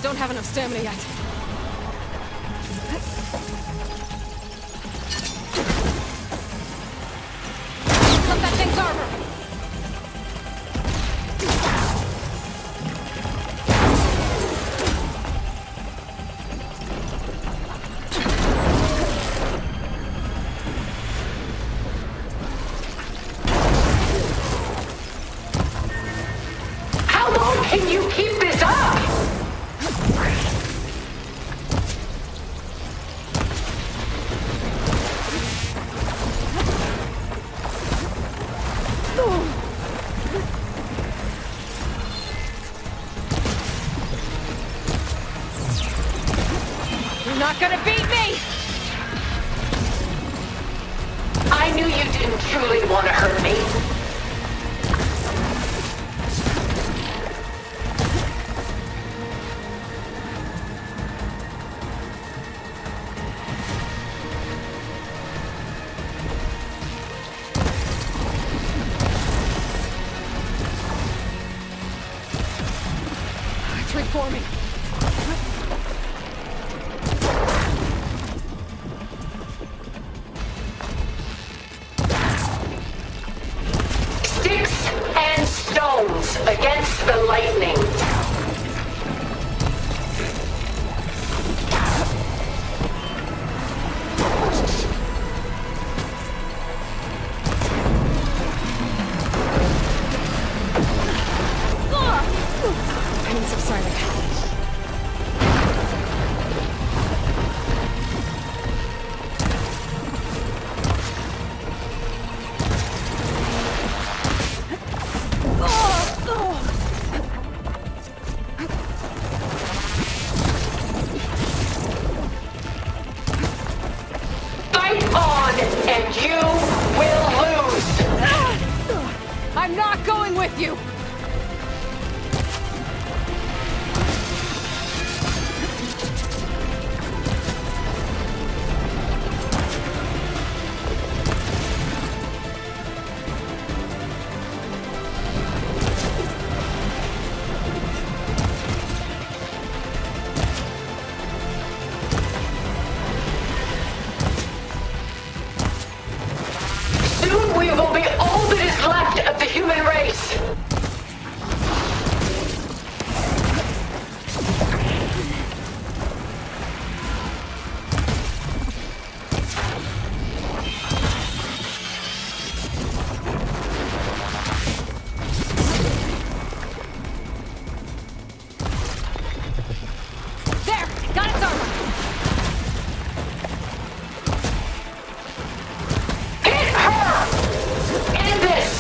Don't have enough stamina yet. Cut that thing's armor! How long can you keep this up? You're not gonna beat me! I knew you didn't truly want to hurt me. sentry for me. Sticks and stones against the lightning. Pain subsiding. Fight on, and you will lose. I'm not going with you! Soon we will be all that is left of the human race. There! Got its armor! Hit her! End this!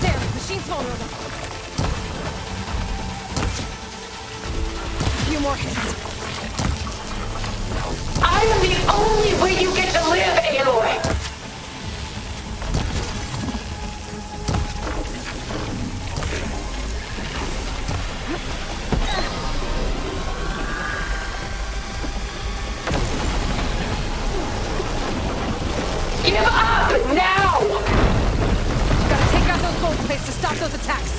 There! Machine's vulnerable. A few more hits. I am the only way you get to live, Aloy! Give up now! Gotta take out those gold plates to stop those attacks.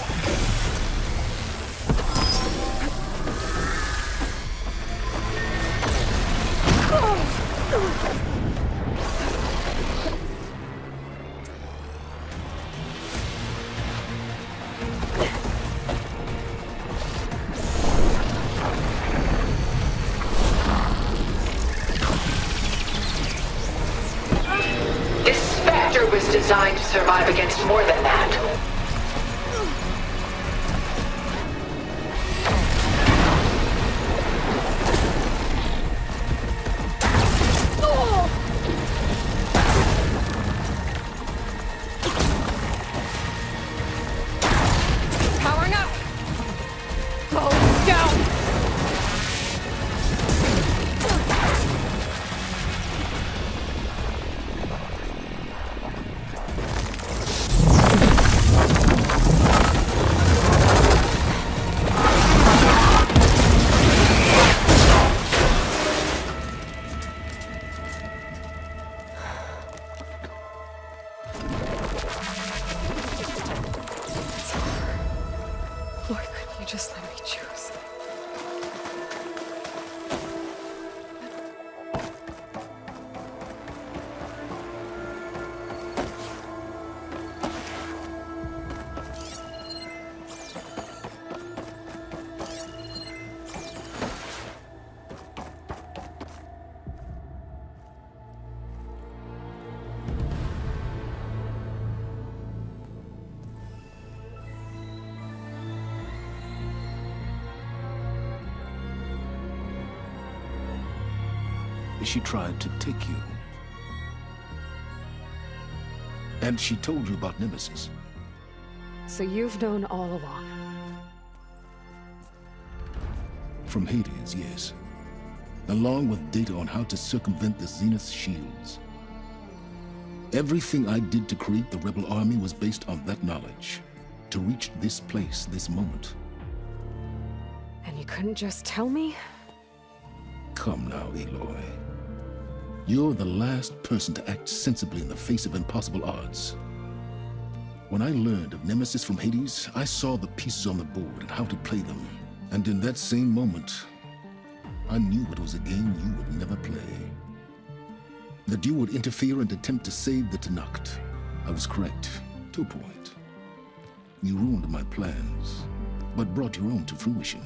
This Spectre was designed to survive against more than that. Powering up! Going down! Why couldn't you just let me choose? She tried to take you. And she told you about Nemesis. So you've known all along. From Hades, yes. Along with data on how to circumvent the Zenith shields. Everything I did to create the Rebel Army was based on that knowledge. To reach this place, this moment. And You couldn't just tell me? Come now, Aloy. You're the last person to act sensibly in the face of impossible odds. When I learned of Nemesis from Hades, I saw the pieces on the board and how to play them. And in that same moment, I knew it was a game you would never play. That you would interfere and attempt to save the Tenakth. I was correct, to a point. You ruined my plans, but brought your own to fruition.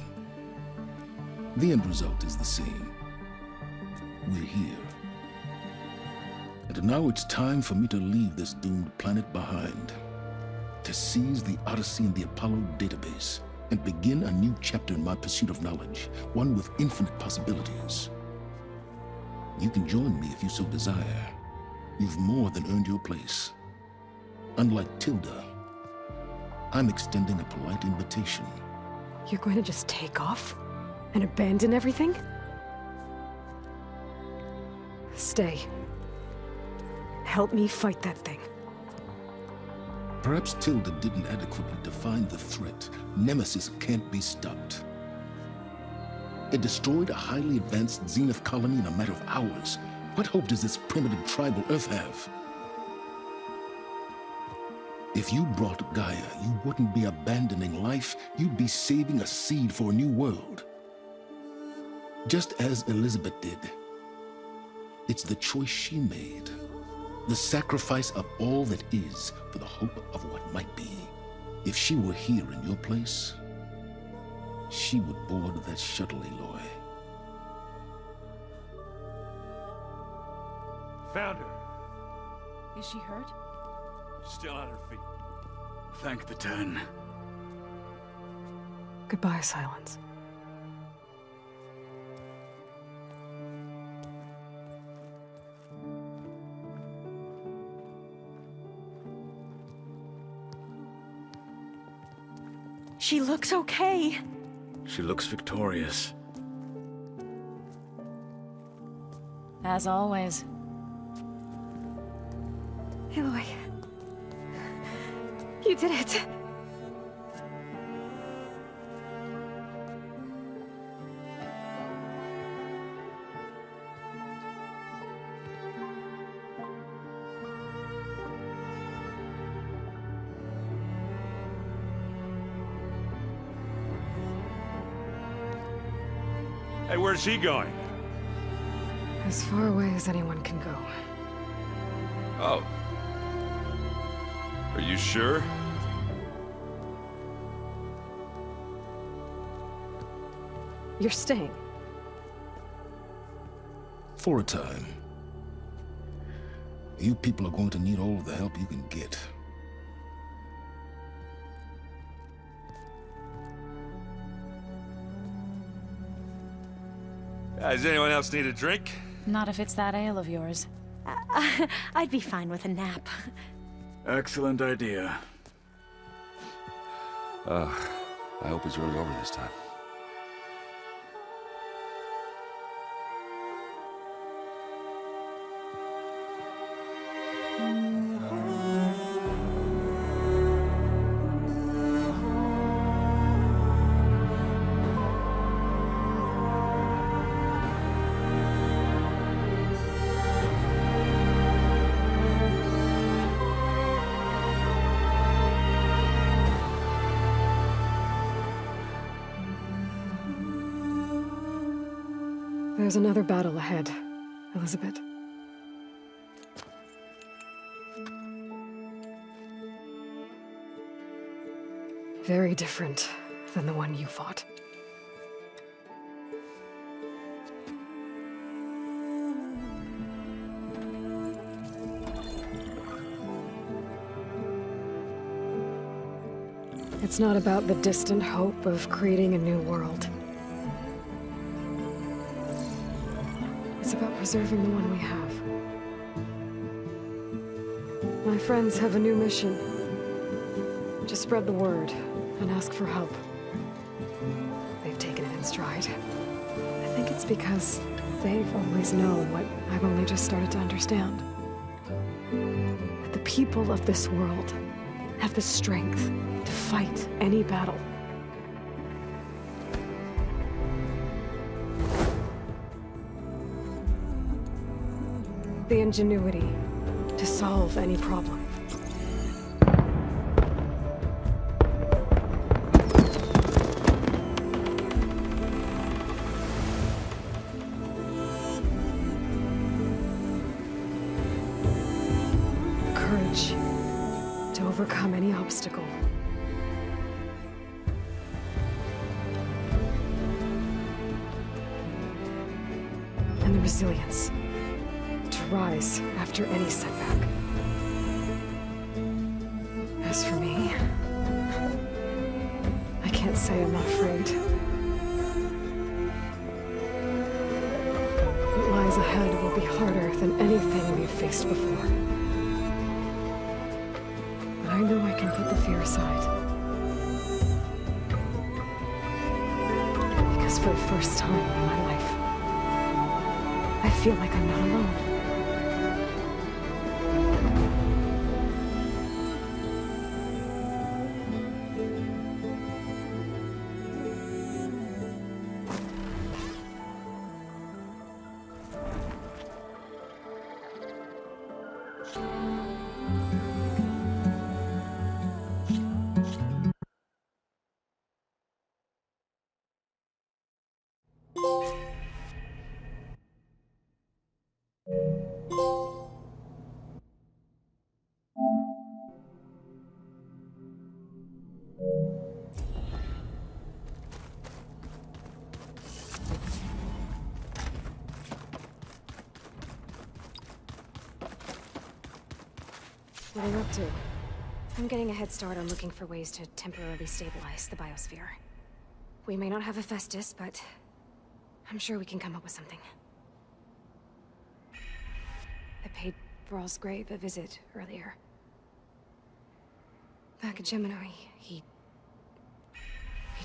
The end result is the same. We're here. And now it's time for me to leave this doomed planet behind. To seize the Odyssey and the Apollo database, and begin a new chapter in my pursuit of knowledge, one with infinite possibilities. You can join me if you so desire. You've more than earned your place. Unlike Tilda, I'm extending a polite invitation. You're going to just take off? And abandon everything? Stay. Help me fight that thing. Perhaps Tilda didn't adequately define the threat. Nemesis can't be stopped. It destroyed a highly advanced Zenith colony in a matter of hours. What hope does this primitive tribal Earth have? If you brought Gaia, you wouldn't be abandoning life, you'd be saving a seed for a new world. Just as Elisabet did. It's the choice she made. The sacrifice of all that is for the hope of what might be. If she were here in your place, she would board that shuttle, Aloy. Found her. Is she hurt? Still on her feet. Thank the 10. Goodbye, Silence. She looks okay. She looks victorious. As always. Aloy. You did it. Hey, where's she going? As far away as anyone can go. Oh. Are you sure? You're staying. For a time. You people are going to need all of the help you can get. Does anyone else need a drink? Not if it's that ale of yours. I'd be fine with a nap. Excellent idea. I hope it's really over this time. There's another battle ahead, Elisabet. Very different than the one you fought. It's not about the distant hope of creating a new world. It's about preserving the one we have. My friends have a new mission. To spread the word and ask for help. They've taken it in stride. I think it's because they've always known what I've only just started to understand. That the people of this world have the strength to fight any battle. the ingenuity to solve any problem. The courage to overcome any obstacle. And the resilience to rise after any setback. As for me, I can't say I'm not afraid. What lies ahead will be harder than anything we've faced before. But I know I can put the fear aside. Because for the first time in my life, I feel like I'm not alone. What are you up to? I'm getting a head start on looking for ways to temporarily stabilize the biosphere. We may not have Hephaestus, but I'm sure we can come up with something. I paid Varl's grave a visit earlier. Back at Gemini, he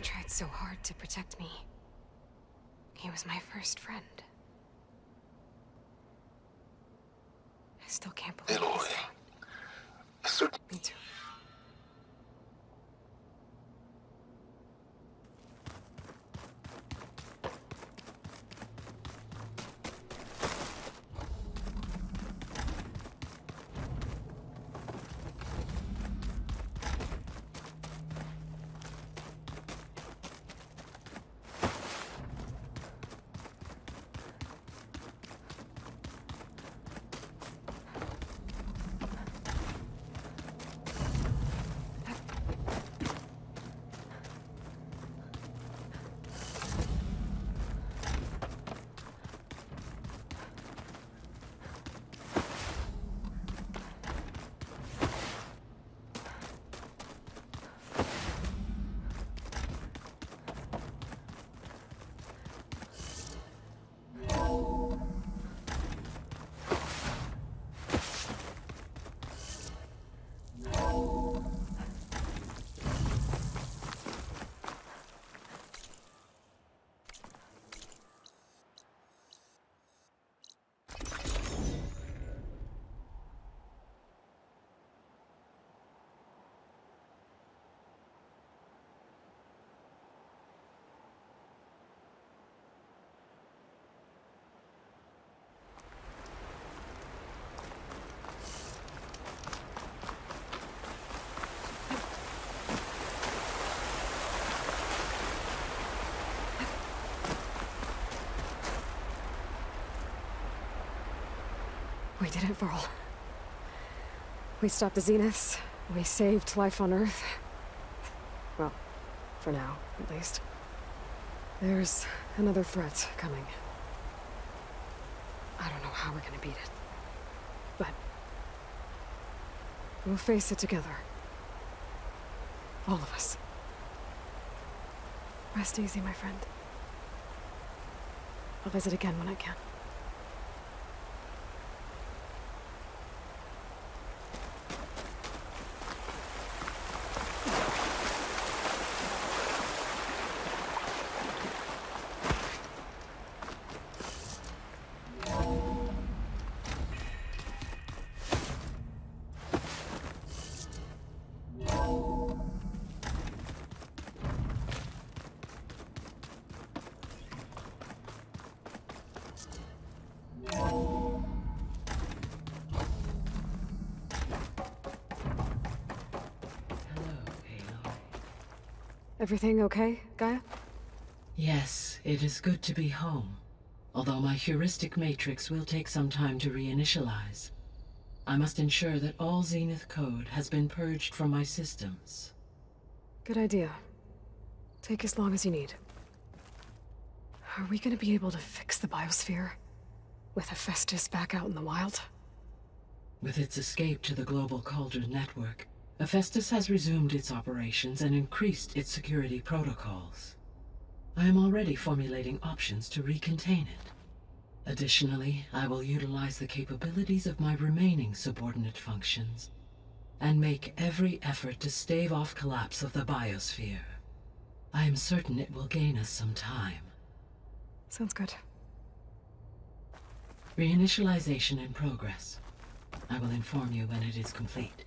tried so hard to protect me. He was my first friend. I still can't believe Aloy. he's gone. Me too. We did it, Varl. We stopped the Zeniths. We saved life on Earth. Well, for now, at least. There's another threat coming. I don't know how we're gonna beat it. But we'll face it together. All of us. Rest easy, my friend. I'll visit again when I can. Everything okay, Gaia? Yes, it is good to be home. Although my heuristic matrix will take some time to reinitialize. I must ensure that all Zenith code has been purged from my systems. Good idea. Take as long as you need. Are we gonna be able to fix the biosphere? With Hephaestus back out in the wild? With its escape to the global Cauldron network, Hephaestus has resumed its operations and increased its security protocols. I am already formulating options to recontain it. Additionally, I will utilize the capabilities of my remaining subordinate functions and make every effort to stave off collapse of the biosphere. I am certain it will gain us some time. Sounds good. Reinitialization in progress. I will inform you when it is complete.